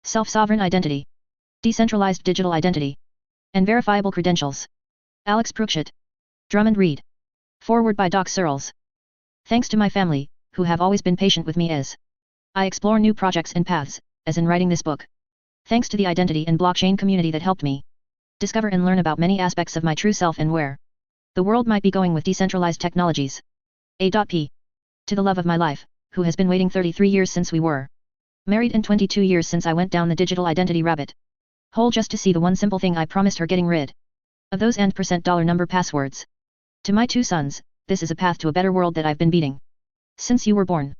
self-sovereign identity, decentralized digital identity, and verifiable credentials. Alex Preukschat. Drummond Reed. Forward by Doc Searles. Thanks to my family, who have always been patient with me as I explore new projects and paths, as in writing this book. Thanks to the identity and blockchain community that helped me discover and learn about many aspects of my true self and where the world might be going with decentralized technologies. A.P. To the love of my life, who has been waiting 33 years since we were married and 22 years since I went down the digital identity rabbit hole just to see the one simple thing I promised her, getting rid of those and $$ passwords. To my 2 sons, this is a path to a better world that I've been beating since you were born.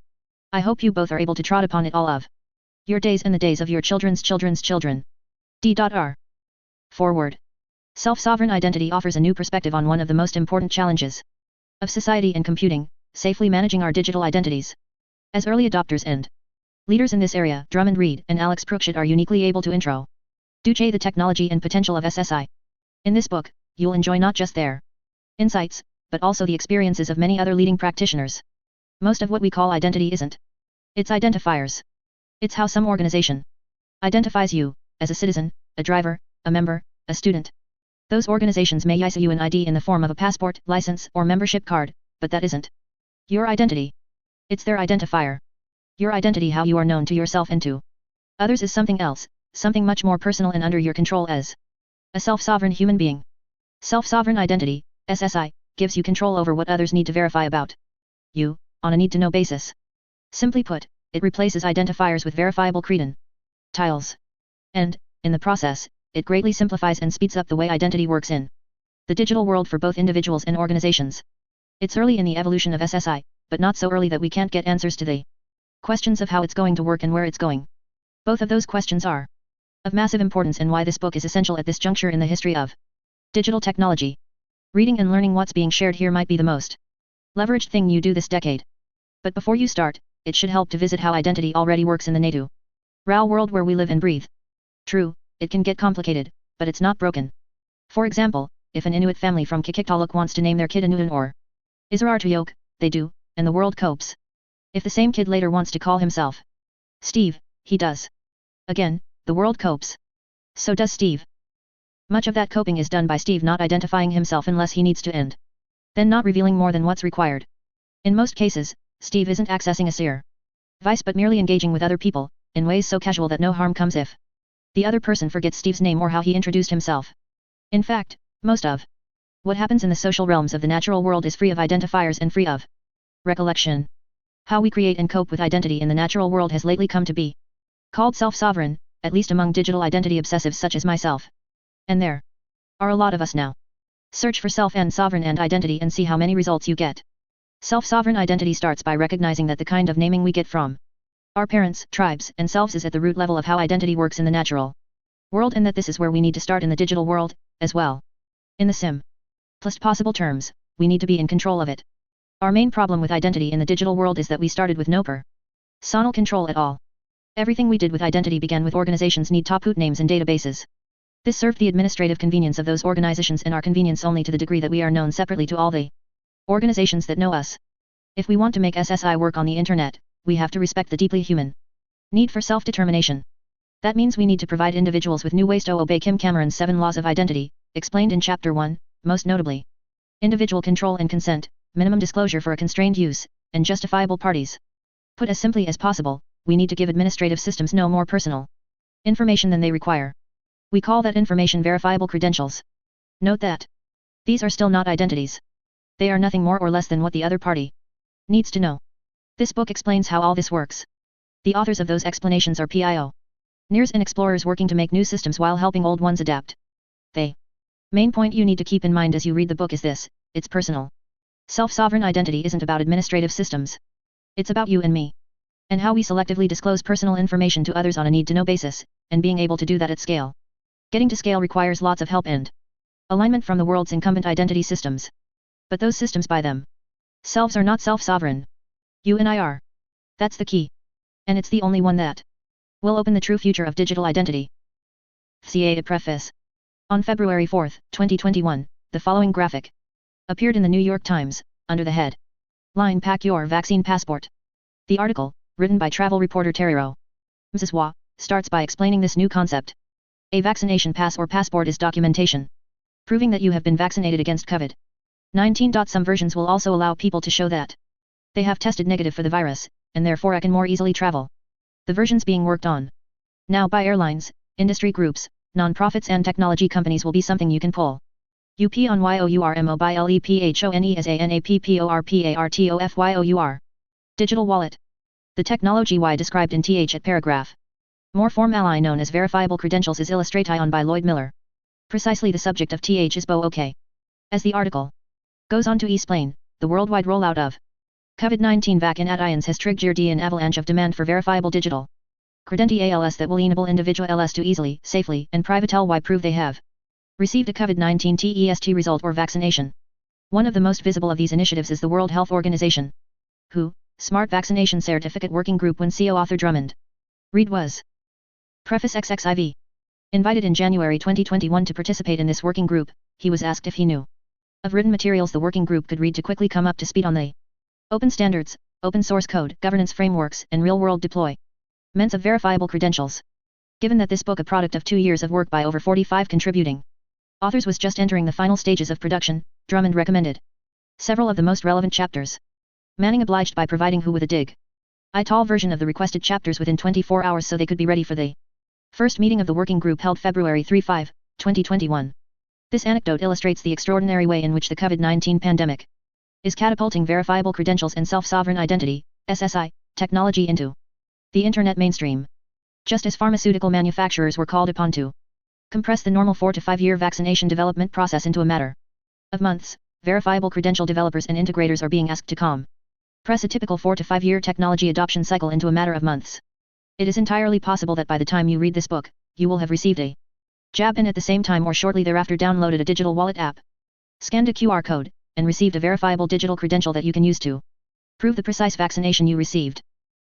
I hope you both are able to trot upon it all of your days and the days of your children's children's children. D.R. Forward. Self-sovereign identity offers a new perspective on one of the most important challenges of society and computing, safely managing our digital identities. As early adopters and leaders in this area, Drummond Reed and Alex Preukschat are uniquely able to introduce the technology and potential of SSI. In this book, you'll enjoy not just their insights, but also the experiences of many other leading practitioners. Most of what we call identity isn't its identifiers. It's how some organization identifies you, as a citizen, a driver, a member, a student. Those organizations may issue you an ID in the form of a passport, license, or membership card, but that isn't your identity. It's their identifier. Your identity, how you are known to yourself and to others, is something else, something much more personal and under your control as a self-sovereign human being. Self-sovereign identity, SSI, gives you control over what others need to verify about you, on a need-to-know basis. Simply put, it replaces identifiers with verifiable credentials. And, in the process, it greatly simplifies and speeds up the way identity works in the digital world for both individuals and organizations. It's early in the evolution of SSI, but not so early that we can't get answers to the questions of how it's going to work and where it's going. Both of those questions are of massive importance, and why this book is essential at this juncture in the history of digital technology. Reading and learning what's being shared here might be the most leveraged thing you do this decade. But before you start, it should help to visit how identity already works in the natural world where we live and breathe. True, it can get complicated, but it's not broken. For example, if an Inuit family from Qikqtarjuaq wants to name their kid Inutin or Isarartuyoke, they do, and the world copes. If the same kid later wants to call himself Steve, he does. Again, the world copes. So does Steve. Much of that coping is done by Steve not identifying himself unless he needs to, and then not revealing more than what's required. In most cases, Steve isn't accessing a service but merely engaging with other people, in ways so casual that no harm comes if the other person forgets Steve's name or how he introduced himself. In fact, most of what happens in the social realms of the natural world is free of identifiers and free of recollection. How we create and cope with identity in the natural world has lately come to be called self-sovereign, at least among digital identity obsessives such as myself. And there are a lot of us now. Search for self and sovereign and identity and see how many results you get. Self-sovereign identity starts by recognizing that the kind of naming we get from our parents, tribes, and selves is at the root level of how identity works in the natural world, and that this is where we need to start in the digital world, as well. In the simplest possible terms, we need to be in control of it. Our main problem with identity in the digital world is that we started with no personal control at all. Everything we did with identity began with organizations need to put names in databases. This served the administrative convenience of those organizations and our convenience only to the degree that we are known separately to all the organizations that know us. If we want to make SSI work on the internet, we have to respect the deeply human need for self-determination. That means we need to provide individuals with new ways to obey Kim Cameron's 7 laws of identity, explained in Chapter 1, most notably individual control and consent, minimum disclosure for a constrained use, and justifiable parties. Put as simply as possible, we need to give administrative systems no more personal information than they require. We call that information verifiable credentials. Note that these are still not identities. They are nothing more or less than what the other party needs to know. This book explains how all this works. The authors of those explanations are pioneers and explorers working to make new systems while helping old ones adapt. The main point you need to keep in mind as you read the book is this: it's personal. Self-sovereign identity isn't about administrative systems. It's about you and me. And how we selectively disclose personal information to others on a need-to-know basis, and being able to do that at scale. Getting to scale requires lots of help and alignment from the world's incumbent identity systems. But those systems by themselves are not self-sovereign. You and I are. That's the key. And it's the only one that will open the true future of digital identity. CA Preface. On February 4, 2021, the following graphic appeared in the New York Times, under the head line "Pack Your Vaccine Passport." The article, written by travel reporter Teriro Msiswa, starts by explaining this new concept. A vaccination pass or passport is documentation, proving that you have been vaccinated against COVID-19. Some versions will also allow people to show that they have tested negative for the virus, and therefore can more easily travel. The versions being worked on now by airlines, industry groups, non-profits and technology companies will be something you can pull up on YOURMOBILEPHONESANAPPORPARTOFYOUR. Digital wallet. The technology Y described in th at paragraph. More form ally known as verifiable credentials is illustrated on by Lloyd Miller. Precisely the subject of th is OK. As the article goes on to explain, the worldwide rollout of COVID-19 vaccines has triggered an avalanche of demand for verifiable digital credentials that will enable individuals to easily, safely, and privately prove they have received a COVID-19 test result or vaccination. One of the most visible of these initiatives is the World Health Organization, WHO Smart Vaccination Certificate Working Group when CEO author Drummond Reed was Preface XXIV. Invited in January 2021 to participate in this working group, he was asked if he knew of written materials the working group could read to quickly come up to speed on the open standards, open source code, governance frameworks, and real-world deployments of verifiable credentials. Given that this book, a product of 2 years of work by over 45 contributing authors, was just entering the final stages of production, Drummond recommended several of the most relevant chapters. Manning obliged by providing WHO with a digital version of the requested chapters within 24 hours so they could be ready for the first meeting of the working group held February 3-5, 2021. This anecdote illustrates the extraordinary way in which the COVID-19 pandemic is catapulting verifiable credentials and self-sovereign identity, SSI, technology into the internet mainstream. Just as pharmaceutical manufacturers were called upon to compress the normal 4 to 5 year vaccination development process into a matter of months, verifiable credential developers and integrators are being asked to compress a typical 4 to 5 year technology adoption cycle into a matter of months. It is entirely possible that by the time you read this book, you will have received a jab and at the same time or shortly thereafter downloaded a digital wallet app, scanned a QR code, and received a verifiable digital credential that you can use to prove the precise vaccination you received.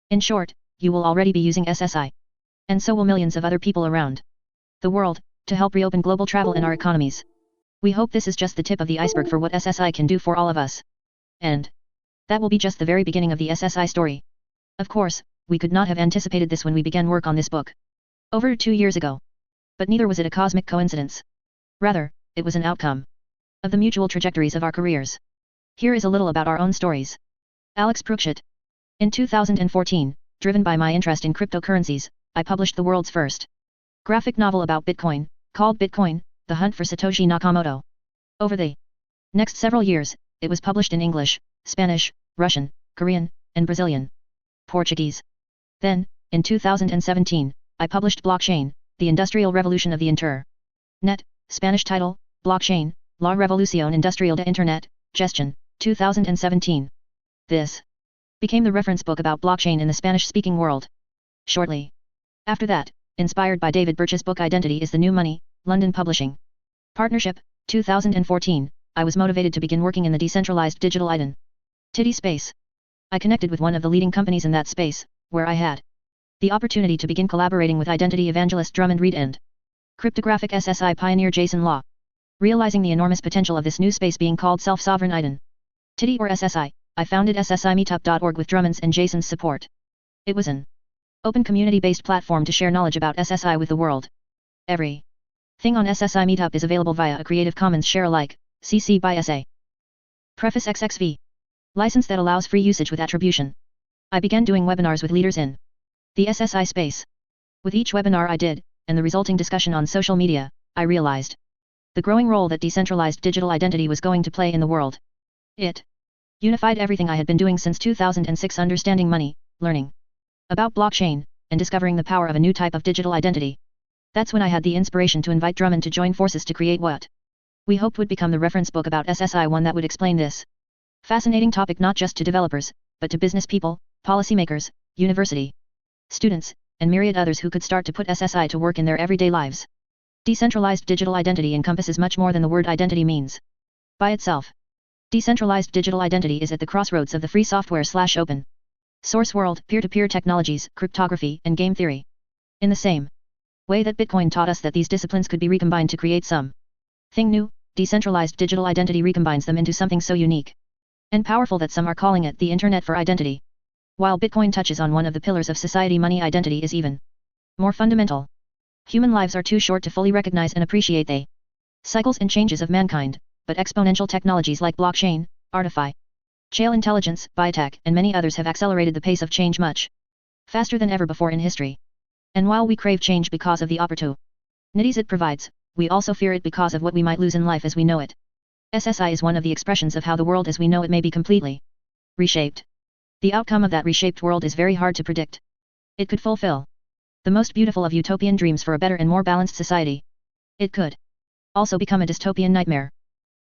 In short, you will already be using SSI. And so will millions of other people around the world, to help reopen global travel in our economies. We hope this is just the tip of the iceberg for what SSI can do for all of us. And that will be just the very beginning of the SSI story. Of course, we could not have anticipated this when we began work on this book over 2 years ago. But neither was it a cosmic coincidence. Rather, it was an outcome of the mutual trajectories of our careers. Here is a little about our own stories. Alex Preukschat. In 2014, driven by my interest in cryptocurrencies, I published the world's first graphic novel about Bitcoin, called Bitcoin, The Hunt for Satoshi Nakamoto. Over the next several years, it was published in English, Spanish, Russian, Korean, and Brazilian Portuguese. Then, in 2017, I published Blockchain, The Industrial Revolution of the Internet, Spanish title, Blockchain, La Revolución Industrial de Internet, Gestión, 2017. This became the reference book about blockchain in the Spanish-speaking world. Shortly after that, inspired by David Birch's book Identity is the New Money, London Publishing Partnership, 2014, I was motivated to begin working in the decentralized digital identity space. I connected with one of the leading companies in that space, where I had the opportunity to begin collaborating with identity evangelist Drummond Reed and cryptographic SSI pioneer Jason Law. Realizing the enormous potential of this new space being called self-sovereign identity or SSI, I founded ssimeetup.org with Drummond's and Jason's support. It was an open community-based platform to share knowledge about SSI with the world. Everything on SSI Meetup is available via a Creative Commons Share-alike, CC by SA. Preface XXV. License that allows free usage with attribution. I began doing webinars with leaders in the SSI space. With each webinar I did, and the resulting discussion on social media, I realized the growing role that decentralized digital identity was going to play in the world. It unified everything I had been doing since 2006, understanding money, learning about blockchain, and discovering the power of a new type of digital identity. That's when I had the inspiration to invite Drummond to join forces to create what we hoped would become the reference book about SSI, one that would explain this fascinating topic not just to developers, but to business people, policymakers, university students, and myriad others who could start to put SSI to work in their everyday lives. Decentralized digital identity encompasses much more than the word identity means by itself. Decentralized digital identity is at the crossroads of the free software/open source world, peer-to-peer technologies, cryptography, and game theory. In the same way that Bitcoin taught us that these disciplines could be recombined to create something new, decentralized digital identity recombines them into something so unique and powerful that some are calling it the Internet for Identity. While Bitcoin touches on one of the pillars of society, money identity is even More fundamental. Human lives are too short to fully recognize and appreciate the cycles and changes of mankind, but exponential technologies like blockchain, artificial intelligence, biotech, and many others have accelerated the pace of change much faster than ever before in history. And while we crave change because of the opportunities it provides, we also fear it because of what we might lose in life as we know it. SSI is one of the expressions of how the world as we know it may be completely reshaped. The outcome of that reshaped world is very hard to predict. It could fulfill the most beautiful of utopian dreams for a better and more balanced society. It could also become a dystopian nightmare.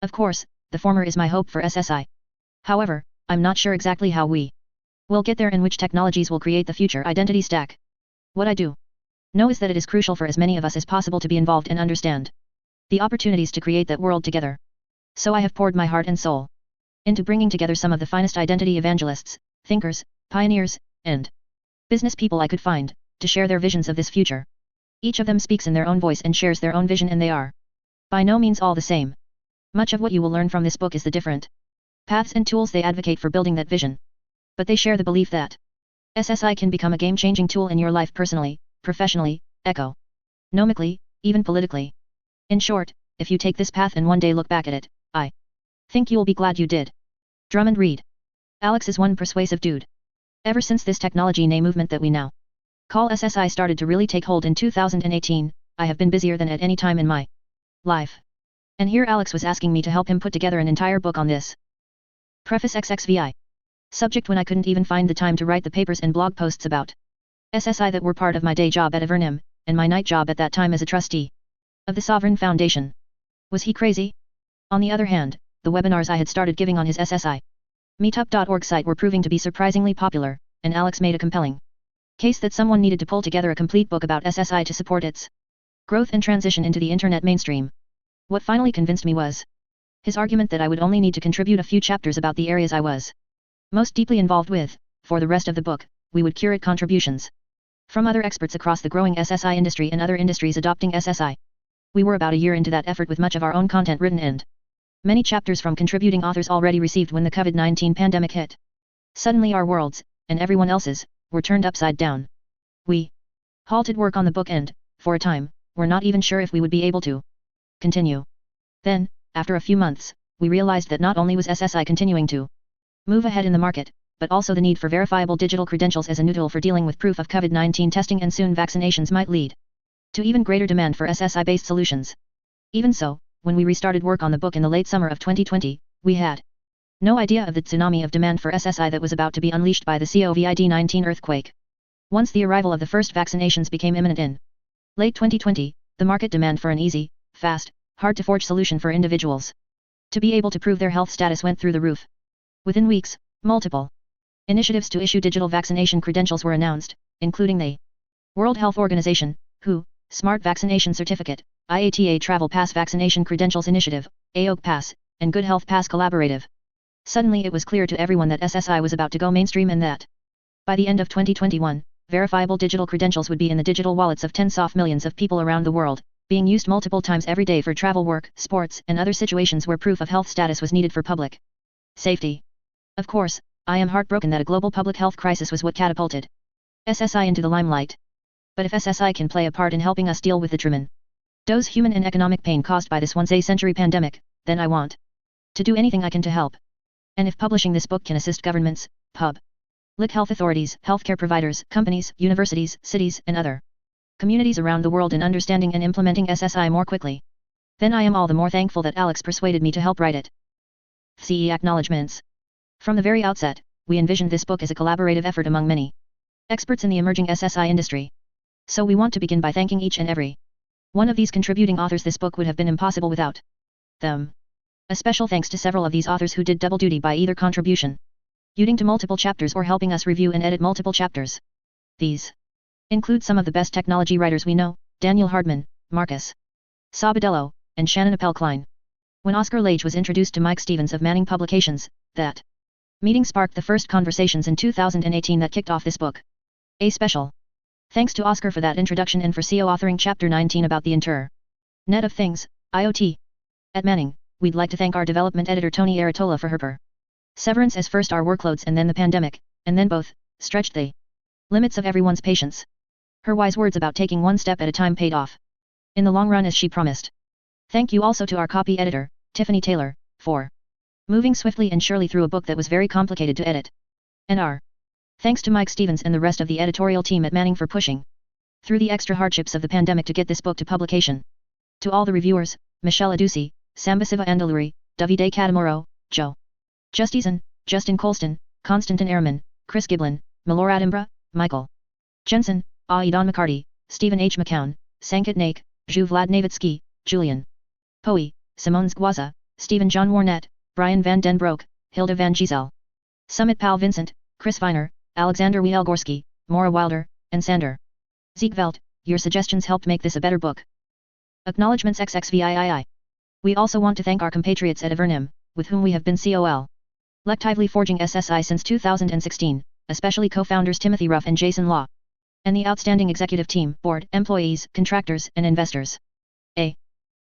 Of course, the former is my hope for SSI. However, I'm not sure exactly how we will get there and which technologies will create the future identity stack. What I do know is that it is crucial for as many of us as possible to be involved and understand the opportunities to create that world together. So I have poured my heart and soul into bringing together some of the finest identity evangelists, thinkers, pioneers, and business people I could find, to share their visions of this future. Each of them speaks in their own voice and shares their own vision, and they are by no means all the same. Much of what you will learn from this book is the different paths and tools they advocate for building that vision. But they share the belief that SSI can become a game-changing tool in your life personally, professionally, economically, even politically. In short, if you take this path and one day look back at it, I think you'll be glad you did. Drummond Reed. Alex is one persuasive dude. Ever since this technology movement that we now call SSI started to really take hold in 2018, I have been busier than at any time in my life. And here Alex was asking me to help him put together an entire book on this. Preface XXVI. Subject: when I couldn't even find the time to write the papers and blog posts about SSI that were part of my day job at Avernum, and my night job at that time as a trustee of the Sovereign Foundation. Was he crazy? On the other hand, the webinars I had started giving on his SSI meetup.org site were proving to be surprisingly popular, and Alex made a compelling case that someone needed to pull together a complete book about SSI to support its growth and transition into the internet mainstream. What finally convinced me was his argument that I would only need to contribute a few chapters about the areas I was most deeply involved with. For the rest of the book, we would curate contributions from other experts across the growing SSI industry and other industries adopting SSI. We were about a year into that effort with much of our own content written and many chapters from contributing authors already received when the COVID-19 pandemic hit. Suddenly our worlds, and everyone else's, were turned upside down. We halted work on the book and, for a time, were not even sure if we would be able to continue. Then, after a few months, we realized that not only was SSI continuing to move ahead in the market, but also the need for verifiable digital credentials as a new tool for dealing with proof of COVID-19 testing and soon vaccinations might lead to even greater demand for SSI-based solutions. Even so, when we restarted work on the book in the late summer of 2020, we had no idea of the tsunami of demand for SSI that was about to be unleashed by the COVID-19 earthquake. Once the arrival of the first vaccinations became imminent in late 2020, the market demand for an easy, fast, hard-to-forge solution for individuals to be able to prove their health status went through the roof. Within weeks, multiple initiatives to issue digital vaccination credentials were announced, including the World Health Organization, WHO, Smart Vaccination Certificate, IATA Travel Pass Vaccination Credentials Initiative, AOG Pass, and Good Health Pass Collaborative. Suddenly it was clear to everyone that SSI was about to go mainstream and that by the end of 2021, verifiable digital credentials would be in the digital wallets of tens of millions of people around the world, being used multiple times every day for travel, work, sports, and other situations where proof of health status was needed for public safety. Of course, I am heartbroken that a global public health crisis was what catapulted SSI into the limelight. But if SSI can play a part in helping us deal with the tremendous human and economic pain caused by this once-a-century pandemic, then I want to do anything I can to help. And if publishing this book can assist governments, public health authorities, healthcare providers, companies, universities, cities, and other communities around the world in understanding and implementing SSI more quickly, then I am all the more thankful that Alex persuaded me to help write it. CE Acknowledgements. From the very outset, we envisioned this book as a collaborative effort among many experts in the emerging SSI industry. So we want to begin by thanking each and every one of these contributing authors. This book would have been impossible without them. A special thanks to several of these authors who did double duty by either contributing to multiple chapters or helping us review and edit multiple chapters. These include some of the best technology writers we know: Daniel Hardman, Marcus Sabadello, and Shannon Appel-Klein. When Oscar Lage was introduced to Mike Stevens of Manning Publications, that meeting sparked the first conversations in 2018 that kicked off this book. A special thanks to Oscar for that introduction and for co-authoring Chapter 19 about the Internet of Things, IoT. At Manning, we'd like to thank our development editor Tony Aratola for her perseverance as first our workloads and then the pandemic, and then both, stretched the limits of everyone's patience. Her wise words about taking one step at a time paid off. In the long run as she promised. Thank you also to our copy editor, Tiffany Taylor, for moving swiftly and surely through a book that was very complicated to edit. And our thanks to Mike Stevens and the rest of the editorial team at Manning for pushing through the extra hardships of the pandemic to get this book to publication. To all the reviewers, Michelle Adusi, Sambasiva Andaluri, Davide Catamoro, Joe Justisen, Justin Colston, Konstantin Ehrman, Chris Giblin, Milor Adimbra, Michael Jensen, Aidan McCarty, Stephen H. McCown, Sankit Naik, Zhu Vladnevitsky, Julian Poe, Simone Zgwaza, Stephen John Warnett, Brian Van Den Broek, Hilda Van Gisel, Summit Pal Vincent, Chris Viner, Alexander Wielgorski, Maura Wilder, and Sander Ziegveld. Your suggestions helped make this a better book. Acknowledgements XXVIII. We also want to thank our compatriots at Avernim, with whom we have been collectively forging SSI since 2016, especially co-founders Timothy Ruff and Jason Law, and the outstanding executive team, board, employees, contractors, and investors. A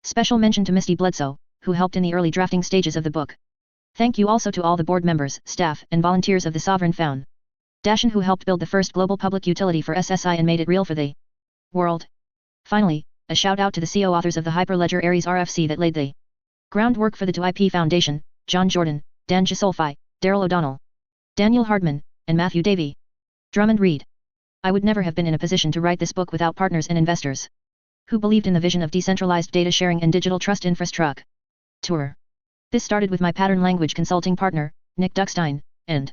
special mention to Misty Bledsoe, who helped in the early drafting stages of the book. Thank you also to all the board members, staff, and volunteers of the Sovereign Foundation who helped build the first global public utility for SSI and made it real for the world. Finally, a shout out to the co-authors of the Hyperledger Ares RFC that laid the groundwork for the 2IP Foundation, John Jordan, Dan Gisolfi, Daryl O'Donnell, Daniel Hardman, and Matthew Davey. Drummond Reed. I would never have been in a position to write this book without partners and investors who believed in the vision of decentralized data sharing and digital trust infrastructure. This started with my pattern language consulting partner, Nick Duckstein, and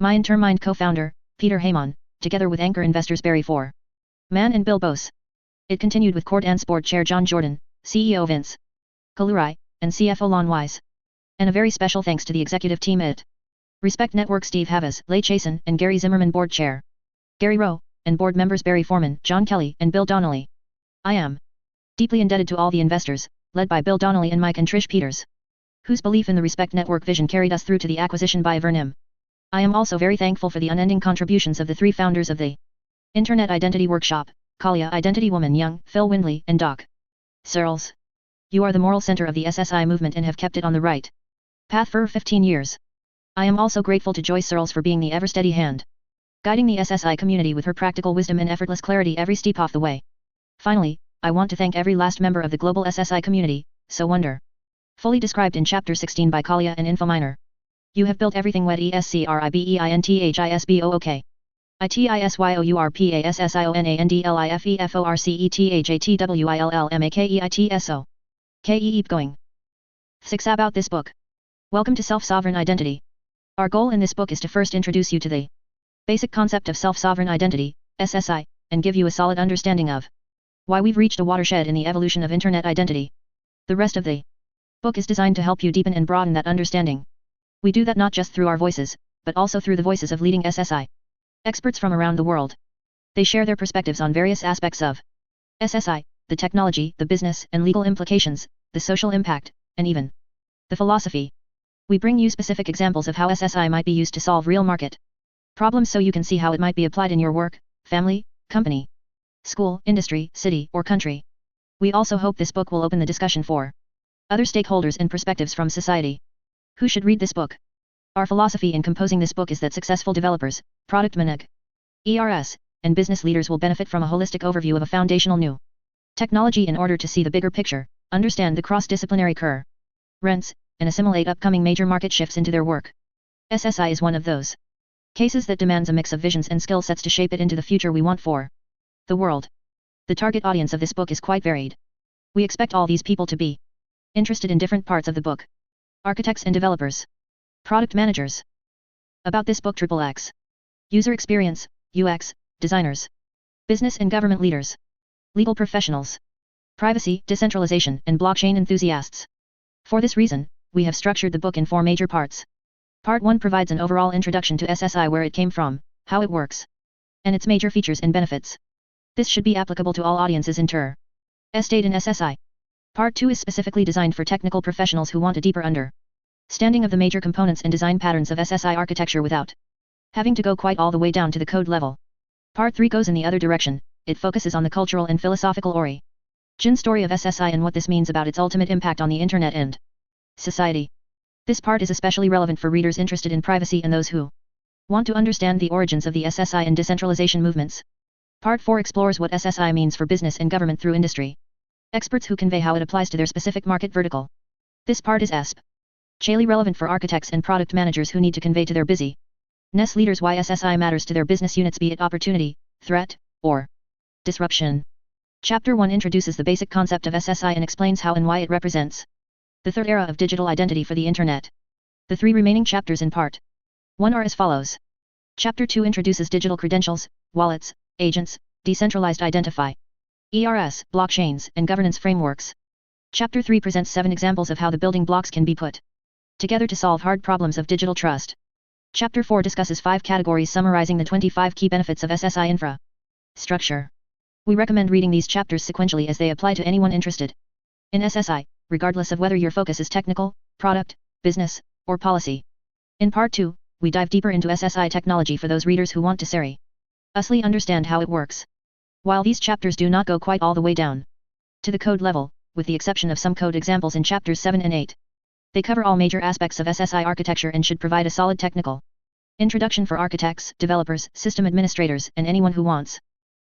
my Intermind co-founder, Peter Heyman, together with anchor investors Barry Foreman and Bill Bose. It continued with Cord Ans board chair John Jordan, CEO Vince Kalurai, and CFO Lon Wise. And a very special thanks to the executive team at Respect Network Steve Havas, Leigh Chasen, and Gary Zimmerman board chair Gary Rowe, and board members Barry Foreman, John Kelly, and Bill Donnelly. I am deeply indebted to all the investors, led by Bill Donnelly and Mike and Trish Peters, whose belief in the Respect Network vision carried us through to the acquisition by Avernim. I am also very thankful for the unending contributions of the three founders of the Internet Identity Workshop, Kalia Identity Woman Young, Phil Windley, and Doc Searles. You are the moral center of the SSI movement and have kept it on the right path for 15 years. I am also grateful to Joyce Searles for being the ever-steady hand, guiding the SSI community with her practical wisdom and effortless clarity every step off the way. Finally, I want to thank every last member of the global SSI community, so fully described in Chapter 16 by Kalia and Infominer. You have built everything WED ESCRIBEINTHISBOOK. ITISYOURPASSIONANDLIFEFORCETWILLMAKEITSO. Keep going. 6. About this book. Welcome to Self-Sovereign Identity. Our goal in this book is to first introduce you to the basic concept of self-sovereign identity, SSI, and give you a solid understanding of why we've reached a watershed in the evolution of Internet identity. The rest of the book is designed to help you deepen and broaden that understanding. We do that not just through our voices, but also through the voices of leading SSI experts from around the world. They share their perspectives on various aspects of SSI, the technology, the business and legal implications, the social impact, and even the philosophy. We bring you specific examples of how SSI might be used to solve real market problems so you can see how it might be applied in your work, family, company, school, industry, city, or country. We also hope this book will open the discussion for other stakeholders and perspectives from society. Who should read this book? Our philosophy in composing this book is that successful developers, product managers, ERS, and business leaders will benefit from a holistic overview of a foundational new technology in order to see the bigger picture, understand the cross-disciplinary currents, and assimilate upcoming major market shifts into their work. SSI is one of those cases that demands a mix of visions and skill sets to shape it into the future we want for the world. The target audience of this book is quite varied. We expect all these people to be interested in different parts of the book. Architects and developers, product managers. About this book XXX. User experience, UX, designers, business and government leaders, legal professionals, privacy, decentralization, and blockchain enthusiasts. For this reason, we have structured the book in 4 major parts. Part 1 provides an overall introduction to SSI, where it came from, how it works, and its major features and benefits. This should be applicable to all audiences interested in SSI. Part 2 is specifically designed for technical professionals who want a deeper understanding of the major components and design patterns of SSI architecture without having to go quite all the way down to the code level. Part 3 goes in the other direction. It focuses on the cultural and philosophical origin story of SSI and what this means about its ultimate impact on the Internet and society. This part is especially relevant for readers interested in privacy and those who want to understand the origins of the SSI and decentralization movements. Part 4 explores what SSI means for business and government through industry. Experts who convey how it applies to their specific market vertical. This part is especially relevant for architects and product managers who need to convey to their busy NES leaders why SSI matters to their business units, be it opportunity, threat, or disruption. Chapter 1 introduces the basic concept of SSI and explains how and why it represents the third era of digital identity for the Internet. The 3 remaining chapters in Part 1 are as follows. Chapter 2 introduces digital credentials, wallets, agents, decentralized identity, ERS, blockchains, and governance frameworks. Chapter 3 presents 7 examples of how the building blocks can be put together to solve hard problems of digital trust. Chapter 4 discusses 5 categories summarizing the 25 key benefits of SSI infrastructure. We recommend reading these chapters sequentially as they apply to anyone interested in SSI, regardless of whether your focus is technical, product, business, or policy. In Part 2, we dive deeper into SSI technology for those readers who want to seriously understand how it works. While these chapters do not go quite all the way down to the code level, with the exception of some code examples in chapters 7 and 8, they cover all major aspects of SSI architecture and should provide a solid technical introduction for architects, developers, system administrators, and anyone who wants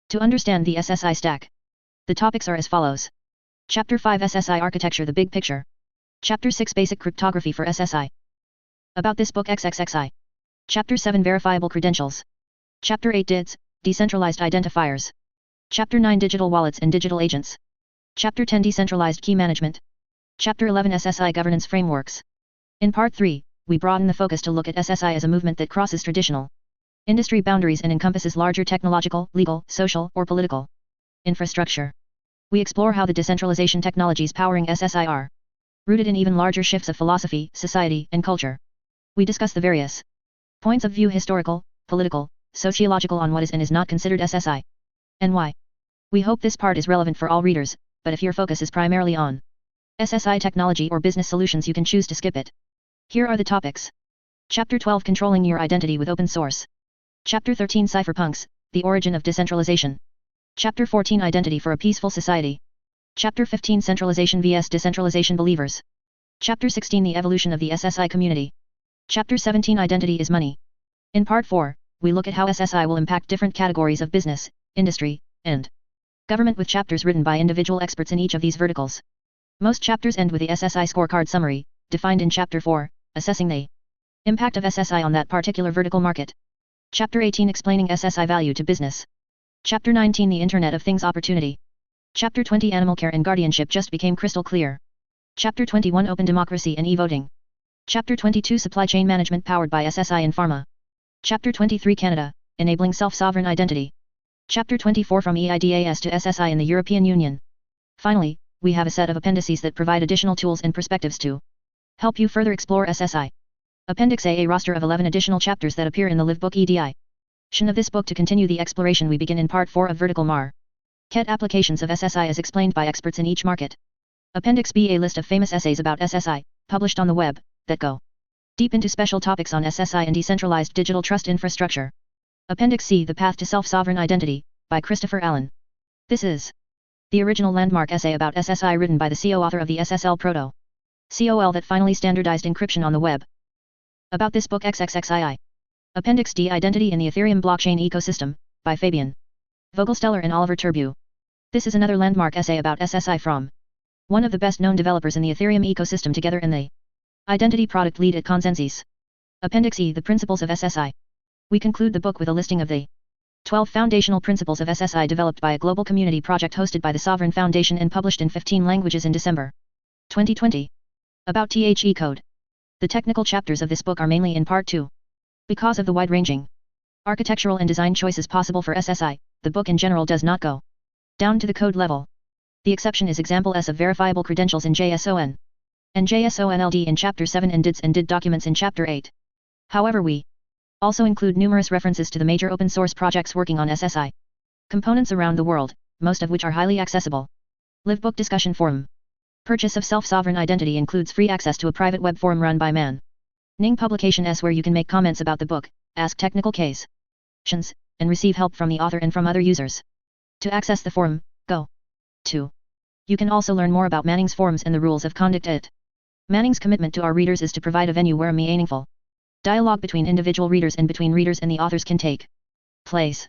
to understand the SSI stack. The topics are as follows. Chapter 5 SSI Architecture, the Big Picture. Chapter 6 Basic Cryptography for SSI. About this book XXXI. Chapter 7 Verifiable Credentials. Chapter 8 DIDs, Decentralized Identifiers. Chapter 9 Digital Wallets and Digital Agents. Chapter 10 Decentralized Key Management. Chapter 11 SSI Governance Frameworks. In Part 3, we broaden the focus to look at SSI as a movement that crosses traditional industry boundaries and encompasses larger technological, legal, social, or political infrastructure. We explore how the decentralization technologies powering SSI are rooted in even larger shifts of philosophy, society, and culture. We discuss the various points of view, historical, political, sociological, on what is and is not considered SSI, and why. We hope this part is relevant for all readers, but if your focus is primarily on SSI technology or business solutions, you can choose to skip it. Here are the topics. Chapter 12 Controlling Your Identity with Open Source. Chapter 13 Cypherpunks, The Origin of Decentralization. Chapter 14 Identity for a Peaceful Society. Chapter 15 Centralization vs Decentralization Believers. Chapter 16 The Evolution of the SSI Community. Chapter 17 Identity is Money. In Part 4, we look at how SSI will impact different categories of business, industry, and government, with chapters written by individual experts in each of these verticals. Most chapters end with the SSI scorecard summary, defined in Chapter 4, assessing the impact of SSI on that particular vertical market. Chapter 18 Explaining SSI value to business. Chapter 19 The Internet of Things opportunity. Chapter 20 Animal care and guardianship just became crystal clear. Chapter 21 Open democracy and e-voting. Chapter 22 Supply chain management powered by SSI in pharma. Chapter 23 Canada, enabling self-sovereign identity. Chapter 24 From EIDAS to SSI in the European Union. Finally, we have a set of appendices that provide additional tools and perspectives to help you further explore SSI. Appendix A roster of 11 additional chapters that appear in the Live Book EDI. Of this book. To continue the exploration, we begin in Part 4 of Vertical Market Applications of SSI as explained by experts in each market. Appendix B a list of famous essays about SSI, published on the web, that go deep into special topics on SSI and decentralized digital trust infrastructure. Appendix C The Path to Self-Sovereign Identity, by Christopher Allen. This is the original landmark essay about SSI written by the co-author of the SSL Proto-COL that finally standardized encryption on the web. About this book XXXII. Appendix D Identity in the Ethereum Blockchain Ecosystem, by Fabian Vogelsteller and Oliver Turbu. This is another landmark essay about SSI from one of the best-known developers in the Ethereum ecosystem, together in the Identity product lead at Consensus. Appendix E The Principles of SSI. We conclude the book with a listing of the 12 foundational principles of SSI developed by a global community project hosted by the Sovereign Foundation and published in 15 languages in December 2020. About THE Code. The technical chapters of this book are mainly in Part 2. Because of the wide-ranging architectural and design choices possible for SSI, the book in general does not go down to the code level. The exception is Example S of verifiable credentials in JSON and JSONLD in Chapter 7 and DIDs and DID documents in Chapter 8. However, we also include numerous references to the major open source projects working on SSI components around the world, most of which are highly accessible. Live Book Discussion Forum. Purchase of self-sovereign identity includes free access to a private web forum run by Man Ning Publication S where you can make comments about the book, ask technical questions, and receive help from the author and from other users. To access the forum, go to. You can also learn more about Manning's forums and the rules of conduct at it. Manning's commitment to our readers is to provide a venue where a meaningful dialogue between individual readers and between readers and the authors can take place.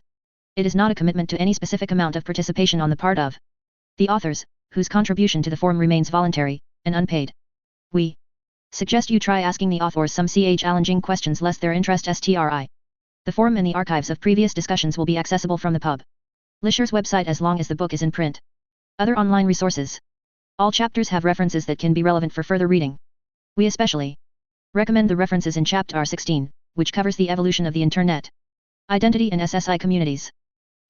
It is not a commitment to any specific amount of participation on the part of the authors, whose contribution to the forum remains voluntary and unpaid. We suggest you try asking the authors some challenging questions lest their interest stri. The forum and the archives of previous discussions will be accessible from the publisher's website as long as the book is in print. Other online resources. All chapters have references that can be relevant for further reading. We especially recommend the references in Chapter 16, which covers the evolution of the Internet, identity and SSI communities.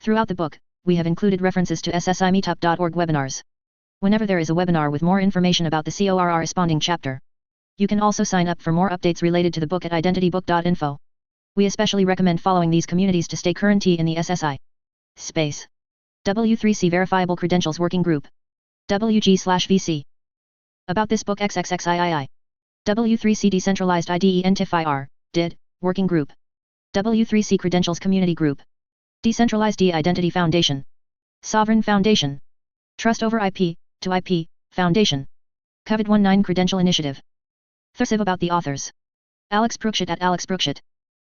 Throughout the book, we have included references to ssimeetup.org webinars. Whenever there is a webinar with more information about the corresponding chapter, you can also sign up for more updates related to the book at identitybook.info. We especially recommend following these communities to stay current in the SSI space. W3C Verifiable Credentials Working Group. WG/VC. About this book XXXIII. W3C Decentralized Identity DID, Working Group. W3C Credentials Community Group. Decentralized Identity Foundation. Sovereign Foundation. Trust over IP, to IP, Foundation. COVID-19 Credential Initiative. Thursive about the authors. Alex Preukschat at Alex Preukschat.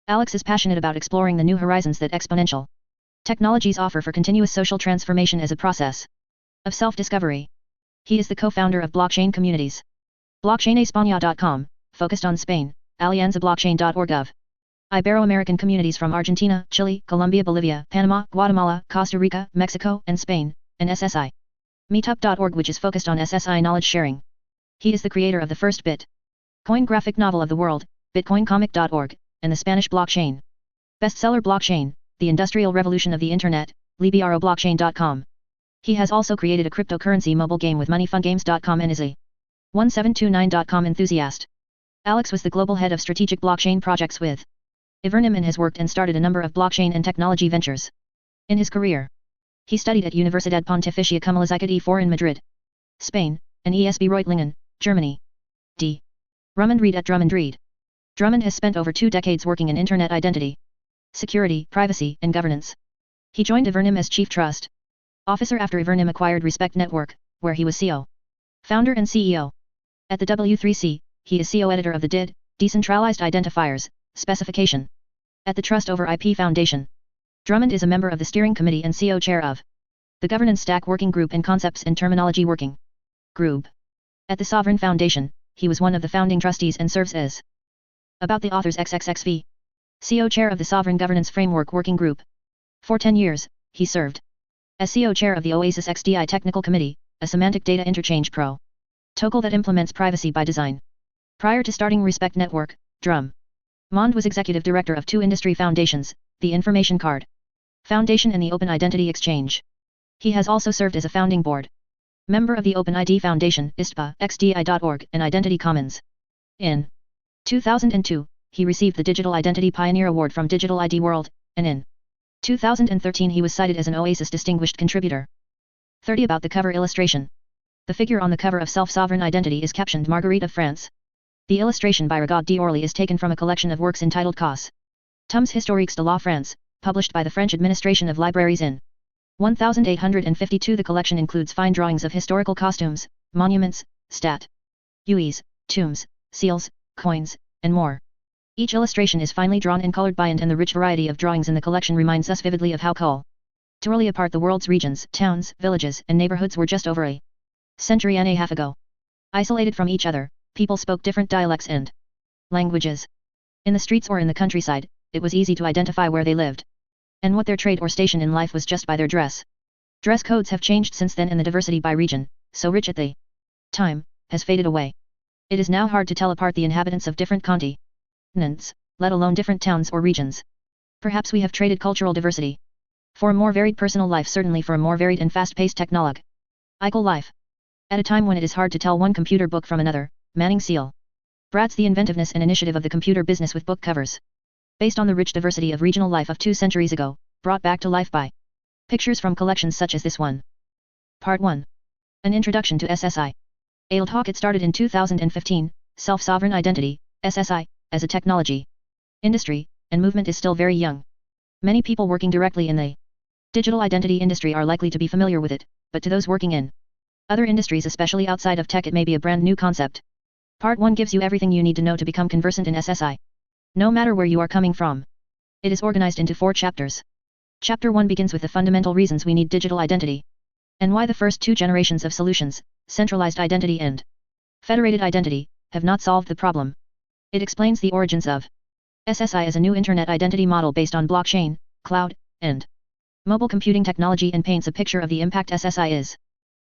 Alex is passionate about exploring the new horizons that exponential technologies offer for continuous social transformation as a process of self-discovery. He is the co-founder of blockchain communities. BlockchainEspaña.com, focused on Spain, AlianzaBlockchain.org of Ibero-American communities from Argentina, Chile, Colombia, Bolivia, Panama, Guatemala, Costa Rica, Mexico, and Spain, and SSI. Meetup.org, which is focused on SSI knowledge sharing. He is the creator of the first Bitcoin graphic novel of the world, BitcoinComic.org, and the Spanish blockchain bestseller Blockchain, The Industrial Revolution of the Internet, LibroBlockchain.com. He has also created a cryptocurrency mobile game with MoneyFunGames.com and is a 1729.com enthusiast. Alex was the global head of strategic blockchain projects with Ivernum and has worked and started a number of blockchain and technology ventures. In his career, he studied at Universidad Pontificia Católica E4 in Madrid, Spain, and ESB Reutlingen, Germany. D. Drummond Reed at Drummond Reed. Drummond has spent over 2 decades working in Internet identity, security, privacy, and governance. He joined Ivernum as Chief Trust Officer after Ivernum acquired Respect Network, where he was CO, founder and CEO. At the W3C, he is CO editor of the DID, Decentralized Identifiers, Specification. At the Trust Over IP Foundation, Drummond is a member of the steering committee and CO chair of the Governance Stack Working Group and Concepts and Terminology Working Group. At the Sovereign Foundation, he was one of the founding trustees and serves as About the Authors XXXV, CO chair of the Sovereign Governance Framework Working Group. For 10 years, he served as CO chair of the Oasis XDI Technical Committee, a semantic data interchange protocol that implements privacy by design. Prior to starting Respect Network, Drummond was executive director of 2 industry foundations, the Information Card Foundation and the Open Identity Exchange. He has also served as a founding board member of the Open ID Foundation, ISTPA, XDI.org, and Identity Commons. In 2002, he received the Digital Identity Pioneer Award from Digital ID World, and in 2013 he was cited as an Oasis Distinguished Contributor. 30 About the cover illustration. The figure on the cover of Self-Sovereign Identity is captioned Marguerite of France. The illustration by Rigaud d'Orly is taken from a collection of works entitled Cos Tums historiques de la France, published by the French Administration of Libraries in 1852. The collection includes fine drawings of historical costumes, monuments, statues, tombs, seals, coins, and more. Each illustration is finely drawn and colored by and the rich variety of drawings in the collection reminds us vividly of how culturally apart the world's regions, towns, villages, and neighborhoods were just over a century and a half ago. Isolated from each other, people spoke different dialects and languages. In the streets or in the countryside, it was easy to identify where they lived and what their trade or station in life was just by their dress. Dress codes have changed since then and the diversity by region, so rich at the time, has faded away. It is now hard to tell apart the inhabitants of different continents, let alone different towns or regions. Perhaps we have traded cultural diversity for a more varied personal life, certainly for a more varied and fast-paced technological life. At a time when it is hard to tell one computer book from another, Manning Seal brats the inventiveness and initiative of the computer business with book covers based on the rich diversity of regional life of 2 centuries ago, brought back to life by pictures from collections such as this one. Part 1. An Introduction to SSI. Talk. It started in 2015, Self-Sovereign Identity, SSI, as a technology industry, and movement is still very young. Many people working directly in the digital identity industry are likely to be familiar with it, but to those working in other industries, especially outside of tech, it may be a brand new concept. Part 1 gives you everything you need to know to become conversant in SSI. No matter where you are coming from. It is organized into 4 chapters. Chapter 1 begins with the fundamental reasons we need digital identity, and why the first two generations of solutions, centralized identity and federated identity, have not solved the problem. It explains the origins of SSI as a new internet identity model based on blockchain, cloud, and mobile computing technology, and paints a picture of the impact SSI is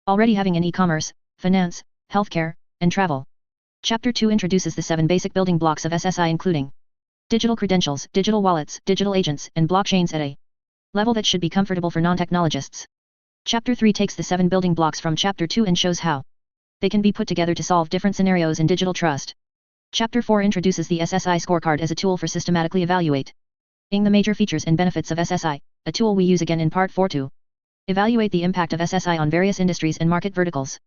already having in e-commerce, finance, healthcare, and travel. Chapter 2 introduces the 7 basic building blocks of SSI, including digital credentials, digital wallets, digital agents, and blockchains at a level that should be comfortable for non-technologists. Chapter 3 takes the 7 building blocks from Chapter 2 and shows how they can be put together to solve different scenarios in digital trust. Chapter 4 introduces the SSI scorecard as a tool for systematically evaluating the major features and benefits of SSI, a tool we use again in Part 4 to evaluate the impact of SSI on various industries and market verticals.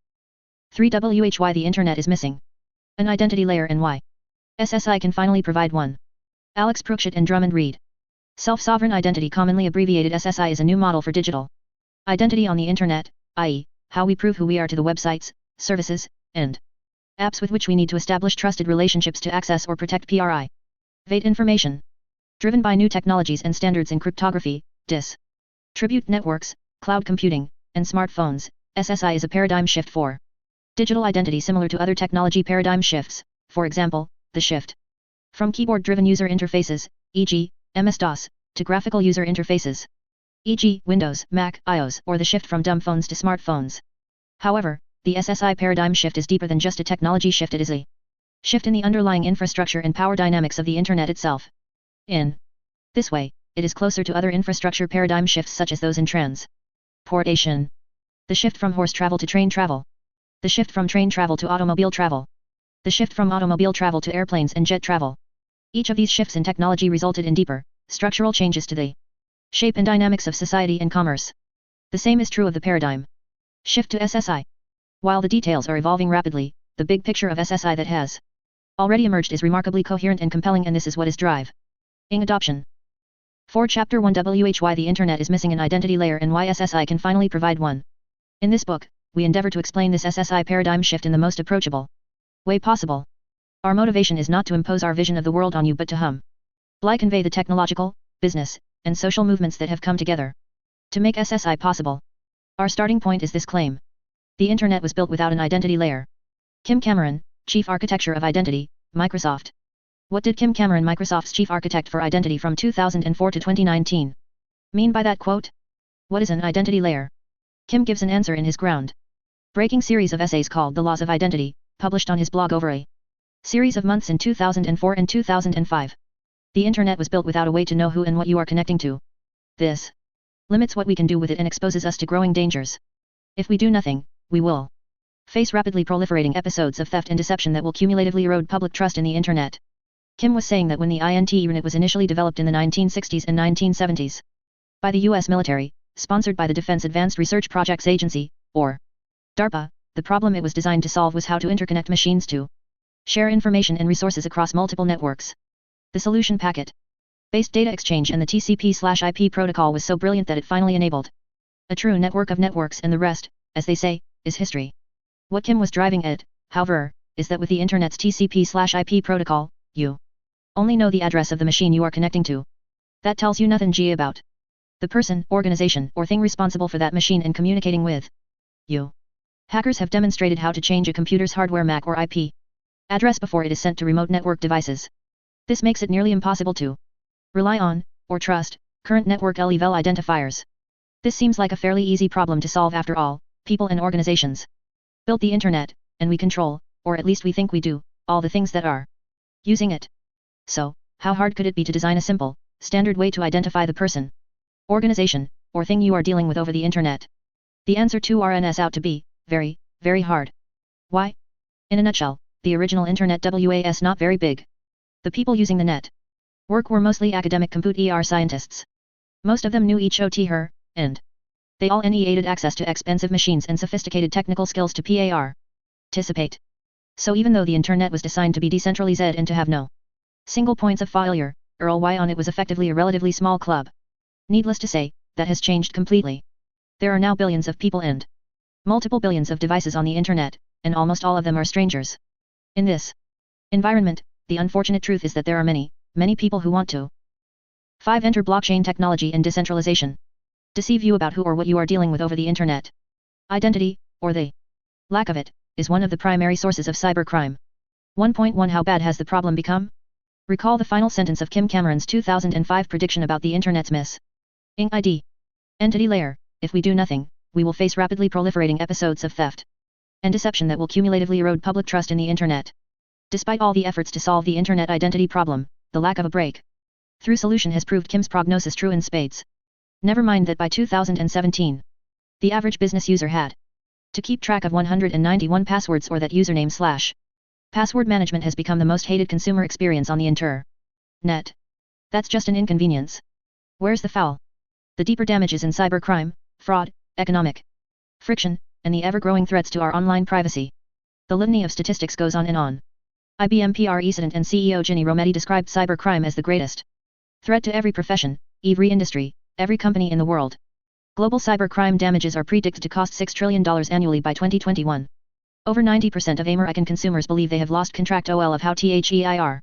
3. Why the Internet is missing an identity layer and why SSI can finally provide one. Preukschat and Drummond Reed. Self-sovereign identity, commonly abbreviated SSI, is a new model for digital identity on the Internet, i.e., how we prove who we are to the websites, services, and apps with which we need to establish trusted relationships to access or protect private information. Driven by new technologies and standards in cryptography, distributed networks, cloud computing, and smartphones, SSI is a paradigm shift for digital identity similar to other technology paradigm shifts, for example, the shift from keyboard-driven user interfaces, e.g., MS-DOS, to graphical user interfaces, e.g., Windows, Mac, iOS, or the shift from dumb phones to smartphones. However, the SSI paradigm shift is deeper than just a technology shift. It is a shift in the underlying infrastructure and power dynamics of the Internet itself. In this way, it is closer to other infrastructure paradigm shifts such as those in transportation, the shift from horse travel to train travel, the shift from train travel to automobile travel, the shift from automobile travel to airplanes and jet travel. Each of these shifts in technology resulted in deeper, structural changes to the shape and dynamics of society and commerce. The same is true of the paradigm shift to SSI. While the details are evolving rapidly, the big picture of SSI that has already emerged is remarkably coherent and compelling, and this is what is driving adoption. 4. Chapter 1 Why the Internet is missing an identity layer and why SSI can finally provide one. In this book, we endeavor to explain this SSI paradigm shift in the most approachable way possible. Our motivation is not to impose our vision of the world on you, but to humbly convey the technological, business, and social movements that have come together to make SSI possible. Our starting point is this claim: the Internet was built without an identity layer. Kim Cameron, Chief Architecture of Identity, Microsoft. What did Kim Cameron, Microsoft's Chief Architect for Identity from 2004 to 2019, mean by that quote? What is an identity layer? Kim gives an answer in his ground-breaking series of essays called The Laws of Identity, published on his blog over a series of months in 2004 and 2005. The Internet was built without a way to know who and what you are connecting to. This limits what we can do with it and exposes us to growing dangers. If we do nothing, we will face rapidly proliferating episodes of theft and deception that will cumulatively erode public trust in the Internet. Kim was saying that when the Internet was initially developed in the 1960s and 1970s by the US military, sponsored by the Defense Advanced Research Projects Agency, or DARPA, the problem it was designed to solve was how to interconnect machines to share information and resources across multiple networks. The solution, packet-based data exchange and the TCP/IP protocol, was so brilliant that it finally enabled a true network of networks, and the rest, as they say, is history. What Kim was driving at, however, is that with the Internet's TCP/IP protocol, you only know the address of the machine you are connecting to. That tells you nothing about the person, organization, or thing responsible for that machine and communicating with you. Hackers have demonstrated how to change a computer's hardware MAC or IP address before it is sent to remote network devices. This makes it nearly impossible to rely on, or trust, current network level identifiers. This seems like a fairly easy problem to solve after all. People and organizations built the Internet, and we control, or at least we think we do, all the things that are using it. So, how hard could it be to design a simple, standard way to identify the person, organization, or thing you are dealing with over the Internet? The answer to RNS out to be very, very hard. Why? In a nutshell, the original Internet was not very big. The people using the net work were mostly academic computer scientists. Most of them knew each her, and they all needed access to expensive machines and sophisticated technical skills to participate. So even though the Internet was designed to be decentralized and to have no single points of failure, rely on it was effectively a relatively small club. Needless to say, that has changed completely. There are now billions of people and multiple billions of devices on the Internet, and almost all of them are strangers. In this environment, the unfortunate truth is that there are many, many people who want to 5. Enter blockchain technology and decentralization. Deceive you about who or what you are dealing with over the internet. Identity, or the lack of it, is one of the primary sources of cybercrime. 1.1 How bad has the problem become? Recall the final sentence of Kim Cameron's 2005 prediction about the internet's missing entity layer. If we do nothing, we will face rapidly proliferating episodes of theft and deception that will cumulatively erode public trust in the internet. Despite all the efforts to solve the internet identity problem, the lack of a breakthrough solution has proved Kim's prognosis true in spades. Never mind that by 2017, the average business user had to keep track of 191 passwords, or that username/ password management has become the most hated consumer experience on the internet. That's just an inconvenience. Where's the foul? The deeper damages in cybercrime, fraud, economic friction, and the ever-growing threats to our online privacy. The litany of statistics goes on and on. IBM president and CEO Ginny Rometty described cybercrime as the greatest threat to every profession, every industry, every company in the world. Global cybercrime damages are predicted to cost $6 trillion annually by 2021. Over 90% of American consumers believe they have lost control of how their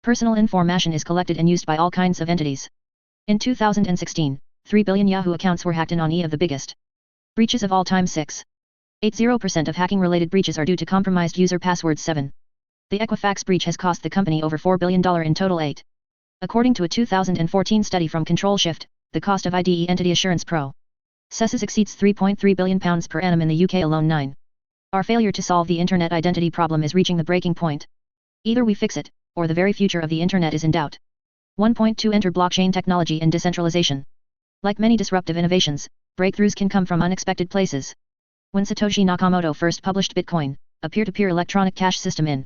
personal information is collected and used by all kinds of entities. In 2016, 3 billion Yahoo accounts were hacked in on of the biggest breaches of all time. 6.80% of hacking-related breaches are due to compromised user passwords. 7. The Equifax breach has cost the company over $4 billion in total. 8. According to a 2014 study from Control Shift, the cost of identity assurance processes exceeds £3.3 billion per annum in the UK alone. 9. Our failure to solve the internet identity problem is reaching the breaking point. Either we fix it, or the very future of the internet is in doubt. 1.2 Enter blockchain technology and decentralization. Like many disruptive innovations, breakthroughs can come from unexpected places. When Satoshi Nakamoto first published Bitcoin, a peer-to-peer electronic cash system in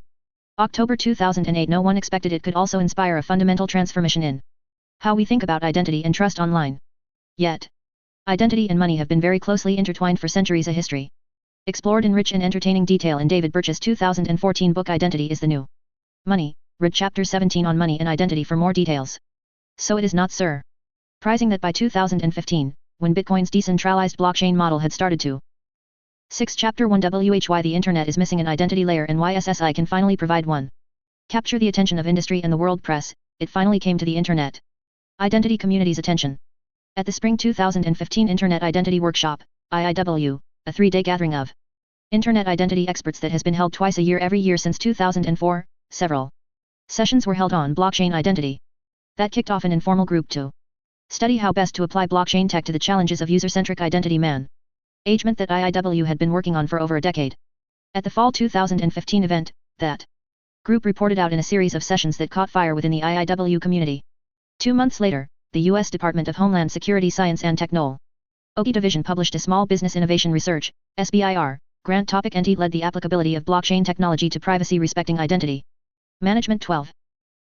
October 2008, no one expected it could also inspire a fundamental transformation in how we think about identity and trust online. Yet, identity and money have been very closely intertwined for centuries. A history explored in rich and entertaining detail in David Birch's 2014 book Identity is the New Money. Read Chapter 17 on Money and Identity for more details. So it is not surprising that by 2015, when Bitcoin's decentralized blockchain model had started to 6. Chapter 1 Why the Internet is missing an identity layer and why SSI can finally provide one. Capture the attention of industry and the world press, it finally came to the Internet identity community's attention. At the Spring 2015 Internet Identity Workshop, IIW, a 3-day gathering of Internet identity experts that has been held twice a year every year since 2004, several sessions were held on blockchain identity. That kicked off an informal group to study how best to apply blockchain tech to the challenges of user-centric identity management that IIW had been working on for over a decade. At the fall 2015 event, that group reported out in a series of sessions that caught fire within the IIW community. 2 months later, the U.S. Department of Homeland Security Science and Technology Division published a Small Business Innovation Research (SBIR) grant topic, and it led the applicability of blockchain technology to privacy-respecting identity management. 12.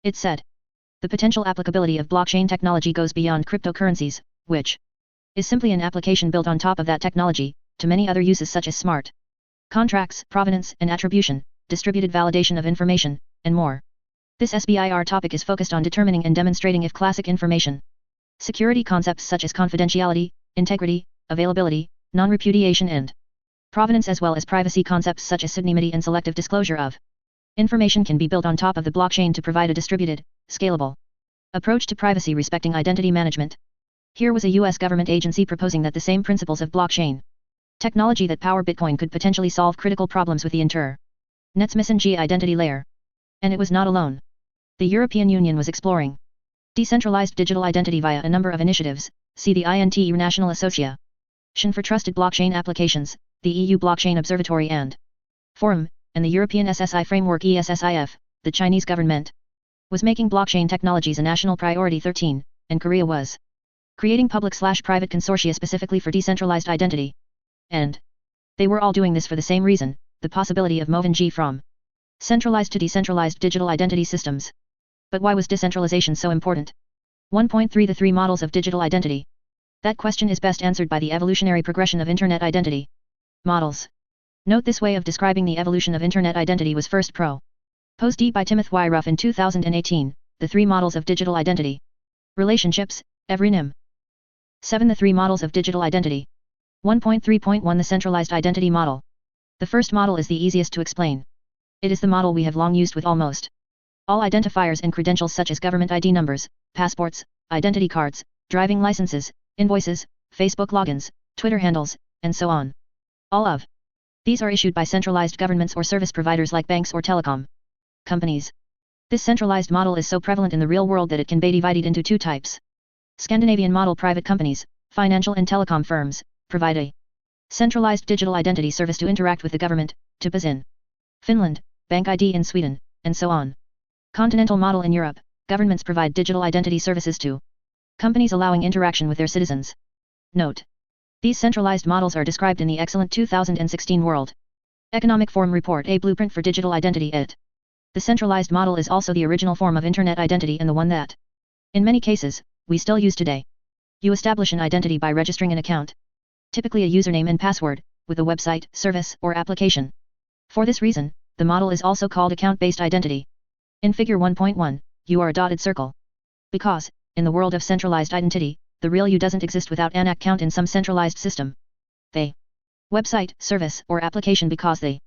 It said, the potential applicability of blockchain technology goes beyond cryptocurrencies, which is simply an application built on top of that technology, to many other uses such as smart contracts, provenance and attribution, distributed validation of information, and more. This SBIR topic is focused on determining and demonstrating if classic information security concepts such as confidentiality, integrity, availability, non-repudiation and provenance, as well as privacy concepts such as pseudonymity and selective disclosure of information, can be built on top of the blockchain to provide a distributed, scalable approach to privacy-respecting identity management. Here was a U.S. government agency proposing that the same principles of blockchain technology that power Bitcoin could potentially solve critical problems with the internet's missing identity layer. And it was not alone. The European Union was exploring decentralized digital identity via a number of initiatives. See the INTE National Association for Trusted Blockchain Applications, the EU Blockchain Observatory and Forum, and the European SSI Framework ESSIF. The Chinese government was making blockchain technologies a national priority. 13, and Korea was creating public/private consortia specifically for decentralized identity. And they were all doing this for the same reason, the possibility of moving from centralized to decentralized digital identity systems. But why was decentralization so important? 1.3 The 3 models of digital identity. That question is best answered by the evolutionary progression of Internet identity models. Note this way of describing the evolution of Internet identity was first proposed by Timothy Y. Ruff in 2018, the 3 models of digital identity. Relationships, Evrenim. 7 The 3 models of digital identity. 1.3.1 The centralized identity model. The first model is the easiest to explain. It is the model we have long used with almost all identifiers and credentials such as government ID numbers, passports, identity cards, driving licenses, invoices, Facebook logins, Twitter handles, and so on. All of these are issued by centralized governments or service providers like banks or telecom companies. This centralized model is so prevalent in the real world that it can be divided into two types. Scandinavian model: private companies, financial and telecom firms, provide a centralized digital identity service to interact with the government, TPAs in Finland, Bank ID in Sweden, and so on. Continental model: in Europe, governments provide digital identity services to companies, allowing interaction with their citizens. Note: these centralized models are described in the excellent 2016 World Economic Forum report, A Blueprint for Digital Identity. The centralized model is also the original form of internet identity and the one that, in many cases, we still use today. You establish an identity by registering an account, typically a username and password, with a website, service, or application. For this reason, the model is also called account-based identity. In Figure 1.1, you are a dotted circle. Because, in the world of centralized identity, the real you doesn't exist without an account in some centralized system. The website, service, or application, because the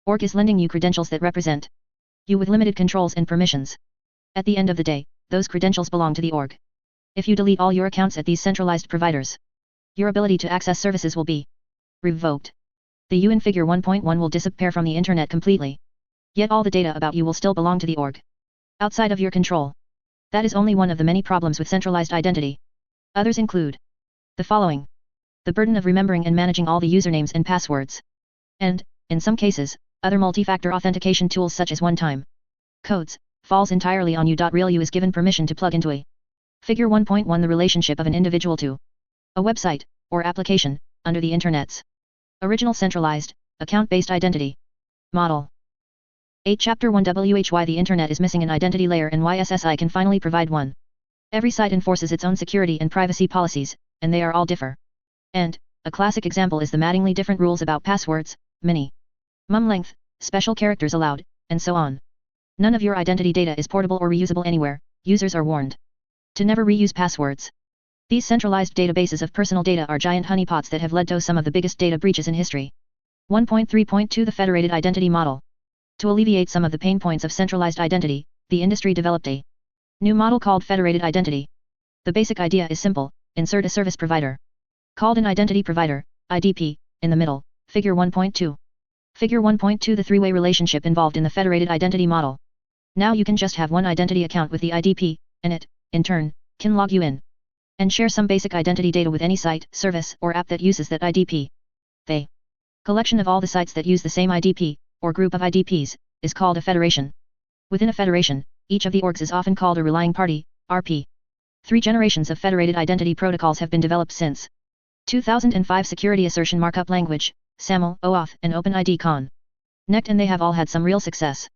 org is lending you credentials that represent you with limited controls and permissions. At the end of the day, those credentials belong to the org. If you delete all your accounts at these centralized providers, your ability to access services will be revoked. The you in Figure 1.1 will disappear from the internet completely. Yet all the data about you will still belong to the org, outside of your control. That is only one of the many problems with centralized identity. Others include the following: the burden of remembering and managing all the usernames and passwords, and, in some cases, other multi-factor authentication tools such as one-time codes, falls entirely on you. Real you is given permission to plug into a Figure 1.1 the relationship of an individual to a website, or application, under the Internet's original centralized, account-based identity model. 8 Chapter 1 Why the Internet is missing an identity layer and why SSI can finally provide one. Every site enforces its own security and privacy policies, and they are all differ. And, a classic example is the maddeningly different rules about passwords, minimum length, special characters allowed, and so on. None of your identity data is portable or reusable anywhere. Users are warned to never reuse passwords. These centralized databases of personal data are giant honeypots that have led to some of the biggest data breaches in history. 1.3.2 The Federated Identity Model. To alleviate some of the pain points of centralized identity, the industry developed a new model called Federated Identity. The basic idea is simple: insert a service provider, called an identity provider, IDP, in the middle. Figure 1.2. Figure 1.2 The three-way relationship involved in the Federated Identity Model. Now you can just have one identity account with the IDP, and it, in turn, can log you in and share some basic identity data with any site, service, or app that uses that IDP. The collection of all the sites that use the same IDP, or group of IDPs, is called a federation. Within a federation, each of the orgs is often called a relying party, RP. 3 generations of federated identity protocols have been developed since 2005: Security Assertion Markup Language, SAML, OAuth, and OpenID Connect, and they have all had some real success.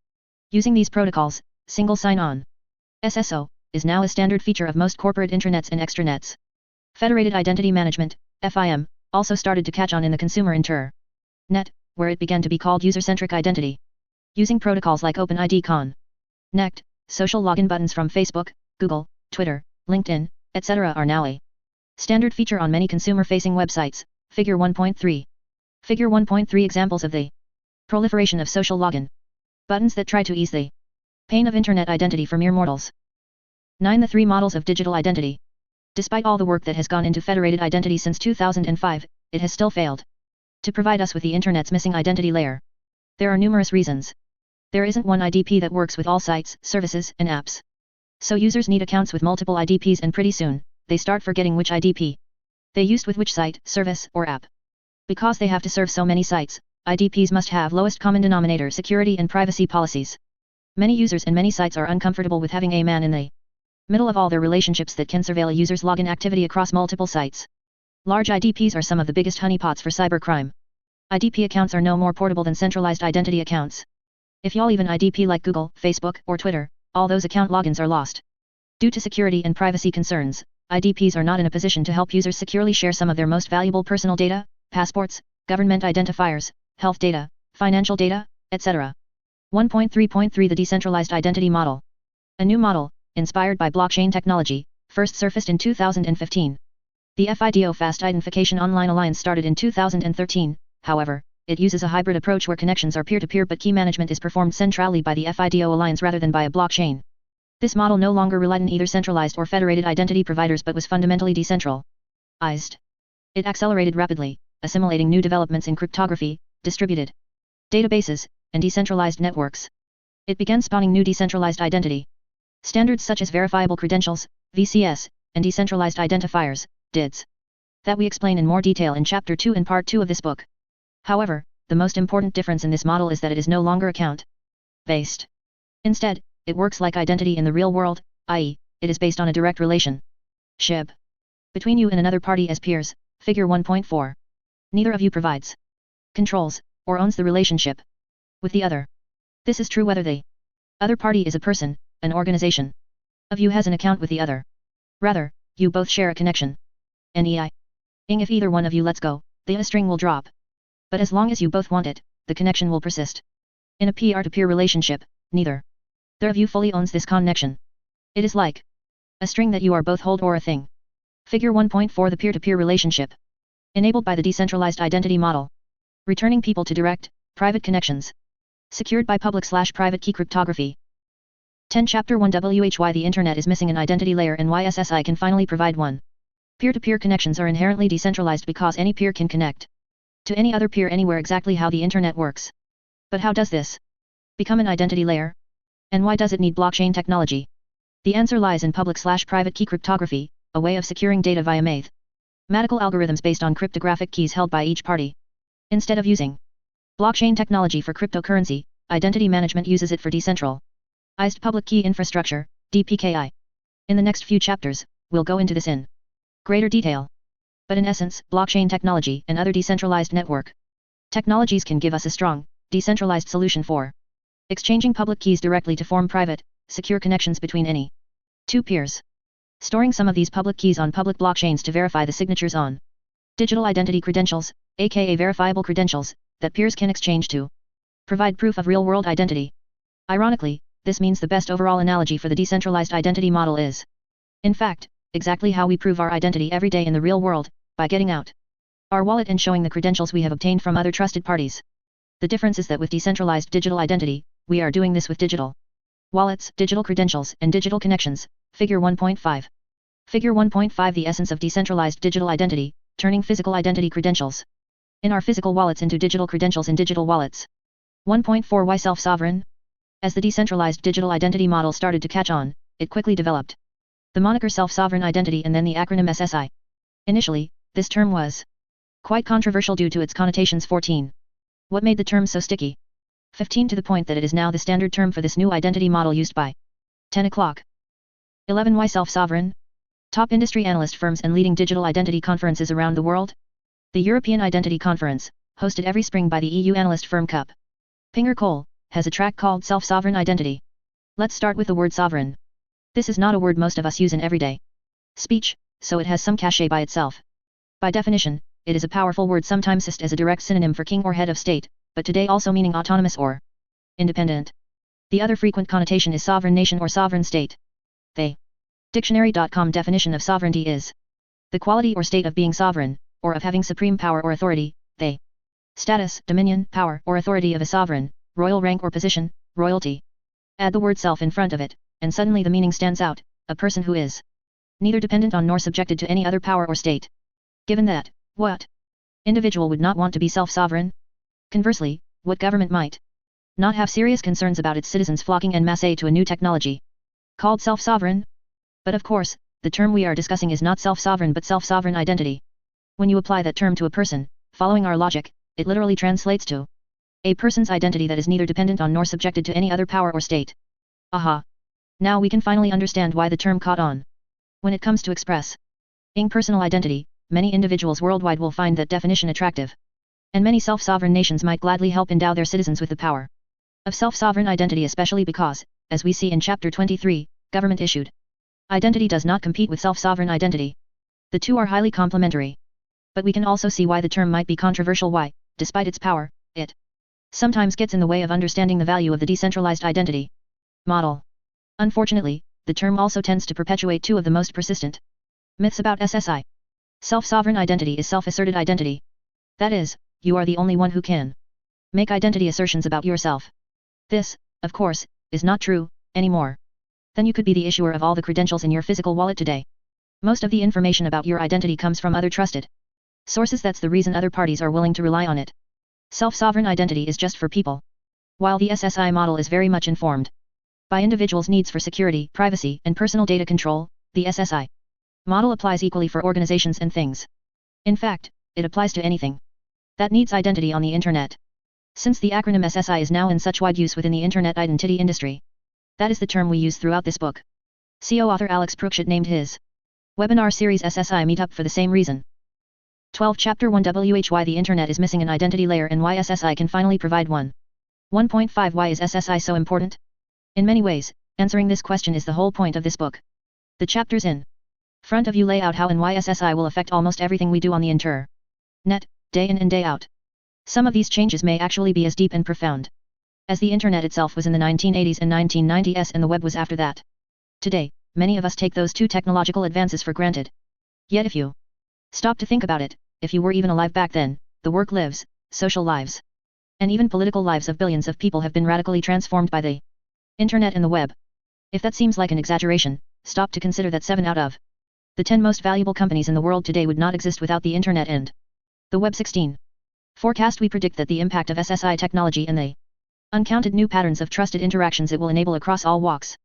Using these protocols, single sign-on, SSO, is now a standard feature of most corporate intranets and extranets. Federated Identity Management, FIM, also started to catch on in the consumer internet, where it began to be called user-centric identity. Using protocols like OpenID Connect, social login buttons from Facebook, Google, Twitter, LinkedIn, etc. are now a standard feature on many consumer-facing websites. Figure 1.3. Figure 1.3 Examples of the proliferation of social login buttons that try to ease the pain of internet identity for mere mortals. 9 The 3 models of digital identity. Despite all the work that has gone into federated identity since 2005, it has still failed to provide us with the internet's missing identity layer. There are numerous reasons. There isn't one IDP that works with all sites, services, and apps. So users need accounts with multiple IDPs, and pretty soon, they start forgetting which IDP they used with which site, service, or app. Because they have to serve so many sites, IDPs must have lowest common denominator security and privacy policies. Many users and many sites are uncomfortable with having a man in the middle of all their relationships that can surveil a user's login activity across multiple sites. Large IDPs are some of the biggest honeypots for cybercrime. IDP accounts are no more portable than centralized identity accounts. If y'all even IDP like Google, Facebook, or Twitter, all those account logins are lost. Due to security and privacy concerns, IDPs are not in a position to help users securely share some of their most valuable personal data, passports, government identifiers, health data, financial data, etc. 1.3.3 The Decentralized Identity Model. A new model, inspired by blockchain technology, first surfaced in 2015. The FIDO Fast Identification Online Alliance started in 2013, however, it uses a hybrid approach where connections are peer-to-peer but key management is performed centrally by the FIDO Alliance rather than by a blockchain. This model no longer relied on either centralized or federated identity providers but was fundamentally decentralized. It accelerated rapidly, assimilating new developments in cryptography, distributed databases, and decentralized networks. It began spawning new decentralized identity standards such as verifiable credentials, VCS, and decentralized identifiers, DIDs, that we explain in more detail in Chapter 2 and Part 2 of this book. However, the most important difference in this model is that it is no longer account-based. Instead, it works like identity in the real world, i.e., it is based on a direct relationship between you and another party as peers, figure 1.4. Neither of you provides, controls, or owns the relationship with the other. This is true whether the other party is a person, an organization, of you has an account with the other. Rather, you both share a connection. NEI. If either one of you lets go, the string will drop. But as long as you both want it, the connection will persist. In a peer-to-peer relationship, neither of you fully owns this connection. It is like a string that you are both hold or a thing. Figure 1.4. The peer-to-peer relationship, enabled by the decentralized identity model, returning people to direct, private connections, secured by public/private key cryptography. 10 Chapter 1 Why the Internet is missing an identity layer and why SSI can finally provide one. Peer-to-peer connections are inherently decentralized because any peer can connect to any other peer anywhere. Exactly how the Internet works. But how does this become an identity layer? And why does it need blockchain technology? The answer lies in public/private key cryptography, a way of securing data via mathematical algorithms based on cryptographic keys held by each party. Instead of using blockchain technology for cryptocurrency, identity management uses it for decentralized public key infrastructure, DPKI. In the next few chapters, we'll go into this in greater detail. But in essence, blockchain technology and other decentralized network technologies can give us a strong, decentralized solution for exchanging public keys directly to form private, secure connections between any two peers. Storing some of these public keys on public blockchains to verify the signatures on digital identity credentials, aka verifiable credentials, that peers can exchange to provide proof of real-world identity. Ironically, this means the best overall analogy for the decentralized identity model is, in fact, exactly how we prove our identity every day in the real world, by getting out our wallet and showing the credentials we have obtained from other trusted parties. The difference is that with decentralized digital identity, we are doing this with digital wallets, digital credentials, and digital connections, figure 1.5. Figure 1.5 The essence of decentralized digital identity, turning physical identity credentials in our physical wallets into digital credentials in digital wallets. 1.4 Why self-sovereign? As the decentralized digital identity model started to catch on, it quickly developed the moniker self-sovereign identity and then the acronym SSI. Initially, this term was quite controversial due to its connotations. 14. What made the term so sticky? 15 To the point that it is now the standard term for this new identity model used by 10 o'clock. 11 Why self-sovereign? Top industry analyst firms and leading digital identity conferences around the world. The European Identity Conference, hosted every spring by the EU analyst firm Cup Pinger Cole, has a track called Self-Sovereign Identity. Let's start with the word sovereign. This is not a word most of us use in everyday speech, so it has some cachet by itself. By definition, it is a powerful word sometimes used as a direct synonym for king or head of state, but today also meaning autonomous or independent. The other frequent connotation is sovereign nation or sovereign state. The Dictionary.com definition of sovereignty is the quality or state of being sovereign, or of having supreme power or authority, the status, dominion, power, or authority of a sovereign, royal rank or position, royalty. Add the word self in front of it, and suddenly the meaning stands out, a person who is neither dependent on nor subjected to any other power or state. Given that, what individual would not want to be self-sovereign? Conversely, what government might not have serious concerns about its citizens flocking en masse to a new technology called self-sovereign? But of course, the term we are discussing is not self-sovereign but self-sovereign identity. When you apply that term to a person, following our logic, it literally translates to a person's identity that is neither dependent on nor subjected to any other power or state. Aha! Now we can finally understand why the term caught on. When it comes to expressing personal identity, many individuals worldwide will find that definition attractive. And many self-sovereign nations might gladly help endow their citizens with the power of self-sovereign identity, especially because, as we see in Chapter 23, government-issued identity does not compete with self-sovereign identity. The two are highly complementary. But we can also see why the term might be controversial. Why, despite its power, it sometimes gets in the way of understanding the value of the decentralized identity model. Unfortunately, the term also tends to perpetuate two of the most persistent myths about SSI. Self-sovereign identity is self-asserted identity. That is, you are the only one who can make identity assertions about yourself. This, of course, is not true anymore. then you could be the issuer of all the credentials in your physical wallet today. Most of the information about your identity comes from other trusted sources. That's the reason other parties are willing to rely on it. Self-sovereign identity is just for people, while the SSI model is very much informed by individuals' needs for security, privacy, and personal data control. The SSI model applies equally for organizations and things. In fact, it applies to anything that needs identity on the internet. Since the acronym SSI is now in such wide use within the internet identity industry, that is the term we use throughout this book. CO author Alex Preukschat named his webinar series SSI Meetup for the same reason. 12 Chapter 1 Why the Internet is missing an identity layer and why SSI can finally provide one. 1.5 Why is SSI so important? In many ways, answering this question is the whole point of this book. The chapters in front of you lay out how and why SSI will affect almost everything we do on the internet, day in and day out. Some of these changes may actually be as deep and profound as the internet itself was in the 1980s and 1990s, and the web was after that. Today, many of us take those two technological advances for granted. Yet if you stop to think about it, if you were even alive back then, the work lives, social lives, and even political lives of billions of people have been radically transformed by the internet and the web. If that seems like an exaggeration, stop to consider that 7 out of the 10 most valuable companies in the world today would not exist without the internet and the web. 16. Forecast. We predict that the impact of SSI technology and the uncounted new patterns of trusted interactions it will enable across all walks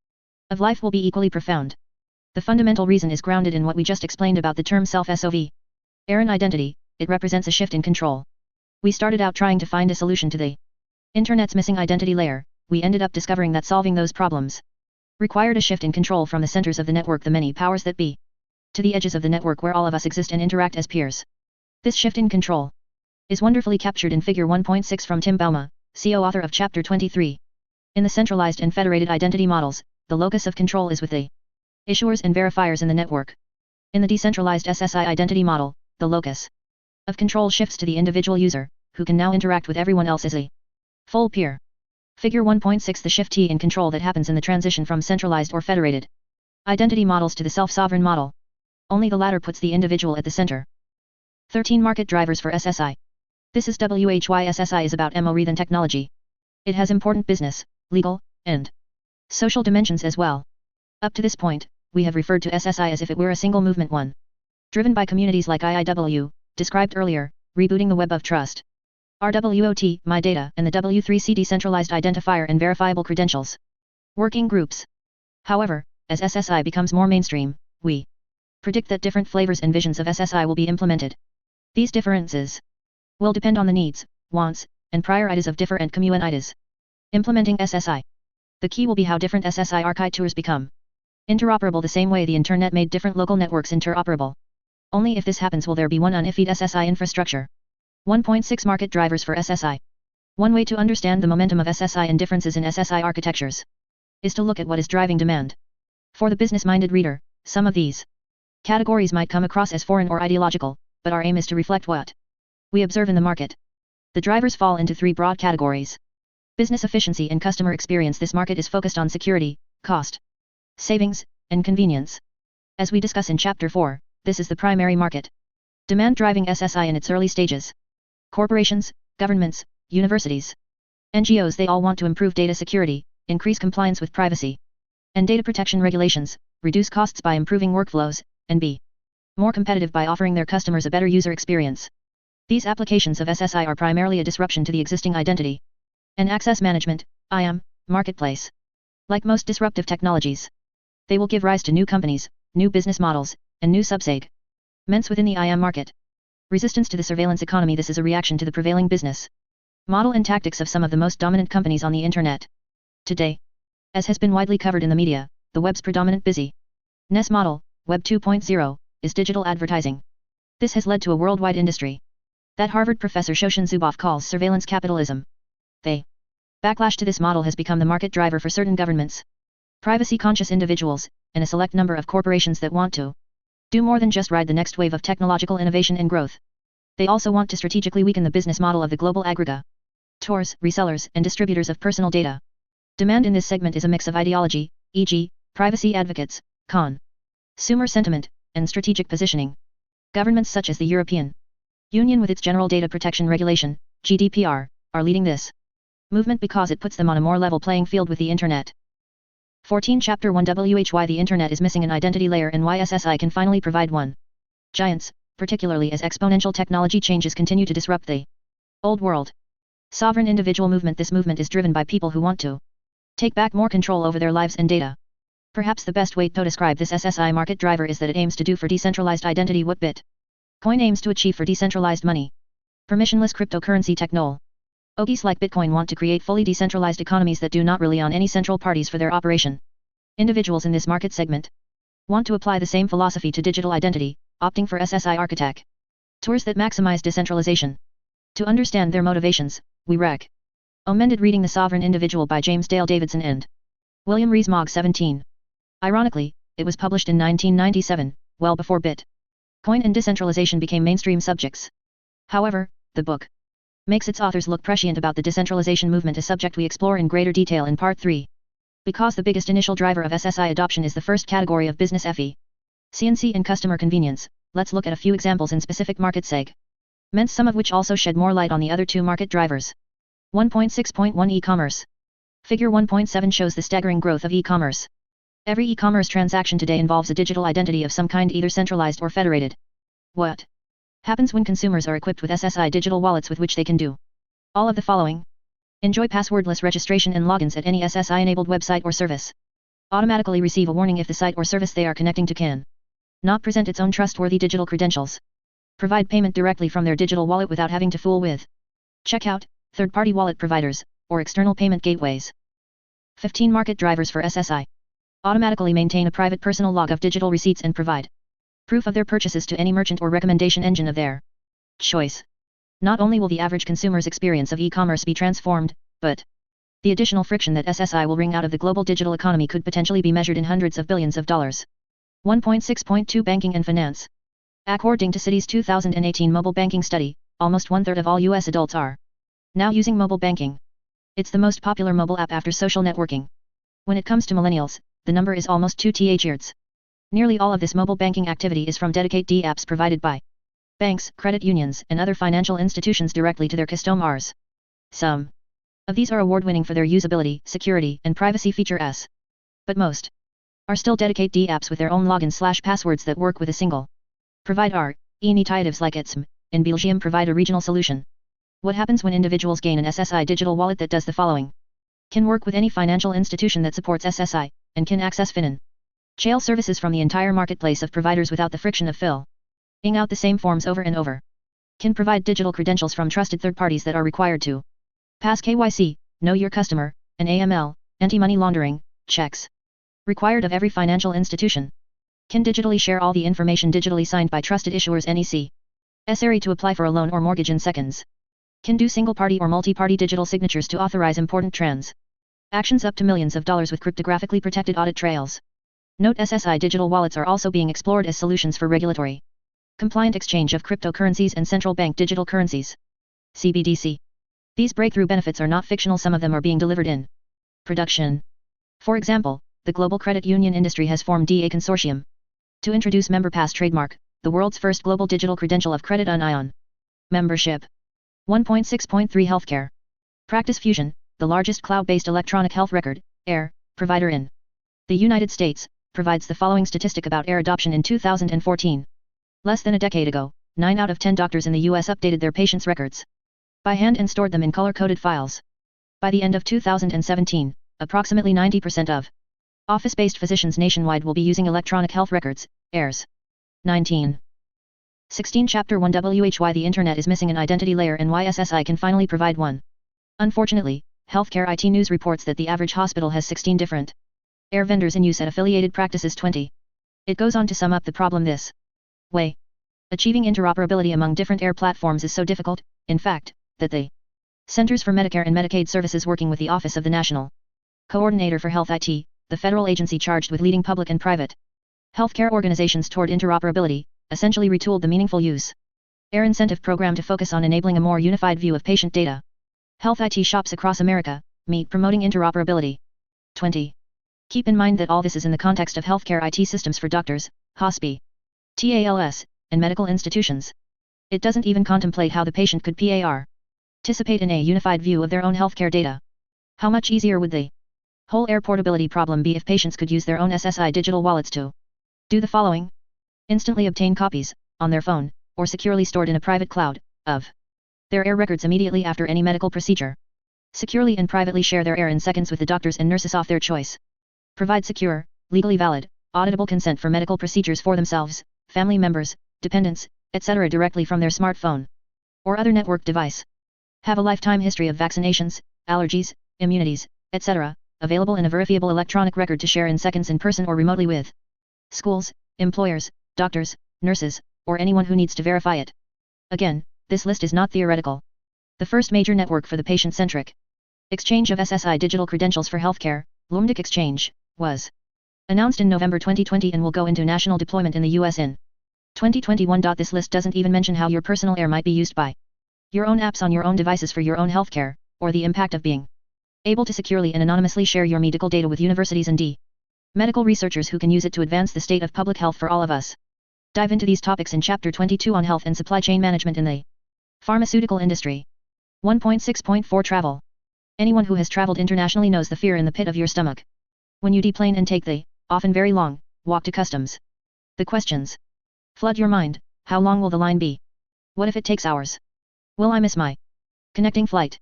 of life will be equally profound. The fundamental reason is grounded in what we just explained about the term self-sovereign identity. It represents a shift in control. We started out trying to find a solution to the internet's missing identity layer. We ended up discovering that solving those problems required a shift in control from the centers of the network, the many powers that be, to the edges of the network where all of us exist and interact as peers. This shift in control is wonderfully captured in Figure 1.6 from Tim Bauma, CO author of Chapter 23. In the centralized and federated identity models, the locus of control is with the issuers and verifiers in the network. In the decentralized SSI identity model, the locus of control shifts to the individual user, who can now interact with everyone else as a full peer. Figure 1.6 The shift in control that happens in the transition from centralized or federated identity models to the self-sovereign model. Only the latter puts the individual at the center. 13 Market drivers for SSI. This is why SSI is about more than technology. It has important business, legal, and social dimensions as well. Up to this point, we have referred to SSI as if it were a single movement, one driven by communities like IIW, described earlier, rebooting the web of trust. RWOT, My Data, and the W3C Decentralized Identifier and Verifiable Credentials working groups. However, as SSI becomes more mainstream, we predict that different flavors and visions of SSI will be implemented. These differences will depend on the needs, wants, and priorities of different communities implementing SSI. The key will be how different SSI architectures become interoperable the same way the internet made different local networks interoperable. Only if this happens will there be one unified SSI infrastructure. 1.6 Market drivers for SSI. One way to understand the momentum of SSI and differences in SSI architectures is to look at what is driving demand. For the business-minded reader, some of these categories might come across as foreign or ideological, but our aim is to reflect what we observe in the market. The drivers fall into 3 broad categories. Business efficiency and customer experience. This market is focused on security, cost savings, and convenience. As we discuss in Chapter 4, this is the primary market demand driving SSI in its early stages. Corporations, governments, universities, NGOs, they all want to improve data security, increase compliance with privacy and data protection regulations, reduce costs by improving workflows, and be more competitive by offering their customers a better user experience. These applications of SSI are primarily a disruption to the existing identity and access management (IAM) marketplace. Like most disruptive technologies, they will give rise to new companies, new business models, and new subsegments within the IAM market. Resistance to the surveillance economy. This is a reaction to the prevailing business model and tactics of some of the most dominant companies on the internet today. As has been widely covered in the media, the web's predominant business model, Web 2.0, is digital advertising. This has led to a worldwide industry that Harvard professor Shoshin Zuboff calls surveillance capitalism. The backlash to this model has become the market driver for certain governments, privacy-conscious individuals, and a select number of corporations that want to do more than just ride the next wave of technological innovation and growth. They also want to strategically weaken the business model of the global aggregators, resellers, and distributors of personal data. Demand in this segment is a mix of ideology, e.g., privacy advocates, consumer sentiment, and strategic positioning. Governments such as the European Union with its General Data Protection Regulation, GDPR, are leading this movement because it puts them on a more level playing field with the internet. 14 Chapter 1 Why the Internet is missing an identity layer and why SSI can finally provide one. Giants, particularly as exponential technology changes continue to disrupt the old world. Sovereign individual movement. This movement is driven by people who want to take back more control over their lives and data. Perhaps the best way to describe this SSI market driver is that it aims to do for decentralized identity what Bitcoin aims to achieve for decentralized money. Permissionless cryptocurrency technol. OGs like Bitcoin want to create fully decentralized economies that do not rely on any central parties for their operation. Individuals in this market segment want to apply the same philosophy to digital identity, opting for SSI architectures that maximize decentralization. To understand their motivations, we recommended reading The Sovereign Individual by James Dale Davidson and William Rees-Mogg 17. Ironically, it was published in 1997, well before Bitcoin and decentralization became mainstream subjects. However, the book makes its authors look prescient about the decentralization movement, a subject we explore in greater detail in Part 3. Because the biggest initial driver of SSI adoption is the first category of business efficiency and customer convenience, let's look at a few examples in specific market segments, some of which also shed more light on the other two market drivers. 1.6.1 E-commerce. Figure 1.7 shows the staggering growth of e-commerce. Every e-commerce transaction today involves a digital identity of some kind, either centralized or federated. What happens when consumers are equipped with SSI digital wallets with which they can do all of the following? Enjoy passwordless registration and logins at any SSI-enabled website or service. Automatically receive a warning if the site or service they are connecting to can not present its own trustworthy digital credentials. Provide payment directly from their digital wallet without having to fool with checkout, third-party wallet providers, or external payment gateways. 15 Market drivers for SSI. Automatically maintain a private personal log of digital receipts and provide proof of their purchases to any merchant or recommendation engine of their choice. Not only will the average consumer's experience of e-commerce be transformed, but the additional friction that SSI will wring out of the global digital economy could potentially be measured in hundreds of billions of dollars. 1.6.2 Banking and Finance. According to Citi's 2018 mobile banking study, almost one-third of all U.S. adults are now using mobile banking. It's the most popular mobile app after social networking. When it comes to millennials, the number is almost 2/3. Nearly all of this mobile banking activity is from dedicated apps provided by banks, credit unions, and other financial institutions directly to their customers. Some of these are award-winning for their usability, security, and privacy features. But most are still dedicated apps with their own login/passwords that work with a single provider. Initiatives like ITSM in Belgium provide a regional solution. What happens when individuals gain an SSI digital wallet that does the following? Can work with any financial institution that supports SSI, and can access financial services from the entire marketplace of providers without the friction of filling out the same forms over and over. Can provide digital credentials from trusted third parties that are required to pass KYC, know your customer, and AML, anti-money laundering, checks required of every financial institution. Can digitally share all the information digitally signed by trusted issuers necessary to apply for a loan or mortgage in seconds. Can do single-party or multi-party digital signatures to authorize important transactions up to millions of dollars with cryptographically protected audit trails. Note SSI digital wallets are also being explored as solutions for regulatory compliant exchange of cryptocurrencies and central bank digital currencies. CBDC. These breakthrough benefits are not fictional, some of them are being delivered in production. For example, the global credit union industry has formed a consortium to introduce MemberPass trademark, the world's first global digital credential of credit union membership. 1.6.3 Healthcare. Practice Fusion, the largest cloud-based electronic health record provider in the United States, provides the following statistic about adoption in 2014. Less than a decade ago, 9 out of 10 doctors in the U.S. updated their patients' records by hand and stored them in color-coded files. By the end of 2017, approximately 90% of office-based physicians nationwide will be using electronic health records, ERS. 19. 16 Chapter 1 Why the Internet is missing an identity layer and why SSI can finally provide one. Unfortunately, Healthcare IT News reports that the average hospital has 16 different vendors in use at affiliated practices 20. It goes on to sum up the problem this way. Achieving interoperability among different platforms is so difficult, in fact, that the Centers for Medicare and Medicaid Services, working with the Office of the National Coordinator for Health IT, the federal agency charged with leading public and private healthcare organizations toward interoperability, essentially retooled the Meaningful Use incentive program to focus on enabling a more unified view of patient data. Health IT shops across America meet promoting interoperability. 20. Keep in mind that all this is in the context of healthcare IT systems for doctors, hospitals, and medical institutions. It doesn't even contemplate how the patient could participate in a unified view of their own healthcare data. How much easier would the Whole air portability problem B. If patients could use their own SSI digital wallets to do the following: instantly obtain copies, on their phone, or securely stored in a private cloud, of their air records immediately after any medical procedure. Securely and privately share their air in seconds with the doctors and nurses of their choice. Provide secure, legally valid, auditable consent for medical procedures for themselves, family members, dependents, etc. directly from their smartphone or other network device. Have a lifetime history of vaccinations, allergies, immunities, etc. available in a verifiable electronic record to share in seconds in person or remotely with schools, employers, doctors, nurses, or anyone who needs to verify it. Again, this list is not theoretical. The first major network for the patient-centric exchange of SSI digital credentials for healthcare, Lumdic Exchange, was announced in November 2020 and will go into national deployment in the US in 2021. This list doesn't even mention how your personal air might be used by your own apps on your own devices for your own healthcare, or the impact of being able to securely and anonymously share your medical data with universities and medical researchers who can use it to advance the state of public health for all of us. Dive into these topics in Chapter 22 on health and supply chain management in the pharmaceutical industry. 1.6.4 Travel. Anyone who has traveled internationally knows the fear in the pit of your stomach when you deplane and take the, often very long, walk to customs. The questions flood your mind: how long will the line be? What if it takes hours? Will I miss my connecting flight?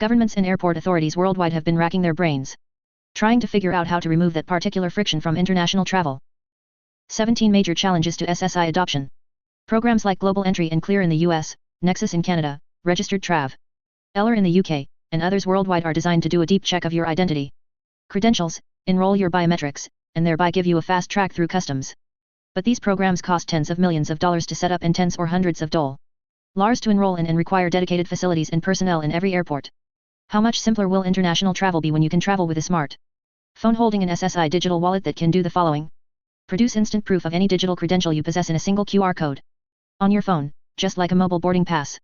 Governments and airport authorities worldwide have been racking their brains trying to figure out how to remove that particular friction from international travel. 17 major challenges to SSI adoption. Programs like Global Entry and Clear in the US, Nexus in Canada, Registered Trav Eller in the UK, and others worldwide are designed to do a deep check of your identity credentials, enroll your biometrics, and thereby give you a fast track through customs. But these programs cost tens of millions of dollars to set up and tens or hundreds of dollars to enroll in and require dedicated facilities and personnel in every airport. How much simpler will international travel be when you can travel with a smart phone holding an SSI digital wallet that can do the following: produce instant proof of any digital credential you possess in a single QR code on your phone, just like a mobile boarding pass.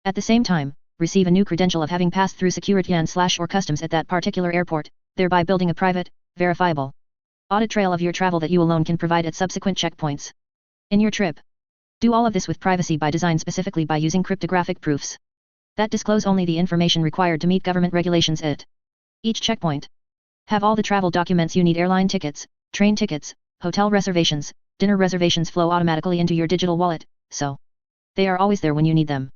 At the same time, receive a new credential of having passed through security and/or customs at that particular airport, thereby building a private, verifiable audit trail of your travel that you alone can provide at subsequent checkpoints in your trip. Do all of this with privacy by design, specifically by using cryptographic proofs that disclose only the information required to meet government regulations at each checkpoint. Have all the travel documents you need: airline tickets, train tickets, hotel reservations, dinner reservations flow automatically into your digital wallet, so they are always there when you need them.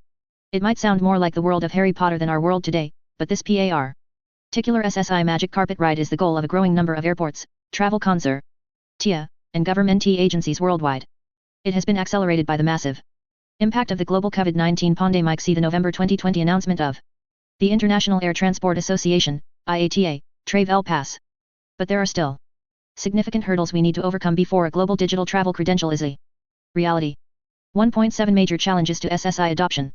It might sound more like the world of Harry Potter than our world today, but this particular SSI magic carpet ride is the goal of a growing number of airports, travel consortia, and government agencies worldwide. It has been accelerated by the massive impact of the global COVID-19 pandemic. See the November 2020 announcement of the International Air Transport Association, IATA, Travel Pass. But there are still significant hurdles we need to overcome before a global digital travel credential is a reality. 1.7 Major challenges to SSI adoption.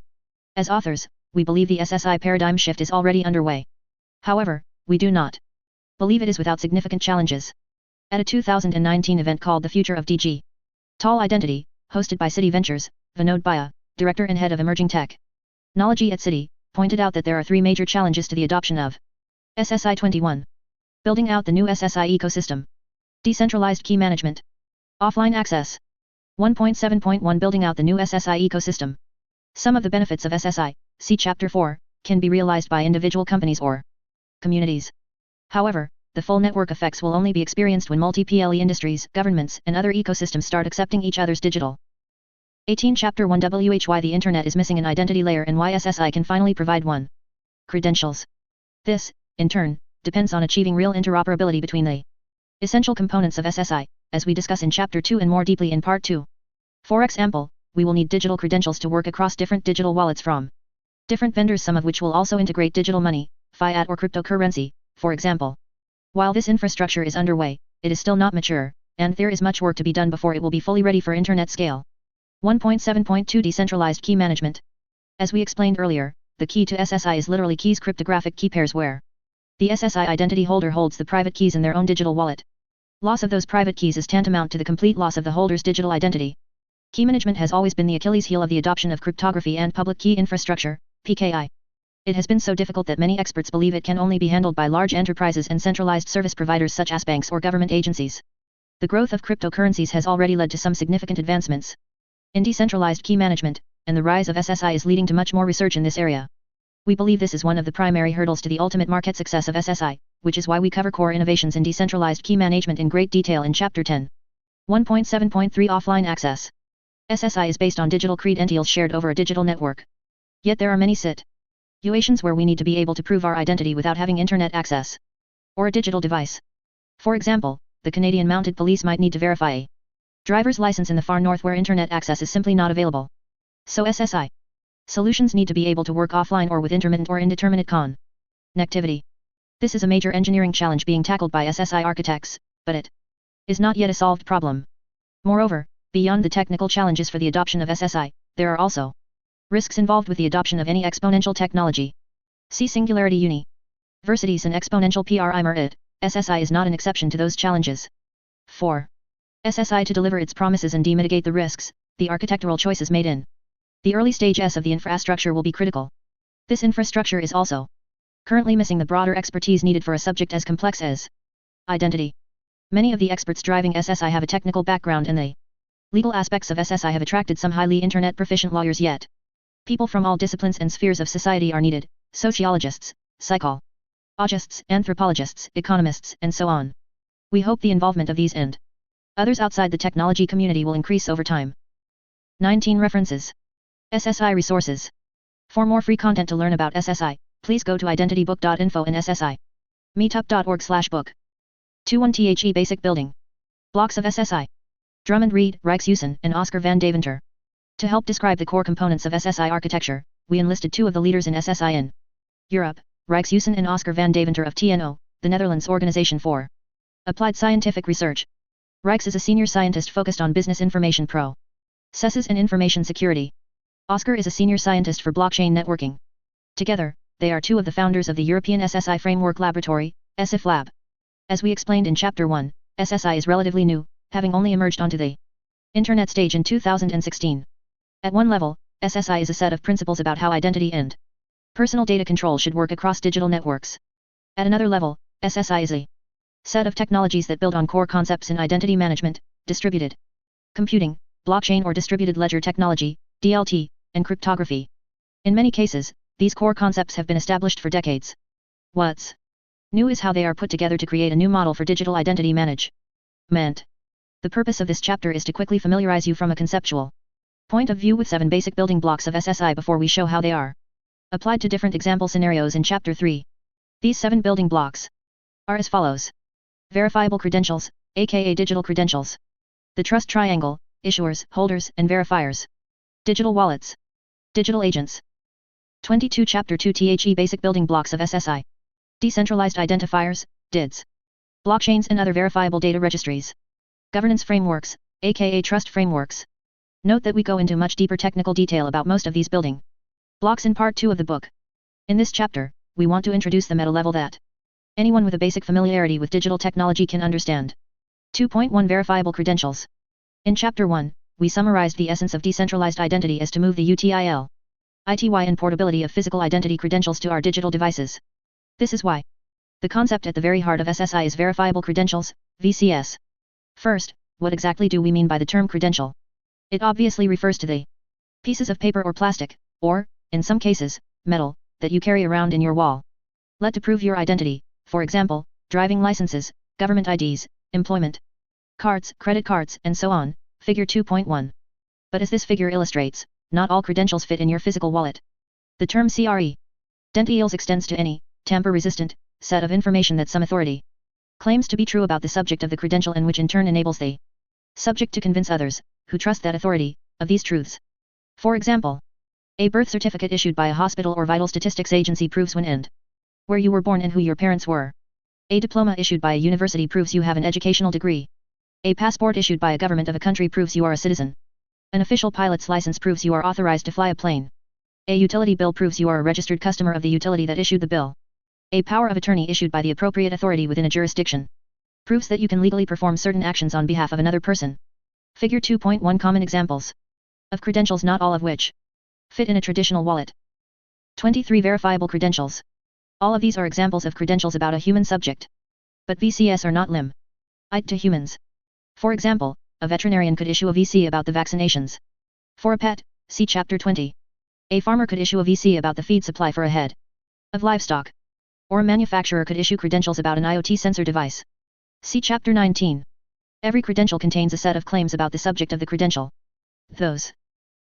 As authors, we believe the SSI paradigm shift is already underway. However, we do not believe it is without significant challenges. At a 2019 event called The Future of Digital Identity, hosted by Citi Ventures, Vinod Bhaya, Director and Head of Emerging Technology at Citi, pointed out that there are three major challenges to the adoption of SSI. 21. Building out the new SSI ecosystem. Decentralized key management. Offline access. 1.7.1 Building out the new SSI ecosystem. Some of the benefits of SSI, see Chapter 4, can be realized by individual companies or communities. However, the full network effects will only be experienced when multi-PLE industries, governments, and other ecosystems start accepting each other's digital. 18 Chapter 1 Why the Internet is missing an identity layer and why SSI can finally provide one. Credentials. This, in turn, depends on achieving real interoperability between the essential components of SSI, as we discuss in Chapter 2 and more deeply in Part 2. For example, we will need digital credentials to work across different digital wallets from different vendors, some of which will also integrate digital money, fiat or cryptocurrency, for example. While this infrastructure is underway, it is still not mature, and there is much work to be done before it will be fully ready for internet scale. 1.7.2 Decentralized key management. As we explained earlier, the key to SSI is literally keys, cryptographic key pairs where the SSI identity holder holds the private keys in their own digital wallet. Loss of those private keys is tantamount to the complete loss of the holder's digital identity. Key management has always been the Achilles heel of the adoption of cryptography and public key infrastructure, PKI. It has been so difficult that many experts believe it can only be handled by large enterprises and centralized service providers such as banks or government agencies. The growth of cryptocurrencies has already led to some significant advancements in decentralized key management, and the rise of SSI is leading to much more research in this area. We believe this is one of the primary hurdles to the ultimate market success of SSI, which is why we cover core innovations in decentralized key management in great detail in Chapter 10. 1.7.3 Offline Access. SSI is based on digital credentials shared over a digital network. Yet there are many situations where we need to be able to prove our identity without having internet access or a digital device. For example, the Canadian Mounted Police might need to verify a driver's license in the far north where internet access is simply not available. So SSI solutions need to be able to work offline or with intermittent or indeterminate connectivity. This is a major engineering challenge being tackled by SSI architects, but it is not yet a solved problem. Moreover, beyond the technical challenges for the adoption of SSI, there are also risks involved with the adoption of any exponential technology. See Singularity Universities and Exponential PRIMER. SSI is not an exception to those challenges. For SSI to deliver its promises and mitigate the risks, the architectural choices made in the early stages of the infrastructure will be critical. This infrastructure is also currently missing the broader expertise needed for a subject as complex as identity. Many of the experts driving SSI have a technical background and the legal aspects of SSI have attracted some highly internet proficient lawyers yet. People from all disciplines and spheres of society are needed: sociologists, psychologists, anthropologists, economists, and so on. We hope the involvement of these and others outside the technology community will increase over time. 19 References. SSI Resources. For more free content to learn about SSI, please go to identitybook.info and SSI meetup.org/book. 21 The Basic Building Blocks of SSI. Drummond Reed, Rijkshuisen, and Oscar van Deventer. To help describe the core components of SSI architecture, we enlisted two of the leaders in SSI in Europe, Rijkshuisen and Oscar van Deventer of TNO, the Netherlands Organization for Applied Scientific Research. Rijks is a senior scientist focused on business information processes and information security. Oscar is a senior scientist for blockchain networking. Together, they are two of the founders of the European SSI Framework Laboratory, SIF Lab. As we explained in Chapter 1, SSI is relatively new, having only emerged onto the Internet stage in 2016. At one level, SSI is a set of principles about how identity and personal data control should work across digital networks. At another level, SSI is a set of technologies that build on core concepts in identity management, distributed computing, blockchain or distributed ledger technology, DLT, and cryptography. In many cases, these core concepts have been established for decades. What's new is how they are put together to create a new model for digital identity management. The purpose of this chapter is to quickly familiarize you from a conceptual point of view with 7 basic building blocks of SSI before we show how they are applied to different example scenarios in Chapter 3. These 7 building blocks are as follows. Verifiable credentials, aka digital credentials. The trust triangle: issuers, holders, and verifiers. Digital wallets. Digital agents. 22 Chapter 2 The Basic Building Blocks of SSI. Decentralized identifiers, DIDs. Blockchains and other verifiable data registries. Governance frameworks, aka trust frameworks. Note that we go into much deeper technical detail about most of these building blocks in Part 2 of the book. In this chapter, we want to introduce them at a level that anyone with a basic familiarity with digital technology can understand. 2.1 Verifiable credentials. In Chapter 1, we summarized the essence of decentralized identity as to move the UTIL, ITY and portability of physical identity credentials to our digital devices. This is why the concept at the very heart of SSI is verifiable credentials, VCS. First, what exactly do we mean by the term credential? It obviously refers to the pieces of paper or plastic, or, in some cases, metal, that you carry around in your wallet to prove your identity, for example, driving licenses, government IDs, employment cards, credit cards, and so on, figure 2.1. But as this figure illustrates, not all credentials fit in your physical wallet. The term credentials extends to any tamper-resistant set of information that some authority claims to be true about the subject of the credential and which in turn enables the subject to convince others, who trust that authority, of these truths. For example, a birth certificate issued by a hospital or vital statistics agency proves when and where you were born and who your parents were. A diploma issued by a university proves you have an educational degree. A passport issued by a government of a country proves you are a citizen. An official pilot's license proves you are authorized to fly a plane. A utility bill proves you are a registered customer of the utility that issued the bill. A power of attorney issued by the appropriate authority within a jurisdiction proves that you can legally perform certain actions on behalf of another person. Figure 2.1 Common examples of credentials, not all of which fit in a traditional wallet. 23 Verifiable credentials. All of these are examples of credentials about a human subject. But VCS are not limited to humans. For example, a veterinarian could issue a VC about the vaccinations for a pet, see Chapter 20. A farmer could issue a VC about the feed supply for a head. of livestock. Or a manufacturer could issue credentials about an IoT sensor device. See Chapter 19. Every credential contains a set of claims about the subject of the credential. Those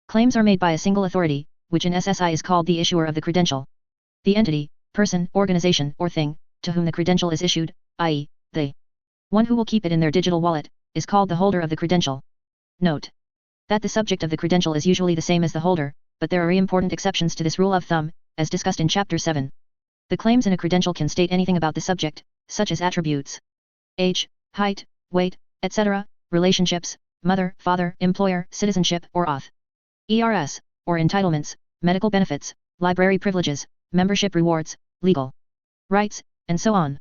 claims are made by a single authority, which in SSI is called the issuer of the credential. The entity, person, organization, or thing, to whom the credential is issued, i.e., the one who will keep it in their digital wallet, is called the holder of the credential. Note that the subject of the credential is usually the same as the holder, but there are important exceptions to this rule of thumb, as discussed in Chapter 7. The claims in a credential can state anything about the subject, such as attributes, age, height, weight, etc., relationships, mother, father, employer, citizenship, or auth. ERS, or entitlements, medical benefits, library privileges, membership rewards, legal rights, and so on.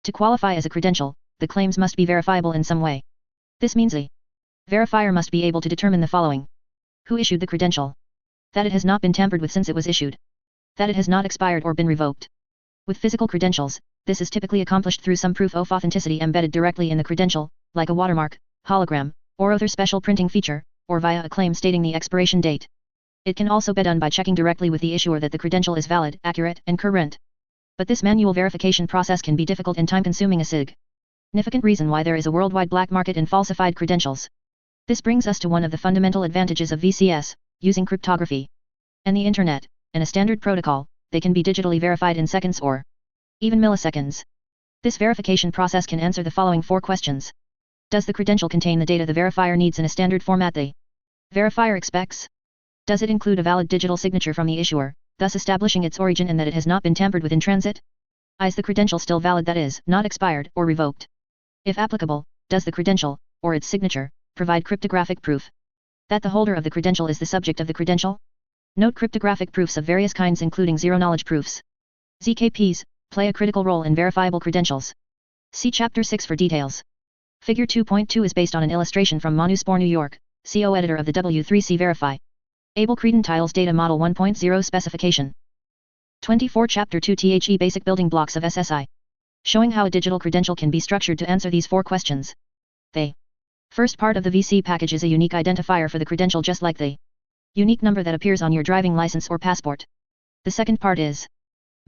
To qualify as a credential, the claims must be verifiable in some way. This means the verifier must be able to determine the following: who issued the credential, that it has not been tampered with since it was issued, that it has not expired or been revoked. With physical credentials, this is typically accomplished through some proof of authenticity embedded directly in the credential, like a watermark, hologram, or other special printing feature, or via a claim stating the expiration date. It can also be done by checking directly with the issuer that the credential is valid, accurate, and current. But this manual verification process can be difficult and time-consuming, a significant reason why there is a worldwide black market in falsified credentials. This brings us to one of the fundamental advantages of VCS, using cryptography and the internet, and a standard protocol. They can be digitally verified in seconds or even milliseconds. This verification process can answer the following 4 questions. Does the credential contain the data the verifier needs in a standard format the verifier expects? Does it include a valid digital signature from the issuer, thus establishing its origin and that it has not been tampered with in transit? Is the credential still valid, that is, not expired or revoked? If applicable, does the credential, or its signature, provide cryptographic proof that the holder of the credential is the subject of the credential? Note cryptographic proofs of various kinds including zero-knowledge proofs, ZKPs, play a critical role in verifiable credentials. See Chapter 6 for details. Figure 2.2 is based on an illustration from Manuspor, New York, CO editor of the W3C Verify Able Credentials Data Model 1.0 Specification. 24 Chapter 2 THE Basic Building Blocks of SSI. Showing how a digital credential can be structured to answer these 4 questions. The first part of the VC package is a unique identifier for the credential, just like the unique number that appears on your driving license or passport. The second part is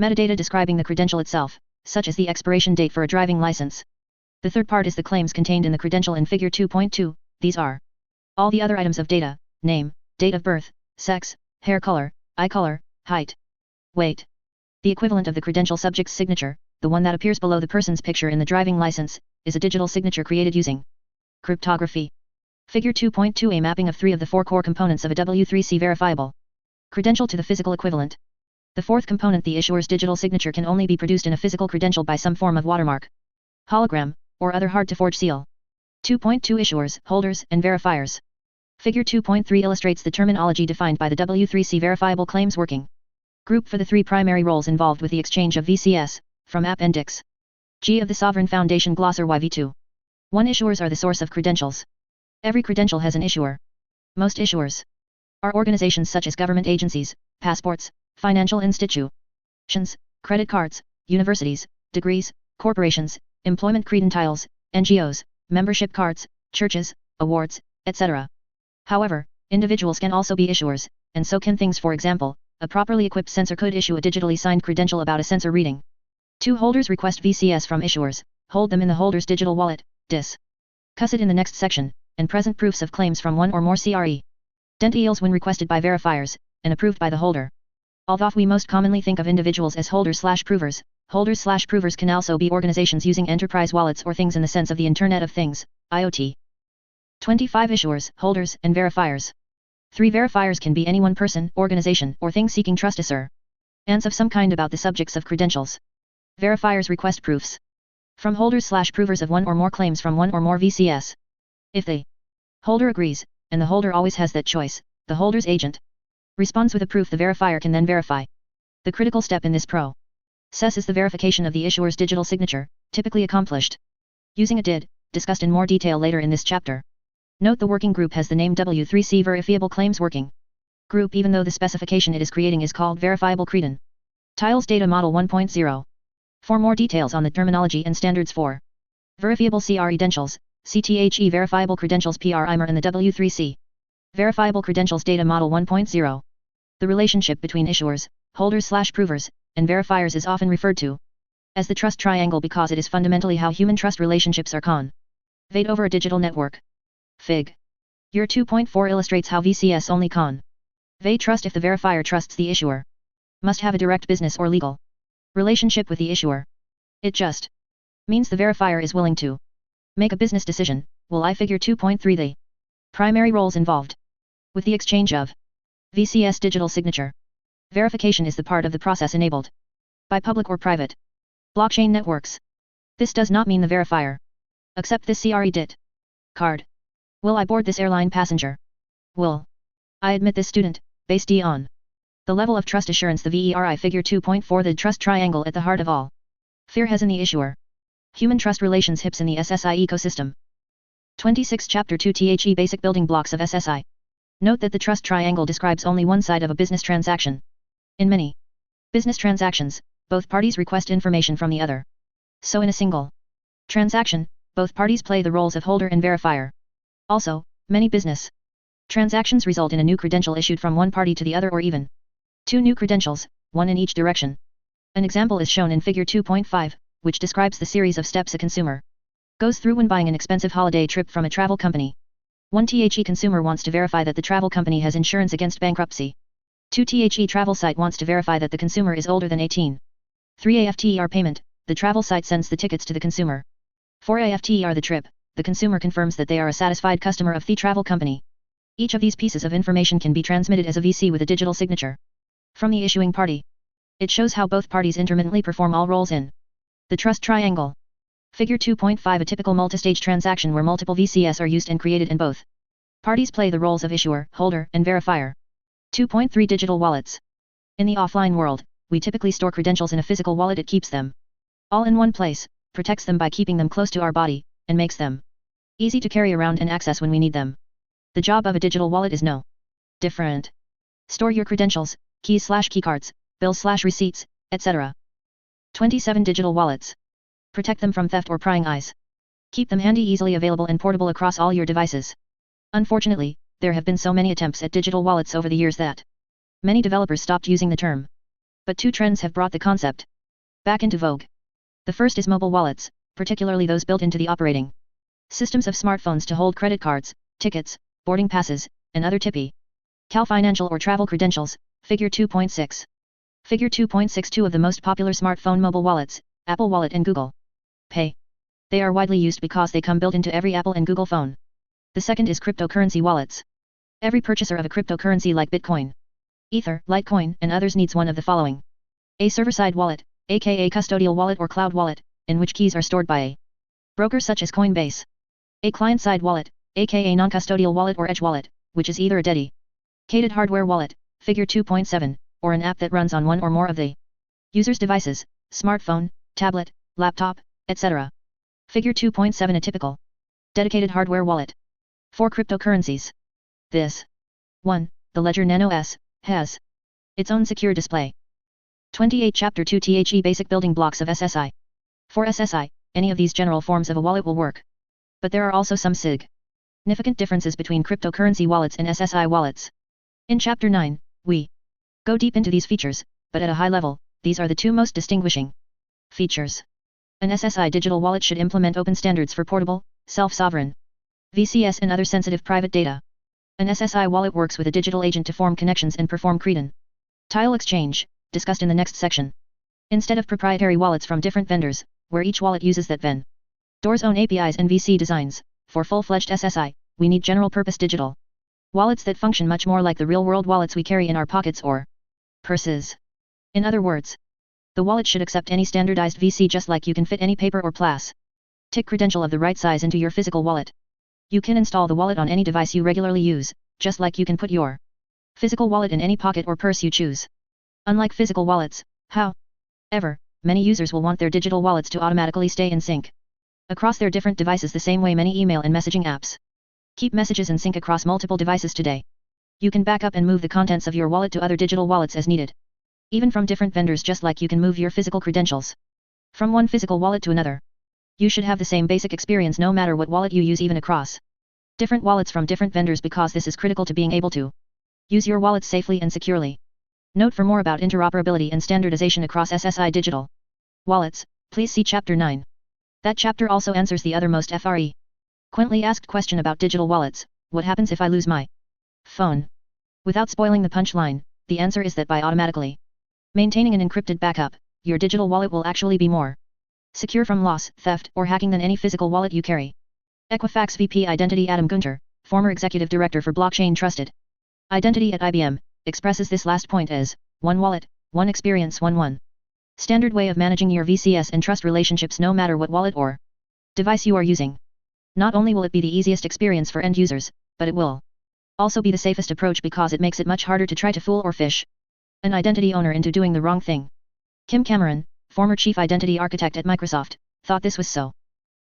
metadata describing the credential itself, such as the expiration date for a driving license. The third part is the claims contained in the credential in Figure 2.2, these are all the other items of data: name, date of birth, sex, hair color, eye color, height, weight. The equivalent of the credential subject's signature, the one that appears below the person's picture in the driving license, is a digital signature created using cryptography. Figure 2.2, a mapping of 3 of the 4 core components of a W3C verifiable credential to the physical equivalent. The fourth component, the issuer's digital signature, can only be produced in a physical credential by some form of watermark, hologram, or other hard-to-forge seal. 2.2 Issuers, holders, and verifiers. Figure 2.3 illustrates the terminology defined by the W3C verifiable claims working group for the 3 primary roles involved with the exchange of VCS, from Appendix G of the Sovereign Foundation Glosser YV2. 1. Issuers are the source of credentials. Every credential has an issuer. Most issuers are organizations such as government agencies, passports, financial institutions, credit cards, universities, degrees, corporations, employment credentials, NGOs, membership cards, churches, awards, etc. However, individuals can also be issuers, and so can things. For example, a properly equipped sensor could issue a digitally signed credential about a sensor reading. 2. Holders request VCS from issuers, hold them in the holder's digital wallet, discuss it in the next section, and present proofs of claims from one or more CRE identities when requested by verifiers, and approved by the holder. Although we most commonly think of individuals as holders/provers, holders/provers can also be organizations using enterprise wallets or things in the sense of the Internet of Things, IoT. 25 Issuers, holders, and verifiers. 3 Verifiers can be any one person, organization, or thing seeking trust assurance of some kind about the subjects of credentials. Verifiers request proofs from holders/provers of one or more claims from one or more VCS. If the holder agrees, and the holder always has that choice, the holder's agent responds with a proof the verifier can then verify. The critical step in this process is the verification of the issuer's digital signature, typically accomplished using a DID, discussed in more detail later in this chapter. Note the working group has the name W3C Verifiable Claims Working Group, even though the specification it is creating is called Verifiable Credentials Data Model 1.0. For more details on the terminology and standards for verifiable credentials, CTHE Verifiable Credentials PRIMER and the W3C Verifiable Credentials Data Model 1.0. The relationship between issuers, holders/provers, and verifiers is often referred to as the trust triangle because it is fundamentally how human trust relationships are conveyed over a digital network. Fig. Year 2.4 illustrates how VCS only convey trust if the verifier trusts the issuer. Must have a direct business or legal relationship with the issuer. It just means the verifier is willing to make a business decision. Will I figure 2.3 the primary roles involved with the exchange of VCS digital signature. Verification is the part of the process enabled by public or private blockchain networks. This does not mean the verifier accept this CREDIT card. Will I board this airline passenger? Will I admit this student, based on the level of trust assurance the VERI figure 2.4 the trust triangle at the heart of all fear has in the issuer. Human trust relations hips in the SSI ecosystem. 26 Chapter 2 THE Basic building blocks of SSI. Note that the trust triangle describes only one side of a business transaction. In many business transactions, both parties request information from the other. So in a single transaction, both parties play the roles of holder and verifier. Also, many business transactions result in a new credential issued from one party to the other or even two new credentials, one in each direction. An example is shown in figure 2.5, which describes the series of steps a consumer goes through when buying an expensive holiday trip from a travel company. 1. The consumer wants to verify that the travel company has insurance against bankruptcy. 2. The travel site wants to verify that the consumer is older than 18. 3. AFTER payment, the travel site sends the tickets to the consumer. 4. AFTER the trip, the consumer confirms that they are a satisfied customer of the travel company. Each of these pieces of information can be transmitted as a VC with a digital signature from the issuing party. It shows how both parties intermittently perform all roles in the trust triangle. Figure 2.5 a typical multistage transaction where multiple VCS are used and created and both parties play the roles of issuer, holder, and verifier. 2.3 Digital wallets. In the offline world, we typically store credentials in a physical wallet. It keeps them all in one place, protects them by keeping them close to our body, and makes them easy to carry around and access when we need them. The job of a digital wallet is no different. Store your credentials, keys/keycards, bills/receipts, etc. 27 Digital wallets. Protect them from theft or prying eyes. Keep them handy, easily available and portable across all your devices. Unfortunately, there have been so many attempts at digital wallets over the years that many developers stopped using the term. But two trends have brought the concept back into vogue. The first is mobile wallets, particularly those built into the operating systems of smartphones to hold credit cards, tickets, boarding passes, and other typical financial or travel credentials. Figure 2.6. Figure 2.6 Two of the most popular smartphone mobile wallets, Apple Wallet and Google Pay. They are widely used because they come built into every Apple and Google phone. The second is cryptocurrency wallets. Every purchaser of a cryptocurrency like Bitcoin, Ether, Litecoin, and others needs one of the following. A server-side wallet, aka custodial wallet or cloud wallet, in which keys are stored by a broker such as Coinbase. A client-side wallet, aka non-custodial wallet or edge wallet, which is either a dedicated hardware wallet, figure 2.7, or an app that runs on one or more of the user's devices, smartphone, tablet, laptop, etc. Figure 2.7 a typical dedicated hardware wallet. For cryptocurrencies. This one, the Ledger Nano S, has its own secure display. 28 Chapter 2 THE Basic building blocks of SSI. For SSI, any of these general forms of a wallet will work. But there are also some significant differences between cryptocurrency wallets and SSI wallets. In Chapter 9, we go deep into these features, but at a high level, these are the two most distinguishing features. An SSI digital wallet should implement open standards for portable, self-sovereign VCS and other sensitive private data. An SSI wallet works with a digital agent to form connections and perform credential exchange, discussed in the next section. Instead of proprietary wallets from different vendors, where each wallet uses that vendor's own APIs and VC designs, for full-fledged SSI, we need general-purpose digital wallets that function much more like the real-world wallets we carry in our pockets or purses. In other words, the wallet should accept any standardized VC just like you can fit any paper or plastic credential of the right size into your physical wallet. You can install the wallet on any device you regularly use, just like you can put your physical wallet in any pocket or purse you choose. Unlike physical wallets, however, many users will want their digital wallets to automatically stay in sync across their different devices the same way many email and messaging apps keep messages in sync across multiple devices today. You can back up and move the contents of your wallet to other digital wallets as needed. Even from different vendors, just like you can move your physical credentials from one physical wallet to another. You should have the same basic experience no matter what wallet you use, even across different wallets from different vendors, because this is critical to being able to use your wallet safely and securely. Note for more about interoperability and standardization across SSI digital wallets, please see Chapter 9. That chapter also answers the othermost frequently asked question about digital wallets: what happens if I lose my phone? Without spoiling the punchline, the answer is that by automatically maintaining an encrypted backup, your digital wallet will actually be more secure from loss, theft, or hacking than any physical wallet you carry. Equifax VP Identity Adam Gunter, former executive director for blockchain trusted identity at IBM, expresses this last point as one wallet, one experience, one standard way of managing your VCS and trust relationships no matter what wallet or device you are using. Not only will it be the easiest experience for end users, but it will also be the safest approach because it makes it much harder to try to fool or fish an identity owner into doing the wrong thing. Kim Cameron, former chief identity architect at Microsoft, thought this was so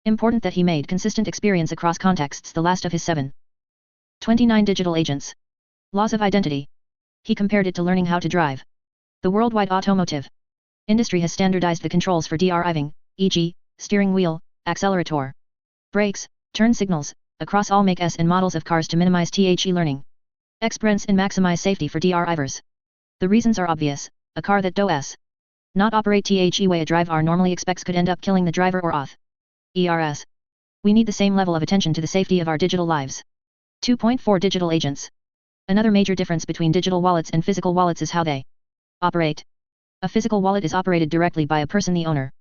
important that he made consistent experience across contexts the last of his 729 digital agents. Laws of identity. He compared it to learning how to drive. The worldwide automotive industry has standardized the controls for driving, e.g., steering wheel, accelerator, brakes, turn signals, across all makes and models of cars to minimize the learning experience and maximize safety for drivers. The reasons are obvious: a car that does not operate the way a driver normally expects could end up killing the driver or ERS. We need the same level of attention to the safety of our digital lives. 2.4 Digital agents. Another major difference between digital wallets and physical wallets is how they operate. A physical wallet is operated directly by a person, the owner.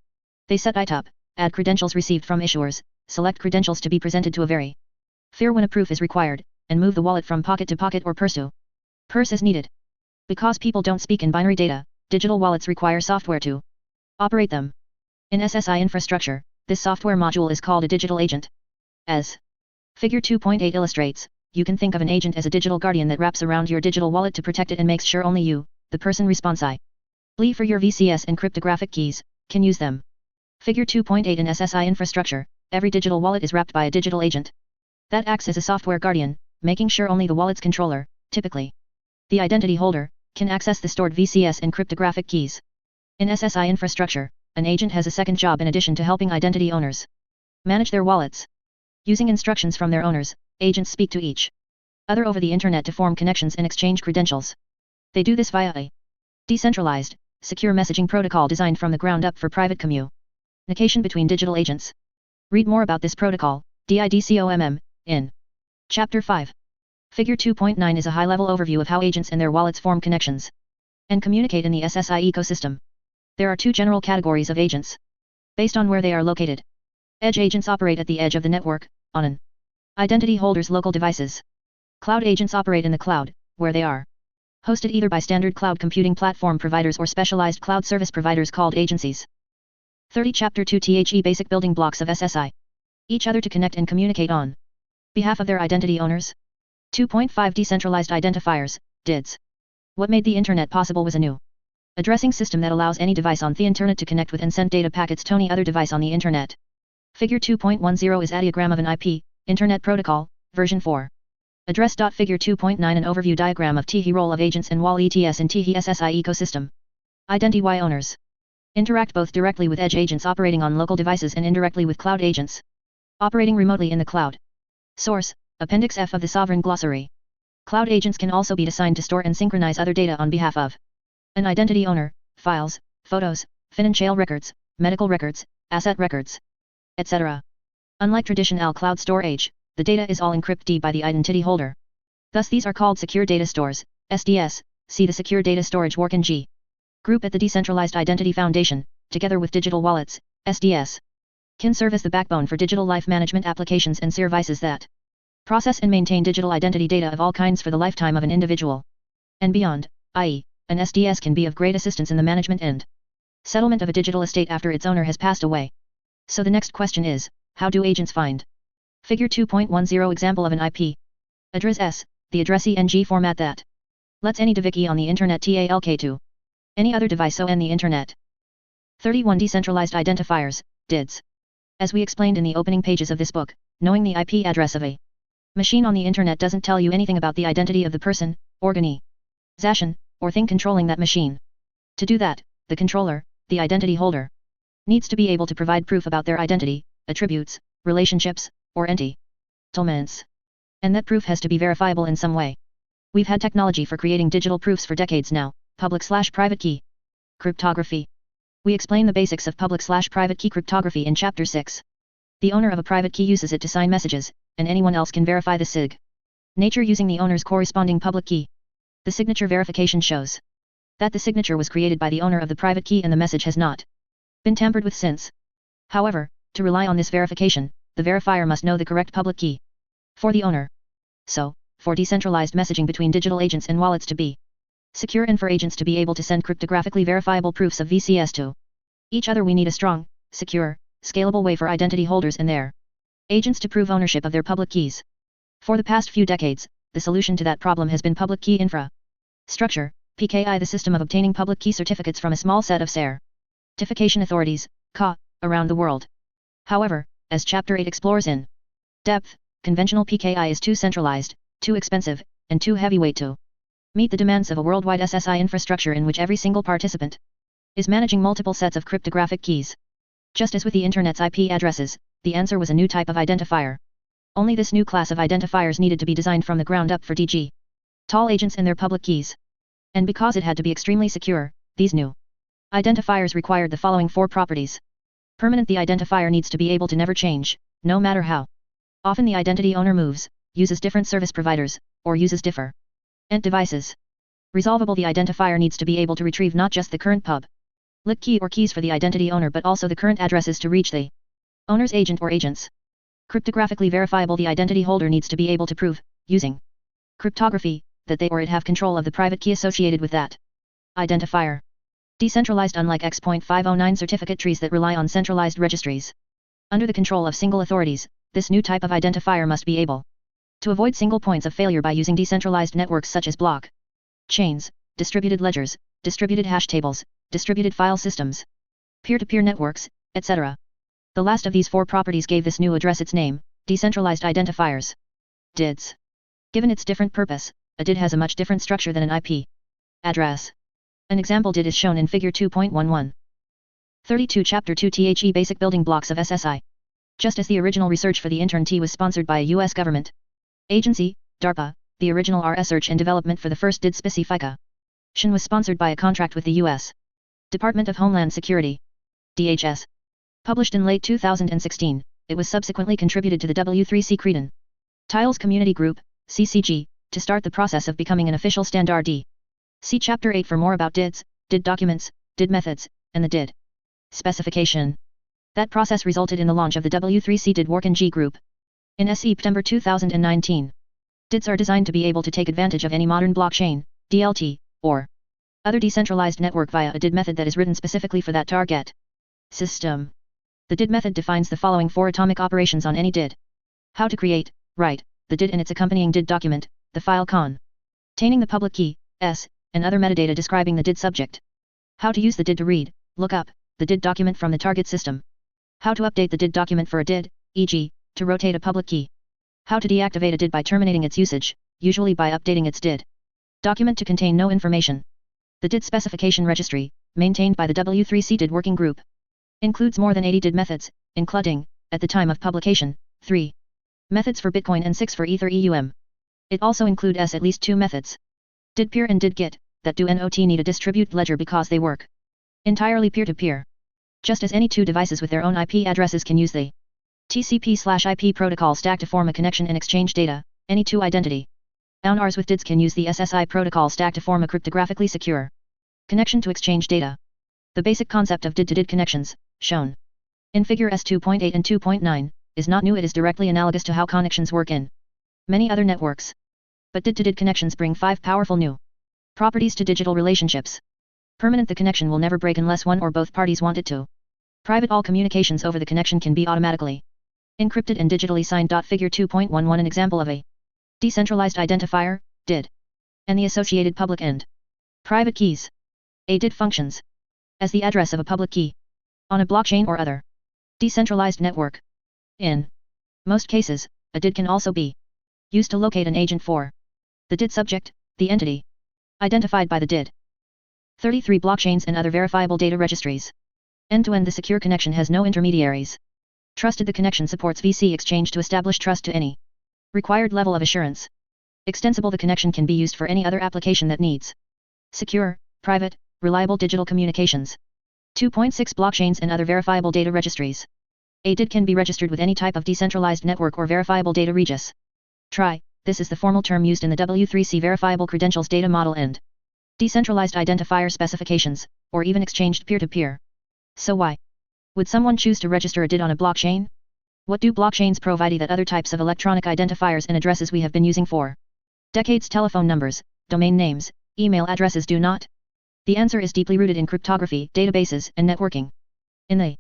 They set it up, add credentials received from issuers, select credentials to be presented to a verifier when a proof is required, and move the wallet from pocket to pocket or purse to purse as needed. Because people don't speak in binary data, digital wallets require software to operate them. In SSI infrastructure, this software module is called a digital agent. As Figure 2.8 illustrates, you can think of an agent as a digital guardian that wraps around your digital wallet to protect it and makes sure only you, the person responsible for your VCS and cryptographic keys, can use them. Figure 2.8 in SSI infrastructure, every digital wallet is wrapped by a digital agent that acts as a software guardian, making sure only the wallet's controller, typically the identity holder, can access the stored VCS and cryptographic keys. In SSI infrastructure, an agent has a second job in addition to helping identity owners manage their wallets. Using instructions from their owners, agents speak to each other over the internet to form connections and exchange credentials. They do this via a decentralized, secure messaging protocol designed from the ground up for private communication between digital agents. Read more about this protocol, DIDCOMM, in Chapter 5. Figure 2.9 is a high-level overview of how agents and their wallets form connections and communicate in the SSI ecosystem. There are two general categories of agents based on where they are located. Edge agents operate at the edge of the network, on an identity holder's local devices. Cloud agents operate in the cloud, where they are hosted either by standard cloud computing platform providers or specialized cloud service providers called agencies. 30 Chapter 2 The basic building blocks of SSI. Each other to connect and communicate on behalf of their identity owners. 2.5 Decentralized identifiers, DIDs. What made the internet possible was a new addressing system that allows any device on the internet to connect with and send data packets to any other device on the internet. Figure 2.10 is a diagram of an IP, Internet Protocol, version 4. Address. Figure 2.9 an overview diagram of the role of agents and WAL ETS in the SSI ecosystem. Identity owners interact both directly with edge agents operating on local devices and indirectly with cloud agents operating remotely in the cloud. Source, Appendix F of the Sovereign Glossary. Cloud agents can also be assigned to store and synchronize other data on behalf of an identity owner, files, photos, financial records, medical records, asset records, etc. Unlike traditional cloud storage, the data is all encrypted by the identity holder. Thus these are called secure data stores, SDS. See the Secure Data Storage Working G group at the Decentralized Identity Foundation, together with digital wallets, SDS can serve as the backbone for digital life management applications and services that process and maintain digital identity data of all kinds for the lifetime of an individual and beyond, i.e., an SDS can be of great assistance in the management and settlement of a digital estate after its owner has passed away. So the next question is, how do agents find? Figure 2.10 example of an IP address S, the address ENG format that lets any device on the internet talk to any other device on the internet. 31 Decentralized identifiers, DIDs. As we explained in the opening pages of this book, knowing the IP address of a machine on the internet doesn't tell you anything about the identity of the person, organization, or thing controlling that machine. To do that, the controller, the identity holder, needs to be able to provide proof about their identity, attributes, relationships, or entitlements. And that proof has to be verifiable in some way. We've had technology for creating digital proofs for decades now, public/private key. Cryptography. We explain the basics of public/private key cryptography in Chapter 6. The owner of a private key uses it to sign messages, and anyone else can verify the SIG. Nature using the owner's corresponding public key. The signature verification shows that the signature was created by the owner of the private key and the message has not been tampered with since. However, to rely on this verification, the verifier must know the correct public key for the owner. So, for decentralized messaging between digital agents and wallets to be secure and for agents to be able to send cryptographically verifiable proofs of VCS to each other, we need a strong, secure, scalable way for identity holders and their agents to prove ownership of their public keys. For the past few decades, the solution to that problem has been public key infrastructure, PKI, the system of obtaining public key certificates from a small set of certification authorities, CA, around the world. However, as Chapter 8 explores in depth, conventional PKI is too centralized, too expensive, and too heavyweight to meet the demands of a worldwide SSI infrastructure in which every single participant is managing multiple sets of cryptographic keys. Just as with the Internet's IP addresses, the answer was a new type of identifier. Only this new class of identifiers needed to be designed from the ground up for digital agents and their public keys. And because it had to be extremely secure, these new identifiers required the following 4 properties. Permanent. The identifier needs to be able to never change, no matter how often the identity owner moves, uses different service providers, or uses different devices. Resolvable. The identifier needs to be able to retrieve not just the current public key or keys for the identity owner but also the current addresses to reach the owner's agent or agents. Cryptographically verifiable. The identity holder needs to be able to prove, using cryptography, that they or it have control of the private key associated with that identifier. Decentralized. Unlike X.509 certificate trees that rely on centralized registries under the control of single authorities, this new type of identifier must be able to avoid single points of failure by using decentralized networks such as block chains, distributed ledgers, distributed hash tables, distributed file systems, peer-to-peer networks, etc. The last of these 4 properties gave this new address its name, decentralized identifiers. DIDs. Given its different purpose, a DID has a much different structure than an IP address. An example DID is shown in Figure 2.11. 32 Chapter 2 THE Basic Building Blocks of SSI. Just as the original research for the Intern T was sponsored by a U.S. government agency, DARPA, the original research and development for the first DID specification was sponsored by a contract with the U.S. Department of Homeland Security. DHS. Published in late 2016, it was subsequently contributed to the W3C Cretan Tiles Community Group, CCG, to start the process of becoming an official standard. See Chapter 8 for more about DIDs, DID documents, DID methods, and the DID specification. That process resulted in the launch of the W3C DID Working G group in September 2019. DIDs are designed to be able to take advantage of any modern blockchain, DLT, or other decentralized network via a DID method that is written specifically for that target system. The DID method defines the following 4 atomic operations on any DID. How to create, write, the DID and its accompanying DID document, the file containing the public key, S, and other metadata describing the DID subject. How to use the DID to read, look up, the DID document from the target system. How to update the DID document for a DID, e.g., to rotate a public key. How to deactivate a DID by terminating its usage, usually by updating its DID document to contain no information. The DID specification registry, maintained by the W3C DID Working Group, includes more than 80 DID methods, including, at the time of publication, 3 methods for Bitcoin and 6 for Ether EUM. It also includes at least 2 methods, DID peer and DID git, that do not need a distributed ledger because they work entirely peer-to-peer. Just as any 2 devices with their own IP addresses can use the TCP/IP protocol stack to form a connection and exchange data, any 2 identity owners with DIDs can use the SSI protocol stack to form a cryptographically secure connection to exchange data. The basic concept of DID to DID connections, shown in Figure S 2.8 and 2.9, is not new. It is directly analogous to how connections work in many other networks. But DID to DID connections bring 5 powerful new properties to digital relationships. Permanent. The connection will never break unless one or both parties want it to. Private. All communications over the connection can be automatically encrypted and digitally signed. Figure 2.11 An example of a decentralized identifier, DID, and the associated public and private keys. A DID functions as the address of a public key on a blockchain or other decentralized network. In most cases, a DID can also be used to locate an agent for the DID subject, the entity identified by the DID. 33 Blockchains and other verifiable data registries. End-to-end. The secure connection has no intermediaries. Trusted. The connection supports VC exchange to establish trust to any required level of assurance. Extensible. The connection can be used for any other application that needs secure, private, reliable digital communications. 2.6 Blockchains and other verifiable data registries. A DID can be registered with any type of decentralized network or verifiable data regis. This is the formal term used in the W3C verifiable credentials data model and decentralized identifier specifications, or even exchanged peer-to-peer. So why would someone choose to register a DID on a blockchain? What do blockchains provide that other types of electronic identifiers and addresses we have been using for decades? Telephone numbers, domain names, email addresses do not? The answer is deeply rooted in cryptography, databases, and networking. In the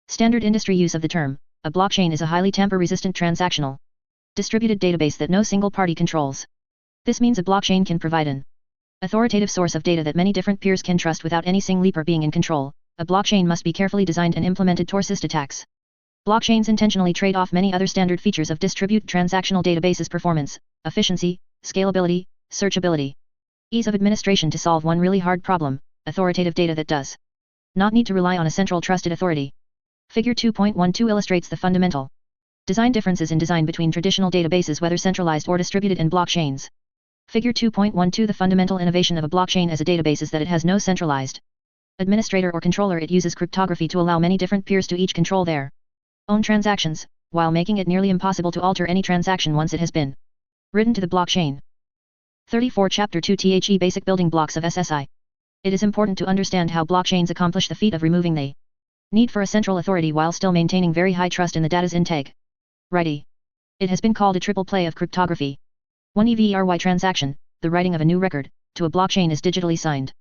standard industry use of the term, a blockchain is a highly tamper-resistant transactional, distributed database that no single party controls. This means a blockchain can provide an authoritative source of data that many different peers can trust without any single leaper being in control. A blockchain must be carefully designed and implemented to resist attacks. Blockchains intentionally trade off many other standard features of distributed transactional databases: performance, efficiency, scalability, searchability, ease of administration to solve one really hard problem: authoritative data that does not need to rely on a central trusted authority. Figure 2.12 illustrates the fundamental design differences in design between traditional databases, whether centralized or distributed, and blockchains. Figure 2.12 The fundamental innovation of a blockchain as a database is that it has no centralized administrator or controller. It uses cryptography to allow many different peers to each control their own transactions, while making it nearly impossible to alter any transaction once it has been written to the blockchain. 34 Chapter 2 The Basic Building Blocks of SSI. It is important to understand how blockchains accomplish the feat of removing the need for a central authority while still maintaining very high trust in the data's integrity. It has been called a triple play of cryptography. One every transaction, the writing of a new record, to a blockchain is digitally signed.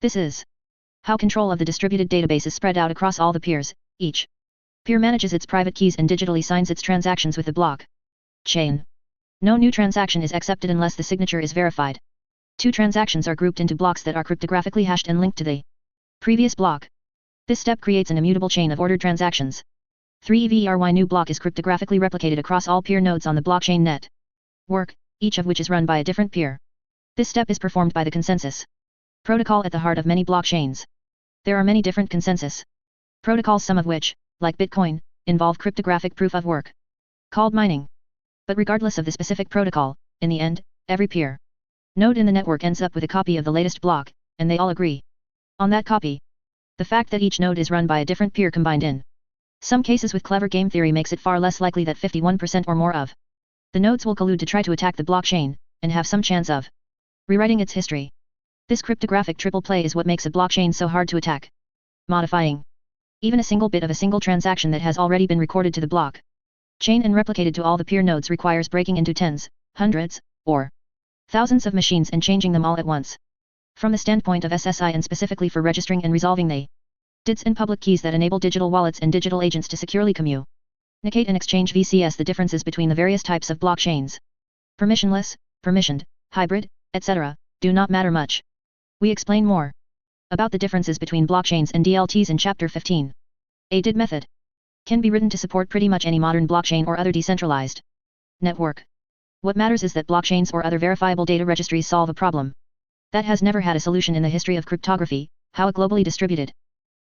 This is how control of the distributed database is spread out across all the peers. Each peer manages its private keys and digitally signs its transactions with the blockchain. No new transaction is accepted unless the signature is verified. Two transactions are grouped into blocks that are cryptographically hashed and linked to the previous block. This step creates an immutable chain of ordered transactions. 3 every new block is cryptographically replicated across all peer nodes on the blockchain network, each of which is run by a different peer. This step is performed by the consensus protocol at the heart of many blockchains. There are many different consensus protocols, some of which, like Bitcoin, involve cryptographic proof of work, called mining. But regardless of the specific protocol, in the end, every peer node in the network ends up with a copy of the latest block, and they all agree on that copy. The fact that each node is run by a different peer combined in some cases with clever game theory makes it far less likely that 51% or more of the nodes will collude to try to attack the blockchain, and have some chance of rewriting its history. This cryptographic triple play is what makes a blockchain so hard to attack. Modifying even a single bit of a single transaction that has already been recorded to the blockchain and replicated to all the peer nodes requires breaking into tens, hundreds, or thousands of machines and changing them all at once. From the standpoint of SSI, and specifically for registering and resolving the DIDs and public keys that enable digital wallets and digital agents to securely communicate and exchange VCS, the differences between the various types of blockchains, permissionless, permissioned, hybrid, etc., do not matter much. We explain more about the differences between blockchains and DLTs in Chapter 15. A DID method can be written to support pretty much any modern blockchain or other decentralized network. What matters is that blockchains or other verifiable data registries solve a problem that has never had a solution in the history of cryptography: how a globally distributed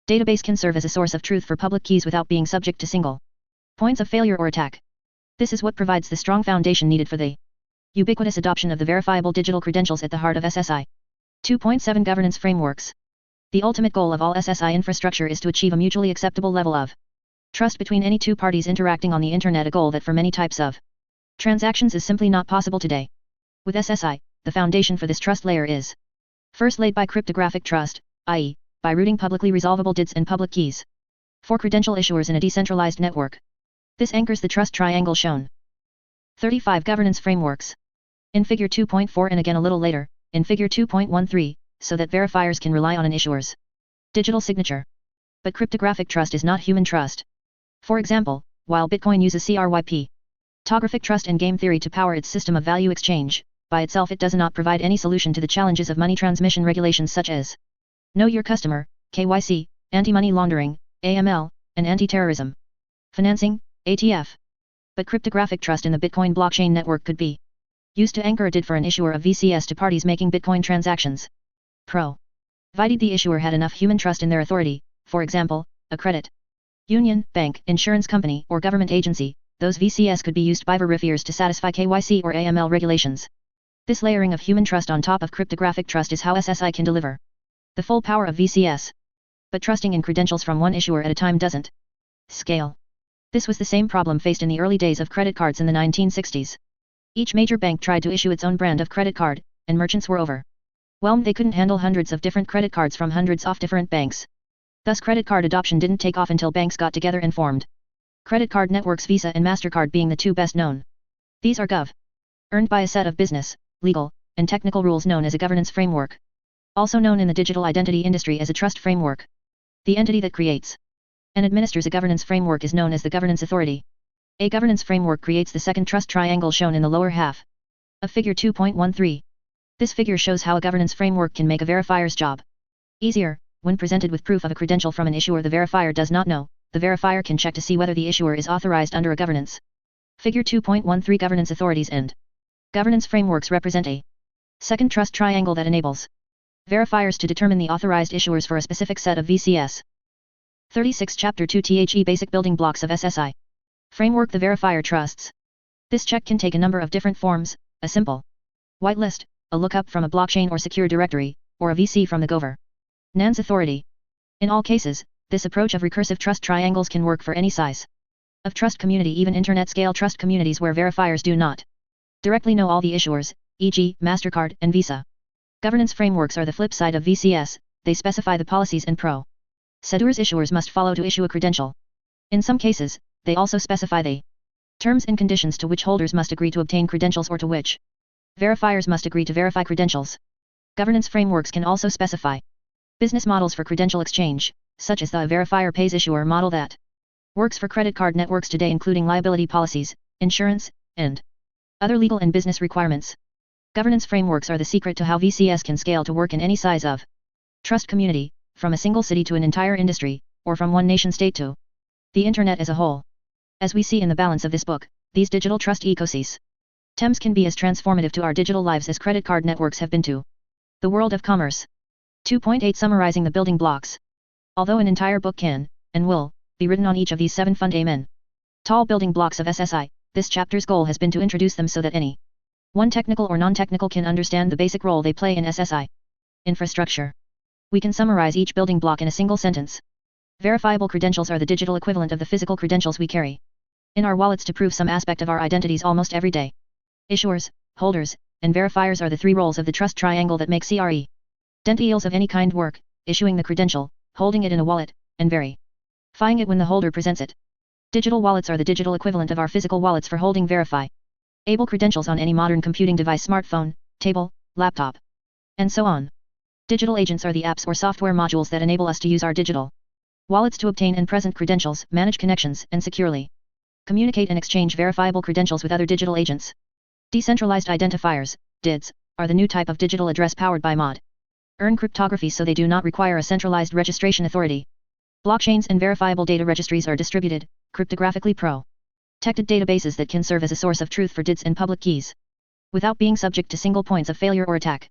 database can serve as a source of truth for public keys without being subject to single points of failure or attack. This is what provides the strong foundation needed for the ubiquitous adoption of the verifiable digital credentials at the heart of SSI. 2.7 Governance Frameworks. The ultimate goal of all SSI infrastructure is to achieve a mutually acceptable level of trust between any two parties interacting on the internet, a goal that for many types of transactions is simply not possible today. With SSI, the foundation for this trust layer is first laid by cryptographic trust, i.e., by routing publicly resolvable DIDs and public keys for credential issuers in a decentralized network. This anchors the trust triangle shown. 35 Governance Frameworks. In Figure 2.4 and again a little later, in Figure 2.13, so that verifiers can rely on an issuer's digital signature. But cryptographic trust is not human trust. For example, while Bitcoin uses cryptographic trust and game theory to power its system of value exchange, by itself it does not provide any solution to the challenges of money transmission regulations such as Know Your Customer, KYC, anti-money laundering, AML, and anti-terrorism financing, ATF. But cryptographic trust in the Bitcoin blockchain network could be used to anchor a DID for an issuer of VCS to parties making Bitcoin transactions. Provided the issuer had enough human trust in their authority, for example, a credit union, bank, insurance company, or government agency, those VCS could be used by verifiers to satisfy KYC or AML regulations. This layering of human trust on top of cryptographic trust is how SSI can deliver the full power of VCS. But trusting in credentials from one issuer at a time doesn't scale. This was the same problem faced in the early days of credit cards in the 1960s. Each major bank tried to issue its own brand of credit card, and merchants were overwhelmed. They couldn't handle hundreds of different credit cards from hundreds of different banks. Thus credit card adoption didn't take off until banks got together and formed credit card networks, Visa and MasterCard being the two best known. These are governed by a set of business, legal, and technical rules known as a governance framework. Also known in the digital identity industry as a trust framework. The entity that creates and administers a governance framework is known as the governance authority. A governance framework creates the second trust triangle shown in the lower half of figure 2.13. This figure shows how a governance framework can make a verifier's job easier. When presented with proof of a credential from an issuer the verifier does not know, the verifier can check to see whether the issuer is authorized under a governance. Figure 2.13 Governance authorities and governance frameworks represent a second trust triangle that enables verifiers to determine the authorized issuers for a specific set of VCS. 36 Chapter 2 The Basic Building Blocks of SSI Framework. The verifier trusts. This check can take a number of different forms: a simple whitelist, a lookup from a blockchain or secure directory, or a VC from the governance authority. In all cases, this approach of recursive trust triangles can work for any size of trust community, even internet-scale trust communities where verifiers do not directly know all the issuers, e.g., MasterCard and Visa. Governance frameworks are the flip side of VCS. They specify the policies and procedures issuers must follow to issue a credential. In some cases, they also specify the terms and conditions to which holders must agree to obtain credentials or to which verifiers must agree to verify credentials. Governance frameworks can also specify business models for credential exchange, such as the verifier pays issuer model that works for credit card networks today, including liability policies, insurance, and other legal and business requirements. Governance frameworks are the secret to how VCS can scale to work in any size of trust community, from a single city to an entire industry, or from one nation-state to the internet as a whole. As we see in the balance of this book, these digital trust ecosystems can be as transformative to our digital lives as credit card networks have been to the world of commerce. 2.8 Summarizing the building blocks. Although an entire book can, and will, be written on each of these 7 tall building blocks of SSI, this chapter's goal has been to introduce them so that any one technical or non-technical can understand the basic role they play in SSI infrastructure. We can summarize each building block in a single sentence. Verifiable credentials are the digital equivalent of the physical credentials we carry in our wallets to prove some aspect of our identities almost every day. Issuers, holders, and verifiers are the 3 roles of the trust triangle that make identities of any kind work: issuing the credential, holding it in a wallet, and verifying it when the holder presents it. Digital wallets are the digital equivalent of our physical wallets for holding verifiable credentials on any modern computing device: smartphone, table, laptop, and so on. Digital agents are the apps or software modules that enable us to use our digital wallets to obtain and present credentials, manage connections, and securely communicate and exchange verifiable credentials with other digital agents. Decentralized identifiers, DIDs, are the new type of digital address powered by modern cryptography, so they do not require a centralized registration authority. Blockchains and verifiable data registries are distributed, cryptographically protected databases that can serve as a source of truth for DIDs and public keys, without being subject to single points of failure or attack.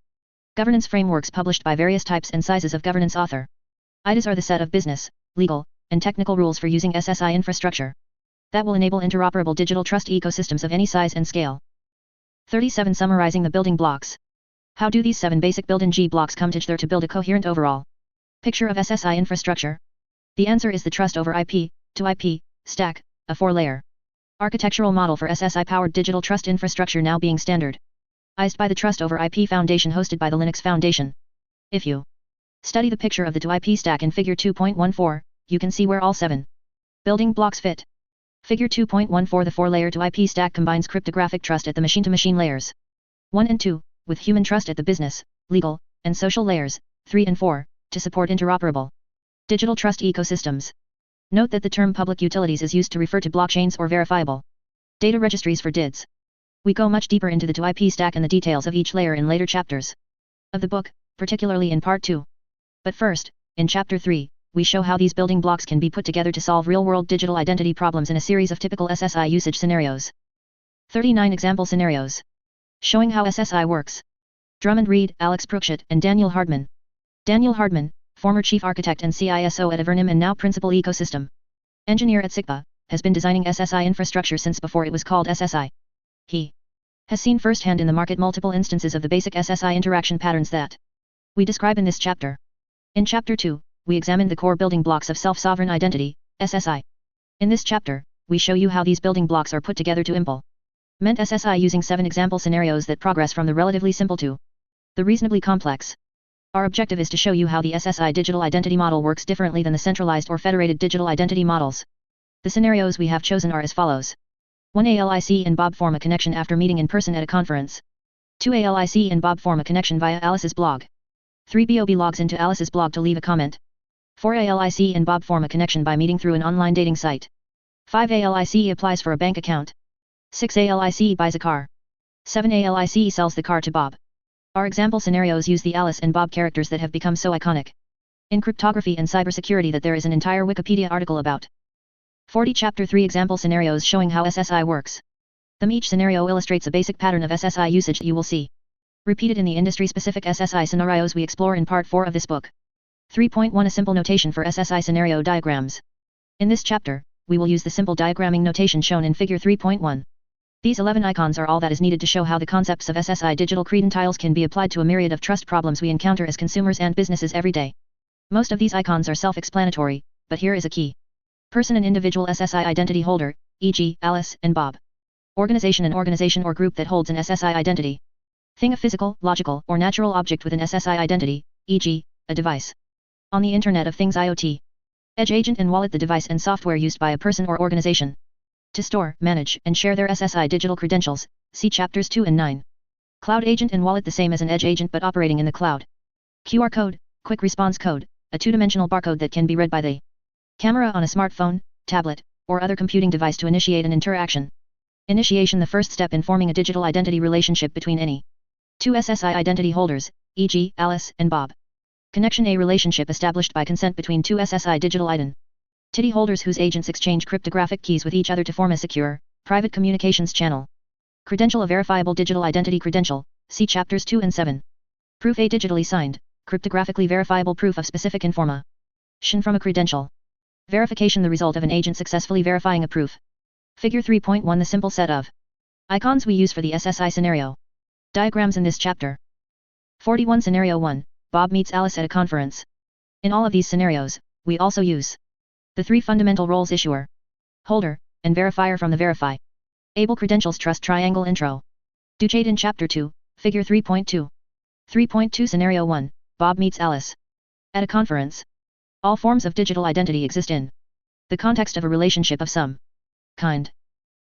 Governance frameworks published by various types and sizes of governance author. IDs are the set of business, legal, and technical rules for using SSI infrastructure that will enable interoperable digital trust ecosystems of any size and scale. 37 Summarizing the building blocks. How do these 7 basic built-in G blocks come together to build a coherent overall picture of SSI infrastructure? The answer is the trust over IP, to IP, stack, a 4-layer architectural model for SSI-powered digital trust infrastructure now being standardized by the Trust over IP Foundation hosted by the Linux Foundation. If you study the picture of the 2IP stack in Figure 2.14, you can see where all 7 building blocks fit. Figure 2.14 The 4-layer 2IP stack combines cryptographic trust at the machine-to-machine layers 1 and 2, with human trust at the business, legal, and social layers 3 and 4, to support interoperable digital trust ecosystems. Note that the term public utilities is used to refer to blockchains or verifiable data registries for DIDs. We go much deeper into the 2IP stack and the details of each layer in later chapters of the book, particularly in Part 2. But first, in Chapter 3, we show how these building blocks can be put together to solve real-world digital identity problems in a series of typical SSI usage scenarios. 39 example scenarios showing how SSI works. Drummond Reed, Alex Preukschat, and Daniel Hardman. Daniel Hardman, former chief architect and CISO at Avernum and now principal ecosystem engineer at SIGPA, has been designing SSI infrastructure since before it was called SSI. He has seen firsthand in the market multiple instances of the basic SSI interaction patterns that we describe in this chapter. In Chapter 2, we examined the core building blocks of self-sovereign identity, SSI. In this chapter, we show you how these building blocks are put together to implement SSI using 7 example scenarios that progress from the relatively simple to the reasonably complex. Our objective is to show you how the SSI digital identity model works differently than the centralized or federated digital identity models. The scenarios we have chosen are as follows. 1. Alice and Bob form a connection after meeting in person at a conference. 2. Alice and Bob form a connection via Alice's blog. 3. Bob logs into Alice's blog to leave a comment. 4. Alice and Bob form a connection by meeting through an online dating site. 5. Alice applies for a bank account. 6. Alice buys a car. 7. Alice sells the car to Bob. Our example scenarios use the Alice and Bob characters that have become so iconic in cryptography and cybersecurity that there is an entire Wikipedia article about. 40. Chapter 3 example scenarios showing how SSI works. Each scenario illustrates a basic pattern of SSI usage you will see repeated in the industry-specific SSI scenarios we explore in Part 4 of this book. 3.1 A simple notation for SSI scenario diagrams. In this chapter, we will use the simple diagramming notation shown in Figure 3.1. These 11 icons are all that is needed to show how the concepts of SSI digital credentials can be applied to a myriad of trust problems we encounter as consumers and businesses every day. Most of these icons are self-explanatory, but here is a key. Person and individual SSI identity holder, e.g., Alice and Bob. Organization an organization or group that holds an SSI identity. Thing a physical, logical, or natural object with an SSI identity, e.g., a device. On the Internet of Things IoT. Edge agent and wallet the device and software used by a person or organization to store, manage, and share their SSI digital credentials, see Chapters 2 and 9. Cloud agent and wallet the same as an edge agent but operating in the cloud. QR code, quick response code, a two-dimensional barcode that can be read by the camera on a smartphone, tablet, or other computing device to initiate an interaction. Initiation the first step in forming a digital identity relationship between any two SSI identity holders, e.g., Alice and Bob. Connection a relationship established by consent between two SSI digital identity holders whose agents exchange cryptographic keys with each other to form a secure, private communications channel. Credential a verifiable digital identity credential, see Chapters 2 and 7. Proof a digitally signed, cryptographically verifiable proof of specific information from a credential. Verification the result of an agent successfully verifying a proof. Figure 3.1 The simple set of icons we use for the SSI scenario diagrams in this chapter. 41 Scenario 1, Bob meets Alice at a conference. In all of these scenarios, we also use the 3 fundamental roles issuer, holder, and verifier from the verifiable credentials trust triangle intro. Duchate in Chapter 2, Figure 3.2. 3.2 Scenario 1, Bob meets Alice at a conference. All forms of digital identity exist in the context of a relationship of some kind.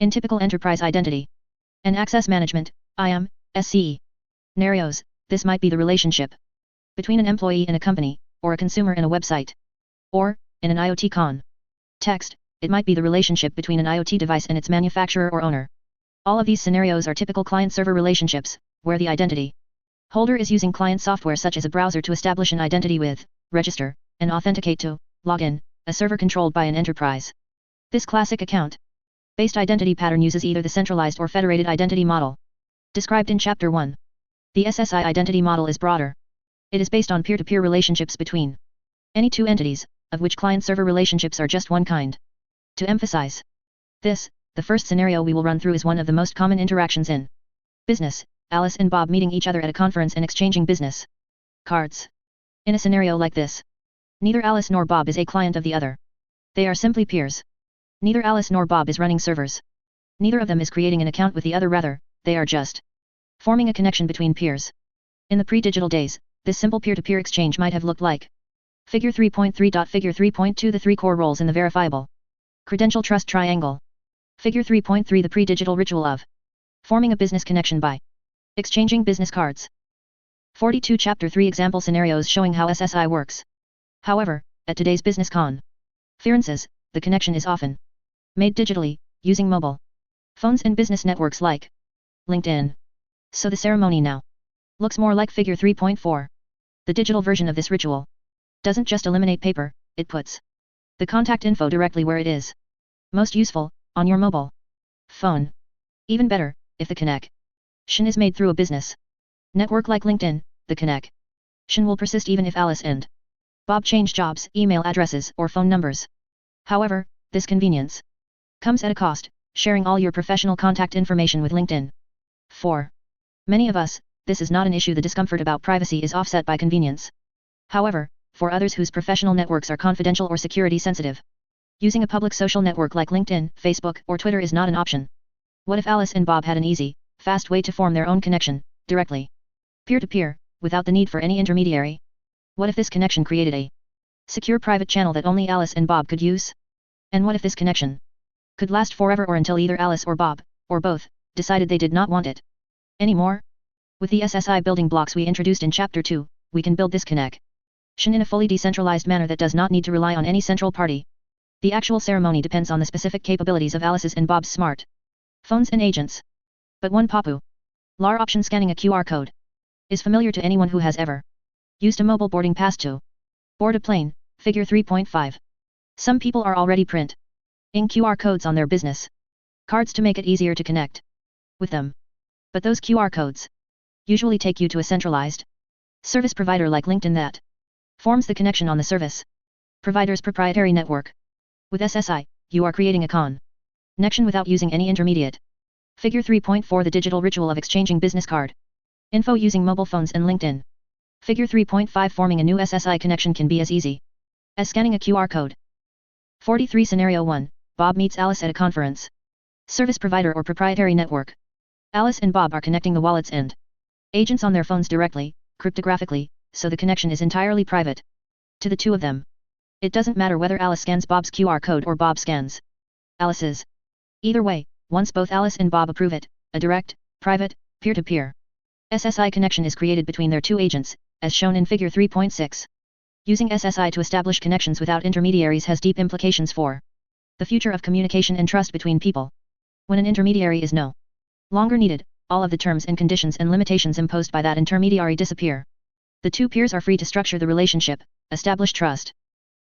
In typical enterprise identity and access management, IAM, SCE scenarios, this might be the relationship between an employee in a company, or a consumer in a website. Or, in an IoT context, it might be the relationship between an IoT device and its manufacturer or owner. All of these scenarios are typical client-server relationships, where the identity holder is using client software such as a browser to establish an identity with, register, and authenticate to, login, a server controlled by an enterprise. This classic account-based identity pattern uses either the centralized or federated identity model described in Chapter 1. The SSI identity model is broader. It is based on peer-to-peer relationships between any two entities, of which client-server relationships are just one kind. To emphasize this, the first scenario we will run through is one of the most common interactions in business, Alice and Bob meeting each other at a conference and exchanging business cards. In a scenario like this, neither Alice nor Bob is a client of the other. They are simply peers. Neither Alice nor Bob is running servers. Neither of them is creating an account with the other, rather, they are just forming a connection between peers. In the pre-digital days, this simple peer-to-peer exchange might have looked like Figure 3.3. Figure 3.2 The 3 core roles in the verifiable credential trust triangle. Figure 3.3 The pre-digital ritual of forming a business connection by exchanging business cards. 42 Chapter 3 Example scenarios showing how SSI works. However, at today's business conferences, the connection is often made digitally, using mobile phones and business networks like LinkedIn. So the ceremony now looks more like Figure 3.4. The digital version of this ritual doesn't just eliminate paper, it puts the contact info directly where it is most useful, on your mobile phone. Even better, if the connection is made through a business network like LinkedIn, the connection will persist even if Alice and Bob change jobs, email addresses, or phone numbers. However, this convenience comes at a cost, sharing all your professional contact information with LinkedIn. For many of us, this is not an issue. The discomfort about privacy is offset by convenience. However, for others whose professional networks are confidential or security sensitive. Using a public social network like LinkedIn, Facebook, or Twitter is not an option. What if Alice and Bob had an easy, fast way to form their own connection, directly, peer-to-peer, without the need for any intermediary? What if this connection created a secure private channel that only Alice and Bob could use? And what if this connection could last forever, or until either Alice or Bob, or both, decided they did not want it anymore? With the SSI building blocks we introduced in Chapter 2, we can build this connection in a fully decentralized manner that does not need to rely on any central party. The actual ceremony depends on the specific capabilities of Alice's and Bob's smart phones and agents. But one popular option, scanning a QR code, is familiar to anyone who has ever used a mobile boarding pass to board a plane, figure 3.5. Some people are already printing QR codes on their business cards to make it easier to connect with them. But those QR codes usually take you to a centralized service provider like LinkedIn that forms the connection on the service provider's proprietary network. With SSI, you are creating a connection without using any intermediate. Figure 3.4, the digital ritual of exchanging business card info using mobile phones and LinkedIn. Figure 3.5, forming a new SSI connection can be as easy as scanning a QR code. 43 Scenario 1, Bob meets Alice at a conference service provider or proprietary network. Alice and Bob are connecting the wallets and agents on their phones directly, cryptographically, so the connection is entirely private to the two of them. It doesn't matter whether Alice scans Bob's QR code or Bob scans Alice's. Either way, once both Alice and Bob approve it, a direct, private, peer-to-peer SSI connection is created between their two agents, as shown in Figure 3.6. Using SSI to establish connections without intermediaries has deep implications for the future of communication and trust between people. When an intermediary is no longer needed, all of the terms and conditions and limitations imposed by that intermediary disappear. The two peers are free to structure the relationship, establish trust,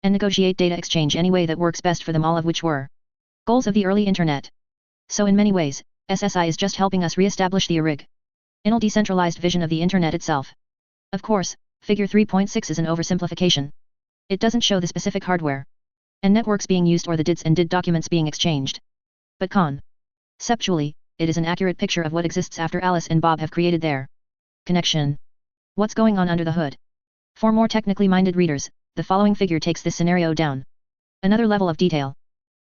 and negotiate data exchange any way that works best for them, all of which were goals of the early internet. So in many ways, SSI is just helping us re-establish the original decentralized vision of the internet itself. Of course, Figure 3.6 is an oversimplification. It doesn't show the specific hardware and networks being used or the DIDs and DID documents being exchanged. But conceptually, it is an accurate picture of what exists after Alice and Bob have created their connection. What's going on under the hood? For more technically minded readers, the following figure takes this scenario down another level of detail.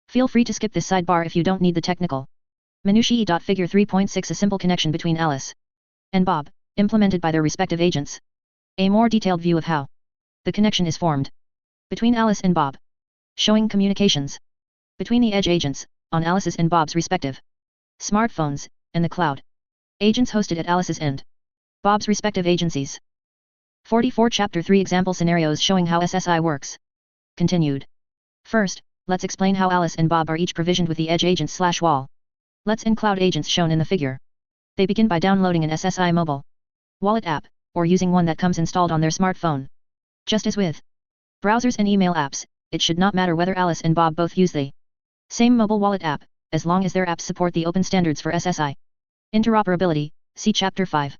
Feel free to skip this sidebar if you don't need the technical minutiae. Figure 3.6, a simple connection between Alice and Bob, implemented by their respective agents. A more detailed view of how the connection is formed between Alice and Bob, showing communications between the edge agents on Alice's and Bob's respective smartphones, and the cloud agents hosted at Alice's and Bob's respective agencies. 44 Chapter 3, example scenarios showing how SSI works. Continued. First, let's explain how Alice and Bob are each provisioned with the edge agents / wall. Let's and cloud agents shown in the figure. They begin by downloading an SSI mobile wallet app, or using one that comes installed on their smartphone. Just as with browsers and email apps, it should not matter whether Alice and Bob both use the same mobile wallet app, as long as their apps support the open standards for SSI interoperability. See Chapter 5.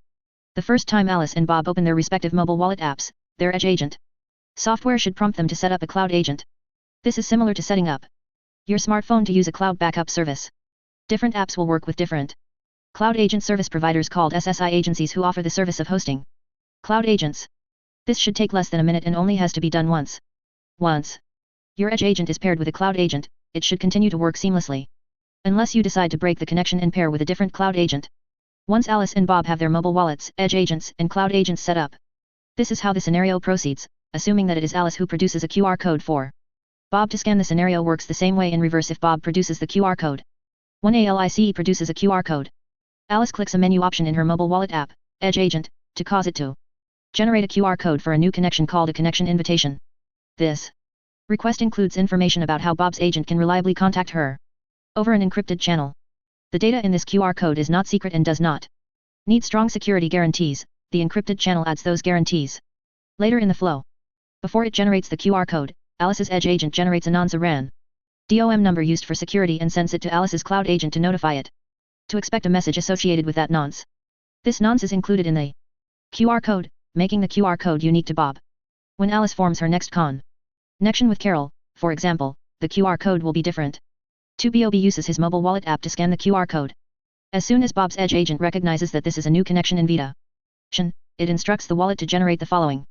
The first time Alice and Bob open their respective mobile wallet apps, their edge agent software should prompt them to set up a cloud agent. This is similar to setting up your smartphone to use a cloud backup service. Different apps will work with different cloud agent service providers called SSI agencies who offer the service of hosting cloud agents. This should take less than a minute and only has to be done once. Once your edge agent is paired with a cloud agent, it should continue to work seamlessly, unless you decide to break the connection and pair with a different cloud agent. Once Alice and Bob have their mobile wallets, edge agents, and cloud agents set up, this is how the scenario proceeds, assuming that it is Alice who produces a QR code for Bob to scan. The scenario works the same way in reverse if Bob produces the QR code. When ALICE produces a QR code, Alice clicks a menu option in her mobile wallet app, edge agent, to cause it to generate a QR code for a new connection called a connection invitation. This request includes information about how Bob's agent can reliably contact her over an encrypted channel. The data in this QR code is not secret and does not need strong security guarantees. The encrypted channel adds those guarantees later in the flow. Before it generates the QR code, Alice's edge agent generates a nonce DOM number used for security and sends it to Alice's cloud agent to notify it to expect a message associated with that nonce. This nonce is included in the QR code, making the QR code unique to Bob. When Alice forms her next connection with Carol, for example, the QR code will be different. Bob uses his mobile wallet app to scan the QR code. As soon as Bob's edge agent recognizes that this is a new connection invitation, it instructs the wallet to generate the following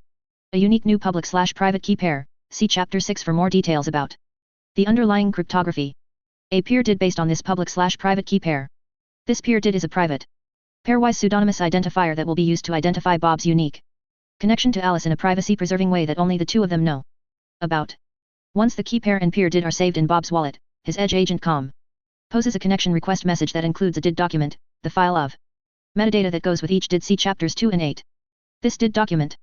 A unique new public/private key pair. See Chapter 6 for more details about the underlying cryptography. A peer did based on this public/private key pair. This peer did is a private, pairwise pseudonymous identifier that will be used to identify Bob's unique connection to Alice in a privacy-preserving way that only the two of them know about. Once the key pair and peer did are saved in Bob's wallet, his edge agent poses a connection request message that includes a did document, the file of metadata that goes with each did. See Chapters 2 and 8. This did document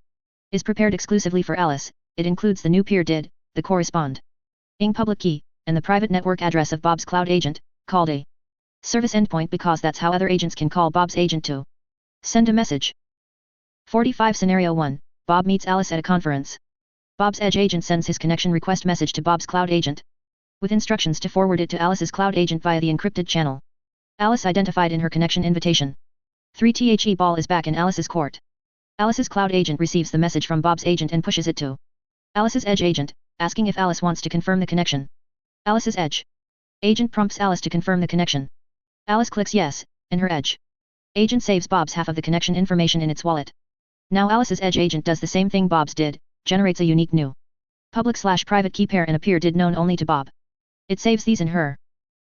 is prepared exclusively for Alice. It includes the new peer did, the corresponding public key, and the private network address of Bob's cloud agent, called a service endpoint because that's how other agents can call Bob's agent to send a message. 45 Scenario 1. Bob meets Alice at a conference. Bob's edge agent sends his connection request message to Bob's cloud agent, with instructions to forward it to Alice's cloud agent via the encrypted channel Alice identified in her connection invitation. 3 Ball is back in Alice's court. Alice's cloud agent receives the message from Bob's agent and pushes it to Alice's edge agent, asking if Alice wants to confirm the connection. Alice's edge agent prompts Alice to confirm the connection. Alice clicks yes, and her edge agent saves Bob's half of the connection information in its wallet. Now Alice's edge agent does the same thing Bob's did, generates a unique new public/private key pair and a peer did known only to Bob. It saves these in her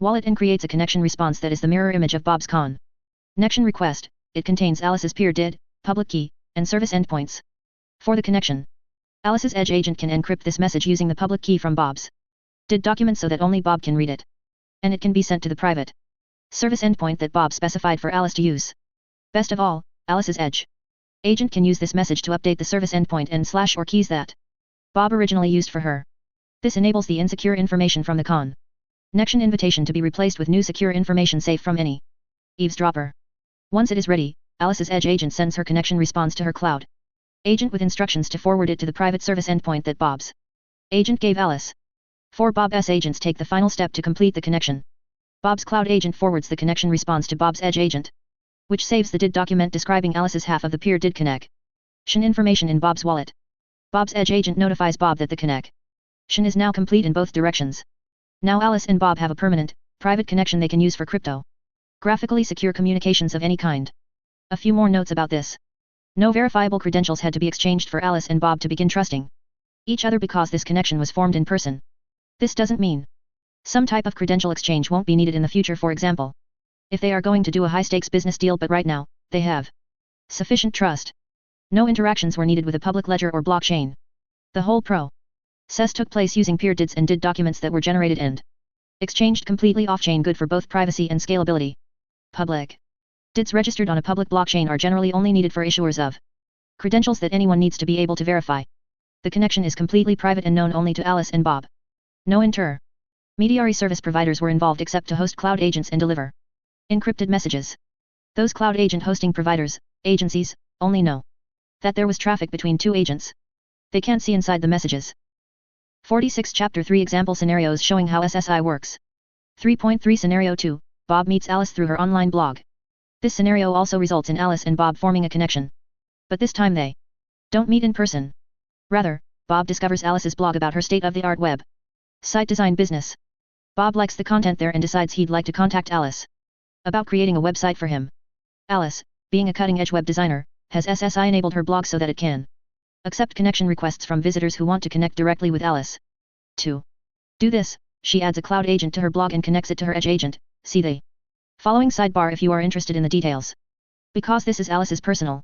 wallet and creates a connection response that is the mirror image of Bob's connection request. It contains Alice's peer did, public key, and service endpoints. For the connection, Alice's edge agent can encrypt this message using the public key from Bob's did document so that only Bob can read it. And it can be sent to the private service endpoint that Bob specified for Alice to use. Best of all, Alice's edge agent can use this message to update the service endpoint and / or keys that Bob originally used for her. This enables the insecure information from the connection invitation to be replaced with new secure information safe from any eavesdropper. Once it is ready, Alice's edge agent sends her connection response to her cloud agent with instructions to forward it to the private service endpoint that Bob's agent gave Alice. 4 Bob's agents take the final step to complete the connection. Bob's cloud agent forwards the connection response to Bob's edge agent, which saves the did document describing Alice's half of the peer did connection information in Bob's wallet. Bob's edge agent notifies Bob that the connection is now complete in both directions. Now Alice and Bob have a permanent, private connection they can use for cryptographically secure communications of any kind. A few more notes about this. No verifiable credentials had to be exchanged for Alice and Bob to begin trusting each other because this connection was formed in person. This doesn't mean some type of credential exchange won't be needed in the future, for example, if they are going to do a high-stakes business deal, but right now, they have sufficient trust. No interactions were needed with a public ledger or blockchain. The whole process took place using peer dids and did documents that were generated and exchanged completely off-chain, good for both privacy and scalability. Public dids registered on a public blockchain are generally only needed for issuers of credentials that anyone needs to be able to verify. The connection is completely private and known only to Alice and Bob. No intermediary service providers were involved except to host cloud agents and deliver encrypted messages. Those cloud agent hosting providers, agencies, only know that there was traffic between two agents. They can't see inside the messages. 46 Chapter 3 Example Scenarios showing how SSI works. 3.3 Scenario 2. Bob meets Alice through her online blog. This scenario also results in Alice and Bob forming a connection. But this time they don't meet in person. Rather, Bob discovers Alice's blog about her state-of-the-art web site design business. Bob likes the content there and decides he'd like to contact Alice about creating a website for him. Alice, being a cutting-edge web designer, has SSI enabled her blog so that it can accept connection requests from visitors who want to connect directly with Alice. To do this, she adds a cloud agent to her blog and connects it to her edge agent. See the following sidebar if you are interested in the details. Because this is Alice's personal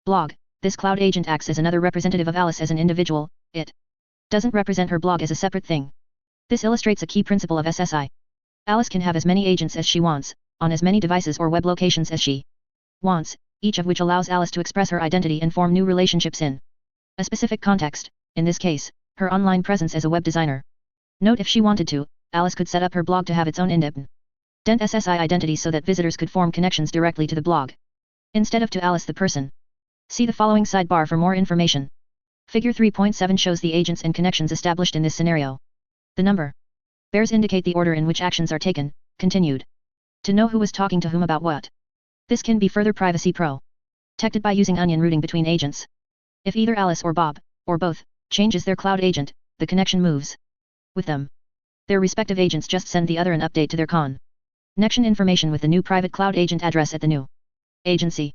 blog, this cloud agent acts as another representative of Alice as an individual. It doesn't represent her blog as a separate thing. This illustrates a key principle of SSI. Alice can have as many agents as she wants, on as many devices or web locations as she wants, each of which allows Alice to express her identity and form new relationships in a specific context, in this case, her online presence as a web designer. Note, if she wanted to, Alice could set up her blog to have its own independent SSI identity so that visitors could form connections directly to the blog, instead of to Alice the person. See the following sidebar for more information. Figure 3.7 shows the agents and connections established in this scenario. The number bears indicate the order in which actions are taken, continued. To know who was talking to whom about what. This can be further privacy protected by using onion routing between agents. If either Alice or Bob, or both, changes their cloud agent, the connection moves with them. Their respective agents just send the other an update to their connection information with the new private cloud agent address at the new agency.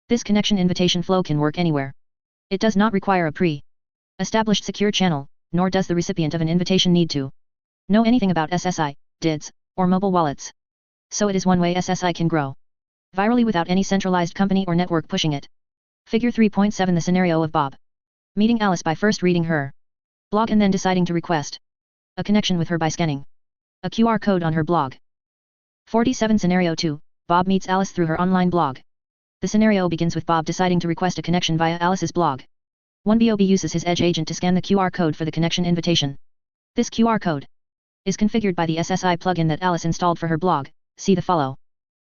This connection invitation flow can work anywhere. It does not require a established secure channel, nor does the recipient of an invitation need to know anything about SSI, DIDs, or mobile wallets. So it is one way SSI can grow virally without any centralized company or network pushing it. Figure 3.7 The scenario of Bob meeting Alice by first reading her blog and then deciding to request a connection with her by scanning a QR code on her blog. 47 Scenario 2 Bob meets Alice through her online blog. The scenario begins with Bob deciding to request a connection via Alice's blog. 1 Bob uses his Edge agent to scan the QR code for the connection invitation. This QR code is configured by the SSI plugin that Alice installed for her blog. See the following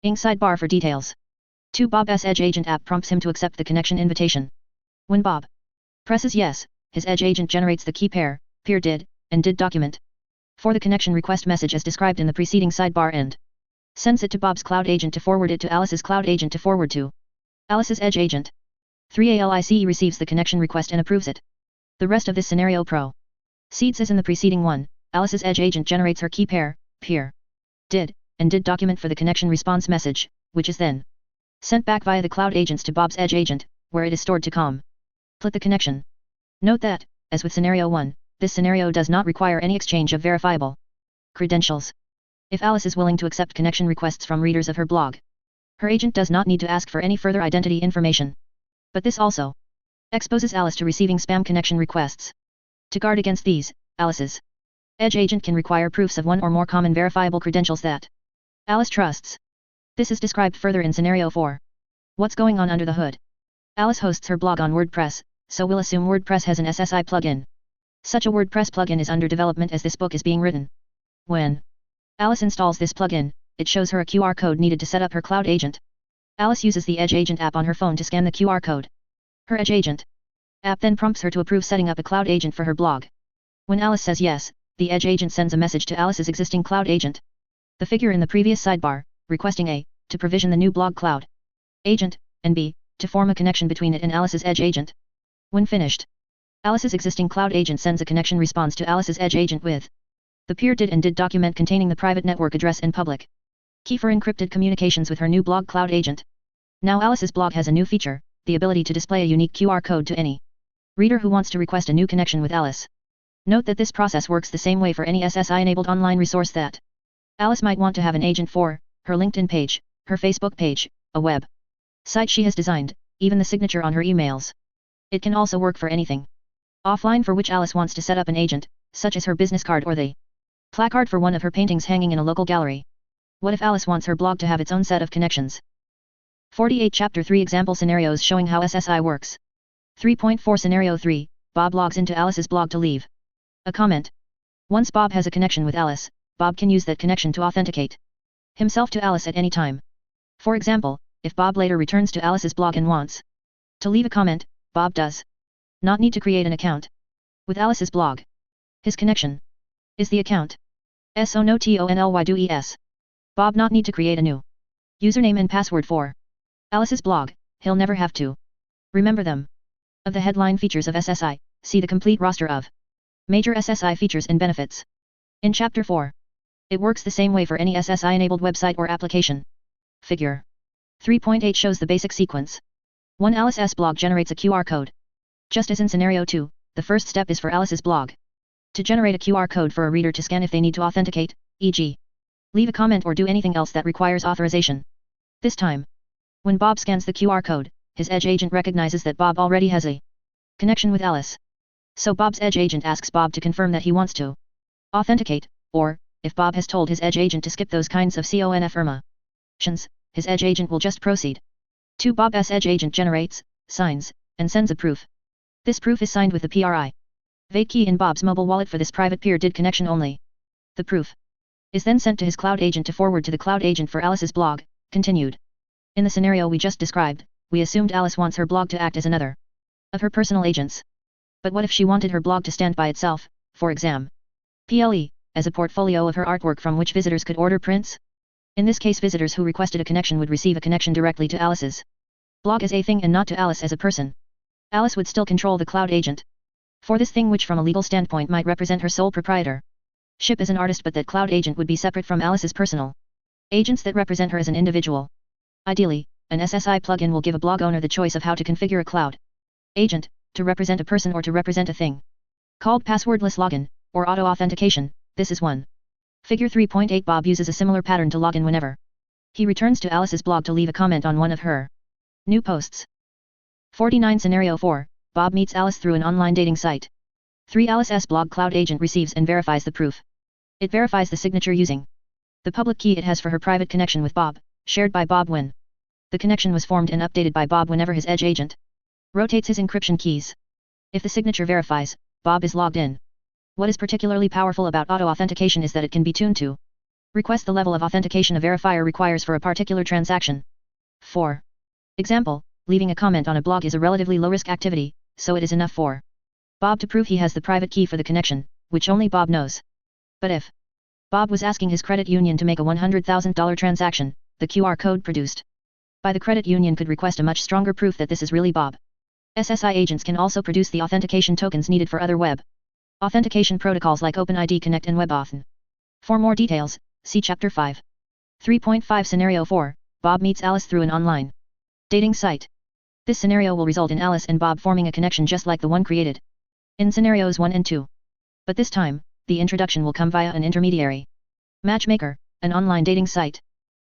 sidebar for details. 2 Bob's Edge agent app prompts him to accept the connection invitation. When Bob presses yes, his Edge agent generates the key pair did, and did document for the connection request message as described in the preceding sidebar and sends it to Bob's cloud agent to forward it to Alice's cloud agent to forward to Alice's Edge agent. 3 ALICE receives the connection request and approves it. The rest of this scenario proceeds as in the preceding one. Alice's Edge agent generates her key pair did, and did document for the connection response message, which is then sent back via the cloud agents to Bob's Edge agent, where it is stored to complete the connection. Note that, as with scenario 1, this scenario does not require any exchange of verifiable credentials. If Alice is willing to accept connection requests from readers of her blog, her agent does not need to ask for any further identity information. But this also exposes Alice to receiving spam connection requests. To guard against these, Alice's Edge agent can require proofs of one or more common verifiable credentials that Alice trusts. This is described further in scenario 4. What's going on under the hood? Alice hosts her blog on WordPress, so we'll assume WordPress has an SSI plugin. Such a WordPress plugin is under development as this book is being written. When Alice installs this plugin, it shows her a QR code needed to set up her cloud agent. Alice uses the Edge agent app on her phone to scan the QR code. Her Edge agent app then prompts her to approve setting up a cloud agent for her blog. When Alice says yes, the Edge agent sends a message to Alice's existing cloud agent. The figure in the previous sidebar, requesting A, to provision the new blog cloud agent, and B, to form a connection between it and Alice's Edge agent. When finished, Alice's existing cloud agent sends a connection response to Alice's Edge agent with the did and did document containing the private network address and public key for encrypted communications with her new blog cloud agent. Now Alice's blog has a new feature, the ability to display a unique QR code to any reader who wants to request a new connection with Alice. Note that this process works the same way for any SSI-enabled online resource that Alice might want to have an agent for, her LinkedIn page, her Facebook page, a web site she has designed, even the signature on her emails. It can also work for anything offline for which Alice wants to set up an agent, such as her business card or the placard for one of her paintings hanging in a local gallery. What if Alice wants her blog to have its own set of connections? 48 Chapter 3 Example Scenarios showing how SSI works. 3.4 Scenario 3 Bob logs into Alice's blog to leave a comment. Once Bob has a connection with Alice, Bob can use that connection to authenticate himself to Alice at any time. For example, if Bob later returns to Alice's blog and wants to leave a comment, Bob does not need to create an account with Alice's blog. His connection is the account. So no TONLY Bob not need to create a new username and password for Alice's blog, he'll never have to remember them. Of the headline features of SSI, see the complete roster of major SSI features and benefits in Chapter 4. It works the same way for any SSI-enabled website or application. Figure 3.8 shows the basic sequence. 1 Alice's blog generates a QR code. Just as in Scenario 2, the first step is for Alice's blog to generate a QR code for a reader to scan if they need to authenticate, e.g. leave a comment or do anything else that requires authorization. This time, when Bob scans the QR code, his Edge agent recognizes that Bob already has a connection with Alice. So Bob's Edge agent asks Bob to confirm that he wants to authenticate, or, if Bob has told his Edge agent to skip those kinds of confirmations, his Edge agent will just proceed. 2 Bob's Edge agent generates, signs, and sends a proof. This proof is signed with the private key in Bob's mobile wallet for this private did connection only. The proof is then sent to his cloud agent to forward to the cloud agent for Alice's blog. Continued. In the scenario we just described, we assumed Alice wants her blog to act as another of her personal agents. But what if she wanted her blog to stand by itself, for example, as a portfolio of her artwork from which visitors could order prints? In this case visitors who requested a connection would receive a connection directly to Alice's blog as a thing and not to Alice as a person. Alice would still control the cloud agent for this thing which from a legal standpoint might represent her sole proprietorship as an artist, but that cloud agent would be separate from Alice's personal agents that represent her as an individual. Ideally, an SSI plugin will give a blog owner the choice of how to configure a cloud agent to represent a person or to represent a thing. Called passwordless login, or auto-authentication, this is one. Figure 3.8 Bob uses a similar pattern to login whenever he returns to Alice's blog to leave a comment on one of her new posts. 49 Scenario 4, Bob meets Alice through an online dating site. 3 Alice's blog cloud agent receives and verifies the proof. It verifies the signature using the public key it has for her private connection with Bob, shared by Bob when the connection was formed and updated by Bob whenever his edge agent rotates his encryption keys. If the signature verifies, Bob is logged in. What is particularly powerful about auto-authentication is that it can be tuned to request the level of authentication a verifier requires for a particular transaction. 4. Example, leaving a comment on a blog is a relatively low-risk activity, so it is enough for Bob to prove he has the private key for the connection, which only Bob knows. But if Bob was asking his credit union to make a $100,000 transaction, the QR code produced by the credit union could request a much stronger proof that this is really Bob. SSI agents can also produce the authentication tokens needed for other web authentication protocols like OpenID Connect and WebAuthn. For more details, see Chapter 5. 3.5 Scenario 4, Bob meets Alice through an online dating site. This scenario will result in Alice and Bob forming a connection just like the one created in Scenarios 1 and 2. But this time, the introduction will come via an intermediary matchmaker, an online dating site.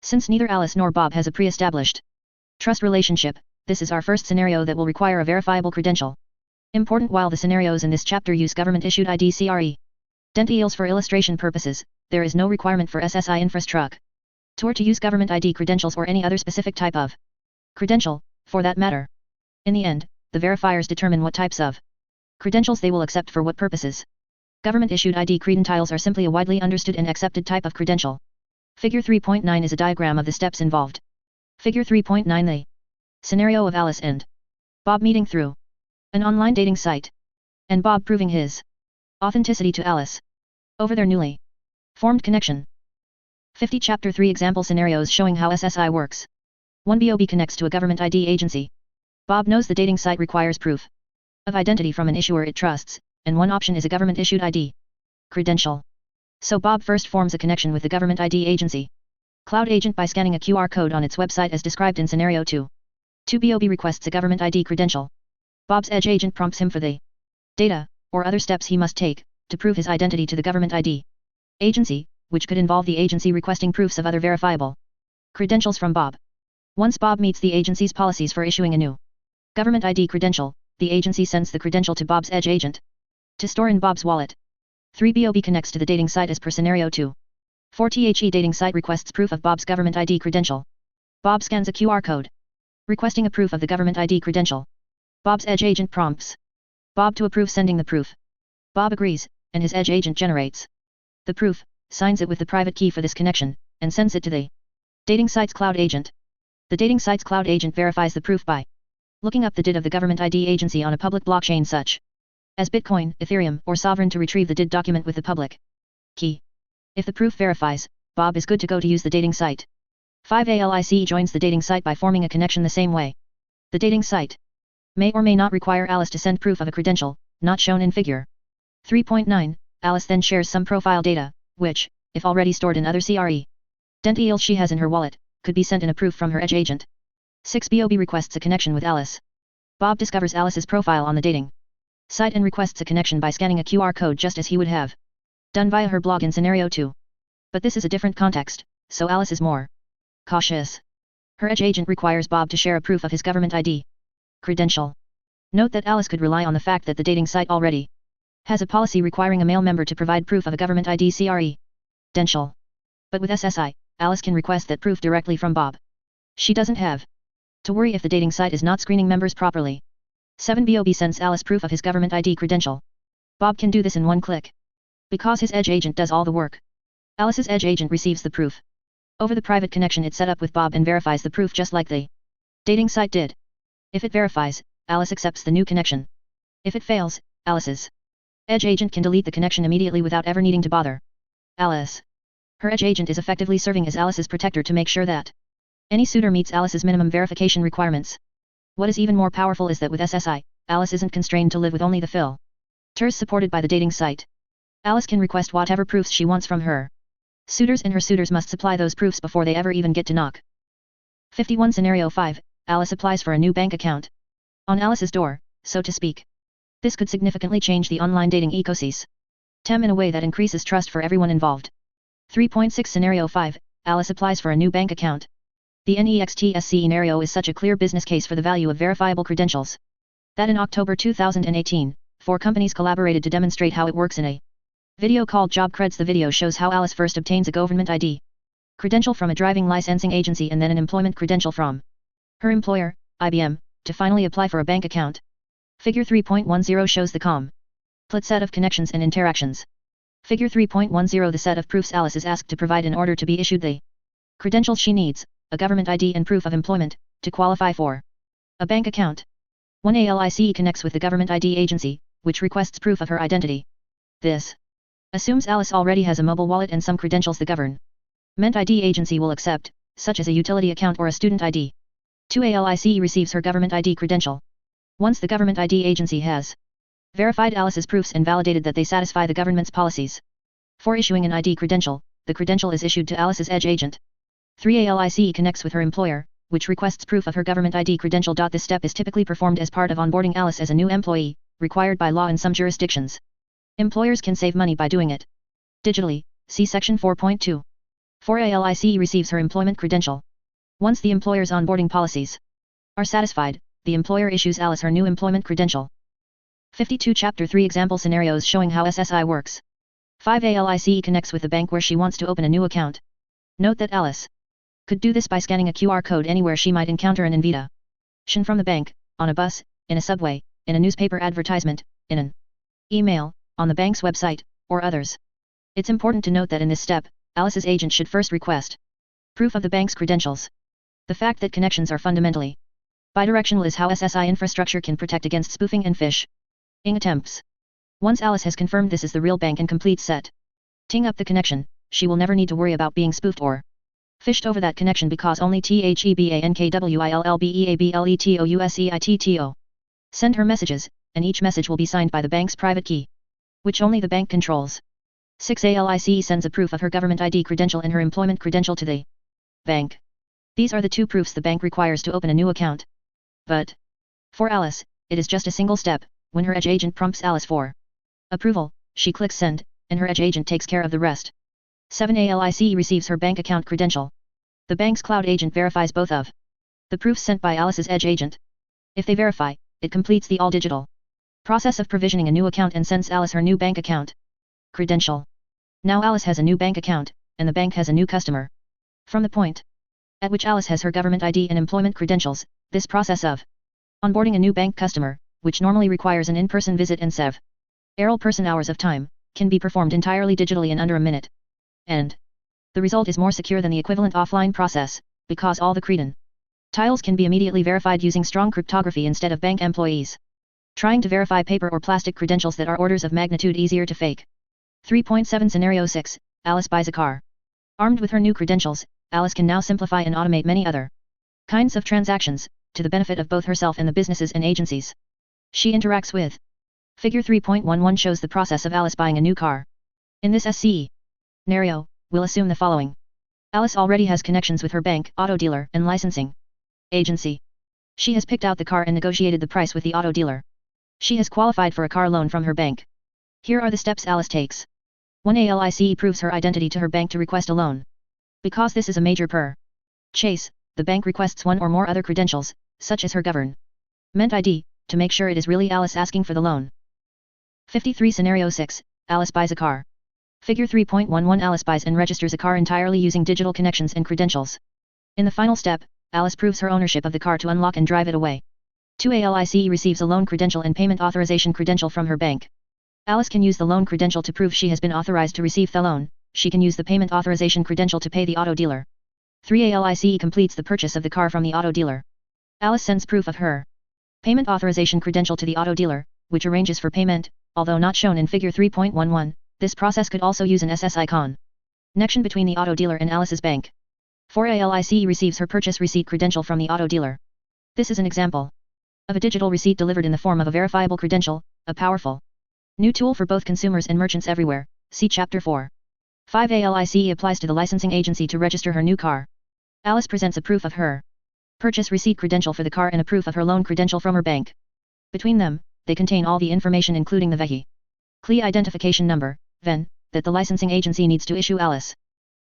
Since neither Alice nor Bob has a pre-established trust relationship, this is our first scenario that will require a verifiable credential. Important while the scenarios in this chapter use government-issued ID identities for illustration purposes, there is no requirement for SSI infrastructure to use government ID credentials or any other specific type of credential, for that matter. In the end, the verifiers determine what types of credentials they will accept for what purposes. Government-issued ID credentials are simply a widely understood and accepted type of credential. Figure 3.9 is a diagram of the steps involved. Figure 3.9 The scenario of Alice and Bob meeting through an online dating site, and Bob proving his authenticity to Alice over their newly formed connection. 50 Chapter 3 Example scenarios showing how SSI works. 1 Bob connects to a government ID agency. Bob knows the dating site requires proof of identity from an issuer it trusts, and one option is a government-issued ID credential. So Bob first forms a connection with the government ID agency cloud agent by scanning a QR code on its website as described in Scenario 2. 2 Bob requests a government ID credential. Bob's edge agent prompts him for the data, or other steps he must take, to prove his identity to the government ID agency, which could involve the agency requesting proofs of other verifiable credentials from Bob. Once Bob meets the agency's policies for issuing a new government ID credential, the agency sends the credential to Bob's edge agent to store in Bob's wallet. 3 Bob connects to the dating site as per Scenario 2. 4 The dating site requests proof of Bob's government ID credential. Bob scans a QR code requesting a proof of the government ID credential. Bob's edge agent prompts Bob to approve sending the proof. Bob agrees, and his edge agent generates the proof, signs it with the private key for this connection, and sends it to the dating site's cloud agent. The dating site's cloud agent verifies the proof by looking up the DID of the government ID agency on a public blockchain such as Bitcoin, Ethereum, or Sovereign to retrieve the DID document with the public key. If the proof verifies, Bob is good to go to use the dating site. 5 Alice joins the dating site by forming a connection the same way. The dating site may or may not require Alice to send proof of a credential, not shown in figure 3.9. Alice then shares some profile data, which, if already stored in other identities she has in her wallet, could be sent in a proof from her edge agent. 6 Bob requests a connection with Alice. Bob discovers Alice's profile on the dating site and requests a connection by scanning a QR code just as he would have done via her blog in Scenario 2. But this is a different context, so Alice is more cautious. Her edge agent requires Bob to share a proof of his government ID credential. Note that Alice could rely on the fact that the dating site already has a policy requiring a male member to provide proof of a government ID credential. But with SSI, Alice can request that proof directly from Bob. She doesn't have to worry if the dating site is not screening members properly. 7 Bob sends Alice proof of his government ID credential. Bob can do this in one click, because his edge agent does all the work. Alice's edge agent receives the proof over the private connection it set up with Bob and verifies the proof just like the dating site did. If it verifies, Alice accepts the new connection. If it fails, Alice's edge agent can delete the connection immediately without ever needing to bother Alice. Her edge agent is effectively serving as Alice's protector to make sure that any suitor meets Alice's minimum verification requirements. What is even more powerful is that with SSI, Alice isn't constrained to live with only the filters supported by the dating site. Alice can request whatever proofs she wants from her suitors, and her suitors must supply those proofs before they ever even get to knock. 51 Scenario 5, Alice applies for a new bank account on Alice's door, so to speak. This could significantly change the online dating ecosystem in a way that increases trust for everyone involved. 3.6 Scenario 5, Alice applies for a new bank account. The next scenario is such a clear business case for the value of verifiable credentials that in October 2018, 4 companies collaborated to demonstrate how it works in a video called Job Creds. The video shows how Alice first obtains a government ID credential from a driving licensing agency and then an employment credential from her employer, IBM, to finally apply for a bank account. Figure 3.10 shows the complete set of connections and interactions. Figure 3.10 The set of proofs Alice is asked to provide in order to be issued the credentials she needs, a government ID and proof of employment, to qualify for a bank account. 1 Alice connects with the government ID agency, which requests proof of her identity. This assumes Alice already has a mobile wallet and some credentials the government ID agency will accept, such as a utility account or a student ID. 2 Alice receives her government ID credential. Once the government ID agency has verified Alice's proofs and validated that they satisfy the government's policies for issuing an ID credential, the credential is issued to Alice's edge agent. 3 Alice connects with her employer, which requests proof of her government ID credential. This step is typically performed as part of onboarding Alice as a new employee, required by law in some jurisdictions. Employers can save money by doing it digitally, see section 4.2. 4 Alice receives her employment credential. Once the employer's onboarding policies are satisfied, the employer issues Alice her new employment credential. 52 Chapter 3 Example Scenarios showing how SSI works. 5 Alice connects with the bank where she wants to open a new account. Note that Alice could do this by scanning a QR code anywhere she might encounter an invitation from the bank, on a bus, in a subway, in a newspaper advertisement, in an email, on the bank's website, or others. It's important to note that in this step, Alice's agent should first request proof of the bank's credentials. The fact that connections are fundamentally bidirectional is how SSI infrastructure can protect against spoofing and phishing attempts. Once Alice has confirmed this is the real bank and complete setting up the connection, she will never need to worry about being spoofed or phished over that connection because only THEBANKWILLBEABLETOUSEITTO send her messages, and each message will be signed by the bank's private key, which only the bank controls. 6 Alice sends a proof of her government ID credential and her employment credential to the bank. These are the 2 proofs the bank requires to open a new account. But for Alice, it is just a single step. When her edge agent prompts Alice for approval, she clicks send, and her edge agent takes care of the rest. 7 Alice receives her bank account credential. The bank's cloud agent verifies both of the proofs sent by Alice's edge agent. If they verify, it completes the all-digital process of provisioning a new account and sends Alice her new bank account credential. Now Alice has a new bank account, and the bank has a new customer. From the point at which Alice has her government ID and employment credentials, this process of onboarding a new bank customer, which normally requires an in-person visit and several person-hours of time, can be performed entirely digitally in under a minute. And the result is more secure than the equivalent offline process, because all the credentials can be immediately verified using strong cryptography instead of bank employees trying to verify paper or plastic credentials that are orders of magnitude easier to fake. 3.7 Scenario 6, Alice buys a car. Armed with her new credentials, Alice can now simplify and automate many other kinds of transactions, to the benefit of both herself and the businesses and agencies she interacts with. Figure 3.11 shows the process of Alice buying a new car. In this scenario, we'll assume the following. Alice already has connections with her bank, auto dealer, and licensing agency. She has picked out the car and negotiated the price with the auto dealer. She has qualified for a car loan from her bank. Here are the steps Alice takes. 1 Alice proves her identity to her bank to request a loan. Because this is a major purchase, the bank requests one or more other credentials, such as her government ID, to make sure it is really Alice asking for the loan. 53 Scenario 6, Alice buys a car. Figure 3.11 Alice buys and registers a car entirely using digital connections and credentials. In the final step, Alice proves her ownership of the car to unlock and drive it away. 2 Alice receives a loan credential and payment authorization credential from her bank. Alice can use the loan credential to prove she has been authorized to receive the loan. She can use the payment authorization credential to pay the auto dealer. 3 Alice completes the purchase of the car from the auto dealer. Alice sends proof of her payment authorization credential to the auto dealer, which arranges for payment, although not shown in figure 3.11. This process could also use an SSI connection between the auto dealer and Alice's bank. 4 Alice receives her purchase receipt credential from the auto dealer. This is an example of a digital receipt delivered in the form of a verifiable credential, a powerful new tool for both consumers and merchants everywhere. See Chapter 4. 5 Alice applies to the licensing agency to register her new car. Alice presents a proof of her purchase receipt credential for the car and a proof of her loan credential from her bank. Between them, they contain all the information including the vehicle identification number, VIN, that the licensing agency needs to issue Alice.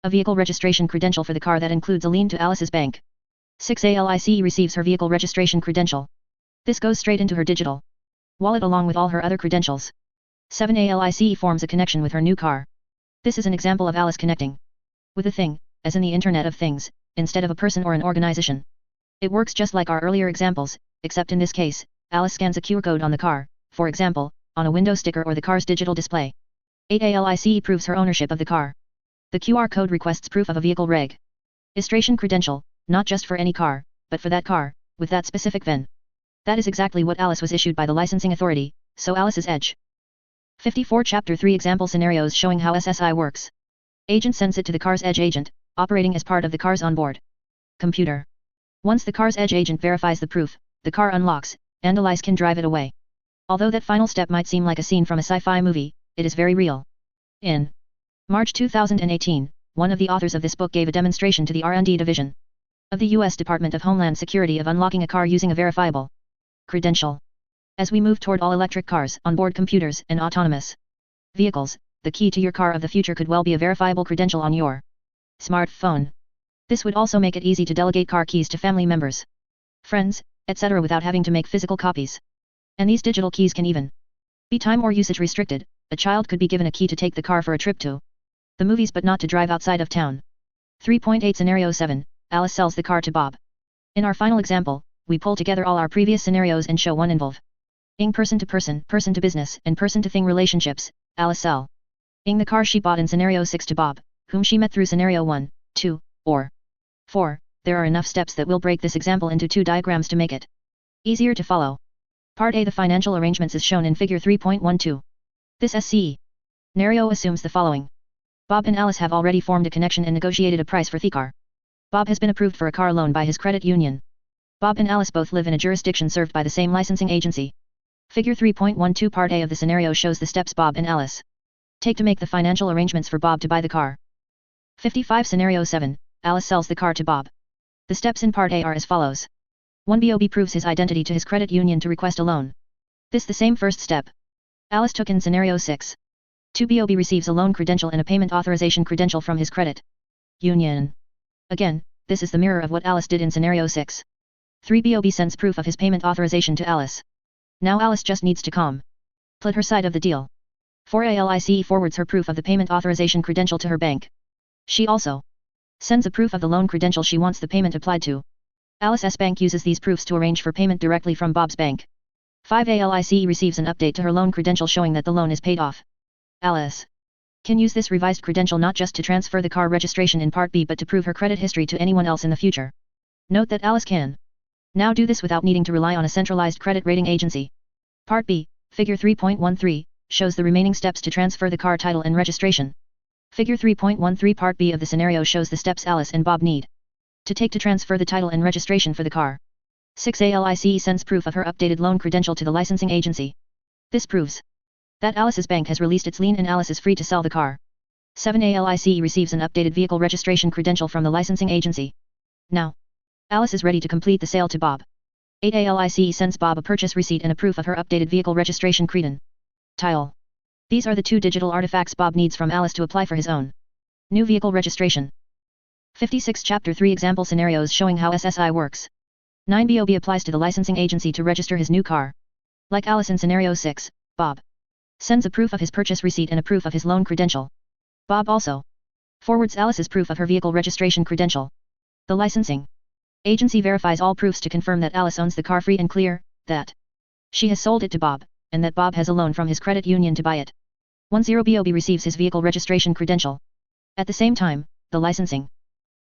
A vehicle registration credential for the car that includes a lien to Alice's bank. 6. ALICE receives her vehicle registration credential. This goes straight into her digital wallet along with all her other credentials. 7. ALICE forms a connection with her new car. This is an example of Alice connecting with a thing, as in the Internet of Things, instead of a person or an organization. It works just like our earlier examples, except in this case, Alice scans a QR code on the car, for example, on a window sticker or the car's digital display. 8. ALICE proves her ownership of the car. The QR code requests proof of a vehicle registration credential, not just for any car, but for that car, with that specific VIN. That is exactly what Alice was issued by the licensing authority, so Alice is edge. 54. Chapter 3 Example Scenarios showing how SSI works. Agent sends it to the car's edge agent, operating as part of the car's onboard computer. Once the car's edge agent verifies the proof, the car unlocks, and Alice can drive it away. Although that final step might seem like a scene from a sci-fi movie, it is very real. In March 2018, one of the authors of this book gave a demonstration to the R&D division of the U.S. Department of Homeland Security of unlocking a car using a verifiable credential. As we move toward all-electric cars, onboard computers, and autonomous vehicles, the key to your car of the future could well be a verifiable credential on your smartphone. This would also make it easy to delegate car keys to family members, friends, etc. without having to make physical copies. And these digital keys can even be time or usage restricted. A child could be given a key to take the car for a trip to the movies but not to drive outside of town. 3.8 Scenario 7, Alice sells the car to Bob. In our final example, we pull together all our previous scenarios and show one involving person-to-person, person-to-business, and person-to-thing relationships. Alice selling the car she bought in Scenario 6 to Bob, whom she met through Scenario 1, 2, or 4. There are enough steps that we'll break this example into 2 diagrams to make it easier to follow. Part A. The financial arrangements is shown in Figure 3.12. This SCE scenario assumes the following. Bob and Alice have already formed a connection and negotiated a price for the car. Bob has been approved for a car loan by his credit union. Bob and Alice both live in a jurisdiction served by the same licensing agency. Figure 3.12 Part A of the scenario shows the steps Bob and Alice take to make the financial arrangements for Bob to buy the car. 55 Scenario 7, Alice sells the car to Bob. The steps in Part A are as follows. 1. Bob proves his identity to his credit union to request a loan. This the same first step Alice took in Scenario 6. 2. Bob receives a loan credential and a payment authorization credential from his credit union. Again, this is the mirror of what Alice did in Scenario 6. 3. Bob sends proof of his payment authorization to Alice. Now Alice just needs to complete her side of the deal. 4. ALICE forwards her proof of the payment authorization credential to her bank. She also sends a proof of the loan credential she wants the payment applied to. Alice's bank uses these proofs to arrange for payment directly from Bob's bank. 5. ALICE receives an update to her loan credential showing that the loan is paid off. Alice can use this revised credential not just to transfer the car registration in Part B but to prove her credit history to anyone else in the future. Note that Alice can now do this without needing to rely on a centralized credit rating agency. Part B, Figure 3.13, shows the remaining steps to transfer the car title and registration. Figure 3.13 Part B of the scenario shows the steps Alice and Bob need to take to transfer the title and registration for the car. 6. ALICE sends proof of her updated loan credential to the licensing agency. This proves that Alice's bank has released its lien and Alice is free to sell the car. 7. ALICE receives an updated vehicle registration credential from the licensing agency. Now, Alice is ready to complete the sale to Bob. 8. ALICE sends Bob a purchase receipt and a proof of her updated vehicle registration credential. These are the 2 digital artifacts Bob needs from Alice to apply for his own new vehicle registration. 56 Chapter 3 Example Scenarios showing how SSI works. 9. Bob applies to the licensing agency to register his new car. Like Alice in Scenario 6, Bob sends a proof of his purchase receipt and a proof of his loan credential. Bob also forwards Alice's proof of her vehicle registration credential. The licensing agency verifies all proofs to confirm that Alice owns the car free and clear, that she has sold it to Bob, and that Bob has a loan from his credit union to buy it. 10. Bob receives his vehicle registration credential. At the same time, the licensing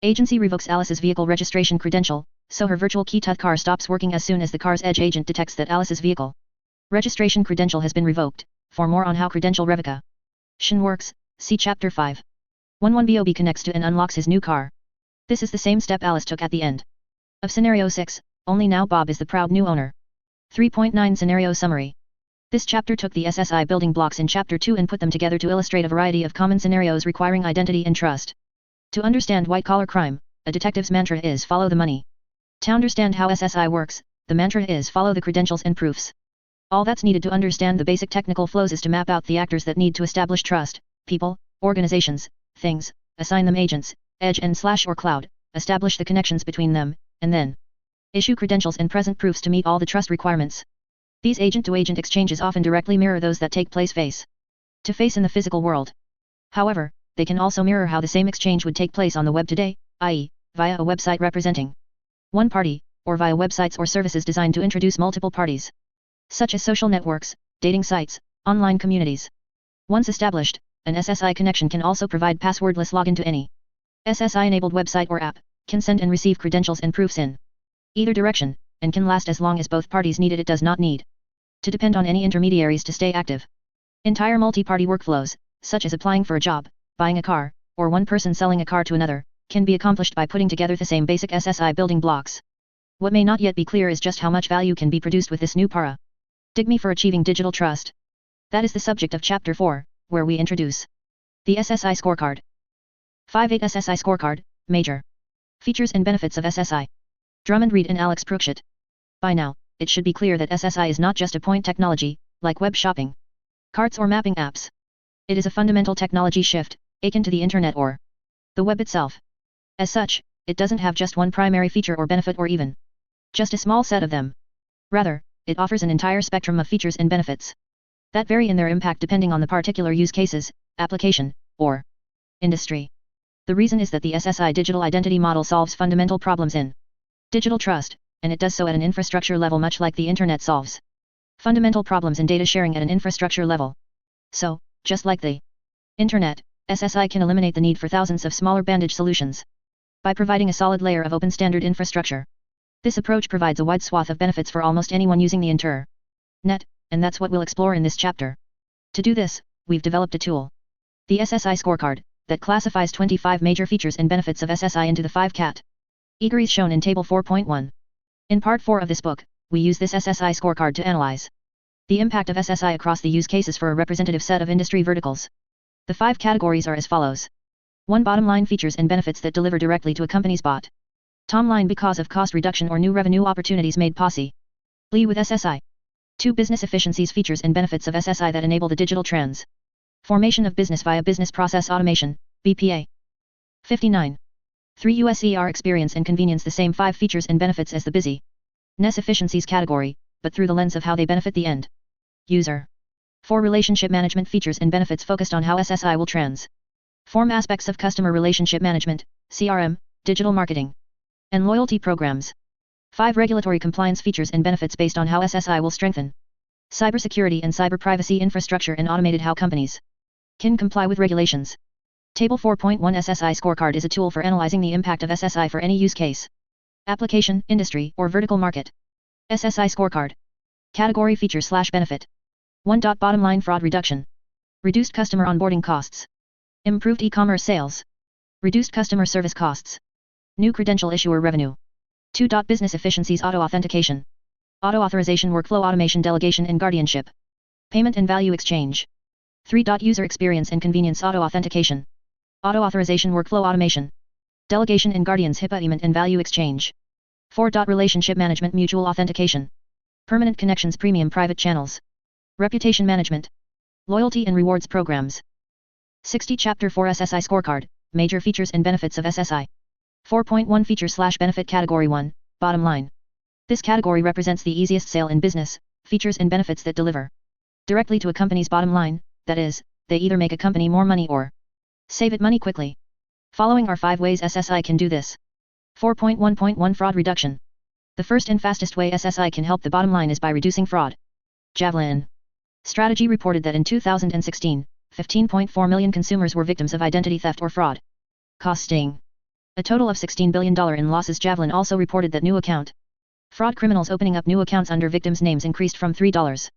agency revokes Alice's vehicle registration credential, so her virtual key to the car stops working as soon as the car's edge agent detects that Alice's vehicle registration credential has been revoked. For more on how credential revocation works, see Chapter 5. 1. Bob connects to and unlocks his new car. This is the same step Alice took at the end of Scenario 6, only now Bob is the proud new owner. 3.9 Scenario Summary. This chapter took the SSI building blocks in Chapter 2 and put them together to illustrate a variety of common scenarios requiring identity and trust. To understand white-collar crime, a detective's mantra is follow the money. To understand how SSI works, the mantra is follow the credentials and proofs. All that's needed to understand the basic technical flows is to map out the actors that need to establish trust: people, organizations, things, assign them agents, edge and slash or cloud, establish the connections between them, and then issue credentials and present proofs to meet all the trust requirements. These agent-to-agent exchanges often directly mirror those that take place face-to-face in the physical world. However, they can also mirror how the same exchange would take place on the web today, i.e., via a website representing one party, or via websites or services designed to introduce multiple parties, such as social networks, dating sites, online communities. Once established, an SSI connection can also provide passwordless login to any SSI-enabled website or app, can send and receive credentials and proofs in either direction, and can last as long as both parties need it. It does not need to depend on any intermediaries to stay active. Entire multi-party workflows, such as applying for a job, buying a car, or one person selling a car to another, can be accomplished by putting together the same basic SSI building blocks. What may not yet be clear is just how much value can be produced with this new paradigm for achieving digital trust. That is the subject of Chapter 4, where we introduce the SSI scorecard. 5.8 SSI scorecard, major features and benefits of SSI. Drummond Reed and Preukschat. By now, it should be clear that SSI is not just a point technology, like web shopping carts or mapping apps. It is a fundamental technology shift, akin to the internet or the web itself. As such, it doesn't have just one primary feature or benefit or even just a small set of them. Rather, it offers an entire spectrum of features and benefits that vary in their impact depending on the particular use cases, application, or industry. The reason is that the SSI digital identity model solves fundamental problems in digital trust, and it does so at an infrastructure level much like the internet solves fundamental problems in data sharing at an infrastructure level. So, just like the internet, SSI can eliminate the need for thousands of smaller bandage solutions by providing a solid layer of open standard infrastructure. This approach provides a wide swath of benefits for almost anyone using the internet, and that's what we'll explore in this chapter. To do this, we've developed a tool, the SSI scorecard, that classifies 25 major features and benefits of SSI into the 5 categories shown in Table 4.1. In Part 4 of this book, we use this SSI scorecard to analyze the impact of SSI across the use cases for a representative set of industry verticals. The 5 categories are as follows. 1. Bottom line features and benefits that deliver directly to a company's bottom line because of cost reduction or new revenue opportunities made possible with SSI. 2. Business efficiencies features and benefits of SSI that enable the digital transformation of business via business process automation, BPA. 59. 3. USER experience and convenience the same 5 features and benefits as the business efficiencies category, but through the lens of how they benefit the end user. 4. Relationship management features and benefits focused on how SSI will transform aspects of customer relationship management, CRM, digital marketing, and loyalty programs. 5. Regulatory compliance features and benefits based on how SSI will strengthen cybersecurity and cyber privacy infrastructure and automated how companies can comply with regulations. Table 4.1 SSI scorecard is a tool for analyzing the impact of SSI for any use case, application, industry, or vertical market. SSI scorecard. Category feature/benefit. 1. Bottom line fraud reduction. Reduced customer onboarding costs. Improved e-commerce sales. Reduced customer service costs. New credential issuer revenue. 2. Business efficiencies auto-authentication. Auto-authorization workflow automation delegation and guardianship. Payment and value exchange. 3. User experience and convenience auto-authentication. Auto-authorization workflow automation. Delegation and guardians HIPAA payment and value exchange. 4. Relationship management mutual authentication. Permanent connections premium private channels. Reputation management. Loyalty and rewards programs. 60 Chapter 4 SSI scorecard, major features and benefits of SSI. 4.1 Feature/benefit Category 1, bottom line. This category represents the easiest sale in business, features and benefits that deliver directly to a company's bottom line, that is, they either make a company more money or save it money quickly. Following are 5 ways SSI can do this. 4.1.1 Fraud reduction. The first and fastest way SSI can help the bottom line is by reducing fraud. Javelin Strategy reported that in 2016, 15.4 million consumers were victims of identity theft or fraud, costing a total of $16 billion in losses. Javelin also reported that new account fraud criminals opening up new accounts under victims' names increased from $3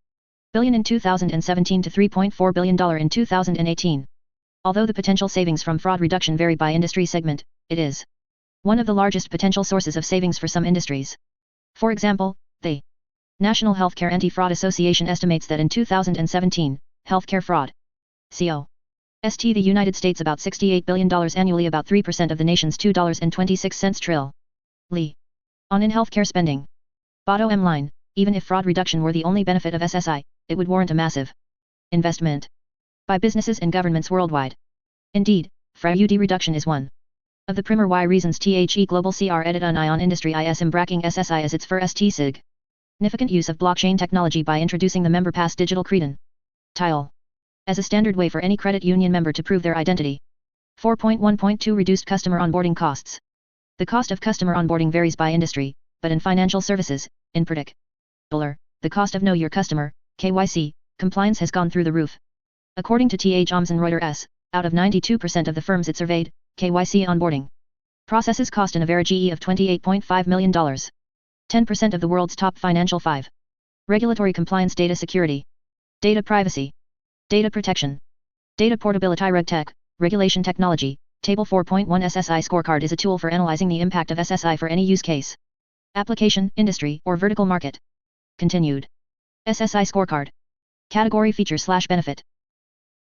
billion in 2017 to $3.4 billion in 2018. Although the potential savings from fraud reduction vary by industry segment, it is one of the largest potential sources of savings for some industries. For example, the National Healthcare Anti-Fraud Association estimates that in 2017, healthcare fraud cost the United States about $68 billion annually, about 3% of the nation's $2.26 trillion on in healthcare spending. Bottom line, even if fraud reduction were the only benefit of SSI, it would warrant a massive investment by businesses and governments worldwide. Indeed, fraud reduction is one of the primer why reasons the global CR edit an ion industry is embracing SSI as its first significant use of blockchain technology by introducing the member pass digital credential as a standard way for any credit union member to prove their identity. 4.1.2 Reduced customer onboarding costs. The cost of customer onboarding varies by industry, but in financial services, in particular, the cost of Know Your Customer, KYC, compliance has gone through the roof. According to Thomson Reuters, out of 92% of the firms it surveyed, KYC onboarding processes cost an average of $28.5 million. 10% of the world's top financial 5. Regulatory compliance, data security, data privacy, data protection, data portability, RegTech, regulation technology. Table 4.1 SSI scorecard is a tool for analyzing the impact of SSI for any use case, application, industry, or vertical market. Continued. SSI scorecard. Category feature/benefit.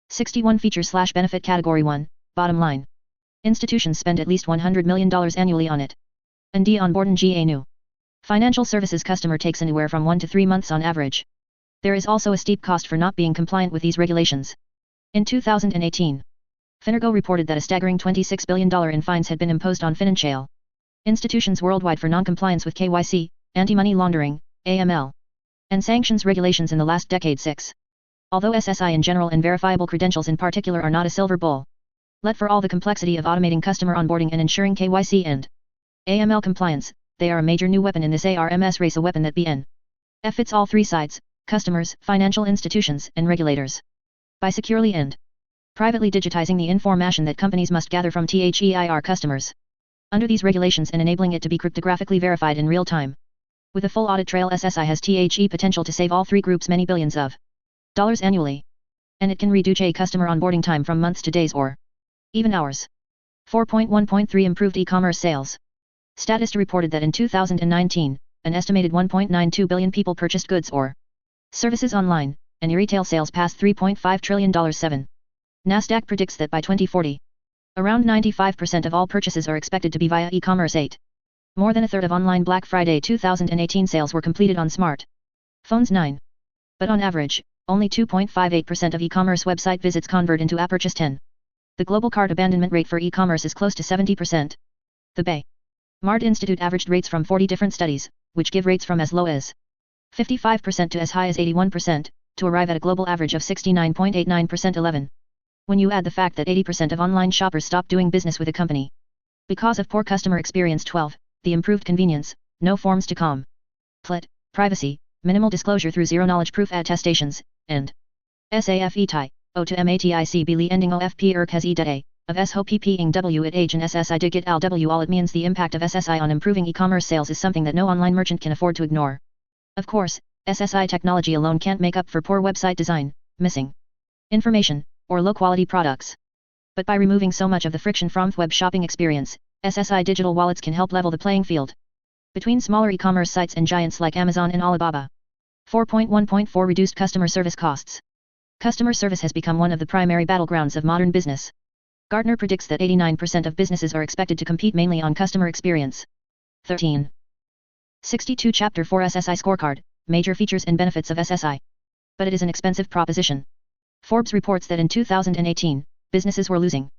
61 feature/benefit. Category 1, bottom line. Institutions spend at least $100 million annually on it. And onboarding GA new financial services customer takes anywhere from 1 to 3 months on average. There is also a steep cost for not being compliant with these regulations. In 2018, Finergo reported that a staggering $26 billion in fines had been imposed on financial institutions worldwide for non-compliance with KYC, anti-money laundering, AML, and sanctions regulations in the last decade. 6. Although SSI in general and verifiable credentials in particular are not a silver bullet for all the complexity of automating customer onboarding and ensuring KYC and AML compliance, they are a major new weapon in this ARMS race, a weapon that fits all three sides: customers, financial institutions, and regulators. By securely and privately digitizing the information that companies must gather from their customers under these regulations and enabling it to be cryptographically verified in real time. With a full audit trail, SSI has the potential to save all three groups many billions of dollars annually. And it can reduce customer onboarding time from months to days or even hours. 4.1.3 Improved e-commerce sales. Statista reported that in 2019, an estimated 1.92 billion people purchased goods or services online, and retail sales passed $3.5 trillion. 7. Nasdaq predicts that by 2040, around 95% of all purchases are expected to be via e-commerce. 8. More than a third of online Black Friday 2018 sales were completed on smart phones. 9. But on average, only 2.58% of e-commerce website visits convert into app purchase. 10. The global cart abandonment rate for e-commerce is close to 70%. The Bay Mart Institute averaged rates from 40 different studies, which give rates from as low as 55% to as high as 81%, to arrive at a global average of 69.89%. 11. When you add the fact that 80% of online shoppers stop doing business with a company because of poor customer experience. 12. The improved convenience, no forms to complete, privacy, minimal disclosure through zero-knowledge proof attestations, and SAFETI, O to MATIC Bili ending OFP has EDA, of SHOPPing W at age and SSI dig it al W all. It means the impact of SSI on improving e-commerce sales is something that no online merchant can afford to ignore. Of course, SSI technology alone can't make up for poor website design, missing information, or low-quality products. But by removing so much of the friction from the web shopping experience, SSI digital wallets can help level the playing field between smaller e-commerce sites and giants like Amazon and Alibaba. 4.1.4 Reduced customer service costs. Customer service has become one of the primary battlegrounds of modern business. Gartner predicts that 89% of businesses are expected to compete mainly on customer experience. 13. 62 Chapter 4 SSI Scorecard, Major Features and Benefits of SSI. But it is an expensive proposition. Forbes reports that in 2018, businesses were losing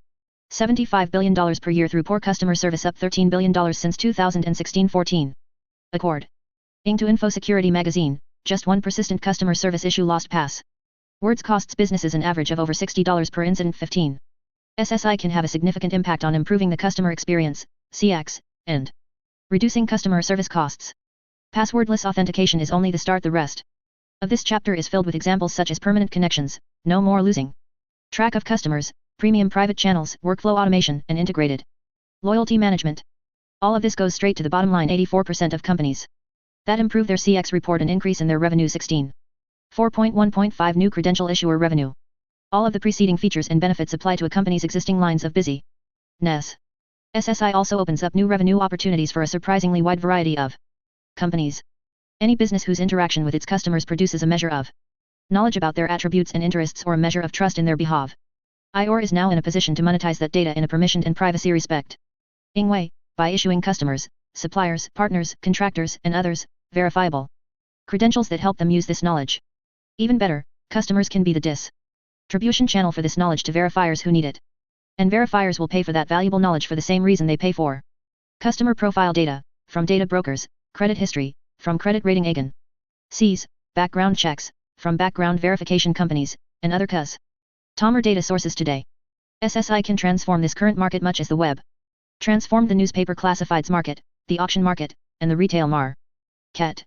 $75 billion per year through poor customer service, up $13 billion since 2016-14. According to InfoSecurity magazine, just one persistent customer service issue lost pass words costs businesses an average of over $60 per incident. 15. SSI can have a significant impact on improving the customer experience, CX, and reducing customer service costs. Passwordless authentication is only the start. The rest of this chapter is filled with examples such as permanent connections, no more losing track of customers, premium private channels, workflow automation, and integrated loyalty management. All of this goes straight to the bottom line. 84% of companies that improve their CX report an increase in their revenue. 16. 4.1.5 New credential issuer revenue. All of the preceding features and benefits apply to a company's existing lines of business. SSI also opens up new revenue opportunities for a surprisingly wide variety of companies. Any business whose interaction with its customers produces a measure of knowledge about their attributes and interests, or a measure of trust in their behavior, is now in a position to monetize that data in a permissioned and privacy respecting way, by issuing customers, suppliers, partners, contractors, and others verifiable Credentials that help them use this knowledge. Even better, customers can be the distribution channel for this knowledge to verifiers who need it. And verifiers will pay for that valuable knowledge for the same reason they pay for customer profile data, from data brokers, credit history, from credit rating agencies, background checks, from background verification companies, and other customer data sources today. SSI can transform this current market much as the web transformed the newspaper classifieds market, the auction market, and the retail market.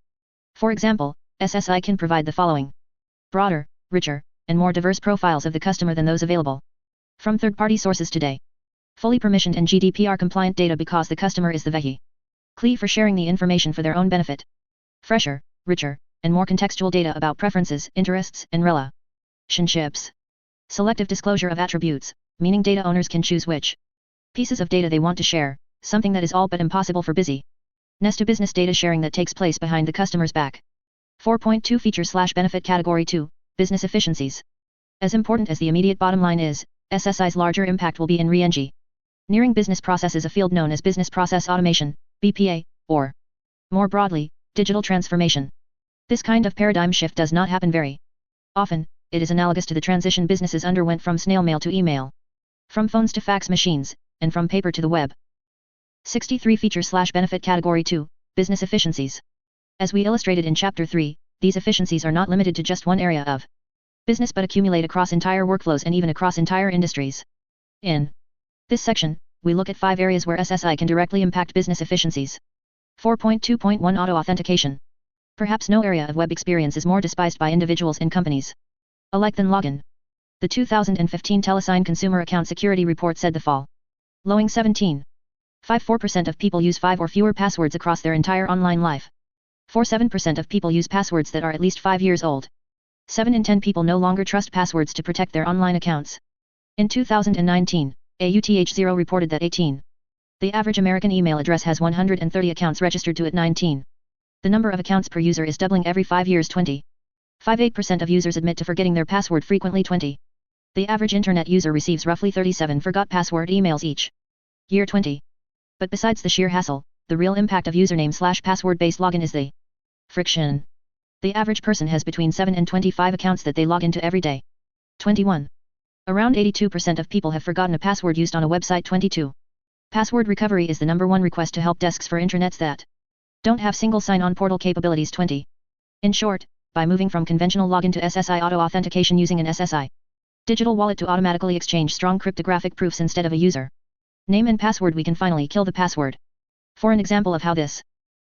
For example, SSI can provide the following: broader, richer, and more diverse profiles of the customer than those available from third-party sources today. Fully permissioned and GDPR-compliant data because the customer is the vehicle for sharing the information for their own benefit. Fresher, richer, and more contextual data about preferences, interests, and relationships. Selective disclosure of attributes, meaning data owners can choose which pieces of data they want to share, something that is all but impossible for business-to-business data sharing that takes place behind the customer's back. 4.2 Feature/benefit Category 2, Business Efficiencies. As important as the immediate bottom line is, SSI's larger impact will be in re-engineering business processes, a field known as business process automation, BPA, or, more broadly, digital transformation. This kind of paradigm shift does not happen very often. It is analogous to the transition businesses underwent from snail mail to email, from phones to fax machines, and from paper to the web. 63 Feature/benefit Category 2, Business Efficiencies. As we illustrated in Chapter 3, these efficiencies are not limited to just one area of business but accumulate across entire workflows and even across entire industries. In this section, we look at 5 areas where SSI can directly impact business efficiencies. 4.2.1 Auto-authentication. Perhaps no area of web experience is more despised by individuals and companies alike than login. The 2015 Telesign Consumer Account Security Report said the following: 17.54% of people use 5 or fewer passwords across their entire online life. 47% of people use passwords that are at least 5 years old. 7 in 10 people no longer trust passwords to protect their online accounts. In 2019, AUTH0 reported that 18. The average American email address has 130 accounts registered to it. 19. The number of accounts per user is doubling every 5 years. 20. 58% of users admit to forgetting their password frequently. 20. The average internet user receives roughly 37 forgot password emails each year. 20. But besides the sheer hassle, the real impact of username/password-based login is the friction. The average person has between 7 and 25 accounts that they log into every day. 21. Around 82% of people have forgotten a password used on a website. 22. Password recovery is the #1 request to help desks for intranets that don't have single sign-on portal capabilities. 20. In short, by moving from conventional login to SSI auto-authentication using an SSI digital wallet to automatically exchange strong cryptographic proofs instead of a user name and password, we can finally kill the password. For an example of how this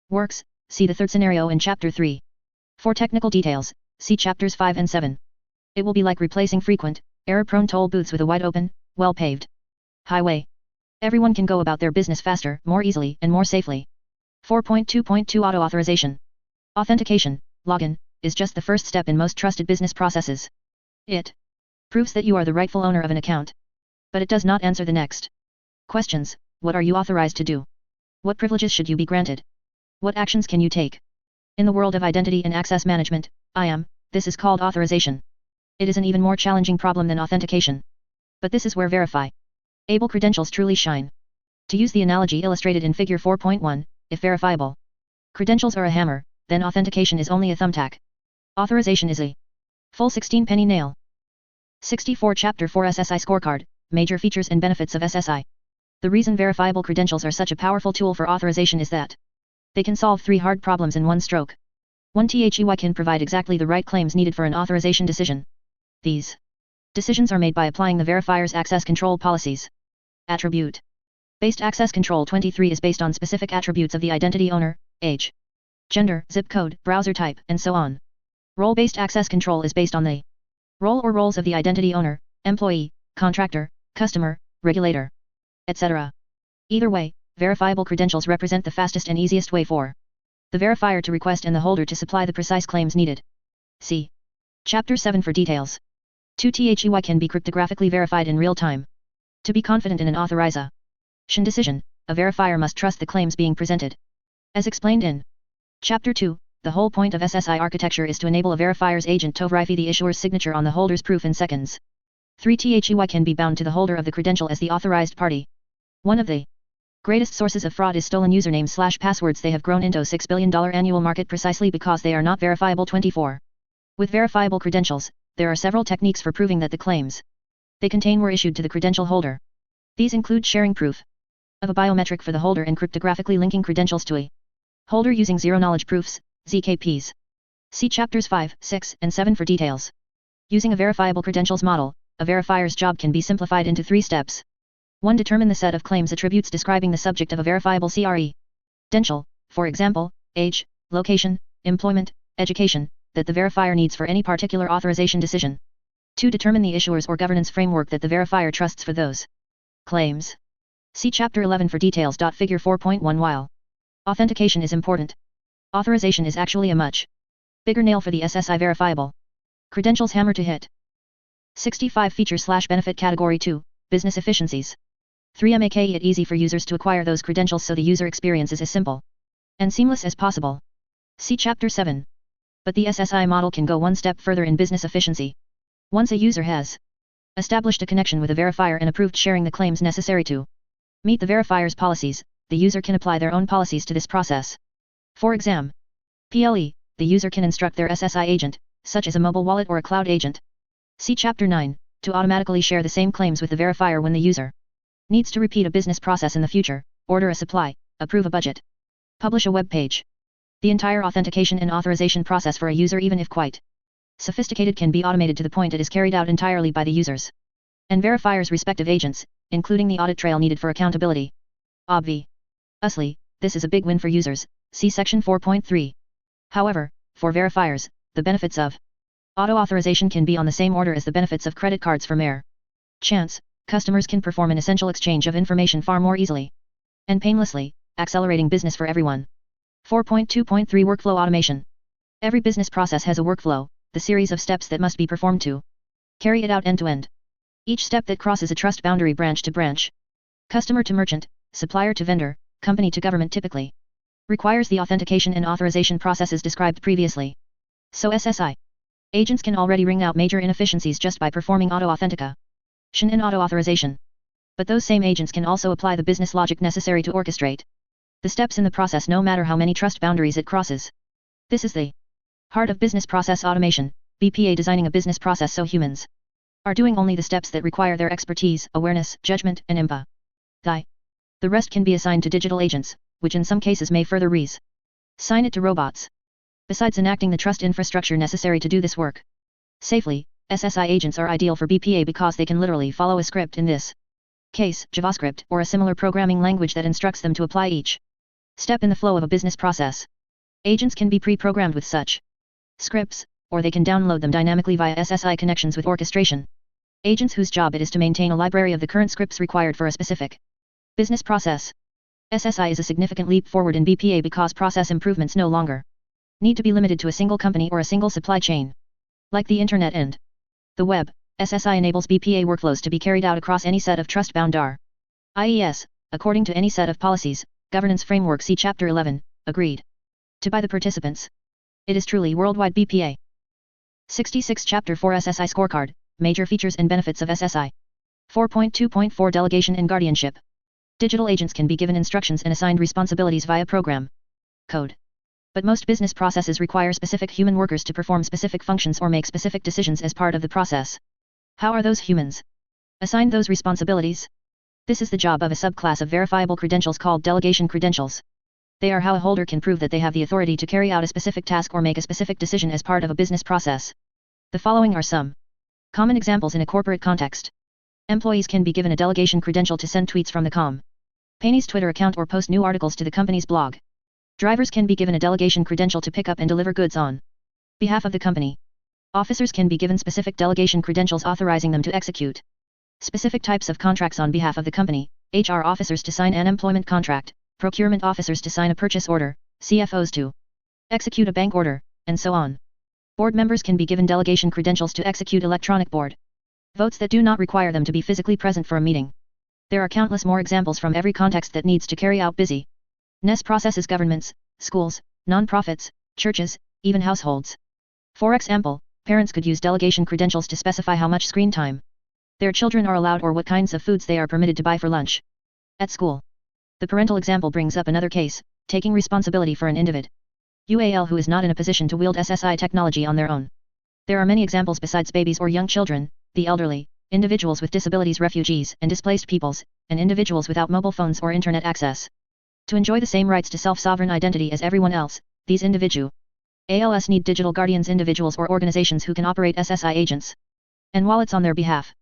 works, see the third scenario in Chapter 3. For technical details, see Chapters 5 and 7. It will be like replacing frequent, error-prone toll booths with a wide-open, well-paved highway. Everyone can go about their business faster, more easily, and more safely. 4.2.2 Auto-authorization. Authentication, login, is just the first step in most trusted business processes. It proves that you are the rightful owner of an account. But it does not answer the next questions: what are you authorized to do? What privileges should you be granted? What actions can you take? In the world of identity and access management, this is called authorization. It is an even more challenging problem than authentication. But this is where verifiable credentials truly shine. To use the analogy illustrated in Figure 4.1, if verifiable credentials are a hammer, then authentication is only a thumbtack. Authorization is a full 16-penny nail. 64 Chapter 4 SSI Scorecard, Major Features and Benefits of SSI. The reason verifiable credentials are such a powerful tool for authorization is that they can solve 3 hard problems in one stroke. 1. THEY can provide exactly the right claims needed for an authorization decision. These decisions are made by applying the verifier's access control policies. Attribute-based access control 23 is based on specific attributes of the identity owner, age, gender, zip code, browser type, and so on. Role-based access control is based on the role or roles of the identity owner, employee, contractor, customer, regulator, etc. Either way, verifiable credentials represent the fastest and easiest way for the verifier to request and the holder to supply the precise claims needed. See Chapter 7 for details. 2. THEY can be cryptographically verified in real time. To be confident in an authorization decision, a verifier must trust the claims being presented. As explained in Chapter 2, the whole point of SSI architecture is to enable a verifier's agent to verify the issuer's signature on the holder's proof in seconds. 3. THEY can be bound to the holder of the credential as the authorized party. One of the Greatest sources of fraud is stolen usernames/passwords. They have grown into a $6 billion annual market precisely because they are not verifiable. 24. With verifiable credentials, there are several techniques for proving that the claims they contain were issued to the credential holder. These include sharing proof of a biometric for the holder and cryptographically linking credentials to a holder using zero-knowledge proofs, ZKPs. See chapters 5, 6, and 7 for details. Using a verifiable credentials model, a verifier's job can be simplified into 3 steps. 1. Determine the set of claims attributes describing the subject of a verifiable credential, for example, age, location, employment, education, that the verifier needs for any particular authorization decision. 2. Determine the issuers or governance framework that the verifier trusts for those claims. See chapter 11 for details. Figure 4.1. While authentication is important, authorization is actually a much bigger nail for the SSI verifiable credentials hammer to hit. 65 Features/benefit Category 2, Business Efficiencies. 3. Make it easy for users to acquire those credentials so the user experience is as simple and seamless as possible. See chapter 7. But the SSI model can go one step further in business efficiency. Once a user has established a connection with a verifier and approved sharing the claims necessary to meet the verifier's policies, the user can apply their own policies to this process. For example, the user can instruct their SSI agent, such as a mobile wallet or a cloud agent. See chapter 9, to automatically share the same claims with the verifier when the user needs to repeat a business process in the future, order a supply, approve a budget, publish a web page. The entire authentication and authorization process for a user, even if quite sophisticated, can be automated to the point it is carried out entirely by the users and verifier's respective agents, including the audit trail needed for accountability. Obviously, this is a big win for users, see section 4.3. However, for verifiers, the benefits of auto-authorization can be on the same order as the benefits of credit cards. For mere chance, customers can perform an essential exchange of information far more easily and painlessly, accelerating business for everyone. 4.2.3 Workflow Automation. Every business process has a workflow, the series of steps that must be performed to carry it out end-to-end. Each step that crosses a trust boundary, branch to branch, customer to merchant, supplier to vendor, company to government, typically requires the authentication and authorization processes described previously. So SSI agents can already wring out major inefficiencies just by performing auto-authentication and auto-authorization. But those same agents can also apply the business logic necessary to orchestrate the steps in the process, no matter how many trust boundaries it crosses. This is the heart of business process automation, BPA, designing a business process so humans are doing only the steps that require their expertise, awareness, judgment, and empathy. The rest can be assigned to digital agents, which in some cases may further assign it to robots. Besides enacting the trust infrastructure necessary to do this work safely, SSI agents are ideal for BPA because they can literally follow a script, in this case JavaScript, or a similar programming language that instructs them to apply each step in the flow of a business process. Agents can be pre-programmed with such scripts, or they can download them dynamically via SSI connections with orchestration. Agents whose job it is to maintain a library of the current scripts required for a specific business process. SSI is a significant leap forward in BPA because process improvements no longer need to be limited to a single company or a single supply chain. Like the internet and the web, SSI enables BPA workflows to be carried out across any set of trust-bound IES, according to any set of policies, governance framework. See chapter 11, agreed to by the participants. It is truly worldwide BPA. 66 Chapter 4 SSI Scorecard, Major Features and Benefits of SSI. 4.2.4 Delegation and Guardianship. Digital agents can be given instructions and assigned responsibilities via program code. But most business processes require specific human workers to perform specific functions or make specific decisions as part of the process. How are those humans assigned those responsibilities? This is the job of a subclass of verifiable credentials called delegation credentials. They are how a holder can prove that they have the authority to carry out a specific task or make a specific decision as part of a business process. The following are some common examples in a corporate context. Employees can be given a delegation credential to send tweets from the company's Twitter account or post new articles to the company's blog. Drivers can be given a delegation credential to pick up and deliver goods on behalf of the company. Officers can be given specific delegation credentials authorizing them to execute specific types of contracts on behalf of the company, HR officers to sign an employment contract, procurement officers to sign a purchase order, CFOs to execute a bank order, and so on. Board members can be given delegation credentials to execute electronic board votes that do not require them to be physically present for a meeting. There are countless more examples from every context that needs to carry out business processes: governments, schools, non-profits, churches, even households. For example, parents could use delegation credentials to specify how much screen time their children are allowed or what kinds of foods they are permitted to buy for lunch at school. The parental example brings up another case, taking responsibility for an individual who is not in a position to wield SSI technology on their own. There are many examples besides babies or young children, the elderly, individuals with disabilities, refugees and displaced peoples, and individuals without mobile phones or internet access. To enjoy the same rights to self-sovereign identity as everyone else, these individuals need digital guardians, individuals or organizations who can operate SSI agents and wallets on their behalf.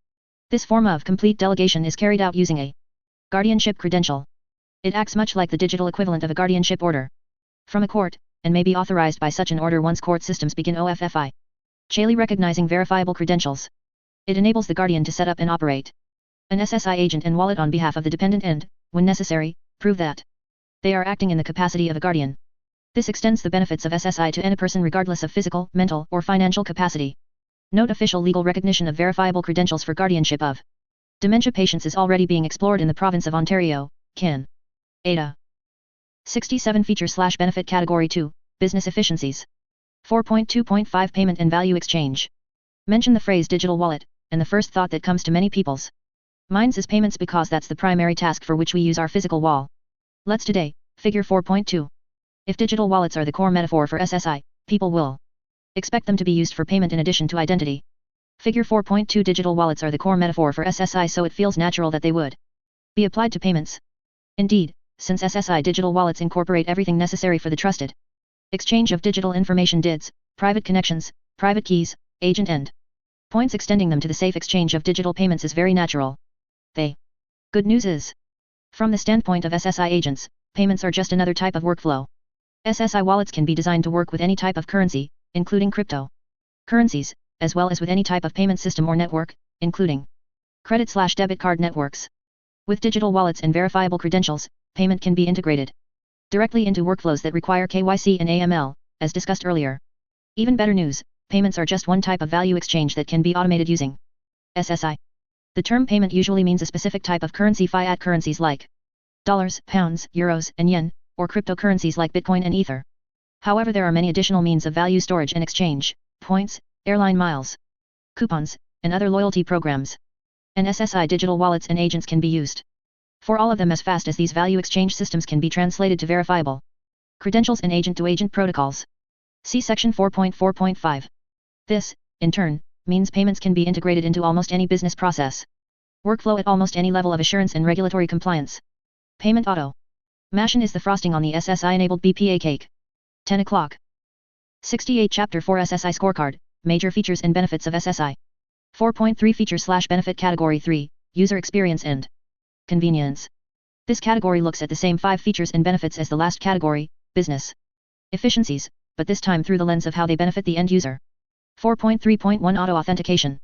This form of complete delegation is carried out using a guardianship credential. It acts much like the digital equivalent of a guardianship order from a court, and may be authorized by such an order once court systems begin officially recognizing verifiable credentials. It enables the guardian to set up and operate an SSI agent and wallet on behalf of the dependent and, when necessary, prove that they are acting in the capacity of a guardian. This extends the benefits of SSI to any person regardless of physical, mental, or financial capacity. Note: official legal recognition of verifiable credentials for guardianship of dementia patients is already being explored in the province of Ontario, Can. Ada. 67 Feature/Benefit Category 2, Business Efficiencies. 4.2.5 Payment and Value Exchange. Mention the phrase digital wallet, and the first thought that comes to many people's minds is payments, because that's the primary task for which we use our physical wall. Let's today, figure 4.2. If digital wallets are the core metaphor for SSI, people will expect them to be used for payment in addition to identity. Figure 4.2. Digital wallets are the core metaphor for SSI, so it feels natural that they would be applied to payments. Indeed, since SSI digital wallets incorporate everything necessary for the trusted exchange of digital information, DIDs, private connections, private keys, agent end points, extending them to the safe exchange of digital payments is very natural. The good news is, from the standpoint of SSI agents, payments are just another type of workflow. SSI wallets can be designed to work with any type of currency, including crypto currencies, as well as with any type of payment system or network, including credit/debit card networks. With digital wallets and verifiable credentials, payment can be integrated directly into workflows that require KYC and AML, as discussed earlier. Even better news, payments are just one type of value exchange that can be automated using SSI. The term payment usually means a specific type of currency, fiat currencies like dollars, pounds, euros, and yen, or cryptocurrencies like Bitcoin and Ether. However, there are many additional means of value storage and exchange: points, airline miles, coupons, and other loyalty programs. And SSI digital wallets and agents can be used for all of them as fast as these value exchange systems can be translated to verifiable credentials and agent-to-agent protocols. See section 4.4.5. This, in turn, means payments can be integrated into almost any business process workflow at almost any level of assurance and regulatory compliance. Payment automation is the frosting on the SSI-enabled BPA cake. 10 o'clock. 68 Chapter 4 SSI Scorecard, Major Features and Benefits of SSI. 4.3 Feature/Benefit Category 3, User Experience and Convenience. This category looks at the same 5 features and benefits as the last category, business efficiencies, but this time through the lens of how they benefit the end user. 4.3.1 Auto Authentication.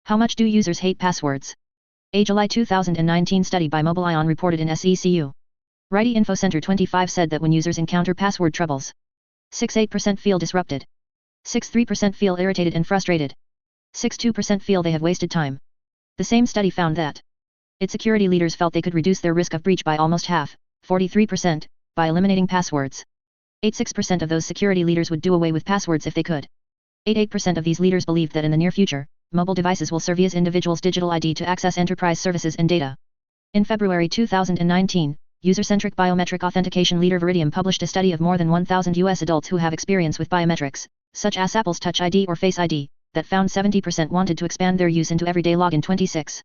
How much do users hate passwords? A July 2019 study by Mobileon reported in SECU. Righty Info Center 25 said that when users encounter password troubles, 68% feel disrupted, 63% feel irritated and frustrated, 62% feel they have wasted time. The same study found that its security leaders felt they could reduce their risk of breach by almost half, 43%, by eliminating passwords. 86% of those security leaders would do away with passwords if they could. 88% of these leaders believed that in the near future, mobile devices will serve as individuals' digital ID to access enterprise services and data. In February 2019, user-centric biometric authentication leader Veridium published a study of more than 1,000 US adults who have experience with biometrics, such as Apple's Touch ID or Face ID, that found 70% wanted to expand their use into everyday login. 26.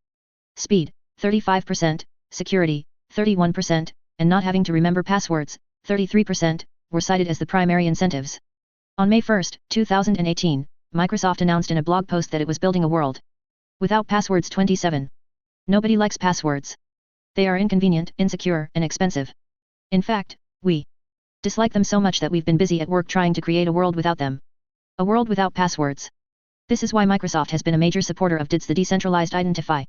Speed, 35%, security, 31%, and not having to remember passwords, 33%, were cited as the primary incentives. On May 1, 2018, Microsoft announced in a blog post that it was building a world without passwords. 27. Nobody likes passwords. They are inconvenient, insecure, and expensive. In fact, we dislike them so much that we've been busy at work trying to create a world without them. A world without passwords. This is why Microsoft has been a major supporter of DIDs, the Decentralized Identity.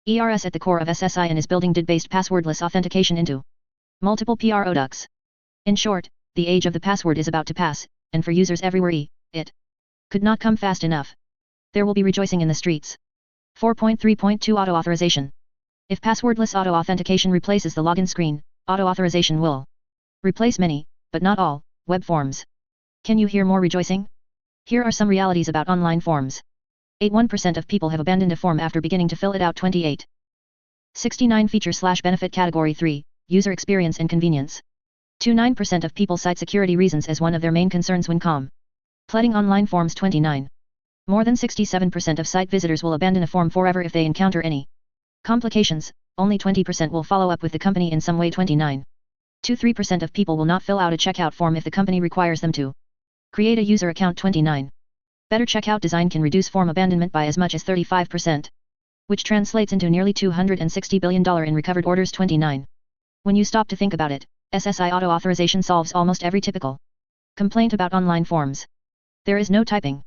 ERS at the core of SSI, and is building DID-based passwordless authentication into multiple products. In short, the age of the password is about to pass, and for users everywhere it could not come fast enough. There will be rejoicing in the streets. 4.3.2 Auto Authorization. If passwordless auto authentication replaces the login screen, auto authorization will replace many, but not all, web forms. Can you hear more rejoicing? Here are some realities about online forms. 81% of people have abandoned a form after beginning to fill it out. 28. 69 Feature/Benefit Category 3, user experience and convenience. 29% of people cite security reasons as one of their main concerns when completing online forms. 29. More than 67% of site visitors will abandon a form forever if they encounter any complications, only 20% will follow up with the company in some way. 29. 23% of people will not fill out a checkout form if the company requires them to create a user account. 29. Better checkout design can reduce form abandonment by as much as 35%, which translates into nearly $260 billion in recovered orders. 29. When you stop to think about it, SSI auto-authorization solves almost every typical complaint about online forms. There is no typing.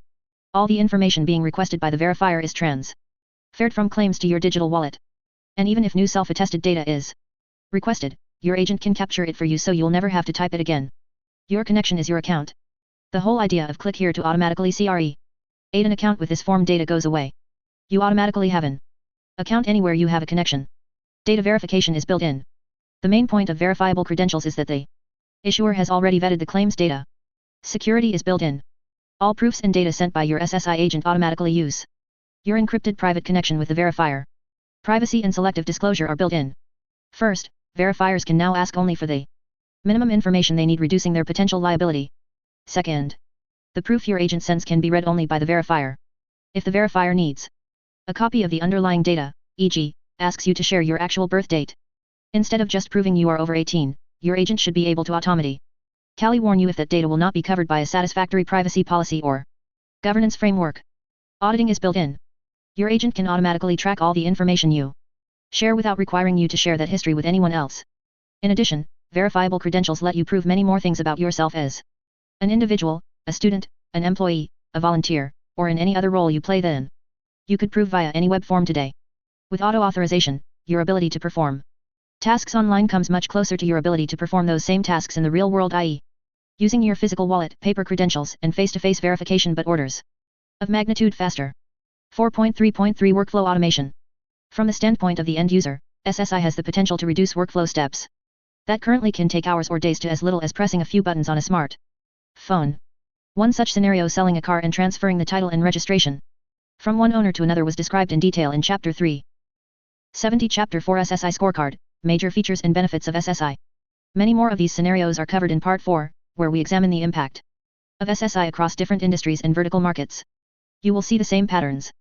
All the information being requested by the verifier is transferred from claims to your digital wallet. And even if new self-attested data is requested, your agent can capture it for you so you'll never have to type it again. Your connection is your account. The whole idea of click here to automatically create an account with this form data goes away. You automatically have an account anywhere you have a connection. Data verification is built in. The main point of verifiable credentials is that the issuer has already vetted the claims data. Security is built in. All proofs and data sent by your SSI agent automatically use your encrypted private connection with the verifier. Privacy and selective disclosure are built in. First, verifiers can now ask only for the minimum information they need, reducing their potential liability. Second, the proof your agent sends can be read only by the verifier. If the verifier needs a copy of the underlying data, e.g., asks you to share your actual birth date, instead of just proving you are over 18, your agent should be able to automatically warn you if that data will not be covered by a satisfactory privacy policy or governance framework. Auditing is built in. Your agent can automatically track all the information you share without requiring you to share that history with anyone else. In addition, verifiable credentials let you prove many more things about yourself as an individual, a student, an employee, a volunteer, or in any other role you play then. You could prove via any web form today. With auto-authorization, your ability to perform tasks online comes much closer to your ability to perform those same tasks in the real world, i.e., using your physical wallet, paper credentials, and face-to-face verification, but orders of magnitude faster. 4.3.3 Workflow automation. From the standpoint of the end user, SSI has the potential to reduce workflow steps that currently can take hours or days to as little as pressing a few buttons on a smart phone. One such scenario, selling a car and transferring the title and registration from one owner to another, was described in detail in Chapter 370. Chapter 4 SSI Scorecard, Major Features and Benefits of SSI. Many more of these scenarios are covered in Part 4, where we examine the impact of SSI across different industries and vertical markets. You will see the same patterns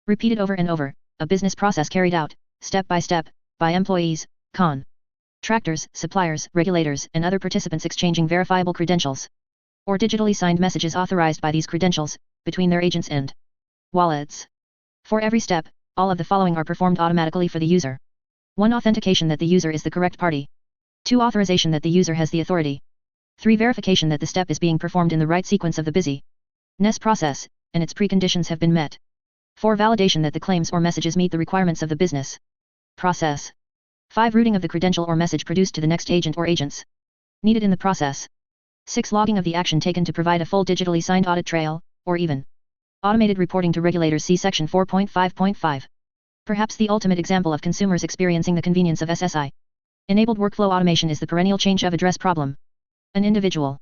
repeated over and over, a business process carried out, step by step, by employees, contractors, suppliers, regulators, and other participants exchanging verifiable credentials or digitally signed messages authorized by these credentials, between their agents and wallets. For every step, all of the following are performed automatically for the user. 1. Authentication that the user is the correct party. 2. Authorization that the user has the authority. 3. Verification that the step is being performed in the right sequence of the business process, and its preconditions have been met. 4. Validation that the claims or messages meet the requirements of the business process. 5. Routing of the credential or message produced to the next agent or agents needed in the process. 6. Logging of the action taken to provide a full digitally signed audit trail, or even automated reporting to regulators. See Section 4.5.5. Perhaps the ultimate example of consumers experiencing the convenience of SSI-enabled workflow automation is the perennial change of address problem. An individual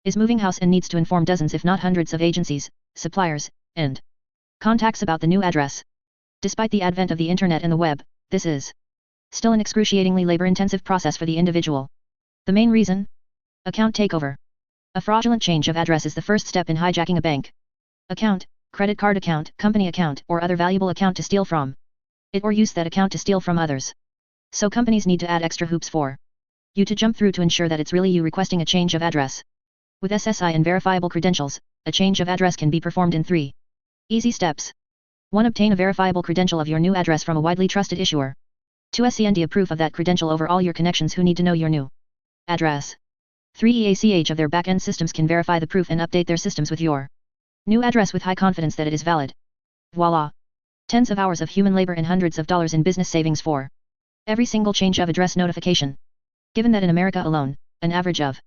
is moving house and needs to inform dozens if not hundreds of agencies, suppliers, and contacts about the new address. Despite the advent of the internet and the web, this is still an excruciatingly labor-intensive process for the individual. The main reason? Account takeover. A fraudulent change of address is the first step in hijacking a bank account, credit card account, company account, or other valuable account to steal from it, or use that account to steal from others. So companies need to add extra hoops for you to jump through to ensure that it's really you requesting a change of address. With SSI and verifiable credentials, a change of address can be performed in 3 easy steps. 1. Obtain a verifiable credential of your new address from a widely trusted issuer. 2. Send a proof of that credential over all your connections who need to know your new address. 3. EACH of their back-end systems can verify the proof and update their systems with your new address with high confidence that it is valid. Voila! Tens of hours of human labor and hundreds of dollars in business savings for every single change of address notification. Given that in America alone, an average of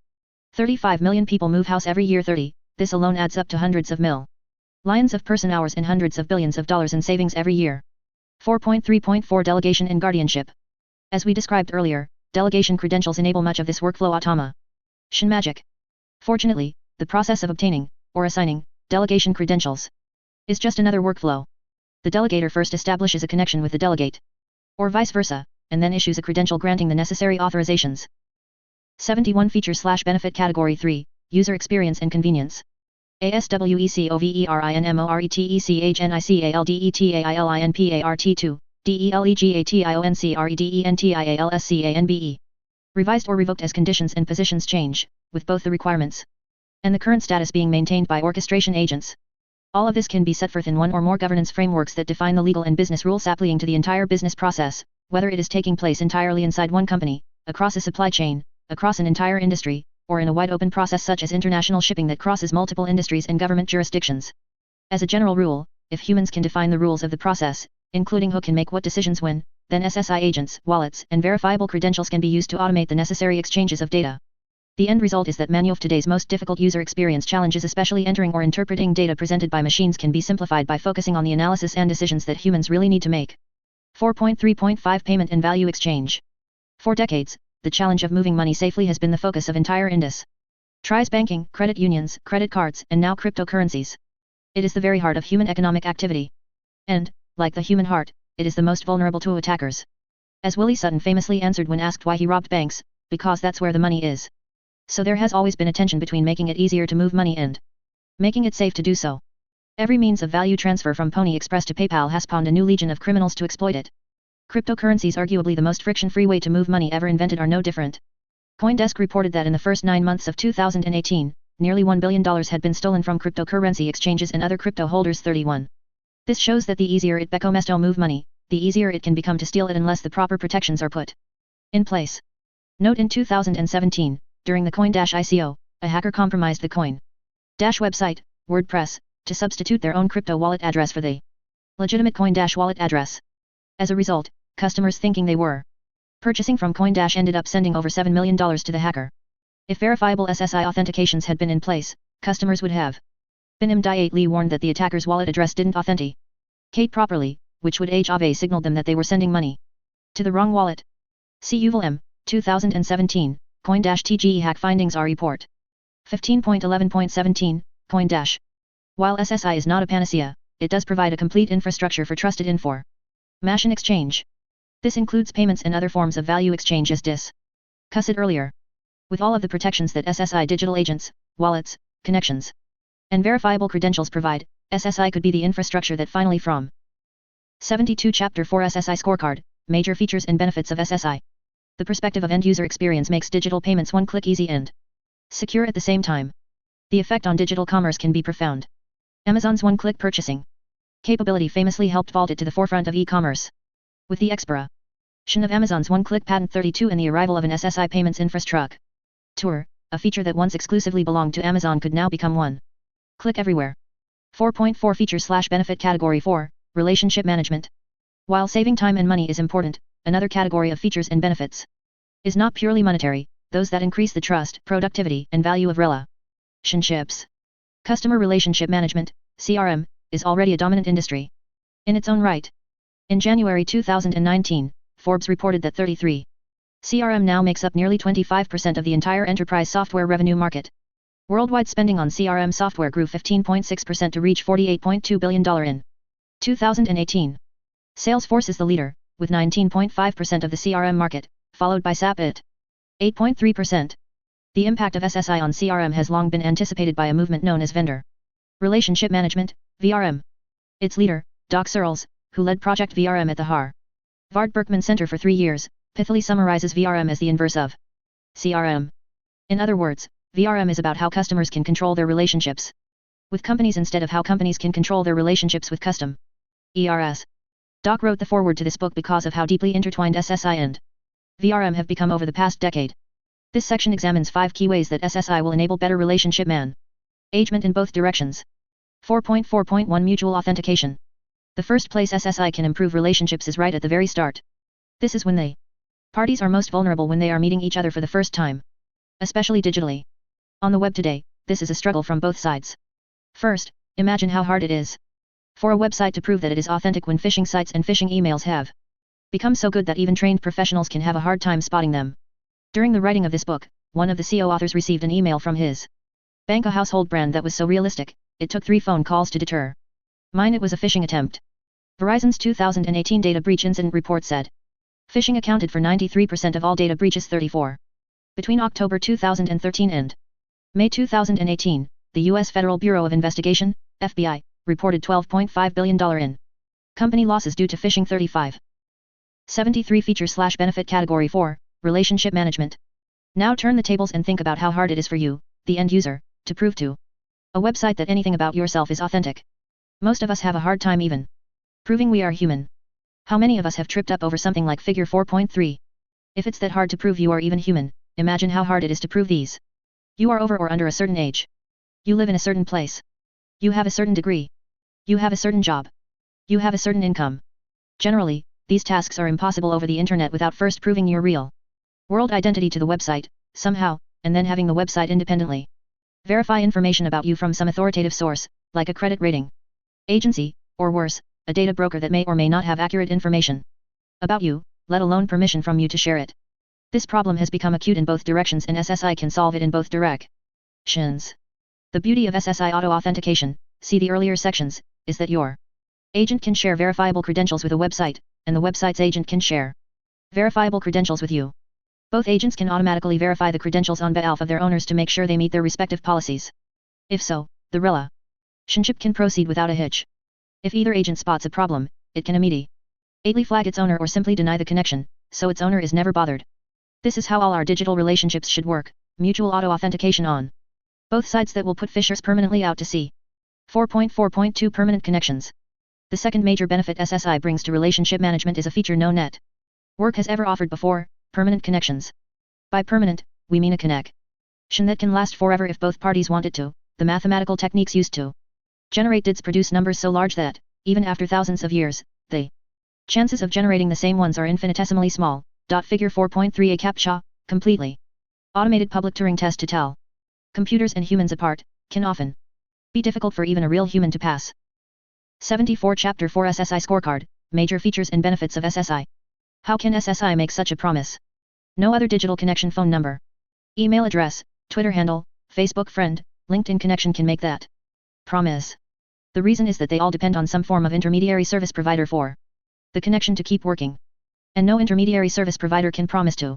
35 million people move house every year, this alone adds up to hundreds of millions of person hours and hundreds of billions of dollars in savings every year. 4.3.4 Delegation and Guardianship. As we described earlier, delegation credentials enable much of this workflow automation magic. Fortunately, the process of obtaining, or assigning, delegation credentials is just another workflow. The delegator first establishes a connection with the delegate, or vice versa, and then issues a credential granting the necessary authorizations. 71 Feature/Benefit Category 3, User Experience and Convenience. ASWECOVERINMORETECHNICALDETAILINPART2, DELEGATIONCREDENTIALSCANBE. Revised or revoked as conditions and positions change, with both the requirements and the current status being maintained by orchestration agents. All of this can be set forth in one or more governance frameworks that define the legal and business rules applying to the entire business process, whether it is taking place entirely inside one company, across a supply chain, across an entire industry, or in a wide open process such as international shipping that crosses multiple industries and government jurisdictions. As a general rule, if humans can define the rules of the process, including who can make what decisions when, then SSI agents, wallets, and verifiable credentials can be used to automate the necessary exchanges of data. The end result is that many of today's most difficult user experience challenges, especially entering or interpreting data presented by machines, can be simplified by focusing on the analysis and decisions that humans really need to make. 4.3.5 Payment and Value Exchange. For decades, the challenge of moving money safely has been the focus of entire industries: banking, credit unions, credit cards, and now cryptocurrencies. It is the very heart of human economic activity. And, like the human heart, it is the most vulnerable to attackers. As Willie Sutton famously answered when asked why he robbed banks, because that's where the money is. So there has always been a tension between making it easier to move money and making it safe to do so. Every means of value transfer from Pony Express to PayPal has spawned a new legion of criminals to exploit it. Cryptocurrencies, arguably the most friction-free way to move money ever invented, are no different. CoinDesk reported that in the first 9 months of 2018, nearly $1 billion had been stolen from cryptocurrency exchanges and other crypto holders. 31. This shows that the easier it becomes to move money, the easier it can become to steal it unless the proper protections are put in place. Note: in 2017, during the Coin-ICO, a hacker compromised the Coin- website, WordPress, to substitute their own crypto wallet address for the legitimate Coin- wallet address. As a result, customers thinking they were purchasing from Coin- ended up sending over $7 million to the hacker. If verifiable SSI authentications had been in place, customers would have been immediately warned that the attacker's wallet address didn't authenticate properly, which would have signaled them that they wwere sending money to the wrong wallet. See UVL 2017, Coin-TGE Hack Findings R Report. 15.11.17, Coin-. While SSI is not a panacea, it does provide a complete infrastructure for trusted information exchange. This includes payments and other forms of value exchange as discussed earlier. With all of the protections that SSI digital agents, wallets, connections, and verifiable credentials provide, SSI could be the infrastructure that finally from 72 Chapter 4 SSI Scorecard, Major Features and Benefits of SSI. The perspective of end-user experience makes digital payments one-click easy and secure at the same time. The effect on digital commerce can be profound. Amazon's one-click purchasing capability famously helped vault it to the forefront of e-commerce. With the expiration of Amazon's one-click patent 32 and the arrival of an SSI payments infrastructure, a feature that once exclusively belonged to Amazon could now become one-click everywhere. 4.4 Feature/Benefit Category 4, Relationship Management. While saving time and money is important, another category of features and benefits is not purely monetary, those that increase the trust, productivity, and value of relationships. Customer Relationship Management, CRM, is already a dominant industry in its own right. In January 2019, Forbes reported that 33 CRM now makes up nearly 25% of the entire enterprise software revenue market. Worldwide spending on CRM software grew 15.6% to reach $48.2 billion in 2018. Salesforce is the leader, with 19.5% of the CRM market, followed by SAP at 8.3%. The impact of SSI on CRM has long been anticipated by a movement known as Vendor Relationship Management, VRM. Its leader, Doc Searls, who led Project VRM at the Harvard Berkman Center for 3 years, pithily summarizes VRM as the inverse of CRM. In other words, VRM is about how customers can control their relationships with companies instead of how companies can control their relationships with custom ERS. Doc wrote the foreword to this book because of how deeply intertwined SSI and VRM have become over the past decade. This section examines 5 key ways that SSI will enable better relationship management in both directions. 4.4.1 Mutual Authentication. The first place SSI can improve relationships is right at the very start. This is when the parties are most vulnerable, when they are meeting each other for the first time, especially digitally. On the web today, this is a struggle from both sides. First, imagine how hard it is for a website to prove that it is authentic when phishing sites and phishing emails have become so good that even trained professionals can have a hard time spotting them. During the writing of this book, one of the CO authors received an email from his bank, a household brand that was so realistic, it took 3 phone calls to deter mine. It was a phishing attempt. Verizon's 2018 data breach incident report said Phishing accounted for 93% of all data breaches. 34. Between October 2013 and May 2018, the U.S. Federal Bureau of Investigation, FBI, reported $12.5 billion in company losses due to phishing. 35. 73 Feature/benefit Category 4, Relationship Management. Now turn the tables and think about how hard it is for you, the end user, to prove to a website that anything about yourself is authentic. Most of us have a hard time even proving we are human. How many of us have tripped up over something like figure 4.3? If it's that hard to prove you are even human, imagine how hard it is to prove these. You are over or under a certain age. You live in a certain place. You have a certain degree. You have a certain job. You have a certain income. Generally, these tasks are impossible over the internet without first proving your real world identity to the website, somehow, and then having the website independently verify information about you from some authoritative source, like a credit rating agency, or worse, a data broker that may or may not have accurate information about you, let alone permission from you to share it. This problem has become acute in both directions, and SSI can solve it in both directions. The beauty of SSI auto-authentication, see the earlier sections, is that your agent can share verifiable credentials with a website, and the website's agent can share verifiable credentials with you. Both agents can automatically verify the credentials on behalf of their owners to make sure they meet their respective policies. If so, the relationship can proceed without a hitch. If either agent spots a problem, it can immediately flag its owner or simply deny the connection, so its owner is never bothered. This is how all our digital relationships should work, mutual auto-authentication on both sides that will put phishers permanently out to sea. 4.4.2 Permanent Connections. The second major benefit SSI brings to relationship management is a feature no network has ever offered before: permanent connections. By permanent, we mean a connection that can last forever if both parties want it to. The mathematical techniques used to generate DIDs produce numbers so large that, even after thousands of years, the chances of generating the same ones are infinitesimally small. Figure 4.3 A CAPTCHA, completely automated public Turing test to tell computers and humans apart, can often be difficult for even a real human to pass. 74 Chapter 4 SSI Scorecard, Major Features and Benefits of SSI. How can SSI make such a promise? No other digital connection phone number, email address, Twitter handle, Facebook friend, LinkedIn connection can make that promise. The reason is that they all depend on some form of intermediary service provider for the connection to keep working. And no intermediary service provider can promise to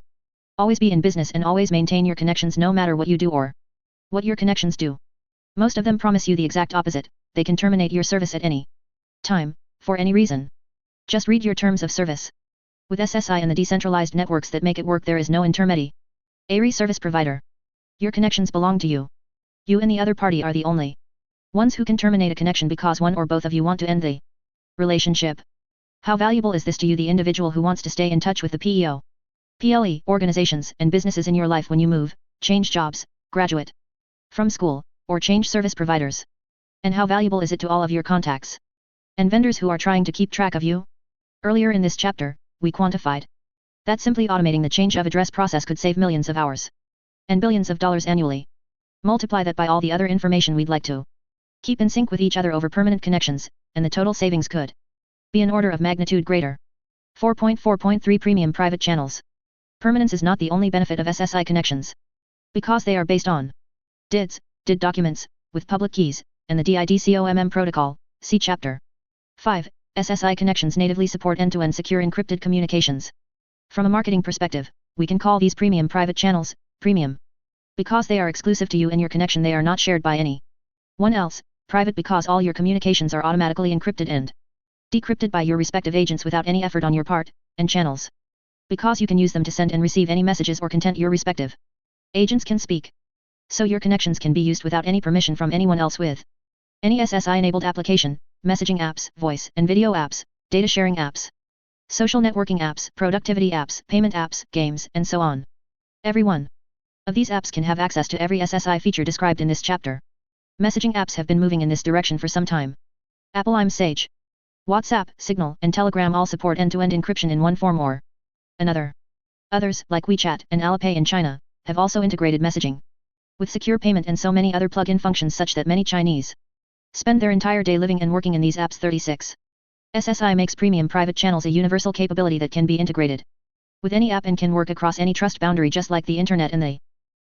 always be in business and always maintain your connections no matter what you do or what your connections do. Most of them promise you the exact opposite: they can terminate your service at any time, for any reason. Just read your terms of service. With SSI and the decentralized networks that make it work, there is no intermediary service provider. Your connections belong to you. You and the other party are the only ones who can terminate a connection because one or both of you want to end the relationship. How valuable is this to you, the individual who wants to stay in touch with the PLE organizations and businesses in your life when you move, change jobs, graduate from school, or change service providers? And how valuable is it to all of your contacts and vendors who are trying to keep track of you? Earlier in this chapter, we quantified that simply automating the change of address process could save millions of hours and billions of dollars annually. Multiply that by all the other information we'd like to keep in sync with each other over permanent connections, and the total savings could be an order of magnitude greater. 4.4.3 Premium Private Channels. Permanence is not the only benefit of SSI connections. Because they are based on DID documents, with public keys, and the DIDCOMM protocol, see Chapter 5, SSI connections natively support end-to-end secure encrypted communications. From a marketing perspective, we can call these premium private channels, premium. Because they are exclusive to you and your connection, they are not shared by anyone else. Private because all your communications are automatically encrypted and decrypted by your respective agents without any effort on your part, and channels because you can use them to send and receive any messages or content your respective agents can speak. So your connections can be used without any permission from anyone else with any SSI-enabled application, messaging apps, voice and video apps, data sharing apps, social networking apps, productivity apps, payment apps, games, and so on. Every one of these apps can have access to every SSI feature described in this chapter. Messaging apps have been moving in this direction for some time. Apple Sage, WhatsApp, Signal, and Telegram all support end-to-end encryption in one form or another. Others, like WeChat and Alipay in China, have also integrated messaging with secure payment and so many other plug-in functions such that many Chinese spend their entire day living and working in these apps. 36. SSI makes premium private channels a universal capability that can be integrated with any app and can work across any trust boundary, just like the internet and the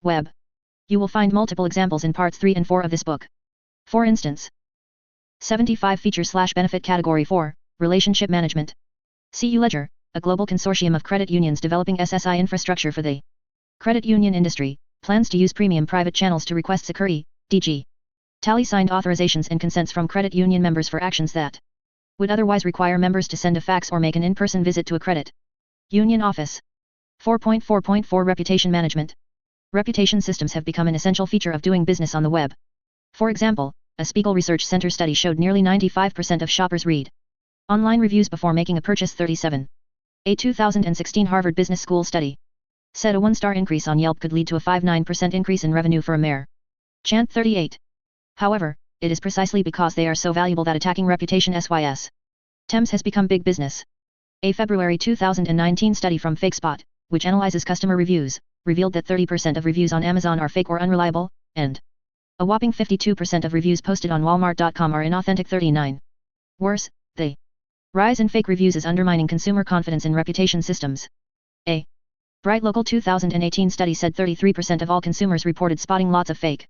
web. You will find multiple examples in parts 3 and 4 of this book. For instance, 75 Feature/benefit Category 4, Relationship Management. CU Ledger, a global consortium of credit unions developing SSI infrastructure for the credit union industry, plans to use premium private channels to request security, DG. Tally signed authorizations and consents from credit union members for actions that would otherwise require members to send a fax or make an in-person visit to a credit union office. 4.4.4 Reputation Management. Reputation systems have become an essential feature of doing business on the web. For example, a Spiegel Research Center study showed nearly 95% of shoppers read online reviews before making a purchase. 37. A 2016 Harvard Business School study said a one-star increase on Yelp could lead to a 59% increase in revenue for a mayor. Chant. 38. However, it is precisely because they are so valuable that attacking reputation sys Thames has become big business. A February 2019 study from FakeSpot, which analyzes customer reviews, revealed that 30% of reviews on Amazon are fake or unreliable, and a whopping 52% of reviews posted on Walmart.com are inauthentic. 39. Worse, the rise in fake reviews is undermining consumer confidence in reputation systems. A Bright Local 2018 study said 33% of all consumers reported spotting lots of fake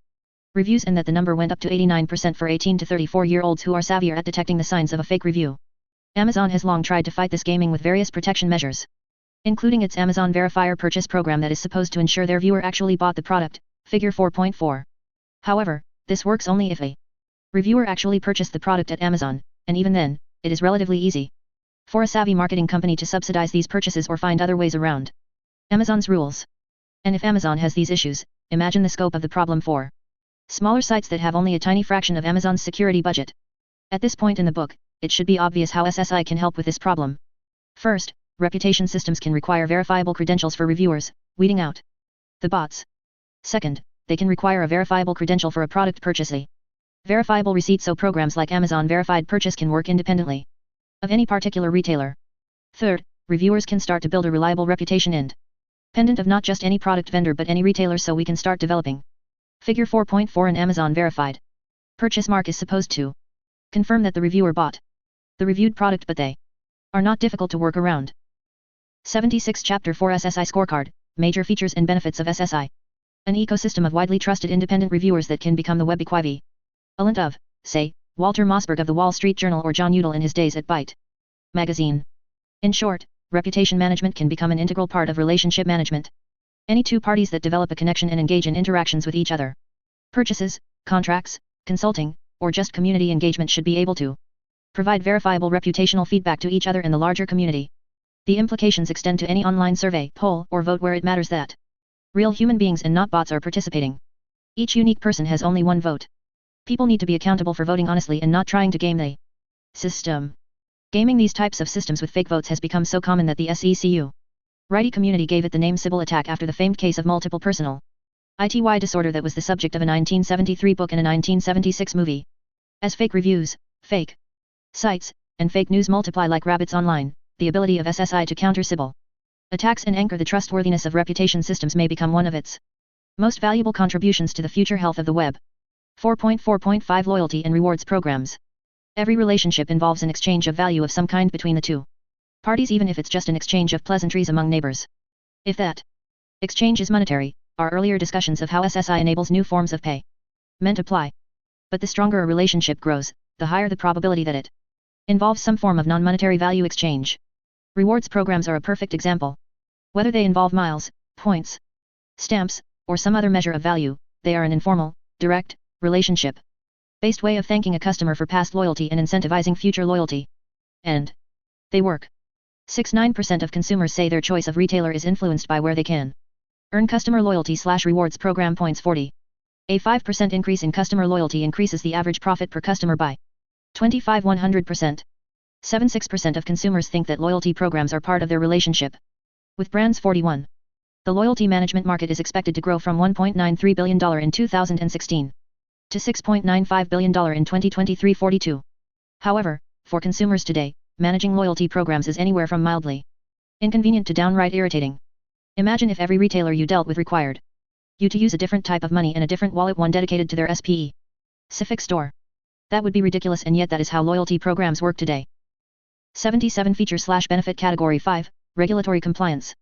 reviews and that the number went up to 89% for 18 to 34-year-olds who are savvier at detecting the signs of a fake review. Amazon has long tried to fight this gaming with various protection measures, including its Amazon Verifier purchase program that is supposed to ensure their viewer actually bought the product, figure 4.4. However, this works only if a reviewer actually purchased the product at Amazon, and even then, it is relatively easy for a savvy marketing company to subsidize these purchases or find other ways around Amazon's rules. And if Amazon has these issues, imagine the scope of the problem for smaller sites that have only a tiny fraction of Amazon's security budget. At this point in the book, it should be obvious how SSI can help with this problem. First, reputation systems can require verifiable credentials for reviewers, weeding out the bots. Second, they can require a verifiable credential for a product purchase, a verifiable receipt, so programs like Amazon Verified Purchase can work independently of any particular retailer. Third, reviewers can start to build a reliable reputation independent of not just any product vendor but any retailer, so we can start developing figure 4.4. An Amazon Verified Purchase mark is supposed to confirm that the reviewer bought the reviewed product, but they are not difficult to work around. 76 Chapter 4 SSI Scorecard, Major Features and Benefits of SSI. An ecosystem of widely trusted independent reviewers that can become the web equivalent of, say, Walter Mossberg of the Wall Street Journal or John Udall in his days at Byte magazine. In short, reputation management can become an integral part of relationship management. Any two parties that develop a connection and engage in interactions with each other, purchases, contracts, consulting, or just community engagement should be able to provide verifiable reputational feedback to each other in the larger community. The implications extend to any online survey, poll, or vote where it matters that real human beings and not bots are participating. Each unique person has only one vote. People need to be accountable for voting honestly and not trying to game the system. Gaming these types of systems with fake votes has become so common that the SECU righty community gave it the name Sybil attack after the famed case of multiple personal ITY disorder that was the subject of a 1973 book and a 1976 movie. As fake reviews, fake sites, and fake news multiply like rabbits online, the ability of SSI to counter Sybil attacks and anchor the trustworthiness of reputation systems may become one of its most valuable contributions to the future health of the web. 4.4.5 Loyalty and Rewards Programs. Every relationship involves an exchange of value of some kind between the two parties, even if it's just an exchange of pleasantries among neighbors. If that exchange is monetary, our earlier discussions of how SSI enables new forms of payment apply. But the stronger a relationship grows, the higher the probability that it involves some form of non-monetary value exchange. Rewards programs are a perfect example. Whether they involve miles, points, stamps, or some other measure of value, they are an informal, direct, relationship-based way of thanking a customer for past loyalty and incentivizing future loyalty. And they work. 69% of consumers say their choice of retailer is influenced by where they can earn customer loyalty/rewards program points. 40. A 5% increase in customer loyalty increases the average profit per customer by 25-100%. 76% of consumers think that loyalty programs are part of their relationship with brands. 41. The loyalty management market is expected to grow from $1.93 billion in 2016 to $6.95 billion in 2023. 42. However, for consumers today, managing loyalty programs is anywhere from mildly inconvenient to downright irritating. Imagine if every retailer you dealt with required you to use a different type of money and a different wallet, one dedicated to their specific store. That would be ridiculous, and yet that is how loyalty programs work today. 77 Feature/benefit Category 5, Regulatory Compliance.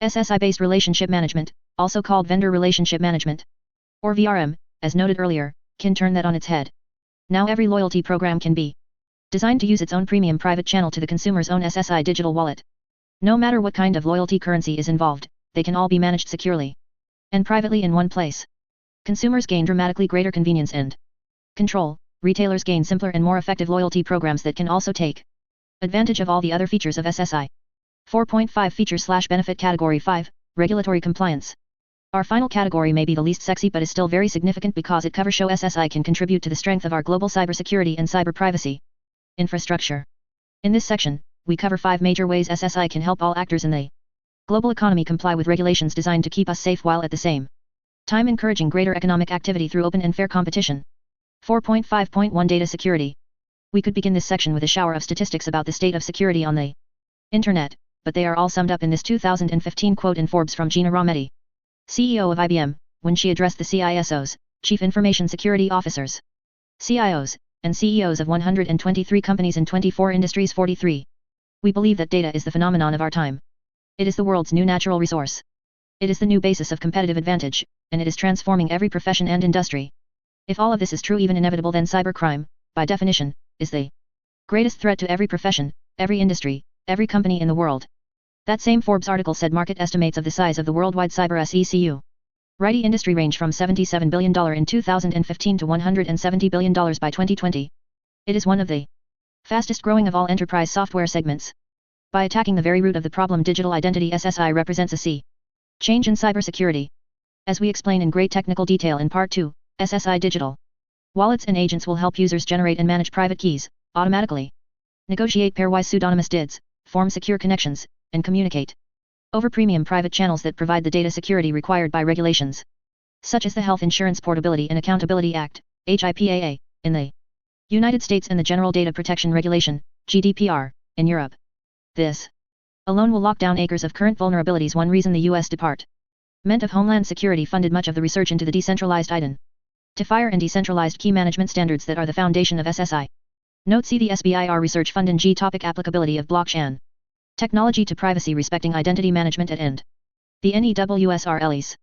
SSI-based relationship management, also called vendor relationship management, or VRM, as noted earlier, can turn that on its head. Now every loyalty program can be designed to use its own premium private channel to the consumer's own SSI digital wallet. No matter what kind of loyalty currency is involved, they can all be managed securely and privately in one place. Consumers gain dramatically greater convenience and control. Retailers gain simpler and more effective loyalty programs that can also take advantage of all the other features of SSI. 4.5 Features/benefit Category 5, Regulatory Compliance. Our final category may be the least sexy but is still very significant because it covers how SSI can contribute to the strength of our global cybersecurity and cyber privacy infrastructure. In this section, we cover 5 major ways SSI can help all actors in the global economy comply with regulations designed to keep us safe while at the same time encouraging greater economic activity through open and fair competition. 4.5.1 Data Security. We could begin this section with a shower of statistics about the state of security on the internet, but they are all summed up in this 2015 quote in Forbes from Gina Rametti, CEO of IBM, when she addressed the CISOs, Chief Information Security Officers, CIOs, and CEOs of 123 companies in 24 industries. 43. We believe that data is the phenomenon of our time. It is the world's new natural resource. It is the new basis of competitive advantage, and it is transforming every profession and industry. If all of this is true, even inevitable, then cybercrime, by definition, is the greatest threat to every profession, every industry, every company in the world. That same Forbes article said market estimates of the size of the worldwide cyber SECU IT industry range from $77 billion in 2015 to $170 billion by 2020. It is one of the fastest growing of all enterprise software segments. By attacking the very root of the problem, digital identity SSI represents a sea change in cybersecurity. As we explain in great technical detail in Part 2, SSI Digital Wallets and agents will help users generate and manage private keys automatically, negotiate pairwise pseudonymous DIDs, form secure connections, and communicate over premium private channels that provide the data security required by regulations, such as the Health Insurance Portability and Accountability Act, HIPAA, in the United States and the General Data Protection Regulation, GDPR, in Europe. This alone will lock down acres of current vulnerabilities. One reason the U.S. Department of Homeland Security funded much of the research into the decentralized identifier and decentralized key management standards that are the foundation of SSI. Note: see the SBIR Research Fund and G. Applicability of blockchain technology to privacy respecting identity management at end. The NEWSRLEs.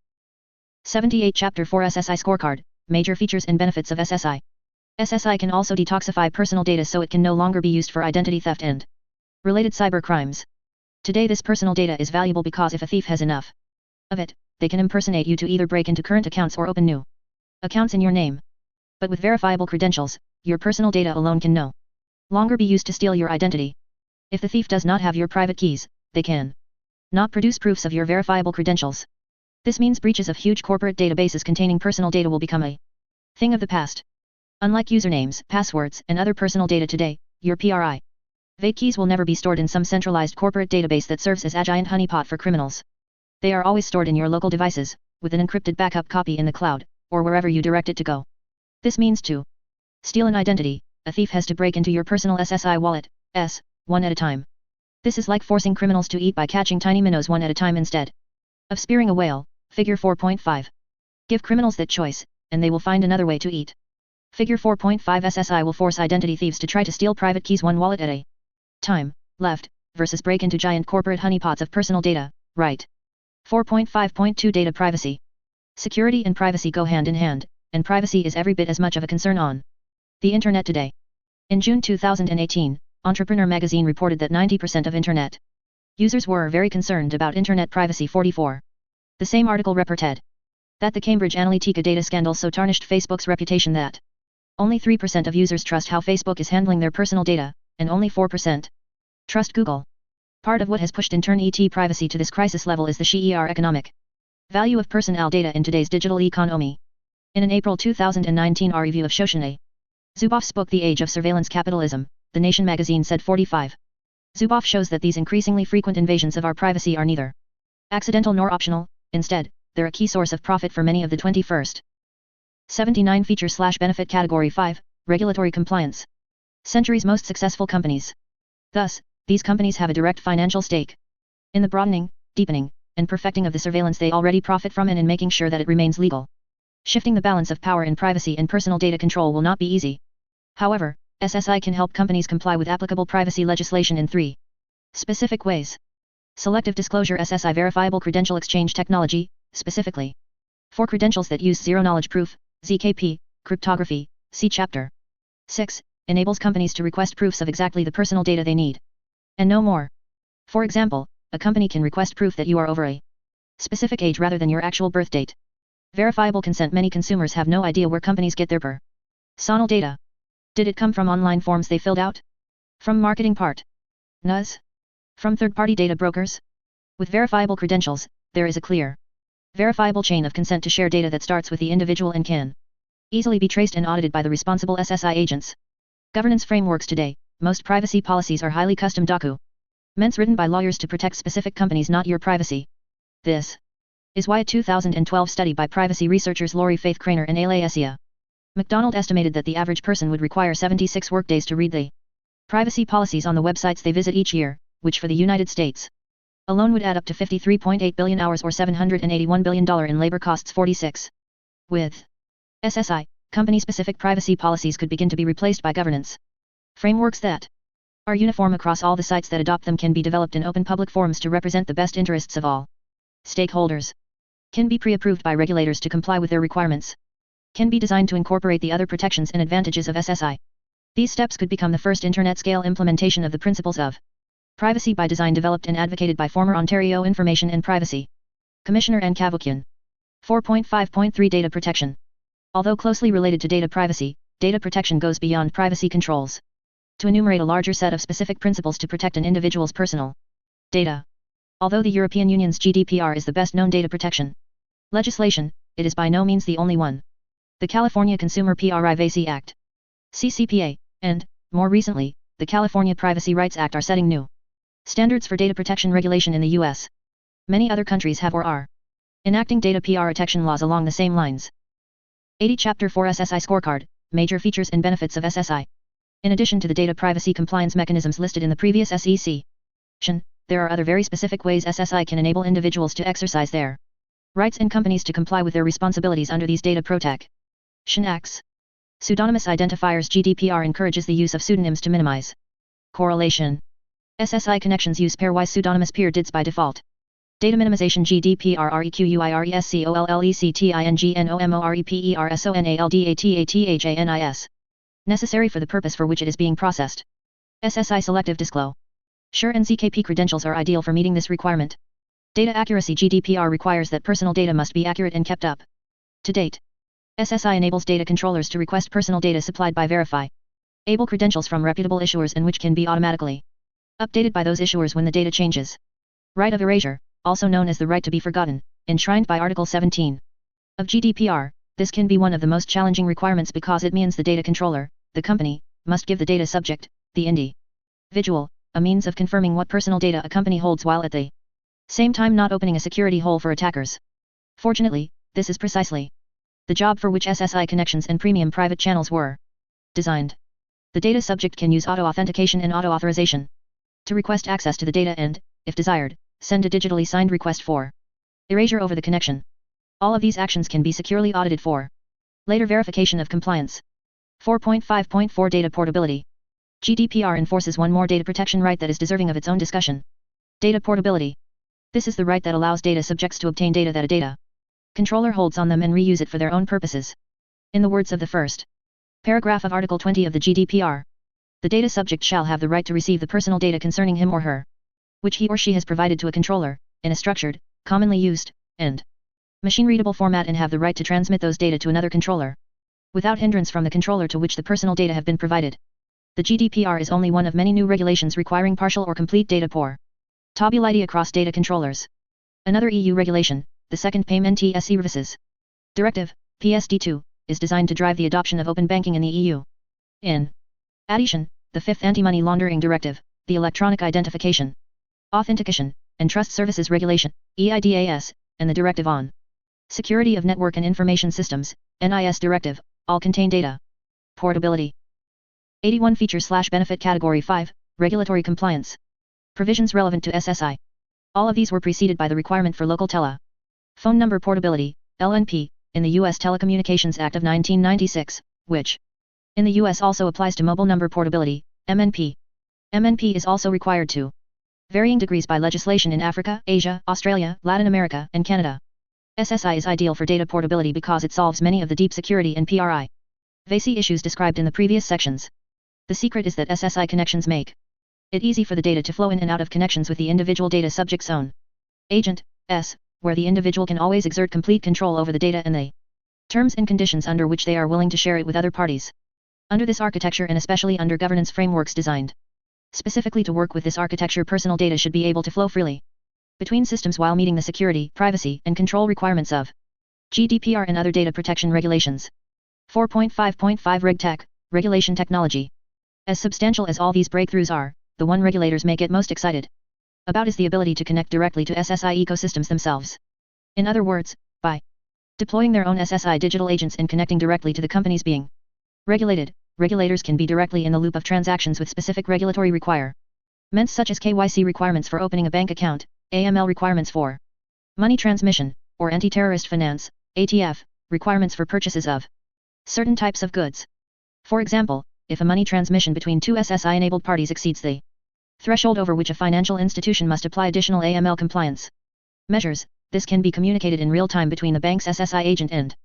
78 Chapter 4 SSI Scorecard, Major Features and Benefits of SSI. SSI can also detoxify personal data so it can no longer be used for identity theft and related cyber crimes. Today this personal data is valuable because if a thief has enough of it, they can impersonate you to either break into current accounts or open new accounts in your name. But with verifiable credentials, your personal data alone can no longer be used to steal your identity. If the thief does not have your private keys, they can not produce proofs of your verifiable credentials. This means breaches of huge corporate databases containing personal data will become a thing of the past. Unlike usernames, passwords, and other personal data today, your private keys will never be stored in some centralized corporate database that serves as a giant honeypot for criminals. They are always stored in your local devices, with an encrypted backup copy in the cloud, or wherever you direct it to go. This means to steal an identity, a thief has to break into your personal SSI wallet, one at a time. This is like forcing criminals to eat by catching tiny minnows one at a time instead of spearing a whale. Figure 4.5. Give criminals that choice, and they will find another way to eat. Figure 4.5 SSI will force identity thieves to try to steal private keys one wallet at a time, left, versus break into giant corporate honeypots of personal data, right. 4.5.2 Data Privacy. Security and privacy go hand in hand, and privacy is every bit as much of a concern on the internet today. In June 2018, Entrepreneur magazine reported that 90% of internet users were very concerned about internet privacy. 44. The same article reported that the Cambridge Analytica data scandal so tarnished Facebook's reputation that only 3% of users trust how Facebook is handling their personal data, and only 4% trust Google. Part of what has pushed in turn privacy to this crisis level is the sheer economic value of personal data in today's digital economy. In an April 2019 review of Shoshone Zuboff's book The Age of Surveillance Capitalism, The Nation magazine said 45. Zuboff shows that these increasingly frequent invasions of our privacy are neither accidental nor optional. Instead, they're a key source of profit for many of the 21st. 79 Feature/benefit Category 5, Regulatory Compliance. Century's most successful companies. Thus, these companies have a direct financial stake in the broadening, deepening, and perfecting of the surveillance they already profit from and in making sure that it remains legal. Shifting the balance of power in privacy and personal data control will not be easy. However, SSI can help companies comply with applicable privacy legislation in 3 specific ways. Selective disclosure SSI verifiable credential exchange technology, specifically for credentials that use zero-knowledge proof, ZKP, cryptography, see Chapter 6, enables companies to request proofs of exactly the personal data they need, and no more. For example, a company can request proof that you are over a specific age rather than your actual birth date. Verifiable consent. Many consumers have no idea where companies get their personal data. Did it come from online forms they filled out? From marketing partners? From third-party data brokers? With verifiable credentials, there is a clear, verifiable chain of consent to share data that starts with the individual and can easily be traced and audited by the responsible SSI agents. Governance frameworks. Today, most privacy policies are highly custom documents written by lawyers to protect specific companies, not your privacy. This is why a 2012 study by privacy researchers Lori Faith Craner and Alessia McDonald estimated that the average person would require 76 workdays to read the privacy policies on the websites they visit each year, which for the United States alone would add up to 53.8 billion hours or $781 billion in labor costs. 46. With SSI, company-specific privacy policies could begin to be replaced by governance frameworks that are uniform across all the sites that adopt them. Can be developed in open public forums to represent the best interests of all stakeholders. Can be pre-approved by regulators to comply with their requirements. Can be designed to incorporate the other protections and advantages of SSI. These steps could become the first internet-scale implementation of the principles of privacy by design, developed and advocated by former Ontario Information and Privacy Commissioner Anne Cavoukian. 4.5.3 Data protection. Although closely related to data privacy, data protection goes beyond privacy controls to enumerate a larger set of specific principles to protect an individual's personal data. Although the European Union's GDPR is the best-known data protection legislation, it is by no means the only one. The California Consumer Privacy Act, CCPA, and, more recently, the California Privacy Rights Act are setting new standards for data protection regulation in the U.S. Many other countries have or are enacting data protection laws along the same lines. 80 Chapter 4 SSI Scorecard, Major Features and Benefits of SSI. In addition to the data privacy compliance mechanisms listed in the previous SEC, there are other very specific ways SSI can enable individuals to exercise their rights and companies to comply with their responsibilities under these data protection acts. Pseudonymous identifiers. GDPR encourages the use of pseudonyms to minimize correlation. SSI connections use pairwise pseudonymous peer DIDs by default. Data minimization. GDPR requirescollectionnomoreppersonaldatas necessary for the purpose for which it is being processed. SSI selective disclosure and ZKP credentials are ideal for meeting this requirement. Data accuracy. GDPR requires that personal data must be accurate and kept up to date. SSI enables data controllers to request personal data supplied by verifiable credentials from reputable issuers and which can be automatically updated by those issuers when the data changes. Right of erasure, also known as the right to be forgotten, enshrined by Article 17 of GDPR. This can be one of the most challenging requirements because it means the data controller, the company, must give the data subject, the individual, a means of confirming what personal data a company holds while at the same time not opening a security hole for attackers. Fortunately, this is precisely the job for which SSI connections and premium private channels were designed. The data subject can use auto-authentication and auto-authorization to request access to the data and, if desired, send a digitally signed request for erasure over the connection. All of these actions can be securely audited for later verification of compliance. 4.5.4 Data portability. GDPR enforces one more data protection right that is deserving of its own discussion. Data portability. This is the right that allows data subjects to obtain data that a data controller holds on them and reuse it for their own purposes. In the words of the first paragraph of Article 20 of the GDPR, the data subject shall have the right to receive the personal data concerning him or her, which he or she has provided to a controller, in a structured, commonly used, and machine-readable format, and have the right to transmit those data to another controller, without hindrance from the controller to which the personal data have been provided. The GDPR is only one of many new regulations requiring partial or complete data portability across data controllers. Another EU regulation, the second Payment Services Directive, PSD2, is designed to drive the adoption of open banking in the EU. In addition, the fifth Anti-Money Laundering Directive, the Electronic Identification, Authentication, and Trust Services Regulation, EIDAS, and the Directive on Security of Network and Information Systems, NIS Directive, all contain data portability. 81 Feature/Benefit Category 5, Regulatory Compliance. Provisions relevant to SSI. All of these were preceded by the requirement for local telephone number portability, LNP, in the U.S. Telecommunications Act of 1996, which, in the U.S. also applies to mobile number portability, MNP. MNP is also required to varying degrees by legislation in Africa, Asia, Australia, Latin America, and Canada. SSI is ideal for data portability because it solves many of the deep security and privacy issues described in the previous sections. The secret is that SSI connections make It easy for the data to flow in and out of connections with the individual data subject's own agent, S, where the individual can always exert complete control over the data and the terms and conditions under which they are willing to share it with other parties. Under this architecture and especially under governance frameworks designed specifically to work with this architecture, personal data should be able to flow freely between systems while meeting the security, privacy, and control requirements of GDPR and other data protection regulations. 4.5.5 RegTech, Regulation Technology. As substantial as all these breakthroughs are, the one regulators may get most excited about is the ability to connect directly to SSI ecosystems themselves. In other words, by deploying their own SSI digital agents and connecting directly to the companies being regulated, regulators can be directly in the loop of transactions with specific regulatory requirements such as KYC requirements for opening a bank account, AML requirements for money transmission, or anti-terrorist finance, ATF, requirements for purchases of certain types of goods. For example, if a money transmission between two SSI-enabled parties exceeds the threshold over which a financial institution must apply additional AML compliance measures, this can be communicated in real time between the bank's SSI agent and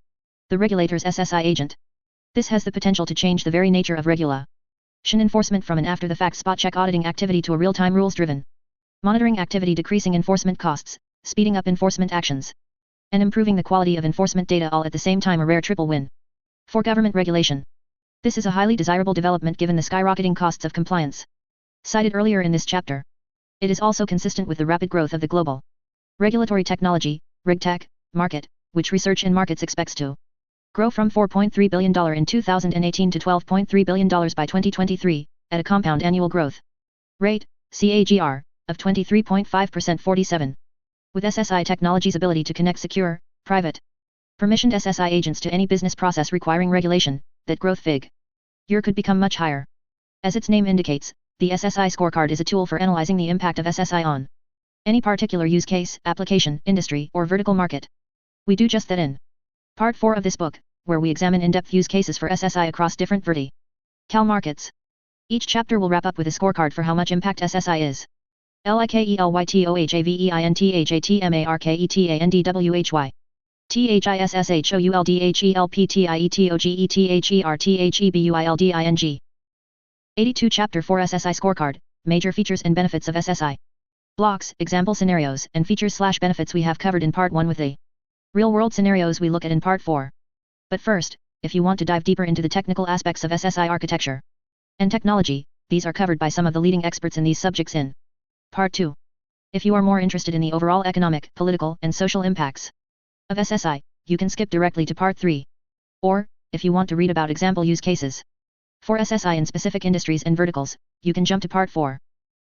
the regulator's SSI agent. This has the potential to change the very nature of regulation enforcement from an after-the-fact spot-check auditing activity to a real-time rules-driven monitoring activity, decreasing enforcement costs, speeding up enforcement actions, and improving the quality of enforcement data, all at the same time, a rare triple win for government regulation. This is a highly desirable development given the skyrocketing costs of compliance cited earlier in this chapter. It is also consistent with the rapid growth of the global regulatory technology, RegTech, market, which Research and Markets expects to grow from $4.3 billion in 2018 to $12.3 billion by 2023, at a compound annual growth rate, CAGR, of 23.5%. 47. With SSI technology's ability to connect secure, private, permissioned SSI agents to any business process requiring regulation, that growth figure could become much higher. As its name indicates, the SSI scorecard is a tool for analyzing the impact of SSI on any particular use case, application, industry, or vertical market. We do just that in Part 4 of this book, where we examine in-depth use cases for SSI across different vertical markets. Each chapter will wrap up with a scorecard for how much impact SSI is. LIKELYTOHAVEINTHATMARKETANDWHY. THISSHOULDHELPTIETOGETHERTHEBUILDING. 82 Chapter 4 SSI Scorecard, Major Features and Benefits of SSI. Blocks, example scenarios, and features/benefits we have covered in Part 1 with the real-world scenarios we look at in Part 4. But first, if you want to dive deeper into the technical aspects of SSI architecture and technology, these are covered by some of the leading experts in these subjects in Part 2. If you are more interested in the overall economic, political, and social impacts of SSI, you can skip directly to Part 3. Or, if you want to read about example use cases for SSI in specific industries and verticals, you can jump to Part 4.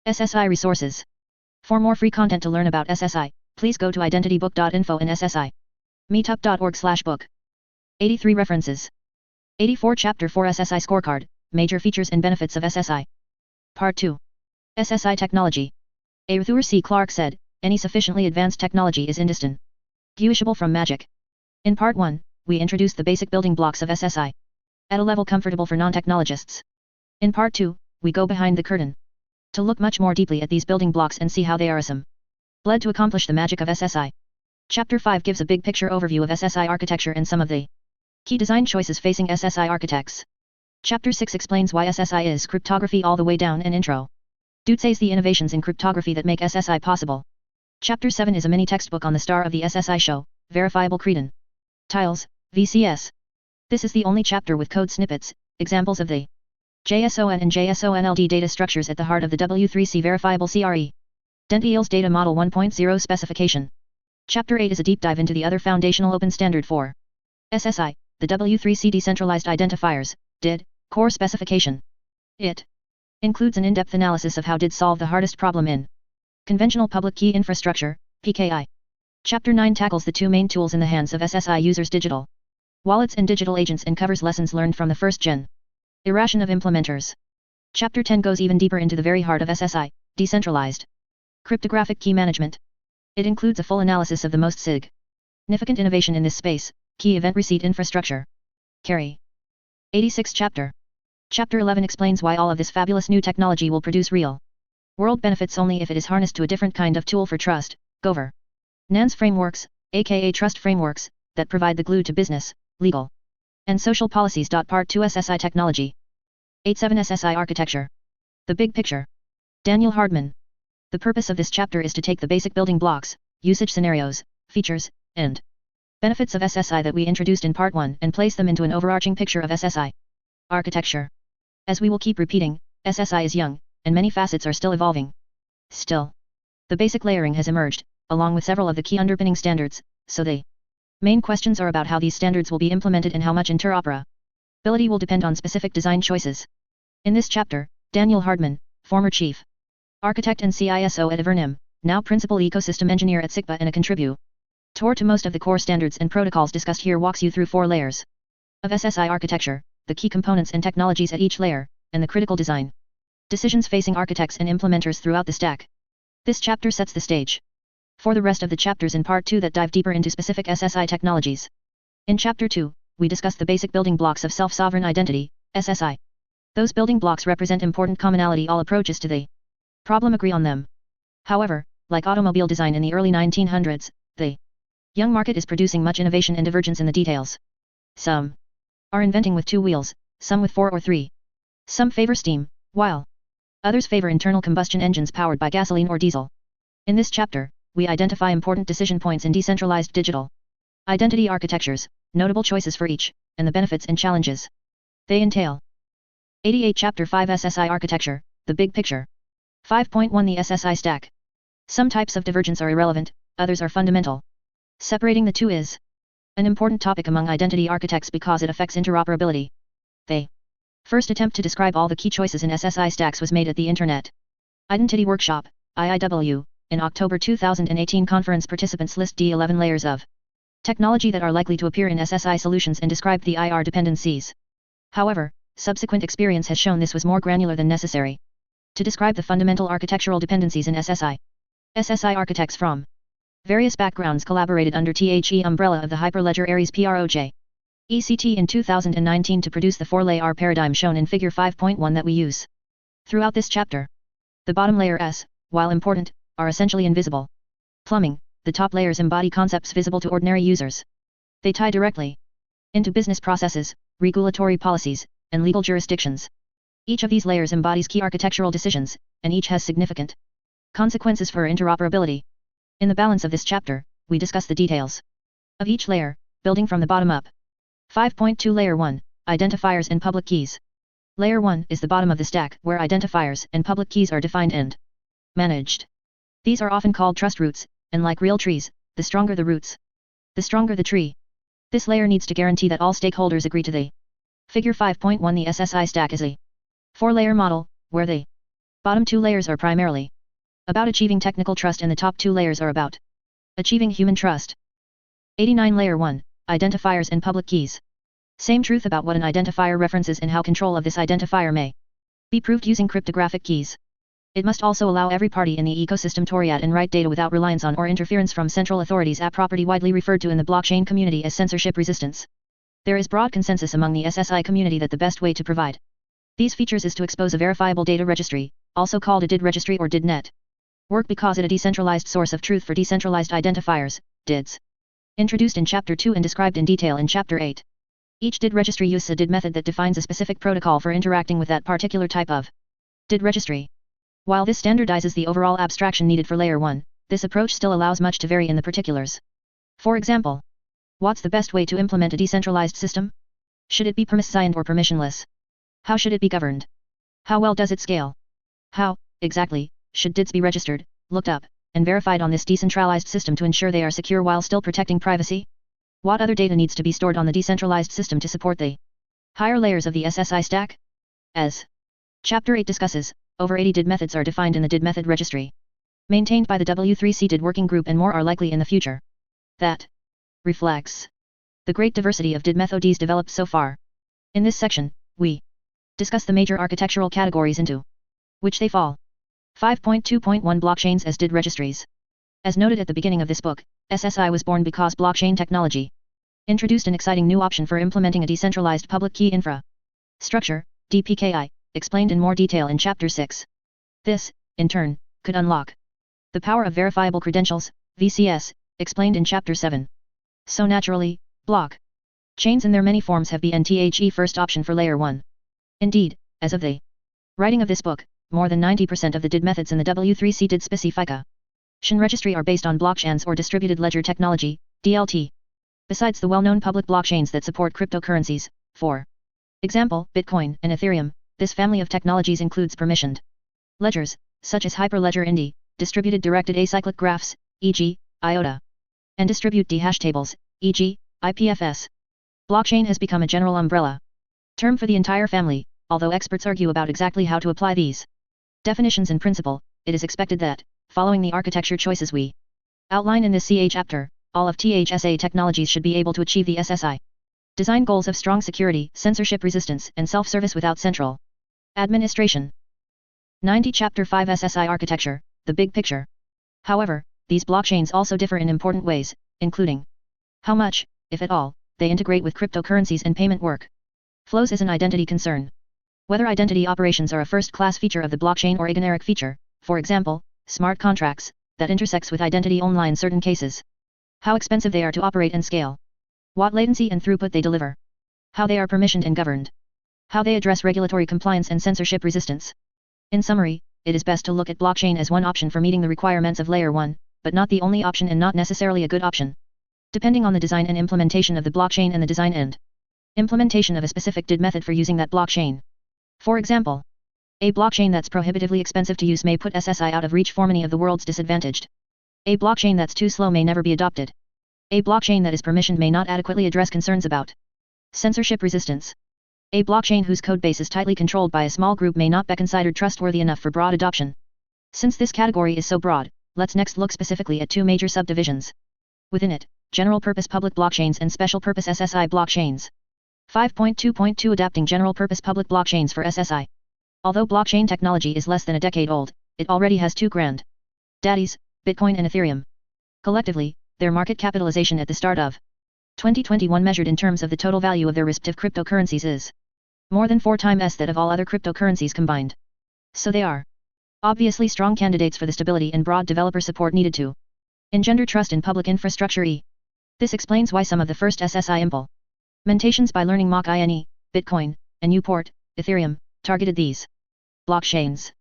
SSI Resources. For more free content to learn about SSI, please go to identitybook.info and SSI meetup.org/book. 83 References. 84 Chapter 4 SSI Scorecard, Major Features and Benefits of SSI. Part 2. SSI Technology. Arthur C. Clarke said, any sufficiently advanced technology is indistinguishable from magic. In Part 1, we introduced the basic building blocks of SSI at a level comfortable for non-technologists. In Part 2, we go behind the curtain to look much more deeply at these building blocks and see how they are assembled to accomplish the magic of SSI. Chapter 5 gives a big picture overview of SSI architecture and some of the key design choices facing SSI architects. Chapter 6 explains why SSI is cryptography all the way down and intro duces the innovations in cryptography that make SSI possible. Chapter 7 is a mini textbook on the star of the SSI show, verifiable credentials, VCS. This is the only chapter with code snippets, examples of the JSON and JSONLD data structures at the heart of the W3C verifiable CRE. Identities Data Model 1.0 Specification. Chapter 8 is a deep dive into the other foundational open standard for SSI, the W3C Decentralized Identifiers, DID, core specification. It includes an in-depth analysis of how DID solve the hardest problem in conventional public key infrastructure, PKI. Chapter 9 tackles the two main tools in the hands of SSI users, digital wallets and digital agents, and covers lessons learned from the first-gen iteration of implementers. Chapter 10 goes even deeper into the very heart of SSI, decentralized cryptographic key management. It includes a full analysis of the most significant innovation in this space, key event receipt infrastructure. Carry. 86 Chapter. Chapter 11 explains why all of this fabulous new technology will produce real world benefits only if it is harnessed to a different kind of tool for trust, governance frameworks, aka trust frameworks, that provide the glue to business, legal, and social policies. Part 2 SSI Technology. 87 SSI Architecture. The big picture. Daniel Hardman. The purpose of this chapter is to take the basic building blocks, usage scenarios, features, and benefits of SSI that we introduced in part 1 and place them into an overarching picture of SSI architecture. As we will keep repeating, SSI is young, and many facets are still evolving. Still, the basic layering has emerged, along with several of the key underpinning standards, so the main questions are about how these standards will be implemented and how much interoperability will depend on specific design choices. In this chapter, Daniel Hardman, former chief architect and CISO at Evernym, now principal ecosystem engineer at SIGPA and a contributor to most of the core standards and protocols discussed here, walks you through 4 layers of SSI architecture, the key components and technologies at each layer, and the critical design decisions facing architects and implementers throughout the stack. This chapter sets the stage for the rest of the chapters in part 2 that dive deeper into specific SSI technologies. In chapter 2, we discuss the basic building blocks of self-sovereign identity, SSI. Those building blocks represent important commonality. All approaches to the problem agree on them. However, like automobile design in the early 1900s, the young market is producing much innovation and divergence in the details. Some are inventing with 2 wheels, some with 4 or 3. Some favor steam, while others favor internal combustion engines powered by gasoline or diesel. In this chapter, we identify important decision points in decentralized digital identity architectures, notable choices for each, and the benefits and challenges they entail. 88 Chapter 5 SSI Architecture, the Big Picture. 5.1 The SSI Stack. Some types of divergence are irrelevant, others are fundamental. Separating the two is an important topic among identity architects because it affects interoperability. The first attempt to describe all the key choices in SSI stacks was made at the Internet Identity Workshop, IIW, in October 2018. Conference participants list the 11 layers of technology that are likely to appear in SSI solutions and described the IR dependencies. However, subsequent experience has shown this was more granular than necessary to describe the fundamental architectural dependencies in SSI. SSI architects from various backgrounds collaborated under THE umbrella of the Hyperledger Aries PROJ ECT in 2019 to produce the 4-layer paradigm shown in Figure 5.1 that we use throughout this chapter. The bottom layer S, while important, are essentially invisible. Plumbing, the top layers embody concepts visible to ordinary users. They tie directly into business processes, regulatory policies, and legal jurisdictions. Each of these layers embodies key architectural decisions, and each has significant consequences for interoperability. In the balance of this chapter, we discuss the details of each layer, building from the bottom up. 5.2 Layer 1, Identifiers and Public Keys. Layer 1 is the bottom of the stack, where identifiers and public keys are defined and managed. These are often called trust roots, and like real trees, the stronger the roots, the stronger the tree. This layer needs to guarantee that all stakeholders agree to the Figure 5.1. The SSI stack is a 4-layer model, where the bottom 2 layers are primarily about achieving technical trust and the top 2 layers are about achieving human trust. 89 Layer 1, Identifiers and Public Keys. Same truth about what an identifier references and how control of this identifier may be proved using cryptographic keys. It must also allow every party in the ecosystem to read and write data without reliance on or interference from central authorities. A property widely referred to in the blockchain community as censorship resistance. There is broad consensus among the SSI community that the best way to provide these features is to expose a verifiable data registry, also called a DID registry or DID-net. Work because it a decentralized source of truth for decentralized identifiers, DIDs. Introduced in Chapter 2 and described in detail in Chapter 8. Each DID registry uses a DID method that defines a specific protocol for interacting with that particular type of DID registry. While this standardizes the overall abstraction needed for Layer 1, this approach still allows much to vary in the particulars. For example, what's the best way to implement a decentralized system? Should it be permissive or permissionless? How should it be governed? How well does it scale? How, exactly, should DIDs be registered, looked up, and verified on this decentralized system to ensure they are secure while still protecting privacy? What other data needs to be stored on the decentralized system to support the higher layers of the SSI stack? As Chapter 8 discusses, over 80 DID methods are defined in the DID method registry, maintained by the W3C DID working group, and more are likely in the future. That reflects the great diversity of DID methods developed so far. In this section, we discuss the major architectural categories into which they fall. 5.2.1 Blockchains as DID registries. As noted at the beginning of this book, SSI was born because blockchain technology introduced an exciting new option for implementing a decentralized public key infrastructure, DPKI, explained in more detail in Chapter 6. This, in turn, could unlock the power of verifiable credentials, VCS, explained in Chapter 7. So naturally, block chains in their many forms have been the first option for Layer 1. Indeed, as of the writing of this book, more than 90% of the DID methods in the W3C DID specification registry are based on blockchains or distributed ledger technology, DLT. Besides the well-known public blockchains that support cryptocurrencies, for example, Bitcoin and Ethereum, this family of technologies includes permissioned ledgers, such as Hyperledger Indy, distributed directed acyclic graphs, e.g., IOTA, and distribute D-hash tables, e.g., IPFS. Blockchain has become a general umbrella term for the entire family, although experts argue about exactly how to apply these definitions in principle. It is expected that, following the architecture choices we outline in this CA chapter, all of THSA technologies should be able to achieve the SSI design goals of strong security, censorship resistance, and self-service without central administration. 90 Chapter 5 SSI Architecture, the Big Picture. However, these blockchains also differ in important ways, including how much, if at all, they integrate with cryptocurrencies and payment work flows is an identity concern. Whether identity operations are a first-class feature of the blockchain or a generic feature, for example, smart contracts, that intersects with identity only in certain cases. How expensive they are to operate and scale. What latency and throughput they deliver. How they are permissioned and governed. How they address regulatory compliance and censorship resistance. In summary, it is best to look at blockchain as one option for meeting the requirements of Layer 1, but not the only option and not necessarily a good option. Depending on the design and implementation of the blockchain and the design and implementation of a specific DID method for using that blockchain. For example, a blockchain that's prohibitively expensive to use may put SSI out of reach for many of the world's disadvantaged. A blockchain that's too slow may never be adopted. A blockchain that is permissioned may not adequately address concerns about censorship resistance. A blockchain whose codebase is tightly controlled by a small group may not be considered trustworthy enough for broad adoption. Since this category is so broad, let's next look specifically at two major subdivisions. Within it, general-purpose public blockchains and special-purpose SSI blockchains. 5.2.2 Adapting general-purpose public blockchains for SSI. Although blockchain technology is less than a decade old, it already has two grand daddies, Bitcoin and Ethereum. Collectively, their market capitalization at the start of 2021 measured in terms of the total value of their respective cryptocurrencies is more than 4 times that of all other cryptocurrencies combined. So they are obviously strong candidates for the stability and broad developer support needed to engender trust in public infrastructure. This explains why some of the first SSI implementations by learning Mach-INE, Bitcoin, and Uport, Ethereum, targeted these blockchains.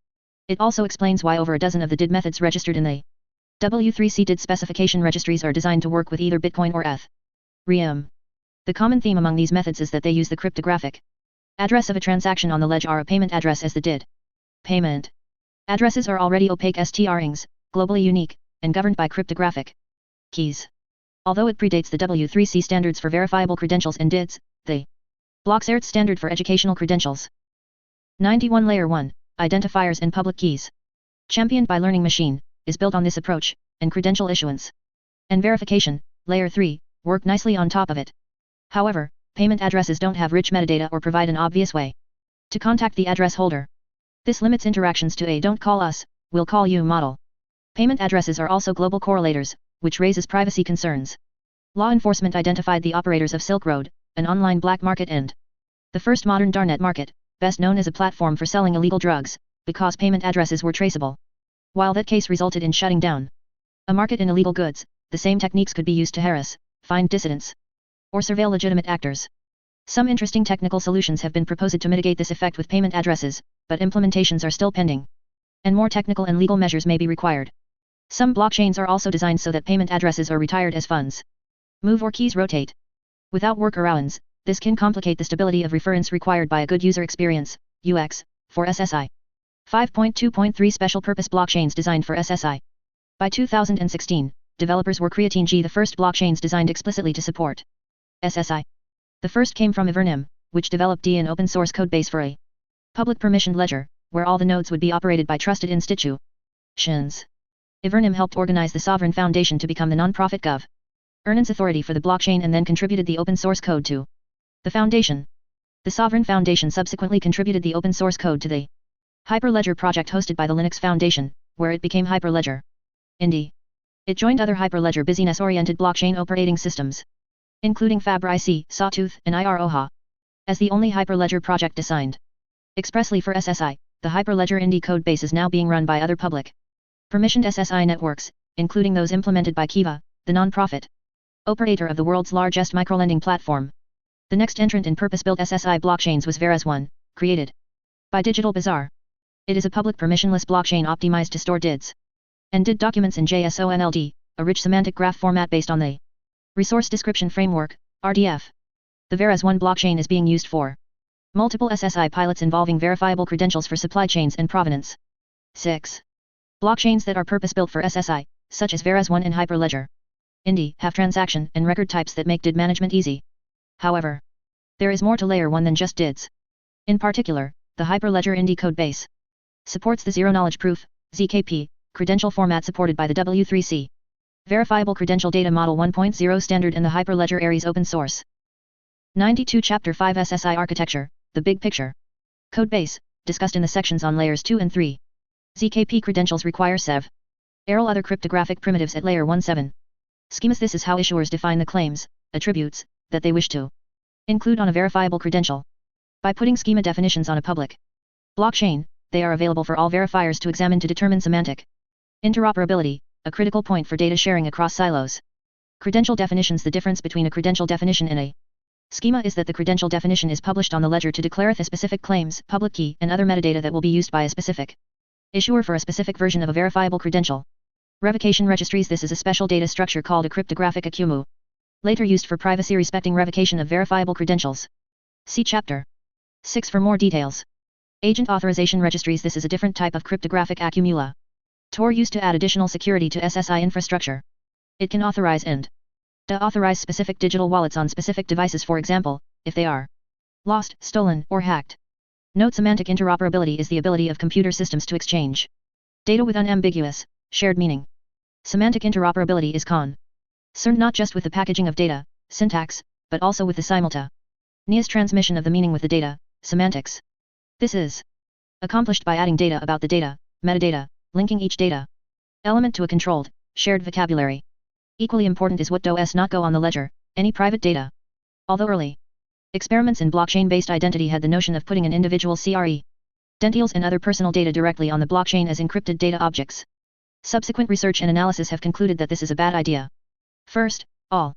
It also explains why over a dozen of the DID methods registered in the W3C DID specification registries are designed to work with either Bitcoin or Ethereum. The common theme among these methods is that they use the cryptographic address of a transaction on the ledger or a payment address as the DID. Payment addresses are already opaque strings, globally unique, and governed by cryptographic keys. Although it predates the W3C standards for verifiable credentials and DIDs, the Blockcert standard for educational credentials. 91 Layer 1, Identifiers and Public Keys, championed by Learning Machine, is built on this approach, and credential issuance and verification, Layer 3, work nicely on top of it. However, payment addresses don't have rich metadata or provide an obvious way to contact the address holder. This limits interactions to a "don't call us, we'll call you" model. Payment addresses are also global correlators, which raises privacy concerns. Law enforcement identified the operators of Silk Road, an online black market and the first modern darknet market, best known as a platform for selling illegal drugs, because payment addresses were traceable. While that case resulted in shutting down a market in illegal goods, the same techniques could be used to harass, find dissidents, or surveil legitimate actors. Some interesting technical solutions have been proposed to mitigate this effect with payment addresses, but implementations are still pending, and more technical and legal measures may be required. Some blockchains are also designed so that payment addresses are retired as funds move or keys rotate. Without workarounds, this can complicate the stability of reference required by a good user experience, UX, for SSI. 5.2.3 Special Purpose Blockchains designed for SSI. By 2016, developers were creating the first blockchains designed explicitly to support SSI. The first came from Evernym, which developed an open source codebase for a public permissioned ledger, where all the nodes would be operated by trusted institutions. Evernym helped organize the Sovereign Foundation to become the non-profit governance authority for the blockchain and then contributed the open source code to the foundation. The Sovereign Foundation subsequently contributed the open source code to the Hyperledger project hosted by the Linux Foundation, where it became Hyperledger Indy. It joined other Hyperledger business-oriented blockchain operating systems, including Fabric, Sawtooth, and IROHA, as the only Hyperledger project designed expressly for SSI. The Hyperledger Indy code base is now being run by other public permissioned SSI networks, including those implemented by Kiva, the non-profit operator of the world's largest microlending platform. The next entrant in purpose-built SSI blockchains was Veras 1, created by Digital Bazaar. It is a public permissionless blockchain optimized to store DIDs and DID documents in JSONLD, a rich semantic graph format based on the Resource Description Framework, RDF. The VERAS-1 blockchain is being used for multiple SSI pilots involving verifiable credentials for supply chains and provenance. 6. Blockchains that are purpose-built for SSI, such as VERAS-1 and Hyperledger Indy, have transaction and record types that make DID management easy. However, there is more to layer 1 than just DIDs. In particular, the Hyperledger Indy codebase supports the zero-knowledge proof, ZKP, credential format supported by the W3C Verifiable Credential Data Model 1.0 standard and the Hyperledger Aries open source. 92 Chapter 5 SSI Architecture, the Big Picture. Codebase, discussed in the sections on layers 2 and 3. ZKP credentials require SEV. ARL other cryptographic primitives at layer 1.7. Schemas. This is how issuers define the claims, attributes, that they wish to include on a verifiable credential. By putting schema definitions on a public blockchain, they are available for all verifiers to examine to determine semantic interoperability, a critical point for data sharing across silos. Credential definitions. The difference between a credential definition and a schema is that the credential definition is published on the ledger to declare the specific claims, public key, and other metadata that will be used by a specific issuer for a specific version of a verifiable credential. Revocation registries. This is a special data structure called a cryptographic AQMU, later used for privacy-respecting revocation of verifiable credentials. See Chapter 6 for more details. Agent authorization registries. This is a different type of cryptographic accumula. Tor used to add additional security to SSI infrastructure. It can authorize and deauthorize specific digital wallets on specific devices, for example, if they are lost, stolen, or hacked. Note: semantic interoperability is the ability of computer systems to exchange data with unambiguous, shared meaning. Semantic interoperability is concerned not just with the packaging of data, syntax, but also with the simultaneous transmission of the meaning with the data, semantics. This is accomplished by adding data about the data, metadata, linking each data element to a controlled, shared vocabulary. Equally important is what does not go on the ledger, any private data. Although early experiments in blockchain-based identity had the notion of putting an individual credentials and other personal data directly on the blockchain as encrypted data objects, subsequent research and analysis have concluded that this is a bad idea. First, all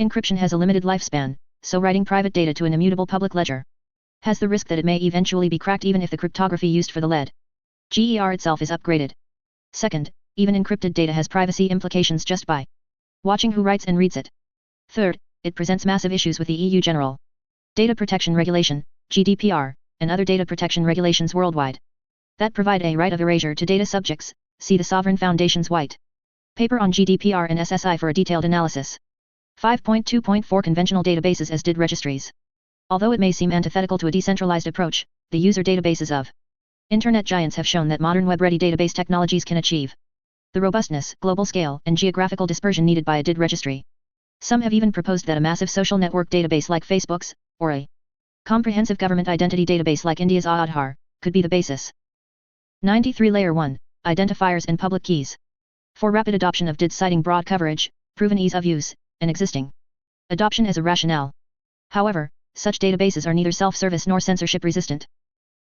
encryption has a limited lifespan, so writing private data to an immutable public ledger has the risk that it may eventually be cracked even if the cryptography used for the ledger itself is upgraded. Second, even encrypted data has privacy implications just by watching who writes and reads it. Third, it presents massive issues with the EU General Data Protection Regulation, GDPR, and other data protection regulations worldwide that provide a right of erasure to data subjects. See the Sovereign Foundation's white paper on GDPR and SSI for a detailed analysis. 5.2.4 Conventional databases as DID registries. Although it may seem antithetical to a decentralized approach, the user databases of Internet giants have shown that modern web-ready database technologies can achieve the robustness, global scale, and geographical dispersion needed by a DID registry. Some have even proposed that a massive social network database like Facebook's, or a comprehensive government identity database like India's Aadhaar, could be the basis. 93 Layer 1, Identifiers and Public Keys. For rapid adoption of DID, citing broad coverage, proven ease of use, and existing adoption as a rationale. However, such databases are neither self-service nor censorship resistant.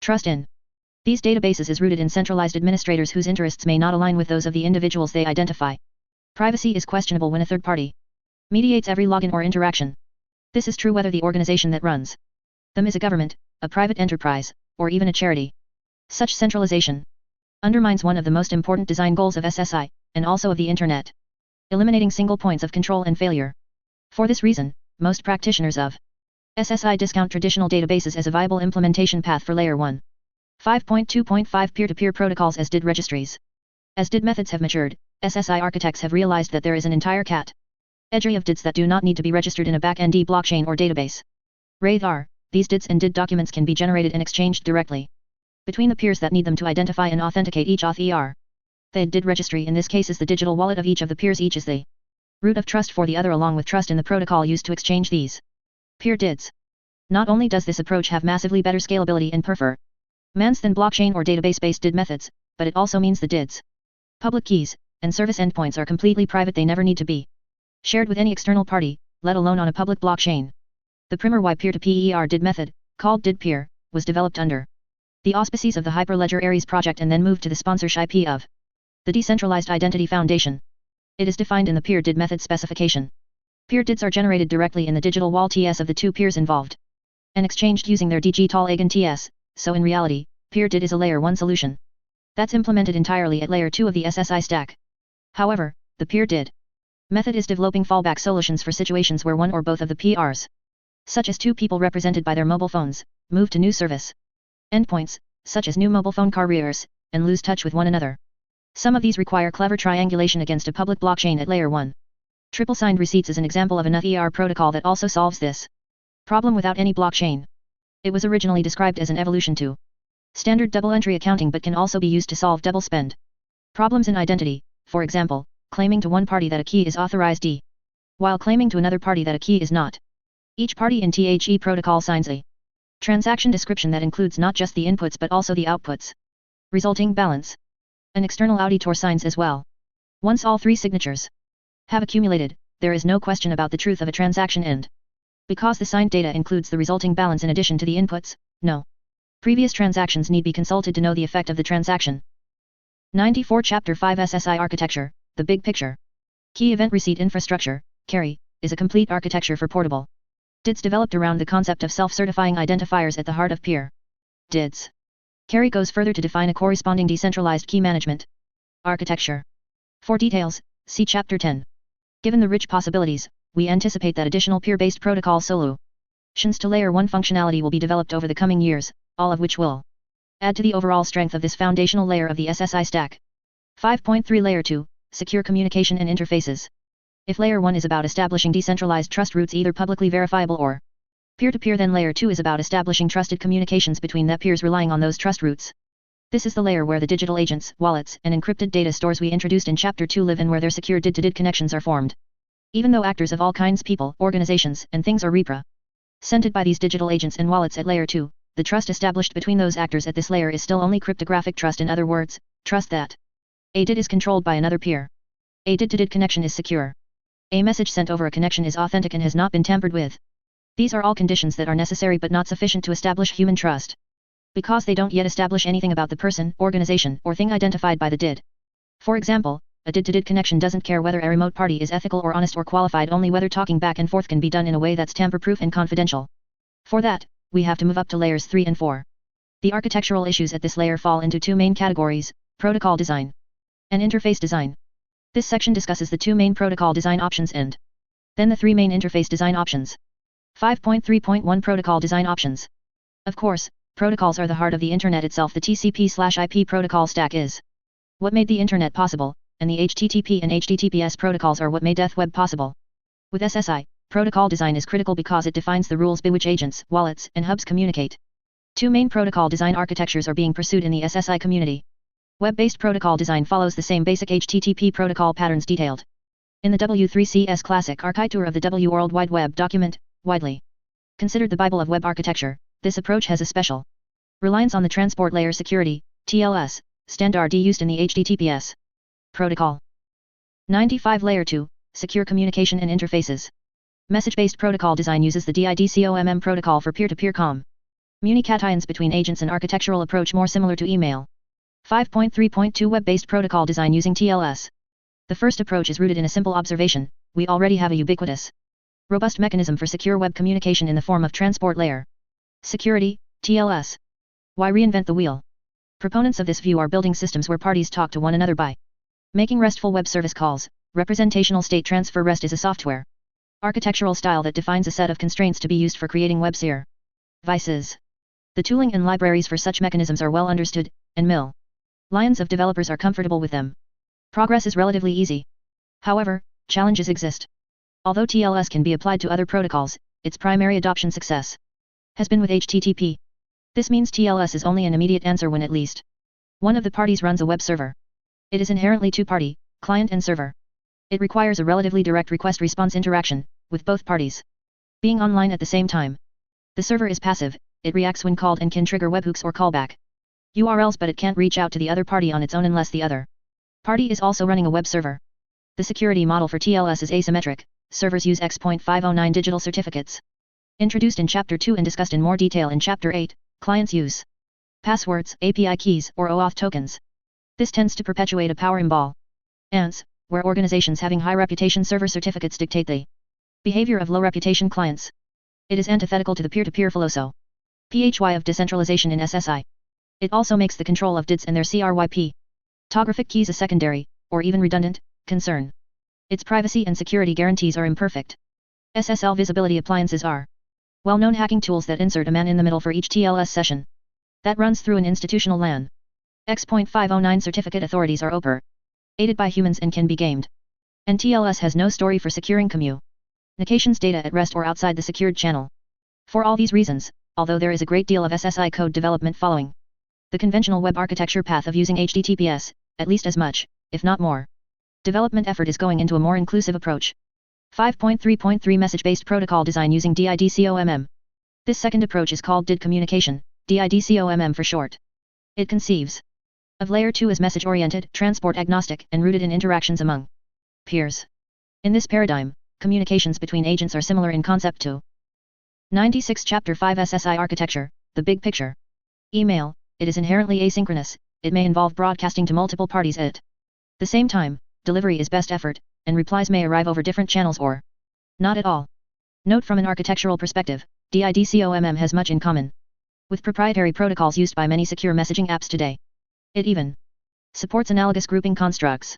Trust in these databases is rooted in centralized administrators whose interests may not align with those of the individuals they identify. Privacy is questionable when a third party mediates every login or interaction. This is true whether the organization that runs them is a government, a private enterprise, or even a charity. Such centralization undermines one of the most important design goals of SSI, and also of the Internet: eliminating single points of control and failure. For this reason, most practitioners of SSI discount traditional databases as a viable implementation path for Layer 1. 5.2.5 Peer-to-peer protocols as DID registries. As DID methods have matured, SSI architects have realized that there is an entire category of DIDs that do not need to be registered in a back-end blockchain or database. Rather, these DIDs and DID documents can be generated and exchanged directly between the peers that need them to identify and authenticate each auth. The DID registry in this case is the digital wallet of each of the peers. Each is the root of trust for the other, along with trust in the protocol used to exchange these peer DIDs. Not only does this approach have massively better scalability and performance than blockchain or database-based DID methods, but it also means the DIDs, public keys, and service endpoints are completely private. They never need to be shared with any external party, let alone on a public blockchain. The primer Y peer-to-peer DID method, called DID peer, was developed under the auspices of the Hyperledger Aries project and then moved to the sponsorship of the Decentralized Identity Foundation. It is defined in the peer DID method specification. Peer DIDs are generated directly in the digital wallet of the two peers involved and exchanged using their digital agent TS, so in reality, Peer DID is a layer 1 solution that's implemented entirely at layer 2 of the SSI stack. However, the peer DID method is developing fallback solutions for situations where one or both of the PRs, such as two people represented by their mobile phones, move to new service endpoints, such as new mobile phone carriers, and lose touch with one another. Some of these require clever triangulation against a public blockchain at layer 1. Triple signed receipts is an example of an ER protocol that also solves this problem without any blockchain. It was originally described as an evolution to standard double entry accounting but can also be used to solve double spend problems in identity, for example, claiming to one party that a key is authorized D, while claiming to another party that a key is not. Each party in THE protocol signs a transaction description that includes not just the inputs but also the outputs, resulting balance. An external auditor signs as well. Once all three signatures have accumulated, there is no question about the truth of a transaction and because the signed data includes the resulting balance in addition to the inputs, no previous transactions need be consulted to know the effect of the transaction. 94 Chapter 5 SSI Architecture, the Big Picture. Key Event Receipt Infrastructure, KERI, is a complete architecture for portable DIDs developed around the concept of self-certifying identifiers at the heart of peer DIDs. KERI goes further to define a corresponding decentralized key management architecture. For details, see Chapter 10. Given the rich possibilities, we anticipate that additional peer-based protocol solutions to layer 1 functionality will be developed over the coming years, all of which will add to the overall strength of this foundational layer of the SSI stack. 5.3 Layer 2, Secure Communication and Interfaces. If layer 1 is about establishing decentralized trust roots either publicly verifiable or peer-to-peer, then layer 2 is about establishing trusted communications between the peers relying on those trust roots. This is the layer where the digital agents, wallets, and encrypted data stores we introduced in Chapter 2 live and where their secure DID-to-DID connections are formed. Even though actors of all kinds, people, organizations, and things are represented by these digital agents and wallets at layer 2, the trust established between those actors at this layer is still only cryptographic trust. In other words, trust that a DID is controlled by another peer. A DID-to-DID connection is secure. A message sent over a connection is authentic and has not been tampered with. These are all conditions that are necessary but not sufficient to establish human trust, because they don't yet establish anything about the person, organization, or thing identified by the DID. For example, a DID-to-DID connection doesn't care whether a remote party is ethical or honest or qualified, only whether talking back and forth can be done in a way that's tamper-proof and confidential. For that, we have to move up to layers 3 and 4. The architectural issues at this layer fall into two main categories: protocol design and interface design. This section discusses the two main protocol design options and then the three main interface design options. 5.3.1 Protocol Design Options. Of course, protocols are the heart of the Internet itself. The TCP/IP protocol stack is what made the Internet possible, and the HTTP and HTTPS protocols are what made Death Web possible. With SSI, protocol design is critical because it defines the rules by which agents, wallets, and hubs communicate. Two main protocol design architectures are being pursued in the SSI community. Web-based protocol design follows the same basic HTTP protocol patterns detailed in the W3CS Classic Architecture of the W World Wide Web document, widely considered the Bible of web architecture. This approach has a special reliance on the transport layer security, TLS, standard used in the HTTPS protocol. 95 Layer 2, Secure Communication and Interfaces. Message-based protocol design uses the DIDCOMM protocol for peer-to-peer communications between agents, an architectural approach more similar to email. 5.3.2 Web-based protocol design using TLS. The first approach is rooted in a simple observation: we already have a ubiquitous, robust mechanism for secure web communication in the form of transport layer security, TLS. Why reinvent the wheel? Proponents of this view are building systems where parties talk to one another by making RESTful web service calls. Representational state transfer REST is a software architectural style that defines a set of constraints to be used for creating web services. The tooling and libraries for such mechanisms are well understood, and millions of developers are comfortable with them. Progress is relatively easy. However, challenges exist. Although TLS can be applied to other protocols, its primary adoption success has been with HTTP. This means TLS is only an immediate answer when at least one of the parties runs a web server. It is inherently two-party, client and server. It requires a relatively direct request-response interaction, with both parties being online at the same time. The server is passive, it reacts when called and can trigger webhooks or callback URLs, but it can't reach out to the other party on its own unless the other party is also running a web server. The security model for TLS is asymmetric. Servers use X.509 digital certificates, introduced in Chapter 2 and discussed in more detail in Chapter 8. Clients use passwords, API keys, or OAuth tokens. This tends to perpetuate a power imbalance, where organizations having high reputation server certificates dictate the behavior of low reputation clients. It is antithetical to the peer-to-peer philosophy of decentralization in SSI. It also makes the control of DIDs and their cryptographic keys a secondary, or even redundant, concern. Its privacy and security guarantees are imperfect. SSL visibility appliances are well-known hacking tools that insert a man in the middle for each TLS session that runs through an institutional LAN. X.509 certificate authorities are aided by humans and can be gamed. And TLS has no story for securing communications data at rest or outside the secured channel. For all these reasons, although there is a great deal of SSI code development following the conventional web architecture path of using HTTPS, at least as much, if not more, development effort is going into a more inclusive approach. 5.3.3 Message-based protocol design using DIDCOMM. This second approach is called DID communication, DIDCOMM for short. It conceives of Layer 2 as message-oriented, transport-agnostic, and rooted in interactions among peers. In this paradigm, communications between agents are similar in concept to 96 Chapter 5 SSI architecture, the big picture. Email, it is inherently asynchronous, it may involve broadcasting to multiple parties at the same time, delivery is best effort, and replies may arrive over different channels or not at all. Note from an architectural perspective, DIDCOMM has much in common with proprietary protocols used by many secure messaging apps today. It even supports analogous grouping constructs.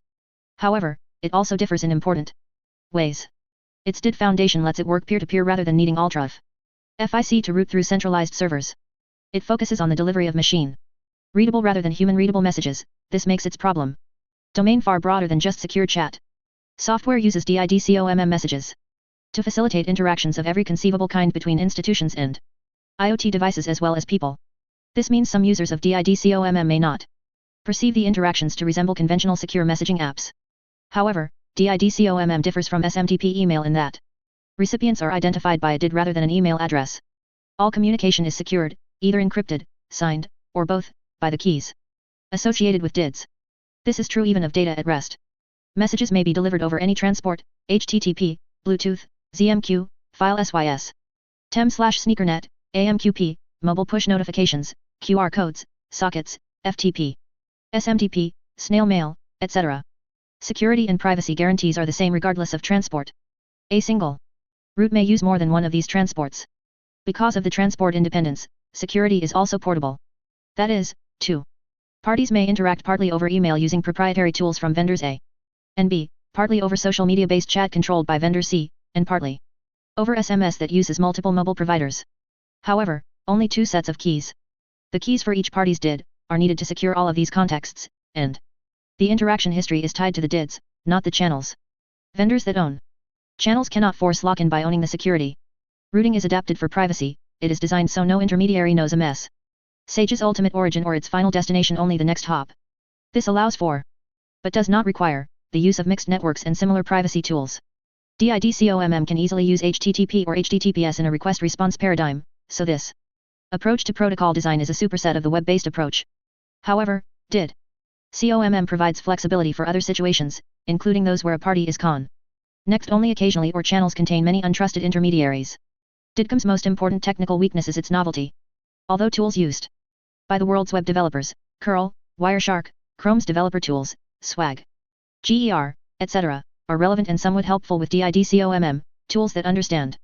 However, it also differs in important ways. Its DID foundation lets it work peer-to-peer rather than needing FIC to route through centralized servers. It focuses on the delivery of machine-readable rather than human-readable messages. This makes its problem domain far broader than just secure chat. Software uses DIDCOMM messages to facilitate interactions of every conceivable kind between institutions and IoT devices as well as people. This means some users of DIDCOMM may not perceive the interactions to resemble conventional secure messaging apps. However, DIDCOMM differs from SMTP email in that recipients are identified by a DID rather than an email address. All communication is secured, either encrypted, signed, or both, by the keys associated with DIDs. This is true even of data at rest. Messages may be delivered over any transport, HTTP, Bluetooth, ZMQ, file SYS, TEM/SneakerNet, AMQP, mobile push notifications, QR codes, sockets, FTP, SMTP, snail mail, etc. Security and privacy guarantees are the same regardless of transport. A single route may use more than one of these transports. Because of the transport independence, security is also portable. That is, two parties may interact partly over email using proprietary tools from vendors A and B, partly over social media-based chat controlled by vendor C, and partly over SMS that uses multiple mobile providers. However, only two sets of keys, the keys for each party's DID, are needed to secure all of these contexts, and the interaction history is tied to the DIDs, not the channels. Vendors that own channels cannot force lock-in by owning the security. Routing is adapted for privacy, it is designed so no intermediary knows a message's ultimate origin or its final destination, only the next hop. This allows for, but does not require, the use of mixed networks and similar privacy tools. DIDCOMM can easily use HTTP or HTTPS in a request-response paradigm, so this approach to protocol design is a superset of the web-based approach. However, DID COMM provides flexibility for other situations, including those where a party is connected only occasionally or channels contain many untrusted intermediaries. DIDCOM's most important technical weakness is its novelty. Although tools used by the world's web developers, curl, Wireshark, Chrome's developer tools, Swag, GER, etc., are relevant and somewhat helpful with DIDCOMM, tools that understand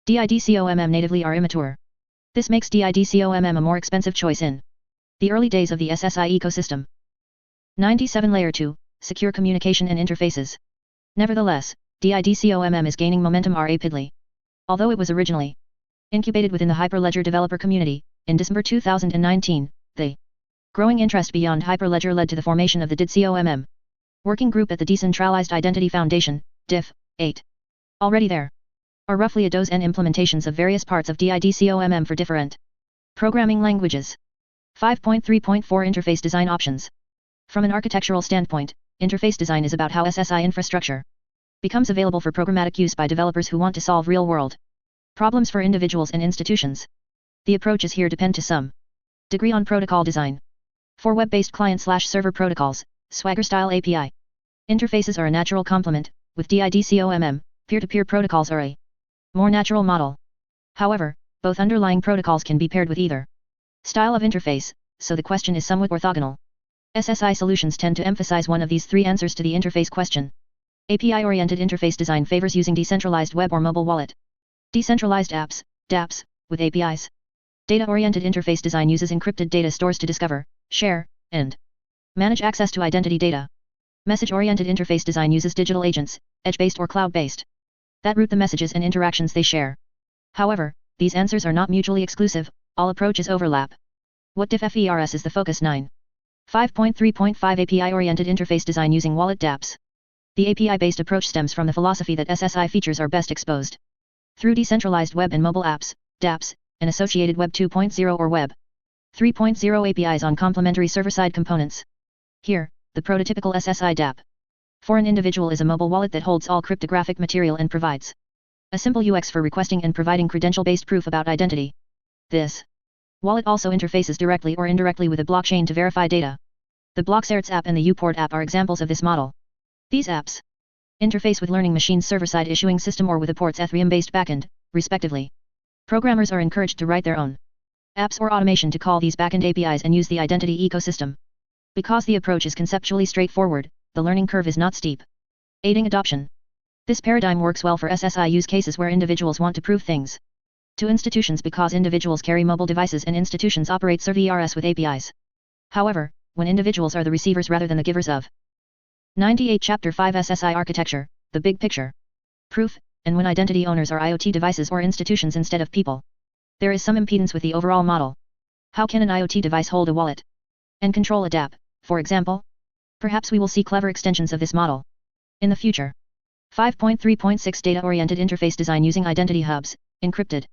DIDCOMM natively are immature. This makes DIDCOMM a more expensive choice in the early days of the SSI ecosystem. 97 Layer 2, Secure Communication and Interfaces. Nevertheless, DIDCOMM is gaining momentum rapidly. Although it was originally incubated within the Hyperledger developer community, in December 2019, the growing interest beyond Hyperledger led to the formation of the DIDCOMM working group at the Decentralized Identity Foundation, DIF 8. Already there are roughly a dozen implementations of various parts of DIDCOMM for different programming languages. 5.3.4 Interface Design Options. From an architectural standpoint, interface design is about how SSI infrastructure becomes available for programmatic use by developers who want to solve real-world problems for individuals and institutions. The approaches here depend to some degree on protocol design. For web-based client/server protocols, Swagger-style API interfaces are a natural complement, with DIDCOMM, peer-to-peer protocols are a more natural model. However, both underlying protocols can be paired with either style of interface, so the question is somewhat orthogonal. SSI solutions tend to emphasize one of these three answers to the interface question. API-oriented interface design favors using decentralized web or mobile wallet, decentralized apps, dApps, with APIs. Data-oriented interface design uses encrypted data stores to discover, share, and manage access to identity data. Message-oriented interface design uses digital agents, edge-based or cloud-based, that route the messages and interactions they share. However, these answers are not mutually exclusive, all approaches overlap. What differs is the focus 9. 5.3.5 API-oriented interface design using wallet dApps. The API-based approach stems from the philosophy that SSI features are best exposed through decentralized web and mobile apps, dApps, and associated Web 2.0 or Web 3.0 APIs on complementary server-side components. Here, the prototypical SSI dApp for an individual is a mobile wallet that holds all cryptographic material and provides a simple UX for requesting and providing credential-based proof about identity. This wallet also interfaces directly or indirectly with a blockchain to verify data. The BlockCerts app and the Uport app are examples of this model. These apps interface with learning machines server-side issuing system or with a port's Ethereum-based backend, respectively. Programmers are encouraged to write their own apps or automation to call these backend APIs and use the identity ecosystem. Because the approach is conceptually straightforward, the learning curve is not steep, aiding adoption. This paradigm works well for SSI use cases where individuals want to prove things to institutions because individuals carry mobile devices and institutions operate servers with APIs. However, when individuals are the receivers rather than the givers of 98 Chapter 5 SSI Architecture, the big picture, proof, and when identity owners are IoT devices or institutions instead of people, there is some impedance with the overall model. How can an IoT device hold a wallet and control a dApp, for example? Perhaps we will see clever extensions of this model in the future. 5.3.6 Data-oriented interface design using identity hubs, encrypted.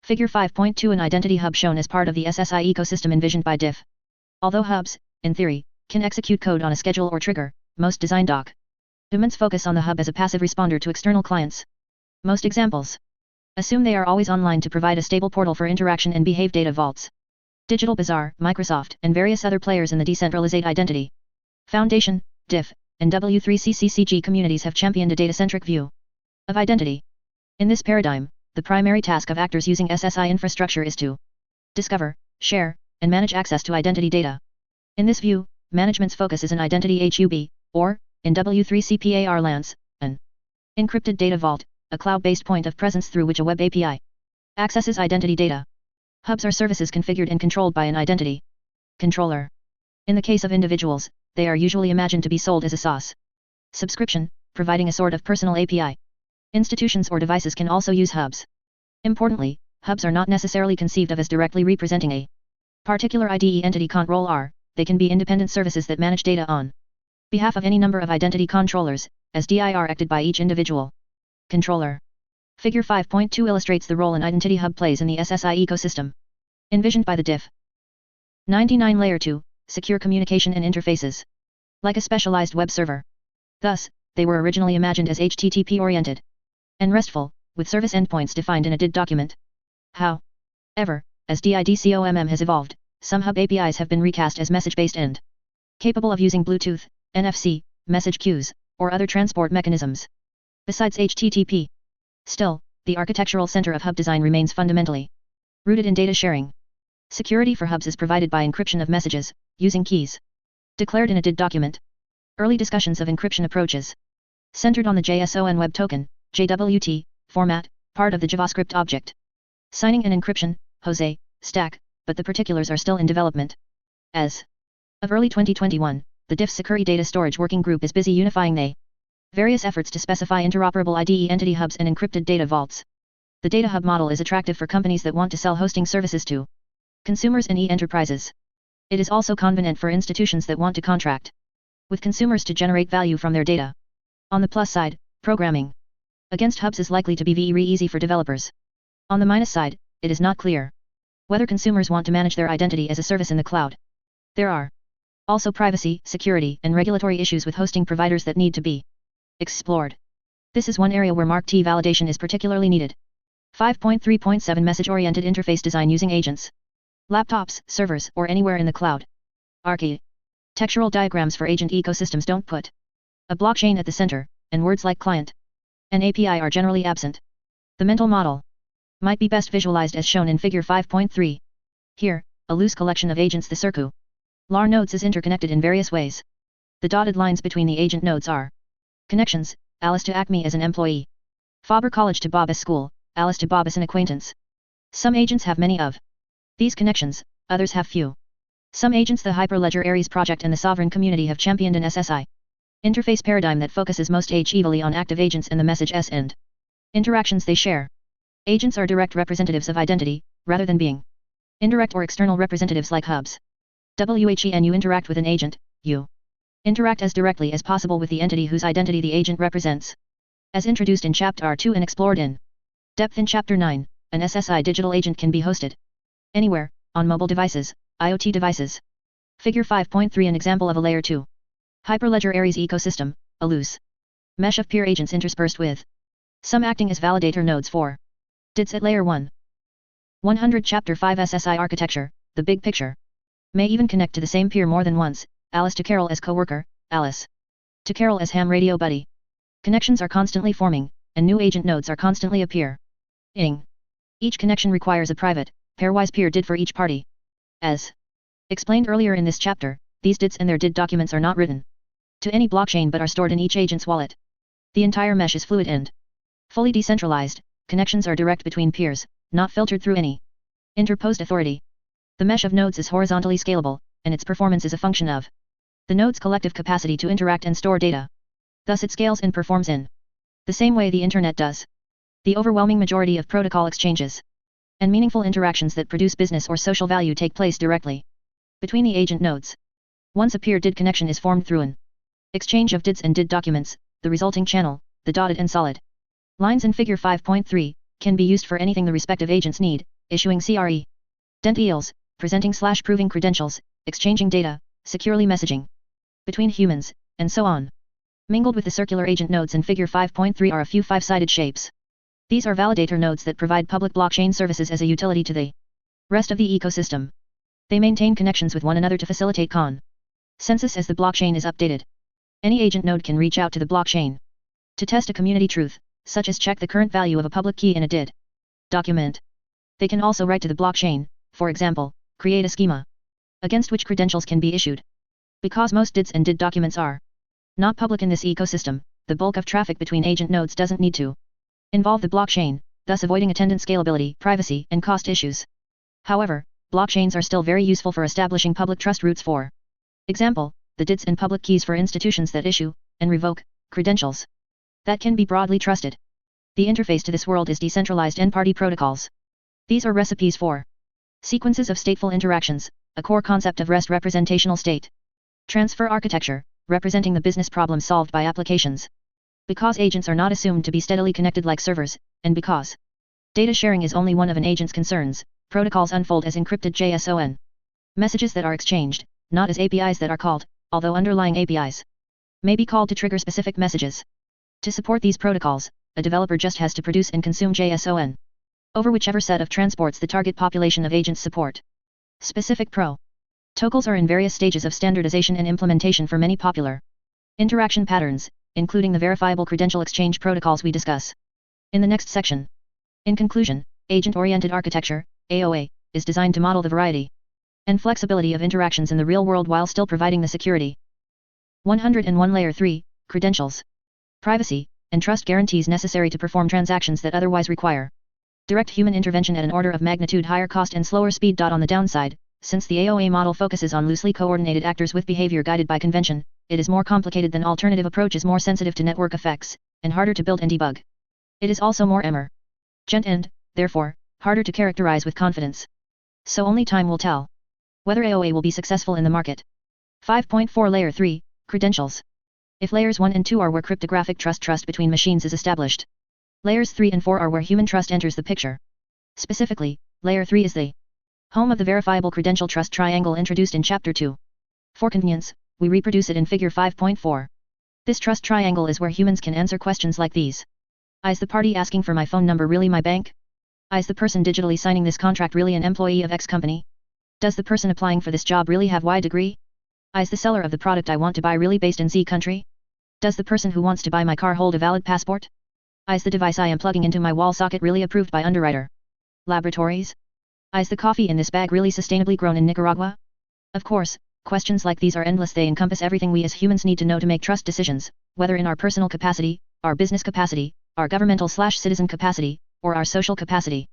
Figure 5.2 An identity hub shown as part of the SSI ecosystem envisioned by DIF. Although hubs, in theory, can execute code on a schedule or trigger, most design documents focus on the hub as a passive responder to external clients. Most examples assume they are always online to provide a stable portal for interaction and behave data vaults. Digital Bazaar, Microsoft, and various other players in the Decentralized Identity Foundation, DIF, and W3CCCG communities have championed a data-centric view of identity. In this paradigm, the primary task of actors using SSI infrastructure is to discover, share, and manage access to identity data. In this view, management's focus is an identity hub, or, in W3C parlance, an encrypted data vault, a cloud-based point of presence through which a web API accesses identity data. Hubs are services configured and controlled by an identity controller. In the case of individuals, they are usually imagined to be sold as a SaaS subscription, providing a sort of personal API. Institutions or devices can also use hubs. Importantly, hubs are not necessarily conceived of as directly representing a particular IDE entity controller. They can be independent services that manage data on behalf of any number of identity controllers, as DIR acted by each individual controller. Figure 5.2 illustrates the role an identity hub plays in the SSI ecosystem, envisioned by the DIF. 99 Layer 2, secure communication and interfaces. Like a specialized web server. Thus, they were originally imagined as HTTP-oriented and RESTful, with service endpoints defined in a DID document. However, as DIDCOMM has evolved, some hub APIs have been recast as message-based and capable of using Bluetooth, NFC, message queues, or other transport mechanisms besides HTTP. Still, the architectural center of hub design remains fundamentally rooted in data sharing. Security for hubs is provided by encryption of messages, using keys declared in a DID document. Early discussions of encryption approaches centered on the JSON Web Token, JWT, format, part of the JavaScript object. Signing and encryption, Jose, stack, but the particulars are still in development. As of early 2021, the DIF Security Data Storage Working Group is busy unifying the various efforts to specify interoperable IDE entity hubs and encrypted data vaults. The data hub model is attractive for companies that want to sell hosting services to consumers and e-enterprises. It is also convenient for institutions that want to contract with consumers to generate value from their data. On the plus side, programming against hubs is likely to be very easy for developers. On the minus side, it is not clear whether consumers want to manage their identity as a service in the cloud. There are also privacy, security, and regulatory issues with hosting providers that need to be explored. This is one area where Mark T validation is particularly needed. 5.3.7 Message-oriented interface design using agents. Laptops, servers, or anywhere in the cloud. Architectural diagrams for agent ecosystems don't put a blockchain at the center, and words like client and API are generally absent. The mental model might be best visualized as shown in Figure 5.3. Here, a loose collection of agents, the circular nodes, is interconnected in various ways. The dotted lines between the agent nodes are connections: Alice to Acme as an employee, Faber College to Bob as school, Alice to Bob as an acquaintance. Some agents have many of these connections, others have few. Some agents the Hyperledger Ares project and the sovereign community have championed an SSI interface paradigm that focuses most heavily on active agents and the message S and interactions they share. Agents are direct representatives of identity, rather than being indirect or external representatives like hubs. When you interact with an agent, you interact as directly as possible with the entity whose identity the agent represents. As introduced in Chapter 2 and explored in depth in Chapter 9, an SSI digital agent can be hosted anywhere, on mobile devices, IoT devices. Figure 5.3 an example of a Layer 2 Hyperledger Ares ecosystem, a loose mesh of peer agents interspersed with some acting as validator nodes for DIDs at Layer 1. 100 Chapter 5 SSI architecture, the big picture. May even connect to the same peer more than once, Alice to Carol as coworker, Alice to Carol as ham radio buddy. Connections are constantly forming, and new agent nodes are constantly appearing. Each connection requires a private, pairwise peer DID for each party. As explained earlier in this chapter, these DIDs and their DID documents are not written to any blockchain but are stored in each agent's wallet. The entire mesh is fluid and fully decentralized. Connections are direct between peers, not filtered through any interposed authority. The mesh of nodes is horizontally scalable, and its performance is a function of the node's collective capacity to interact and store data. Thus it scales and performs in the same way the internet does. The overwhelming majority of protocol exchanges and meaningful interactions that produce business or social value take place directly between the agent nodes. Once a peer-DID connection is formed through an exchange of DIDs and DID documents, the resulting channel, the dotted and solid lines in Figure 5.3, can be used for anything the respective agents need: issuing CRE dentials, presenting/proving credentials, exchanging data, securely messaging between humans, and so on. Mingled with the circular agent nodes in Figure 5.3 are a few five-sided shapes. These are validator nodes that provide public blockchain services as a utility to the rest of the ecosystem. They maintain connections with one another to facilitate consensus as the blockchain is updated. Any agent node can reach out to the blockchain to test a community truth, such as check the current value of a public key in a DID document. They can also write to the blockchain, for example, create a schema against which credentials can be issued. Because most DIDs and DID documents are not public in this ecosystem, the bulk of traffic between agent nodes doesn't need to involve the blockchain, thus avoiding attendant scalability, privacy, and cost issues. However, blockchains are still very useful for establishing public trust roots, for example, the DIDs and public keys for institutions that issue and revoke credentials that can be broadly trusted. The interface to this world is decentralized n-party protocols. These are recipes for sequences of stateful interactions, a core concept of REST representational state transfer architecture, representing the business problem solved by applications. Because agents are not assumed to be steadily connected like servers, and because data sharing is only one of an agent's concerns, protocols unfold as encrypted JSON messages that are exchanged, not as APIs that are called, although underlying APIs may be called to trigger specific messages. To support these protocols, a developer just has to produce and consume JSON over whichever set of transports the target population of agents support. Specific protocols are in various stages of standardization and implementation for many popular interaction patterns, including the verifiable credential exchange protocols we discuss in the next section. In conclusion, agent-oriented architecture, AOA, is designed to model the variety and flexibility of interactions in the real world while still providing the security. 101 Layer 3, credentials, privacy, and trust guarantees necessary to perform transactions that otherwise require direct human intervention at an order of magnitude higher cost and slower speed. On the downside, since the AOA model focuses on loosely coordinated actors with behavior guided by convention, it is more complicated than alternative approaches, more sensitive to network effects, and harder to build and debug. It is also more emergent and, therefore, harder to characterize with confidence. So only time will tell whether AOA will be successful in the market. 5.4 Layer 3, credentials. If layers 1 and 2 are where cryptographic trust between machines is established, layers 3 and 4 are where human trust enters the picture. Specifically, Layer 3 is the home of the verifiable credential trust triangle introduced in Chapter 2. For convenience, we reproduce it in Figure 5.4. This trust triangle is where humans can answer questions like these. Is the party asking for my phone number really my bank? Is the person digitally signing this contract really an employee of X company? Does the person applying for this job really have Y degree? Is the seller of the product I want to buy really based in Z country? Does the person who wants to buy my car hold a valid passport? Is the device I am plugging into my wall socket really approved by Underwriter Laboratories? Is the coffee in this bag really sustainably grown in Nicaragua? Of course, questions like these are endless. They encompass everything we as humans need to know to make trust decisions, whether in our personal capacity, our business capacity, our governmental/citizen capacity, or our social capacity.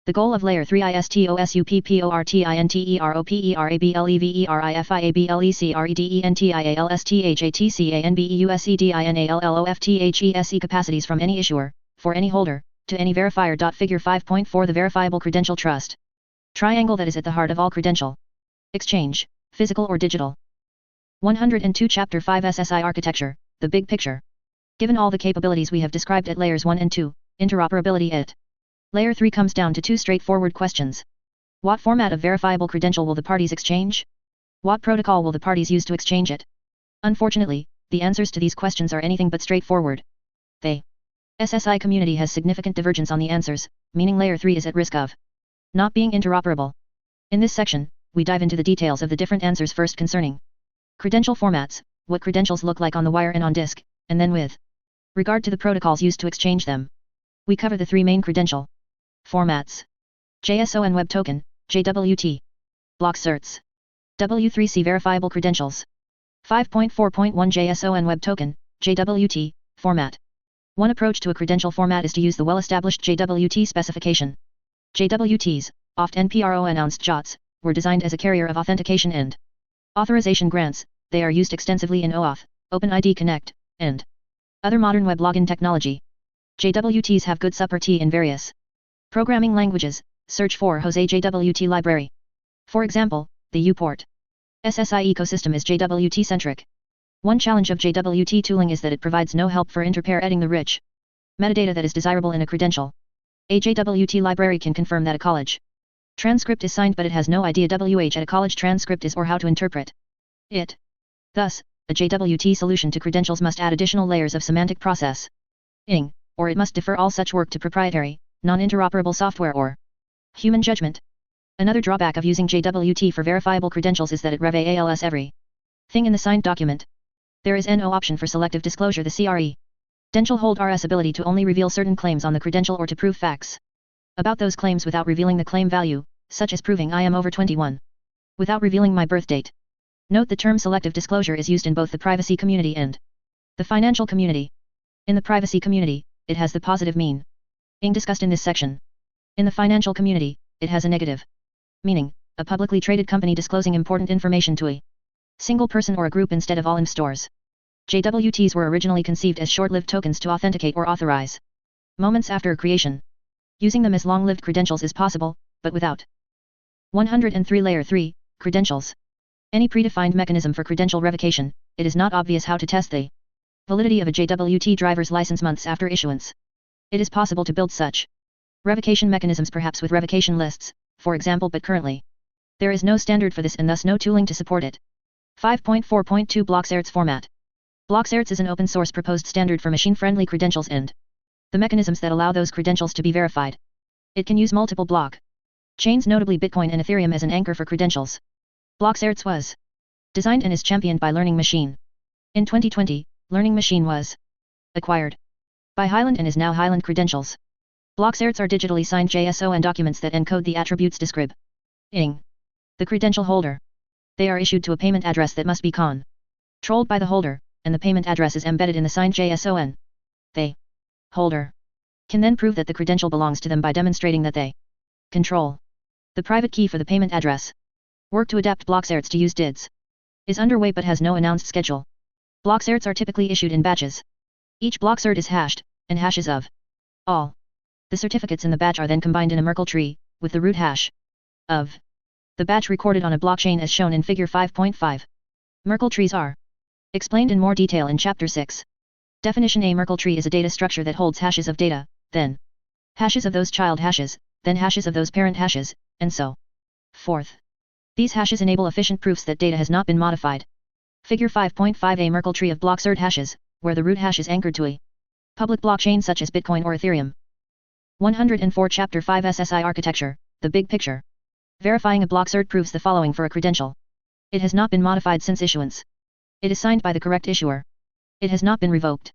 The goal of Layer 3 ISTOSUPPORTINTEROPERIFIABLEVERIFIABLECRIDINALFTHESE capacities from any issuer, for any holder. Figure 5.4 The verifiable credential trust. Triangle that is at the heart of all credential exchange, physical or digital. 102 Chapter 5 SSI Architecture, the big picture. Given all the capabilities we have described at layers 1 and 2, interoperability at Layer 3 comes down to two straightforward questions. What format of verifiable credential will the parties exchange? What protocol will the parties use to exchange it? Unfortunately, the answers to these questions are anything but straightforward. The SSI community has significant divergence on the answers, meaning Layer 3 is at risk of not being interoperable. In this section, we dive into the details of the different answers first concerning credential formats, what credentials look like on the wire and on disk, and then with regard to the protocols used to exchange them. We cover the three main credential formats: JSON Web Token, JWT, block certs, W3C verifiable credentials. 5.4.1 JSON Web Token, JWT, format. One approach to a credential format is to use the well-established JWT specification. JWTs, oft NPRO-announced JOTs, were designed as a carrier of authentication and authorization grants. They are used extensively in OAuth, OpenID Connect, and other modern web login technology. JWTs have good support in various programming languages. Search for Jose JWT library. For example, the UPort SSI ecosystem is JWT-centric. One challenge of JWT tooling is that it provides no help for inter-pair editing the rich metadata that is desirable in a credential. A JWT library can confirm that a college transcript is signed, but it has no idea WH at a college transcript is or how to interpret it. Thus, a JWT solution to credentials must add additional layers of semantic processing, or it must defer all such work to proprietary, non-interoperable software or human judgment. Another drawback of using JWT for verifiable credentials is that it reveals every thing in the signed document. There is no option for selective disclosure. The credential holder's ability to only reveal certain claims on the credential or to prove facts about those claims without revealing the claim value, such as proving I am over 21, without revealing my birth date. Note the term selective disclosure is used in both the privacy community and the financial community. In the privacy community, it has the positive meaning discussed in this section. In the financial community, it has a negative meaning, a publicly traded company disclosing important information to a single person or a group instead of all investors. JWTs were originally conceived as short-lived tokens to authenticate or authorize moments after creation. Using them as long-lived credentials is possible, but without 103 Layer 3 credentials. Any predefined mechanism for credential revocation, it is not obvious how to test the validity of a JWT driver's license months after issuance. It is possible to build such revocation mechanisms perhaps with revocation lists, for example, but currently there is no standard for this and thus no tooling to support it. 5.4.2 BlockCerts format. BlockCerts is an open-source proposed standard for machine-friendly credentials and the mechanisms that allow those credentials to be verified. It can use multiple block chains, notably Bitcoin and Ethereum, as an anchor for credentials. BlockCerts was designed and is championed by Learning Machine. In 2020, Learning Machine was acquired by Highland and is now Highland Credentials. BlockCerts are digitally signed JSON documents that encode the attributes describing the credential holder. They are issued to a payment address that must be controlled by the holder, and the payment address is embedded in the signed JSON. The holder can then prove that the credential belongs to them by demonstrating that they control the private key for the payment address. Work to adapt BlockCerts to use DIDs is underway but has no announced schedule. BlockCerts are typically issued in batches. Each BlockCert is hashed, and hashes of all the certificates in the batch are then combined in a Merkle tree, with the root hash of the batch recorded on a blockchain as shown in Figure 5.5. Merkle trees are explained in more detail in Chapter 6. Definition: a Merkle tree is a data structure that holds hashes of data, then hashes of those child hashes, then hashes of those parent hashes, and so forth. These hashes enable efficient proofs that data has not been modified. Figure 5.5: a Merkle tree of BlockCert hashes, where the root hash is anchored to a public blockchain such as Bitcoin or Ethereum. 104 Chapter 5 SSI Architecture, the big picture. Verifying a BlockCert proves the following for a credential. It has not been modified since issuance. It is signed by the correct issuer. It has not been revoked.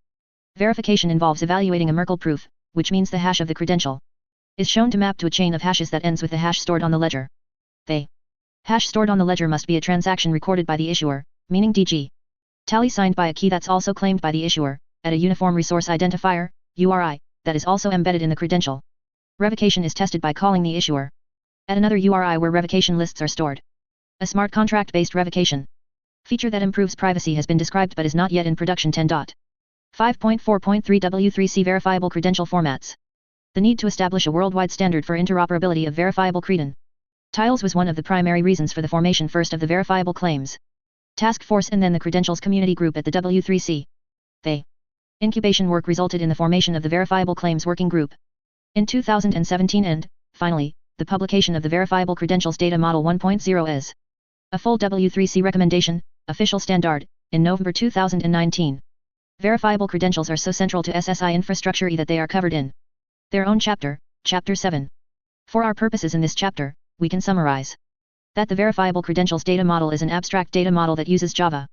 Verification involves evaluating a Merkle proof, which means the hash of the credential is shown to map to a chain of hashes that ends with the hash stored on the ledger. The hash stored on the ledger must be a transaction recorded by the issuer, meaning DG. Tally signed by a key that's also claimed by the issuer, at a Uniform Resource Identifier, URI, that is also embedded in the credential. Revocation is tested by calling the issuer at another URI where revocation lists are stored. A smart contract-based revocation feature that improves privacy has been described but is not yet in production. 10.5.4.3 W3C Verifiable Credential Formats. The need to establish a worldwide standard for interoperability of verifiable credentials was one of the primary reasons for the formation first of the Verifiable Claims Task Force and then the Credentials Community Group at the W3C. The incubation work resulted in the formation of the Verifiable Claims Working Group in 2017 and, finally, the publication of the Verifiable Credentials Data Model 1.0 as a full W3C recommendation, official standard, in November 2019. Verifiable credentials are so central to SSI infrastructure that they are covered in their own chapter, Chapter 7. For our purposes in this chapter, we can summarize that the Verifiable Credentials Data Model is an abstract data model that uses Java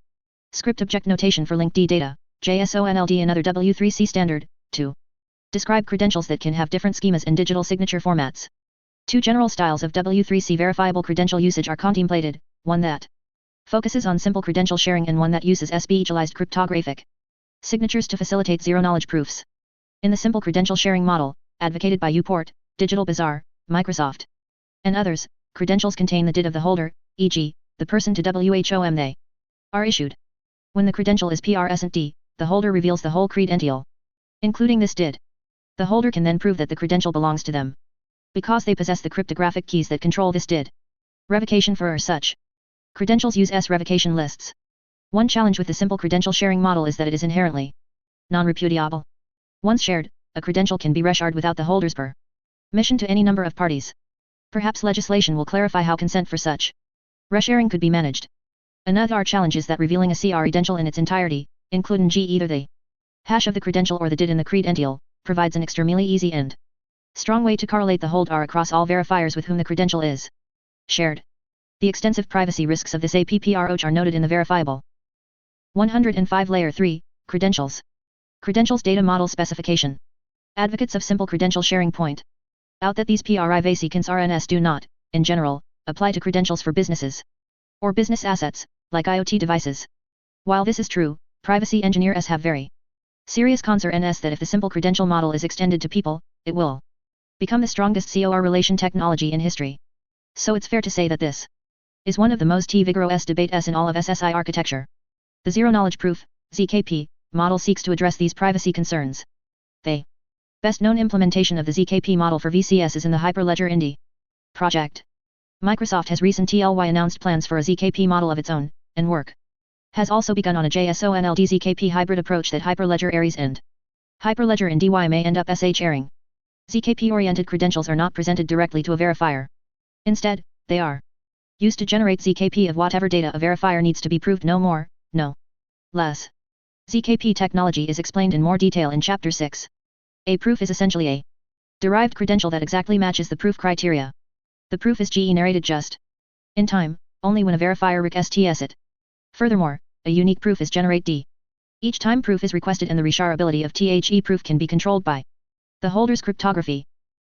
script object notation for linked data, JSONLD and other W3C standard, to describe credentials that can have different schemas and digital signature formats. Two general styles of W3C verifiable credential usage are contemplated, one that focuses on simple credential sharing and one that uses specialized cryptographic signatures to facilitate zero-knowledge proofs. In the simple credential sharing model, advocated by Uport, Digital Bazaar, Microsoft, and others, credentials contain the DID of the holder, e.g., the person to whom they are issued. When the credential is PRSNT, the holder reveals the whole credential, including this DID. The holder can then prove that the credential belongs to them, because they possess the cryptographic keys that control this DID. Revocation for such credentials use S-revocation lists. One challenge with the simple credential sharing model is that it is inherently non-repudiable. Once shared, a credential can be reshared without the holder's permission to any number of parties. Perhaps legislation will clarify how consent for such resharing could be managed. Another challenge is that revealing a credential in its entirety, including either the hash of the credential or the DID in the credential, provides an extremely easy and strong way to correlate the holder across all verifiers with whom the credential is shared. The extensive privacy risks of this approach are noted in the verifiable 105 Layer 3, Credentials. Credentials Data Model Specification. Advocates of simple credential sharing point out that these privacy concerns do not, in general, apply to credentials for businesses or business assets, like IoT devices. While this is true, privacy engineers have very serious concerns that if the simple credential model is extended to people, it will become the strongest COR relation technology in history. So it's fair to say that this is one of the most vigorous debates in all of SSI architecture. The zero-knowledge proof, ZKP, model seeks to address these privacy concerns. The best-known implementation of the ZKP model for VCS is in the Hyperledger Indy project. Microsoft has recently announced plans for a ZKP model of its own, and work has also begun on a JSONLD ZKP hybrid approach that Hyperledger Aries and Hyperledger Indy may end up sharing. ZKP-oriented credentials are not presented directly to a verifier. Instead, they are used to generate ZKP of whatever data a verifier needs to be proved, no more, no less. ZKP technology is explained in more detail in Chapter 6. A proof is essentially a derived credential that exactly matches the proof criteria. The proof is generated just in time, only when a verifier requests it. Furthermore, a unique proof is generated each time proof is requested, and the resharability of THE proof can be controlled by the holder's cryptography.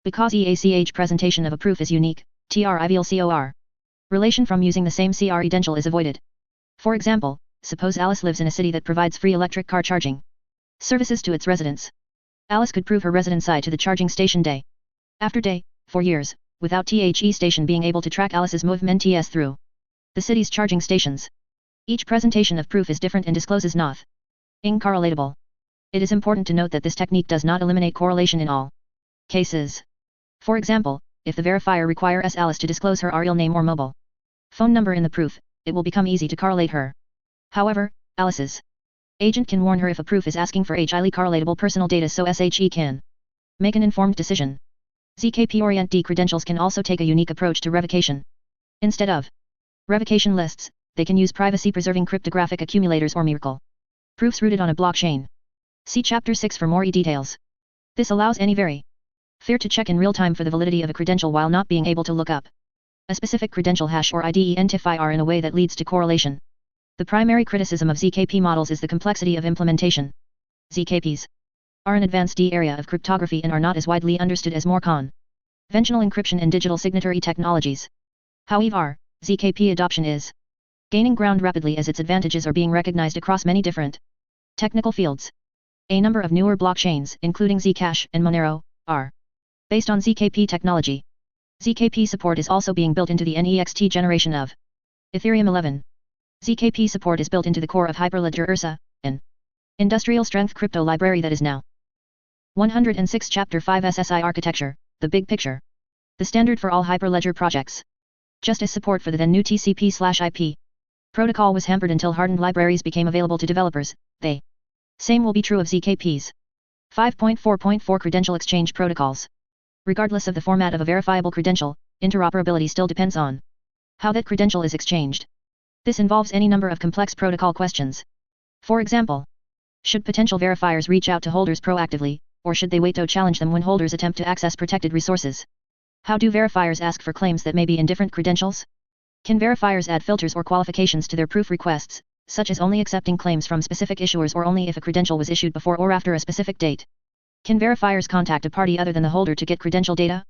Because EACH presentation of a proof is unique, trivial COR relation from using the same credential is avoided. For example, suppose Alice lives in a city that provides free electric car charging services to its residents. Alice could prove her residence to the charging station day after day, for years, without THE station being able to track Alice's movements through the city's charging stations. Each presentation of proof is different and discloses nothing correlatable. It is important to note that this technique does not eliminate correlation in all cases. For example, if the verifier requires Alice to disclose her real name or mobile phone number in the proof, it will become easy to correlate her. However, Alice's agent can warn her if a proof is asking for highly correlatable personal data so SHE can make an informed decision. ZKP-oriented credentials can also take a unique approach to revocation. Instead of revocation lists, they can use privacy-preserving cryptographic accumulators or miracle proofs rooted on a blockchain. See Chapter 6 for more details. This allows any verifier to check in real time for the validity of a credential while not being able to look up a specific credential hash or identifier in a way that leads to correlation. The primary criticism of ZKP models is the complexity of implementation. ZKPs are an advanced area of cryptography and are not as widely understood as more conventional encryption and digital signatory technologies. However, ZKP adoption is gaining ground rapidly as its advantages are being recognized across many different technical fields. A number of newer blockchains, including Zcash and Monero, are Based on ZKP technology. ZKP support is also being built into the NEXT generation of Ethereum 11. ZKP support is built into the core of Hyperledger Ursa, an industrial strength crypto library that is now 106 Chapter 5 SSI Architecture, the big picture. The standard for all Hyperledger projects. Just as support for the then new TCP/IP protocol was hampered until hardened libraries became available to developers, they same will be true of ZKP's 5.4.4 credential exchange protocols. Regardless of the format of a verifiable credential, interoperability still depends on how that credential is exchanged. This involves any number of complex protocol questions. For example, should potential verifiers reach out to holders proactively, or should they wait to challenge them when holders attempt to access protected resources? How do verifiers ask for claims that may be in different credentials? Can verifiers add filters or qualifications to their proof requests, such as only accepting claims from specific issuers or only if a credential was issued before or after a specific date? Can verifiers contact a party other than the holder to get credential data?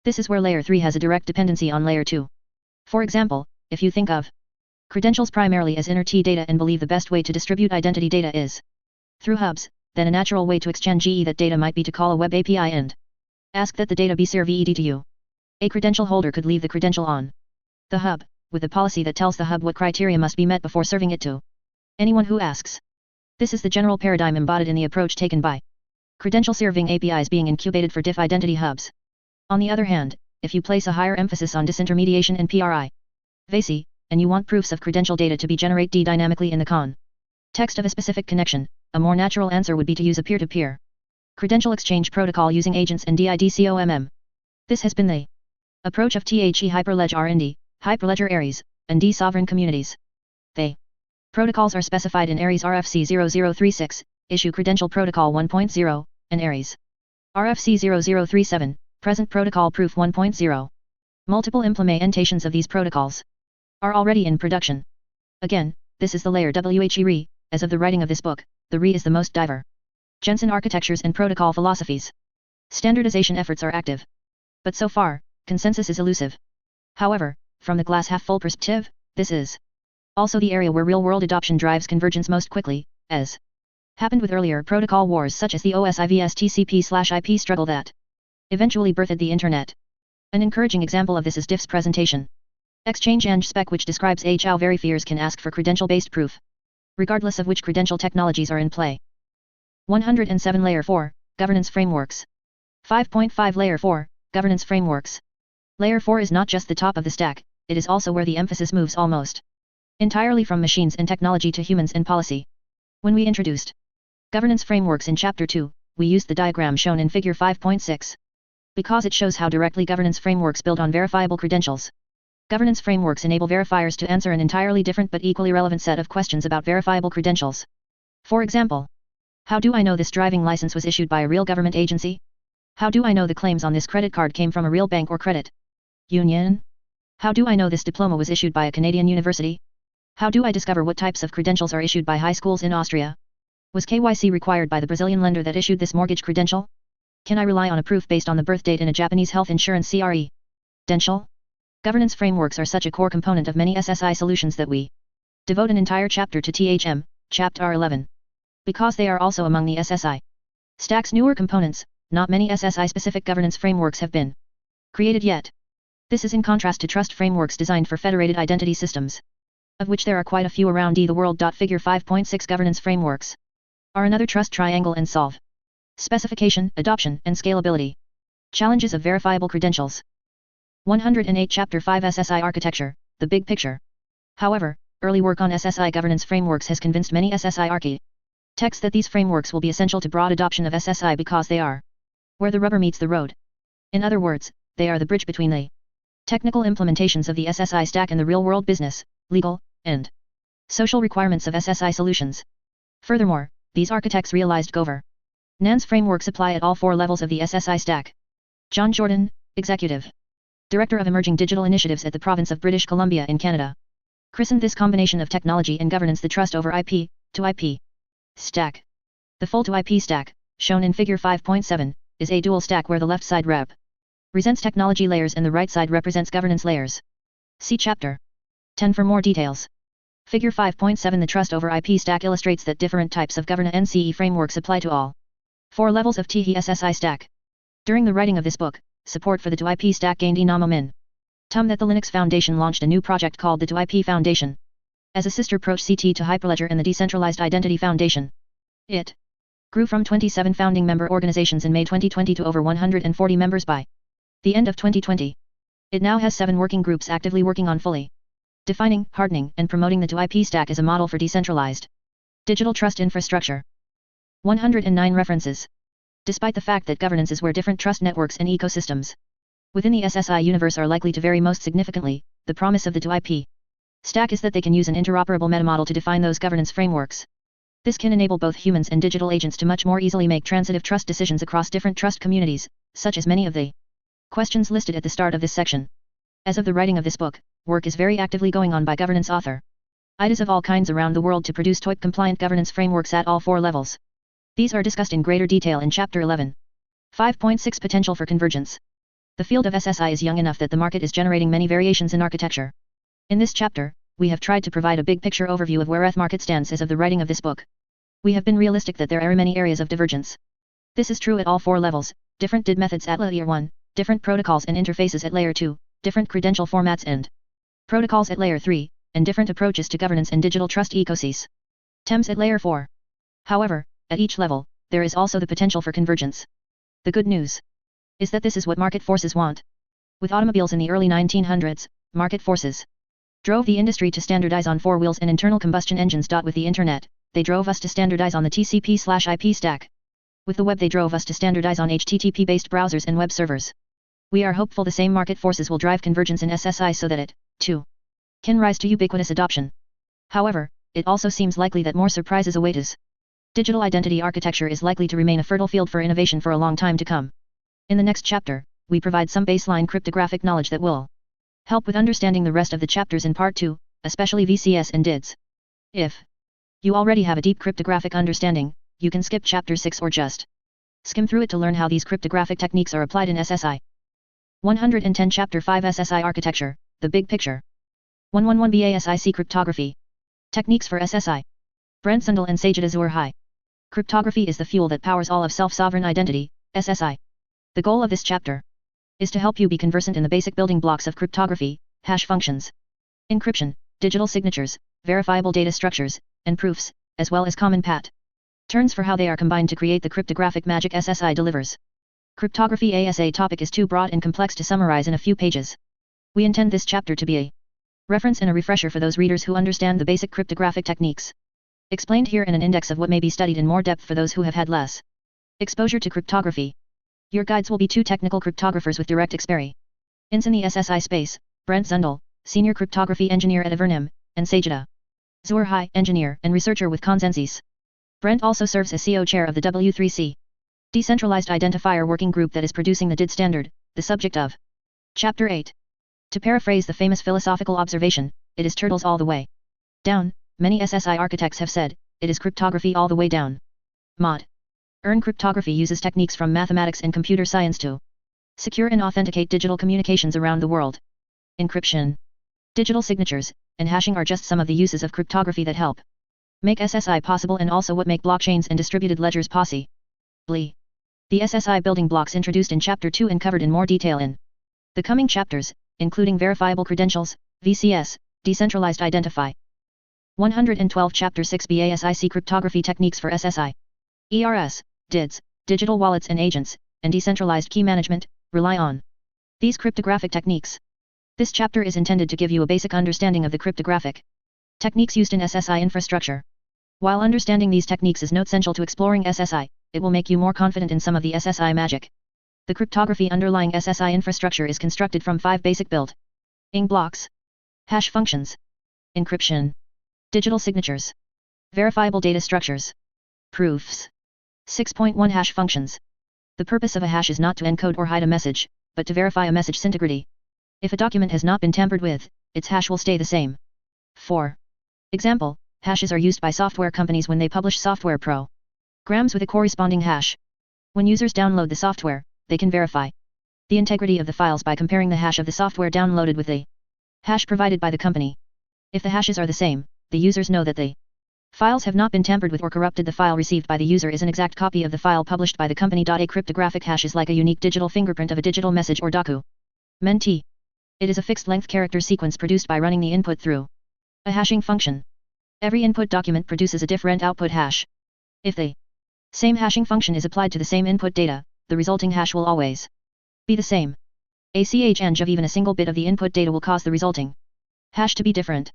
This is where Layer 3 has a direct dependency on Layer 2. For example, if you think of credentials primarily as inner T data and believe the best way to distribute identity data is through hubs, then a natural way to exchange that data might be to call a web API and ask that the data be served to you. A credential holder could leave the credential on the hub, with a policy that tells the hub what criteria must be met before serving it to anyone who asks. This is the general paradigm embodied in the approach taken by credential serving APIs being incubated for diff identity hubs. On the other hand, if you place a higher emphasis on disintermediation and privacy, and you want proofs of credential data to be generated dynamically in the context of a specific connection, a more natural answer would be to use a peer-to-peer credential exchange protocol using agents and DIDCOMM. This has been the approach of THE Hyperledger R&D, Hyperledger Aries, and D sovereign communities. They protocols are specified in Aries RFC 0036, Issue Credential Protocol 1.0, and Aries RFC 0037, Present Protocol Proof 1.0. Multiple implementations of these protocols are already in production. Again, this is the layer WHE. As of the writing of this book, the RE is the most diverse. Jensen architectures and protocol philosophies. Standardization efforts are active. But so far, consensus is elusive. However, from the glass half full perspective, this is also the area where real-world adoption drives convergence most quickly, as happened with earlier protocol wars such as the OSIVS TCP/IP struggle that eventually birthed the Internet. An encouraging example of this is Diff's presentation. Exchange and spec, which describes how verifiers can ask for credential-based proof, regardless of which credential technologies are in play. 107 Layer 4, Governance Frameworks. 5.5 Layer 4, Governance Frameworks. Layer 4 is not just the top of the stack, it is also where the emphasis moves almost entirely from machines and technology to humans and policy. When we introduced governance frameworks in Chapter 2, we used the diagram shown in Figure 5.6. Because it shows how directly governance frameworks build on verifiable credentials. Governance frameworks enable verifiers to answer an entirely different but equally relevant set of questions about verifiable credentials. For example, how do I know this driving license was issued by a real government agency? How do I know the claims on this credit card came from a real bank or credit union? How do I know this diploma was issued by a Canadian university? How do I discover what types of credentials are issued by high schools in Austria? Was KYC required by the Brazilian lender that issued this mortgage credential? Can I rely on a proof based on the birth date in a Japanese health insurance credential? Governance frameworks are such a core component of many SSI solutions that we devote an entire chapter to THM, Chapter 11. Because they are also among the SSI stack's newer components, not many SSI-specific governance frameworks have been created yet. This is in contrast to trust frameworks designed for federated identity systems, of which there are quite a few around the world. Figure 5.6 Governance frameworks are another trust triangle and solve specification, adoption, and scalability challenges of verifiable credentials. 108 Chapter 5 SSI Architecture, the big picture. However, early work on SSI governance frameworks has convinced many SSI architects that these frameworks will be essential to broad adoption of SSI because they are where the rubber meets the road. In other words, they are the bridge between the technical implementations of the SSI stack and the real-world business, legal, and social requirements of SSI solutions. Furthermore, these architects realized governance frameworks apply at all four levels of the SSI stack. John Jordan, Executive Director of Emerging Digital Initiatives at the Province of British Columbia in Canada, christened this combination of technology and governance the Trust over IP to IP stack. The full to IP stack, shown in Figure 5.7, is a dual stack where the left side represents technology layers and the right side represents governance layers. See Chapter 10 for more details. Figure 5.7 The Trust over IP stack illustrates that different types of governance frameworks apply to all four levels of THE SSI stack. During the writing of this book, support for the 2IP stack gained enormous momentum that the Linux Foundation launched a new project called the 2IP Foundation as a sister Preukschat to Hyperledger and the Decentralized Identity Foundation. It grew from 27 founding member organizations in May 2020 to over 140 members by the end of 2020. It now has 7 working groups actively working on fully defining, hardening, and promoting the 2IP stack as a model for decentralized digital trust infrastructure. 109 references. Despite the fact that governance is where different trust networks and ecosystems within the SSI universe are likely to vary most significantly, the promise of the 2IP stack is that they can use an interoperable metamodel to define those governance frameworks. This can enable both humans and digital agents to much more easily make transitive trust decisions across different trust communities, such as many of the questions listed at the start of this section. As of the writing of this book, work is very actively going on by governance author IDs of all kinds around the world to produce TOIP-compliant governance frameworks at all 4 levels. These are discussed in greater detail in Chapter 11. 5.6 Potential for Convergence. The field of SSI is young enough that the market is generating many variations in architecture. In this chapter, we have tried to provide a big picture overview of where the market stands as of the writing of this book. We have been realistic that there are many areas of divergence. This is true at all 4 levels, different DID methods at layer 1, different protocols and interfaces at layer 2, different credential formats and protocols at layer 3, and different approaches to governance and digital trust ecosystems at layer 4. However, at each level, there is also the potential for convergence. The good news is that this is what market forces want. With automobiles in the early 1900s, market forces drove the industry to standardize on 4 wheels and internal combustion engines. With the internet, they drove us to standardize on the TCP/IP stack. With the web, they drove us to standardize on HTTP-based browsers and web servers. We are hopeful the same market forces will drive convergence in SSI so that it, too, can rise to ubiquitous adoption. However, it also seems likely that more surprises await us. Digital identity architecture is likely to remain a fertile field for innovation for a long time to come. In the next chapter, we provide some baseline cryptographic knowledge that will help with understanding the rest of the chapters in Part 2, especially VCS and DIDs. If you already have a deep cryptographic understanding, you can skip Chapter 6 or just skim through it to learn how these cryptographic techniques are applied in SSI. 110 Chapter 5 SSI Architecture, The Big Picture. 111 BASIC Cryptography. Techniques for SSI. Brent Sundal and Sajid Azur. Cryptography is the fuel that powers all of self-sovereign identity, SSI. The goal of this chapter is to help you be conversant in the basic building blocks of cryptography, hash functions, encryption, digital signatures, verifiable data structures, and proofs, as well as common patterns for how they are combined to create the cryptographic magic SSI delivers. Cryptography ASA topic is too broad and complex to summarize in a few pages. We intend this chapter to be a reference and a refresher for those readers who understand the basic cryptographic techniques explained here and an index of what may be studied in more depth for those who have had less exposure to cryptography. Your guides will be 2 technical cryptographers with direct experience in the SSI space, Brent Sundal, Senior Cryptography Engineer at Avernum, and Sajid Azur, Engineer and Researcher with Consensus. Brent also serves as CO Chair of the W3C Decentralized Identifier Working Group that is producing the DID standard, the subject of Chapter 8. To paraphrase the famous philosophical observation, it is turtles all the way down. Many SSI architects have said, it is cryptography all the way down. Modern cryptography uses techniques from mathematics and computer science to secure and authenticate digital communications around the world. Encryption, digital signatures, and hashing are just some of the uses of cryptography that help make SSI possible and also what make blockchains and distributed ledgers possible. The SSI building blocks introduced in Chapter 2 and covered in more detail in the coming chapters, including verifiable credentials, VCS, decentralized identity. 112 Chapter 6 BASIC Cryptography Techniques for SSI. ERS, DIDs, digital wallets and agents, and decentralized key management, rely on these cryptographic techniques. This chapter is intended to give you a basic understanding of the cryptographic techniques used in SSI infrastructure. While understanding these techniques is not essential to exploring SSI, it will make you more confident in some of the SSI magic. The cryptography underlying SSI infrastructure is constructed from 5 basic building blocks: hash functions, encryption, digital signatures, verifiable data structures, proofs. 6.1 Hash functions. The purpose of a hash is not to encode or hide a message, but to verify a message's integrity. If a document has not been tampered with, its hash will stay the same. For example, hashes are used by software companies when they publish software programs with a corresponding hash. When users download the software, they can verify the integrity of the files by comparing the hash of the software downloaded with the hash provided by the company. If the hashes are the same, the users know that the Files have not been tampered with or corrupted. The file received by the user is an exact copy of the file published by the company. A cryptographic hash is like a unique digital fingerprint of a digital message or document. It is a fixed-length character sequence produced by running the input through a hashing function. Every input document produces a different output hash. If the same hashing function is applied to the same input data, the resulting hash will always be the same. A change of even a single bit of the input data will cause the resulting hash to be different.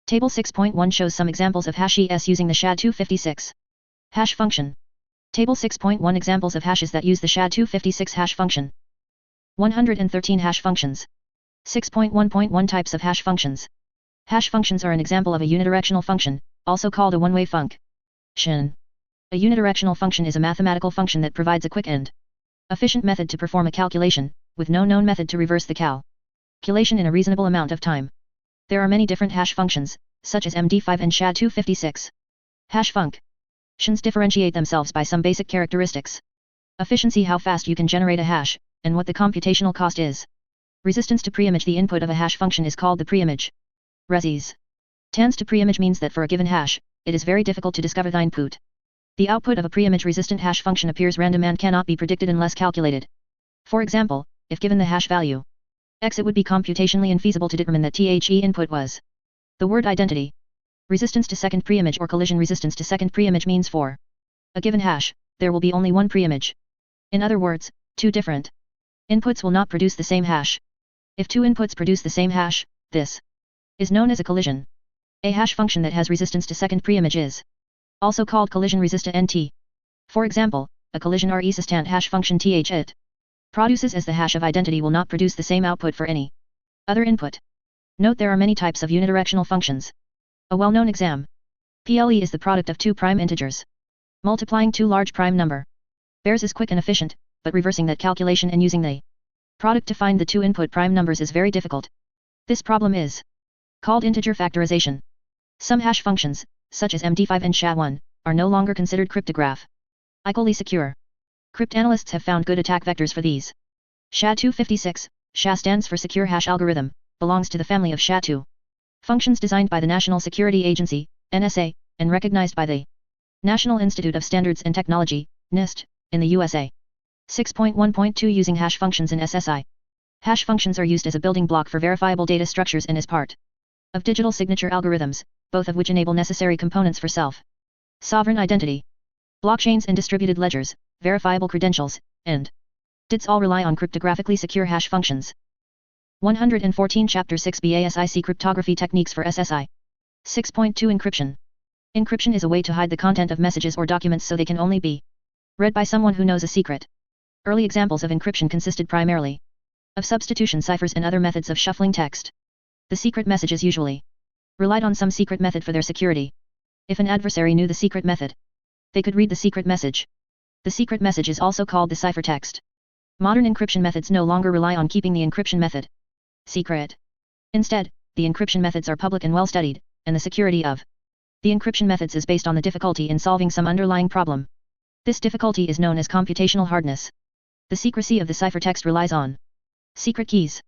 Table 6.1 shows some examples of hashes using the SHA-256 hash function. Table 6.1 examples of hashes that use the SHA-256 hash function. 113 hash functions. 6.1.1 Types of hash functions. Hash functions are an example of a unidirectional function, also called a one-way function. A unidirectional function is a mathematical function that provides a quick and efficient method to perform a calculation, with no known method to reverse the calculation in a reasonable amount of time. There are many different hash functions, such as MD5 and SHA-256. Hash functions differentiate themselves by some basic characteristics. Efficiency: how fast you can generate a hash, and what the computational cost is. Resistance to preimage: the input of a hash function is called the preimage. Resistance to preimage means that for a given hash, it is very difficult to discover the input. The output of a preimage-resistant hash function appears random and cannot be predicted unless calculated. For example, if given the hash value x, it would be computationally infeasible to determine that the input was the word identity. Resistance to second preimage or collision: resistance to second preimage means for a given hash, there will be only one preimage. In other words, two different inputs will not produce the same hash. If two inputs produce the same hash, this is known as a collision. A hash function that has resistance to second preimage is also called collision resistant. For example, a collision resistant hash function it produces as the hash of identity will not produce the same output for any other input. Note there are many types of unidirectional functions. A well-known example is the product of two prime integers multiplying two large prime number. Pairs is quick and efficient, but reversing that calculation and using the product to find the two input prime numbers is very difficult. This problem is called integer factorization. Some hash functions, such as MD5 and SHA-1, are no longer considered cryptographically secure. Cryptanalysts have found good attack vectors for these. SHA-256, SHA stands for Secure Hash Algorithm, belongs to the family of SHA-2 functions designed by the National Security Agency, NSA, and recognized by the National Institute of Standards and Technology, NIST, in the USA. 6.1.2 Using hash functions in SSI. Hash functions are used as a building block for verifiable data structures and as part of digital signature algorithms, both of which enable necessary components for self-sovereign identity. Blockchains and distributed ledgers, verifiable credentials, and DIDs all rely on cryptographically secure hash functions. 114 Chapter 6 BASIC Cryptography Techniques for SSI. 6.2 Encryption. Encryption is a way to hide the content of messages or documents so they can only be read by someone who knows a secret. Early examples of encryption consisted primarily of substitution ciphers and other methods of shuffling text. The secret messages usually relied on some secret method for their security. If an adversary knew the secret method, they could read the secret message. The secret message is also called the ciphertext. Modern encryption methods no longer rely on keeping the encryption method secret. Instead, the encryption methods are public and well studied, and the security of the encryption methods is based on the difficulty in solving some underlying problem. This difficulty is known as computational hardness. The secrecy of the ciphertext relies on secret keys.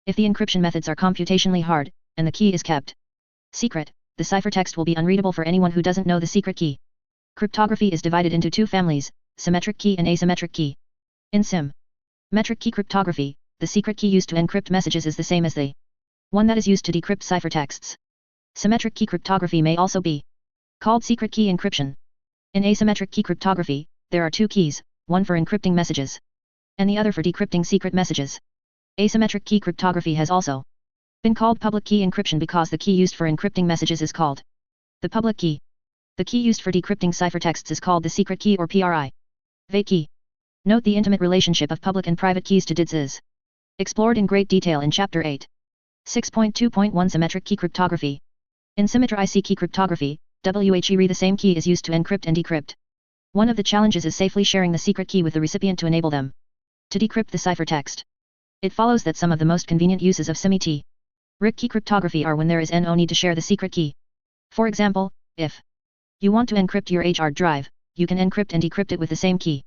If the encryption methods are computationally hard, and the key is kept secret, the ciphertext will be unreadable for anyone who doesn't know the secret key. Cryptography is divided into two families, symmetric key and asymmetric key. In symmetric key cryptography, the secret key used to encrypt messages is the same as the one that is used to decrypt ciphertexts. Symmetric key cryptography may also be called secret key encryption. In asymmetric key cryptography, there are two keys, one for encrypting messages, and the other for decrypting secret messages. Asymmetric key cryptography has also been called public key encryption because the key used for encrypting messages is called the public key. The key used for decrypting ciphertexts is called the secret key or private key. Note the intimate relationship of public and private keys to DIDs is explored in great detail in Chapter 8. 6.2.1 Symmetric key cryptography. In symmetric key cryptography, the same key is used to encrypt and decrypt. One of the challenges is safely sharing the secret key with the recipient to enable them to decrypt the ciphertext. It follows that some of the most convenient uses of symmetric key cryptography are when there is no need to share the secret key. For example, if you want to encrypt your hard drive, you can encrypt and decrypt it with the same key.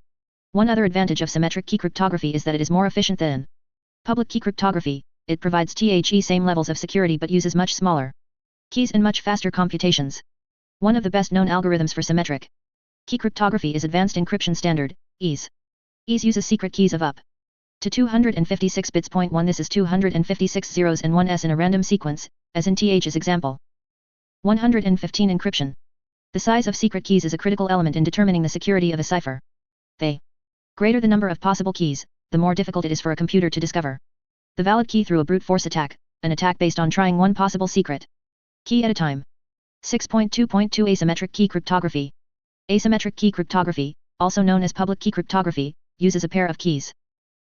One other advantage of symmetric key cryptography is that it is more efficient than public key cryptography. It provides the same levels of security but uses much smaller keys and much faster computations. One of the best-known algorithms for symmetric key cryptography is Advanced Encryption Standard, EASE. EASE uses secret keys of up to 256 bits. 1 This is 256 zeros and 1s in a random sequence, as in TH's example. 115 Encryption. The size of secret keys is a critical element in determining the security of a cipher. The greater the number of possible keys, the more difficult it is for a computer to discover the valid key through a brute force attack, an attack based on trying one possible secret key at a time. 6.2.2 Asymmetric key cryptography. Asymmetric key cryptography, also known as public key cryptography, uses a pair of keys,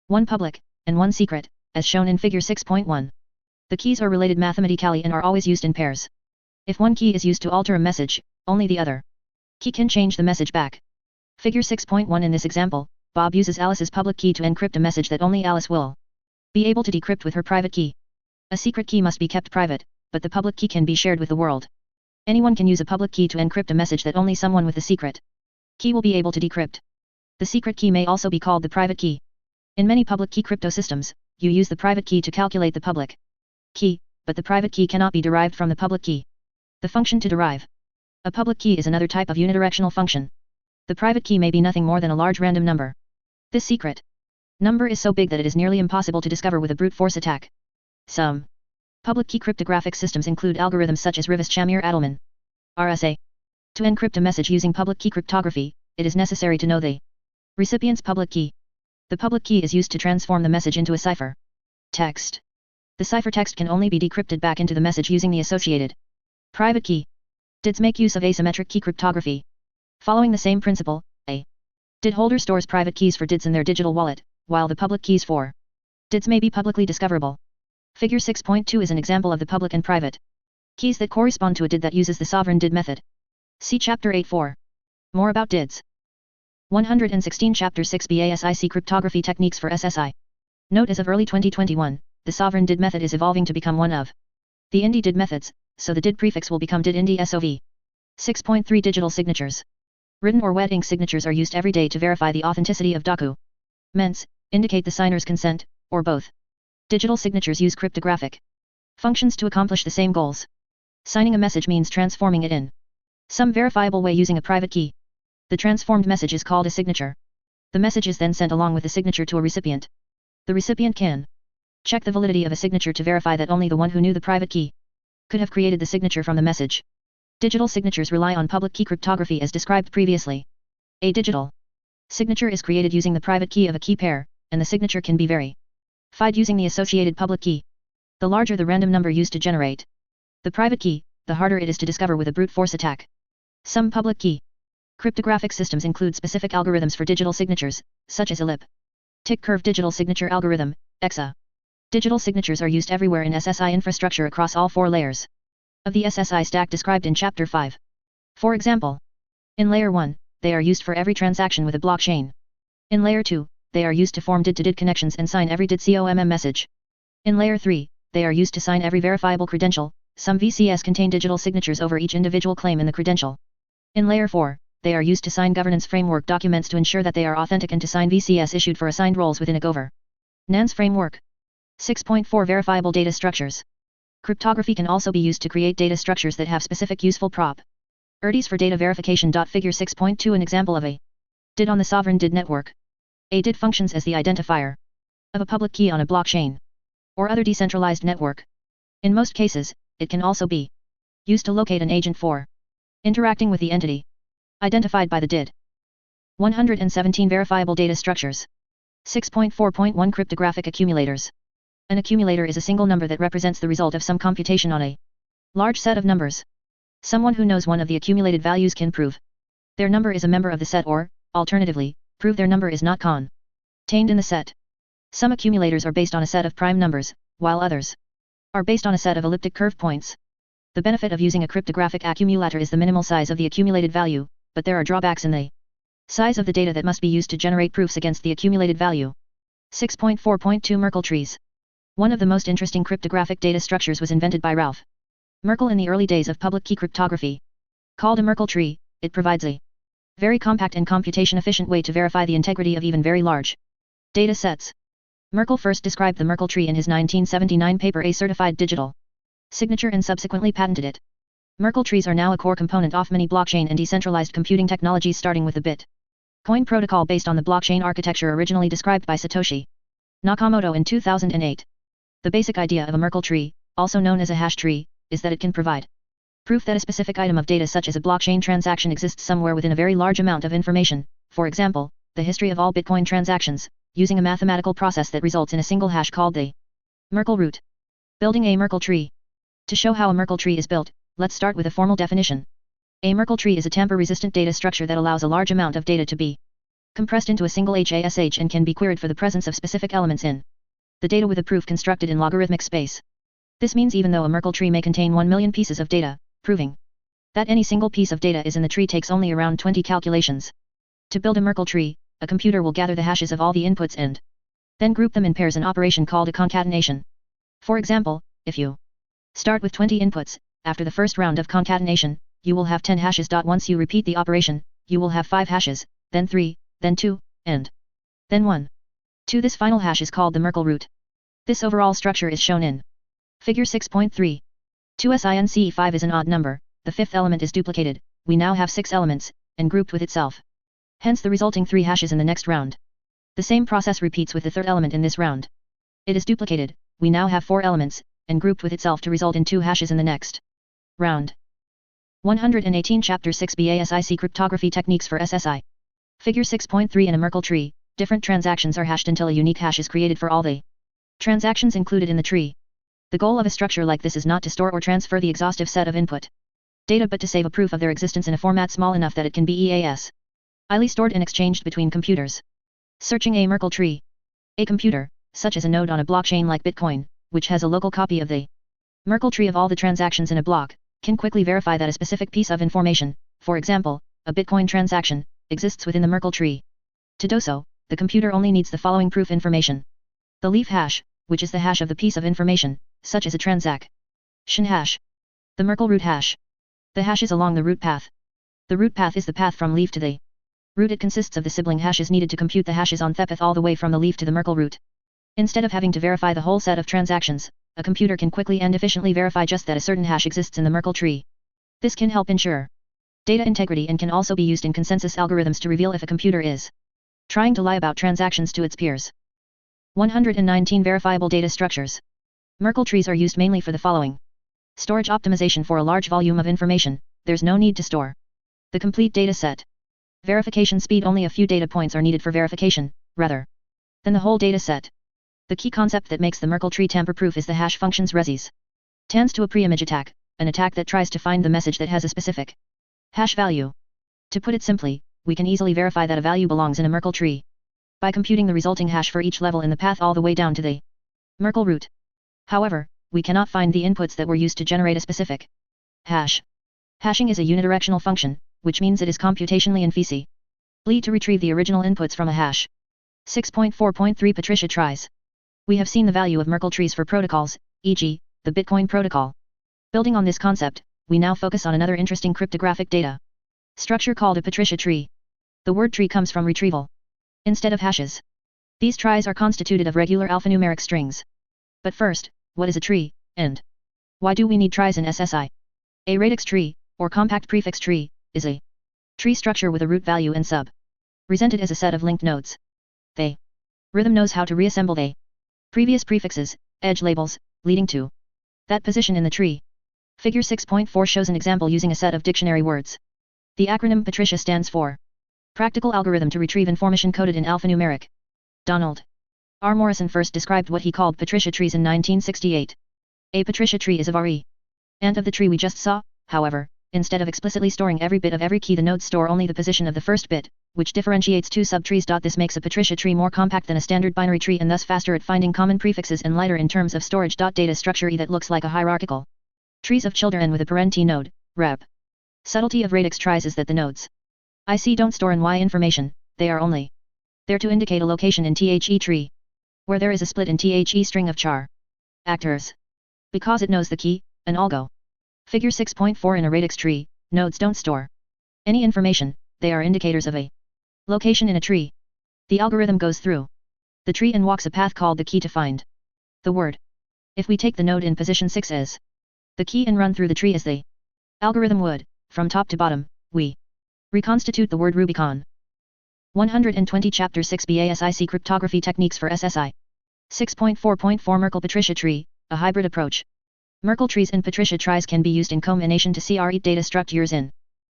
one public, and one secret, as shown in figure 6.1. The keys are related mathematically and are always used in pairs. If one key is used to alter a message, only the other key can change the message back. Figure 6.1 In this example, Bob uses Alice's public key to encrypt a message that only Alice will be able to decrypt with her private key. A secret key must be kept private, but the public key can be shared with the world. Anyone can use a public key to encrypt a message that only someone with the secret key will be able to decrypt. The secret key may also be called the private key. In many public key crypto systems, you use the private key to calculate the public key, but the private key cannot be derived from the public key. The function to derive a public key is another type of unidirectional function. The private key may be nothing more than a large random number. This secret number is so big that it is nearly impossible to discover with a brute force attack. Some public key cryptographic systems include algorithms such as Rives-Shamir-Adleman (RSA). To encrypt a message using public key cryptography, it is necessary to know the recipient's public key. The public key is used to transform the message into a cipher text. The ciphertext can only be decrypted back into the message using the associated private key. DIDs make use of asymmetric key cryptography. Following the same principle, a DID holder stores private keys for DIDs in their digital wallet, while the public keys for DIDs may be publicly discoverable. Figure 6.2 is an example of the public and private keys that correspond to a DID that uses the sovereign DID method. See Chapter 8 more about DIDs. 116 Chapter 6 BASIC Cryptography Techniques for SSI. Note as of early 2021, the sovereign DID method is evolving to become one of the indie DID methods, so the DID prefix will become DID indie SOV. 6.3 Digital signatures. Written or wet ink signatures are used every day to verify the authenticity of documents, indicate the signer's consent, or both. Digital signatures use cryptographic functions to accomplish the same goals. Signing a message means transforming it in some verifiable way using a private key. The transformed message is called a signature. The message is then sent along with the signature to a recipient. The recipient can check the validity of a signature to verify that only the one who knew the private key could have created the signature from the message. Digital signatures rely on public key cryptography as described previously. A digital signature is created using the private key of a key pair, and the signature can be verified using the associated public key. The larger the random number used to generate the private key, the harder it is to discover with a brute force attack. Some public key cryptographic systems include specific algorithms for digital signatures, such as elliptic curve digital signature algorithm, EXA. Digital signatures are used everywhere in SSI infrastructure across all 4 layers of the SSI stack described in Chapter 5. For example, in Layer 1, they are used for every transaction with a blockchain. In Layer 2, they are used to form DID-to-DID connections and sign every DID-COMM message. In Layer 3, they are used to sign every verifiable credential. Some VCS contain digital signatures over each individual claim in the credential. In Layer 4, they are used to sign governance framework documents to ensure that they are authentic and to sign VCS issued for assigned roles within a governance framework. 6.4 Verifiable data structures. Cryptography can also be used to create data structures that have specific useful properties for data verification. Figure 6.2 An example of a DID on the sovereign DID network. A DID functions as the identifier of a public key on a blockchain or other decentralized network. In most cases, it can also be used to locate an agent for interacting with the entity identified by the DID. 117 Verifiable data structures. 6.4.1 Cryptographic accumulators. An accumulator is a single number that represents the result of some computation on a large set of numbers. Someone who knows one of the accumulated values can prove their number is a member of the set or, alternatively, prove their number is not contained in the set. Some accumulators are based on a set of prime numbers, while others are based on a set of elliptic curve points. The benefit of using a cryptographic accumulator is the minimal size of the accumulated value, but there are drawbacks in the size of the data that must be used to generate proofs against the accumulated value. 6.4.2 Merkle trees. One of the most interesting cryptographic data structures was invented by Ralph Merkle in the early days of public key cryptography. Called a Merkle tree, it provides a very compact and computation-efficient way to verify the integrity of even very large data sets. Merkle first described the Merkle tree in his 1979 paper A Certified Digital Signature and subsequently patented it. Merkle trees are now a core component of many blockchain and decentralized computing technologies, starting with the Bitcoin protocol based on the blockchain architecture originally described by Satoshi Nakamoto in 2008. The basic idea of a Merkle tree, also known as a hash tree, is that it can provide proof that a specific item of data such as a blockchain transaction exists somewhere within a very large amount of information, for example, the history of all Bitcoin transactions, using a mathematical process that results in a single hash called the Merkle root. Building a Merkle tree. To show how a Merkle tree is built, let's start with a formal definition. A Merkle tree is a tamper-resistant data structure that allows a large amount of data to be compressed into a single hash and can be queried for the presence of specific elements in the data with a proof constructed in logarithmic space. This means even though a Merkle tree may contain 1 million pieces of data, proving that any single piece of data is in the tree takes only around 20 calculations. To build a Merkle tree, a computer will gather the hashes of all the inputs and then group them in pairs, an operation called a concatenation. For example, if you start with 20 inputs, after the first round of concatenation, you will have 10 hashes. Once you repeat the operation, you will have 5 hashes, then 3, then 2, and then 1. 2. This final hash is called the Merkle root. This overall structure is shown in Figure 6.3. 2since5 is an odd number, the fifth element is duplicated, we now have 6 elements, and grouped with itself. Hence the resulting 3 hashes in the next round. The same process repeats with the third element in this round. It is duplicated, we now have 4 elements, and grouped with itself to result in 2 hashes in the next round. 118 Chapter 6 BASIC Cryptography Techniques for SSI. Figure 6.3. In a Merkle tree, different transactions are hashed until a unique hash is created for all the transactions included in the tree. The goal of a structure like this is not to store or transfer the exhaustive set of input data but to save a proof of their existence in a format small enough that it can be easily stored and exchanged between computers. Searching a Merkle tree. A computer, such as a node on a blockchain like Bitcoin, which has a local copy of the Merkle tree of all the transactions in a block, can quickly verify that a specific piece of information, for example, a Bitcoin transaction, exists within the Merkle tree. To do so, the computer only needs the following proof information. The leaf hash, which is the hash of the piece of information, such as a transaction hash. The Merkle root hash. The hash is along the root path. The root path is the path from leaf to the root. It consists of the sibling hashes needed to compute the hashes on the path all the way from the leaf to the Merkle root. Instead of having to verify the whole set of transactions, a computer can quickly and efficiently verify just that a certain hash exists in the Merkle tree. This can help ensure data integrity and can also be used in consensus algorithms to reveal if a computer is trying to lie about transactions to its peers. 119 Verifiable data structures. Merkle trees are used mainly for the following. Storage optimization. For a large volume of information, there's no need to store the complete data set. Verification speed. Only a few data points are needed for verification, rather than the whole data set. The key concept that makes the Merkle tree tamper-proof is the hash function's resistance to a pre-image attack, an attack that tries to find the message that has a specific hash value. To put it simply, we can easily verify that a value belongs in a Merkle tree by computing the resulting hash for each level in the path all the way down to the Merkle root. However, we cannot find the inputs that were used to generate a specific hash. Hashing is a unidirectional function, which means it is computationally infeasible to retrieve the original inputs from a hash. 6.4.3 Patricia tries. We have seen the value of Merkle trees for protocols, e.g., the Bitcoin protocol. Building on this concept, we now focus on another interesting cryptographic data structure called a Patricia tree. The word tree comes from retrieval instead of hashes. These tries are constituted of regular alphanumeric strings. But first, what is a tree, and why do we need tries in SSI? A radix tree, or compact prefix tree, is a tree structure with a root value and sub presented as a set of linked nodes. The rhythm knows how to reassemble the previous prefixes, edge labels, leading to that position in the tree. Figure 6.4 shows an example using a set of dictionary words. The acronym Patricia stands for Practical Algorithm to Retrieve Information Coded in Alphanumeric. Donald R. Morrison first described what he called Patricia trees in 1968. A Patricia tree is a variant of the tree we just saw. However, instead of explicitly storing every bit of every key, the nodes store only the position of the first bit, which differentiates two subtrees. This makes a Patricia tree more compact than a standard binary tree and thus faster at finding common prefixes and lighter in terms of storage. Data structure E that looks like a hierarchical trees of children with a parent node, rep. Subtlety of radix tries is that the nodes IC don't store in Y information, they are only there to indicate a location in THE tree, where there is a split in THE string of char actors. Because it knows the key, an algo. Figure 6.4 in a radix tree, nodes don't store any information, they are indicators of a location in a tree. The algorithm goes through the tree and walks a path called the key to find the word. If we take the node in position 6 as the key and run through the tree as the Algorithm would, from top to bottom, we reconstitute the word Rubicon. 120 Chapter 6 BASIC Cryptography Techniques for SSI. 6.4.4 Merkle-Patricia Tree, a hybrid approach. Merkle trees and Patricia trees can be used in combination to create data structures in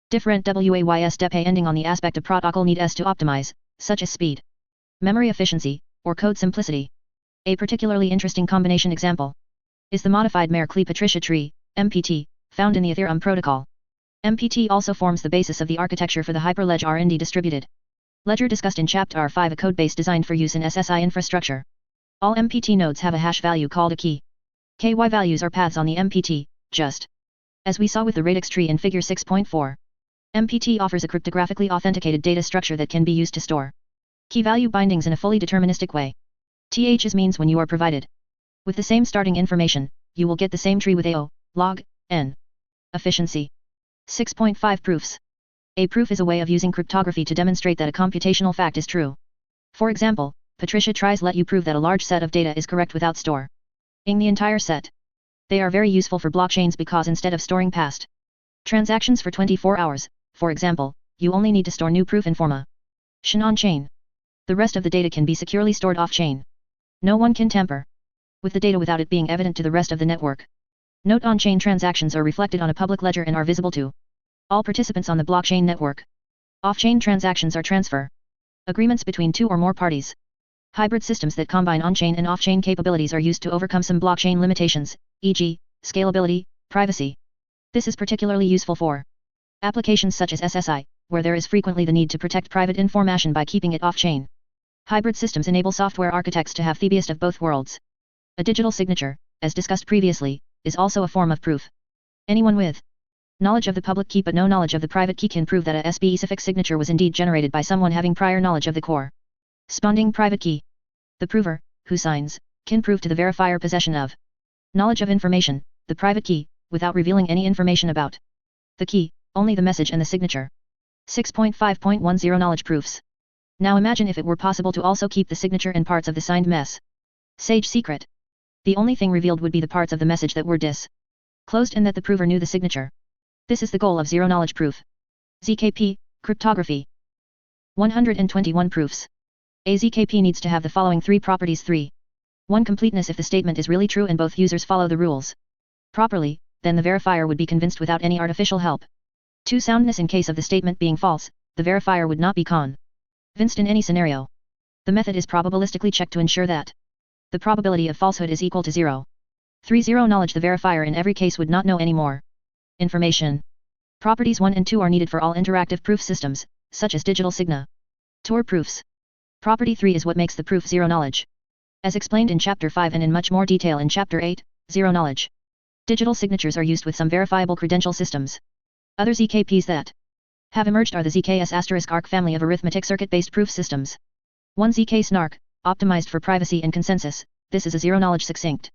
different ways depending on the aspect of protocol need to optimize, such as speed, memory efficiency, or code simplicity. A particularly interesting combination example is the modified Merkle-Patricia tree, MPT, found in the Ethereum protocol. MPT also forms the basis of the architecture for the Hyperledger R&D distributed ledger discussed in Chapter R5, a codebase designed for use in SSI infrastructure. All MPT nodes have a hash value called a key. KY values are paths on the MPT, just as we saw with the radix tree in Figure 6.4. MPT offers a cryptographically authenticated data structure that can be used to store key value bindings in a fully deterministic way. TH means when you are provided with the same starting information, you will get the same tree with AO, log, n. Efficiency. 6.5 Proofs. A proof is a way of using cryptography to demonstrate that a computational fact is true. For example, Patricia tries let you prove that a large set of data is correct without storing the entire set. They are very useful for blockchains because instead of storing past transactions for 24 hours, for example, you only need to store new proof in forma on-chain. The rest of the data can be securely stored off-chain. No one can tamper with the data without it being evident to the rest of the network. Note on-chain transactions are reflected on a public ledger and are visible to all participants on the blockchain network. Off-chain transactions are transfer agreements between two or more parties. Hybrid systems that combine on-chain and off-chain capabilities are used to overcome some blockchain limitations, e.g., scalability, privacy. This is particularly useful for applications such as SSI, where there is frequently the need to protect private information by keeping it off-chain. Hybrid systems enable software architects to have the best of both worlds. A digital signature, as discussed previously, is also a form of proof. Anyone with knowledge of the public key but no knowledge of the private key can prove that a specific signature was indeed generated by someone having prior knowledge of the corresponding private key. The prover, who signs, can prove to the verifier possession of knowledge of information, the private key, without revealing any information about the key, only the message and the signature. 6.5.10 Knowledge Proofs. Now imagine if it were possible to also keep the signature and parts of the signed message secret. The only thing revealed would be the parts of the message that were disclosed and that the prover knew the signature. This is the goal of zero-knowledge proof. ZKP, Cryptography. 121 Proofs. A ZKP needs to have the following three properties. 3. 1. Completeness. If the statement is really true and both users follow the rules properly, then the verifier would be convinced without any artificial help. 2. Soundness. In case of the statement being false, the verifier would not be convinced in any scenario. The method is probabilistically checked to ensure that the probability of falsehood is equal to 0. 3. Zero knowledge. The verifier in every case would not know any more information. Properties 1 and 2 are needed for all interactive proof systems, such as digital signature proofs. Property 3 is what makes the proof zero knowledge. As explained in Chapter 5 and in much more detail in Chapter 8, zero knowledge digital signatures are used with some verifiable credential systems. Other ZKPs that have emerged are the ZKS *ARC family of arithmetic circuit-based proof systems. 1. ZK SNARK, optimized for privacy and consensus. This is a zero-knowledge succinct,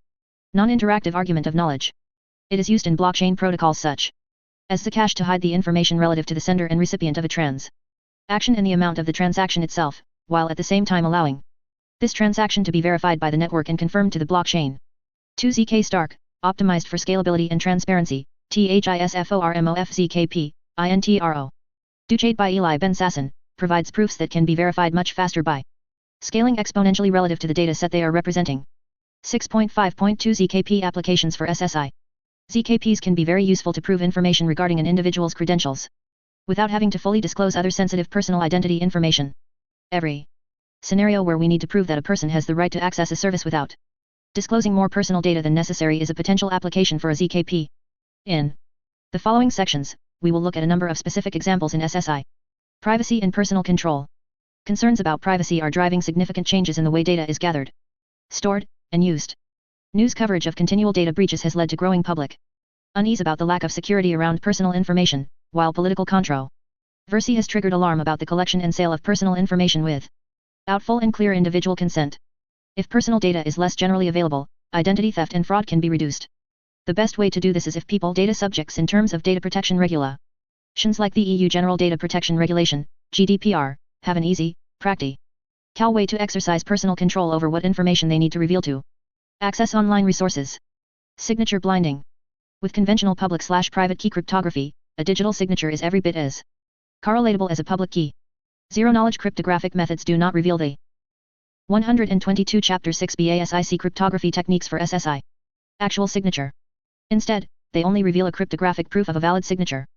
non-interactive argument of knowledge. It is used in blockchain protocols such as Zcash to hide the information relative to the sender and recipient of a transaction and the amount of the transaction itself, while at the same time allowing this transaction to be verified by the network and confirmed to the blockchain. 2. ZK STARK, optimized for scalability and transparency. THISFORMOF ZKP, INTRO. Duchade by Eli Ben Sasson, provides proofs that can be verified much faster by scaling exponentially relative to the data set they are representing. 6.5.2 ZKP applications for SSI. ZKPs can be very useful to prove information regarding an individual's credentials without having to fully disclose other sensitive personal identity information. Every scenario where we need to prove that a person has the right to access a service without disclosing more personal data than necessary is a potential application for a ZKP. In the following sections, we will look at a number of specific examples in SSI. Privacy and personal control. Concerns about privacy are driving significant changes in the way data is gathered, stored, and used. News coverage of continual data breaches has led to growing public unease about the lack of security around personal information, while political controversy has triggered alarm about the collection and sale of personal information without full and clear individual consent. If personal data is less generally available, identity theft and fraud can be reduced. The best way to do this is if people data subjects in terms of data protection regulations like the EU General Data Protection Regulation, GDPR, have an easy, practical way to exercise personal control over what information they need to reveal to access online resources. Signature blinding. With conventional public/private key cryptography, a digital signature is every bit as correlatable as a public key. Zero-knowledge cryptographic methods do not reveal the 122 Chapter 6 BASIC Cryptography Techniques for SSI actual signature. Instead, they only reveal a cryptographic proof of a valid signature.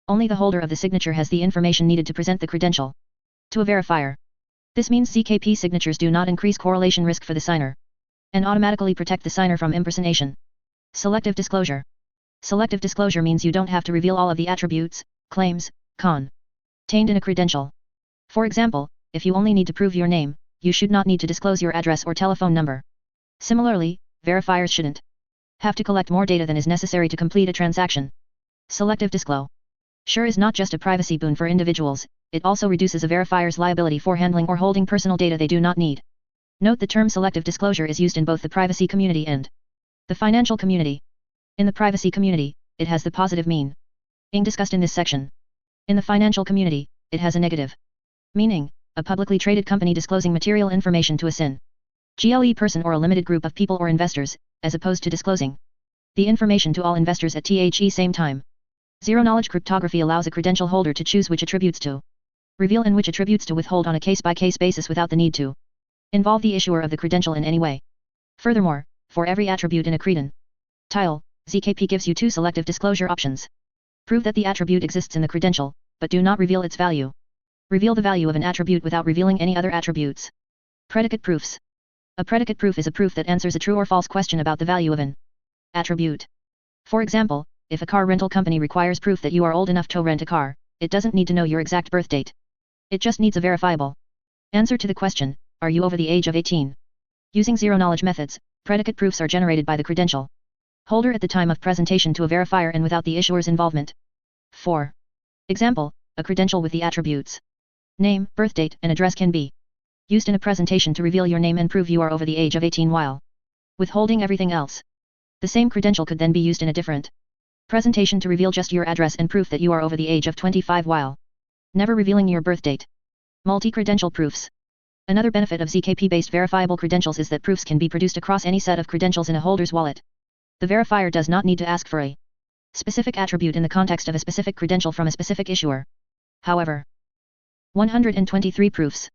Only the holder of the signature has the information needed to present the credential to a verifier. This means ZKP signatures do not increase correlation risk for the signer and automatically protect the signer from impersonation. Selective disclosure. Selective disclosure means you don't have to reveal all of the attributes, claims, contained in a credential. For example, if you only need to prove your name, you should not need to disclose your address or telephone number. Similarly, verifiers shouldn't have to collect more data than is necessary to complete a transaction. Selective disclosure is not just a privacy boon for individuals, it also reduces a verifier's liability for handling or holding personal data they do not need. Note the term selective disclosure is used in both the privacy community and the financial community. In the privacy community, it has the positive meaning discussed in this section. In the financial community, it has a negative meaning, a publicly traded company disclosing material information to a single person or a limited group of people or investors, as opposed to disclosing the information to all investors at the same time. Zero-knowledge cryptography allows a credential holder to choose which attributes to reveal and which attributes to withhold on a case-by-case basis without the need to involve the issuer of the credential in any way. Furthermore, for every attribute in a credential, ZKP gives you two selective disclosure options. Prove that the attribute exists in the credential, but do not reveal its value. Reveal the value of an attribute without revealing any other attributes. Predicate proofs. A predicate proof is a proof that answers a true or false question about the value of an attribute. For example, if a car rental company requires proof that you are old enough to rent a car, it doesn't need to know your exact birth date. It just needs a verifiable answer to the question, are you over the age of 18? Using zero-knowledge methods, predicate proofs are generated by the credential holder at the time of presentation to a verifier and without the issuer's involvement. For example, a credential with the attributes name, birth date, and address can be used in a presentation to reveal your name and prove you are over the age of 18 while withholding everything else. The same credential could then be used in a different presentation to reveal just your address and proof that you are over the age of 25 while never revealing your birth date. Multi-credential proofs. Another benefit of ZKP-based verifiable credentials is that proofs can be produced across any set of credentials in a holder's wallet. The verifier does not need to ask for a specific attribute in the context of a specific credential from a specific issuer. However, 123 proofs.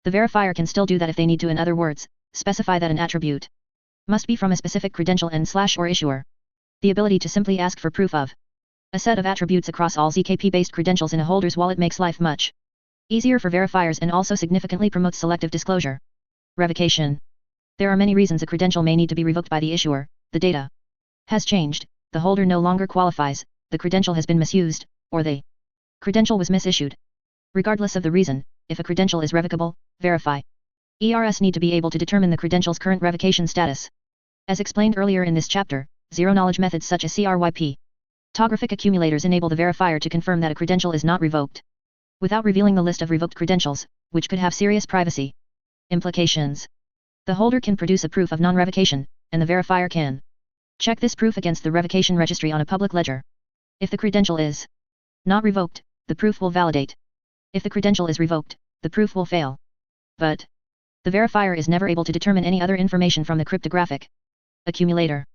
The verifier can still do that if they need to. In other words, specify that an attribute must be from a specific credential and/or issuer. The ability to simply ask for proof of a set of attributes across all ZKP-based credentials in a holder's wallet makes life much easier for verifiers and also significantly promotes selective disclosure. Revocation. There are many reasons a credential may need to be revoked by the issuer. The data has changed, the holder no longer qualifies, the credential has been misused, or the credential was misissued. Regardless of the reason, if a credential is revocable, verifiers need to be able to determine the credential's current revocation status. As explained earlier in this chapter, zero-knowledge methods such as cryptographic accumulators enable the verifier to confirm that a credential is not revoked without revealing the list of revoked credentials, which could have serious privacy implications. The holder can produce a proof of non-revocation, and the verifier can check this proof against the revocation registry on a public ledger. If the credential is not revoked, the proof will validate. If the credential is revoked, the proof will fail. But the verifier is never able to determine any other information from the cryptographic accumulator.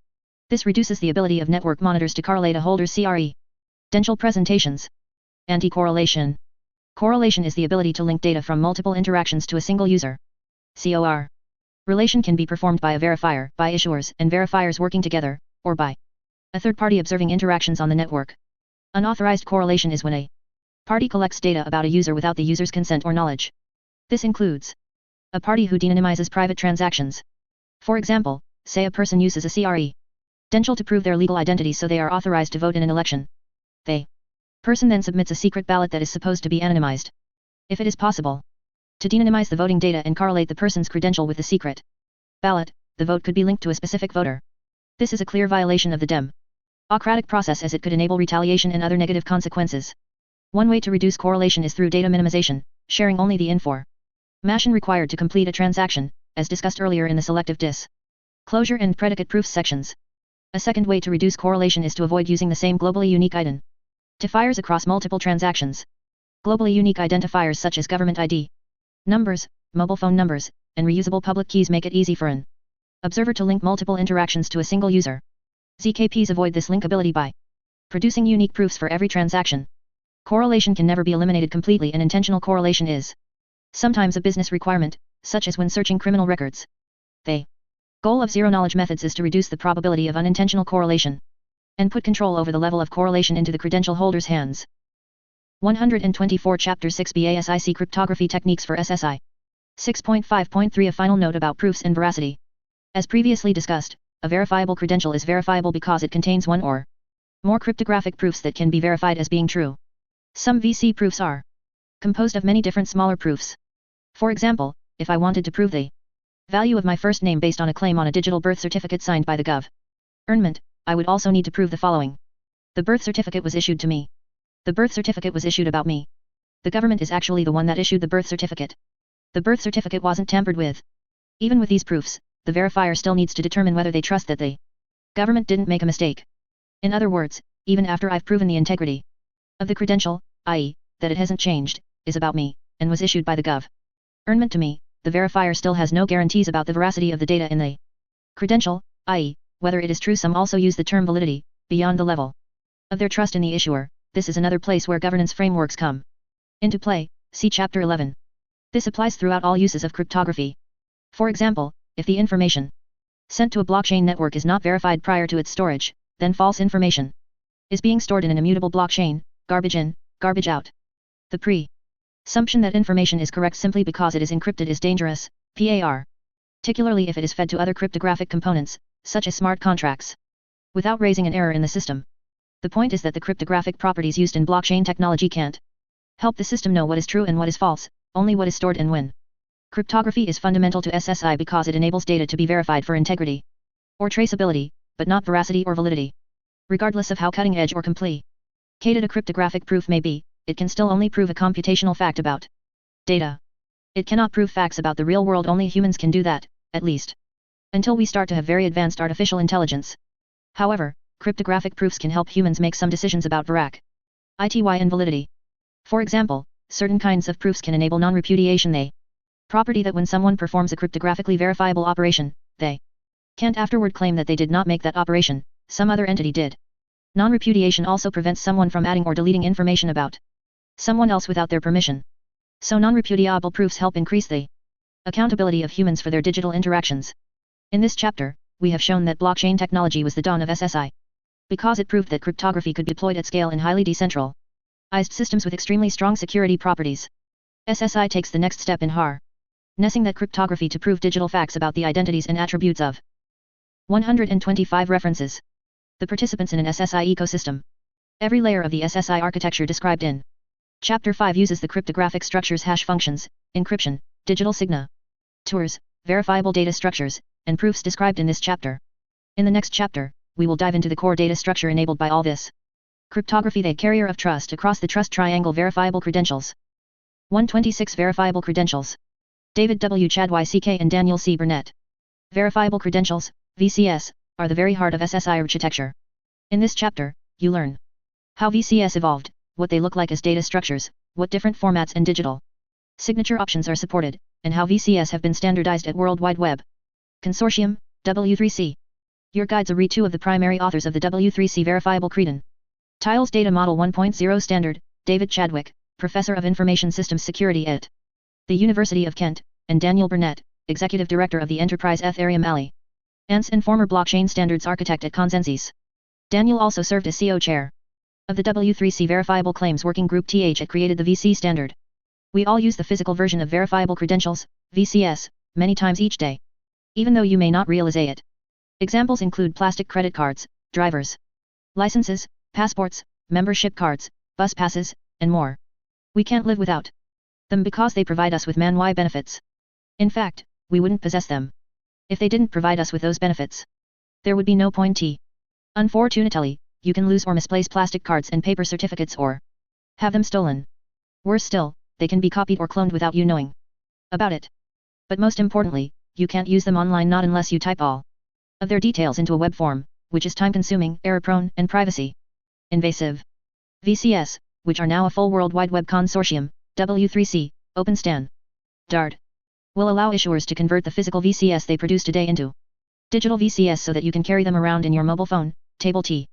This reduces the ability of network monitors to correlate a holder's credential presentations. Anti-correlation. Correlation is the ability to link data from multiple interactions to a single user. Relation can be performed by a verifier, by issuers and verifiers working together, or by a third party observing interactions on the network. Unauthorized correlation is when a party collects data about a user without the user's consent or knowledge. This includes a party who de-anonymizes private transactions. For example, say a person uses a credential to prove their legal identity so they are authorized to vote in an election. The person then submits a secret ballot that is supposed to be anonymized. If it is possible to de-anonymize the voting data and correlate the person's credential with the secret ballot, the vote could be linked to a specific voter. This is a clear violation of the democratic process as it could enable retaliation and other negative consequences. One way to reduce correlation is through data minimization, sharing only the information required to complete a transaction, as discussed earlier in the selective disclosure and predicate proofs sections. A second way to reduce correlation is to avoid using the same globally unique identifiers across multiple transactions. Globally unique identifiers such as government ID numbers, mobile phone numbers, and reusable public keys make it easy for an observer to link multiple interactions to a single user. ZKPs avoid this linkability by producing unique proofs for every transaction. Correlation can never be eliminated completely, and intentional correlation is sometimes a business requirement, such as when searching criminal records. The goal of zero-knowledge methods is to reduce the probability of unintentional correlation and put control over the level of correlation into the credential holder's hands. 124 Chapter 6 BASIC Cryptography Techniques for SSI. 6.5.3 A final note about proofs and veracity. As previously discussed, a verifiable credential is verifiable because it contains one or more cryptographic proofs that can be verified as being true. Some VC proofs are composed of many different smaller proofs. For example, if I wanted to prove the value of my first name based on a claim on a digital birth certificate signed by the government, I would also need to prove the following. The birth certificate was issued to me. The birth certificate was issued about me. The government is actually the one that issued the birth certificate. The birth certificate wasn't tampered with. Even with these proofs, the verifier still needs to determine whether they trust that the government didn't make a mistake. In other words, even after I've proven the integrity of the credential, i.e., that it hasn't changed, is about me, and was issued by the government to me, the verifier still has no guarantees about the veracity of the data in the credential, i.e., whether it is true. Some also use the term validity, beyond the level of their trust in the issuer. This is another place where governance frameworks come into play, see Chapter 11. This applies throughout all uses of cryptography. For example, if the information sent to a blockchain network is not verified prior to its storage, then false information is being stored in an immutable blockchain, garbage in, garbage out. The presumption that information is correct simply because it is encrypted is dangerous, particularly if it is fed to other cryptographic components, such as smart contracts, without raising an error in the system. The point is that the cryptographic properties used in blockchain technology can't help the system know what is true and what is false, only what is stored and when. Cryptography is fundamental to SSI because it enables data to be verified for integrity or traceability, but not veracity or validity. Regardless of how cutting-edge or complicated a cryptographic proof may be, it can still only prove a computational fact about data. It cannot prove facts about the real world. Only humans can do that, at least until we start to have very advanced artificial intelligence. However, cryptographic proofs can help humans make some decisions about veracity and validity. For example, certain kinds of proofs can enable non-repudiation, the property that when someone performs a cryptographically verifiable operation, they can't afterward claim that they did not make that operation, some other entity did. Non-repudiation also prevents someone from adding or deleting information about someone else without their permission. So non-repudiable proofs help increase the accountability of humans for their digital interactions. In this chapter, we have shown that blockchain technology was the dawn of SSI, because it proved that cryptography could be deployed at scale in highly decentralized systems with extremely strong security properties. SSI takes the next step in harnessing that cryptography to prove digital facts about the identities and attributes of 125 references. The participants in an SSI ecosystem. Every layer of the SSI architecture described in Chapter 5 uses the cryptographic structures, hash functions, encryption, digital signatures, verifiable data structures, and proofs described in this chapter. In the next chapter, we will dive into the core data structure enabled by all this cryptography, the carrier of trust across the trust triangle. Verifiable credentials. 126 Verifiable credentials. David W. Chadwick and Daniel C. Burnett. Verifiable credentials, VCS, are the very heart of SSI architecture. In this chapter, you learn how VCS evolved, what they look like as data structures, what different formats and digital signature options are supported, and how VCS have been standardized at World Wide Web Consortium, W3C. Your guides are read 2 of the primary authors of the W3C Verifiable Credentials Tiles Data Model 1.0 Standard, David Chadwick, Professor of Information Systems Security at the University of Kent, and Daniel Burnett, Executive Director of the Enterprise Ethereum Alliance and former blockchain standards architect at Consensys. Daniel also served as CO Chair of the W3C Verifiable Claims Working Group that created the VC standard. We all use the physical version of verifiable credentials, VCS, many times each day, even though you may not realize it. Examples include plastic credit cards, driver's licenses, passports, membership cards, bus passes, and more. We can't live without them because they provide us with man-why benefits. In fact, we wouldn't possess them if they didn't provide us with those benefits. There would be no point. Unfortunately, you can lose or misplace plastic cards and paper certificates or have them stolen. Worse still, they can be copied or cloned without you knowing about it. But most importantly, you can't use them online, not unless you type all of their details into a web form, which is time-consuming, error-prone, and privacy-invasive. VCS, which are now a full World Wide Web Consortium, W3C, open standard, will allow issuers to convert the physical VCS they produce today into digital VCS so that you can carry them around in your mobile phone, table T,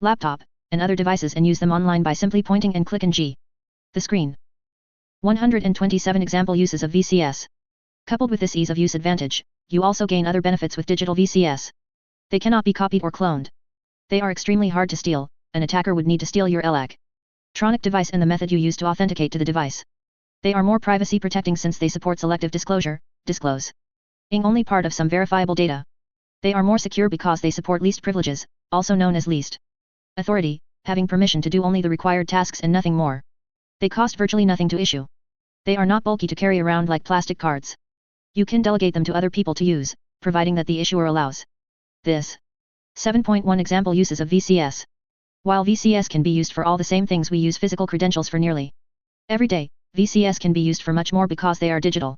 laptop, and other devices and use them online by simply pointing and click and G. The screen. 127 example uses of VCS. Coupled with this ease of use advantage, you also gain other benefits with digital VCS. They cannot be copied or cloned. They are extremely hard to steal. An attacker would need to steal your electronic device and the method you use to authenticate to the device. They are more privacy protecting since they support selective disclosure, disclosing only part of some verifiable data. They are more secure because they support least privileges, also known as least authority, having permission to do only the required tasks and nothing more. They cost virtually nothing to issue. They are not bulky to carry around like plastic cards. You can delegate them to other people to use, providing that the issuer allows this. 7.1 Example uses of VCS. While VCS can be used for all the same things we use physical credentials for nearly every day, VCS can be used for much more because they are digital.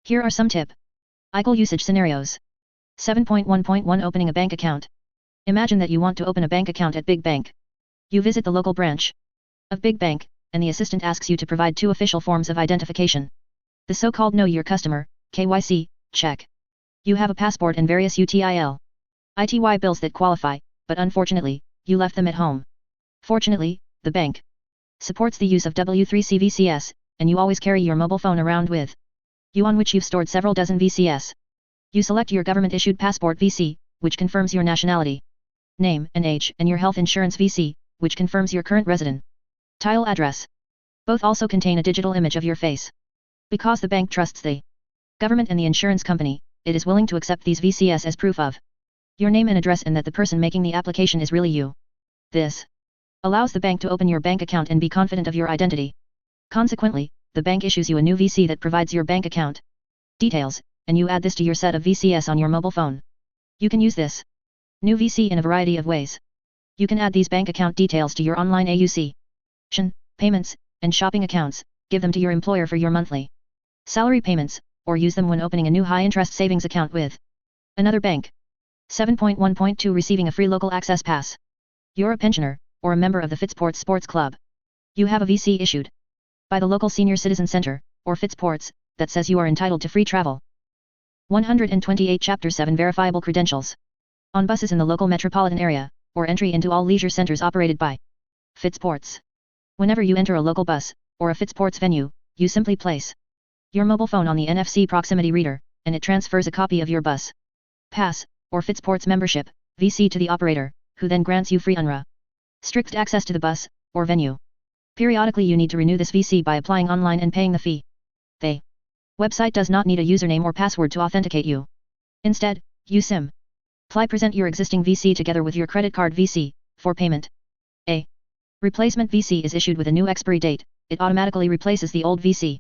Here are some typical usage scenarios. 7.1.1 Opening a bank account. Imagine that you want to open a bank account at Big Bank. You visit the local branch of Big Bank, and the assistant asks you to provide 2 official forms of identification. The so-called Know Your Customer, KYC, check. You have a passport and various UTIL/ITY bills that qualify, but unfortunately, you left them at home. Fortunately, the bank supports the use of W3C VCS, and you always carry your mobile phone around with you on which you've stored several dozen VCS. You select your government-issued passport VC, which confirms your nationality, name and age, and your health insurance VC, which confirms your current resident tile address. Both also contain a digital image of your face. Because the bank trusts the government and the insurance company, it is willing to accept these VCS as proof of your name and address and that the person making the application is really you. This allows the bank to open your bank account and be confident of your identity. Consequently, the bank issues you a new VC that provides your bank account details, and you add this to your set of VCS on your mobile phone. You can use this new VC in a variety of ways. You can add these bank account details to your online AUC, payments, and shopping accounts, give them to your employer for your monthly salary payments, or use them when opening a new high-interest savings account with another bank. 7.1.2 Receiving a free local access pass. You're a pensioner, or a member of the Fitzports Sports Club. You have a VC issued by the local senior citizen center, or Fitzports, that says you are entitled to free travel. 128 Chapter 7 Verifiable credentials. On buses in the local metropolitan area, or entry into all leisure centers operated by Fitzports. Whenever you enter a local bus, or a Fitzports venue, you simply place your mobile phone on the NFC proximity reader, and it transfers a copy of your bus pass, or Fitzports membership, VC to the operator, who then grants you free unrestricted access to the bus, or venue. Periodically you need to renew this VC by applying online and paying the fee. The website does not need a username or password to authenticate you. Instead, you simply present your existing VC together with your credit card VC, for payment. A replacement VC is issued with a new expiry date, it automatically replaces the old VC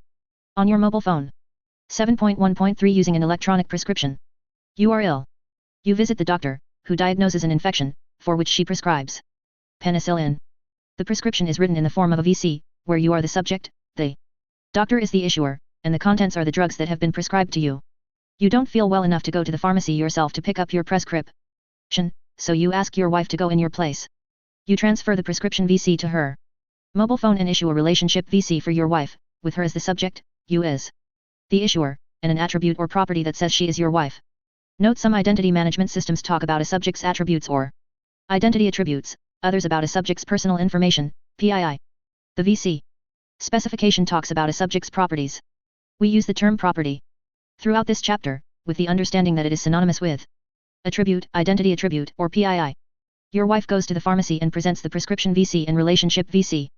on your mobile phone. 7.1.3 Using an electronic prescription. You are ill. You visit the doctor, who diagnoses an infection, for which she prescribes penicillin. The prescription is written in the form of a VC, where you are the subject, the doctor is the issuer, and the contents are the drugs that have been prescribed to you. You don't feel well enough to go to the pharmacy yourself to pick up your prescription, so you ask your wife to go in your place. You transfer the prescription VC to her mobile phone and issue a relationship VC for your wife, with her as the subject, you as the issuer, and an attribute or property that says she is your wife. Note some identity management systems talk about a subject's attributes or identity attributes, others about a subject's personal information, PII. The VC specification talks about a subject's properties. We use the term property throughout this chapter, with the understanding that it is synonymous with attribute, identity attribute, or PII. Your wife goes to the pharmacy and presents the prescription VC and relationship VC.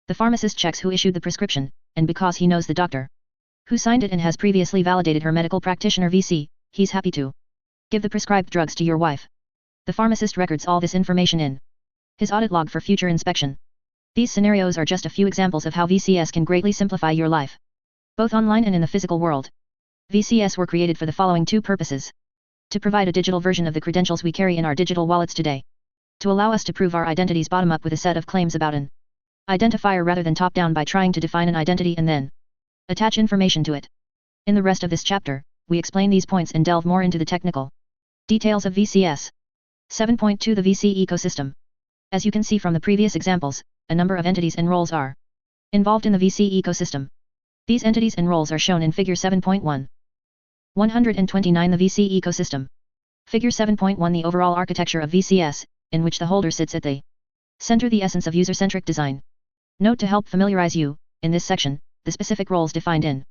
The pharmacist checks who issued the prescription, and because he knows the doctor who signed it and has previously validated her medical practitioner VC, he's happy to give the prescribed drugs to your wife. The pharmacist records all this information in his audit log for future inspection. These scenarios are just a few examples of how VCS can greatly simplify your life, both online and in the physical world. VCS were created for the following 2 purposes. To provide a digital version of the credentials we carry in our digital wallets today. To allow us to prove our identities bottom up with a set of claims about an identifier rather than top down by trying to define an identity and then attach information to it. In the rest of this chapter, we explain these points and delve more into the technical details of VCS. 7.2 The VC ecosystem. As you can see from the previous examples, a number of entities and roles are involved in the VC ecosystem. These entities and roles are shown in Figure 7.1. 129 The VC ecosystem. Figure 7.1 The overall architecture of VCS, in which the holder sits at the center, the essence of user-centric design. Note to help familiarize you, in this section, the specific roles defined in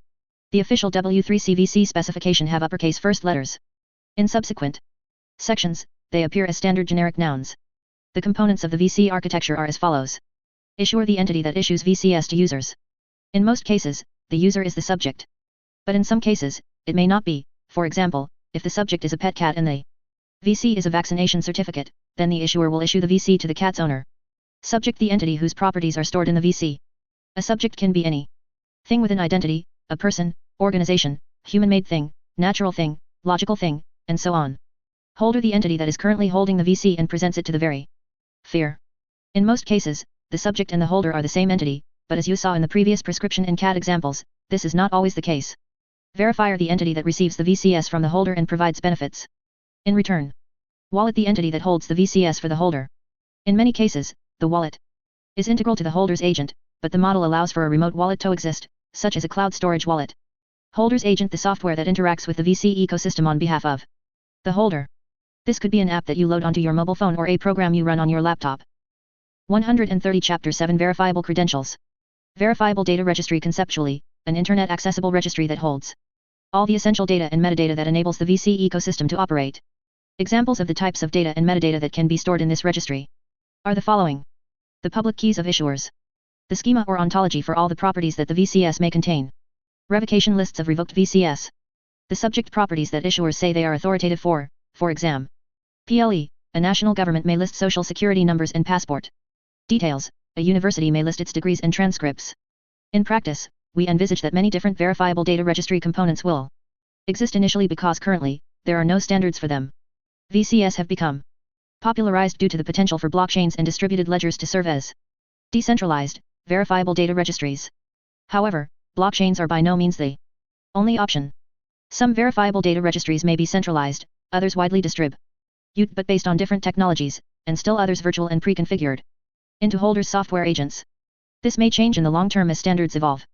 the official W3C VC specification have uppercase first letters. In subsequent sections, they appear as standard generic nouns. The components of the VC architecture are as follows. Issuer, the entity that issues VCS to users. In most cases, the user is the subject. But in some cases, it may not be. For example, if the subject is a pet cat and the VC is a vaccination certificate, then the issuer will issue the VC to the cat's owner. Subject, the entity whose properties are stored in the VC. A subject can be any thing with an identity, a person, organization, human-made thing, natural thing, logical thing, and so on. Holder, the entity that is currently holding the VC and presents it to the verifier. In most cases, the subject and the holder are the same entity, but as you saw in the previous prescription and CAD examples, this is not always the case. Verifier, the entity that receives the VCS from the holder and provides benefits in return. Wallet, the entity that holds the VCS for the holder. In many cases, the wallet is integral to the holder's agent, but the model allows for a remote wallet to exist, such as a cloud storage wallet. Holder's agent, the software that interacts with the VC ecosystem on behalf of the holder. This could be an app that you load onto your mobile phone or a program you run on your laptop. 130 Chapter 7 Verifiable Credentials. Verifiable data registry. Conceptually, an internet-accessible registry that holds all the essential data and metadata that enables the VC ecosystem to operate. Examples of the types of data and metadata that can be stored in this registry are the following. The public keys of issuers. The schema or ontology for all the properties that the VCS may contain. Revocation lists of revoked VCS. The subject properties that issuers say they are authoritative for exam. PLE, a national government may list social security numbers and passport details, a university may list its degrees and transcripts. In practice, we envisage that many different verifiable data registry components will exist initially because currently, there are no standards for them. VCS have become popularized due to the potential for blockchains and distributed ledgers to serve as decentralized, verifiable data registries. However, blockchains are by no means the only option. Some verifiable data registries may be centralized, others widely distributed, but based on different technologies, and still others virtual and pre-configured into holders' software agents. This may change in the long term as standards evolve.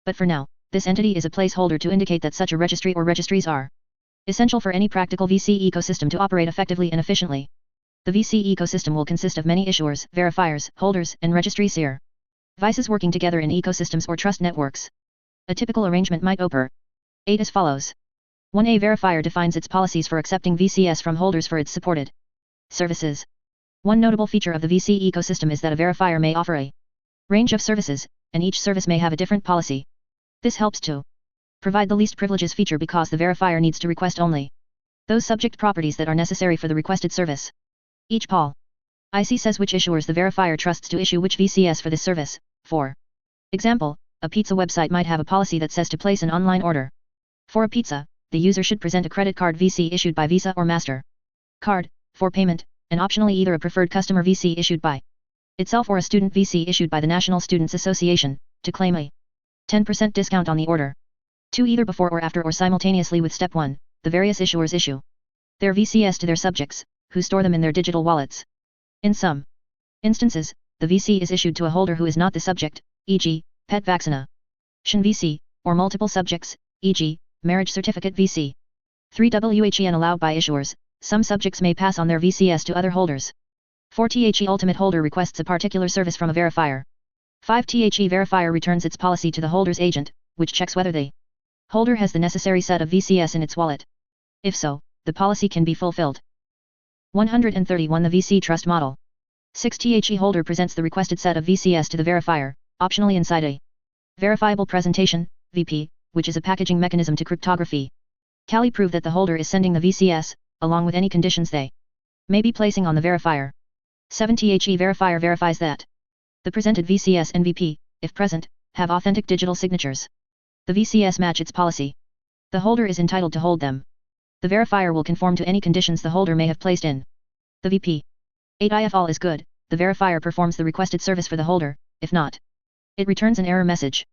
But for now, this entity is a placeholder to indicate that such a registry or registries are essential for any practical VC ecosystem to operate effectively and efficiently. The VC ecosystem will consist of many issuers, verifiers, holders, and registry services working together in ecosystems or trust networks. A typical arrangement might occur 8 as follows. 1. A verifier defines its policies for accepting VCS from holders for its supported services. One notable feature of the VC ecosystem is that a verifier may offer a range of services, and each service may have a different policy. This helps to provide the least privileges feature because the verifier needs to request only those subject properties that are necessary for the requested service. Each policy says which issuers the verifier trusts to issue which VCS for this service. For example, a pizza website might have a policy that says to place an online order for a pizza, the user should present a credit card VC issued by Visa or Master card for payment, and optionally either a preferred customer VC issued by itself or a student VC issued by the National Students Association, to claim a 10% discount on the order. 2. Either before or after or simultaneously with Step 1, the various issuers issue their VCS to their subjects, who store them in their digital wallets. In some instances, the VC is issued to a holder who is not the subject, e.g., pet vaccination VC, or multiple subjects, e.g., marriage certificate VC. 3. WHEN allowed by issuers, some subjects may pass on their VCS to other holders. 4. The ultimate holder requests a particular service from a verifier. 5. The verifier returns its policy to the holder's agent, which checks whether the holder has the necessary set of VCS in its wallet. If so, the policy can be fulfilled. 131. The VC trust model. 6. The holder presents the requested set of VCS to the verifier, optionally inside a verifiable presentation, VP, which is a packaging mechanism to cryptography. Cali prove that the holder is sending the VCS, along with any conditions they may be placing on the verifier. 7. The verifier verifies that the presented VCS and VP, if present, have authentic digital signatures. The VCS match its policy. The holder is entitled to hold them. The verifier will conform to any conditions the holder may have placed in the VP. 8. If all is good, the verifier performs the requested service for the holder. If not, it returns an error message.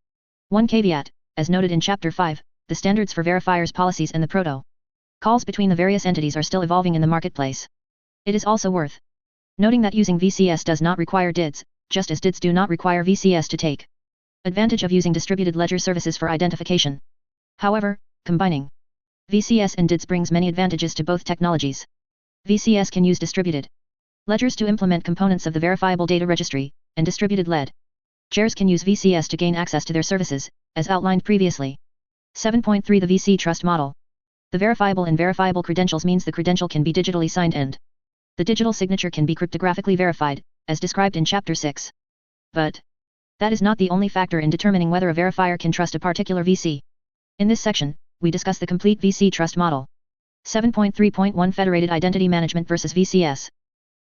1 caveat, as noted in Chapter 5, the standards for verifiers' policies and the protocols between the various entities are still evolving in the marketplace. It is also worth noting that using VCS does not require DIDs, just as DIDs do not require VCS to take advantage of using distributed ledger services for identification. However, combining VCS and DIDs brings many advantages to both technologies. VCS can use distributed Ledgers to implement components of the verifiable data registry, and distributed ledgers can use VCS to gain access to their services, as outlined previously. 7.3 The VC Trust Model. The verifiable and verifiable credentials means the credential can be digitally signed and the digital signature can be cryptographically verified, as described in Chapter 6. But that is not the only factor in determining whether a verifier can trust a particular VC. In this section, we discuss the complete VC trust model. 7.3.1 Federated Identity Management versus VCS.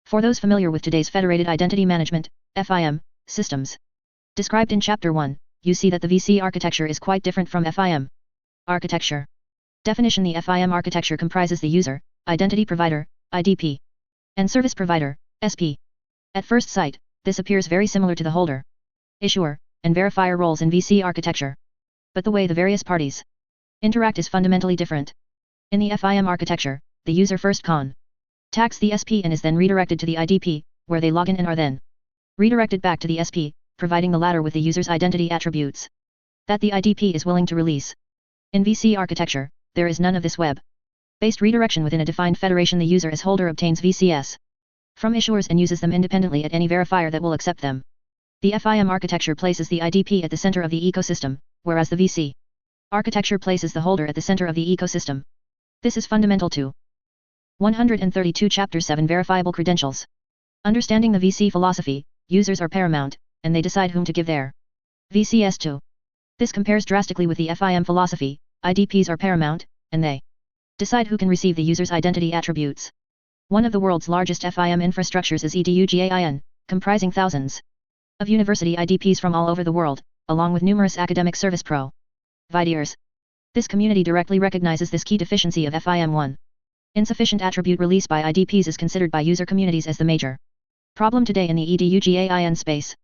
For those familiar with today's Federated Identity Management, FIM, systems described in Chapter 1, you see that the VC architecture is quite different from FIM architecture. Definition: the FIM architecture comprises the user, identity provider, IDP, and service provider, SP. At first sight, this appears very similar to the holder, issuer, and verifier roles in VC architecture. But the way the various parties interact is fundamentally different. In the FIM architecture, the user first contacts the SP and is then redirected to the IDP, where they log in and are then redirected back to the SP, providing the latter with the user's identity attributes that the IDP is willing to release. In VC architecture, there is none of this web-based redirection. Within a defined federation, the user as holder obtains VCS from issuers and uses them independently at any verifier that will accept them. The FIM architecture places the IDP at the center of the ecosystem, whereas the VC architecture places the holder at the center of the ecosystem. This is fundamental to 132 Chapter 7 Verifiable Credentials. Understanding the VC philosophy, users are paramount, and they decide whom to give their VCS to. This compares drastically with the FIM philosophy, IDPs are paramount, and they decide who can receive the user's identity attributes. One of the world's largest FIM infrastructures is EDUGAIN, comprising thousands of university IDPs from all over the world, along with numerous academic service providers. This community directly recognizes this key deficiency of FIM1. Insufficient attribute release by IDPs is considered by user communities as the major problem today in the EDUGAIN space.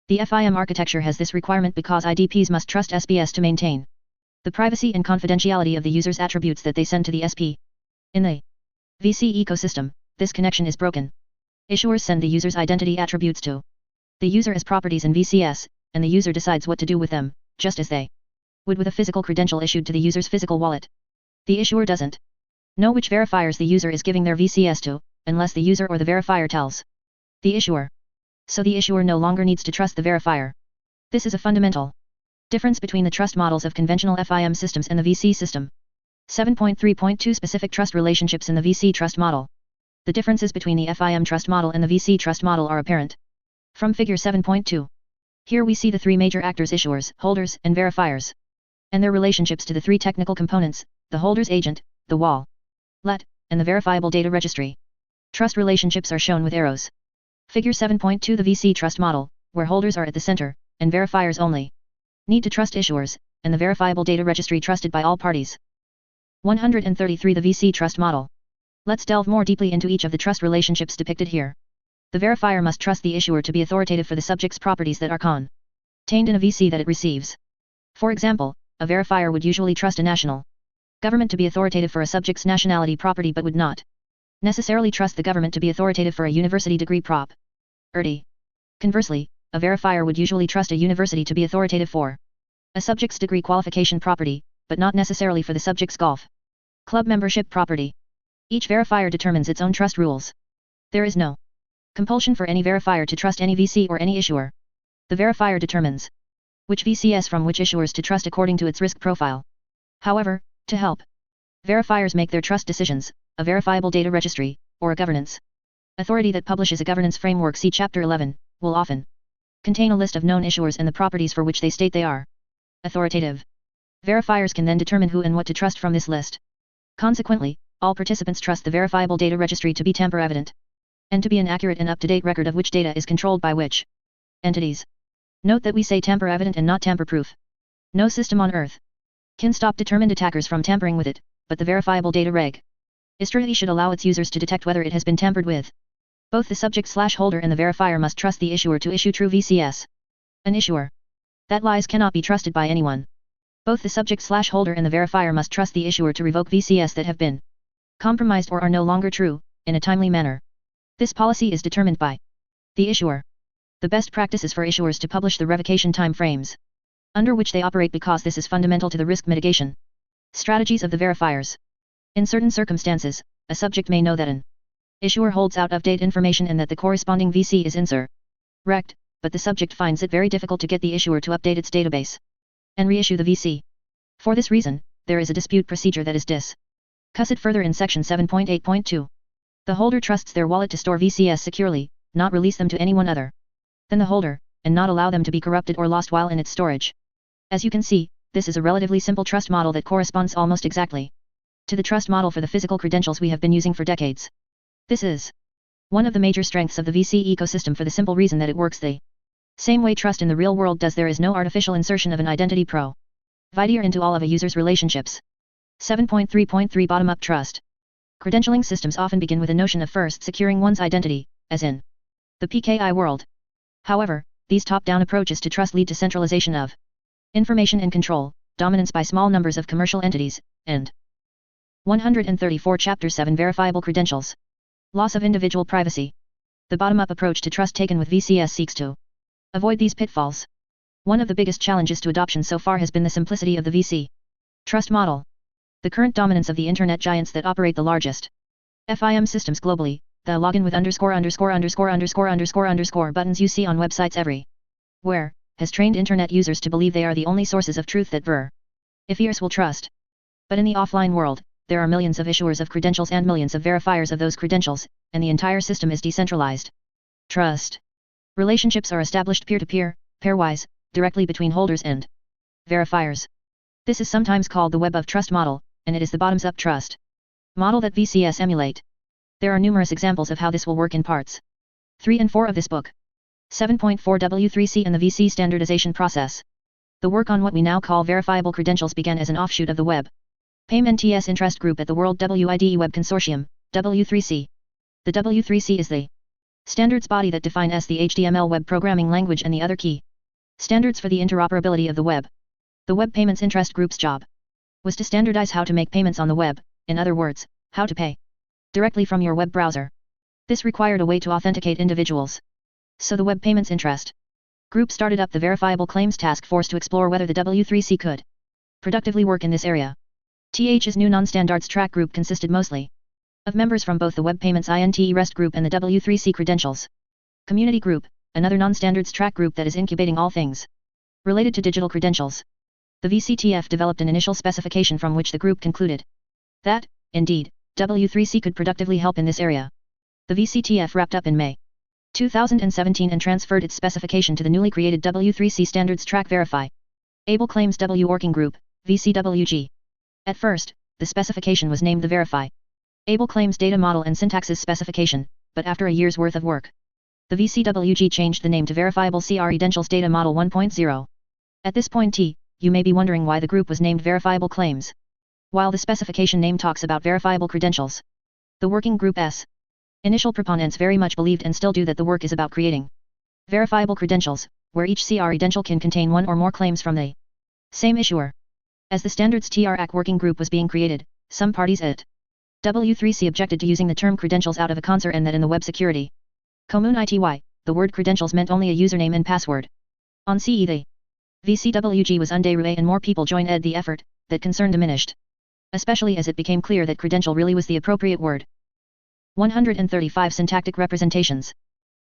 The FIM architecture has this requirement because IDPs must trust SPS to maintain the privacy and confidentiality of the user's attributes that they send to the SP. In the VC ecosystem, this connection is broken. Issuers send the user's identity attributes to the user as properties in VCS, and the user decides what to do with them, just as they would with a physical credential issued to the user's physical wallet. The issuer doesn't know which verifiers the user is giving their VCS to, unless the user or the verifier tells the issuer. So the issuer no longer needs to trust the verifier. This is a fundamental difference between the trust models of conventional FIM systems and the VC system. 7.3.2 Specific trust relationships in the VC trust model. The differences between the FIM trust model and the VC trust model are apparent from Figure 7.2. Here we see the three major actors: issuers, holders, and verifiers, and their relationships to the three technical components: the holder's agent, the wallet, and the verifiable data registry. Trust relationships are shown with arrows. Figure 7.2 The VC trust model, where holders are at the center, and verifiers only need to trust issuers, and the verifiable data registry trusted by all parties. 133 The VC trust model. Let's delve more deeply into each of the trust relationships depicted here. The verifier must trust the issuer to be authoritative for the subject's properties that are contained in a VC that it receives. For example, a verifier would usually trust a national government to be authoritative for a subject's nationality property but would not necessarily trust the government to be authoritative for a university degree property. Conversely, a verifier would usually trust a university to be authoritative for a subject's degree qualification property, but not necessarily for the subject's golf club membership property. Each verifier determines its own trust rules. There is no compulsion for any verifier to trust any VC or any issuer. The verifier determines which VCS from which issuers to trust according to its risk profile. However, to help verifiers make their trust decisions, a verifiable data registry, or a governance authority that publishes a governance framework, see Chapter 11, will often contain a list of known issuers and the properties for which they state they are authoritative. Verifiers can then determine who and what to trust from this list. Consequently, all participants trust the verifiable data registry to be tamper-evident, and to be an accurate and up-to-date record of which data is controlled by which entities. Note that we say tamper-evident and not tamper-proof. No system on Earth can stop determined attackers from tampering with it, but the verifiable data registry should allow its users to detect whether it has been tampered with. Both the subject/holder and the verifier must trust the issuer to issue true VCS. An issuer that lies cannot be trusted by anyone. Both the subject/holder and the verifier must trust the issuer to revoke VCS that have been compromised or are no longer true, in a timely manner. This policy is determined by the issuer. The best practice is for issuers to publish the revocation time frames under which they operate, because this is fundamental to the risk mitigation strategies of the verifiers. In certain circumstances, a subject may know that an Issuer holds out of-date information and that the corresponding VC is incorrect, but the subject finds it very difficult to get the issuer to update its database and reissue the VC. For this reason, there is a dispute procedure that is discussed further in section 7.8.2. The holder trusts their wallet to store VCS securely, not release them to anyone other than the holder, and not allow them to be corrupted or lost while in its storage. As you can see, this is a relatively simple trust model that corresponds almost exactly to the trust model for the physical credentials we have been using for decades. This is one of the major strengths of the VC ecosystem for the simple reason that it works the same way trust in the real world does. There is no artificial insertion of an identity provider into all of a user's relationships. 7.3.3 Bottom-up trust. Credentialing systems often begin with a notion of first securing one's identity, as in the PKI world. However, these top-down approaches to trust lead to centralization of information and control, dominance by small numbers of commercial entities, and 134 Chapter 7 Verifiable credentials. Loss of individual privacy. The bottom-up approach to trust taken with VCS seeks to avoid these pitfalls. One of the biggest challenges to adoption so far has been the simplicity of the VC trust model. The current dominance of the internet giants that operate the largest FIM systems globally, the login with ________ buttons you see on websites everywhere, has trained internet users to believe they are the only sources of truth that verifiers will trust. But in the offline world, there are millions of issuers of credentials and millions of verifiers of those credentials, and the entire system is decentralized. Trust relationships are established peer-to-peer, pairwise, directly between holders and verifiers. This is sometimes called the web of trust model, and it is the bottoms-up trust model that VCS emulate. There are numerous examples of how this will work in parts 3 and 4 of this book. 7.4 W3C and the VC standardization process. The work on what we now call verifiable credentials began as an offshoot of the Web Payments interest group at the World WIDE Web Consortium, W3C. The W3C is the standards body that defines the HTML web programming language and the other key standards for the interoperability of the web. The Web Payments interest group's job was to standardize how to make payments on the web, in other words, how to pay directly from your web browser. This required a way to authenticate individuals. So the Web Payments interest group started up the Verifiable Claims Task Force to explore whether the W3C could productively work in this area. TH's new non-standards track group consisted mostly of members from both the Web Payments INT REST group and the W3C Credentials Community Group, another non-standards track group that is incubating all things related to digital credentials. The VCTF developed an initial specification from which the group concluded that, indeed, W3C could productively help in this area. The VCTF wrapped up in May 2017 and transferred its specification to the newly created W3C Standards Track Verifiable Claims W Working Group, VCWG. At first, the specification was named the Verifiable Claims Data Model and Syntaxes Specification, but after a year's worth of work, the VCWG changed the name to Verifiable Credentials Data Model 1.0. At this point you may be wondering why the group was named Verifiable Claims. While the specification name talks about verifiable credentials, the working group's initial proponents very much believed and still do that the work is about creating verifiable credentials, where each credential can contain one or more claims from the same issuer. As the Standards TRAC working group was being created, some parties at W3C objected to using the term credentials out of a concert and that in the web security community, the word credentials meant only a username and password. On CE the VCWG was underway and more people joined the effort, that concern diminished. Especially as it became clear that credential really was the appropriate word. 135 Syntactic representations.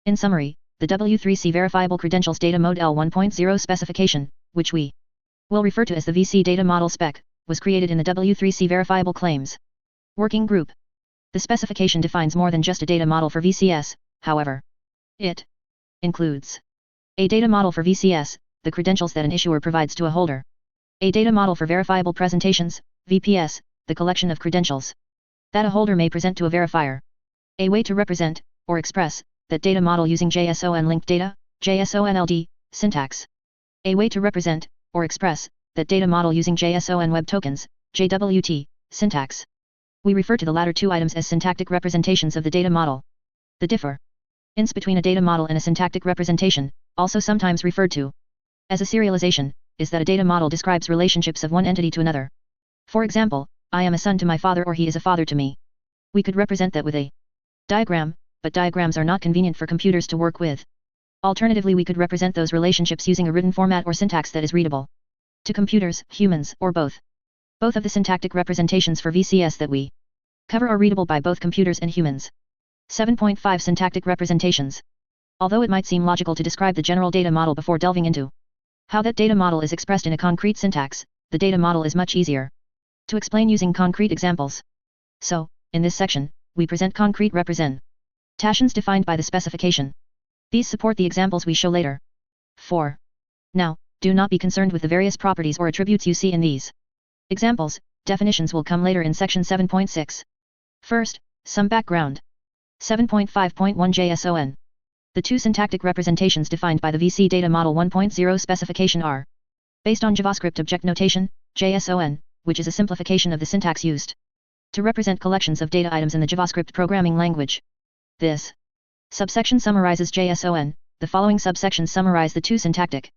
In summary, the W3C Verifiable Credentials Data Mode L 1.0 specification, which we will refer to as the VC Data Model Spec, was created in the W3C Verifiable Claims Working Group. The specification defines more than just a data model for VCS, however. It includes a data model for VCS, the credentials that an issuer provides to a holder. A data model for verifiable presentations, VPS, the collection of credentials that a holder may present to a verifier. A way to represent, or express, that data model using JSON linked data, JSONLD, syntax. A way to represent, or express, that data model using JSON web tokens, JWT, syntax. We refer to the latter two items as syntactic representations of the data model. The difference between a data model and a syntactic representation, also sometimes referred to as a serialization, is that a data model describes relationships of one entity to another. For example, I am a son to my father or he is a father to me. We could represent that with a diagram, but diagrams are not convenient for computers to work with. Alternatively, we could represent those relationships using a written format or syntax that is readable to computers, humans, or both. Both of the syntactic representations for VCS that we cover are readable by both computers and humans. 7.5 Syntactic representations. Although it might seem logical to describe the general data model before delving into how that data model is expressed in a concrete syntax, the data model is much easier to explain using concrete examples. So, in this section, we present concrete representations defined by the specification. These support the examples we show later. 4. Now, do not be concerned with the various properties or attributes you see in these examples. Definitions will come later in section 7.6. First, some background. 7.5.1 JSON. The two syntactic representations defined by the VC Data Model 1.0 specification are based on JavaScript Object Notation, JSON, which is a simplification of the syntax used to represent collections of data items in the JavaScript programming language. This subsection summarizes JSON. The following subsections summarize the two syntactic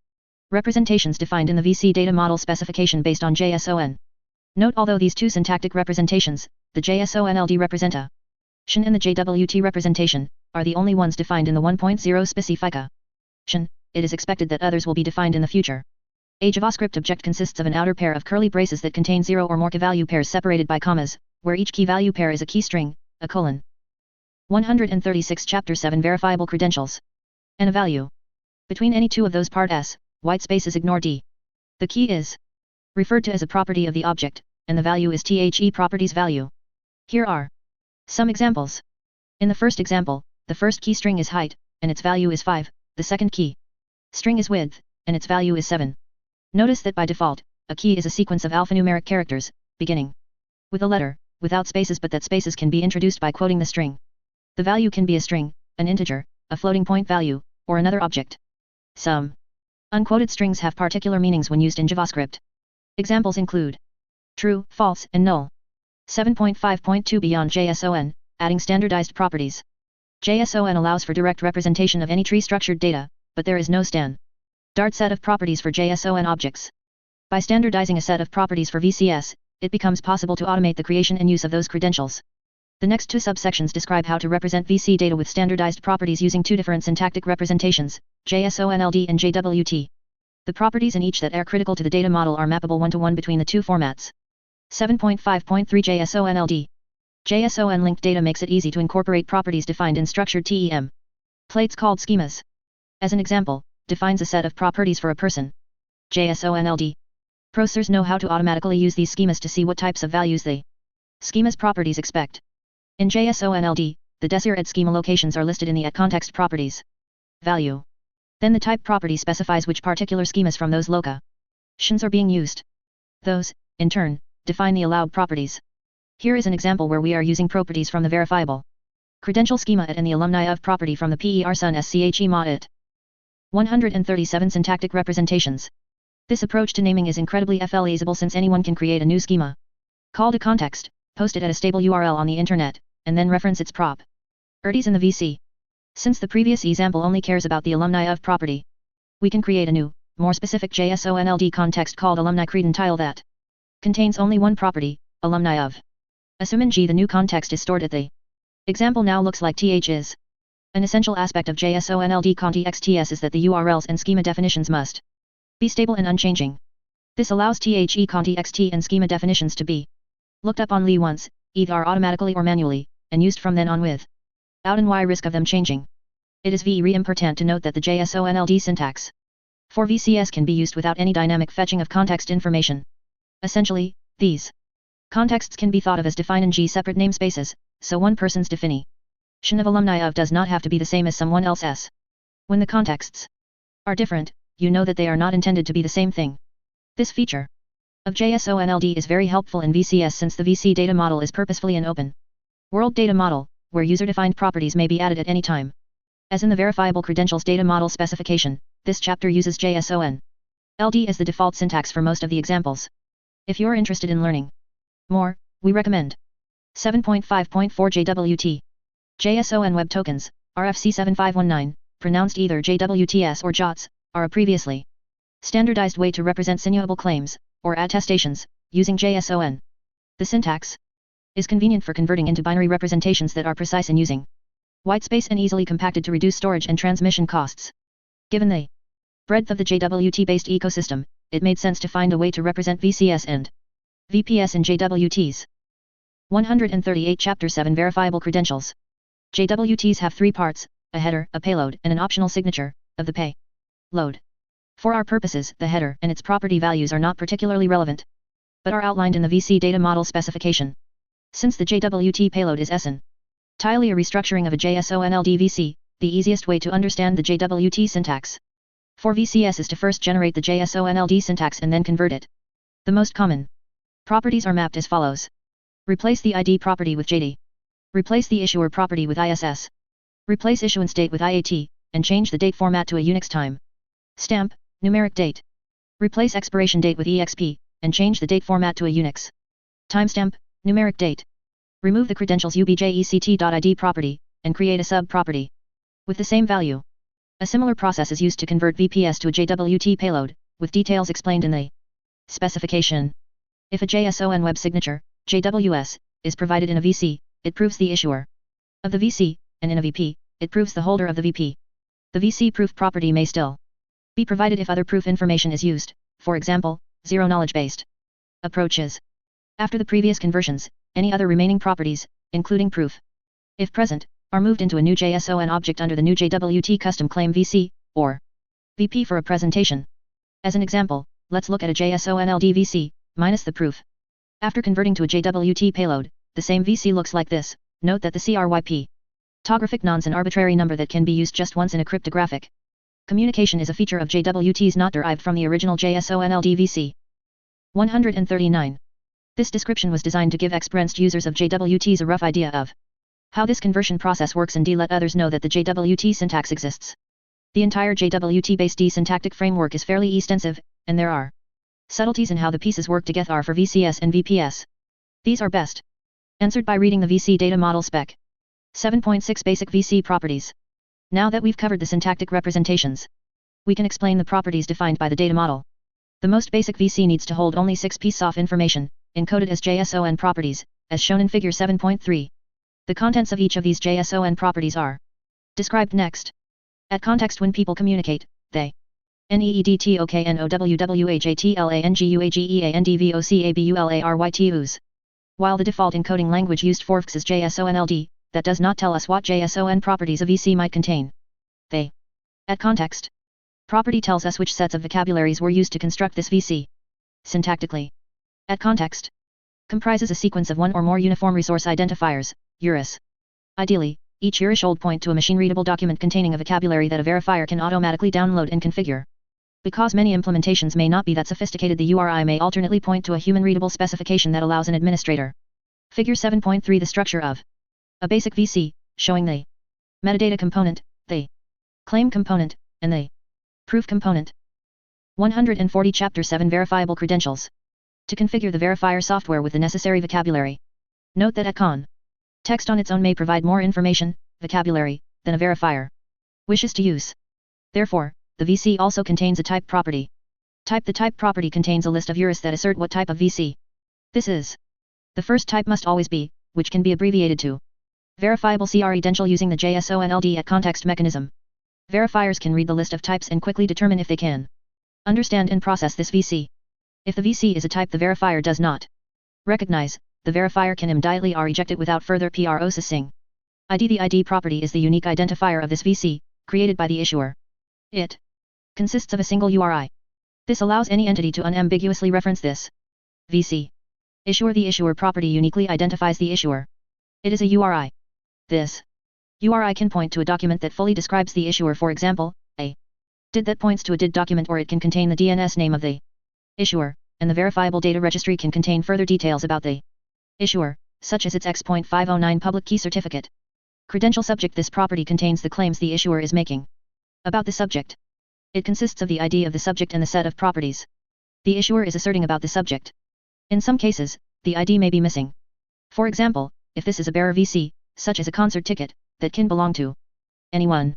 representations defined in the VC Data Model specification based on JSON. Note, although these two syntactic representations, the JSON-LD representation and the JWT representation, are the only ones defined in the 1.0 specification, it is expected that others will be defined in the future. A JavaScript object consists of an outer pair of curly braces that contain 0 or more key-value pairs separated by commas, where each key-value pair is a key string, a colon. 136 Chapter 7 Verifiable credentials. And a value. Between any two of those part S, white spaces ignore D. The key is referred to as a property of the object, and the value is the property's value. Here are some examples. In the first example, the first key string is height, and its value is 5, the second key string is width, and its value is 7. Notice that by default, a key is a sequence of alphanumeric characters, beginning with a letter, without spaces, but that spaces can be introduced by quoting the string. The value can be a string, an integer, a floating point value, or another object. Some unquoted strings have particular meanings when used in JavaScript. Examples include true, false, and null. 7.5.2 Beyond JSON, adding standardized properties. JSON allows for direct representation of any tree-structured data, but there is no standard set of properties for JSON objects. By standardizing a set of properties for VCS, it becomes possible to automate the creation and use of those credentials. The next two subsections describe how to represent VC data with standardized properties using two different syntactic representations, JSON-LD and JWT. The properties in each that are critical to the data model are mappable one-to-one between the two formats. 7.5.3 JSON-LD. JSON-linked data makes it easy to incorporate properties defined in structured TEM plates called schemas. As an example, defines a set of properties for a person. JSON-LD. Processors know how to automatically use these schemas to see what types of values the schema's properties expect. In JSON-LD, the desired schema locations are listed in the @context properties value. Then the type property specifies which particular schemas from those locations are being used. Those, in turn, define the allowed properties. Here is an example where we are using properties from the verifiable credential schema and the alumni of property from the PERSON SCHEMA it. 137 Syntactic representations. This approach to naming is incredibly feasible since anyone can create a new schema called a context, post it at a stable URL on the internet, and then reference its properties in the VC. Since the previous example only cares about the alumni of property, we can create a new, more specific JSON-LD context called alumni credential that contains only one property, alumni of. Assuming the new context is stored at the example now looks like th is. An essential aspect of JSON-LD contexts is that the URLs and schema definitions must be stable and unchanging. This allows the context and schema definitions to be looked up only once, either automatically or manually, and used from then on without any risk of them changing. It is very important to note that the JSON-LD syntax for VCS can be used without any dynamic fetching of context information. Essentially, these contexts can be thought of as defining separate namespaces, so one person's definition of alumni of does not have to be the same as someone else's. When the contexts are different, you know that they are not intended to be the same thing. This feature of JSON-LD is very helpful in VCS since the VC data model is purposefully an open world data model, where user-defined properties may be added at any time. As in the verifiable credentials data model specification, this chapter uses JSON-LD as the default syntax for most of the examples. If you're interested in learning more, we recommend 7.5.4 JWT. JSON Web Tokens, RFC 7519, pronounced either JWTs or JOTs, are a previously standardized way to represent signable claims, or attestations, using JSON. The syntax is convenient for converting into binary representations that are precise in using whitespace and easily compacted to reduce storage and transmission costs. Given the breadth of the JWT-based ecosystem, it made sense to find a way to represent VCS and VPS in JWTs. 138 Chapter 7 Verifiable credentials. JWTs have three parts: a header, a payload, and an optional signature of the payload. For our purposes, the header and its property values are not particularly relevant, but are outlined in the VC data model specification. Since the JWT payload is entirely a restructuring of a JSONLD VC, the easiest way to understand the JWT syntax for VCS is to first generate the JSONLD syntax and then convert it. The most common properties are mapped as follows. Replace the ID property with JD. Replace the issuer property with ISS. Replace issuance date with IAT, and change the date format to a Unix time stamp, numeric date. Replace expiration date with EXP, and change the date format to a Unix timestamp, numeric date. Remove the credentials ubject.id property, and create a sub-property with the same value. A similar process is used to convert VPS to a JWT payload, with details explained in the specification. If a JSON web signature, JWS, is provided in a VC, it proves the issuer of the VC, and in a VP, it proves the holder of the VP. The VC proof property may still be provided if other proof information is used, for example, zero-knowledge-based approaches. After the previous conversions, any other remaining properties, including proof, if present, are moved into a new JSON object under the new JWT custom claim VC, or VP for a presentation. As an example, let's look at a JSONLD VC, minus the proof. After converting to a JWT payload, the same VC looks like this. Note that the CRYP topographic nonce an arbitrary number that can be used just once in a cryptographic communication is a feature of JWTs not derived from the original JSONLD VC. 139. This description was designed to give experienced users of JWTs a rough idea of how this conversion process works and let others know that the JWT syntax exists. The entire JWT-based syntactic framework is fairly extensive, and there are subtleties in how the pieces work together for VCS and VPS. These are best answered by reading the VC data model spec. 7.6 Basic VC Properties. Now that we've covered the syntactic representations, we can explain the properties defined by the data model. The most basic VC needs to hold only 6 pieces of information, encoded as JSON properties, as shown in figure 7.3. The contents of each of these JSON properties are described next. At context, when people communicate, they NEEDTOKNOWWHATLANGUAGEANDVOCABULARYTUs. While the default encoding language used for VCS is JSONLD, that does not tell us what JSON properties a VC might contain. They at context property tells us which sets of vocabularies were used to construct this VC. Syntactically, at context comprises a sequence of one or more uniform resource identifiers, URIs. Ideally, each URI should point to a machine-readable document containing a vocabulary that a verifier can automatically download and configure. Because many implementations may not be that sophisticated, the URI may alternately point to a human-readable specification that allows an administrator. Figure 7.3 The structure of a basic VC, showing the metadata component, the claim component, and the proof component. 140 Chapter 7 Verifiable Credentials. To configure the verifier software with the necessary vocabulary. Note that text on its own may provide more information, vocabulary, than a verifier wishes to use. Therefore, the VC also contains a type property. The type property contains a list of URIs that assert what type of VC this is. The first type must always be, which can be abbreviated to verifiable credential using the JSONLD at context mechanism. Verifiers can read the list of types and quickly determine if they can understand and process this VC. If the VC is a type the verifier does not recognize, the verifier can immediately reject it without further processing. ID. The ID property is the unique identifier of this VC, created by the issuer. It consists of a single URI. This allows any entity to unambiguously reference this VC. Issuer. The issuer property uniquely identifies the issuer. It is a URI. This URI can point to a document that fully describes the issuer, for example, a DID that points to a DID document, or it can contain the DNS name of the issuer, and the verifiable data registry can contain further details about the issuer, such as its X.509 public key certificate. Credential subject. This property contains the claims the issuer is making about the subject. It consists of the ID of the subject and the set of properties the issuer is asserting about the subject. In some cases, the ID may be missing. For example, if this is a bearer VC, such as a concert ticket, that can belong to anyone.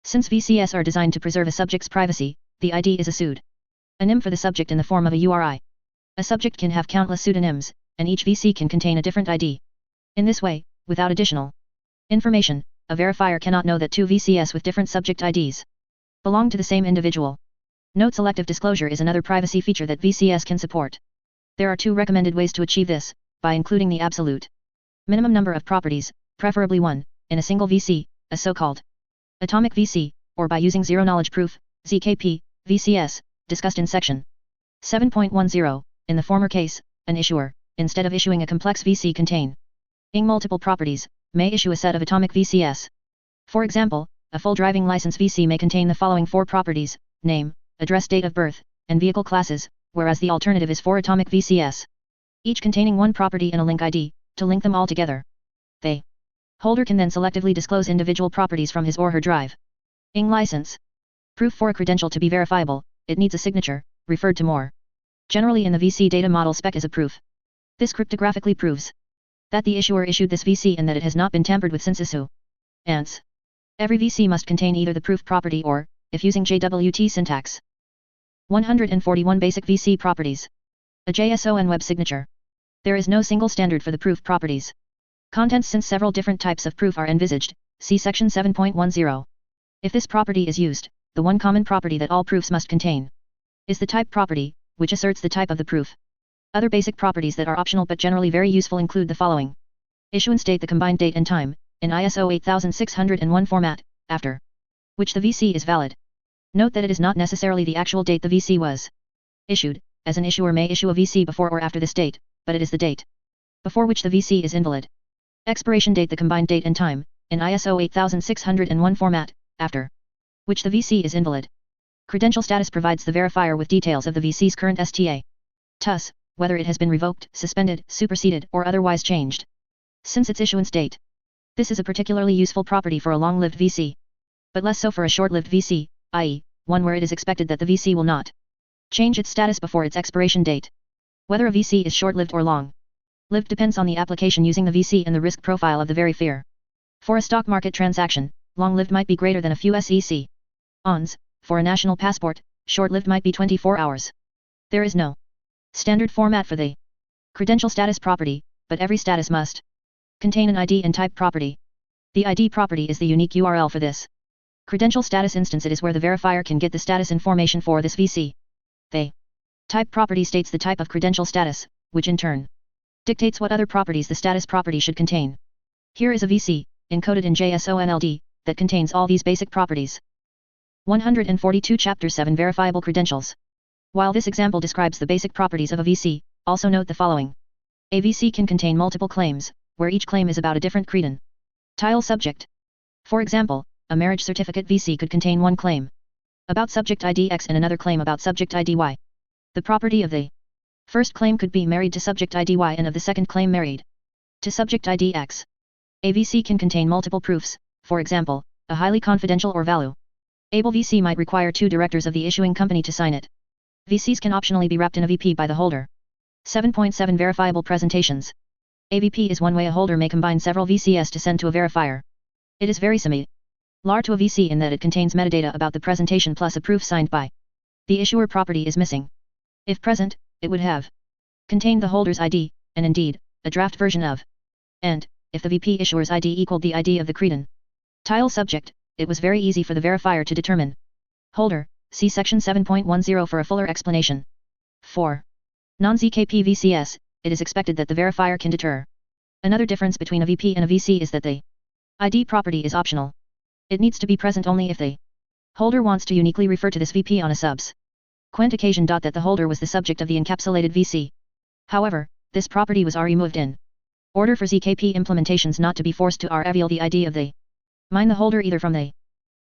Since VCS are designed to preserve a subject's privacy, the ID is a pseudonym for the subject in the form of a URI. A subject can have countless pseudonyms, and each VC can contain a different ID. In this way, without additional information, a verifier cannot know that two VCS with different subject IDs belong to the same individual. Note: selective disclosure is another privacy feature that VCS can support. There are two recommended ways to achieve this: by including the absolute minimum number of properties, preferably one, in a single VC, a so-called atomic VC, or by using zero-knowledge proof, ZKP, VCS, discussed in section 7.10, in the former case, an issuer, instead of issuing a complex VC containing multiple properties, may issue a set of atomic VCS. For example, a full driving license VC may contain the following 4 properties: name, address, date of birth, and vehicle classes, whereas the alternative is 4 atomic VCS, each containing one property and a link ID, to link them all together. The holder can then selectively disclose individual properties from his or her drive license. Proof: for a credential to be verifiable, it needs a signature, referred to more generally in the VC data model spec as a proof. This cryptographically proves that the issuer issued this VC and that it has not been tampered with since issue. Hence, every VC must contain either the proof property or, if using JWT syntax, 141 basic VC properties, a JSON web signature. There is no single standard for the proof properties contents since several different types of proof are envisaged, see section 7.10. If this property is used, the one common property that all proofs must contain is the type property, which asserts the type of the proof. Other basic properties that are optional but generally very useful include the following: issuance date, the combined date and time, in ISO 8601 format, after which the VC is valid. Note that it is not necessarily the actual date the VC was issued, as an issuer may issue a VC before or after this date, but it is the date before which the VC is invalid. Expiration date, the combined date and time, in ISO 8601 format, after which the VC is invalid. Credential status provides the verifier with details of the VC's current STA. Thus, whether it has been revoked, suspended, superseded, or otherwise changed since its issuance date. This is a particularly useful property for a long-lived VC, but less so for a short-lived VC, i.e., one where it is expected that the VC will not change its status before its expiration date. Whether a VC is short-lived or long-lived depends on the application using the VC and the risk profile of the verifier. For a stock market transaction, long-lived might be greater than a few SEC ons. For a national passport, short-lived might be 24 hours. There is no standard format for the credential status property, but every status must contain an ID and type property. The ID property is the unique URL for this credential status instance. It is where the verifier can get the status information for this VC. The type property states the type of credential status, which in turn dictates what other properties the status property should contain. Here is a VC, encoded in JSONLD, that contains all these basic properties. 142 Chapter 7 Verifiable Credentials. While this example describes the basic properties of a VC, also note the following. A VC can contain multiple claims, where each claim is about a different credential subject. For example, a marriage certificate VC could contain one claim about subject ID X and another claim about subject ID Y. The property of the first claim could be married to subject ID Y and of the second claim married to subject ID X. A VC can contain multiple proofs, for example, a highly confidential or valuable VC might require 2 directors of the issuing company to sign it. VCs can optionally be wrapped in a VP by the holder. 7.7 Verifiable Presentations. A VP is one way a holder may combine several VCS to send to a verifier. It is very similar to a VC in that it contains metadata about the presentation plus a proof signed by the issuer. Property is missing. If present, it would have contained the holder's ID, and indeed, a draft version of. And, if the VP issuer's ID equaled the ID of the credential subject, it was very easy for the verifier to determine holder. See section 7.10 for a fuller explanation. 4. Non-ZKP VCS, it is expected that the verifier can deter. Another difference between a VP and a VC is that the ID property is optional. It needs to be present only if the holder wants to uniquely refer to this VP on a subsequent occasion. That the holder was the subject of the encapsulated VC. However, this property was removed in order for ZKP implementations not to be forced to reveal the ID of the mine the holder either from the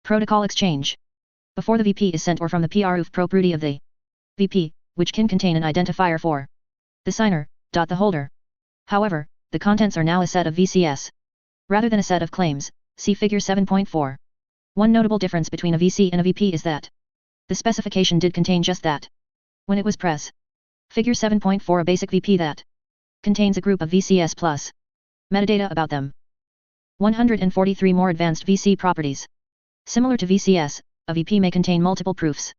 protocol exchange before the VP is sent or from the proof property of the VP, which can contain an identifier for the signer, the holder. However, the contents are now a set of VCS rather than a set of claims, see figure 7.4. One notable difference between a VC and a VP is that the specification did contain just that. When it was press figure 7.4, a basic VP that contains a group of VCS plus metadata about them. 143 More advanced VC properties. Similar to VCS, a VP may contain multiple proofs.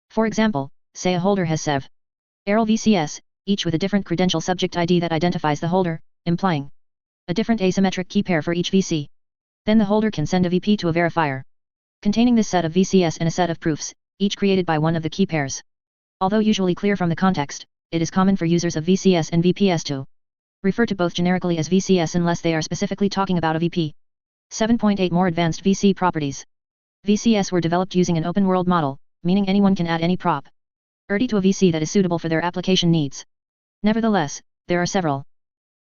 For example, say a holder has several VCS, each with a different credential subject ID that identifies the holder, implying a different asymmetric key pair for each VC. Then the holder can send a VP to a verifier containing this set of VCS and a set of proofs, each created by one of the key pairs. Although usually clear from the context, it is common for users of VCS and VPS to refer to both generically as VCS unless they are specifically talking about a VP. 7.8 More advanced VC properties. VCS were developed using an open world model, meaning anyone can add any prop ID to a VC that is suitable for their application needs. Nevertheless, there are several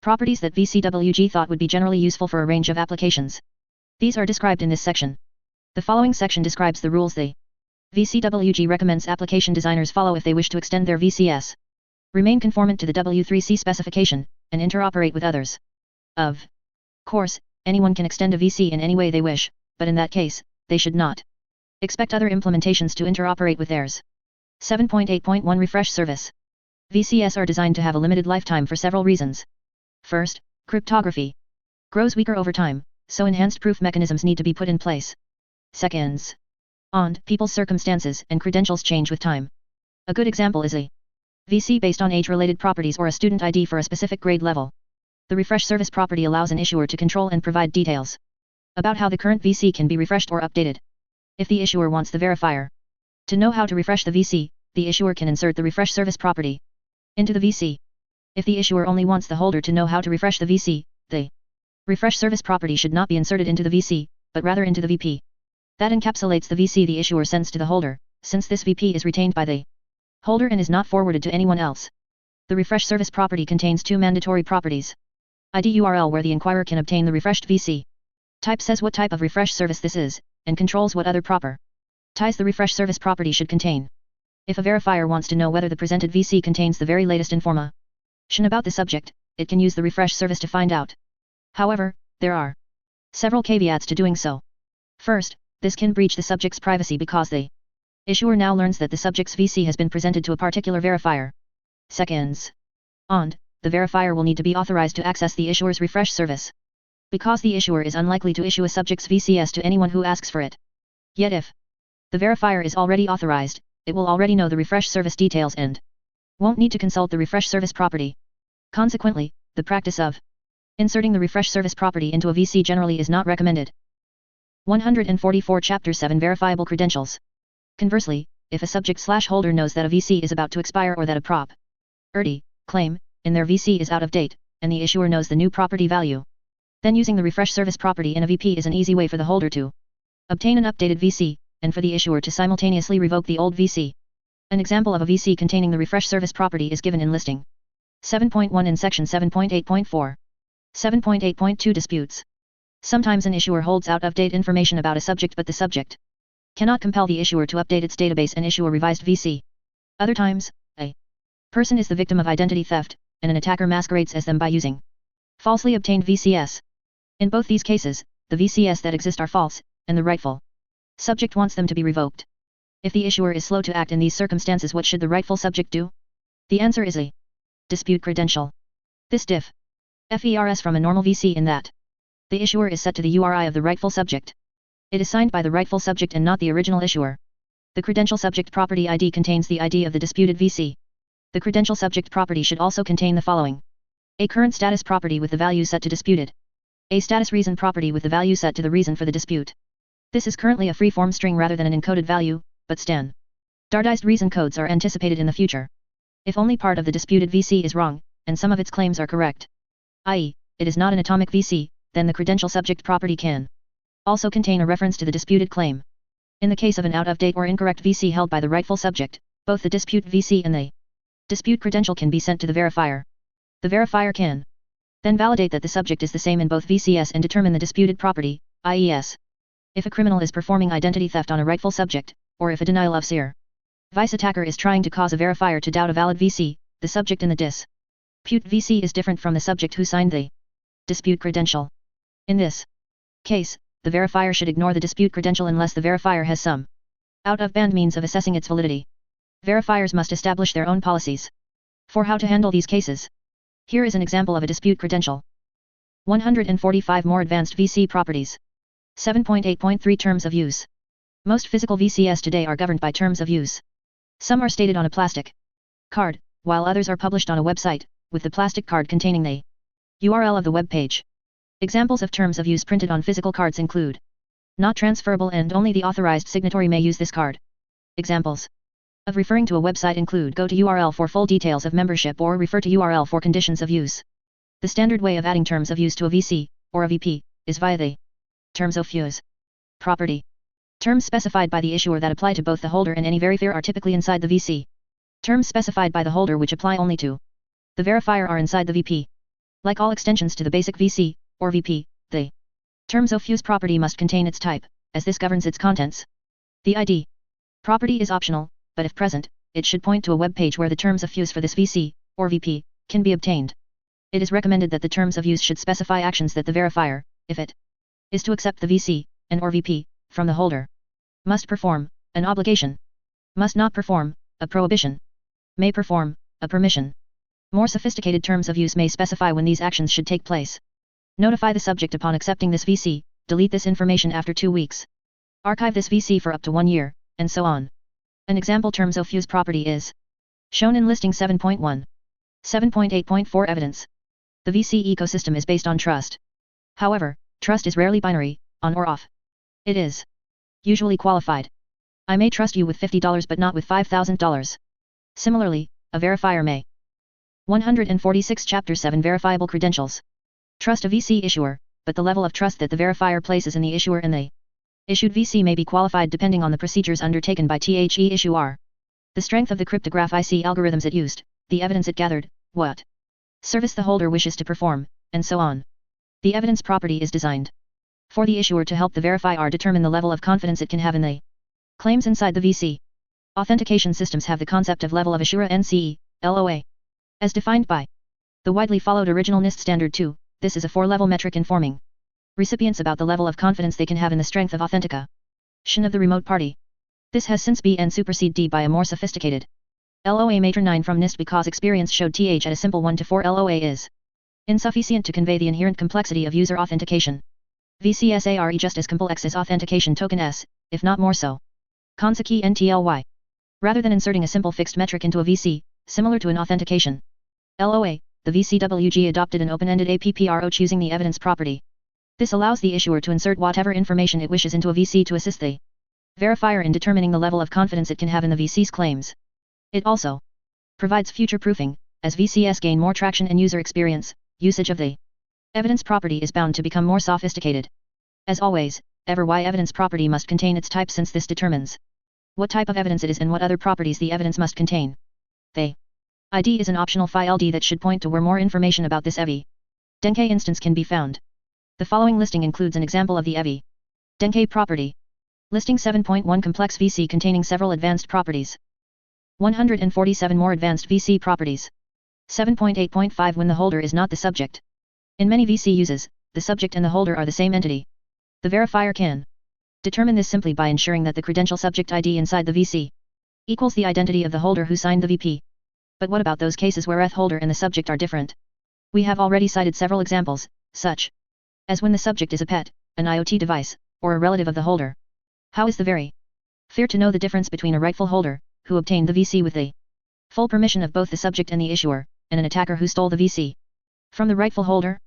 properties that VCWG thought would be generally useful for a range of applications. These are described in this section. The following section describes the rules the VCWG recommends application designers follow if they wish to extend their VCS. Remain conformant to the W3C specification, and interoperate with others. Of course, anyone can extend a VC in any way they wish, but in that case, they should not expect other implementations to interoperate with theirs. 7.8.1 Refresh service. VCS are designed to have a limited lifetime for several reasons. First, cryptography grows weaker over time, so enhanced proof mechanisms need to be put in place. Second, people's circumstances and credentials change with time. A good example is a VC based on age-related properties or a student ID for a specific grade level. The refresh service property allows an issuer to control and provide details about how the current VC can be refreshed or updated. If the issuer wants the verifier to know how to refresh the VC, the issuer can insert the refresh service property into the VC. If the issuer only wants the holder to know how to refresh the VC, the refresh service property should not be inserted into the VC, but rather into the VP. That encapsulates the VC the issuer sends to the holder, since this VP is retained by the holder and is not forwarded to anyone else. The refresh service property contains two mandatory properties. ID URL where the inquirer can obtain the refreshed VC. Type says what type of refresh service this is, and controls what other properties the refresh service property should contain. If a verifier wants to know whether the presented VC contains the very latest information about the subject, it can use the refresh service to find out. However, there are several caveats to doing so. First, this can breach the subject's privacy because the issuer now learns that the subject's VC has been presented to a particular verifier. Second, the verifier will need to be authorized to access the issuer's refresh service, because the issuer is unlikely to issue a subject's VCS to anyone who asks for it. Yet if the verifier is already authorized, it will already know the refresh service details and won't need to consult the refresh service property. Consequently, the practice of inserting the refresh service property into a VC generally is not recommended. 144 Chapter 7 Verifiable credentials. Conversely, if a subject/holder knows that a VC is about to expire or that a prop ID claim in their VC is out of date, and the issuer knows the new property value, then using the refresh service property in a VP is an easy way for the holder to obtain an updated VC, and for the issuer to simultaneously revoke the old VC. An example of a VC containing the refresh service property is given in listing 7.1 in section 7.8.4. 7.8.2 Disputes. Sometimes an issuer holds out-of-date information about a subject but the subject cannot compel the issuer to update its database and issue a revised VC. Other times, a person is the victim of identity theft, and an attacker masquerades as them by using falsely obtained VCS. In both these cases, the VCS that exist are false, and the rightful subject wants them to be revoked. If the issuer is slow to act in these circumstances, what should the rightful subject do? The answer is a dispute credential. This differs from a normal VC in that the issuer is set to the URI of the rightful subject. It is signed by the rightful subject and not the original issuer. The credential subject property ID contains the ID of the disputed VC. The credential subject property should also contain the following: a current status property with the value set to disputed, a status reason property with the value set to the reason for the dispute. This is currently a free-form string rather than an encoded value, but standardized reason codes are anticipated in the future. If only part of the disputed VC is wrong, and some of its claims are correct, i.e., it is not an atomic VC, then the credential subject property can also contain a reference to the disputed claim. In the case of an out-of-date or incorrect VC held by the rightful subject, both the dispute VC and the dispute credential can be sent to the verifier. The verifier can then validate that the subject is the same in both VCS and determine the disputed property, IES. If a criminal is performing identity theft on a rightful subject, or if a denial of service attacker is trying to cause a verifier to doubt a valid VC, the subject in the dispute VC is different from the subject who signed the dispute credential. In this case, the verifier should ignore the dispute credential unless the verifier has some out-of-band means of assessing its validity. Verifiers must establish their own policies for how to handle these cases. Here is an example of a dispute credential. 145 More advanced VC properties. 7.8.3 Terms of use. Most physical VCS today are governed by terms of use. Some are stated on a plastic card, while others are published on a website, with the plastic card containing the URL of the web page. Examples of terms of use printed on physical cards include: not transferable and only the authorized signatory may use this card. Examples of referring to a website include: go to URL for full details of membership or refer to URL for conditions of use. The standard way of adding terms of use to a VC, or a VP, is via the Terms of use. Property. Terms specified by the issuer that apply to both the holder and any verifier are typically inside the VC. Terms specified by the holder which apply only to the verifier are inside the VP. Like all extensions to the basic VC, or VP, the terms of use property must contain its type, as this governs its contents. The ID property is optional, but if present, it should point to a web page where the terms of use for this VC, or VP, can be obtained. It is recommended that the terms of use should specify actions that the verifier, if it is to accept the VC, and or VP, from the holder, must perform, an obligation, must not perform, a prohibition, may perform, a permission. More sophisticated terms of use may specify when these actions should take place. Notify the subject upon accepting this VC, delete this information after 2 weeks. Archive this VC for up to 1 year, and so on. An example terms of use property is shown in listing 7.1. 7.8.4 Evidence. The VC ecosystem is based on trust. However, trust is rarely binary, on or off. It is usually qualified. I may trust you with $50 but not with $5,000. Similarly, a verifier may. 146 Chapter 7 Verifiable Credentials. Trust a VC issuer, but the level of trust that the verifier places in the issuer and the issued VC may be qualified depending on the procedures undertaken by the issuer. The strength of the cryptograph IC algorithms it used, the evidence it gathered, what service the holder wishes to perform, and so on. The evidence property is designed for the issuer to help the verifier determine the level of confidence it can have in the claims inside the VC. Authentication systems have the concept of level of assurance NCE, LOA. As defined by the widely followed original NIST Standard 2, this is a 4-level metric informing recipients about the level of confidence they can have in the strength of authentication of the remote party. This has since been superseded D by a more sophisticated LOA Matrix 9 from NIST because experience showed TH at a simple 1 to 4 LOA is insufficient to convey the inherent complexity of user authentication. VCSARE just as complex as authentication token S, if not more so. Consa key NTLY. Rather than inserting a simple fixed metric into a VC, similar to an authentication LOA, the VCWG adopted an open-ended APPRO choosing the evidence property. This allows the issuer to insert whatever information it wishes into a VC to assist the verifier in determining the level of confidence it can have in the VC's claims. It also provides future proofing, as VCS gain more traction and user experience, usage of the evidence property is bound to become more sophisticated. As always, why evidence property must contain its type since this determines what type of evidence it is and what other properties the evidence must contain. The ID is an optional file that should point to where more information about this EVI Denke instance can be found. The following listing includes an example of the EVI Denke property. Listing 7.1 Complex VC containing several advanced properties. 147 more advanced VC properties. 7.8.5 When the holder is not the subject. In many VC uses, the subject and the holder are the same entity. The verifier can determine this simply by ensuring that the credential subject ID inside the VC equals the identity of the holder who signed the VP. But what about those cases where the holder and the subject are different? We have already cited several examples, such as when the subject is a pet, an IoT device, or a relative of the holder. How is the verifier to know the difference between a rightful holder, who obtained the VC with the full permission of both the subject and the issuer, and an attacker who stole the VC from the rightful holder?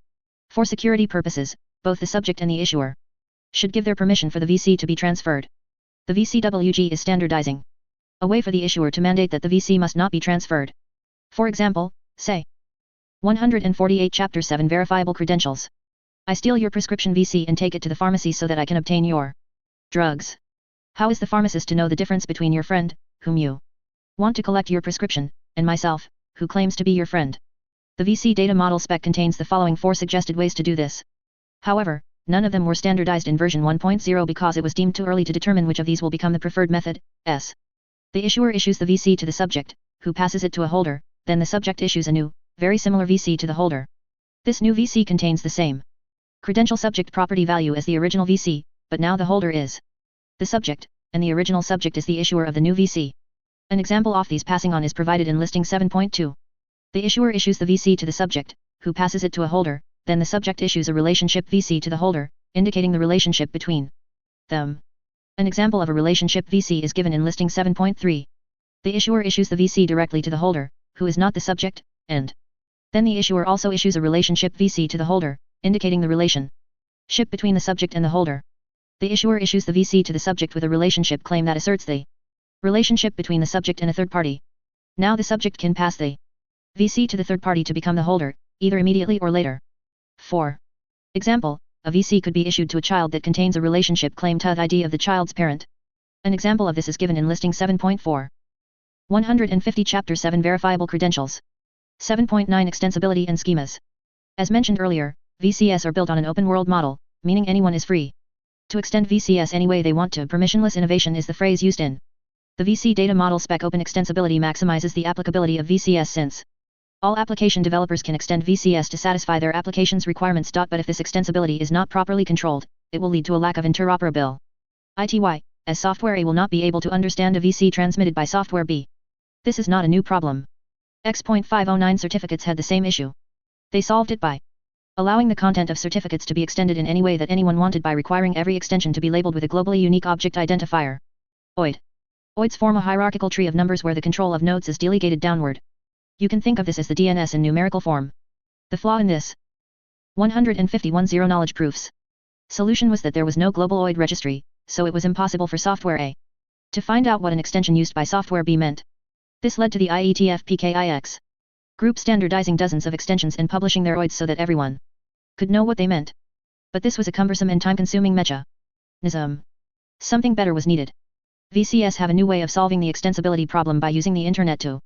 For security purposes, both the subject and the issuer should give their permission for the VC to be transferred. The VCWG is standardizing a way for the issuer to mandate that the VC must not be transferred. For example, say 148 Chapter 7 Verifiable Credentials. I steal your prescription VC and take it to the pharmacy so that I can obtain your drugs. How is the pharmacist to know the difference between your friend, whom you want to collect your prescription, and myself, who claims to be your friend? The VC data model spec contains the following 4 suggested ways to do this. However, none of them were standardized in version 1.0 because it was deemed too early to determine which of these will become the preferred method. The issuer issues the VC to the subject, who passes it to a holder, then the subject issues a new, very similar VC to the holder. This new VC contains the same credential subject property value as the original VC, but now the holder is the subject, and the original subject is the issuer of the new VC. An example of these passing on is provided in listing 7.2. The issuer issues the VC to the subject, who passes it to a holder, then the subject issues a relationship VC to the holder, indicating the relationship between them. An example of a relationship VC is given in listing 7.3. The issuer issues the VC directly to the holder, who is not the subject, and then the issuer also issues a relationship VC to the holder, indicating the relationship between the subject and the holder. The issuer issues the VC to the subject with a relationship claim that asserts the relationship between the subject and a third party. Now the subject can pass the VC to the third party to become the holder, either immediately or later. 4. Example, a VC could be issued to a child that contains a relationship claim to the ID of the child's parent. An example of this is given in Listing 7.4. 150 Chapter 7 Verifiable Credentials. 7.9 Extensibility and Schemas. As mentioned earlier, VCS are built on an open-world model, meaning anyone is free to extend VCS any way they want to. Permissionless innovation is the phrase used in the VC data model spec. Open extensibility maximizes the applicability of VCS since all application developers can extend VCS to satisfy their application's requirements. But if this extensibility is not properly controlled, it will lead to a lack of interoperability, as software A will not be able to understand a VC transmitted by software B. This is not a new problem. X.509 certificates had the same issue. They solved it by allowing the content of certificates to be extended in any way that anyone wanted by requiring every extension to be labeled with a globally unique object identifier. OID. OIDs form a hierarchical tree of numbers where the control of nodes is delegated downward. You can think of this as the DNS in numerical form. The flaw in this 151 zero-knowledge proofs solution was that there was no global OID registry, so it was impossible for software A to find out what an extension used by software B meant. This led to the IETF-PKIX group standardizing dozens of extensions and publishing their OIDs so that everyone could know what they meant. But this was a cumbersome and time-consuming mechanism. Something better was needed. VCS have a new way of solving the extensibility problem by using the internet to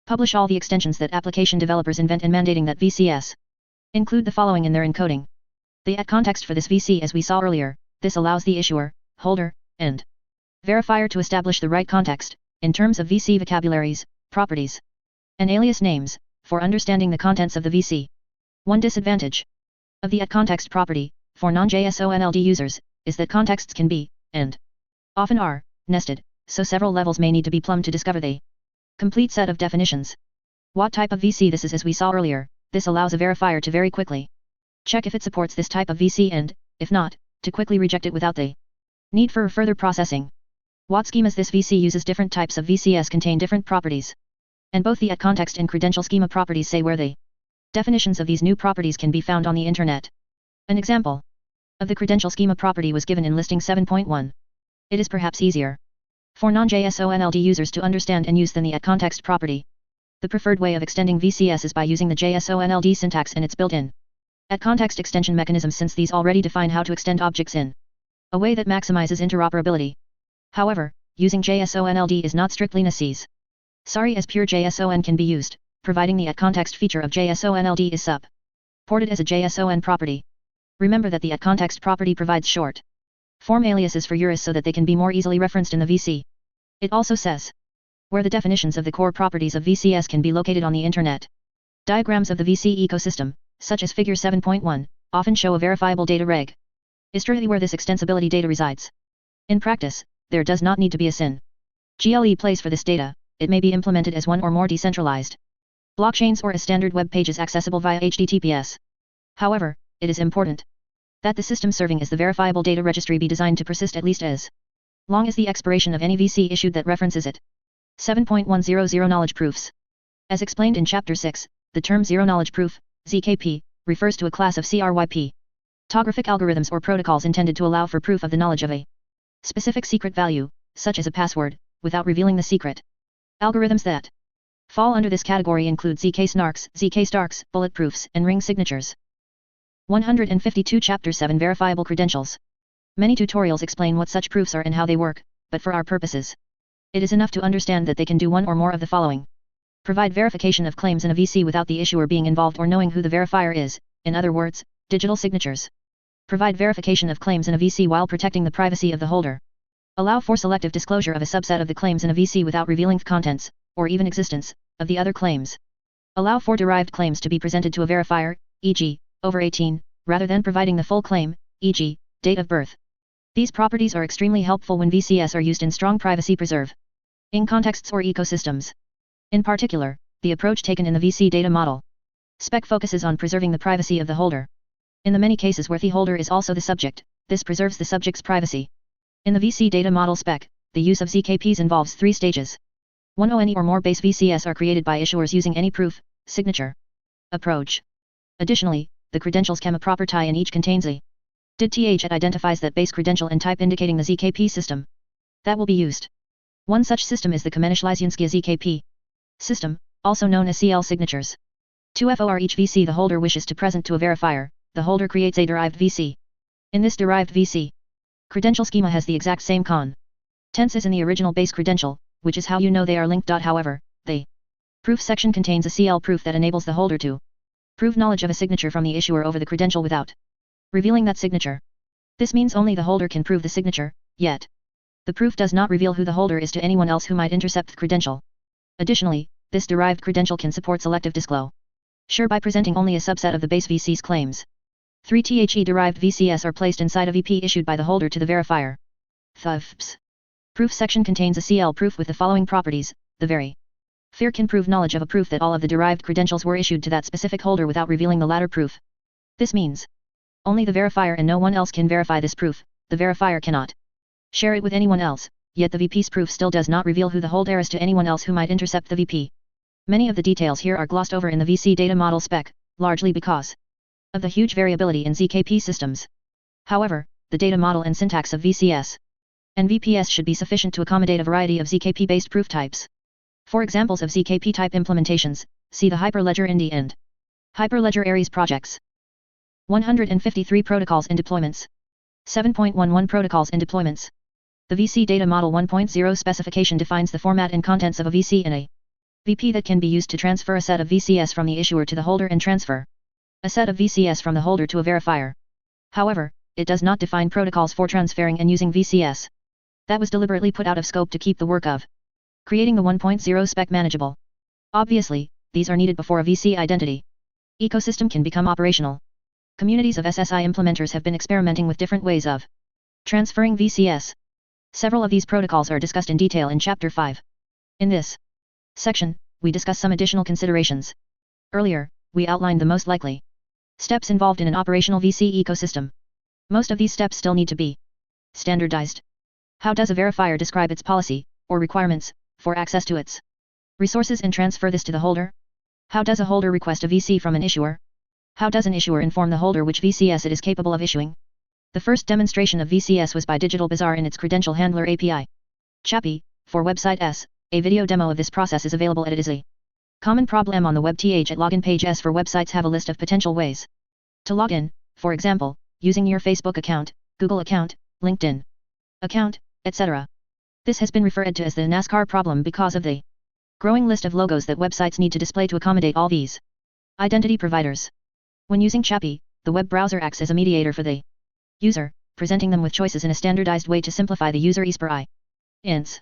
publish all the extensions that application developers invent and mandating that VCS include the following in their encoding. The @context for this VC, as we saw earlier. This allows the issuer, holder, and verifier to establish the right context in terms of VC vocabularies, properties, and alias names for understanding the contents of the VC. One disadvantage of the @context property for non-JSONLD users is that contexts can be, and often are, nested, so several levels may need to be plumbed to discover the complete set of definitions. What type of VC this is, as we saw earlier. This allows a verifier to very quickly check if it supports this type of VC and, if not, to quickly reject it without the need for further processing. What schemas this VC uses. Different types of VCS contain different properties, and both the @context and credential schema properties say where the definitions of these new properties can be found on the internet. An example of the credential schema property was given in Listing 7.1. It is perhaps easier for non-JSONLD users to understand and use than the @context property. The preferred way of extending VCS is by using the JSONLD syntax and its built-in @context extension mechanism, since these already define how to extend objects in a way that maximizes interoperability. However, using JSONLD is not strictly necessary, as pure JSON can be used, providing the @context feature of JSONLD is supported as a JSON property. Remember that the @context property provides short form aliases for URIs so that they can be more easily referenced in the VC. It also says where the definitions of the core properties of VCS can be located on the internet. Diagrams of the VC ecosystem, such as Figure 7.1, often show a verifiable data reg history where this extensibility data resides. In practice, there does not need to be a SYN/GLE place for this data. It may be implemented as one or more decentralized blockchains or as standard web pages accessible via HTTPS. However, it is important that the system serving as the verifiable data registry be designed to persist at least as long as the expiration of any VC issued that references it. 7.10 Zero-knowledge proofs. As explained in Chapter 6, the term zero-knowledge proof, ZKP, refers to a class of cryptographic algorithms or protocols intended to allow for proof of the knowledge of a specific secret value, such as a password, without revealing the secret. Algorithms that fall under this category include ZK-SNARKs, ZK-STARKs, bulletproofs, and ring signatures. 152 Chapter 7 Verifiable Credentials. Many tutorials explain what such proofs are and how they work, but for our purposes, it is enough to understand that they can do one or more of the following. Provide verification of claims in a VC without the issuer being involved or knowing who the verifier is, in other words, digital signatures. Provide verification of claims in a VC while protecting the privacy of the holder. Allow for selective disclosure of a subset of the claims in a VC without revealing the contents, or even existence, of the other claims. Allow for derived claims to be presented to a verifier, e.g., over 18, rather than providing the full claim, e.g., date of birth. These properties are extremely helpful when VCS are used in strong privacy preserving contexts or ecosystems. In particular, the approach taken in the VC data model spec focuses on preserving the privacy of the holder. In the many cases where the holder is also the subject, this preserves the subject's privacy. In the VC data model spec, the use of ZKPs involves 3 stages. 1. Any or more base VCS are created by issuers using any proof, signature approach. Additionally, the credentials can a proper tie in each contains a DID that identifies that base credential and type indicating the ZKP system that will be used. One such system is the Komenishlyzhinsky ZKP system, also known as CL signatures. 2. For each VC the holder wishes to present to a verifier, the holder creates a derived VC. In this derived VC credential schema has the exact same contents as in the original base credential, which is how you know they are linked. However, the proof section contains a CL proof that enables the holder to prove knowledge of a signature from the issuer over the credential without revealing that signature. This means only the holder can prove the signature, yet the proof does not reveal who the holder is to anyone else who might intercept the credential. Additionally, this derived credential can support selective disclosure by presenting only a subset of the base VC's claims. 3 The derived VCS are placed inside a VP issued by the holder to the verifier. The proof section contains a CL proof with the following properties. The verifier can prove knowledge of a proof that all of the derived credentials were issued to that specific holder without revealing the latter proof. This means only the verifier and no one else can verify this proof. The verifier cannot share it with anyone else, yet the VP's proof still does not reveal who the holder is to anyone else who might intercept the VP. Many of the details here are glossed over in the VC data model spec, largely because of the huge variability in ZKP systems. However, the data model and syntax of VCS and VPS should be sufficient to accommodate a variety of ZKP-based proof types. For examples of ZKP type implementations, see the Hyperledger Indy and Hyperledger Aries projects. 153 protocols and deployments. 7.11 protocols and deployments. The VC data model 1.0 specification defines the format and contents of a VC in a VP that can be used to transfer a set of VCS from the issuer to the holder and transfer a set of VCS from the holder to a verifier. However, it does not define protocols for transferring and using VCS. That was deliberately put out of scope to keep the work of creating the 1.0 spec manageable. Obviously, these are needed before a VC identity ecosystem can become operational. Communities of SSI implementers have been experimenting with different ways of transferring VCS. Several of these protocols are discussed in detail in Chapter 5. In this section, we discuss some additional considerations. Earlier, we outlined the most likely steps involved in an operational VC ecosystem. Most of these steps still need to be standardized. How does a verifier describe its policy, or requirements, for access to its resources and transfer this to the holder? How does a holder request a VC from an issuer? How does an issuer inform the holder which VCS it is capable of issuing? The first demonstration of VCS was by Digital Bazaar in its Credential Handler API. Chappy, for Website S, a video demo of this process is available at it is a common problem on the web. At login page S for websites have a list of potential ways to log in, for example, using your Facebook account, Google account, LinkedIn account, etc. This has been referred to as the NASCAR problem because of the growing list of logos that websites need to display to accommodate all these identity providers. When using Chappy, the web browser acts as a mediator for the user, presenting them with choices in a standardized way to simplify the user ease per instance.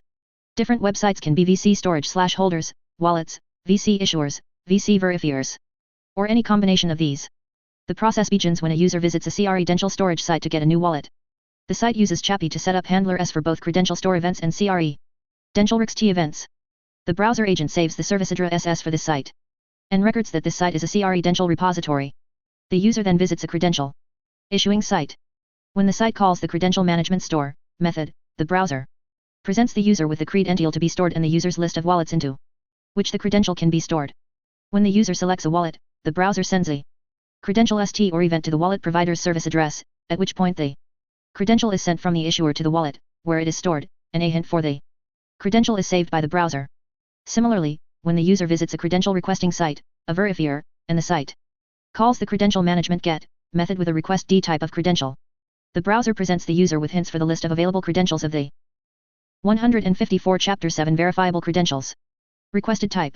Different websites can be VC storage/holders, wallets, VC issuers, VC verifiers, or any combination of these. The process begins when a user visits a credential storage site to get a new wallet. The site uses Chappy to set up handler S for both credential store events and credential RxT events. The browser agent saves the service address S for this site and records that this site is a credential repository. The user then visits a credential issuing site. When the site calls the credential management store method, the browser presents the user with the credential to be stored and the user's list of wallets into which the credential can be stored. When the user selects a wallet, the browser sends a credential ST or event to the wallet provider's service address, at which point the credential is sent from the issuer to the wallet, where it is stored, and a hint for the credential is saved by the browser. Similarly, when the user visits a credential requesting site, a verifier, and the site calls the credential management get method with a request D type of credential, the browser presents the user with hints for the list of available credentials of the 154 Chapter 7 Verifiable Credentials. Requested type.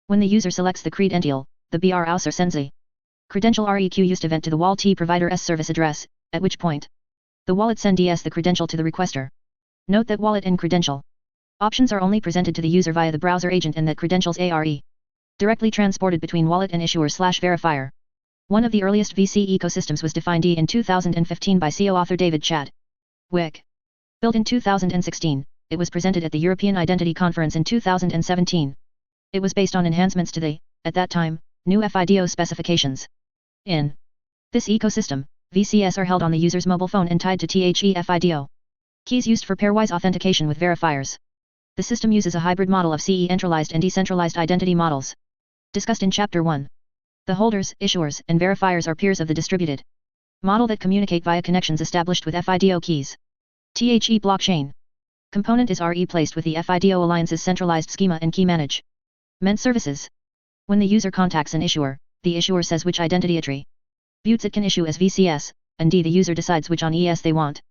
When the user selects the credential, the browser sends a credential REQ used event to the wallet provider S service address, at which point the wallet sends the credential to the requester. Note that wallet and credential options are only presented to the user via the browser agent and that credentials are directly transported between wallet and issuer/verifier. One of the earliest VC ecosystems was defined in 2015 by CO author David Chadwick. Built in 2016, it was presented at the European Identity Conference in 2017. It was based on enhancements to the, at that time, new FIDO specifications. In this ecosystem, VCS are held on the user's mobile phone and tied to FIDO keys used for pairwise authentication with verifiers. The system uses a hybrid model of centralized and decentralized identity models. Discussed in Chapter 1. The holders, issuers, and verifiers are peers of the distributed model that communicate via connections established with FIDO keys. The blockchain component is placed with the FIDO Alliance's centralized schema and key management services. When the user contacts an issuer, the issuer says which identity attributes it can issue as VCS, and D. The user decides which on ES they want.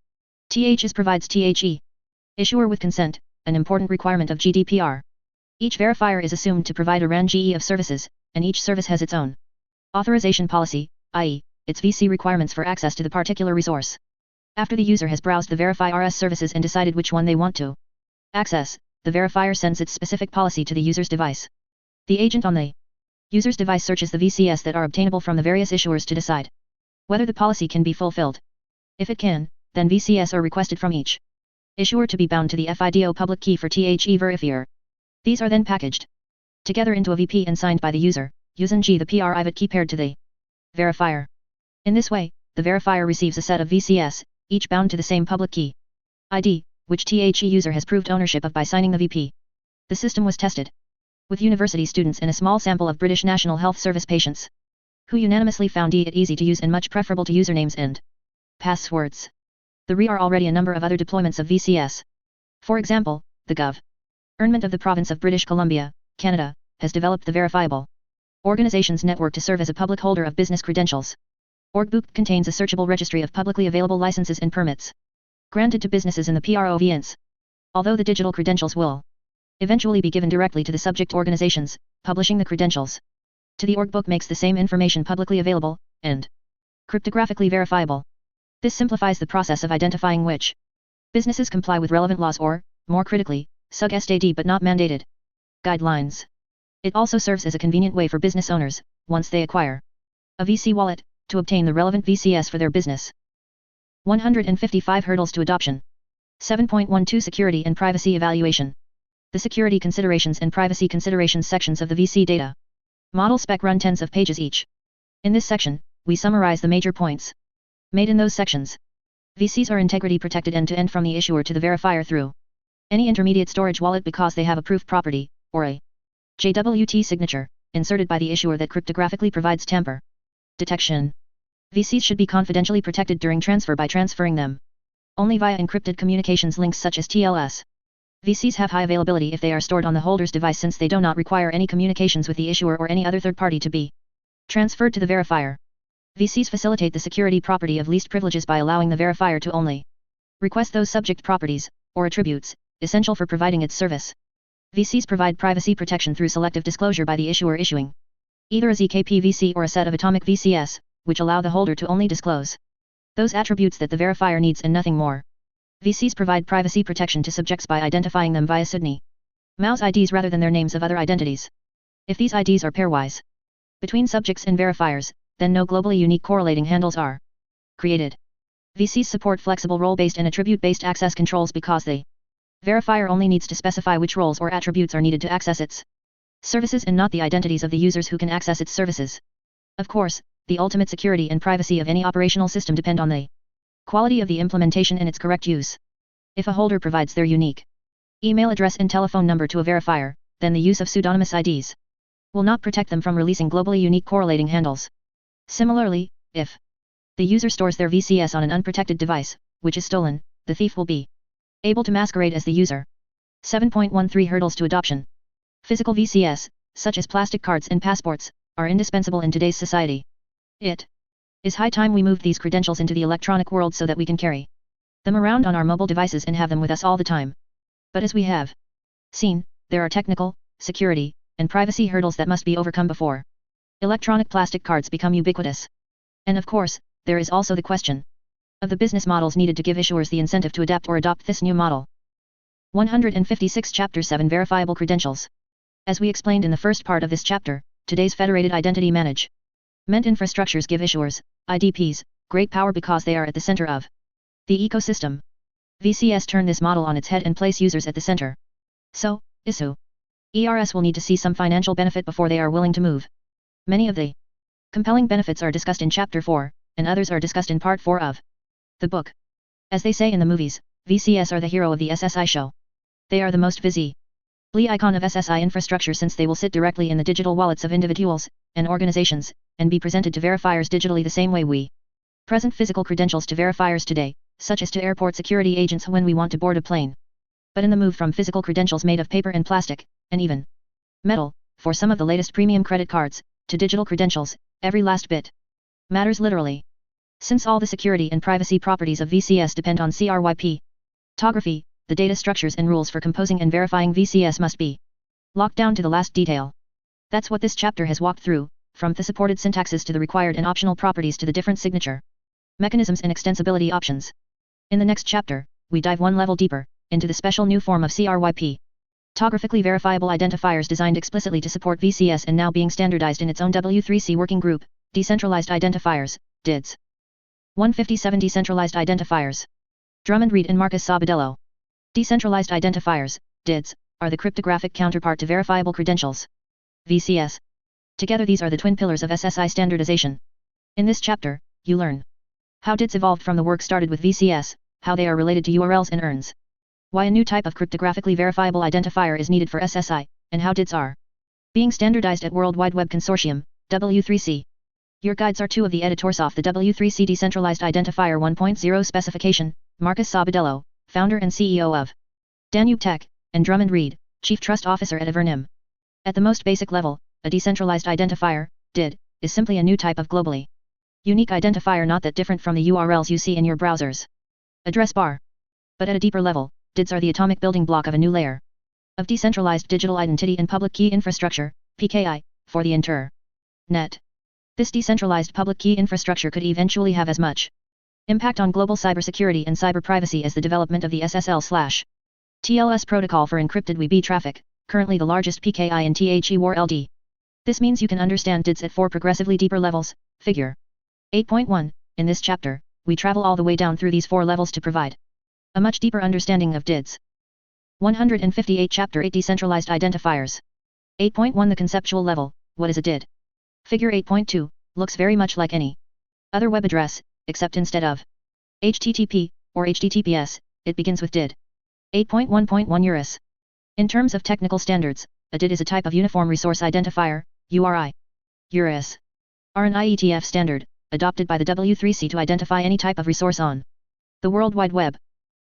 THIS provides THE. Issuer with consent, an important requirement of GDPR. Each verifier is assumed to provide a RAN-GE of services, and each service has its own authorization policy, i.e., its VC requirements for access to the particular resource. After the user has browsed the verifiers services and decided which one they want to access, the verifier sends its specific policy to the user's device. The agent on the user's device searches the VCS that are obtainable from the various issuers to decide whether the policy can be fulfilled. If it can, then VCS are requested from each issuer to be bound to the FIDO public key for THE verifier. These are then packaged together into a VP and signed by the user, using the private key paired to the verifier. In this way, the verifier receives a set of VCS, each bound to the same public key ID, which THE user has proved ownership of by signing the VP. The system was tested with university students and a small sample of British National Health Service patients, who unanimously found it easy to use and much preferable to usernames and passwords. There are already a number of other deployments of VCS. For example, the Government of the Province of British Columbia, Canada, has developed the Verifiable Organizations Network to serve as a public holder of business credentials. OrgBook contains a searchable registry of publicly available licenses and permits granted to businesses in the province. Although the digital credentials will eventually be given directly to the subject organizations, publishing the credentials to the OrgBook makes the same information publicly available, and cryptographically verifiable. This simplifies the process of identifying which businesses comply with relevant laws or, more critically, suggested but not mandated guidelines. It also serves as a convenient way for business owners, once they acquire a VC wallet, to obtain the relevant VCS for their business. 155 Hurdles to Adoption. 7.12 Security and Privacy Evaluation. The Security Considerations and Privacy Considerations sections of the VC data model spec run tens of pages each. In this section, we summarize the major points made in those sections. VCs are integrity protected end-to-end from the issuer to the verifier through any intermediate storage wallet because they have a proof property, or a JWT signature, inserted by the issuer that cryptographically provides tamper detection. VCs should be confidentially protected during transfer by transferring them only via encrypted communications links such as TLS. VCs have high availability if they are stored on the holder's device since they do not require any communications with the issuer or any other third party to be transferred to the verifier. VCs facilitate the security property of least privileges by allowing the verifier to only request those subject properties, or attributes, essential for providing its service. VCs provide privacy protection through selective disclosure by the issuer issuing either a ZKP VC or a set of atomic VCS, which allow the holder to only disclose those attributes that the verifier needs and nothing more. VCs provide privacy protection to subjects by identifying them via Sydney Mouse IDs rather than their names of other identities. If these IDs are pairwise between subjects and verifiers, then no globally unique correlating handles are created. VCs support flexible role-based and attribute-based access controls because the verifier only needs to specify which roles or attributes are needed to access its services and not the identities of the users who can access its services. Of course, the ultimate security and privacy of any operational system depend on the quality of the implementation and its correct use. If a holder provides their unique email address and telephone number to a verifier, then the use of pseudonymous IDs will not protect them from releasing globally unique correlating handles. Similarly, if the user stores their VCS on an unprotected device, which is stolen, the thief will be able to masquerade as the user. 7.13 Hurdles to Adoption. Physical VCS, such as plastic cards and passports, are indispensable in today's society. It is high time we moved these credentials into the electronic world so that we can carry them around on our mobile devices and have them with us all the time. But as we have seen, there are technical, security, and privacy hurdles that must be overcome before electronic plastic cards become ubiquitous. And of course, there is also the question of the business models needed to give issuers the incentive to adapt or adopt this new model. 156 Chapter 7 Verifiable Credentials. As we explained in the first part of this chapter, today's federated identity management infrastructures give issuers, IDPs, great power because they are at the center of the ecosystem. VCS turn this model on its head and place users at the center. So, ERS will need to see some financial benefit before they are willing to move. Many of the compelling benefits are discussed in Chapter 4, and others are discussed in Part 4 of the book. As they say in the movies, VCS are the hero of the SSI show. They are the most visibly icon of SSI infrastructure since they will sit directly in the digital wallets of individuals and organizations, and be presented to verifiers digitally the same way we present physical credentials to verifiers today, such as to airport security agents when we want to board a plane. But in the move from physical credentials made of paper and plastic, and even metal, for some of the latest premium credit cards, to digital credentials, every last bit matters literally. Since all the security and privacy properties of VCS depend on cryptography, the data structures and rules for composing and verifying VCS must be locked down to the last detail. That's what this chapter has walked through, from the supported syntaxes to the required and optional properties to the different signature mechanisms and extensibility options. In the next chapter, we dive one level deeper, into the special new form of cryptographically verifiable identifiers designed explicitly to support VCS and now being standardized in its own W3C working group, Decentralized Identifiers, DIDs. 157 Decentralized Identifiers. Drummond Reed and Marcus Sabadello. Decentralized Identifiers, DIDs, are the cryptographic counterpart to verifiable credentials, VCS. Together these are the twin pillars of SSI standardization. In this chapter, you learn how DIDs evolved from the work started with VCS, how they are related to URLs and URNs, why a new type of cryptographically verifiable identifier is needed for SSI, and how DIDs are being standardized at World Wide Web Consortium, W3C. Your guides are two of the editors of the W3C Decentralized Identifier 1.0 specification, Marcus Sabadello, founder and CEO of Danube Tech, and Drummond Reed, Chief Trust Officer at Evernym. At the most basic level, a decentralized identifier, DID, is simply a new type of globally unique identifier not that different from the URLs you see in your browser's address bar. But at a deeper level, DIDs are the atomic building block of a new layer of decentralized digital identity and public key infrastructure, PKI, for the internet. This decentralized public key infrastructure could eventually have as much impact on global cybersecurity and cyber privacy as the development of the SSL/TLS protocol for encrypted Web traffic, currently the largest PKI in THE-WRLD. This means you can understand DIDs at 4 progressively deeper levels, figure 8.1. In this chapter, we travel all the way down through these 4 levels to provide a much deeper understanding of DIDs. 158 Chapter 8 Decentralized Identifiers. 8.1 The conceptual level, what is a DID? Figure 8.2, looks very much like any other web address, except instead of HTTP, or HTTPS, it begins with DID. 8.1.1 URIS. In terms of technical standards, a DID is a type of Uniform Resource Identifier, URI. URIs are an IETF standard, adopted by the W3C to identify any type of resource on the World Wide Web.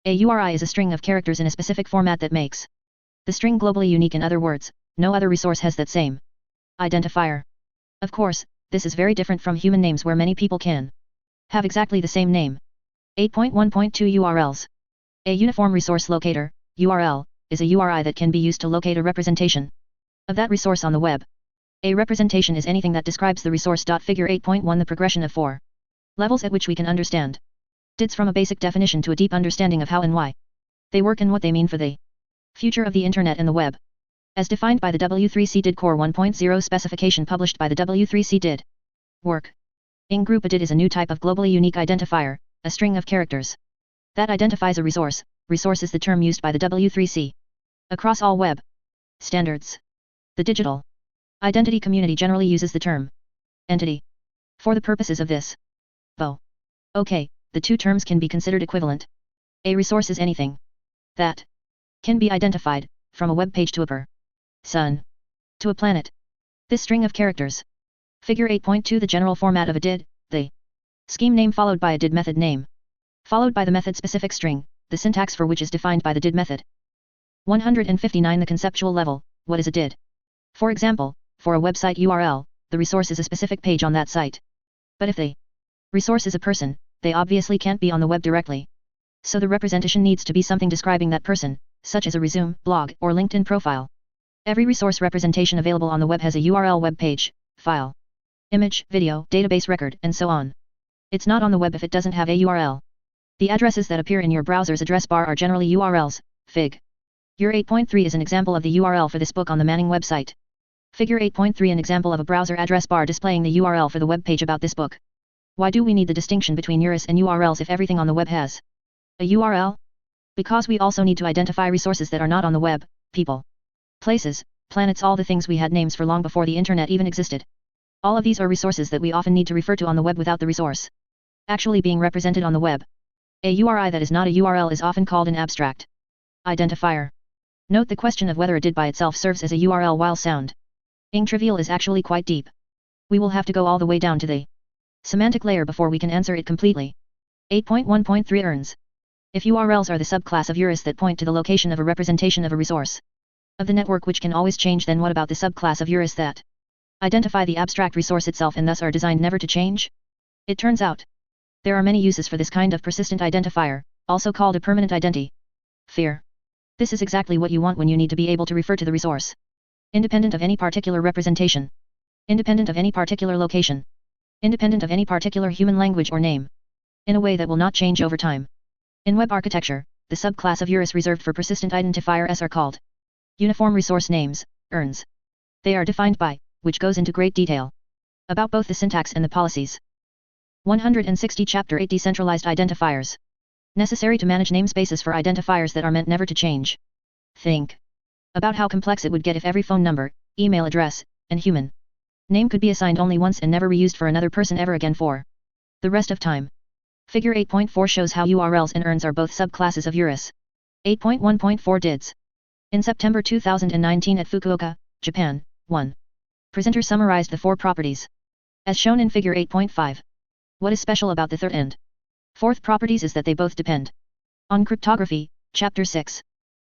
A URI is a string of characters in a specific format that makes the string globally unique. In other words, no other resource has that same identifier. Of course, this is very different from human names where many people can have exactly the same name. 8.1.2 URLs. A Uniform Resource Locator, URL, is a URI that can be used to locate a representation of that resource on the web. A representation is anything that describes the resource. Figure 8.1 The progression of 4 levels at which we can understand DIDs, from a basic definition to a deep understanding of how and why they work and what they mean for the future of the Internet and the web. As defined by the W3C DID Core 1.0 specification published by the W3C DID Work in Group, a DID is a new type of globally unique identifier, a string of characters that identifies a resource. Resource is the term used by the W3C across all web standards. The digital identity community generally uses the term entity for the purposes of this. Okay, the two terms can be considered equivalent. A resource is anything that can be identified, from a web page to a person to a planet. This string of characters. Figure 8.2 The general format of a DID, the scheme name followed by a DID method name, followed by the method-specific string, the syntax for which is defined by the DID method. 159 The conceptual level, what is a DID? For example, for a website URL, the resource is a specific page on that site. But if the resource is a person, they obviously can't be on the web directly. So the representation needs to be something describing that person, such as a resume, blog, or LinkedIn profile. Every resource representation available on the web has a URL web page, file, image, video, database record, and so on. It's not on the web if it doesn't have a URL. The addresses that appear in your browser's address bar are generally URLs. Fig. Your 8.3 is an example of the URL for this book on the Manning website. Figure 8.3 An example of a browser address bar displaying the URL for the web page about this book. Why do we need the distinction between URIs and URLs if everything on the web has a URL? Because we also need to identify resources that are not on the web, people, places, planets, all the things we had names for long before the internet even existed. All of these are resources that we often need to refer to on the web without the resource actually being represented on the web. A URI that is not a URL is often called an abstract identifier. Note the question of whether a DID by itself serves as a URL while sounding trivial is actually quite deep. We will have to go all the way down to the semantic layer before we can answer it completely. 8.1.3 URNs. If URLs are the subclass of URIs that point to the location of a representation of a resource of the network which can always change, then what about the subclass of URIs that identify the abstract resource itself and thus are designed never to change? It turns out There are many uses for this kind of persistent identifier, also called a permanent identity. Fear. This is exactly what you want when you need to be able to refer to the resource, independent of any particular representation, independent of any particular location, independent of any particular human language or name, in a way that will not change over time. In web architecture, the subclass of URIs reserved for persistent identifiers are called uniform resource names, URNs. They are defined by, which goes into great detail about both the syntax and the policies. 160 Chapter 8 Decentralized Identifiers. Necessary to manage namespaces for identifiers that are meant never to change. Think about how complex it would get if every phone number, email address, and human name could be assigned only once and never reused for another person ever again for the rest of time. Figure 8.4 shows how URLs and URNs are both subclasses of URIs. 8.1.4 DIDs. In September 2019 at Fukuoka, Japan, 1. Presenter summarized the 4 properties, as shown in figure 8.5. What is special about the third and fourth properties is that they both depend on cryptography, Chapter 6.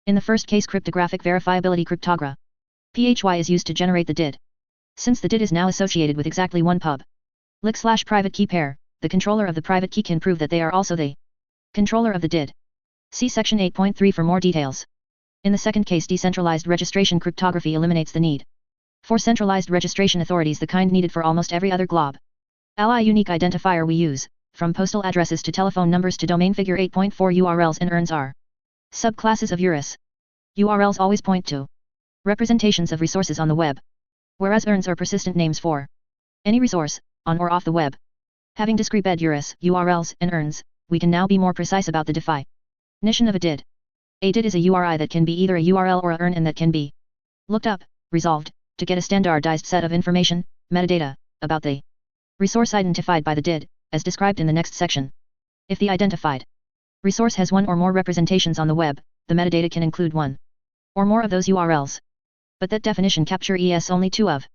In the first case, cryptographic verifiability cryptogra. PHY is used to generate the DID. Since the DID is now associated with exactly one public/private key pair, the controller of the private key can prove that they are also the controller of the DID. See section 8.3 for more details. In the second case, decentralized registration cryptography eliminates the need for centralized registration authorities, the kind needed for almost every other glob ally unique identifier we use, from postal addresses to telephone numbers to domain. Figure 8.4 URLs and URNs are subclasses of URIs. URLs always point to representations of resources on the web, whereas URNs are persistent names for any resource, on or off the web. Having described URIs, URLs, and URNs, we can now be more precise about the definition of a DID. A DID is a URI that can be either a URL or a URN and that can be looked up, resolved, to get a standardized set of information, metadata, about the resource identified by the DID, as described in the next section. If the identified resource has one or more representations on the web, the metadata can include one or more of those URLs. But that definition captures only 2 of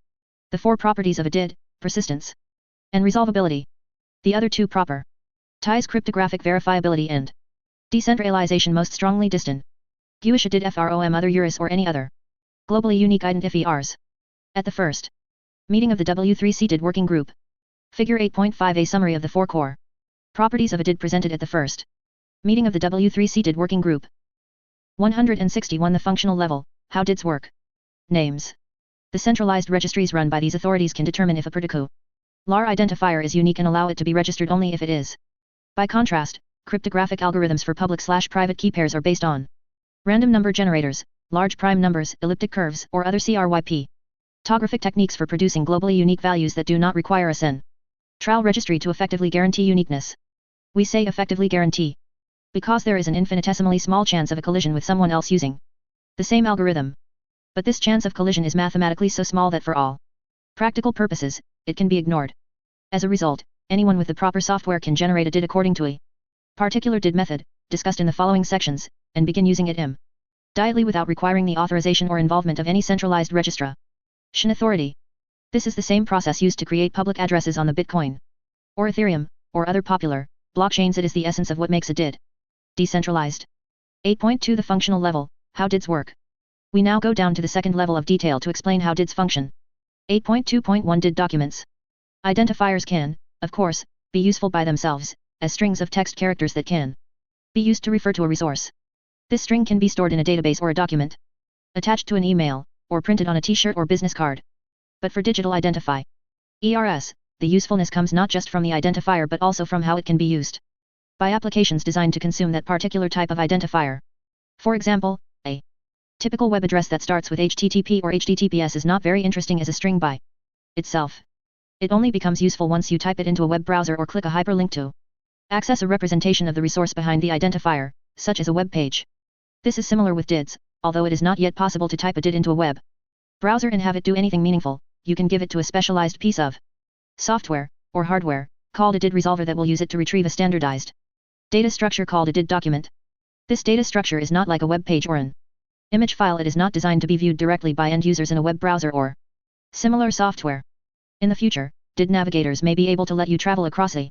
the 4 properties of a DID, persistence and resolvability. The other 2 proper ties cryptographic verifiability and decentralization most strongly distant. GUISH DID from other URIs or any other globally unique identifiers. At the first meeting of the W3C DID working group. Figure 8.5 a summary of the 4 core properties of a DID presented at the first meeting of the W3C DID working group. 161 The functional level, how DIDs work. Names. The centralized registries run by these authorities can determine if a particular identifier is unique and allow it to be registered only if it is. By contrast, cryptographic algorithms for public/private key pairs are based on random number generators, large prime numbers, elliptic curves, or other cryptographic techniques for producing globally unique values that do not require a central registry to effectively guarantee uniqueness. We say effectively guarantee because there is an infinitesimally small chance of a collision with someone else using the same algorithm. But this chance of collision is mathematically so small that for all practical purposes, it can be ignored. As a result, anyone with the proper software can generate a DID according to a particular DID method, discussed in the following sections, and begin using it immediately without requiring the authorization or involvement of any centralized registration authority. This is the same process used to create public addresses on the Bitcoin, or Ethereum, or other popular blockchains. It is the essence of what makes a DID decentralized. 8.2 The functional level, how DIDs work. We now go down to the second level of detail to explain how DIDs function. 8.2.1 DID documents. Identifiers can, of course, be useful by themselves, as strings of text characters that can be used to refer to a resource. This string can be stored in a database or a document, attached to an email, or printed on a t-shirt or business card. But for digital identifiers, the usefulness comes not just from the identifier but also from how it can be used by applications designed to consume that particular type of identifier. For example, a typical web address that starts with HTTP or HTTPS is not very interesting as a string by itself. It only becomes useful once you type it into a web browser or click a hyperlink to access a representation of the resource behind the identifier, such as a web page. This is similar with DIDs, although it is not yet possible to type a DID into a web browser and have it do anything meaningful. You can give it to a specialized piece of software, or hardware, called a DID resolver that will use it to retrieve a standardized data structure called a DID document. This data structure is not like a web page or an image file. It is not designed to be viewed directly by end users in a web browser or similar software. In the future, DID navigators may be able to let you travel across a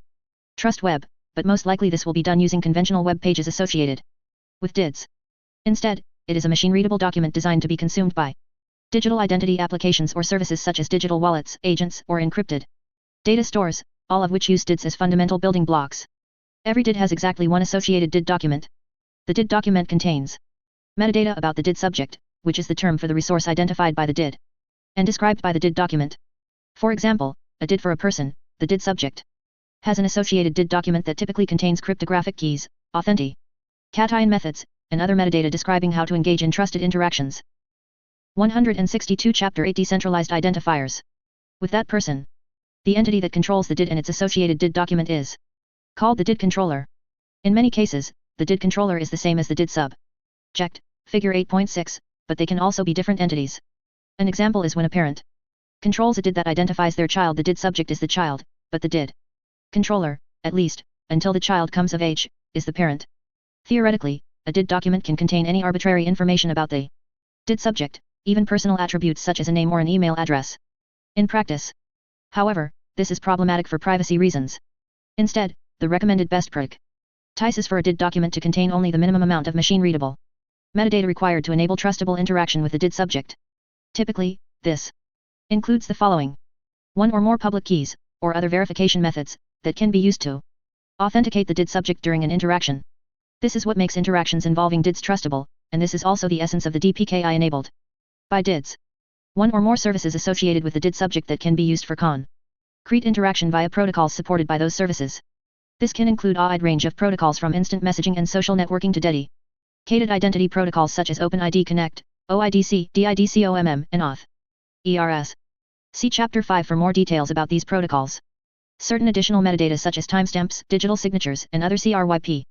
trust web, but most likely this will be done using conventional web pages associated with DIDs. Instead, it is a machine-readable document designed to be consumed by digital identity applications or services such as digital wallets, agents, or encrypted data stores, all of which use DIDs as fundamental building blocks. Every DID has exactly one associated DID document. The DID document contains metadata about the DID subject, which is the term for the resource identified by the DID, and described by the DID document. For example, a DID for a person, the DID subject, has an associated DID document that typically contains cryptographic keys, authentication methods, and other metadata describing how to engage in trusted interactions. 162 Chapter 8 Decentralized Identifiers. With that person, the entity that controls the DID and its associated DID document is called the DID controller. In many cases, the DID controller is the same as the DID subject, figure 8.6, but they can also be different entities. An example is when a parent controls a DID that identifies their child. The DID subject is the child, but the DID controller, at least, until the child comes of age, is the parent. Theoretically, a DID document can contain any arbitrary information about the DID subject, even personal attributes such as a name or an email address. In practice, however, this is problematic for privacy reasons. Instead, the recommended best practice is for a DID document to contain only the minimum amount of machine-readable metadata required to enable trustable interaction with the DID subject. Typically, this includes the following: 1 or more public keys, or other verification methods, that can be used to authenticate the DID subject during an interaction. This is what makes interactions involving DIDs trustable, and this is also the essence of the DPKI enabled by DIDs. 1 or more services associated with the DID subject that can be used for concrete interaction via protocols supported by those services. This can include a wide range of protocols from instant messaging and social networking to dedicated identity protocols such as OpenID Connect, OIDC, DIDCOMM, and Auth. ERS. See Chapter 5 for more details about these protocols. Certain additional metadata such as timestamps, digital signatures, and other CRYP,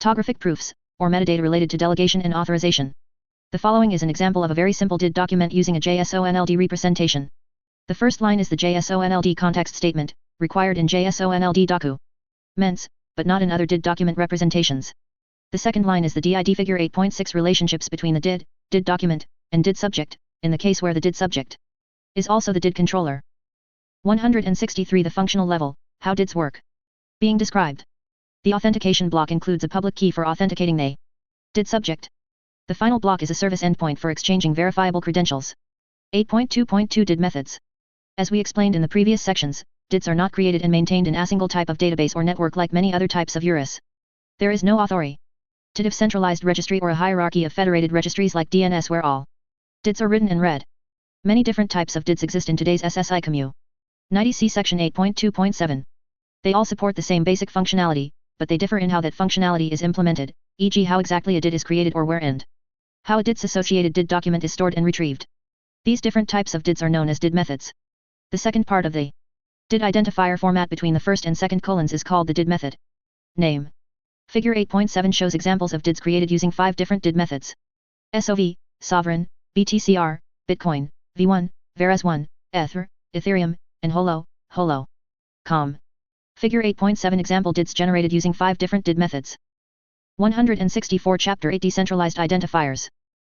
topographic proofs, or metadata related to delegation and authorization. The following is an example of a very simple DID document using a JSONLD representation. The first line is the JSONLD context statement, required in JSONLD documents, but not in other DID document representations. The second line is the DID figure 8.6 relationships between the DID document, and DID subject, in the case where the DID subject is also the DID controller. 163 The functional level, how DIDs work. Being described. The authentication block includes a public key for authenticating the DID subject. The final block is a service endpoint for exchanging verifiable credentials. 8.2.2 DID methods. As we explained in the previous sections, DIDs are not created and maintained in a single type of database or network like many other types of URIs. There is no authoritative centralized registry or a hierarchy of federated registries like DNS where all DIDs are written and read. Many different types of DIDs exist in today's SSI community. See Section 8.2.7. They all support the same basic functionality, but they differ in how that functionality is implemented, e.g. how exactly a DID is created or where and how a DID's associated DID document is stored and retrieved. These different types of DIDs are known as DID methods. The second part of the DID identifier format between the first and second colons is called the DID method name. Figure 8.7 shows examples of DIDs created using 5 different DID methods: SOV, Sovereign, BTCR, Bitcoin, V1, Veras1, Ether, Ethereum, and Holo. Figure 8.7 example DIDs generated using 5 different DID methods. 164 Chapter 8 Decentralized Identifiers.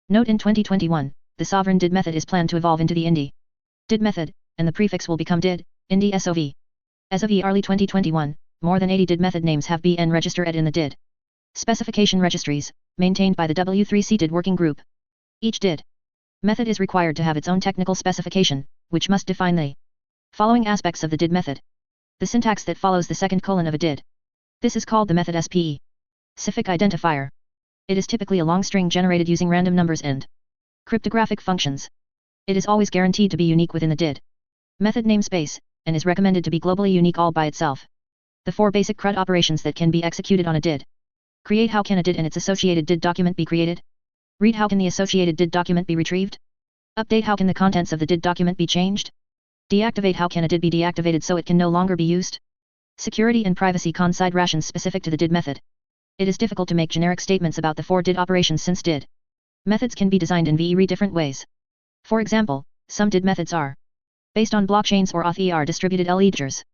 Note: in 2021, the Sovereign DID method is planned to evolve into the INDI DID method, and the prefix will become DID, INDI SOV. As of early 2021, more than 80 DID method names have been registered in the DID specification registries, maintained by the W3C DID working group. Each DID method is required to have its own technical specification, which must define the following aspects of the DID method. The syntax that follows the second colon of a DID. This is called the method SPE. Specific identifier. It is typically a long string generated using random numbers and cryptographic functions. It is always guaranteed to be unique within the DID method namespace, and is recommended to be globally unique all by itself. The 4 basic CRUD operations that can be executed on a DID. Create: how can a DID and its associated DID document be created? Read: how can the associated DID document be retrieved? Update: how can the contents of the DID document be changed? Deactivate: how can a DID be deactivated so it can no longer be used? Security and privacy considerations specific to the DID method. It is difficult to make generic statements about the 4 DID operations since DID methods can be designed in very different ways. For example, some DID methods are based on blockchains or auth distributed ledgers.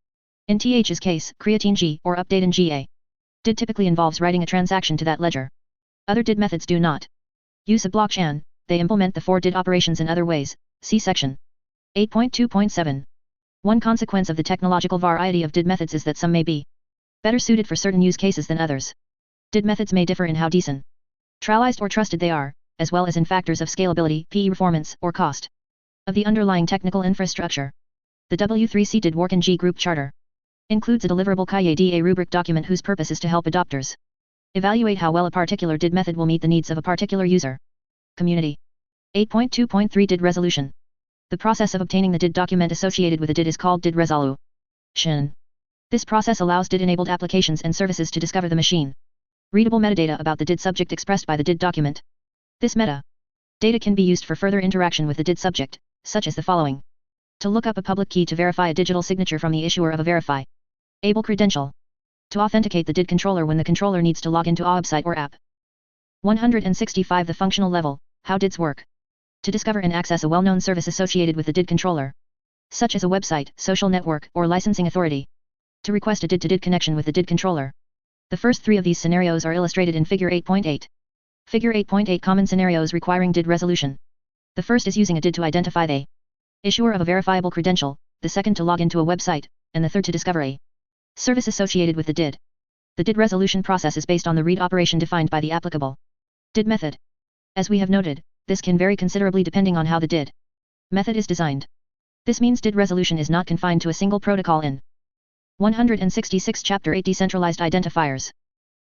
In TH's case, creatine G or update in GA. DID typically involves writing a transaction to that ledger. Other DID methods do not use a blockchain, they implement the 4 DID operations in other ways. See Section 8.2.7. One consequence of the technological variety of DID methods is that some may be better suited for certain use cases than others. DID methods may differ in how decentralized or trusted they are, as well as in factors of scalability, performance, or cost of the underlying technical infrastructure. The W3C DID work in G Group Charter. Includes a deliverable KYD rubric document whose purpose is to help adopters evaluate how well a particular DID method will meet the needs of a particular user. Community. 8.2.3 DID resolution. The process of obtaining the DID document associated with a DID is called DID resolution. This process allows DID-enabled applications and services to discover the machine readable metadata about the DID subject expressed by the DID document. This meta data can be used for further interaction with the DID subject, such as the following. To look up a public key to verify a digital signature from the issuer of a verifiable credential. To authenticate the DID controller when the controller needs to log into a website or app. 165 The functional level, how DIDs work. To discover and access a well-known service associated with the DID controller, such as a website, social network, or licensing authority. To request a DID-to-DID connection with the DID controller. The first three of these scenarios are illustrated in Figure 8.8. Figure 8.8 Common scenarios requiring DID resolution. The first is using a DID to identify the issuer of a verifiable credential, the second to log into a website, and the third to discover a service associated with the DID. The DID resolution process is based on the read operation defined by the applicable DID method. As we have noted, this can vary considerably depending on how the DID method is designed. This means DID resolution is not confined to a single protocol in 166 Chapter 8 Decentralized Identifiers.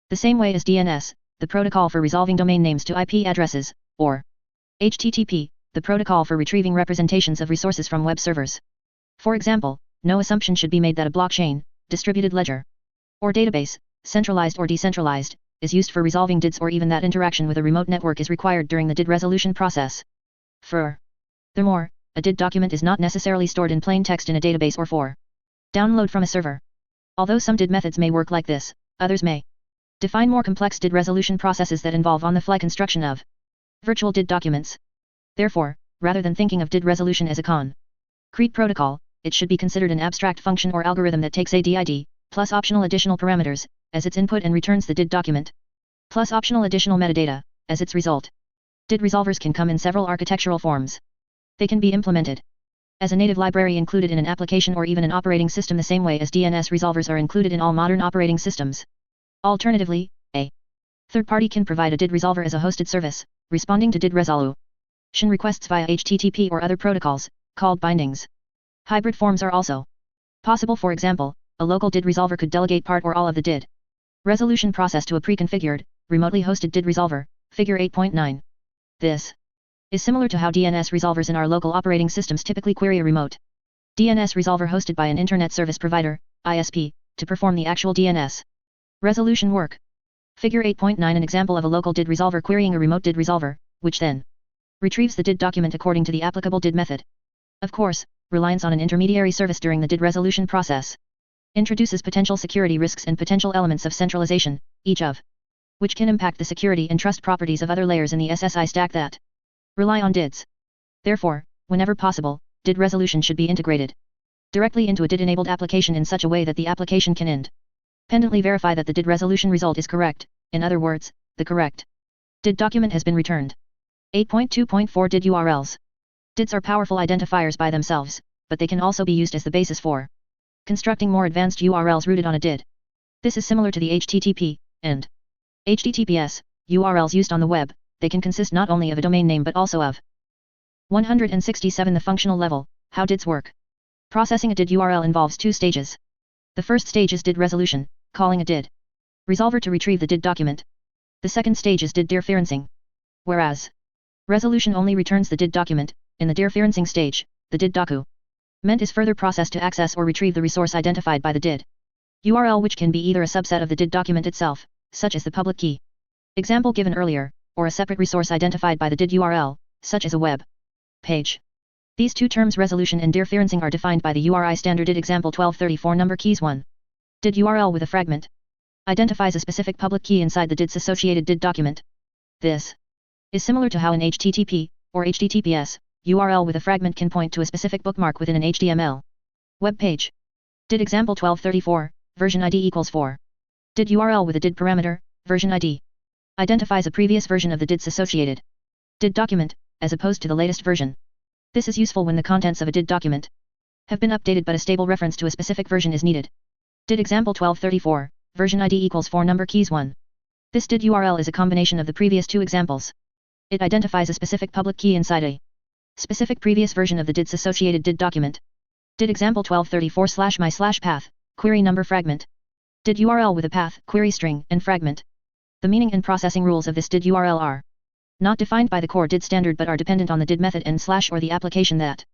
The same way as DNS, the protocol for resolving domain names to IP addresses, or HTTP, the protocol for retrieving representations of resources from web servers. For example, no assumption should be made that a blockchain, distributed ledger, or database, centralized or decentralized, is used for resolving DIDs, or even that interaction with a remote network is required during the DID resolution process. Furthermore, a DID document is not necessarily stored in plain text in a database or for download from a server. Although some DID methods may work like this, others may define more complex DID resolution processes that involve on-the-fly construction of virtual DID documents. Therefore, rather than thinking of DID resolution as a concrete protocol, it should be considered an abstract function or algorithm that takes a DID, plus optional additional parameters, as its input and returns the DID document, plus optional additional metadata, as its result. DID resolvers can come in several architectural forms. They can be implemented as a native library included in an application or even an operating system, the same way as DNS resolvers are included in all modern operating systems. Alternatively, a third party can provide a DID resolver as a hosted service, responding to DID resolution requests via HTTP or other protocols, called bindings. Hybrid forms are also possible. For example, a local DID resolver could delegate part or all of the DID resolution process to a pre-configured, remotely hosted DID resolver, Figure 8.9. This is similar to how DNS resolvers in our local operating systems typically query a remote DNS resolver hosted by an Internet Service Provider, ISP, to perform the actual DNS resolution work. Figure 8.9 An example of a local DID resolver querying a remote DID resolver, which then retrieves the DID document according to the applicable DID method. Of course, reliance on an intermediary service during the DID resolution process introduces potential security risks and potential elements of centralization, each of which can impact the security and trust properties of other layers in the SSI stack that rely on DIDs. Therefore, whenever possible, DID resolution should be integrated directly into a DID-enabled application in such a way that the application can independently verify that the DID resolution result is correct. In other words, the correct DID document has been returned. 8.2.4 DID URLs. DIDs are powerful identifiers by themselves, but they can also be used as the basis for constructing more advanced URLs rooted on a DID. This is similar to the HTTP and HTTPS URLs used on the web. They can consist not only of a domain name but also of 167 The functional level, how DIDs work. Processing a DID URL involves two stages. The first stage is DID resolution, calling a DID resolver to retrieve the DID document. The second stage is DID dereferencing. Whereas resolution only returns the DID document, in the dereferencing stage, the DID document is further processed to access or retrieve the resource identified by the DID URL, which can be either a subset of the DID document itself, such as the public key example given earlier, or a separate resource identified by the DID URL, such as a web page. These two terms, resolution and dereferencing, are defined by the URI standard DID example 1234 number keys 1. DID URL with a fragment identifies a specific public key inside the DID's associated DID document. This is similar to how an HTTP, or HTTPS, URL with a fragment can point to a specific bookmark within an HTML web page. DID example 1234, version ID equals 4. DID URL with a DID parameter, version ID, identifies a previous version of the DID's associated DID document, as opposed to the latest version. This is useful when the contents of a DID document have been updated but a stable reference to a specific version is needed. DID example 1234, version ID equals 4 number keys 1. This DID URL is a combination of the previous two examples. It identifies a specific public key inside a specific previous version of the DID's associated DID document. DID example 1234/my/path, query number fragment. Did URL with a path, query string, and fragment. The meaning and processing rules of this did URL are not defined by the core did standard but are dependent on the did method and / or the application that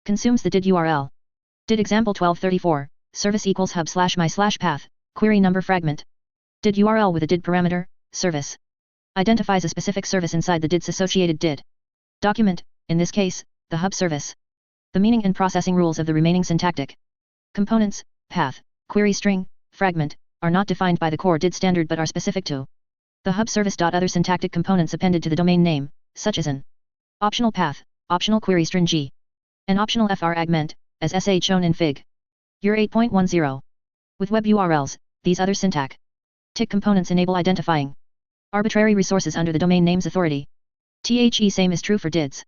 consumes the did URL. Did example 1234, service equals hub /my /path, query number fragment. Did URL with a did parameter, service. Identifies a specific service inside the did's associated did document, in this case, the hub service. The meaning and processing rules of the remaining syntactic components, path, query string, fragment, are not defined by the core did standard but are specific to the hub service. Other syntactic components appended to the domain name, such as an optional path, optional query string g, an optional fragment, as shown in Fig. Ur 8.10. With web URLs, these other syntactic components enable identifying arbitrary resources under the domain name's authority. Same is true for dids.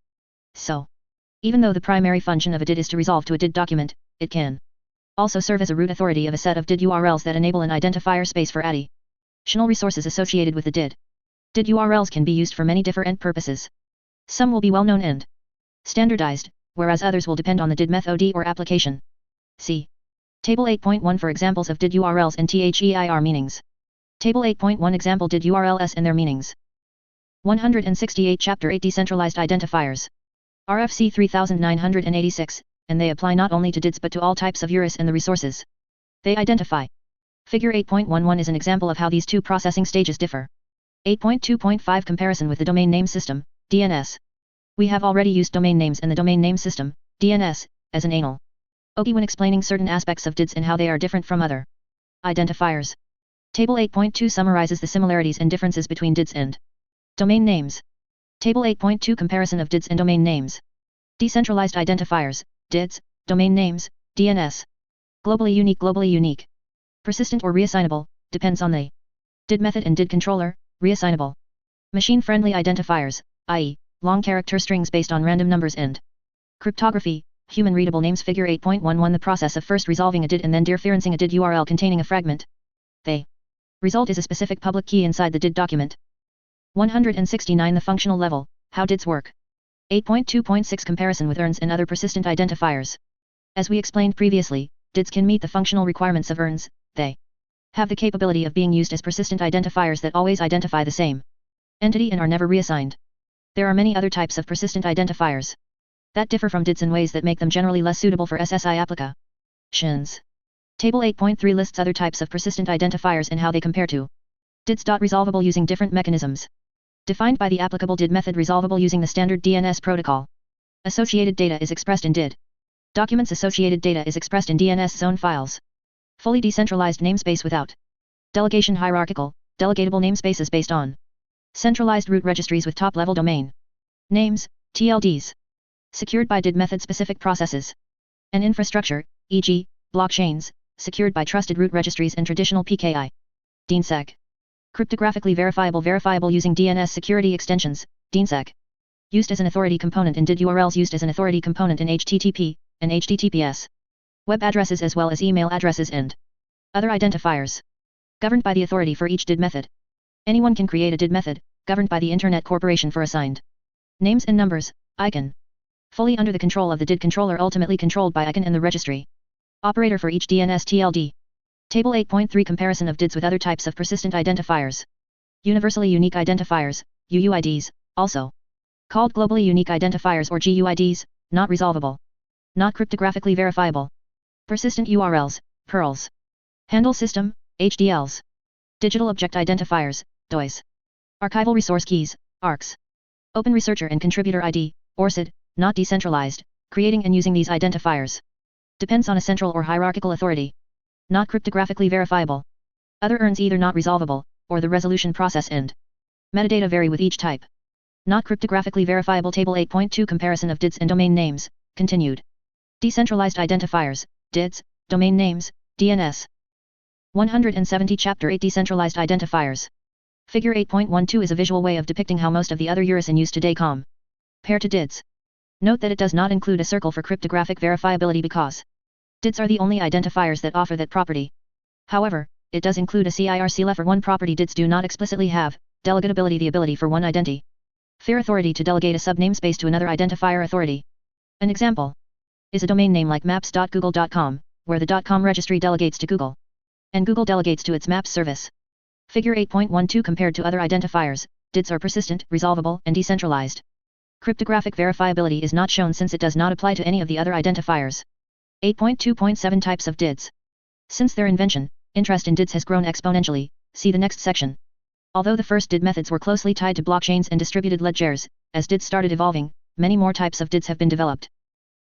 So, even though the primary function of a did is to resolve to a did document, it can also serve as a root authority of a set of did URLs that enable an identifier space for additional resources associated with the did. Did URLs can be used for many different purposes. Some will be well known and standardized, whereas others will depend on the did method or application. See Table 8.1 for examples of did URLs and their meanings. Table 8.1 example did URLs and their meanings. 168 Chapter 8 Decentralized Identifiers. RFC 3986, and they apply not only to dids but to all types of URLs and the resources they identify. Figure 8.11 is an example of how these two processing stages differ. 8.2.5 Comparison with the domain name system, DNS. We have already used domain names and the domain name system, DNS, as an anal OP when explaining certain aspects of dids and how they are different from other identifiers. Table 8.2 summarizes the similarities and differences between dids and domain names. Table 8.2 Comparison of dids and domain names. Decentralized identifiers, dids, domain names, DNS. Globally unique. Persistent or reassignable, depends on the did method and did controller, reassignable. Machine-friendly identifiers, i.e., long character strings based on random numbers and cryptography, human-readable names. Figure 8.11 The process of first resolving a did and then dereferencing a did URL containing a fragment. The result is a specific public key inside the did document. 169 The functional level, how dids work. 8.2.6 Comparison with ERNs and other persistent identifiers. As we explained previously, dids can meet the functional requirements of ERNs. They have the capability of being used as persistent identifiers that always identify the same entity and are never reassigned. There are many other types of persistent identifiers that differ from dids in ways that make them generally less suitable for SSI applications. Table 8.3 lists other types of persistent identifiers and how they compare to dids. Resolvable using different mechanisms. Defined by the applicable did method. Resolvable using the standard DNS protocol. Associated data is expressed in did documents. Associated data is expressed in DNS zone files. Fully decentralized namespace without delegation. Hierarchical, delegatable namespaces based on centralized root registries with top-level domain names, TLDs. Secured by did method-specific processes. An infrastructure, e.g., blockchains, secured by trusted root registries and traditional PKI. DNSSEC. Cryptographically verifiable using DNS security extensions, DNSSEC. Used as an authority component in did URLs. Used as an authority component in HTTP and HTTPS. Web addresses as well as email addresses and other identifiers. Governed by the authority for each did method. Anyone can create a did method, governed by the Internet Corporation for assigned names and numbers, ICANN. Fully under the control of the did controller, ultimately controlled by ICANN and the registry operator for each DNS TLD. Table 8.3 Comparison of dids with other types of persistent identifiers. Universally unique identifiers, UUIDs, also called globally unique identifiers or GUIDs, not resolvable. Not cryptographically verifiable. Persistent URLs, PURLs. Handle System, HDLs. Digital Object Identifiers, DOIs. Archival Resource Keys, ARKs. Open Researcher and Contributor ID, ORCID, not decentralized, creating and using these identifiers. Depends on a central or hierarchical authority. Not cryptographically verifiable. Other ERNs either not resolvable, or the resolution process and metadata vary with each type. Not cryptographically verifiable. Table 8.2 Comparison of dids and domain names, continued. Decentralized identifiers, dids, domain names, DNS. 170 Chapter 8 Decentralized Identifiers. Figure 8.12 is a visual way of depicting how most of the other URLs in use today compare to dids. Note that it does not include a circle for cryptographic verifiability because dids are the only identifiers that offer that property. However, it does include a CIRC for one property. Dids do not explicitly have delegatability, the ability for one identifier authority to delegate a subnamespace to another identifier authority. An example is a domain name like maps.google.com, where the .com registry delegates to Google, and Google delegates to its Maps service. Figure 8.12 compared to other identifiers, DIDs are persistent, resolvable, and decentralized. Cryptographic verifiability is not shown since it does not apply to any of the other identifiers. 8.2.7 Types of DIDs. Since their invention, interest in DIDs has grown exponentially, see the next section. Although the first DID methods were closely tied to blockchains and distributed ledgers, as DIDs started evolving, many more types of DIDs have been developed.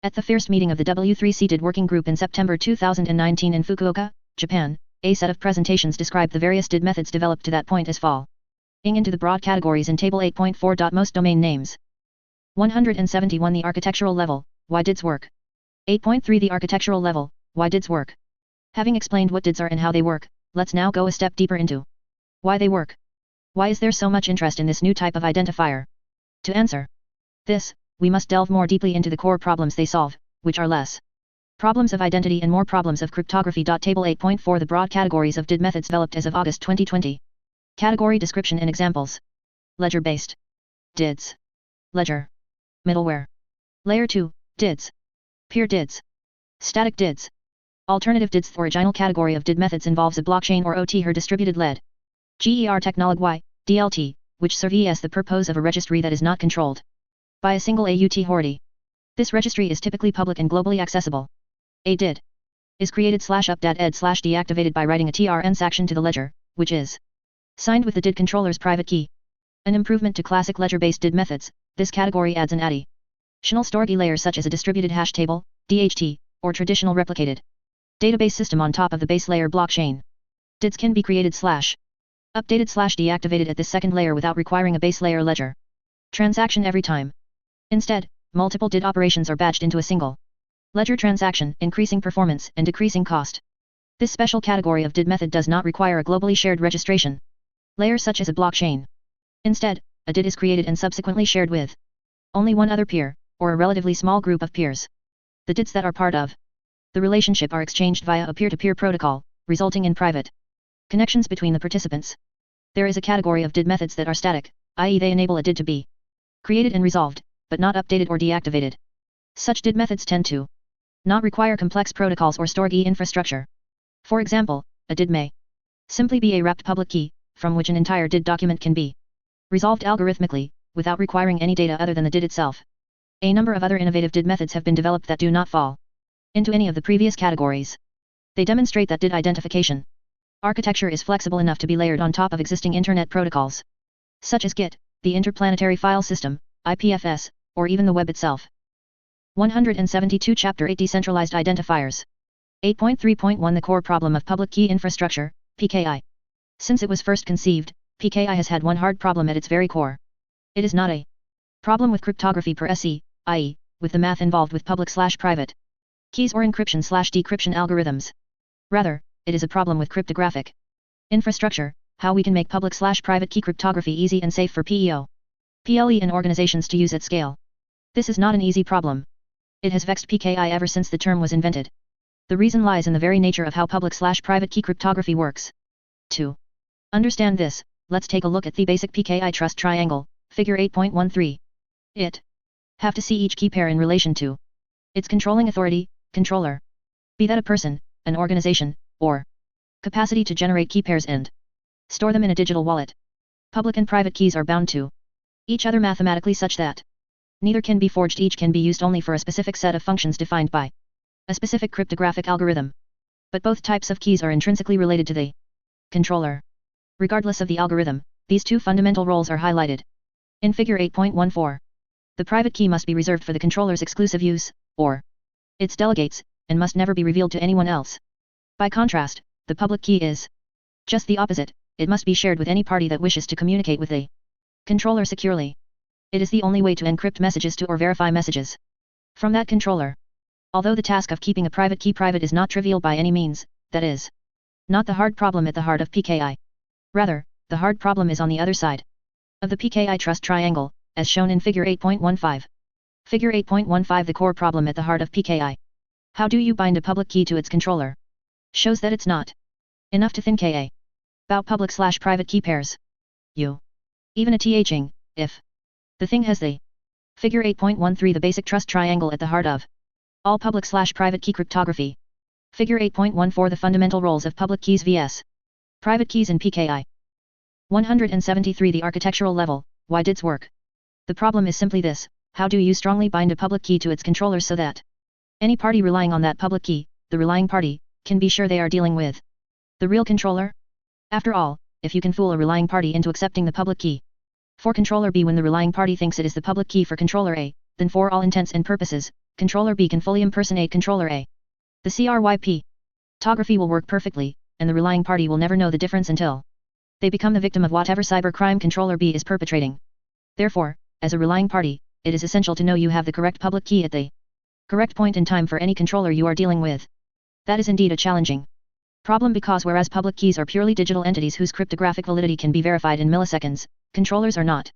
At the first meeting of the W3C DID Working Group in September 2019 in Fukuoka, Japan, a set of presentations described the various DID methods developed to that point as follows. Into the broad categories in Table 8.4. Most domain names. 171 The architectural level, why DIDs work. 8.3 The architectural level, why DIDs work. Having explained what DIDs are and how they work, let's now go a step deeper into why they work. Why is there so much interest in this new type of identifier? To answer this, we must delve more deeply into the core problems they solve, which are less problems of identity and more problems of cryptography. Table 8.4 The broad categories of DID methods developed as of August 2020. Category description and examples. Ledger-based DIDs. Ledger. Middleware. Layer 2, DIDs. Peer DIDs. Static DIDs. Alternative DIDs. The original category of DID methods involves a blockchain or OT or distributed ledger technology, DLT, which serves as the purpose of a registry that is not controlled by a single authority. This registry is typically public and globally accessible. A DID is created /updated/deactivated by writing a transaction to the ledger, which is signed with the DID controller's private key. An improvement to classic ledger-based DID methods, this category adds an additional storage layer such as a distributed hash table, DHT, or traditional replicated database system on top of the base layer blockchain. DIDs can be created /updated/deactivated at this second layer without requiring a base layer ledger transaction every time. Instead, multiple DID operations are batched into a single ledger transaction, increasing performance and decreasing cost. This special category of DID method does not require a globally shared registration layer such as a blockchain. Instead, a DID is created and subsequently shared with only one other peer, or a relatively small group of peers. The DIDs that are part of the relationship are exchanged via a peer-to-peer protocol, resulting in private connections between the participants. There is a category of DID methods that are static, i.e. they enable a DID to be created and resolved, but not updated or deactivated. Such DID methods tend to not require complex protocols or storage infrastructure. For example, a DID may simply be a wrapped public key, from which an entire DID document can be resolved algorithmically, without requiring any data other than the DID itself. A number of other innovative DID methods have been developed that do not fall into any of the previous categories. They demonstrate that DID identification architecture is flexible enough to be layered on top of existing Internet protocols, such as GIT, the Interplanetary File System, IPFS, or even the web itself. 172 Chapter 8 Decentralized Identifiers. 8.3.1 The core problem of public key infrastructure, PKI. Since it was first conceived, PKI has had one hard problem at its very core. It is not a problem with cryptography per se, i.e., with the math involved with public/private keys or encryption/decryption algorithms. Rather, it is a problem with cryptographic infrastructure, how we can make public/private key cryptography easy and safe for PEO, PLE and organizations to use at scale. This is not an easy problem. It has vexed PKI ever since the term was invented. The reason lies in the very nature of how public/private key cryptography works. To understand this, let's take a look at the basic PKI trust triangle, figure 8.13. It have to see each key pair in relation to its controlling authority, controller. Be that a person, an organization, or capacity to generate key pairs and store them in a digital wallet. Public and private keys are bound to each other mathematically such that neither can be forged, each can be used only for a specific set of functions defined by a specific cryptographic algorithm. But both types of keys are intrinsically related to the controller. Regardless of the algorithm, these two fundamental roles are highlighted in figure 8.14. The private key must be reserved for the controller's exclusive use, or its delegates, and must never be revealed to anyone else. By contrast, the public key is just the opposite, it must be shared with any party that wishes to communicate with the controller securely. It is the only way to encrypt messages to or verify messages from that controller. Although the task of keeping a private key private is not trivial by any means, that is not the hard problem at the heart of PKI. Rather, the hard problem is on the other side of the PKI trust triangle, as shown in figure 8.15. Figure 8.15 The core problem at the heart of PKI. How do you bind a public key to its controller? Shows that it's not enough to think about public/private key pairs. Even a thing, if the thing has the figure 8.13 the basic trust triangle at the heart of all public/private key cryptography. Figure 8.14 The fundamental roles of public keys vs. private keys in PKI. 173 The architectural level, why did it work? The problem is simply this: how do you strongly bind a public key to its controllers so that any party relying on that public key, the relying party, can be sure they are dealing with the real controller? After all, if you can fool a relying party into accepting the public key for controller B when the relying party thinks it is the public key for controller A, then for all intents and purposes, controller B can fully impersonate controller A. The CRYP topography will work perfectly, and the relying party will never know the difference until they become the victim of whatever cybercrime controller B is perpetrating. Therefore, as a relying party, it is essential to know you have the correct public key at the correct point in time for any controller you are dealing with. That is indeed a challenging problem because whereas public keys are purely digital entities whose cryptographic validity can be verified in milliseconds, controllers are not.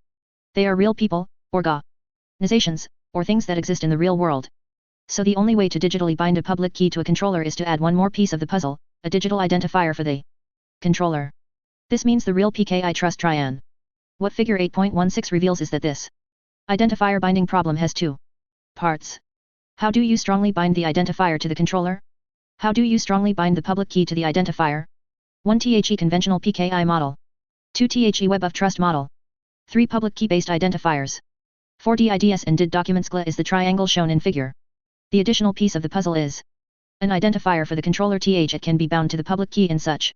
They are real people, organizations, or things that exist in the real world. So the only way to digitally bind a public key to a controller is to add one more piece of the puzzle, a digital identifier for the controller. This means the real PKI trust triad. What figure 8.16 reveals is that this identifier binding problem has two parts. How do you strongly bind the identifier to the controller? How do you strongly bind the public key to the identifier? 1. The conventional PKI model. 2. The web of trust model. 3. Public key-based identifiers. 4. DIDs and DID documents. GLA is the triangle shown in figure. The additional piece of the puzzle is an identifier for the controller. It can be bound to the public key in such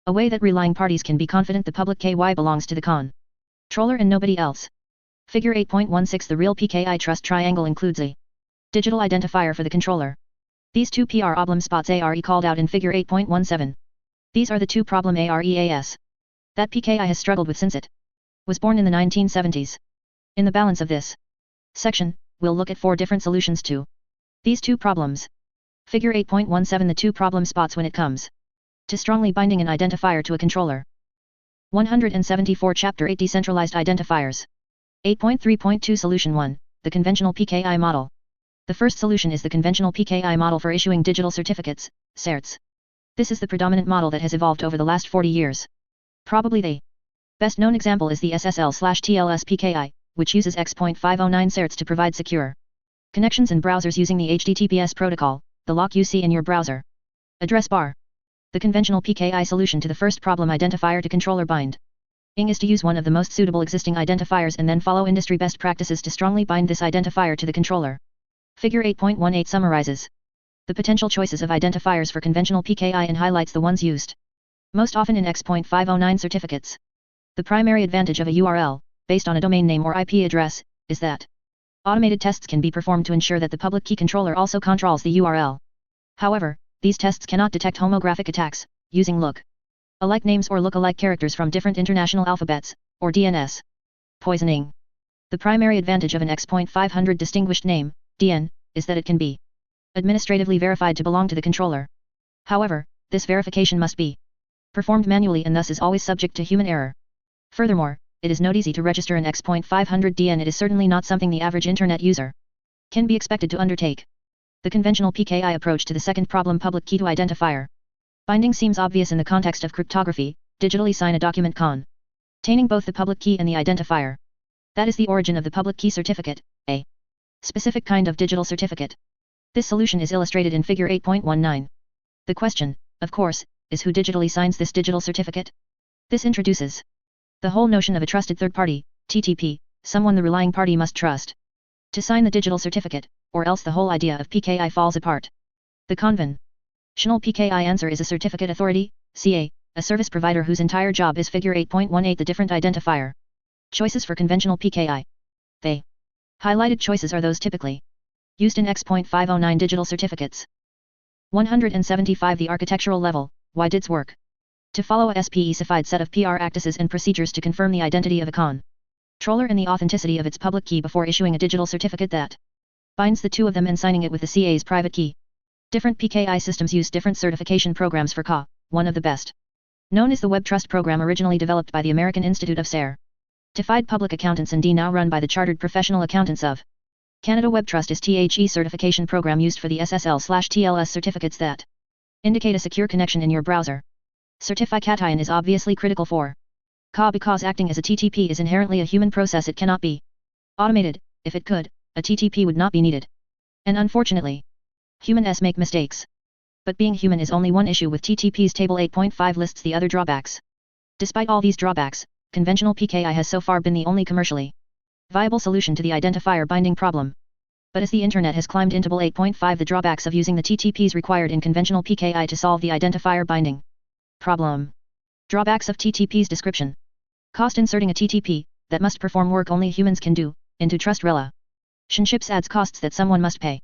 a way that relying parties can be confident the public KY belongs to the controller and nobody else. Figure 8.16 The real PKI trust triangle includes a digital identifier for the controller. These two PR spots are called out in figure 8.17. These are the two problem areas that PKI has struggled with since it was born in the 1970s. In the balance of this section, we'll look at 4 different solutions to these two problems. Figure 8.17 The two problem spots when it comes to strongly binding an identifier to a controller. 174 Chapter 8 Decentralized Identifiers. 8.3.2 Solution 1 The conventional PKI model. The first solution is the conventional PKI model for issuing digital certificates, certs. This is the predominant model that has evolved over the last 40 years. Probably the best known example is the SSL/TLS PKI, which uses X.509 certs to provide secure connections in browsers using the HTTPS protocol, the lock you see in your browser address bar. The conventional PKI solution to the first problem identifier to controller binding is to use one of the most suitable existing identifiers and then follow industry best practices to strongly bind this identifier to the controller. Figure 8.18 summarizes the potential choices of identifiers for conventional PKI and highlights the ones used most often in X.509 certificates. The primary advantage of a URL, based on a domain name or IP address, is that automated tests can be performed to ensure that the public key controller also controls the URL. However, these tests cannot detect homographic attacks, using look-alike names or look-alike characters from different international alphabets, or DNS poisoning. The primary advantage of an X.500 distinguished name, DN, is that it can be administratively verified to belong to the controller. However, this verification must be performed manually and thus is always subject to human error. Furthermore, it is not easy to register an X.500 DN. It is certainly not something the average internet user can be expected to undertake. The conventional PKI approach to the second problem, public key to identifier binding, seems obvious in the context of cryptography. Digitally sign a document containing both the public key and the identifier. That is the origin of the public key certificate, a specific kind of digital certificate. This solution is illustrated in figure 8.19. The question, of course, is who digitally signs this digital certificate? This introduces the whole notion of a trusted third party, TTP, someone the relying party must trust to sign the digital certificate, or else the whole idea of PKI falls apart. The conventional PKI answer is a certificate authority, CA, a service provider whose entire job is figure 8.18 the different identifier choices for conventional PKI. The highlighted choices are those typically used in X.509 digital certificates. 175 The architectural level, why did it work? To follow a specified set of practices and procedures to confirm the identity of a controller and the authenticity of its public key before issuing a digital certificate that binds the two of them and signing it with the CA's private key. Different PKI systems use different certification programs for CA. One of the best known is the Web Trust program, originally developed by the American Institute of Certified Public Accountants and now run by the Chartered Professional Accountants of Canada. Web Trust is THE certification program used for the SSL/TLS certificates that indicate a secure connection in your browser. Certification is obviously critical for CA because acting as a TTP is inherently a human process. It cannot be automated. If it could, a TTP would not be needed. And unfortunately, humans make mistakes. But being human is only one issue with TTP's Table 8.5 lists the other drawbacks. Despite all these drawbacks, conventional PKI has so far been the only commercially viable solution to the identifier binding problem. But as the internet has climbed into Table 8.5, the drawbacks of using the TTPs required in conventional PKI to solve the identifier binding problem. Drawbacks of TTP's description. Cost inserting a TTP, that must perform work only humans can do, into trust relationships adds costs that someone must pay.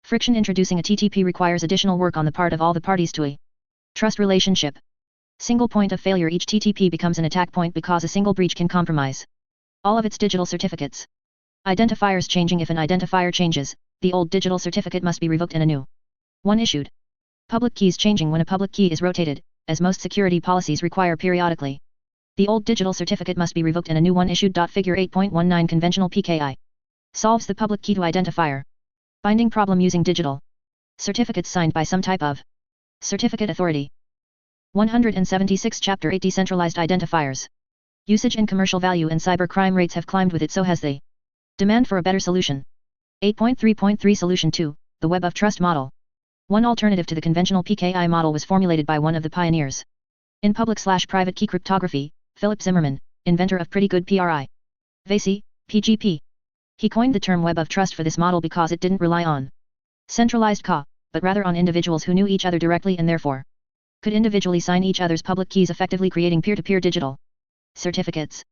Friction introducing a TTP requires additional work on the part of all the parties to a trust relationship. Single point of failure. Each TTP becomes an attack point because a single breach can compromise all of its digital certificates. Identifiers changing. If an identifier changes, the old digital certificate must be revoked and a new one issued. Public keys changing. When a public key is rotated, as most security policies require periodically, the old digital certificate must be revoked and a new one issued. Figure 8.19 conventional PKI solves the public key to identifier binding problem using digital certificates signed by some type of certificate authority. 176 Chapter 8 Decentralized Identifiers. Usage and commercial value and cybercrime rates have climbed with it, so has the demand for a better solution. 8.3.3 Solution 2, the Web of Trust model. One alternative to the conventional PKI model was formulated by one of the pioneers in public/private key cryptography, Philip Zimmermann, inventor of Pretty Good Privacy, PGP. He coined the term Web of Trust for this model because it didn't rely on centralized KA, but rather on individuals who knew each other directly and therefore could individually sign each other's public keys, effectively creating peer-to-peer digital certificates.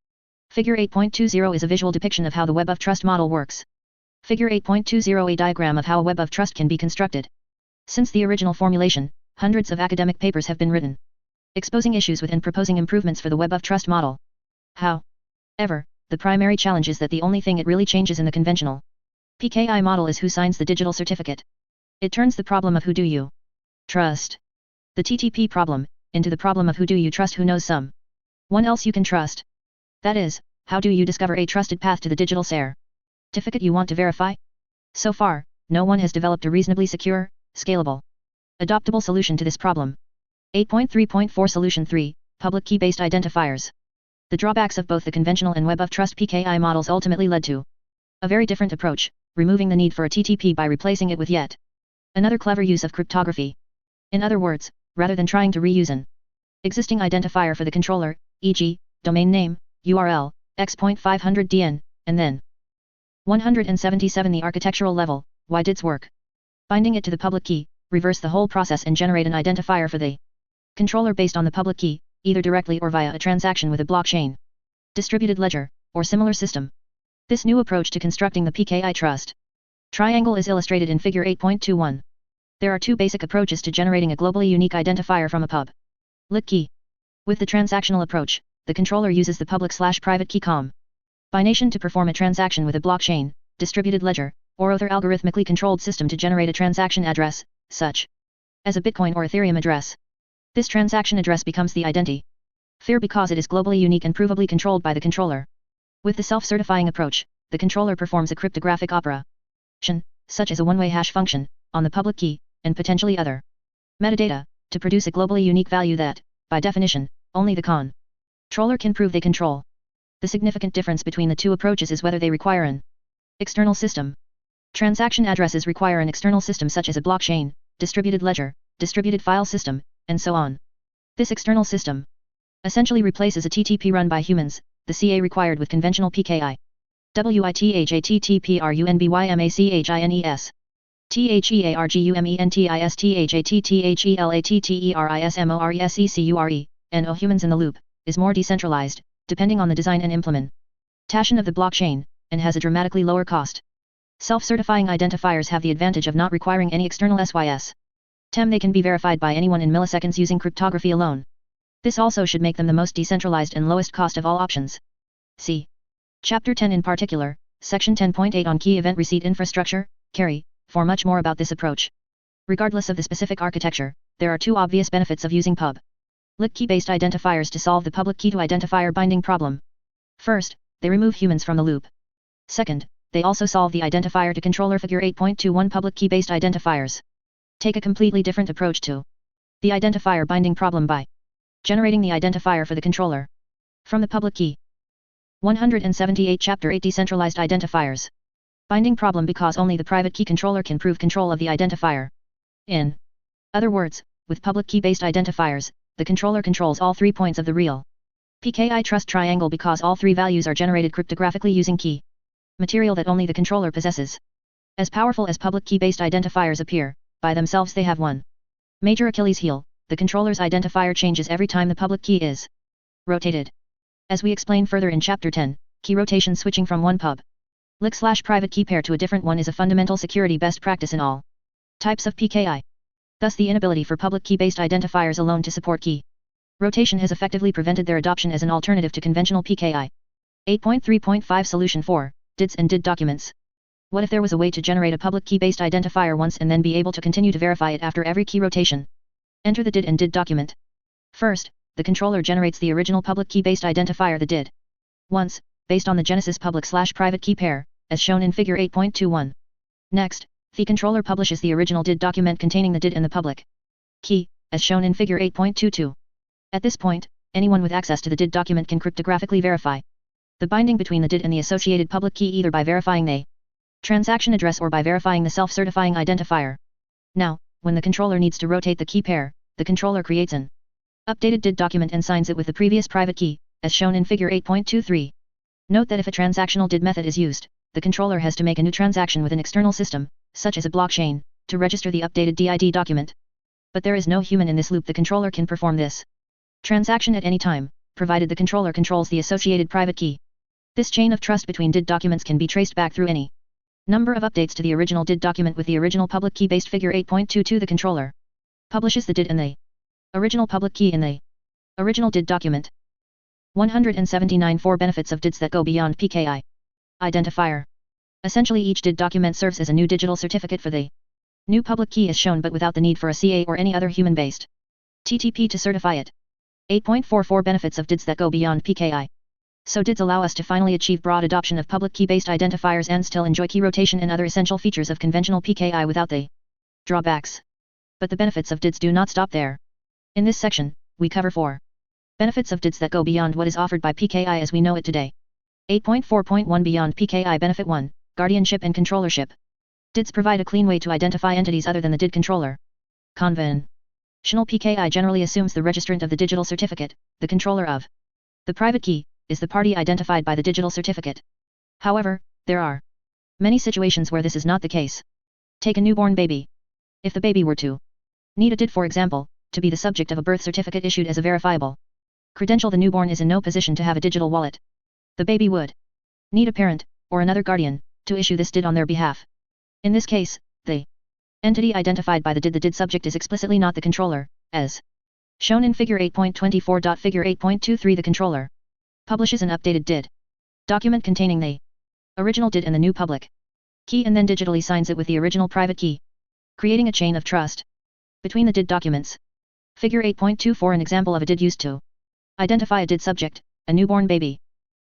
Figure 8.20 is a visual depiction of how the Web of Trust model works. Figure 8.20 a diagram of how a Web of Trust can be constructed. Since the original formulation, hundreds of academic papers have been written, exposing issues with and proposing improvements for the Web of Trust model. However, the primary challenge is that the only thing it really changes in the conventional PKI model is who signs the digital certificate. It turns the problem of who do you trust, the TTP problem, into the problem of who do you trust who knows someone else you can trust. That is, how do you discover a trusted path to the digital certificate you want to verify? So far, no one has developed a reasonably secure, scalable, adoptable solution to this problem. 8.3.4 Solution 3, Public Key-Based Identifiers. The drawbacks of both the conventional and Web of Trust PKI models ultimately led to a very different approach, removing the need for a TTP by replacing it with yet another clever use of cryptography. In other words, rather than trying to reuse an existing identifier for the controller, e.g., domain name, URL, x.500dn, and then 177 the architectural level, why did's work? Binding it to the public key, reverse the whole process and generate an identifier for the controller based on the public key, either directly or via a transaction with a blockchain, distributed ledger, or similar system. This new approach to constructing the PKI trust triangle is illustrated in Figure 8.21. There are two basic approaches to generating a globally unique identifier from a public key. With the transactional approach, the controller uses the public/private key combination to perform a transaction with a blockchain, distributed ledger, or other algorithmically controlled system to generate a transaction address, such as a Bitcoin or Ethereum address. This transaction address becomes the identifier because it is globally unique and provably controlled by the controller. With the self-certifying approach, the controller performs a cryptographic operation, such as a one-way hash function, on the public key, and potentially other metadata, to produce a globally unique value that, by definition, only the controller can prove they control. The significant difference between the two approaches is whether they require an external system. Transaction addresses require an external system such as a blockchain, distributed ledger, distributed file system, and so on. This external system essentially replaces a TTP run by humans, the CA required with conventional PKI. WITHATTPRUNBYMACHINES THERGUMENTISTHATTERISMORESECURE, and humans in the loop, is more decentralized, depending on the design and implementation of the blockchain, and has a dramatically lower cost. Self-certifying identifiers have the advantage of not requiring any external SYS. They can be verified by anyone in milliseconds using cryptography alone. This also should make them the most decentralized and lowest cost of all options. See Chapter 10 in particular, Section 10.8 on Key Event Receipt Infrastructure, KERI, for much more about this approach. Regardless of the specific architecture, there are two obvious benefits of using public key-based identifiers to solve the public key to identifier binding problem. First, they remove humans from the loop. Second, they also solve the identifier to controller. Figure 8.21 Public key-based identifiers take a completely different approach to the identifier binding problem by generating the identifier for the controller from the public key. 178 Chapter 8 Decentralized Identifiers. Binding problem because only the private key controller can prove control of the identifier. In Other words, with public key-based identifiers, the controller controls all 3 points of the real PKI trust triangle because all 3 values are generated cryptographically using key material that only the controller possesses. As powerful as public key-based identifiers appear, by themselves they have one major Achilles heel: the controller's identifier changes every time the public key is rotated. As we explain further in Chapter 10, key rotation switching from one public/private key pair to a different one is a fundamental security best practice in all types of PKI. Thus the inability for public key-based identifiers alone to support key rotation has effectively prevented their adoption as an alternative to conventional PKI. 8.3.5 Solution 4, DIDs and DID documents. What if there was a way to generate a public key-based identifier once and then be able to continue to verify it after every key rotation? Enter the DID and DID document. First, the controller generates the original public key-based identifier, the DID. Once, based on the Genesis public/private key pair, as shown in Figure 8.21. Next, the controller publishes the original DID document containing the DID and the public key, as shown in Figure 8.22. At this point, anyone with access to the DID document can cryptographically verify the binding between the DID and the associated public key either by verifying the transaction address or by verifying the self-certifying identifier. Now, when the controller needs to rotate the key pair, the controller creates an updated DID document and signs it with the previous private key, as shown in Figure 8.23. Note that if a transactional DID method is used, the controller has to make a new transaction with an external system, such as a blockchain, to register the updated DID document. But there is no human in this loop. The controller can perform this transaction at any time, provided the controller controls the associated private key. This chain of trust between DID documents can be traced back through any number of updates to the original DID document with the original public key based. Figure 8.22. The controller publishes the DID and the original public key in the original DID document. 179 4 Benefits of DIDs that go beyond PKI identifier. Essentially, each DID document serves as a new digital certificate for the new public key as shown, but without the need for a CA or any other human-based TTP to certify it. 8.44 Benefits of DIDs that go beyond PKI. So DIDs allow us to finally achieve broad adoption of public key-based identifiers and still enjoy key rotation and other essential features of conventional PKI without the drawbacks. But the benefits of DIDs do not stop there. In this section, we cover 4 benefits of DIDs that go beyond what is offered by PKI as we know it today. 8.4.1 Beyond PKI. Benefit 1. Guardianship and controllership. DIDs provide a clean way to identify entities other than the DID controller. Conventional PKI generally assumes the registrant of the digital certificate, the controller of the private key, is the party identified by the digital certificate. However, there are many situations where this is not the case. Take a newborn baby. If the baby were to need a DID, for example, to be the subject of a birth certificate issued as a verifiable credential, the newborn is in no position to have a digital wallet. The baby would need a parent, or another guardian, to issue this DID on their behalf. In this case, the entity identified by the DID subject is explicitly not the controller, as shown in Figure 8.24. Figure 8.23 The controller publishes an updated DID document containing the original DID and the new public key and then digitally signs it with the original private key, creating a chain of trust between the DID documents. Figure 8.24 An example of a DID used to identify a DID subject, a newborn baby.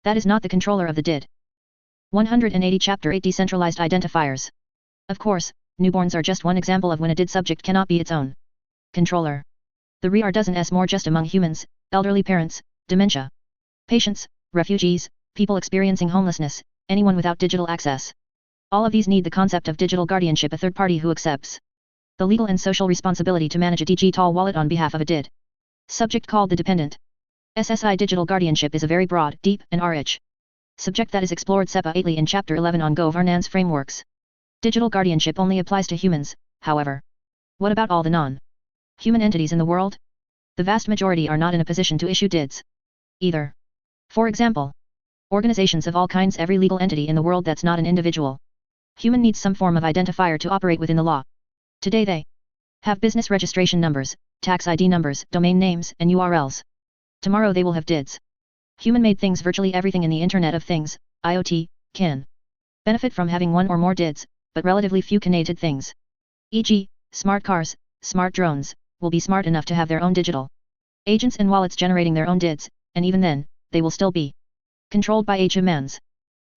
That is not the controller of the DID. 180 Chapter 8 Decentralized Identifiers. Of course, newborns are just one example of when a DID subject cannot be its own controller. The re are dozens more just among humans, elderly parents, dementia patients, refugees, people experiencing homelessness, anyone without digital access. All of these need the concept of digital guardianship, a third party who accepts the legal and social responsibility to manage a digital wallet on behalf of a DID subject called the dependent. SSI digital guardianship is a very broad, deep, and rich subject that is explored separately in Chapter 11 on governance frameworks. Digital guardianship only applies to humans, however. What about all the non-human entities in the world? The vast majority are not in a position to issue DIDs either. For example, organizations of all kinds. Every legal entity in the world that's not an individual human needs some form of identifier to operate within the law. Today they have business registration numbers, tax ID numbers, domain names, and URLs. Tomorrow they will have DIDs. Human-made things. Virtually everything in the Internet of Things, IoT, can benefit from having one or more DIDs, but relatively few connected things, e.g., smart cars, smart drones, will be smart enough to have their own digital agents and wallets generating their own DIDs, and even then, they will still be controlled by humans.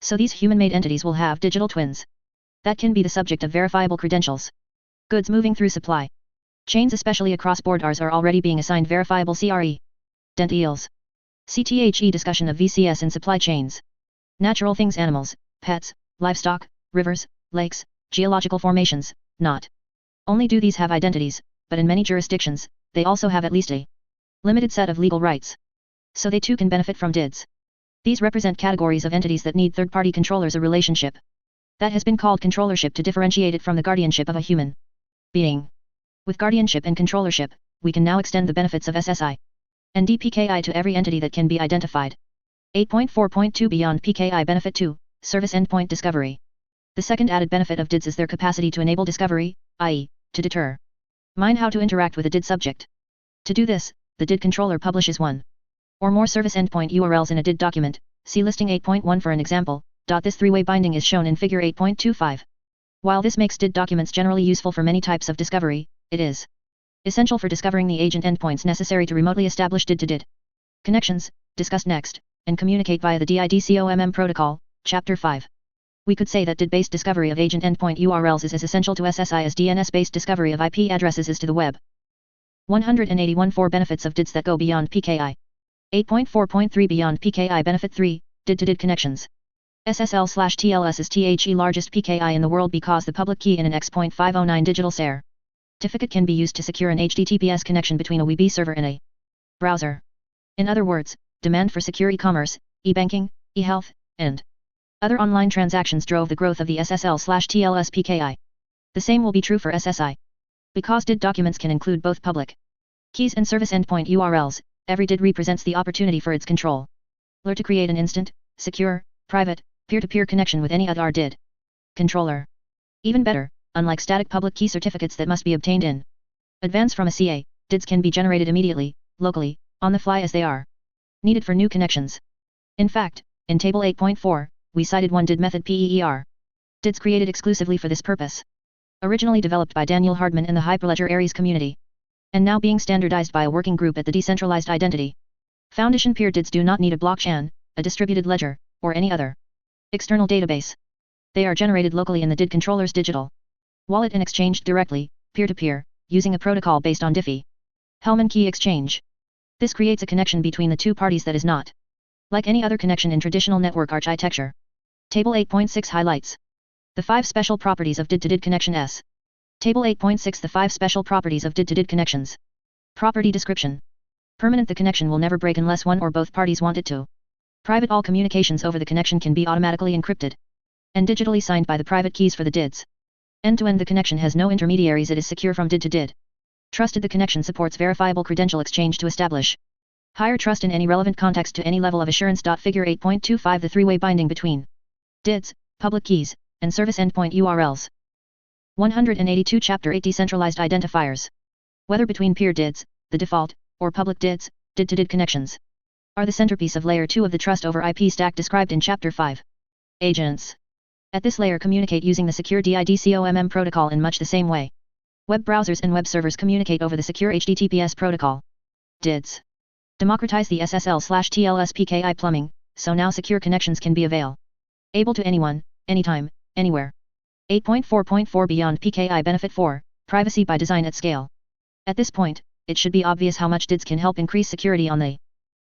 So these human-made entities will have digital twins that can be the subject of verifiable credentials. Goods moving through supply chains, especially across borders, are already being assigned verifiable credentials. CTHE discussion of VCS in supply chains. Natural things, animals, pets, livestock, rivers, lakes, geological formations. Not only do these have identities, but in many jurisdictions, they also have at least a limited set of legal rights. So they too can benefit from DIDs. These represent categories of entities that need third-party controllers, a relationship that has been called controllership to differentiate it from the guardianship of a human being. With guardianship and controllership, we can now extend the benefits of SSI and DPKI to every entity that can be identified. 8.4.2 Beyond PKI Benefit 2, Service Endpoint Discovery. The second added benefit of DIDs is their capacity to enable discovery, i.e., to determine how to interact with a DID subject. To do this, the DID controller publishes one or more service endpoint URLs in a DID document. See listing 8.1 for an example. This three-way binding is shown in figure 8.25. While this makes DID documents generally useful for many types of discovery, it is essential for discovering the agent endpoints necessary to remotely establish DID to DID connections, discussed next, and communicate via the DIDCOMM protocol, Chapter 5. We could say that DID-based discovery of agent endpoint URLs is as essential to SSI as DNS-based discovery of IP addresses is to the web. 181 4 Benefits of DIDs that go beyond PKI. 8.4.3 Beyond PKI Benefit 3, DID to DID connections. SSL/TLS is the largest PKI in the world because the public key in an X.509 digital certificate can be used to secure an HTTPS connection between a web server and a browser. In other words, demand for secure e-commerce, e-banking, e-health, and other online transactions drove the growth of the SSL/TLS PKI. The same will be true for SSI. Because DID documents can include both public keys and service endpoint URLs, every DID represents the opportunity for its controller to create an instant, secure, private, peer-to-peer connection with any other DID controller. Even better, unlike static public key certificates that must be obtained in advance from a CA, DIDs can be generated immediately, locally, on the fly as they are needed for new connections. In fact, in Table 8.4, we cited one DID method PEER. DIDs created exclusively for this purpose. Originally developed by Daniel Hardman in the Hyperledger Aries community, and now being standardized by a working group at the Decentralized Identity Foundation. Peer DIDs do not need a blockchain, a distributed ledger, or any other external database. They are generated locally in the DID controller's digital wallet and exchanged directly, peer-to-peer, using a protocol based on Diffie-Hellman key exchange. This creates a connection between the two parties that is not like any other connection in traditional network architecture. Table 8.6 highlights the 5 special properties of DID to DID connection S. Table 8.6 The 5 special properties of DID to DID connections. Property description. Permanent. The connection will never break unless one or both parties want it to. Private. All communications over the connection can be automatically encrypted and digitally signed by the private keys for the DIDs. End-to-end. The connection has no intermediaries. It is secure from DID to DID. Trusted. The connection supports verifiable credential exchange to establish higher trust in any relevant context to any level of assurance. Figure 8.25 The three-way binding between DIDs, public keys, and service endpoint URLs. 182 Chapter 8 Decentralized Identifiers. Whether between peer DIDs, the default, or public DIDs, DID to DID connections are the centerpiece of Layer 2 of the Trust over IP stack described in Chapter 5. Agents at this layer communicate using the secure DIDCOMM protocol in much the same way web browsers and web servers communicate over the secure HTTPS protocol. DIDs democratize the SSL/TLS PKI plumbing, so now secure connections can be available to anyone, anytime, anywhere. 8.4.4 Beyond PKI Benefit 4, Privacy by Design at Scale. At this point, it should be obvious how much DIDs can help increase security on the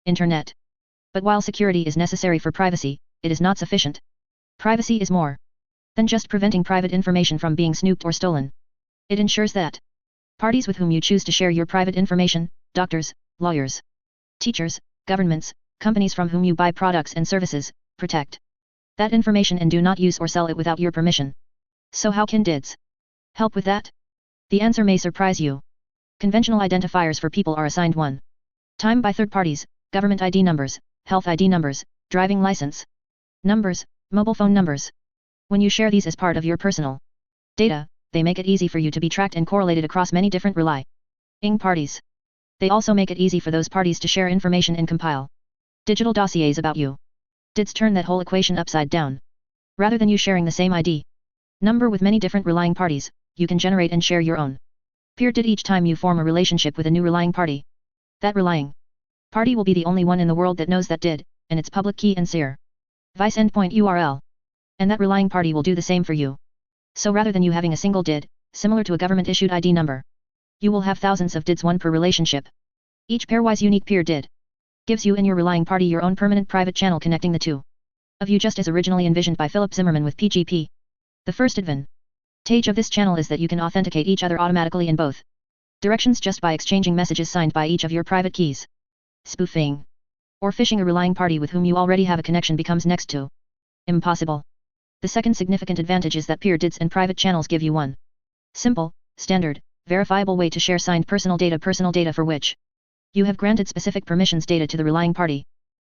Internet. But while security is necessary for privacy, it is not sufficient. Privacy is more than just preventing private information from being snooped or stolen. It ensures that parties with whom you choose to share your private information, doctors, lawyers, teachers, governments, companies from whom you buy products and services, protect that information and do not use or sell it without your permission. So how can DIDs help with that? The answer may surprise you. Conventional identifiers for people are assigned one time by third parties, government ID numbers, health ID numbers, driving license numbers, mobile phone numbers. When you share these as part of your personal data, they make it easy for you to be tracked and correlated across many different relying parties. They also make it easy for those parties to share information and compile digital dossiers about you. DIDs turn that whole equation upside down. Rather than you sharing the same ID number with many different relying parties, you can generate and share your own peer DID each time you form a relationship with a new relying party. That relying party will be the only one in the world that knows that DID, and its public key and service endpoint URL. And that relying party will do the same for you. So rather than you having a single DID, similar to a government-issued ID number, you will have thousands of DIDs, one per relationship. Each pairwise unique peer DID gives you and your relying party your own permanent private channel connecting the two of you, just as originally envisioned by Philip Zimmermann with PGP. The first advantage of this channel is that you can authenticate each other automatically in both Directions just by exchanging messages signed by each of your private keys. Spoofing or phishing a relying party with whom you already have a connection becomes next to impossible. The second significant advantage is that peer DIDs and private channels give you one simple, standard, verifiable way to share signed personal data for which you have granted specific permissions data to the relying party.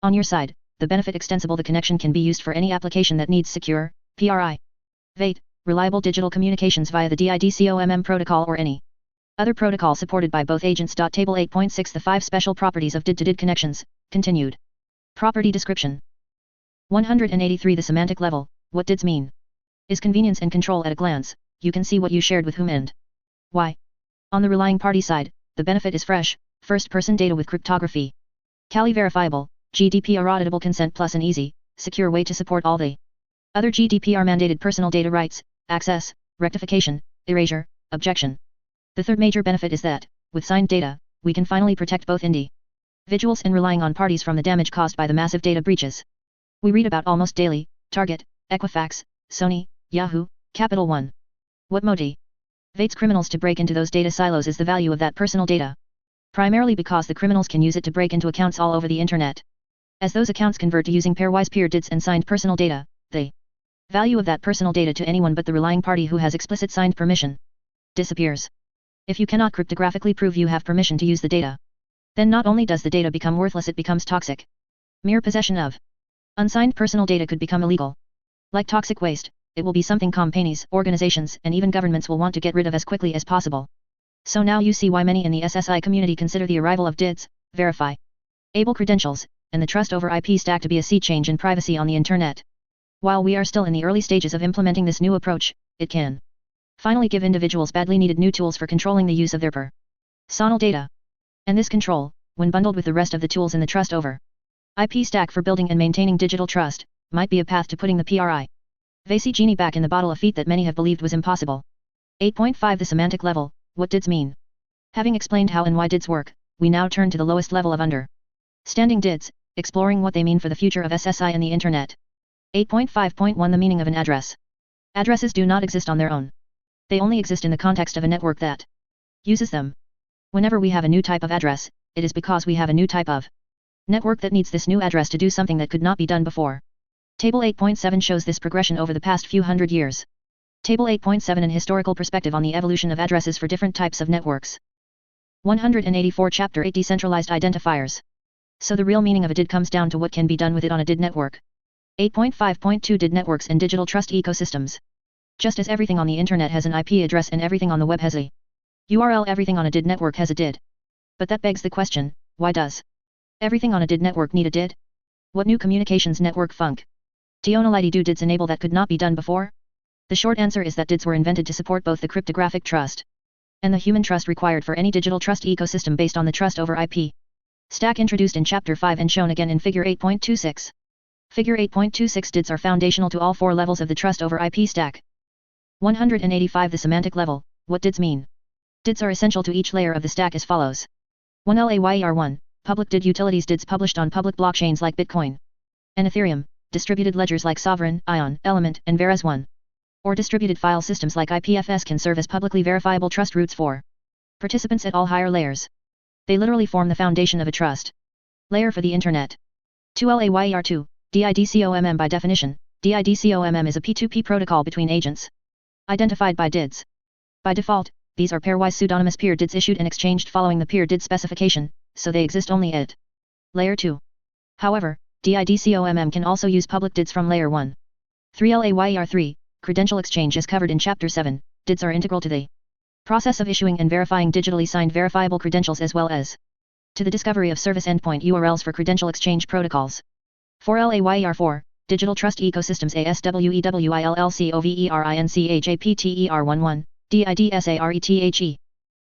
On your side, the benefit extensible the connection can be used for any application that needs secure, private, reliable digital communications via the DIDCOMM protocol or any other protocol supported by both agents. Table 8.6 The 5 special properties of DID-to-DID connections, continued. Property description. 183 The semantic level, what DIDs mean? Is convenience and control at a glance, you can see what you shared with whom and why. On the relying party side, the benefit is fresh, first-person data with cryptography. Cali verifiable, GDPR auditable consent plus an easy, secure way to support all the other GDPR-mandated personal data rights, access, rectification, erasure, objection. The third major benefit is that, with signed data, we can finally protect both individuals and relying on parties from the damage caused by the massive data breaches we read about almost daily. Target, Equifax, Sony, Yahoo, Capital One. What motivates criminals to break into those data silos is the value of that personal data. Primarily because the criminals can use it to break into accounts all over the internet. As those accounts convert to using pairwise peer DIDs and signed personal data, the value of that personal data to anyone but the relying party who has explicit signed permission disappears. If you cannot cryptographically prove you have permission to use the data, then not only does the data become worthless, it becomes toxic. Mere possession of unsigned personal data could become illegal. Like toxic waste, it will be something companies, organizations, and even governments will want to get rid of as quickly as possible. So now you see why many in the SSI community consider the arrival of DIDs, verifiable credentials, and the trust over IP stack to be a sea change in privacy on the internet. While we are still in the early stages of implementing this new approach, it can finally give individuals badly needed new tools for controlling the use of their personal data. And this control, when bundled with the rest of the tools in the trust over IP stack for building and maintaining digital trust, might be a path to putting the privacy genie back in the bottle, a feat that many have believed was impossible. 8.5 The semantic level, what DIDs mean? Having explained how and why DIDs work, we now turn to the lowest level of understanding DIDs, exploring what they mean for the future of SSI and the internet. 8.5.1 The meaning of an address. Addresses do not exist on their own. They only exist in the context of a network that uses them. Whenever we have a new type of address, it is because we have a new type of network that needs this new address to do something that could not be done before. Table 8.7 shows this progression over the past few hundred years. Table 8.7 An historical perspective on the evolution of addresses for different types of networks. 184 Chapter 8 Decentralized Identifiers. So the real meaning of a DID comes down to what can be done with it on a DID network. 8.5.2 DID networks and digital trust ecosystems. Just as everything on the internet has an IP address and everything on the web has a URL, everything on a DID network has a DID. But that begs the question, why does everything on a DID network need a DID? What new communications network functionality do DIDs enable that could not be done before? The short answer is that DIDs were invented to support both the cryptographic trust and the human trust required for any digital trust ecosystem based on the trust over IP stack introduced in Chapter 5 and shown again in Figure 8.26. Figure 8.26 DIDs are foundational to all four levels of the trust over IP stack. 185 The semantic level, what DIDs mean? DIDs are essential to each layer of the stack as follows. 1 LAYER1, public DID utilities. DIDs published on public blockchains like Bitcoin and Ethereum, distributed ledgers like Sovereign, Ion, Element, and Veras1. Or distributed file systems like IPFS can serve as publicly verifiable trust roots for participants at all higher layers. They literally form the foundation of a trust layer for the internet. 2 LAYER2, DIDCOMM. By definition, DIDCOMM is a P2P protocol between agents identified by DIDs. By default, these are pairwise pseudonymous peer DIDs issued and exchanged following the peer DID specification, so they exist only at Layer 2. However, DIDCOMM can also use public DIDs from Layer 1. 3 LAYER3, credential exchange is covered in Chapter 7. DIDs are integral to the process of issuing and verifying digitally signed verifiable credentials as well as to the discovery of service endpoint URLs for credential exchange protocols. 4 LAYER4, Digital Trust Ecosystems ASWEWILLCOVERINCHAPTER11, DIDSARETHE.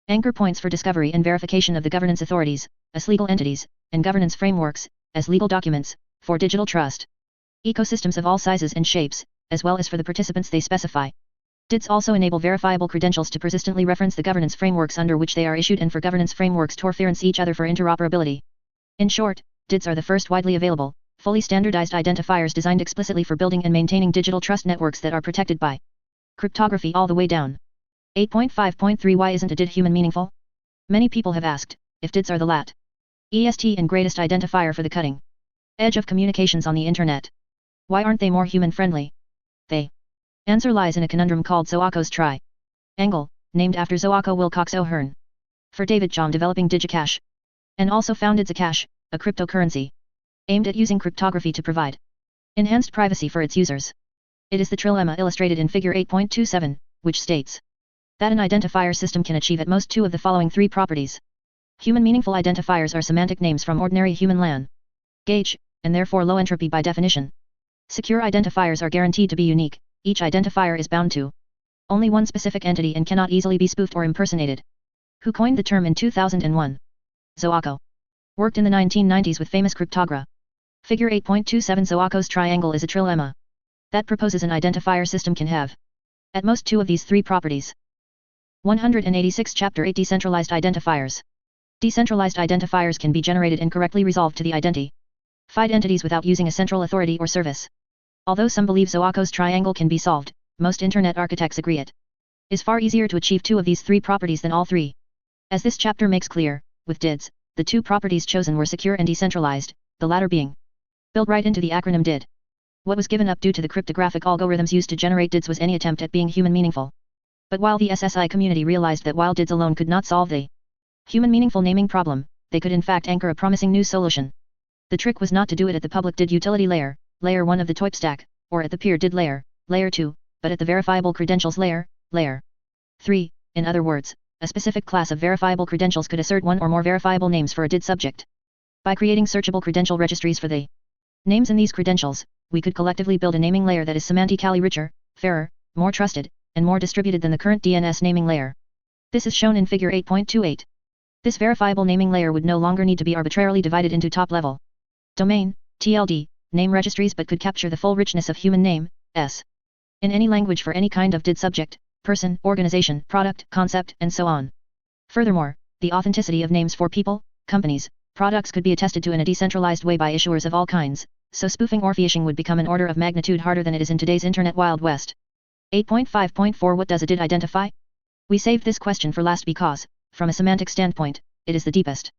Anchor points for discovery and verification of the governance authorities, as legal entities, and governance frameworks, as legal documents, for digital trust ecosystems of all sizes and shapes, as well as for the participants they specify. DIDs also enable verifiable credentials to persistently reference the governance frameworks under which they are issued and for governance frameworks to reference each other for interoperability. In short, DIDs are the first widely available, fully standardized identifiers designed explicitly for building and maintaining digital trust networks that are protected by cryptography all the way down. 8.5.3 Why isn't a DID human meaningful? Many people have asked, if DIDs are the latest and greatest identifier for the cutting edge of communications on the internet, why aren't they more human-friendly? The answer lies in a conundrum called Zoako's triangle, named after Zoako Wilcox O'Hearn. For David John developing DigiCash, and also founded Zcash, a cryptocurrency aimed at using cryptography to provide enhanced privacy for its users. It is the trilemma illustrated in Figure 8.27, which states that an identifier system can achieve at most two of the following three properties. Human meaningful identifiers are semantic names from ordinary human language, and therefore low entropy by definition. Secure identifiers are guaranteed to be unique. Each identifier is bound to only one specific entity and cannot easily be spoofed or impersonated. Who coined the term in 2001? Zoako. Worked in the 1990s with famous cryptographer. Figure 8.27 Zoako's triangle is a trilemma that proposes an identifier system can have at most two of these three properties. 186 Chapter 8 Decentralized Identifiers. Decentralized identifiers can be generated and correctly resolved to the identified entities without using a central authority or service. Although some believe Zoako's triangle can be solved, most internet architects agree it is far easier to achieve two of these three properties than all three. As this chapter makes clear, with DIDs, the two properties chosen were secure and decentralized, the latter being built right into the acronym DID. What was given up due to the cryptographic algorithms used to generate DIDs was any attempt at being human meaningful. But while the SSI community realized that while DIDs alone could not solve the human meaningful naming problem, they could in fact anchor a promising new solution. The trick was not to do it at the public DID utility layer, layer 1 of the TOIP stack, or at the peer DID layer, layer 2, but at the verifiable credentials layer, layer 3. In other words, a specific class of verifiable credentials could assert one or more verifiable names for a DID subject. By creating searchable credential registries for the names in these credentials, we could collectively build a naming layer that is semantically richer, fairer, more trusted, and more distributed than the current DNS naming layer. This is shown in Figure 8.28. This verifiable naming layer would no longer need to be arbitrarily divided into top-level domain, TLD, name registries but could capture the full richness of human name, S. in any language for any kind of DID subject, person, organization, product, concept, and so on. Furthermore, the authenticity of names for people, companies, products could be attested to in a decentralized way by issuers of all kinds, so spoofing or phishing would become an order of magnitude harder than it is in today's Internet Wild West. 8.5.4 What does a DID identify? We saved this question for last because, from a semantic standpoint, it is the deepest.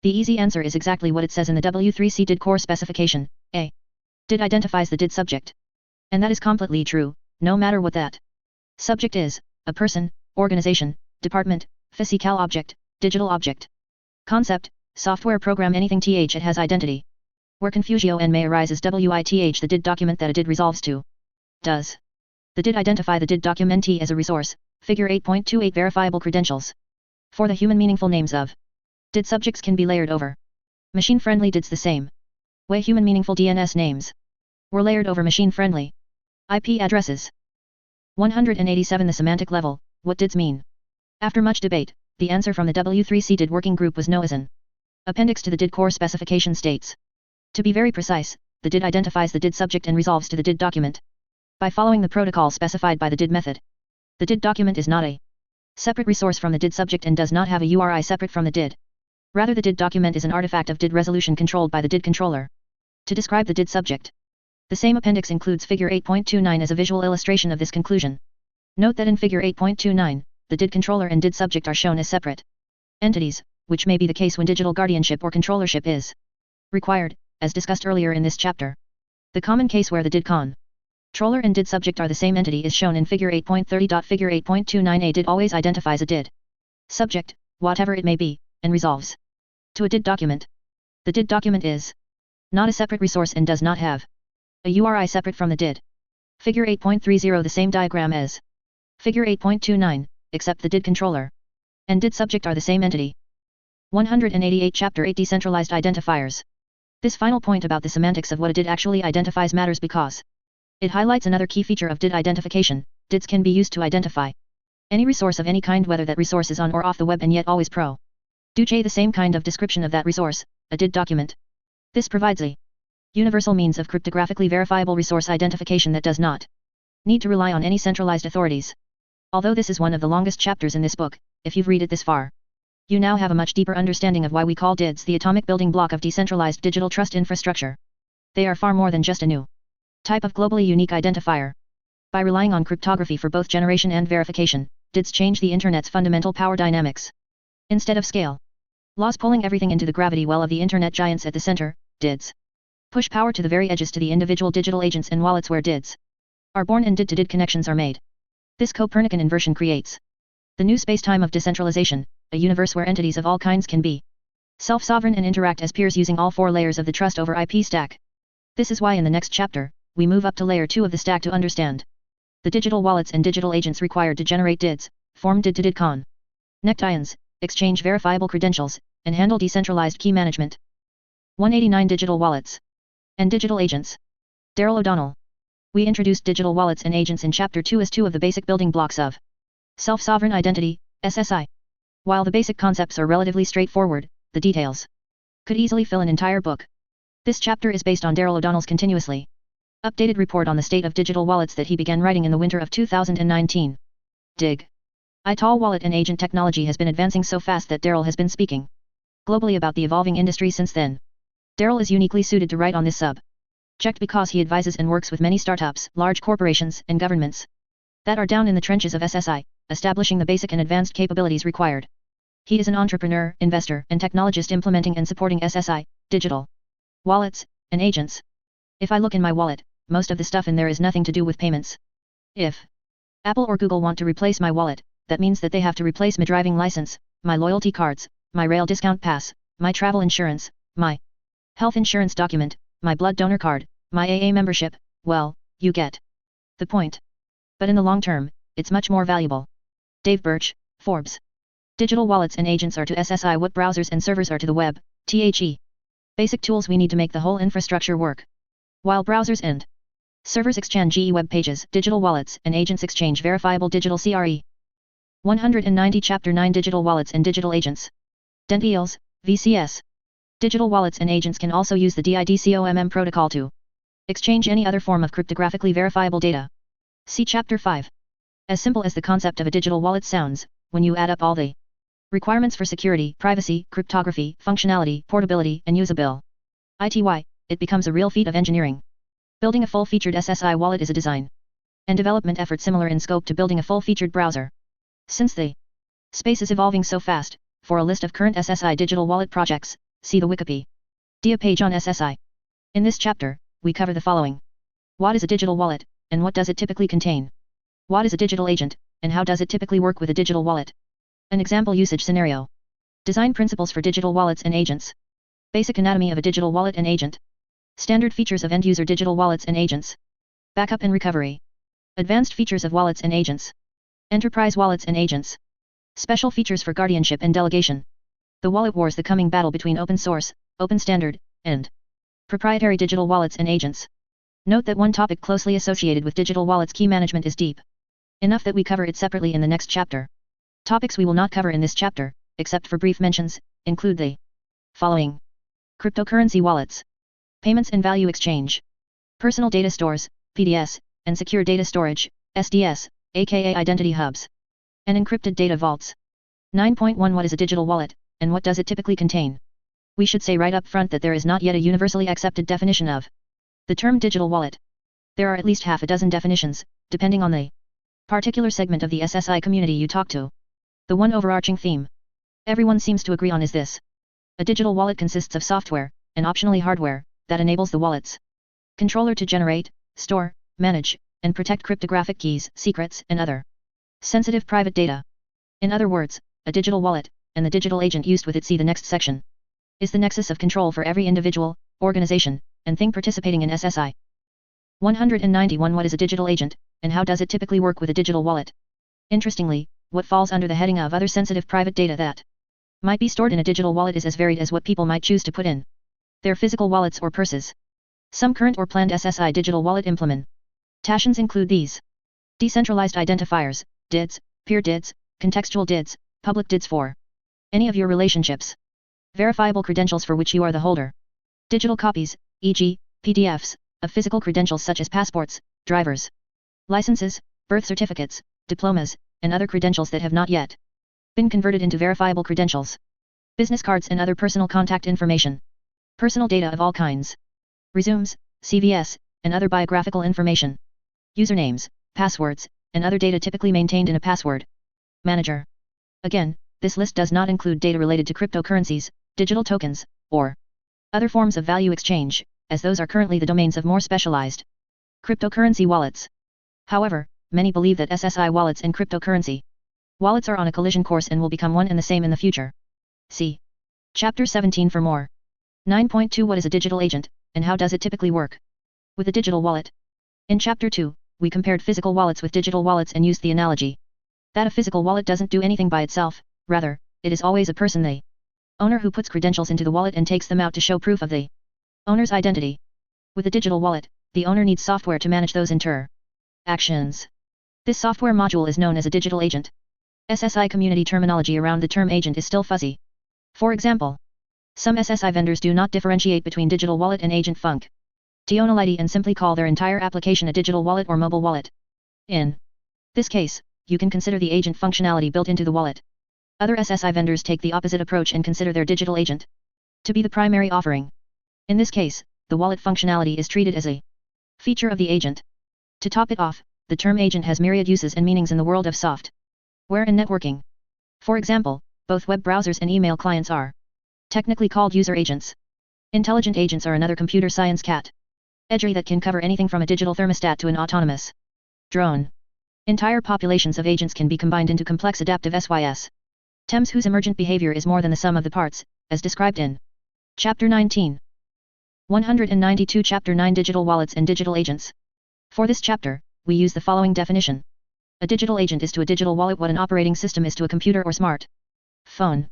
The easy answer is exactly what it says in the W3C DID core specification. A DID identifies the DID subject. And that is completely true, no matter what that subject is, a person, organization, department, physical object, digital object, concept, software program, anything th it has identity. Where confusion may arise is WITH the DID document that a DID resolves to. Does the DID identify the DID document as a resource? Figure 8.28 Verifiable credentials. For the human meaningful names of DID subjects can be layered over machine-friendly DIDs the same way human meaningful DNS names were layered over machine-friendly IP addresses. 187 The semantic level, what DIDs mean? After much debate, the answer from the W3C DID working group was no as an appendix to the DID core specification states. To be very precise, the DID identifies the DID subject and resolves to the DID document by following the protocol specified by the DID method. The DID document is not a separate resource from the DID subject and does not have a URI separate from the DID. Rather, the DID document is an artifact of DID resolution controlled by the DID controller. To describe the DID subject, the same appendix includes Figure 8.29 as a visual illustration of this conclusion. Note that in Figure 8.29, the DID controller and DID subject are shown as separate entities, which may be the case when digital guardianship or controllership is required, as discussed earlier in this chapter. The common case where the DID controller and DID subject are the same entity is shown in Figure 8.30. Figure 8.29 A DID always identifies a DID subject, whatever it may be, and resolves to a DID document. The DID document is not a separate resource and does not have a URI separate from the DID. Figure 8.30 the same diagram as Figure 8.29, except the DID controller and DID subject are the same entity. 188 Chapter 8 Decentralized Identifiers. This final point about the semantics of what a DID actually identifies matters because it highlights another key feature of DID identification. DIDs can be used to identify any resource of any kind, whether that resource is on or off the web, and yet always produce the same kind of description of that resource, a DID document. This provides a universal means of cryptographically verifiable resource identification that does not need to rely on any centralized authorities. Although this is one of the longest chapters in this book, if you've read it this far, you now have a much deeper understanding of why we call DIDs the atomic building block of decentralized digital trust infrastructure. They are far more than just a new type of globally unique identifier. By relying on cryptography for both generation and verification, DIDs change the Internet's fundamental power dynamics. instead of scale. Laws pulling everything into the gravity well of the internet giants at the center, DIDs. Push power to the very edges to the individual digital agents and wallets where DIDs are born and DID-to-DID connections are made. This Copernican inversion creates the new space-time of decentralization, a universe where entities of all kinds can be self-sovereign and interact as peers using all 4 layers of the trust over IP stack. This is why in the next chapter, we move up to layer 2 of the stack to understand the digital wallets and digital agents required to generate DIDs, form DID-to-DID connections, exchange verifiable credentials, and handle decentralized key management. 189 Digital Wallets and Digital Agents. Daryl O'Donnell. We introduced digital wallets and agents in Chapter 2 as 2 of the basic building blocks of self-sovereign identity, SSI. While the basic concepts are relatively straightforward, the details could easily fill an entire book. This chapter is based on Daryl O'Donnell's continuously updated report on the state of digital wallets that he began writing in the winter of 2019. Dig. ITAL wallet and agent technology has been advancing so fast that Daryl has been speaking globally about the evolving industry since then. Daryl is uniquely suited to write on this subject because he advises and works with many startups, large corporations, and governments that are down in the trenches of SSI, establishing the basic and advanced capabilities required. He is an entrepreneur, investor, and technologist implementing and supporting SSI, digital wallets, and agents. If I look in my wallet, most of the stuff in there is nothing to do with payments. If Apple or Google want to replace my wallet, that means that they have to replace my driving license, my loyalty cards, my rail discount pass, my travel insurance, my health insurance document, my blood donor card, my AA membership. Well, you get the point. But in the long term, it's much more valuable. Dave Birch, Forbes. Digital wallets and agents are to SSI what browsers and servers are to the web, the basic tools we need to make the whole infrastructure work. While browsers and servers exchange web pages, digital wallets and agents exchange verifiable digital CRE. 190 Chapter 9 Digital Wallets and Digital Agents. DENTIALs, VCS. Digital wallets and agents can also use the DIDCOMM protocol to exchange any other form of cryptographically verifiable data. See Chapter 5. As simple as the concept of a digital wallet sounds, when you add up all the requirements for security, privacy, cryptography, functionality, portability, and usability, it becomes a real feat of engineering. Building a full-featured SSI wallet is a design and development effort similar in scope to building a full-featured browser. Since the space is evolving so fast, for a list of current SSI digital wallet projects, see the Wikipedia page on SSI. In this chapter, we cover the following. What is a digital wallet, and what does it typically contain? What is a digital agent, and how does it typically work with a digital wallet? An example usage scenario. Design principles for digital wallets and agents. Basic anatomy of a digital wallet and agent. Standard features of end-user digital wallets and agents. Backup and recovery. Advanced features of wallets and agents. Enterprise wallets and agents. Special features for guardianship and delegation. The wallet wars, the coming battle between open source, open standard, and proprietary digital wallets and agents. Note that one topic closely associated with digital wallets key management is deep enough that we cover it separately in the next chapter. Topics we will not cover in this chapter, except for brief mentions, include the following. Cryptocurrency wallets. Payments and value exchange. Personal data stores, PDS, and secure data storage, SDS, aka identity hubs. And encrypted data vaults. 9.1 What is a digital wallet, and what does it typically contain? We should say right up front that there is not yet a universally accepted definition of the term digital wallet. There are at least half a dozen definitions, depending on the particular segment of the SSI community you talk to. The one overarching theme everyone seems to agree on is this. A digital wallet consists of software, and optionally hardware, that enables the wallet's controller to generate, store, manage, and protect cryptographic keys, secrets, and other sensitive private data. In other words, a digital wallet, and the digital agent used with it, see the next section, is the nexus of control for every individual, organization, and thing participating in SSI. 191 What is a digital agent, and how does it typically work with a digital wallet? Interestingly, what falls under the heading of other sensitive private data that might be stored in a digital wallet is as varied as what people might choose to put in their physical wallets or purses. Some current or planned SSI digital wallet implementations include these. Decentralized identifiers, DIDs, peer DIDs, contextual DIDs, public DIDs for any of your relationships. Verifiable credentials for which you are the holder. Digital copies, e.g., PDFs, of physical credentials such as passports, drivers licenses, birth certificates, diplomas, and other credentials that have not yet been converted into verifiable credentials. Business cards and other personal contact information. Personal data of all kinds. Resumes, CVS, and other biographical information. Usernames, passwords, and other data typically maintained in a password manager. Again, this list does not include data related to cryptocurrencies, digital tokens, or other forms of value exchange, as those are currently the domains of more specialized cryptocurrency wallets. However, many believe that SSI wallets and cryptocurrency wallets are on a collision course and will become one and the same in the future. See Chapter 17 for more. 9.2 What is a digital agent, and how does it typically work? With a digital wallet. In Chapter 2, we compared physical wallets with digital wallets and used the analogy that a physical wallet doesn't do anything by itself, rather, it is always a person, the owner, who puts credentials into the wallet and takes them out to show proof of the owner's identity. With a digital wallet, the owner needs software to manage those interactions. This software module is known as a digital agent. SSI community terminology around the term agent is still fuzzy. For example, some SSI vendors do not differentiate between digital wallet and agent functionality and simply call their entire application a digital wallet or mobile wallet. In this case, you can consider the agent functionality built into the wallet. Other SSI vendors take the opposite approach and consider their digital agent to be the primary offering. In this case, the wallet functionality is treated as a feature of the agent. To top it off, the term agent has myriad uses and meanings in the world of software and networking. For example, both web browsers and email clients are technically called user agents. Intelligent agents are another computer science category that can cover anything from a digital thermostat to an autonomous drone. Entire populations of agents can be combined into complex adaptive systems whose emergent behavior is more than the sum of the parts, as described in Chapter 19. 192 Chapter 9 Digital Wallets and Digital Agents. For this chapter, we use the following definition. A digital agent is to a digital wallet what an operating system is to a computer or smart phone.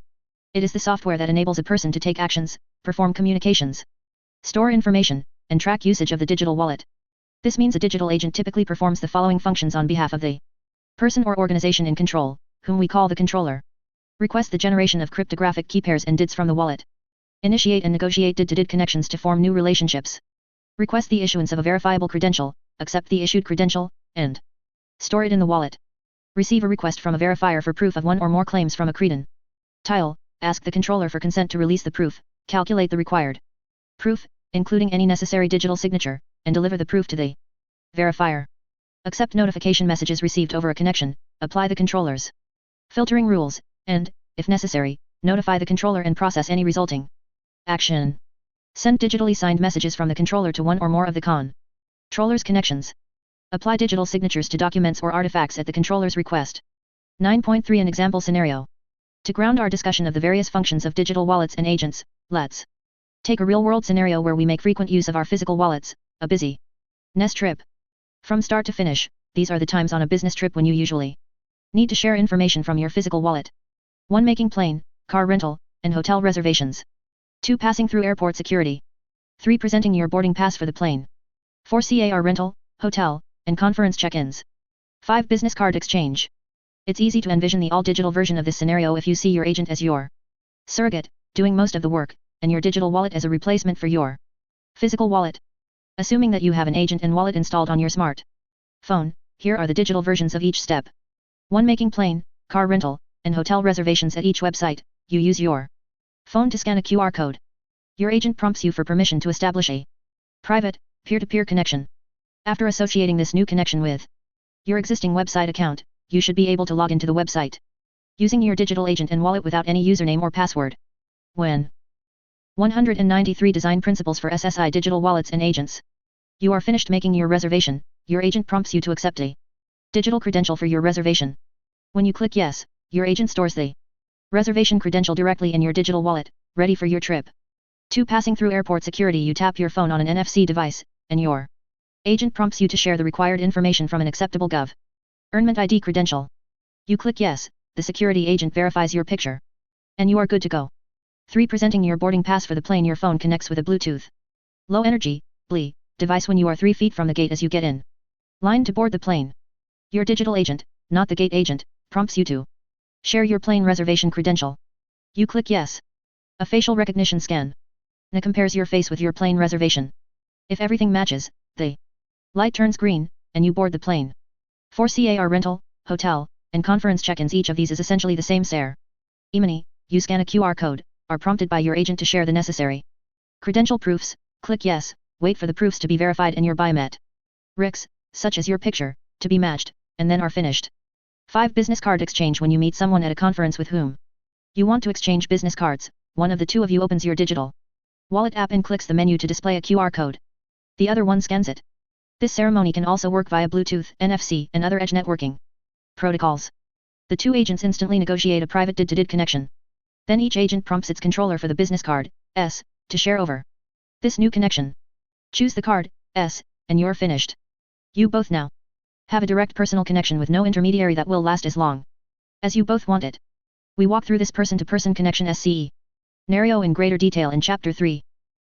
It is the software that enables a person to take actions, perform communications, store information, and track usage of the digital wallet. This means a digital agent typically performs the following functions on behalf of the person or organization in control, whom we call the controller. Request the generation of cryptographic key pairs and DIDs from the wallet. Initiate and negotiate DID-to-DID connections to form new relationships. Request the issuance of a verifiable credential, accept the issued credential, and store it in the wallet. Receive a request from a verifier for proof of one or more claims from a credential. Ask the controller for consent to release the proof, calculate the required proof, including any necessary digital signature, and deliver the proof to the verifier. Accept notification messages received over a connection, apply the controller's filtering rules, and, if necessary, notify the controller and process any resulting action. Send digitally signed messages from the controller to one or more of the controller's connections. Apply digital signatures to documents or artifacts at the controller's request. 9.3 An example scenario. To ground our discussion of the various functions of digital wallets and agents, let's take a real-world scenario where we make frequent use of our physical wallets, a business trip. From start to finish, these are the times on a business trip when you usually need to share information from your physical wallet. 1. Making plane, car rental, and hotel reservations. 2. Passing through airport security. 3. Presenting your boarding pass for the plane. 4. Car rental, hotel, and conference check-ins. 5. Business card exchange. It's easy to envision the all-digital version of this scenario if you see your agent as your surrogate, doing most of the work, and your digital wallet as a replacement for your physical wallet. Assuming that you have an agent and wallet installed on your smart phone, here are the digital versions of each step. 1. Making plane, car rental, and hotel reservations at each website. You use your phone to scan a QR code. Your agent prompts you for permission to establish a private, peer-to-peer connection. After associating this new connection with your existing website account, you should be able to log into the website using your digital agent and wallet without any username or password. When 193 Design Principles for SSI Digital Wallets and Agents. You are finished making your reservation, your agent prompts you to accept a digital credential for your reservation. When you click yes, your agent stores the reservation credential directly in your digital wallet, ready for your trip. 2. Passing through airport security. You tap your phone on an NFC device, and your agent prompts you to share the required information from an acceptable government ID credential. You click yes, the security agent verifies your picture, and you are good to go. 3. Presenting your boarding pass for the plane. Your phone connects with a Bluetooth low energy (BLE) device when you are 3 feet from the gate as you get in line to board the plane. Your digital agent, not the gate agent, prompts you to share your plane reservation credential. You click yes. A facial recognition scan compares your face with your plane reservation. If everything matches, the light turns green, and you board the plane. 4. Car rental, hotel, and conference check-ins. Each of these is essentially the same ceremony. You scan a QR code, are prompted by your agent to share the necessary credential proofs, click yes, wait for the proofs to be verified in your biometrics, such as your picture, to be matched, and then are finished. 5. Business card exchange. When you meet someone at a conference with whom You want to exchange business cards, one of the two of you opens your digital wallet app and clicks the menu to display a QR code. The other one scans it. This ceremony can also work via Bluetooth, NFC, and other edge networking protocols. The two agents instantly negotiate a private did-to-did connection. Then each agent prompts its controller for the business card, S, to share over this new connection. Choose the card, S, and you're finished. You both now have a direct personal connection with no intermediary that will last as long as you both want it. We walk through this person-to-person connection SCE scenario in greater detail in Chapter 3.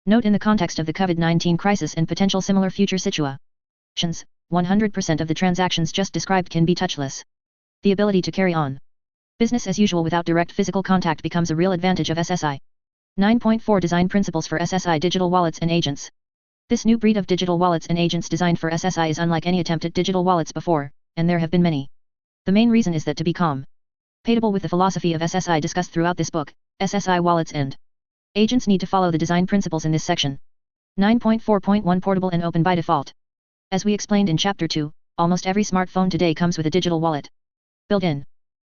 Note in the context of the COVID-19 crisis and potential similar future situations, 100% of the transactions just described can be touchless. The ability to carry on business as usual without direct physical contact becomes a real advantage of SSI. 9.4 Design Principles for SSI Digital Wallets and Agents. This new breed of digital wallets and agents designed for SSI is unlike any attempt at digital wallets before, and there have been many. The main reason is that to be compatible with the philosophy of SSI discussed throughout this book, SSI wallets and agents need to follow the design principles in this section. 9.4.1 Portable and open by default. As we explained in Chapter 2, almost every smartphone today comes with a digital wallet built in.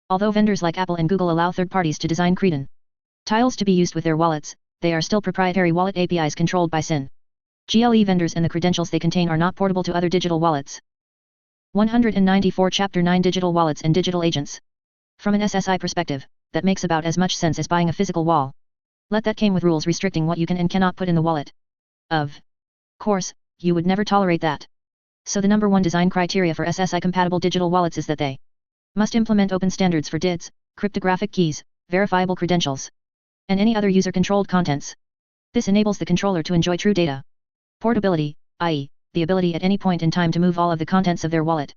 Although vendors like Apple and Google allow third parties to design credentials to be used with their wallets, they are still proprietary wallet APIs controlled by SIN. GLE vendors and the credentials they contain are not portable to other digital wallets. 194 Chapter 9 Digital Wallets and Digital Agents. From an SSI perspective, that makes about as much sense as buying a physical wallet that came with rules restricting what you can and cannot put in the wallet. Of course, you would never tolerate that. So the number one design criteria for SSI-compatible digital wallets is that they must implement open standards for DIDs, cryptographic keys, verifiable credentials, and any other user-controlled contents. This enables the controller to enjoy true data portability, i.e., the ability at any point in time to move all of the contents of their wallet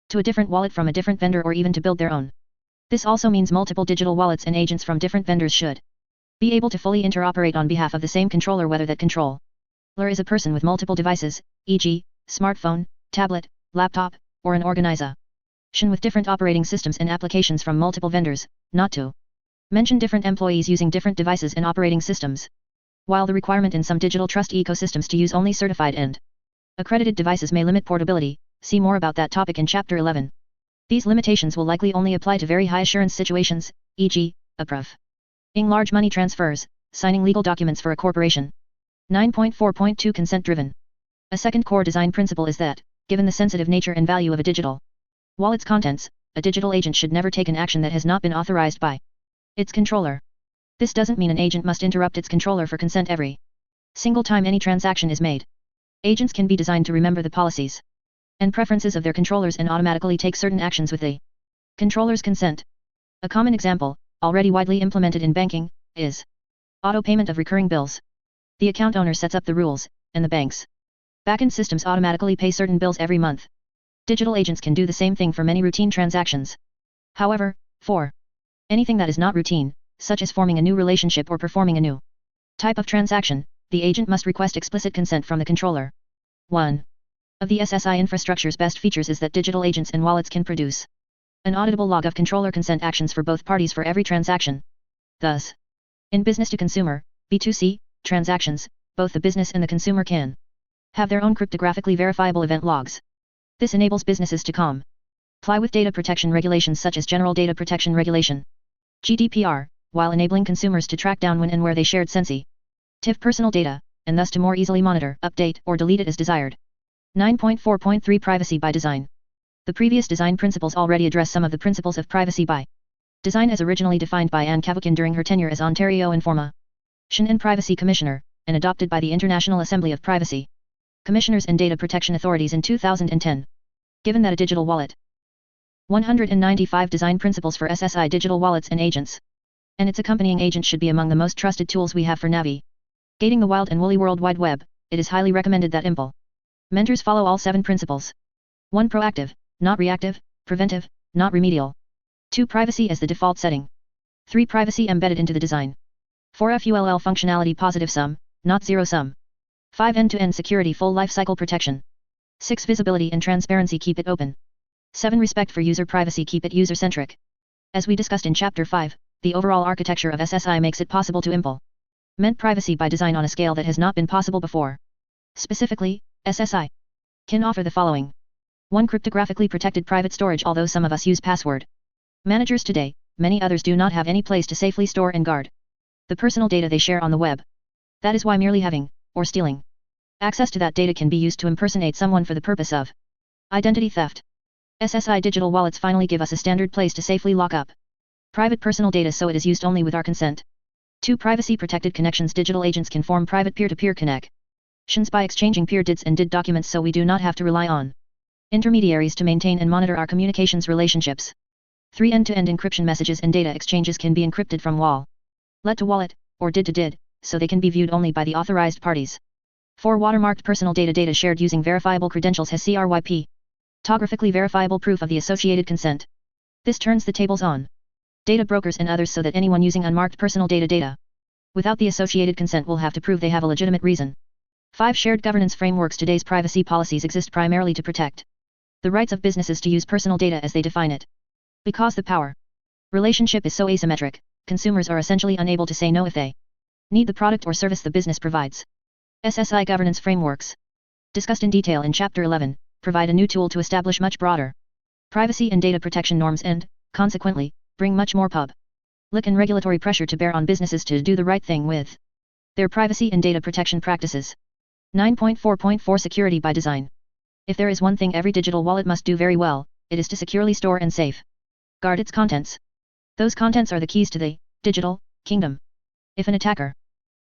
to a different wallet from a different vendor or even to build their own. This also means multiple digital wallets and agents from different vendors should be able to fully interoperate on behalf of the same controller, whether that controller is a person with multiple devices, e.g., smartphone, tablet, laptop, or an organization with different operating systems and applications from multiple vendors, not to mention different employees using different devices and operating systems. While the requirement in some digital trust ecosystems to use only certified and accredited devices may limit portability, see more about that topic in Chapter 11. These limitations will likely only apply to very high assurance situations, e.g., approving large money transfers, signing legal documents for a corporation. 9.4.2 Consent-driven. A second core design principle is that, given the sensitive nature and value of a digital wallet's contents, a digital agent should never take an action that has not been authorized by its controller. This doesn't mean an agent must interrupt its controller for consent every single time any transaction is made. Agents can be designed to remember the policies and preferences of their controllers and automatically take certain actions with the controller's consent. A common example, already widely implemented in banking, is auto payment of recurring bills. The account owner sets up the rules, and the bank's backend systems automatically pay certain bills every month. Digital agents can do the same thing for many routine transactions. However, for anything that is not routine, such as forming a new relationship or performing a new type of transaction, the agent must request explicit consent from the controller. 1. Of the SSI infrastructure's best features is that digital agents and wallets can produce an auditable log of controller consent actions for both parties for every transaction. Thus, in business-to-consumer, B2C, transactions, both the business and the consumer can have their own cryptographically verifiable event logs. This enables businesses to comply with data protection regulations such as General Data Protection Regulation, GDPR, while enabling consumers to track down when and where they shared sensitive personal data, and thus to more easily monitor, update, or delete it as desired. 9.4.3 Privacy by Design. The previous design principles already address some of the principles of privacy by design as originally defined by Anne Cavoukian during her tenure as Ontario Information and Privacy Commissioner, and adopted by the International Assembly of Privacy Commissioners and Data Protection Authorities in 2010. Given that a digital wallet 195 Design Principles for SSI Digital Wallets and Agents, and its accompanying agent should be among the most trusted tools we have for navigating the wild and woolly World Wide Web, it is highly recommended that implementers follow all 7 principles. 1. Proactive, not reactive; preventive, not remedial. 2. Privacy as the default setting. 3. Privacy embedded into the design. 4. FULL functionality positive sum, not zero sum. 5. End-to-end security full lifecycle protection. 6. Visibility and transparency keep it open. 7. Respect for user privacy keep it user-centric. As we discussed in Chapter 5, the overall architecture of SSI makes it possible to implement privacy by design on a scale that has not been possible before. Specifically, SSI can offer the following. 1. Cryptographically protected private storage. Although some of us use password managers today, many others do not have any place to safely store and guard the personal data they share on the web. That is why merely having, or stealing, access to that data can be used to impersonate someone for the purpose of identity theft. SSI digital wallets finally give us a standard place to safely lock up private personal data, so it is used only with our consent. 2. Privacy-protected connections. Digital agents can form private peer-to-peer connections by exchanging peer DIDs and DID documents, so we do not have to rely on intermediaries to maintain and monitor our communications relationships. 3. End-to-end encryption. Messages and data exchanges can be encrypted from wallet to wallet, or DID to DID, so they can be viewed only by the authorized parties. 4. Watermarked personal data shared using verifiable credentials has cryptographically verifiable proof of the associated consent. This turns the tables on data brokers and others, so that anyone using unmarked personal data without the associated consent will have to prove they have a legitimate reason. 5. Shared governance frameworks. Today's privacy policies exist primarily to protect the rights of businesses to use personal data as they define it. Because the power relationship is so asymmetric, consumers are essentially unable to say no if they need the product or service the business provides. SSI governance frameworks, discussed in detail in Chapter 11, provide a new tool to establish much broader privacy and data protection norms and, consequently, bring much more public and regulatory pressure to bear on businesses to do the right thing with their privacy and data protection practices. 9.4.4 Security by design. If there is one thing every digital wallet must do very well, it is to securely store and safeguard its contents. Those contents are the keys to the digital kingdom. If an attacker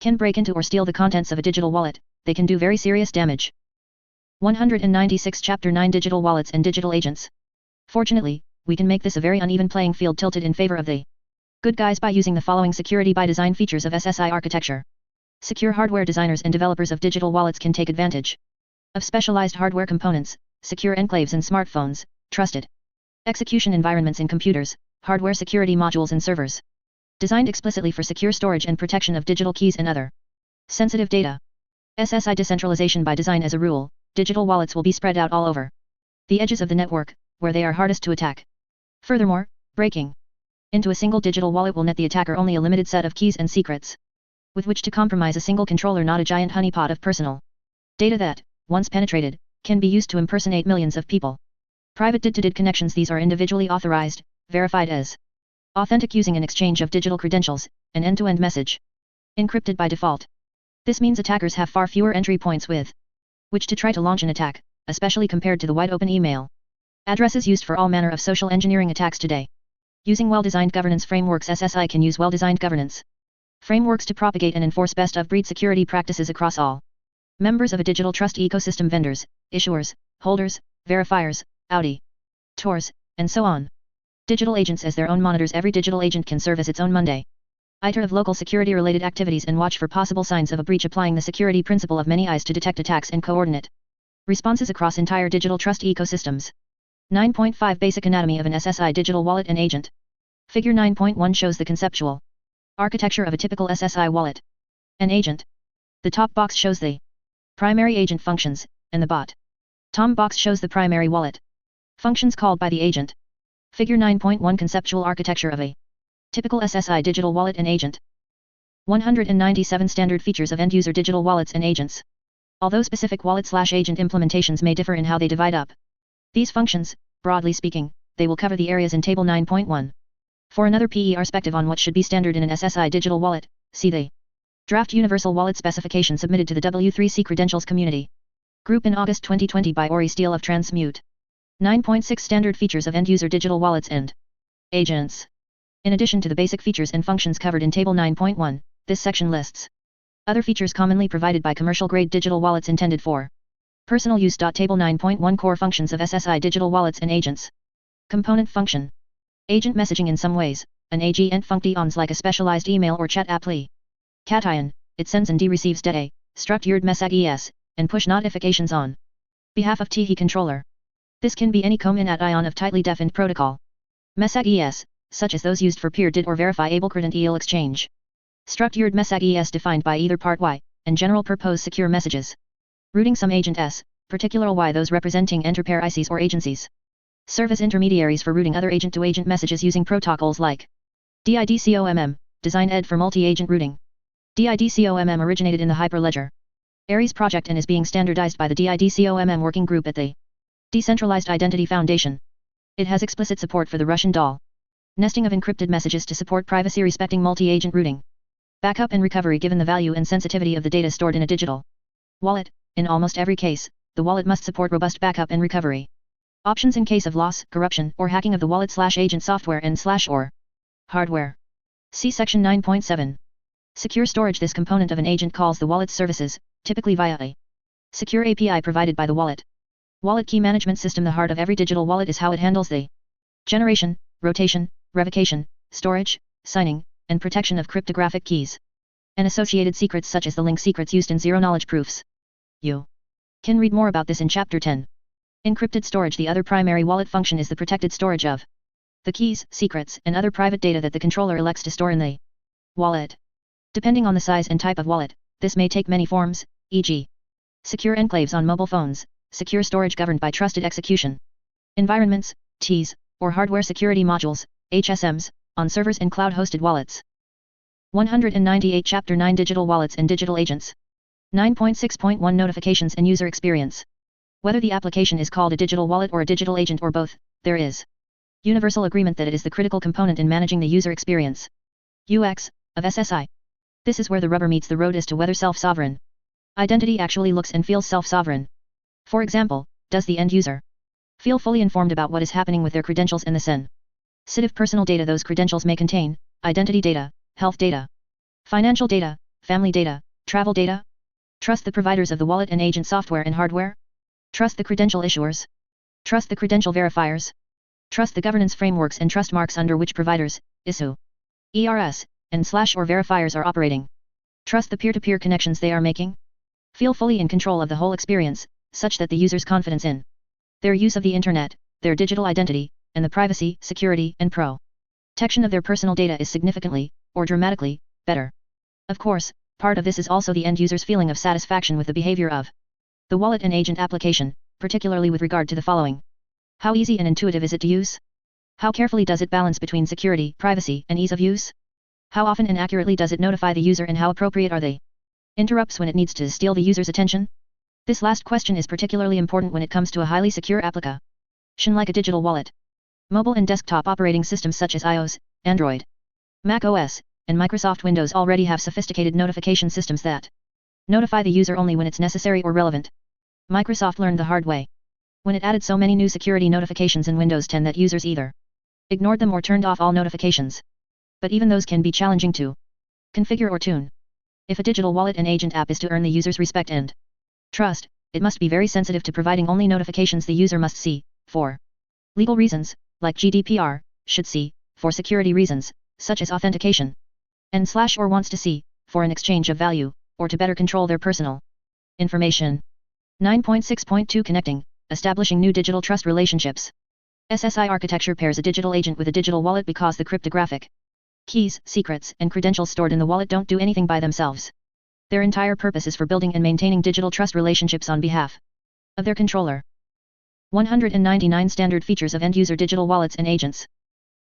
can break into or steal the contents of a digital wallet, they can do very serious damage. 196 Chapter 9 Digital Wallets and Digital Agents. Fortunately, we can make this a very uneven playing field tilted in favor of the good guys by using the following security by design features of SSI architecture. Secure hardware. Designers and developers of digital wallets can take advantage of specialized hardware components, secure enclaves in smartphones, trusted execution environments in computers, hardware security modules and servers, designed explicitly for secure storage and protection of digital keys and other sensitive data. SSI decentralization. By design. As a rule, digital wallets will be spread out all over the edges of the network, where they are hardest to attack. Furthermore, breaking into a single digital wallet will net the attacker only a limited set of keys and secrets with which to compromise a single controller, not a giant honeypot of personal data that, once penetrated, can be used to impersonate millions of people. Private DID-to-DID connections. These are individually authorized, verified as authentic using an exchange of digital credentials, an end-to-end message, encrypted by default. This means attackers have far fewer entry points with which to try to launch an attack, especially compared to the wide-open email addresses used for all manner of social engineering attacks today. Using well-designed governance frameworks. SSI can use well-designed governance frameworks to propagate and enforce best-of-breed security practices across all members of a digital trust ecosystem: vendors, issuers, holders, verifiers, auditors, and so on. Digital agents. As their own monitors, every digital agent can serve as its own Monday iter of local security-related activities and watch for possible signs of a breach, applying the security principle of many eyes to detect attacks and coordinate responses across entire digital trust ecosystems. 9.5 Basic anatomy of an SSI digital wallet and agent. Figure 9.1 shows the conceptual architecture of a typical SSI wallet and agent. The top box shows the primary agent functions, and the bottom box shows the primary wallet functions called by the agent. Figure 9.1 Conceptual architecture of a typical SSI digital wallet and agent. 197 Standard features of end-user digital wallets and agents. Although specific wallet/agent implementations may differ in how they divide up these functions, broadly speaking, they will cover the areas in Table 9.1. For another perspective on what should be standard in an SSI digital wallet, see the Draft Universal Wallet Specification submitted to the W3C Credentials Community Group in August 2020 by Ori Steele of Transmute. 9.6 Standard features of end-user digital wallets and agents. In addition to the basic features and functions covered in Table 9.1, this section lists other features commonly provided by commercial-grade digital wallets intended for personal use. Table 9.1 Core functions of SSI digital wallets and agents. Component function. Agent messaging. In some ways, an agent functions like a specialized email or chat application. It sends and receives data, structured messages, and push notifications on behalf of the controller. This can be any combination of tightly defined protocol messages, such as those used for peer DID or verifiable credential exchange. Structured messages defined by either part Y, and general purpose secure messages. Routing. Some agents, particularly those representing enterprises or agencies, serve as intermediaries for routing other agent-to-agent messages using protocols like DIDCOMM, designed for multi-agent routing. DIDCOMM originated in the Hyperledger Ares project and is being standardized by the DIDCOMM working group at the Decentralized Identity Foundation. It has explicit support for the Russian DAL Nesting of encrypted messages to support privacy-respecting multi-agent routing. Backup and recovery given the value and sensitivity of the data stored in a digital wallet. In almost every case, the wallet must support robust backup and recovery options in case of loss, corruption, or hacking of the wallet/agent software and/or hardware. See Section 9.7. Secure storage. This component of an agent calls the wallet's services, typically via a secure API provided by the wallet. Wallet key management system. The heart of every digital wallet is how it handles the generation, rotation, revocation, storage, signing, and protection of cryptographic keys and associated secrets such as the link secrets used in zero-knowledge proofs. You can read more about this in Chapter 10. Encrypted storage. The other primary wallet function is the protected storage of the keys, secrets, and other private data that the controller elects to store in the wallet. Depending on the size and type of wallet, this may take many forms, e.g. secure enclaves on mobile phones, secure storage governed by trusted execution environments, TEs, or hardware security modules, HSMs, on servers and cloud-hosted wallets. 198 Chapter 9 Digital Wallets and Digital Agents. 9.6.1 Notifications and User Experience. Whether the application is called a digital wallet or a digital agent or both, there is universal agreement that it is the critical component in managing the user experience (UX) of SSI. This is where the rubber meets the road as to whether self-sovereign identity actually looks and feels self-sovereign. For example, does the end user feel fully informed about what is happening with their credentials and the sensitive personal data those credentials may contain, identity data, health data, financial data, family data, travel data? Trust the providers of the wallet and agent software and hardware? Trust the credential issuers? Trust the credential verifiers? Trust the governance frameworks and trust marks under which providers, ISO, ERS, and/or verifiers are operating? Trust the peer-to-peer connections they are making? Feel fully in control of the whole experience, such that the user's confidence in their use of the internet, their digital identity, and the privacy, security, and protection of their personal data is significantly, or dramatically, better. Of course, part of this is also the end user's feeling of satisfaction with the behavior of the wallet and agent application, particularly with regard to the following. How easy and intuitive is it to use? How carefully does it balance between security, privacy, and ease of use? How often and accurately does it notify the user and how appropriate are the interrupts when it needs to steal the user's attention? This last question is particularly important when it comes to a highly secure application like a digital wallet. Mobile and desktop operating systems such as iOS, Android, Mac OS, and Microsoft Windows already have sophisticated notification systems that notify the user only when it's necessary or relevant. Microsoft learned the hard way when it added so many new security notifications in Windows 10 that users either ignored them or turned off all notifications. But even those can be challenging to configure or tune. If a digital wallet and agent app is to earn the user's respect and trust, it must be very sensitive to providing only notifications the user must see, for legal reasons, like GDPR, should see, for security reasons, such as authentication, and/or wants to see, for an exchange of value, or to better control their personal information. 9.6.2 Connecting, establishing new digital trust relationships. SSI architecture pairs a digital agent with a digital wallet because the cryptographic keys, secrets, and credentials stored in the wallet don't do anything by themselves. Their entire purpose is for building and maintaining digital trust relationships on behalf of their controller. 199 Standard features of end-user digital wallets and agents.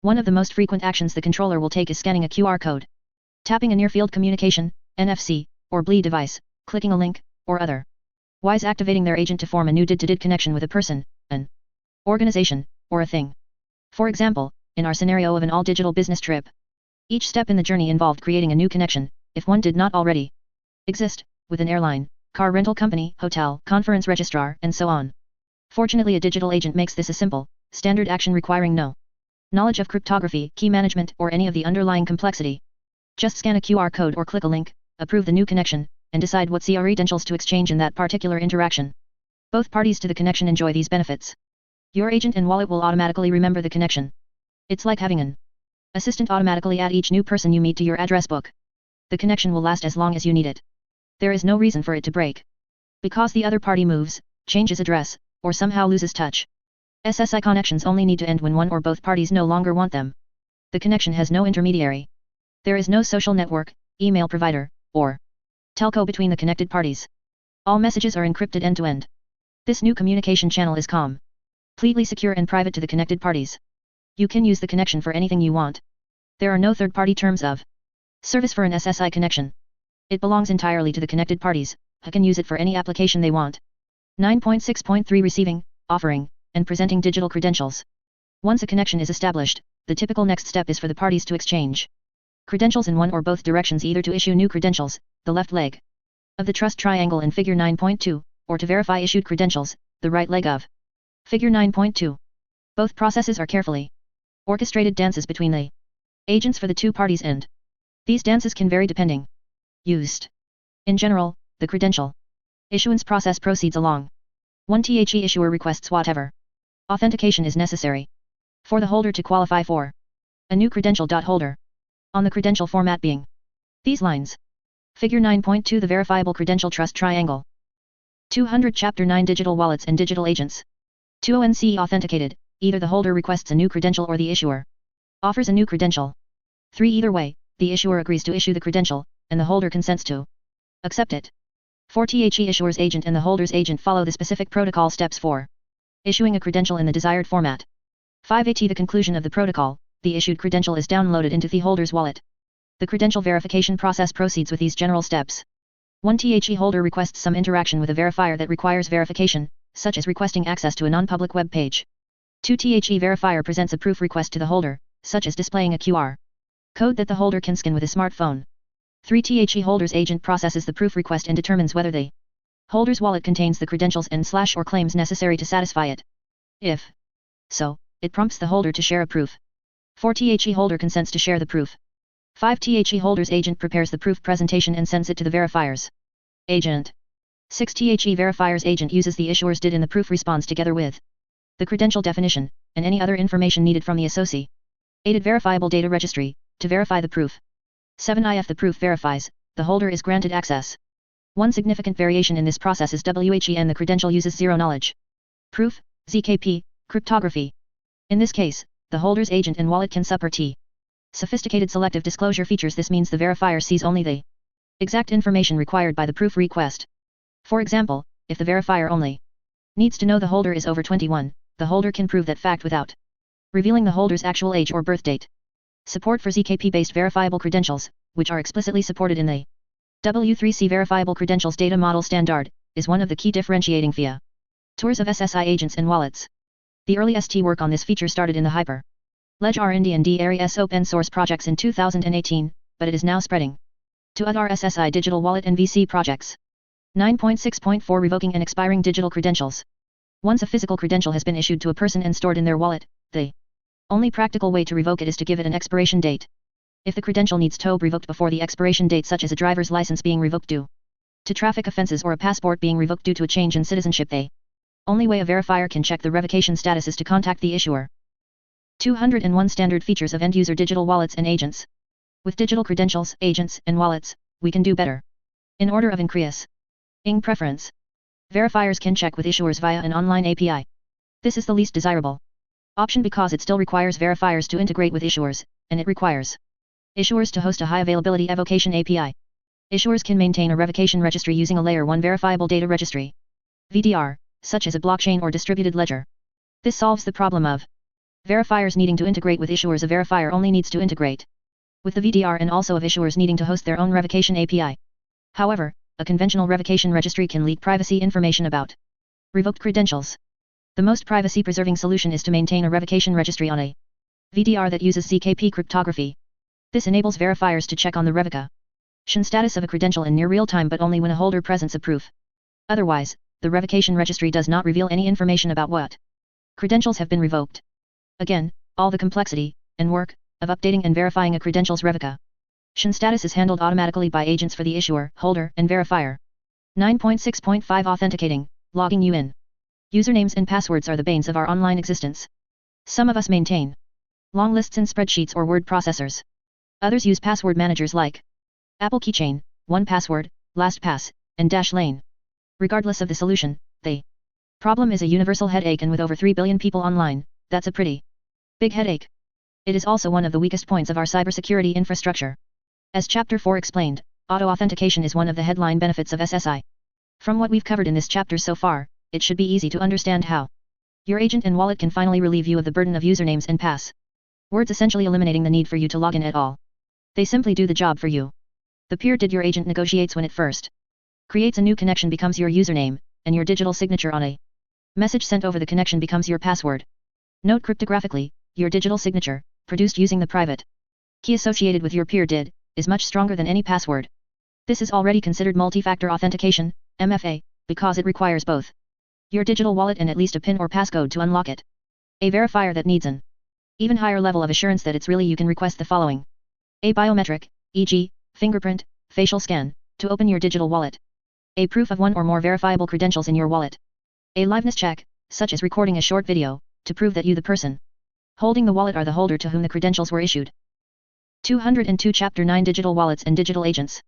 One of the most frequent actions the controller will take is scanning a QR code, tapping a near-field communication, NFC, or BLE device, clicking a link, or otherwise activating their agent to form a new DID-to-DID connection with a person, an organization, or a thing. For example, in our scenario of an all-digital business trip, each step in the journey involved creating a new connection, if one did not already exist, with an airline, car rental company, hotel, conference registrar, and so on. Fortunately, a digital agent makes this a simple, standard action requiring no knowledge of cryptography, key management, or any of the underlying complexity. Just scan a QR code or click a link, approve the new connection, and decide what credentials to exchange in that particular interaction. Both parties to the connection enjoy these benefits. Your agent and wallet will automatically remember the connection. It's like having an assistant automatically add each new person you meet to your address book. The connection will last as long as you need it. There is no reason for it to break, because the other party moves, changes address, or somehow loses touch. SSI connections only need to end when one or both parties no longer want them. The connection has no intermediary. There is no social network, email provider, or telco between the connected parties. All messages are encrypted end-to-end. This new communication channel is completely secure and private to the connected parties. You can use the connection for anything you want. There are no third-party terms of service for an SSI connection. It belongs entirely to the connected parties, who can use it for any application they want. 9.6.3 Receiving, offering, and presenting digital credentials. Once a connection is established, the typical next step is for the parties to exchange credentials in one or both directions, either to issue new credentials, the left leg of the trust triangle in Figure 9.2, or to verify issued credentials, the right leg of Figure 9.2. Both processes are carefully orchestrated dances between the agents for the two parties, and these dances can vary depending used. In general, the credential issuance process proceeds along 1. Issuer requests whatever authentication is necessary for the holder to qualify for a new credential. Holder on the credential format being these lines. Figure 9.2, the verifiable credential trust triangle. 200 Chapter 9, digital wallets and digital agents. 2. Authenticated, either the holder requests a new credential or the issuer offers a new credential. 3. Either way, the issuer agrees to issue the credential, and the holder consents to accept it. 4. Issuer's agent and the holder's agent follow the specific protocol steps for issuing a credential in the desired format. 5. At the conclusion of the protocol, the issued credential is downloaded into the holder's wallet. The credential verification process proceeds with these general steps. 1. Holder requests some interaction with a verifier that requires verification, such as requesting access to a non-public web page. 2. Verifier presents a proof request to the holder, such as displaying a QR code that the holder can scan with a smartphone. 3. Holder's agent processes the proof request and determines whether the holder's wallet contains the credentials and/or claims necessary to satisfy it. If so, it prompts the holder to share a proof. 4. Holder consents to share the proof. 5. Holder's agent prepares the proof presentation and sends it to the verifier's agent. 6. Verifier's agent uses the issuer's DID in the proof response together with the credential definition, and any other information needed from the associated verifiable data registry, to verify the proof. 7. If the proof verifies, the holder is granted access. One significant variation in this process is WHEN, the credential uses zero-knowledge proof, ZKP, cryptography. In this case, the holder's agent and wallet can support sophisticated selective disclosure features. This means the verifier sees only the exact information required by the proof request. For example, if the verifier only needs to know the holder is over 21, the holder can prove that fact without revealing the holder's actual age or birth date. Support for ZKP-based verifiable credentials, which are explicitly supported in the W3C Verifiable Credentials Data Model Standard, is one of the key differentiating features of SSI agents and wallets. The early ST work on this feature started in the Hyperledger R&D area's open source projects in 2018, but it is now spreading to other SSI digital wallet and VC projects. 9.6.4 Revoking and expiring digital credentials. Once a physical credential has been issued to a person and stored in their wallet, the only practical way to revoke it is to give it an expiration date. If the credential needs to be revoked before the expiration date, such as a driver's license being revoked due to traffic offenses or a passport being revoked due to a change in citizenship, the only way a verifier can check the revocation status is to contact the issuer. 201 Standard features of end-user digital wallets and agents. With digital credentials, agents, and wallets, we can do better. In order of increasing preference, verifiers can check with issuers via an online API. This is the least desirable option because it still requires verifiers to integrate with issuers, and it requires issuers to host a high-availability evocation API. Issuers can maintain a revocation registry using a Layer 1 verifiable data registry (VDR), such as a blockchain or distributed ledger. This solves the problem of verifiers needing to integrate with issuers. A verifier only needs to integrate with the VDR, and also of issuers needing to host their own revocation API. However, a conventional revocation registry can leak privacy information about revoked credentials. The most privacy-preserving solution is to maintain a revocation registry on a VDR that uses ZKP cryptography. This enables verifiers to check on the revocation status of a credential in near real time, but only when a holder presents a proof. Otherwise, the revocation registry does not reveal any information about what credentials have been revoked. Again, all the complexity and work of updating and verifying a credential's revocation status is handled automatically by agents for the issuer, holder, and verifier. 9.6.5 Authenticating, logging you in. Usernames and passwords are the banes of our online existence. Some of us maintain long lists in spreadsheets or word processors. Others use password managers like Apple Keychain, 1Password, LastPass, and Dashlane. Regardless of the solution, the problem is a universal headache, and with over 3 billion people online, that's a pretty big headache. It is also one of the weakest points of our cybersecurity infrastructure. As Chapter 4 explained, auto-authentication is one of the headline benefits of SSI. From what we've covered in this chapter so far, it should be easy to understand how your agent and wallet can finally relieve you of the burden of usernames and passwords, essentially eliminating the need for you to log in at all. They simply do the job for you. The peer DID your agent negotiates when it first creates a new connection becomes your username, and your digital signature on a message sent over the connection becomes your password. Note cryptographically, your digital signature produced using the private key associated with your peer DID, is much stronger than any password. This is already considered multi-factor authentication, MFA, because it requires both your digital wallet and at least a PIN or passcode to unlock it. A verifier that needs an even higher level of assurance that it's really you can request the following. A biometric, e.g., fingerprint, facial scan, to open your digital wallet. A proof of one or more verifiable credentials in your wallet. A liveness check, such as recording a short video, to prove that you the person holding the wallet are the holder to whom the credentials were issued. 202 Chapter 9 Digital Wallets and Digital Agents.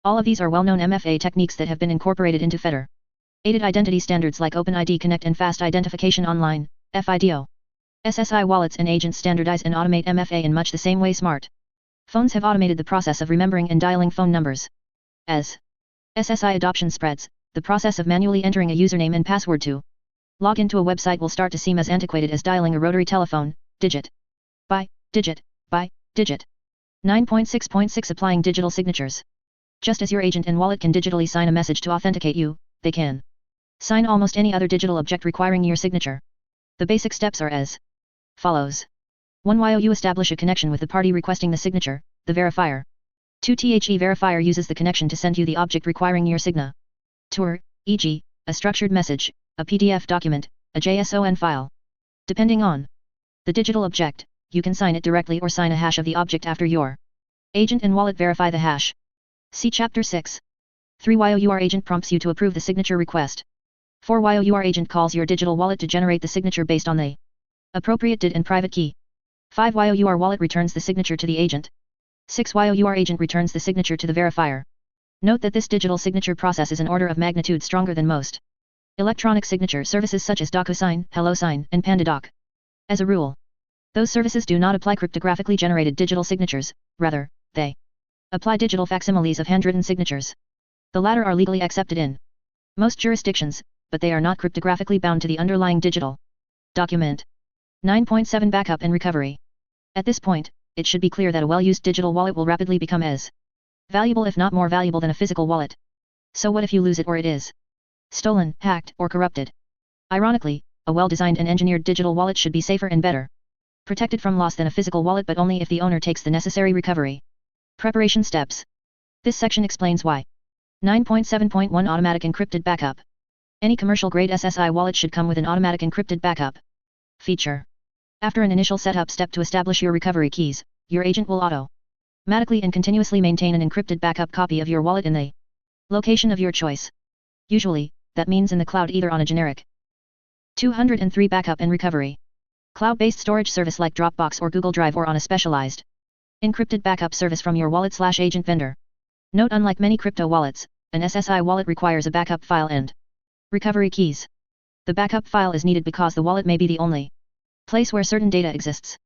All of these are well-known MFA techniques that have been incorporated into federated identity standards like OpenID Connect and Fast Identification Online, FIDO. SSI wallets and agents standardize and automate MFA in much the same way smart phones have automated the process of remembering and dialing phone numbers. As SSI adoption spreads, the process of manually entering a username and password to log into a website will start to seem as antiquated as dialing a rotary telephone, digit by digit by digit. 9.6.6 Applying digital signatures. Just as your agent and wallet can digitally sign a message to authenticate you, they can sign almost any other digital object requiring your signature. The basic steps are as follows. 1. While you establish a connection with the party requesting the signature, the verifier. 2. The verifier uses the connection to send you the object requiring your signature, e.g., a structured message, a PDF document, a JSON file. Depending on the digital object, you can sign it directly or sign a hash of the object after your agent and wallet verify the hash. See Chapter 6. 3. YOUR agent prompts you to approve the signature request. 4. YOUR agent calls your digital wallet to generate the signature based on the appropriate DID and private key. 5. YOUR wallet returns the signature to the agent. 6. YOUR agent returns the signature to the verifier. Note that this digital signature process is an order of magnitude stronger than most electronic signature services such as DocuSign, HelloSign, and PandaDoc. As a rule, those services do not apply cryptographically generated digital signatures, rather, they apply digital facsimiles of handwritten signatures. The latter are legally accepted in most jurisdictions, but they are not cryptographically bound to the underlying digital document. 9.7 Backup and Recovery. At this point, it should be clear that a well-used digital wallet will rapidly become as valuable if not more valuable than a physical wallet. So what if you lose it or it is stolen, hacked, or corrupted? Ironically, a well-designed and engineered digital wallet should be safer and better protected from loss than a physical wallet, but only if the owner takes the necessary recovery preparation steps. This section explains why. 9.7.1 Automatic Encrypted Backup. Any commercial-grade SSI wallet should come with an automatic encrypted backup feature. After an initial setup step to establish your recovery keys, your agent will automatically and continuously maintain an encrypted backup copy of your wallet in the location of your choice. Usually, that means in the cloud, either on a generic 203 Backup and Recovery cloud-based storage service like Dropbox or Google Drive, or on a specialized encrypted backup service from your wallet/agent vendor. Note: unlike many crypto wallets, an SSI wallet requires a backup file and recovery keys. The backup file is needed because the wallet may be the only place where certain data exists.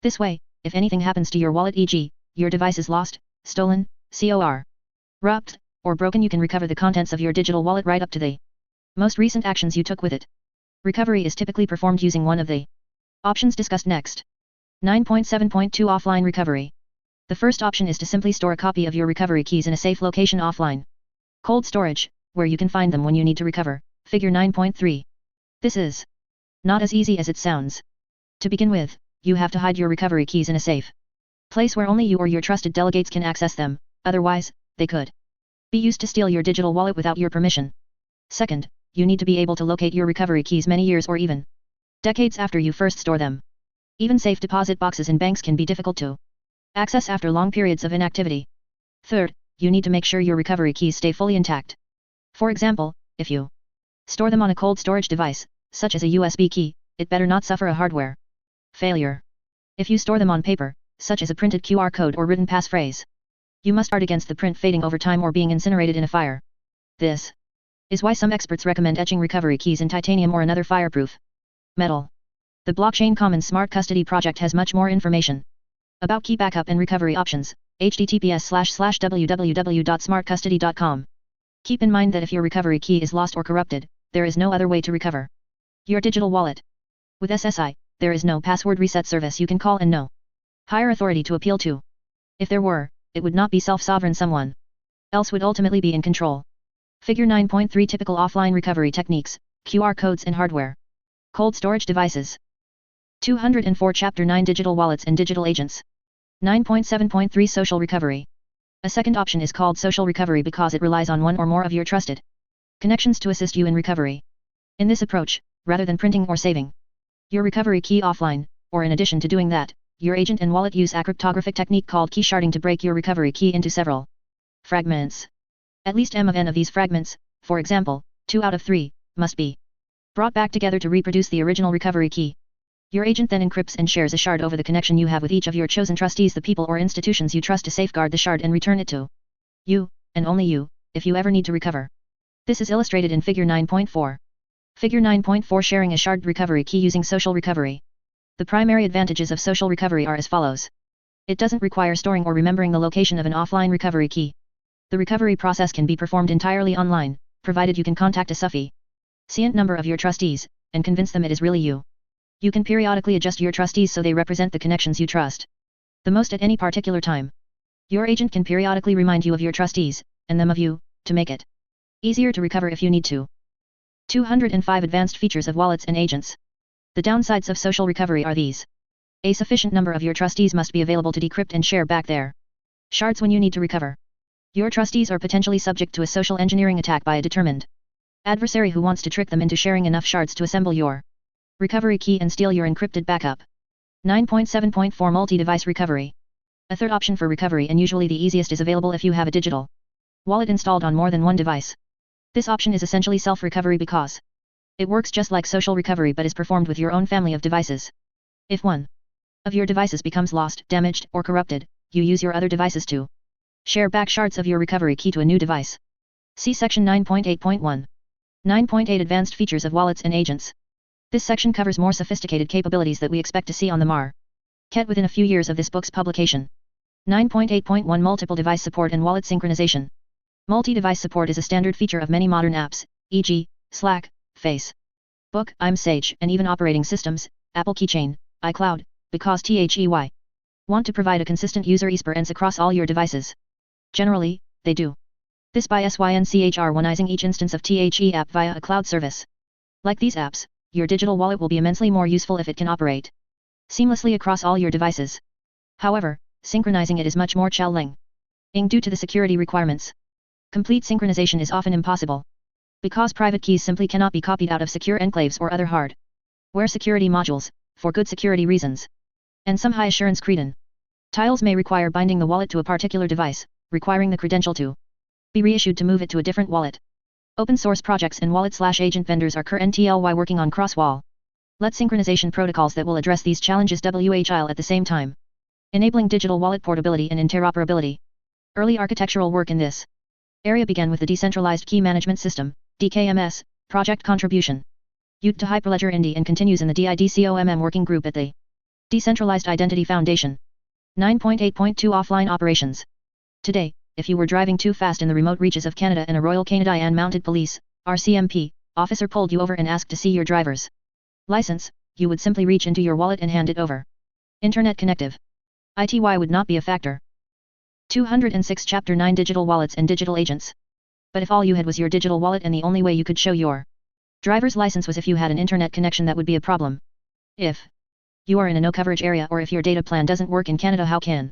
This way, if anything happens to your wallet, e.g., your device is lost, stolen, corrupted, or broken, you can recover the contents of your digital wallet right up to the most recent actions you took with it. Recovery is typically performed using one of the options discussed next. 9.7.2 Offline Recovery. The first option is to simply store a copy of your recovery keys in a safe location offline. Cold storage, where you can find them when you need to recover. Figure 9.3. This is not as easy as it sounds. To begin with, you have to hide your recovery keys in a safe place where only you or your trusted delegates can access them, otherwise, they could be used to steal your digital wallet without your permission. Second, you need to be able to locate your recovery keys many years or even decades after you first store them. Even safe deposit boxes in banks can be difficult to access after long periods of inactivity. Third, you need to make sure your recovery keys stay fully intact. For example, if you store them on a cold storage device, such as a USB key, it better not suffer a hardware failure. If you store them on paper, such as a printed QR code or written passphrase, you must guard against the print fading over time or being incinerated in a fire. This is why some experts recommend etching recovery keys in titanium or another fireproof metal. The Blockchain Commons Smart Custody project has much more information about key backup and recovery options. https://www.smartcustody.com. Keep in mind that if your recovery key is lost or corrupted, there is no other way to recover your digital wallet. With SSI, there is no password reset service you can call and no higher authority to appeal to. If there were, it would not be self-sovereign, someone else would ultimately be in control. Figure 9.3 Typical offline recovery techniques, QR codes and hardware. Cold storage devices. 204 Chapter 9 Digital Wallets and Digital Agents. 9.7.3 Social Recovery. A second option is called social recovery because it relies on one or more of your trusted connections to assist you in recovery. In this approach, rather than printing or saving your recovery key offline, or in addition to doing that, your agent and wallet use a cryptographic technique called key sharding to break your recovery key into several fragments. At least m of n of these fragments, for example, 2 out of 3, must be brought back together to reproduce the original recovery key. Your agent then encrypts and shares a shard over the connection you have with each of your chosen trustees, the people or institutions you trust, to safeguard the shard and return it to you, and only you, if you ever need to recover. This is illustrated in Figure 9.4. Figure 9.4 Sharing a shard recovery key using social recovery. The primary advantages of social recovery are as follows. It doesn't require storing or remembering the location of an offline recovery key. The recovery process can be performed entirely online, provided you can contact a sufficient number of your trustees, and convince them it is really you. You can periodically adjust your trustees so they represent the connections you trust the most at any particular time. Your agent can periodically remind you of your trustees, and them of you, to make it easier to recover if you need to. 205 Advanced Features of Wallets and Agents. The downsides of social recovery are these. A sufficient number of your trustees must be available to decrypt and share back their shards when you need to recover. Your trustees are potentially subject to a social engineering attack by a determined adversary who wants to trick them into sharing enough shards to assemble your recovery key and steal your encrypted backup. 9.7.4 Multi-device recovery. A third option for recovery, and usually the easiest, is available if you have a digital wallet installed on more than one device. This option is essentially self-recovery because it works just like social recovery but is performed with your own family of devices. If one of your devices becomes lost, damaged, or corrupted, you use your other devices to share back shards of your recovery key to a new device. See section 9.8.1. 9.8 Advanced Features of Wallets and Agents. This section covers more sophisticated capabilities that we expect to see on the market within a few years of this book's publication. 9.8.1 Multiple device support and wallet synchronization. Multi-device support is a standard feature of many modern apps, e.g., Slack, Facebook, iMessage, and even operating systems, Apple Keychain, iCloud, because THEY want to provide a consistent user experience across all your devices. Generally, they do this by synchronizing each instance of THE app via a cloud service. Like these apps, your digital wallet will be immensely more useful if it can operate seamlessly across all your devices. However, synchronizing it is much more challenging due to the security requirements. Complete synchronization is often impossible because private keys simply cannot be copied out of secure enclaves or other hardware security modules, for good security reasons. And some high assurance credentials may require binding the wallet to a particular device, requiring the credential to be reissued to move it to a different wallet. Open source projects and wallet/agent vendors are currently working on cross-wallet synchronization protocols that will address these challenges while at the same time enabling digital wallet portability and interoperability. Early architectural work in this area began with the Decentralized Key Management System, DKMS, project contribution used to Hyperledger Indy and continues in the DIDCOMM working group at the Decentralized Identity Foundation. 9.8.2 Offline Operations. Today, if you were driving too fast in the remote reaches of Canada and a Royal Canadian Mounted Police, RCMP, officer pulled you over and asked to see your driver's license, you would simply reach into your wallet and hand it over. Internet connective ITY would not be a factor. 206 Chapter 9 Digital Wallets and Digital Agents. But if all you had was your digital wallet and the only way you could show your driver's license was if you had an internet connection, that would be a problem. If you are in a no-coverage area or if your data plan doesn't work in Canada, how can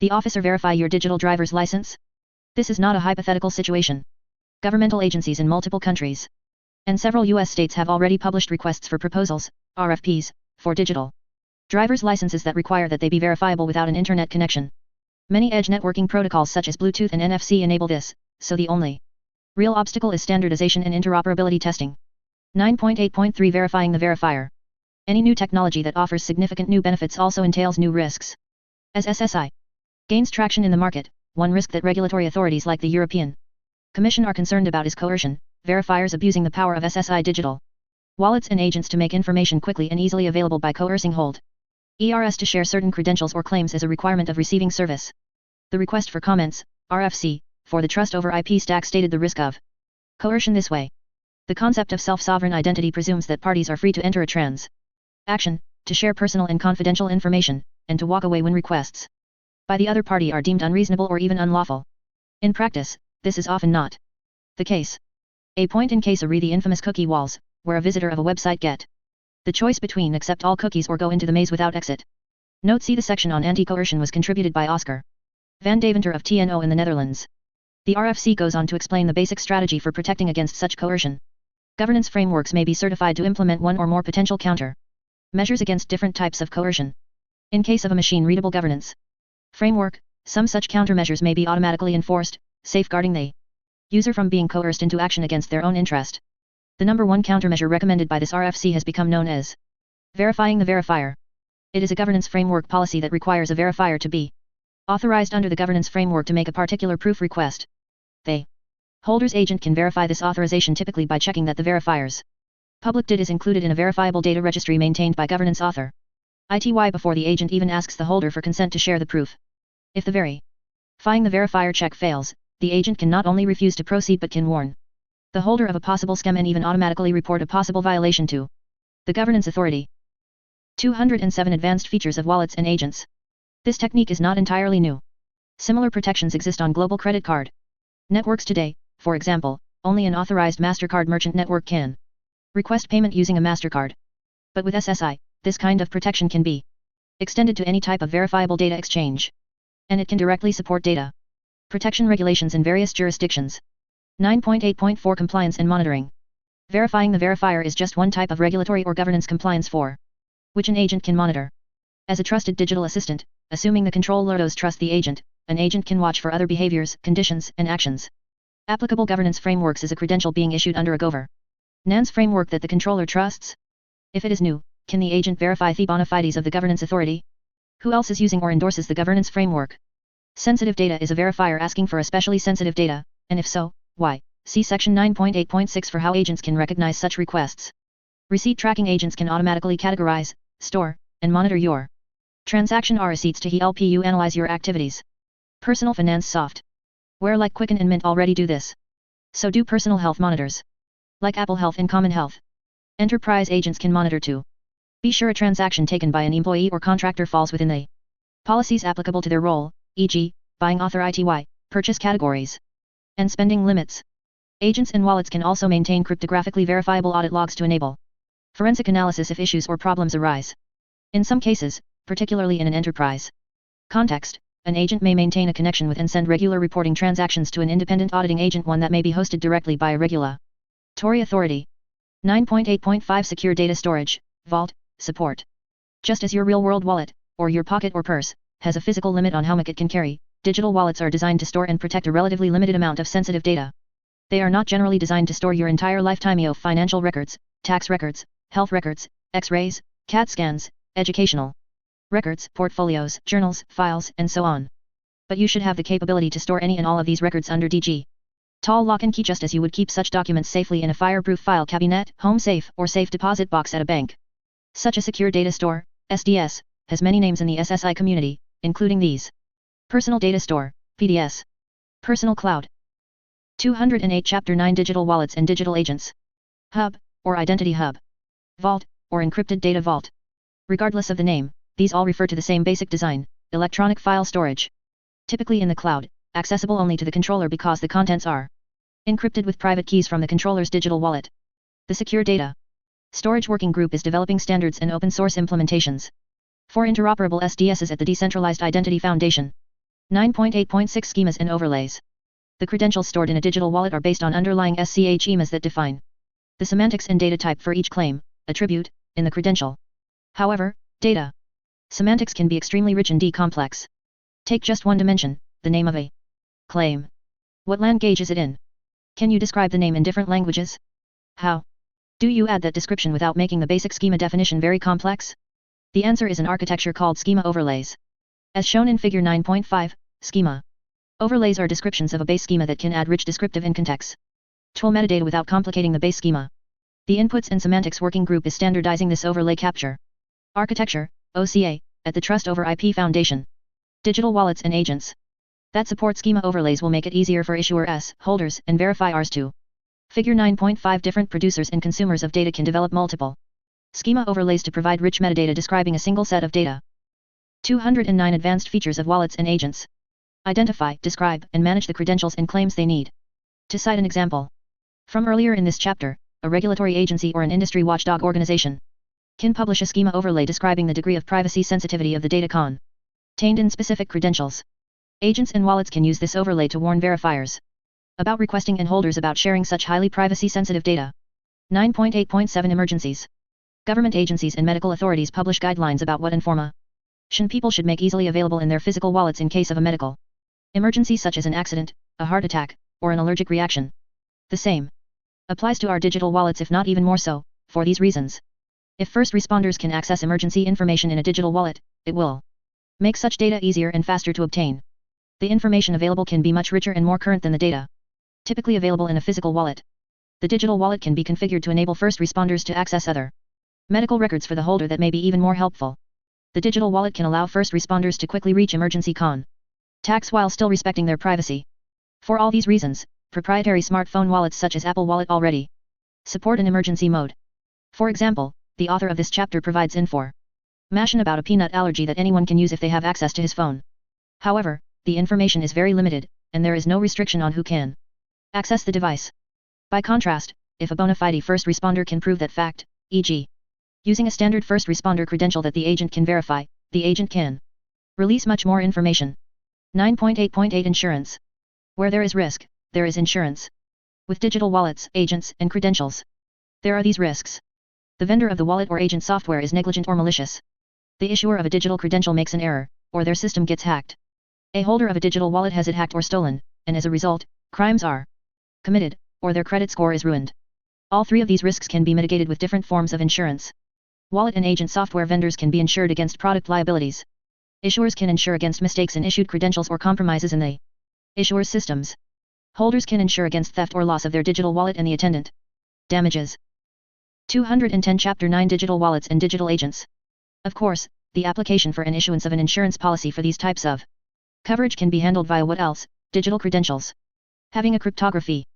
the officer verify your digital driver's license? This is not a hypothetical situation. Governmental agencies in multiple countries and several U.S. states have already published requests for proposals, RFPs, for digital driver's licenses that require that they be verifiable without an internet connection. Many edge networking protocols such as Bluetooth and NFC enable this, so the only real obstacle is standardization and interoperability testing. 9.8.3 Verifying the verifier. Any new technology that offers significant new benefits also entails new risks. As SSI gains traction in the market, one risk that regulatory authorities like the European Commission are concerned about is coercion, verifiers abusing the power of SSI digital wallets and agents to make information quickly and easily available by coercing holders to share certain credentials or claims as a requirement of receiving service. The request for comments, RFC, for the Trust over IP stack stated the risk of coercion this way. The concept of self-sovereign identity presumes that parties are free to enter a transaction, to share personal and confidential information, and to walk away when requests by the other party are deemed unreasonable or even unlawful. In practice, this is often not the case. A point in case are the infamous cookie walls, where a visitor of a website get The choice between accept all cookies or go into the maze without exit. Note: see the section on anti-coercion was contributed by Oscar van Deventer of TNO in the Netherlands. The RFC goes on to explain the basic strategy for protecting against such coercion. Governance frameworks may be certified to implement one or more potential counter measures against different types of coercion. In case of a machine-readable governance framework, some such countermeasures may be automatically enforced, safeguarding the user from being coerced into action against their own interest. The number one countermeasure recommended by this RFC has become known as verifying the verifier. It is a governance framework policy that requires a verifier to be authorized under the governance framework to make a particular proof request. The holder's agent can verify this authorization typically by checking that the verifier's public DID is included in a verifiable data registry maintained by governance author ITY before the agent even asks the holder for consent to share the proof. If the verifying the verifier check fails, the agent can not only refuse to proceed but can warn the holder of a possible scam and even automatically report a possible violation to the governance authority. 207 Advanced features of wallets and agents. This technique is not entirely new. Similar protections exist on global credit card networks today. For example, only an authorized MasterCard merchant network can request payment using a MasterCard. But with SSI, this kind of protection can be extended to any type of verifiable data exchange. And it can directly support data protection regulations in various jurisdictions. 9.8.4 Compliance and Monitoring. Verifying the verifier is just one type of regulatory or governance compliance for which an agent can monitor. As a trusted digital assistant, assuming the controller does trust the agent, an agent can watch for other behaviors, conditions, and actions. Applicable governance frameworks is a credential being issued under a governance framework that the controller trusts. If it is new, can the agent verify the bona fides of the governance authority? Who else is using or endorses the governance framework? Sensitive data is a verifier asking for especially sensitive data, and if so, why? See section 9.8.6 for how agents can recognize such requests. Receipt tracking agents can automatically categorize, store, and monitor your transaction receipts to help you analyze your activities. Personal finance software like Quicken and Mint already do this. So do personal health monitors like Apple Health and Common Health. Enterprise agents can monitor too. Be sure a transaction taken by an employee or contractor falls within the policies applicable to their role, e.g., buying author ITY, purchase categories, and spending limits. Agents and wallets can also maintain cryptographically verifiable audit logs to enable forensic analysis if issues or problems arise. In some cases, particularly in an enterprise context, an agent may maintain a connection with and send regular reporting transactions to an independent auditing agent, one that may be hosted directly by a regulatory authority. 9.8.5 Secure Data Storage, Vault, Support. Just as your real-world wallet, or your pocket or purse, has a physical limit on how much it can carry, digital wallets are designed to store and protect a relatively limited amount of sensitive data. They are not generally designed to store your entire lifetime of financial records, tax records, health records, X-rays, CAT scans, educational records, portfolios, journals, files, and so on. But you should have the capability to store any and all of these records under DG Tall lock and key, just as you would keep such documents safely in a fireproof file cabinet, home safe, or safe deposit box at a bank. Such a secure data store, SDS, has many names in the SSI community, including these: Personal Data Store, PDS, Personal Cloud. 208 Chapter 9 Digital Wallets and Digital Agents. Hub, or Identity Hub. Vault, or Encrypted Data Vault. Regardless of the name, these all refer to the same basic design: electronic file storage. Typically in the cloud, accessible only to the controller because the contents are encrypted with private keys from the controller's digital wallet. The Secure Data Storage Working Group is developing standards and open source implementations for interoperable SDSs at the Decentralized Identity Foundation. 9.8.6 Schemas and Overlays. The credentials stored in a digital wallet are based on underlying SCH schemas that define the semantics and data type for each claim, attribute, in the credential. However, data semantics can be extremely rich and complex. Take just one dimension, the name of a claim. What language is it in? Can you describe the name in different languages? How do you add that description without making the basic schema definition very complex? The answer is an architecture called schema overlays. As shown in figure 9.5, schema overlays are descriptions of a base schema that can add rich descriptive and contextual metadata without complicating the base schema. The Inputs and Semantics Working Group is standardizing this overlay capture architecture, OCA, at the Trust over IP Foundation. Digital wallets and agents that support schema overlays will make it easier for issuers, holders, and verifiers to. Figure 9.5 Different producers and consumers of data can develop multiple schema overlays to provide rich metadata describing a single set of data. 209 Advanced features of wallets and agents. Identify, describe, and manage the credentials and claims they need. To cite an example from earlier in this chapter, a regulatory agency or an industry watchdog organization can publish a schema overlay describing the degree of privacy sensitivity of the data contained in specific credentials. Agents and wallets can use this overlay to warn verifiers about requesting and holders about sharing such highly privacy-sensitive data. 9.8.7 Emergencies. Government agencies and medical authorities publish guidelines about what information people should make easily available in their physical wallets in case of a medical emergency such as an accident, a heart attack, or an allergic reaction. The same applies to our digital wallets, if not even more so, for these reasons. If first responders can access emergency information in a digital wallet, it will make such data easier and faster to obtain. The information available can be much richer and more current than the data typically available in a physical wallet. The digital wallet can be configured to enable first responders to access other medical records for the holder that may be even more helpful. The digital wallet can allow first responders to quickly reach emergency contacts while still respecting their privacy. For all these reasons, proprietary smartphone wallets such as Apple Wallet already support an emergency mode. For example, the author of this chapter provides information about a peanut allergy that anyone can use if they have access to his phone. However, the information is very limited, and there is no restriction on who can access the device. By contrast, if a bona fide first responder can prove that fact, e.g., using a standard first responder credential that the agent can verify, the agent can release much more information. 9.8.8 Insurance. Where there is risk, there is insurance. With digital wallets, agents, and credentials, there are these risks. The vendor of the wallet or agent software is negligent or malicious. The issuer of a digital credential makes an error, or their system gets hacked. A holder of a digital wallet has it hacked or stolen, and as a result, crimes are committed, or their credit score is ruined. All three of these risks can be mitigated with different forms of insurance. Wallet and agent software vendors can be insured against product liabilities. Issuers can insure against mistakes in issued credentials or compromises in the issuer's systems. Holders can insure against theft or loss of their digital wallet and the attendant damages. 210 Chapter 9 Digital Wallets and Digital Agents. Of course, the application for an issuance of an insurance policy for these types of coverage can be handled via what else? Digital credentials. Having a cryptography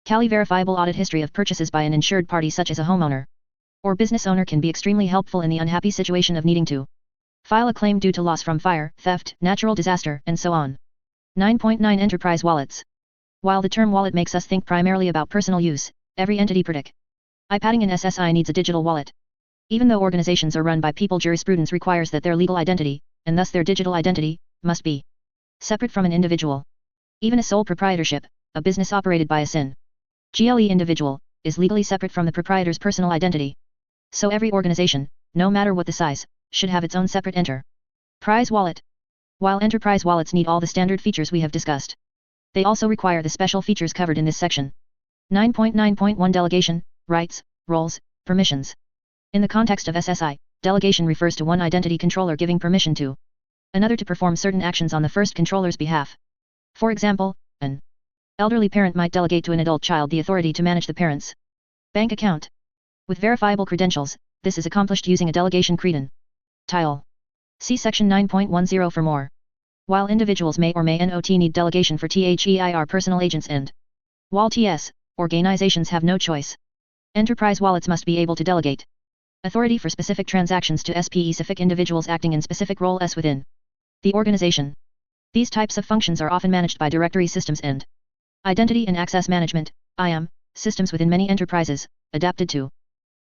verifiable audit history of purchases by an insured party such as a homeowner or business owner can be extremely helpful in the unhappy situation of needing to file a claim due to loss from fire, theft, natural disaster, and so on. 9.9 Enterprise Wallets. While the term wallet makes us think primarily about personal use, every entity participating in SSI needs a digital wallet. Even though organizations are run by people, jurisprudence requires that their legal identity, and thus their digital identity, must be separate from an individual. Even a sole proprietorship, a business operated by a single individual, is legally separate from the proprietor's personal identity. So every organization, no matter what the size, should have its own separate enterprise wallet. While enterprise wallets need all the standard features we have discussed, they also require the special features covered in this section. 9.9.1 Delegation, Rights, Roles, Permissions. In the context of SSI, delegation refers to one identity controller giving permission to another to perform certain actions on the first controller's behalf. For example, an elderly parent might delegate to an adult child the authority to manage the parent's bank account. With verifiable credentials, this is accomplished using a delegation credential. See section 9.10 for more. While individuals may or may not need delegation for THEIR personal agents and WALTs, organizations have no choice. Enterprise wallets must be able to delegate authority for specific transactions to specific individuals acting in specific roles within the organization. These types of functions are often managed by directory systems and identity and access management (IAM) systems within many enterprises, adapted to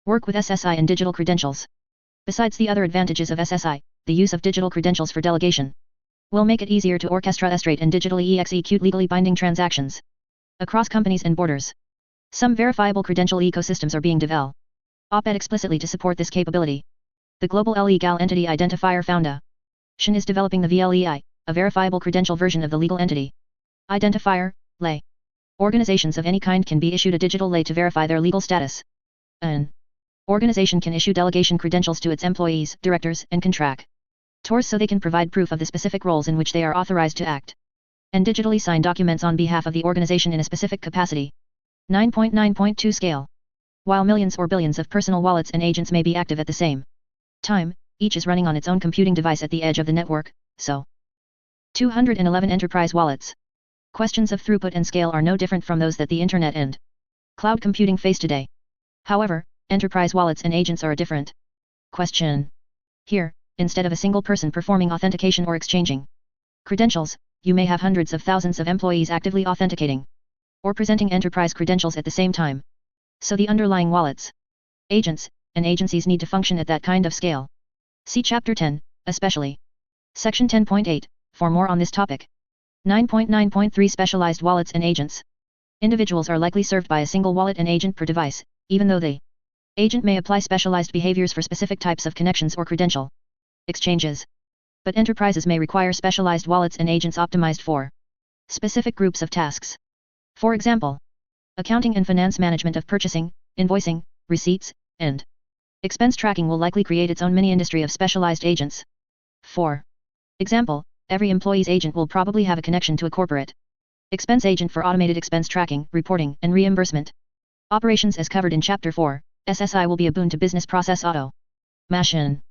work with SSI and digital credentials. Besides the other advantages of SSI, the use of digital credentials for delegation will make it easier to orchestrate and digitally execute legally binding transactions across companies and borders. Some verifiable credential ecosystems are being developed explicitly to support this capability. The Global Legal Entity Identifier Foundation is developing the VLEI, a verifiable credential version of the legal entity identifier, LEI. Organizations of any kind can be issued a digital LEI to verify their legal status. An organization can issue delegation credentials to its employees, directors, and contractors so they can provide proof of the specific roles in which they are authorized to act, and digitally sign documents on behalf of the organization in a specific capacity. 9.9.2 Scale. While millions or billions of personal wallets and agents may be active at the same time, each is running on its own computing device at the edge of the network, so 211 Enterprise Wallets. Questions of throughput and scale are no different from those that the Internet and cloud computing face today. However, enterprise wallets and agents are a different question. Here, instead of a single person performing authentication or exchanging credentials, you may have hundreds of thousands of employees actively authenticating or presenting enterprise credentials at the same time. So the underlying wallets, agents, and agencies need to function at that kind of scale. See Chapter 10, especially. Section 10.8, for more on this topic. 9.9.3 Specialized Wallets and Agents. Individuals are likely served by a single wallet and agent per device, even though the agent may apply specialized behaviors for specific types of connections or credential exchanges. But enterprises may require specialized wallets and agents optimized for specific groups of tasks. For example, accounting and finance management of purchasing, invoicing, receipts, and expense tracking will likely create its own mini-industry of specialized agents. For example, every employee's agent will probably have a connection to a corporate expense agent for automated expense tracking, reporting, and reimbursement operations as covered in Chapter 4. SSI will be a boon to business process automation.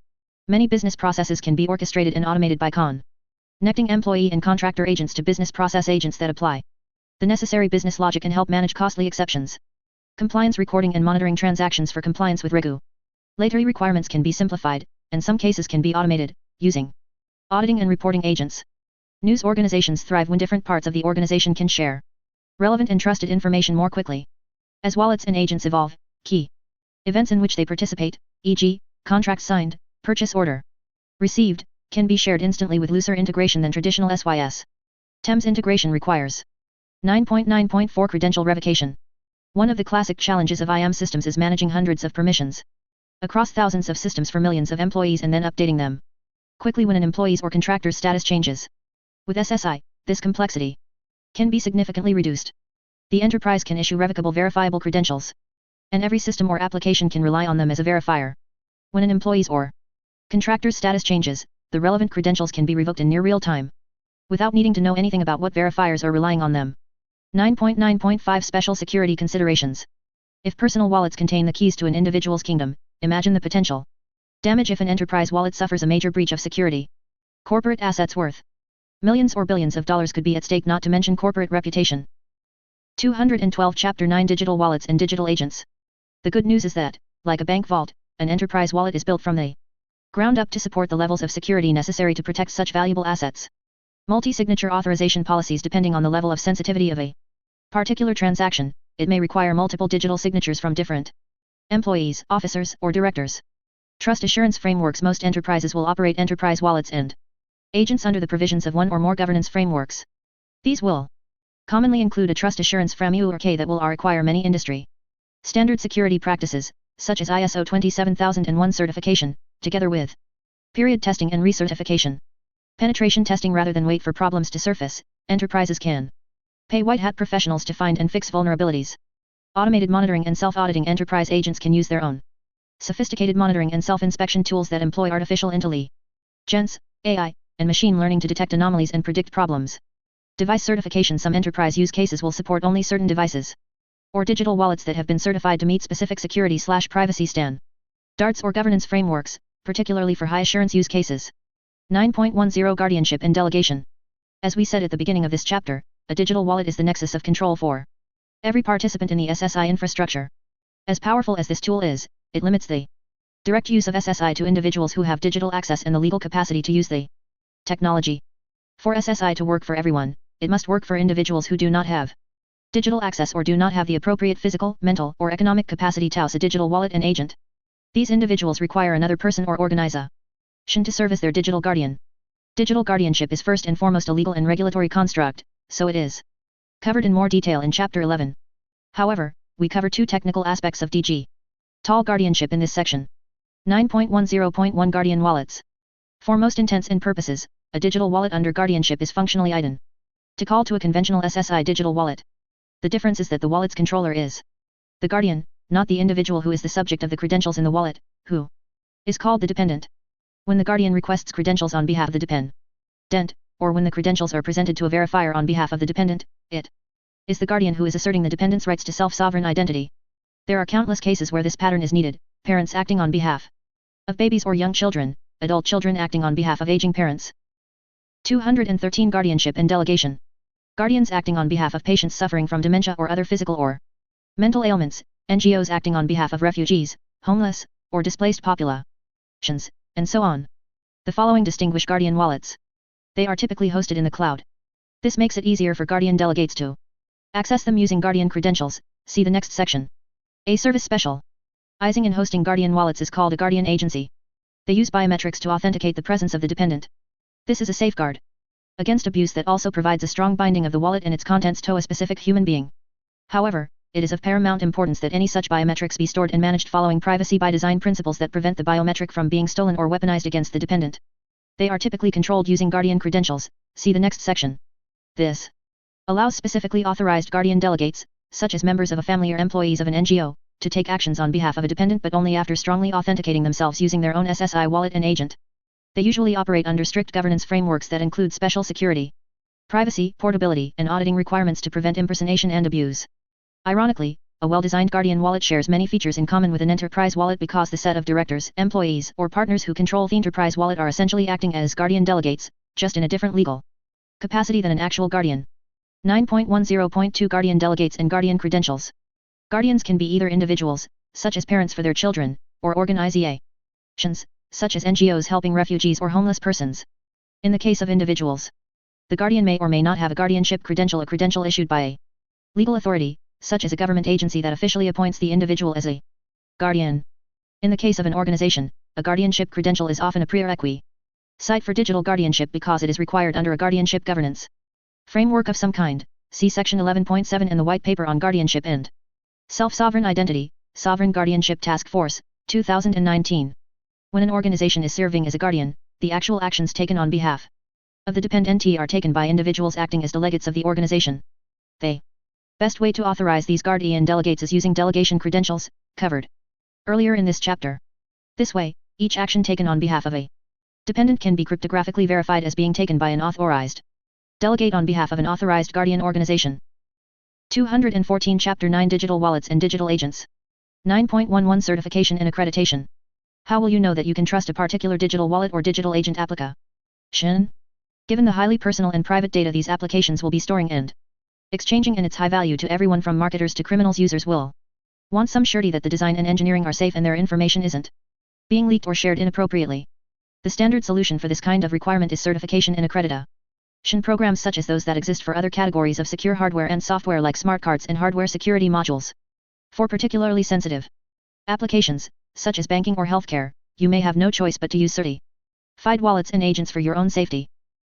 Many business processes can be orchestrated and automated by connecting employee and contractor agents to business process agents that apply the necessary business logic and help manage costly exceptions. Compliance recording and monitoring transactions for compliance with regulatory requirements can be simplified, and some cases can be automated, using auditing and reporting agents. News organizations thrive when different parts of the organization can share relevant and trusted information more quickly. As wallets and agents evolve, key events in which they participate, e.g., contracts signed, purchase order received, can be shared instantly with looser integration than traditional SYS. TEMS integration requires. 9.9.4 Credential revocation. One of the classic challenges of IAM systems is managing hundreds of permissions across thousands of systems for millions of employees and then updating them quickly when an employee's or contractor's status changes. With SSI, this complexity can be significantly reduced. The enterprise can issue revocable verifiable credentials, and every system or application can rely on them as a verifier. When an employee's or contractor's status changes, the relevant credentials can be revoked in near real time, without needing to know anything about what verifiers are relying on them. 9.9.5 Special security considerations. If personal wallets contain the keys to an individual's kingdom, imagine the potential damage if an enterprise wallet suffers a major breach of security. Corporate assets worth millions or billions of dollars could be at stake, not to mention corporate reputation. 212 Chapter 9 Digital Wallets and Digital Agents. The good news is that, like a bank vault, an enterprise wallet is built from the ground up to support the levels of security necessary to protect such valuable assets. Multi-signature authorization policies. Depending on the level of sensitivity of a particular transaction, it may require multiple digital signatures from different employees, officers, or directors. Trust assurance frameworks. Most enterprises will operate enterprise wallets and agents under the provisions of one or more governance frameworks. These will commonly include a trust assurance framework that will require many industry standard security practices, such as ISO 27001 certification, together with period testing and recertification. Penetration testing. Rather than wait for problems to surface, enterprises can pay white hat professionals to find and fix vulnerabilities. Automated monitoring and self-auditing. Enterprise agents can use their own sophisticated monitoring and self-inspection tools that employ artificial intelligence, AI, and machine learning to detect anomalies and predict problems. Device certification. Some enterprise use cases will support only certain devices or digital wallets that have been certified to meet specific security/privacy standards or governance frameworks, particularly for high-assurance use cases. 9.10 Guardianship and delegation. As we said at the beginning of this chapter, a digital wallet is the nexus of control for every participant in the SSI infrastructure. As powerful as this tool is, it limits the direct use of SSI to individuals who have digital access and the legal capacity to use the technology. For SSI to work for everyone, it must work for individuals who do not have digital access or do not have the appropriate physical, mental, or economic capacity to use a digital wallet and agent. These individuals require another person or organization to serve as their digital guardian. Digital guardianship is first and foremost a legal and regulatory construct, so it is covered in more detail in Chapter 11. However, we cover two technical aspects of digital guardianship in this section. 9.10.1 Guardian wallets. For most intents and purposes, a digital wallet under guardianship is functionally identical to a conventional SSI digital wallet. The difference is that the wallet's controller is the guardian, not the individual who is the subject of the credentials in the wallet, who is called the dependent. When the guardian requests credentials on behalf of the dependent, or when the credentials are presented to a verifier on behalf of the dependent, it is the guardian who is asserting the dependent's rights to self-sovereign identity. There are countless cases where this pattern is needed: parents acting on behalf of babies or young children, adult children acting on behalf of aging parents. 213 Guardianship and delegation. Guardians acting on behalf of patients suffering from dementia or other physical or mental ailments, NGOs acting on behalf of refugees, homeless, or displaced populations, and so on. The following distinguish Guardian wallets. They are typically hosted in the cloud. This makes it easier for Guardian delegates to access them using Guardian credentials. See the next section. A service special Izing and hosting Guardian wallets is called a Guardian agency. They use biometrics to authenticate the presence of the dependent. This is a safeguard against abuse that also provides a strong binding of the wallet and its contents to a specific human being. However, it is of paramount importance that any such biometrics be stored and managed following privacy by design principles that prevent the biometric from being stolen or weaponized against the dependent. They are typically controlled using Guardian credentials. See the next section. This allows specifically authorized Guardian delegates, such as members of a family or employees of an NGO, to take actions on behalf of a dependent but only after strongly authenticating themselves using their own SSI wallet and agent. They usually operate under strict governance frameworks that include special security, privacy, portability, and auditing requirements to prevent impersonation and abuse. Ironically, a well-designed Guardian wallet shares many features in common with an enterprise wallet because the set of directors, employees, or partners who control the enterprise wallet are essentially acting as Guardian delegates, just in a different legal capacity than an actual Guardian. 9.10.2 Guardian delegates and Guardian credentials. Guardians can be either individuals, such as parents for their children, or organizations, such as NGOs helping refugees or homeless persons. In the case of individuals, the Guardian may or may not have a guardianship credential, a credential issued by a legal authority, such as a government agency that officially appoints the individual as a Guardian. In the case of an organization, a guardianship credential is often a prerequisite for digital guardianship because it is required under a guardianship governance framework of some kind. See section 11.7 in the White Paper on Guardianship and Self-Sovereign Identity, Sovereign Guardianship Task Force, 2019. When an organization is serving as a guardian, the actual actions taken on behalf of the dependentee are taken by individuals acting as delegates of the organization. The best way to authorize these Guardian delegates is using delegation credentials, covered earlier in this chapter. This way, each action taken on behalf of a dependent can be cryptographically verified as being taken by an authorized delegate on behalf of an authorized Guardian organization. 214 Chapter 9 Digital Wallets and Digital Agents. 9.11 Certification and Accreditation. How will you know that you can trust a particular digital wallet or digital agent application? Given the highly personal and private data these applications will be storing and exchanging, and its high value to everyone from marketers to criminals, users will want some surety that the design and engineering are safe and their information isn't being leaked or shared inappropriately. The standard solution for this kind of requirement is certification and accreditation programs such as those that exist for other categories of secure hardware and software like smart cards and hardware security modules. For particularly sensitive applications, such as banking or healthcare, you may have no choice but to use certified wallets and agents for your own safety.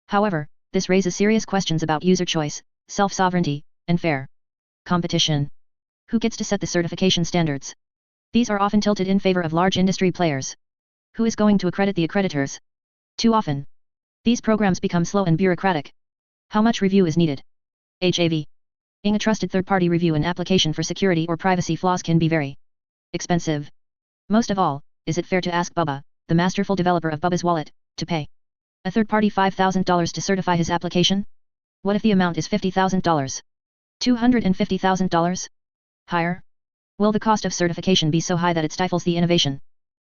However, this raises serious questions about user choice, self-sovereignty, and fair competition. Who gets to set the certification standards? These are often tilted in favor of large industry players. Who is going to accredit the accreditors? Too often, these programs become slow and bureaucratic. How much review is needed? HAV. Ing a trusted third-party review an application for security or privacy flaws can be very expensive. Most of all, is it fair to ask Bubba, the masterful developer of Bubba's wallet, to pay a third party $5,000 to certify his application? What if the amount is $50,000? $250,000? Higher? Will the cost of certification be so high that it stifles the innovation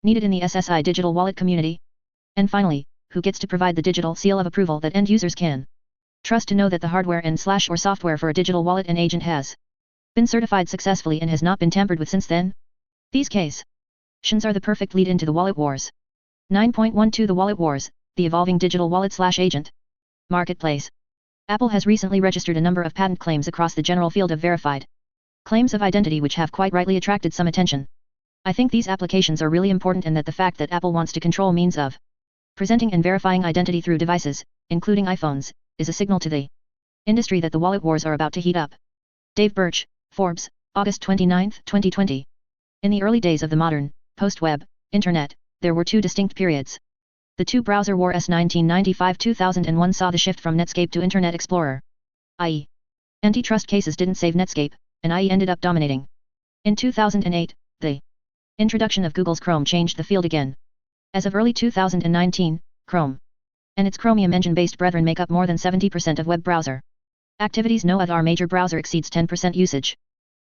needed in the SSI digital wallet community? And finally, who gets to provide the digital seal of approval that end users can trust to know that the hardware and/or software for a digital wallet and agent has been certified successfully and has not been tampered with since then? These questions are the perfect lead into the wallet wars. 9.12 The Wallet Wars, the evolving digital wallet/agent marketplace. Apple has recently registered a number of patent claims across the general field of verified claims of identity which have quite rightly attracted some attention. I think these applications are really important, and that the fact that Apple wants to control means of presenting and verifying identity through devices, including iPhones, is a signal to the industry that the wallet wars are about to heat up. Dave Birch, Forbes, August 29, 2020. In the early days of the modern, post-web, internet, there were two distinct periods. The two-browser wars 1995-2001 saw the shift from Netscape to Internet Explorer. i.e., antitrust cases didn't save Netscape, and IE ended up dominating. In 2008, the introduction of Google's Chrome changed the field again. As of early 2019, Chrome and its Chromium engine-based brethren make up more than 70% of web browser activities. No other major browser exceeds 10% usage.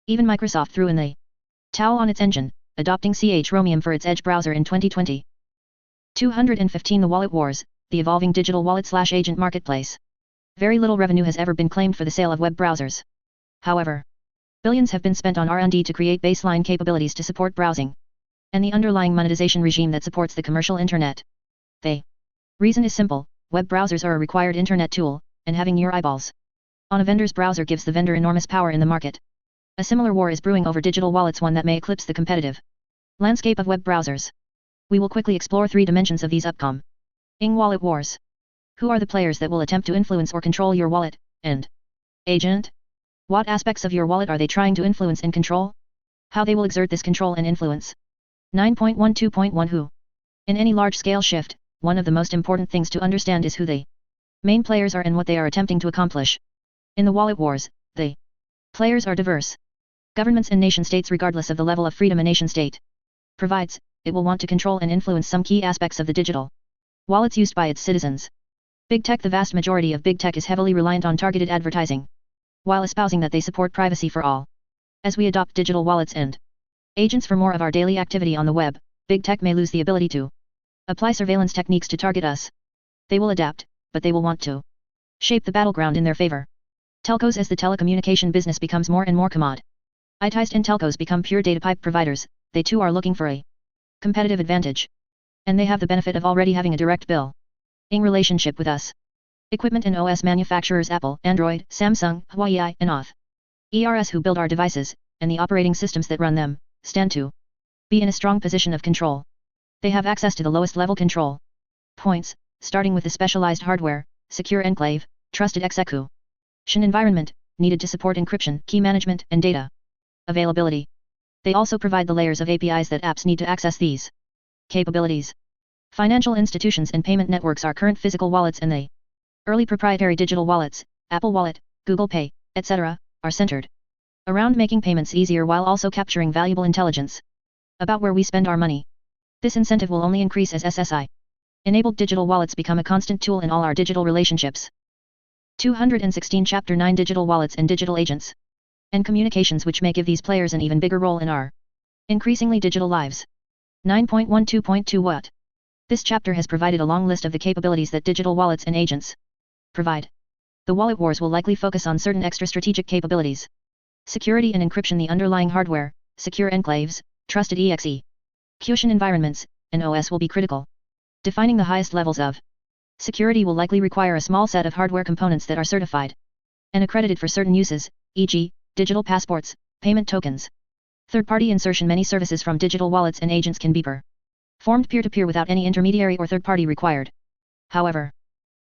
Even Microsoft threw in the towel on its engine, adopting Chromium for its Edge browser in 2020. 215 The Wallet Wars, the evolving digital wallet/agent marketplace. Very little revenue has ever been claimed for the sale of web browsers. However, billions have been spent on R&D to create baseline capabilities to support browsing and the underlying monetization regime that supports the commercial internet. The reason is simple: web browsers are a required internet tool, and having your eyeballs on a vendor's browser gives the vendor enormous power in the market. A similar war is brewing over digital wallets, one that may eclipse the competitive Landscape of web browsers. We will quickly explore 3 dimensions of these upcoming wallet wars. Who are the players that will attempt to influence or control your wallet, and agent? What aspects of your wallet are they trying to influence and control? How they will exert this control and influence. 9.12.1 Who? In any large-scale shift, one of the most important things to understand is who the main players are and what they are attempting to accomplish. In the wallet wars, the players are diverse. Governments and nation-states, regardless of the level of freedom a nation-state provides, it will want to control and influence some key aspects of the digital wallets used by its citizens. Big tech. The vast majority of big tech is heavily reliant on targeted advertising, while espousing that they support privacy for all. As we adopt digital wallets and agents for more of our daily activity on the web, big tech may lose the ability to apply surveillance techniques to target us. They will adapt, but they will want to shape the battleground in their favor. Telcos. As the telecommunication business becomes more and more commoditized and telcos become pure data pipe providers, they too are looking for a competitive advantage. And they have the benefit of already having a direct billing relationship with us. Equipment and OS manufacturers Apple, Android, Samsung, Huawei, and Auth. ERS who build our devices, and the operating systems that run them, stand to be in a strong position of control. They have access to the lowest level control points, starting with the specialized hardware, secure enclave, trusted execution environment, needed to support encryption, key management, and data availability. They also provide the layers of APIs that apps need to access these capabilities. Financial institutions and payment networks are current physical wallets, and the early proprietary digital wallets, Apple Wallet, Google Pay, etc., are centered around making payments easier while also capturing valuable intelligence about where we spend our money. This incentive will only increase as SSI-enabled digital wallets become a constant tool in all our digital relationships. 216 Chapter 9 Digital Wallets and Digital Agents and Communications, which may give these players an even bigger role in our increasingly digital lives. 9.12.2 What? This chapter has provided a long list of the capabilities that digital wallets and agents provide. The wallet wars will likely focus on certain extra strategic capabilities. Security and encryption, the underlying hardware, secure enclaves, trusted execution environments, and OS will be critical. Defining the highest levels of security will likely require a small set of hardware components that are certified and accredited for certain uses, e.g., digital passports, payment tokens. Third-party insertion. Many services from digital wallets and agents can be performed peer-to-peer without any intermediary or third-party required. However,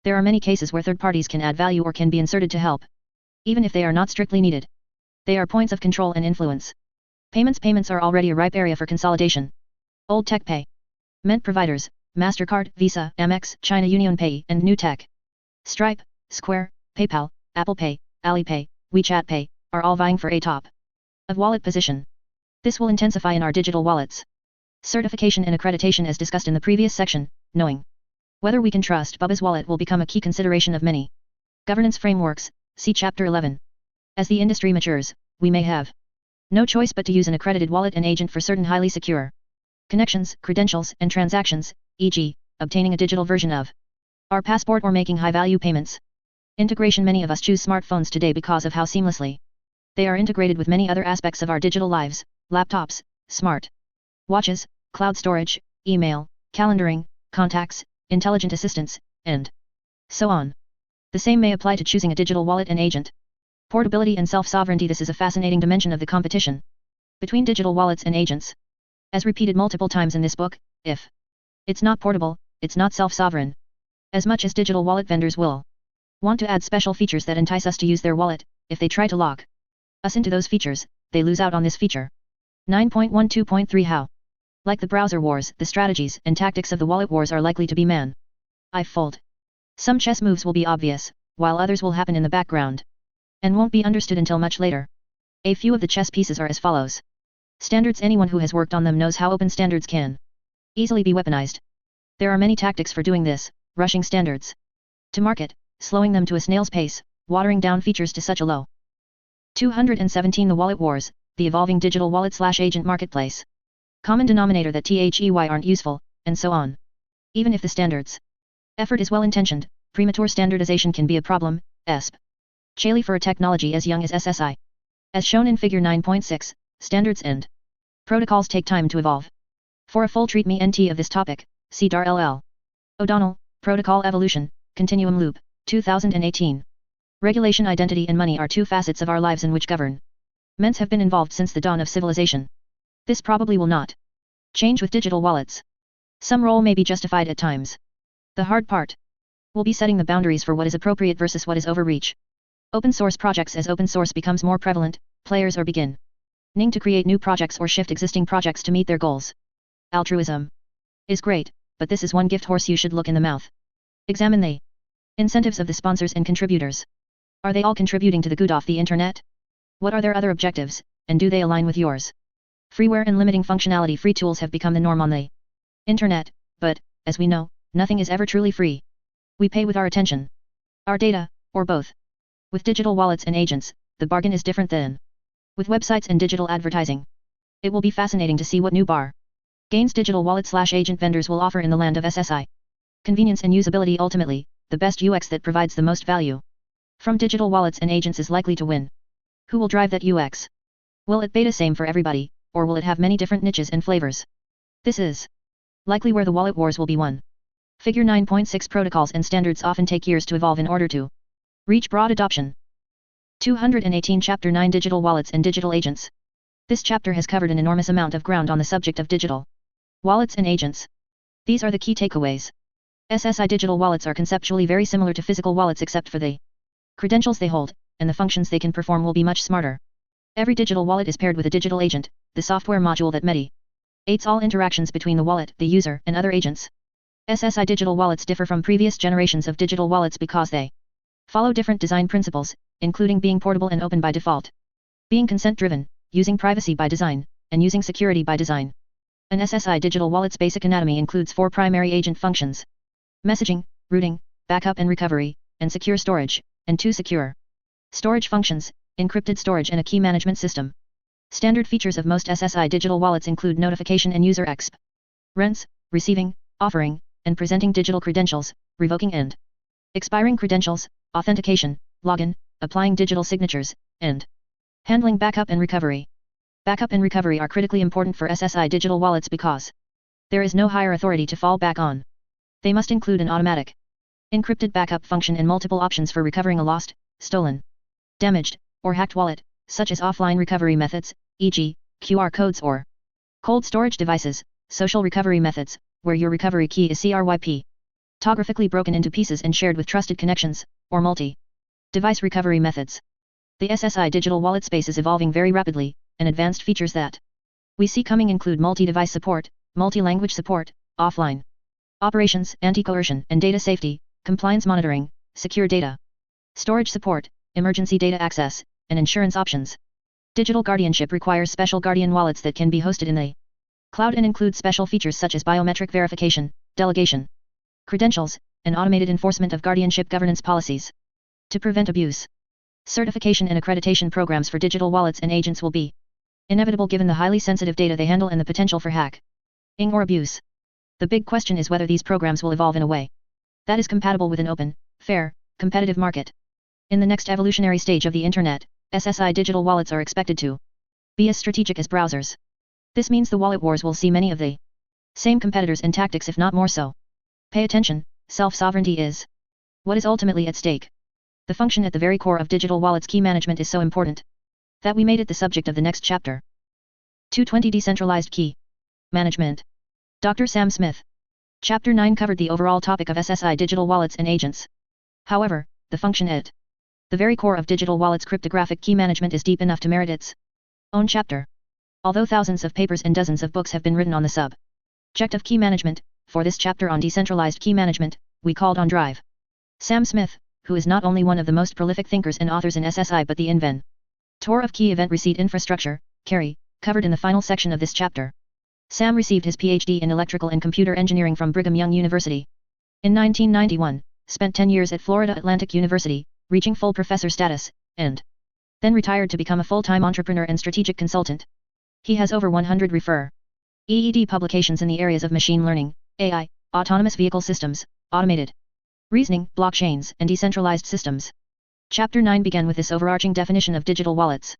there are many cases where third parties can add value or can be inserted to help, even if they are not strictly needed. They are points of control and influence. Payments are already a ripe area for consolidation. Old tech payment providers, MasterCard, Visa, Amex, China UnionPay, and new tech Stripe, Square, PayPal, Apple Pay, Alipay, WeChat Pay, are all vying for a top of wallet position. This will intensify in our digital wallets. Certification and accreditation, as discussed in the previous section, knowing whether we can trust Bubba's wallet will become a key consideration of many governance frameworks, see Chapter 11. As the industry matures, we may have no choice but to use an accredited wallet and agent for certain highly secure connections, credentials, and transactions, e.g., obtaining a digital version of our passport or making high-value payments. Integration. Many of us choose smartphones today because of how seamlessly they are integrated with many other aspects of our digital lives: laptops, smart watches, cloud storage, email, calendaring, contacts, intelligent assistants, and so on. The same may apply to choosing a digital wallet and agent. Portability and self-sovereignty. This is a fascinating dimension of the competition between digital wallets and agents. As repeated multiple times in this book, if it's not portable, it's not self-sovereign. As much as digital wallet vendors will want to add special features that entice us to use their wallet, if they try to lock us into those features, they lose out on this feature. 9.12.3 How? Like the browser wars, the strategies and tactics of the wallet wars are likely to be man-fold. Some chess moves will be obvious, while others will happen in the background and won't be understood until much later. A few of the chess pieces are as follows. Standards. Anyone who has worked on them knows how open standards can easily be weaponized. There are many tactics for doing this: rushing standards to market, slowing them to a snail's pace, watering down features to such a low. 217 The wallet wars, the evolving digital wallet/agent marketplace. Common denominator that THEY aren't useful, and so on. Even if the standards effort is well-intentioned, premature standardization can be a problem, especially for a technology as young as SSI. As shown in Figure 9.6, standards and protocols take time to evolve. For a full treatment of this topic, see Dar LL. O'Donnell, Protocol Evolution, Continuum Loop, 2018. Regulation. Identity and money are two facets of our lives in which governments have been involved since the dawn of civilization. This probably will not Change with digital wallets. Some role may be justified at times. The hard part will be setting the boundaries for what is appropriate versus what is overreach. Open source projects. As open source becomes more prevalent, players are beginning to create new projects or shift existing projects to meet their goals. Altruism is great, but this is one gift horse you should look in the mouth. Examine the incentives of the sponsors and contributors. Are they all contributing to the good of the internet? What are their other objectives, and do they align with yours? Freeware and limiting functionality. Free tools have become the norm on the internet, but, as we know, nothing is ever truly free. We pay with our attention, our data, or both. With digital wallets and agents, the bargain is different than with websites and digital advertising. It will be fascinating to see what new gains digital wallet/agent vendors will offer in the land of SSI. Convenience and usability. Ultimately, the best UX that provides the most value from digital wallets and agents is likely to win. Who will drive that UX? Will it be the same for everybody, or will it have many different niches and flavors? This is likely where the wallet wars will be won. Figure 9.6. Protocols and standards often take years to evolve in order to reach broad adoption. 218. Chapter 9. Digital wallets and digital agents. This chapter has covered an enormous amount of ground on the subject of digital wallets and agents. These are the key takeaways. SSI digital wallets are conceptually very similar to physical wallets except for the credentials they hold, and the functions they can perform will be much smarter. Every digital wallet is paired with a digital agent, the software module that mediates all interactions between the wallet, the user, and other agents. SSI digital wallets differ from previous generations of digital wallets because they follow different design principles, including being portable and open by default, being consent-driven, using privacy by design, and using security by design. An SSI digital wallet's basic anatomy includes 4 primary agent functions: messaging, routing, backup and recovery, and secure storage, and 2 secure storage functions, encrypted storage and a key management system. Standard features of most SSI digital wallets include notification and user experience, receiving, offering, and presenting digital credentials, revoking and expiring credentials, authentication, login, applying digital signatures, and handling backup and recovery. Backup and recovery are critically important for SSI digital wallets because there is no higher authority to fall back on. They must include an automatic encrypted backup function and multiple options for recovering a lost, stolen, damaged, or hacked wallet, such as offline recovery methods, e.g., QR codes or cold storage devices, social recovery methods, where your recovery key is cryptographically broken into pieces and shared with trusted connections, or multi-device recovery methods. The SSI digital wallet space is evolving very rapidly, and advanced features that we see coming include multi-device support, multi-language support, offline operations, anti-coercion and data safety, compliance monitoring, secure data storage support, emergency data access, and insurance options. Digital guardianship requires special guardian wallets that can be hosted in the cloud and include special features such as biometric verification, delegation, credentials, and automated enforcement of guardianship governance policies. To prevent abuse, certification and accreditation programs for digital wallets and agents will be inevitable given the highly sensitive data they handle and the potential for hacking or abuse. The big question is whether these programs will evolve in a way that is compatible with an open, fair, competitive market. In the next evolutionary stage of the internet, SSI digital wallets are expected to be as strategic as browsers. This means the wallet wars will see many of the same competitors and tactics, if not more so. Pay attention, self-sovereignty is what is ultimately at stake. The function at the very core of digital wallets key management is so important that we made it the subject of the next chapter. 220 Decentralized Key Management. Dr. Sam Smith. Chapter 9 covered the overall topic of SSI digital wallets and agents. However, the function at the very core of digital wallets cryptographic key management is deep enough to merit its own chapter. Although thousands of papers and dozens of books have been written on the subject of key management, for this chapter on decentralized key management, we called on Drive Sam Smith, who is not only one of the most prolific thinkers and authors in SSI but the inventor of key event receipt infrastructure, KERI, covered in the final section of this chapter. Sam received his PhD in electrical and computer engineering from Brigham Young University in 1991, spent 10 years at Florida Atlantic University, reaching full professor status, and then retired to become a full-time entrepreneur and strategic consultant. He has over 100 EED publications in the areas of machine learning, AI, autonomous vehicle systems, automated reasoning, blockchains, and decentralized systems. Chapter 9 began with this overarching definition of digital wallets.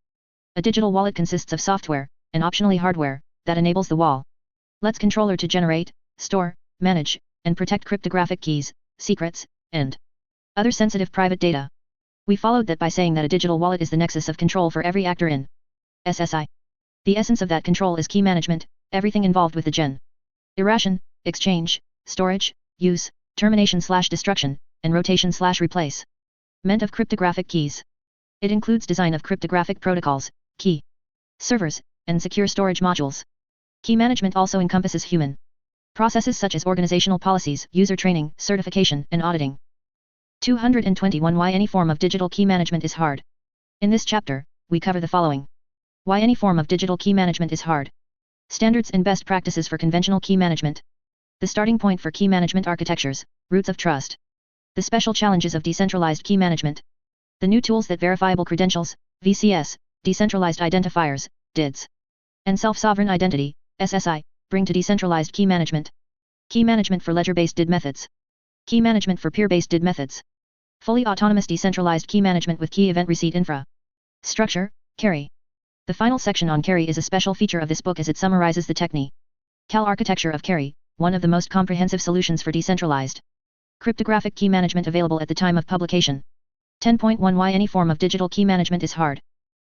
A digital wallet consists of software, and optionally hardware, that enables the wallet's controller to generate, store, manage, and protect cryptographic keys, secrets, and other sensitive private data. We followed that by saying that a digital wallet is the nexus of control for every actor in SSI. The essence of that control is key management, everything involved with the generation, exchange, storage, use, termination/destruction, and rotation/replace meant of cryptographic keys. It includes design of cryptographic protocols, key servers, and secure storage modules. Key management also encompasses human processes such as organizational policies, user training, certification, and auditing. 221 Why any form of digital key management is hard. In this chapter, we cover the following. Why any form of digital key management is hard. Standards and best practices for conventional key management. The starting point for key management architectures, roots of trust. The special challenges of decentralized key management. The new tools that verifiable credentials, VCS, decentralized identifiers, DIDs, and self-sovereign identity, SSI, bring to decentralized key management. Key management for ledger-based DID methods. Key management for peer-based DID methods. Fully autonomous decentralized key management with key event receipt infra. Structure, carry. The final section on carry is a special feature of this book as it summarizes the technical architecture of carry, one of the most comprehensive solutions for decentralized cryptographic key management available at the time of publication. 10.1 Why any form of digital key management is hard.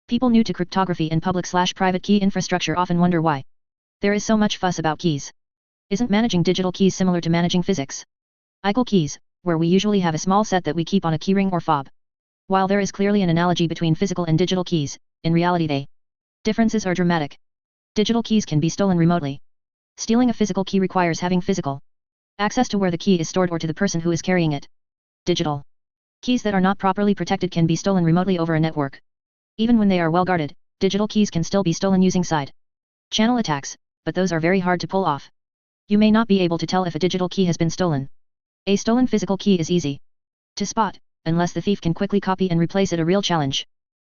People new to cryptography and public/private key infrastructure often wonder why there is so much fuss about keys. Isn't managing digital keys similar to managing physics? ICL keys, where we usually have a small set that we keep on a keyring or fob. While there is clearly an analogy between physical and digital keys, in reality the differences are dramatic. Digital keys can be stolen remotely. Stealing a physical key requires having physical access to where the key is stored or to the person who is carrying it. Digital keys that are not properly protected can be stolen remotely over a network. Even when they are well guarded, digital keys can still be stolen using side channel attacks, but those are very hard to pull off. You may not be able to tell if a digital key has been stolen. A stolen physical key is easy to spot, unless the thief can quickly copy and replace it, a real challenge.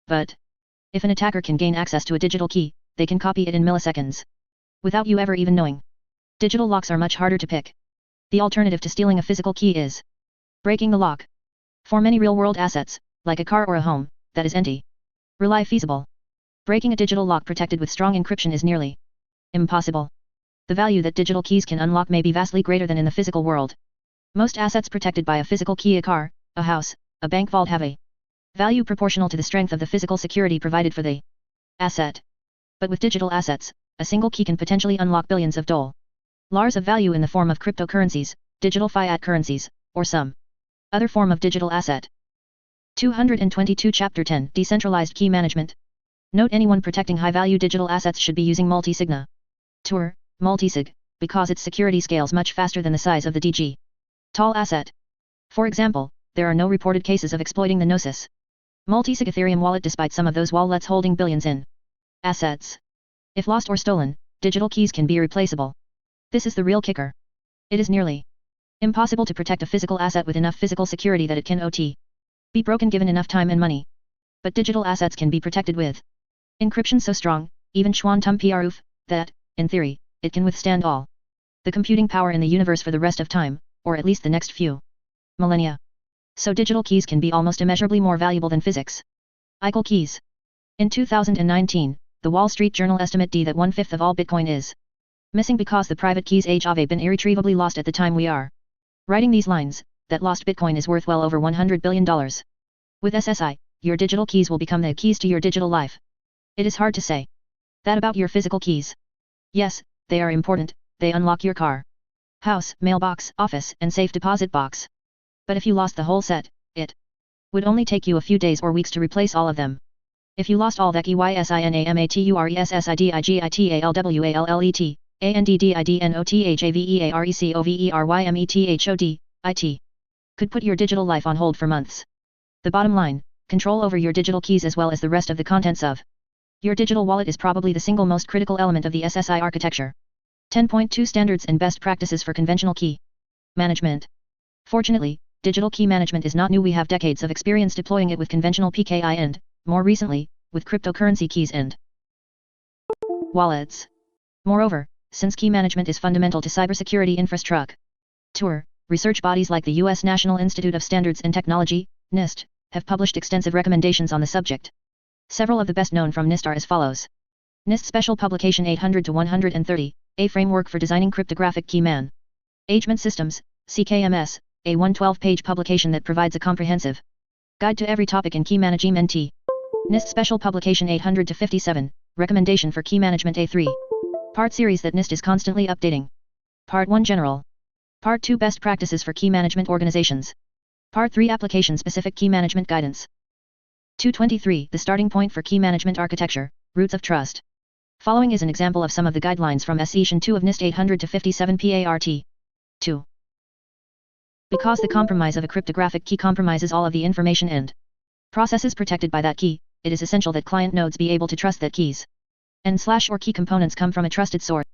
But if an attacker can gain access to a digital key, they can copy it in milliseconds without you ever even knowing. Digital locks are much harder to pick. The alternative to stealing a physical key is breaking the lock. For many real-world assets, like a car or a home, that is rely feasible. Breaking a digital lock protected with strong encryption is nearly impossible. The value that digital keys can unlock may be vastly greater than in the physical world. Most assets protected by a physical key, a car, a house, a bank vault, have a value proportional to the strength of the physical security provided for the asset. But with digital assets, a single key can potentially unlock billions of dollars of value in the form of cryptocurrencies, digital fiat currencies, or some other form of digital asset. 222 Chapter 10 Decentralized Key Management. Note: anyone protecting high-value digital assets should be using multi-signature multisig, because its security scales much faster than the size of the digital asset. For example, there are no reported cases of exploiting the Gnosis multisig Ethereum wallet despite some of those wallets holding billions in assets. If lost or stolen, digital keys can be replaceable. This is the real kicker. It is nearly impossible to protect a physical asset with enough physical security that it can be broken given enough time and money. But digital assets can be protected with encryption so strong, even quantum proof, that, in theory, it can withstand all the computing power in the universe for the rest of time, or at least the next few millennia. So digital keys can be almost immeasurably more valuable than physics. ICL keys. In 2019, the Wall Street Journal estimated that 1/5 of all Bitcoin is missing because the private keys have been irretrievably lost at the time we are writing these lines. That lost Bitcoin is worth well over $100 billion. With SSI, your digital keys will become the keys to your digital life. It is hard to say that about your physical keys. Yes, they are important, they unlock your car, house, mailbox, office, and safe deposit box. But if you lost the whole set, it would only take you a few days or weeks to replace all of them. If you lost all the EYSINAMATURESSIDIGITALWALLET, ANDDIDNOTHAVERICOVERYMETHOD, IT, could put your digital life on hold for months. The bottom line, control over your digital keys as well as the rest of the contents of your digital wallet is probably the single most critical element of the SSI architecture. 10.2 Standards and best practices for conventional key management. Fortunately, digital key management is not new. We have decades of experience deploying it with conventional PKI and, more recently, with cryptocurrency keys and wallets. Moreover, since key management is fundamental to cybersecurity infrastructure, research bodies like the U.S. National Institute of Standards and Technology, NIST, have published extensive recommendations on the subject. Several of the best known from NIST are as follows. NIST Special Publication 800-130, A Framework for Designing Cryptographic Key Management Systems, CKMS, a 112-page publication that provides a comprehensive guide to every topic in key management. NIST Special Publication 800-57, Recommendation for Key Management A3. Part series that NIST is constantly updating. Part 1 General. Part 2 Best Practices for Key Management Organizations. Part 3 Application-Specific Key Management Guidance. 223 The Starting Point for Key Management Architecture, Roots of Trust. Following is an example of some of the guidelines from Session 2 of NIST 800-57 PART. 2. Because the compromise of a cryptographic key compromises all of the information and processes protected by that key, it is essential that client nodes be able to trust that keys and/or key components come from a trusted source.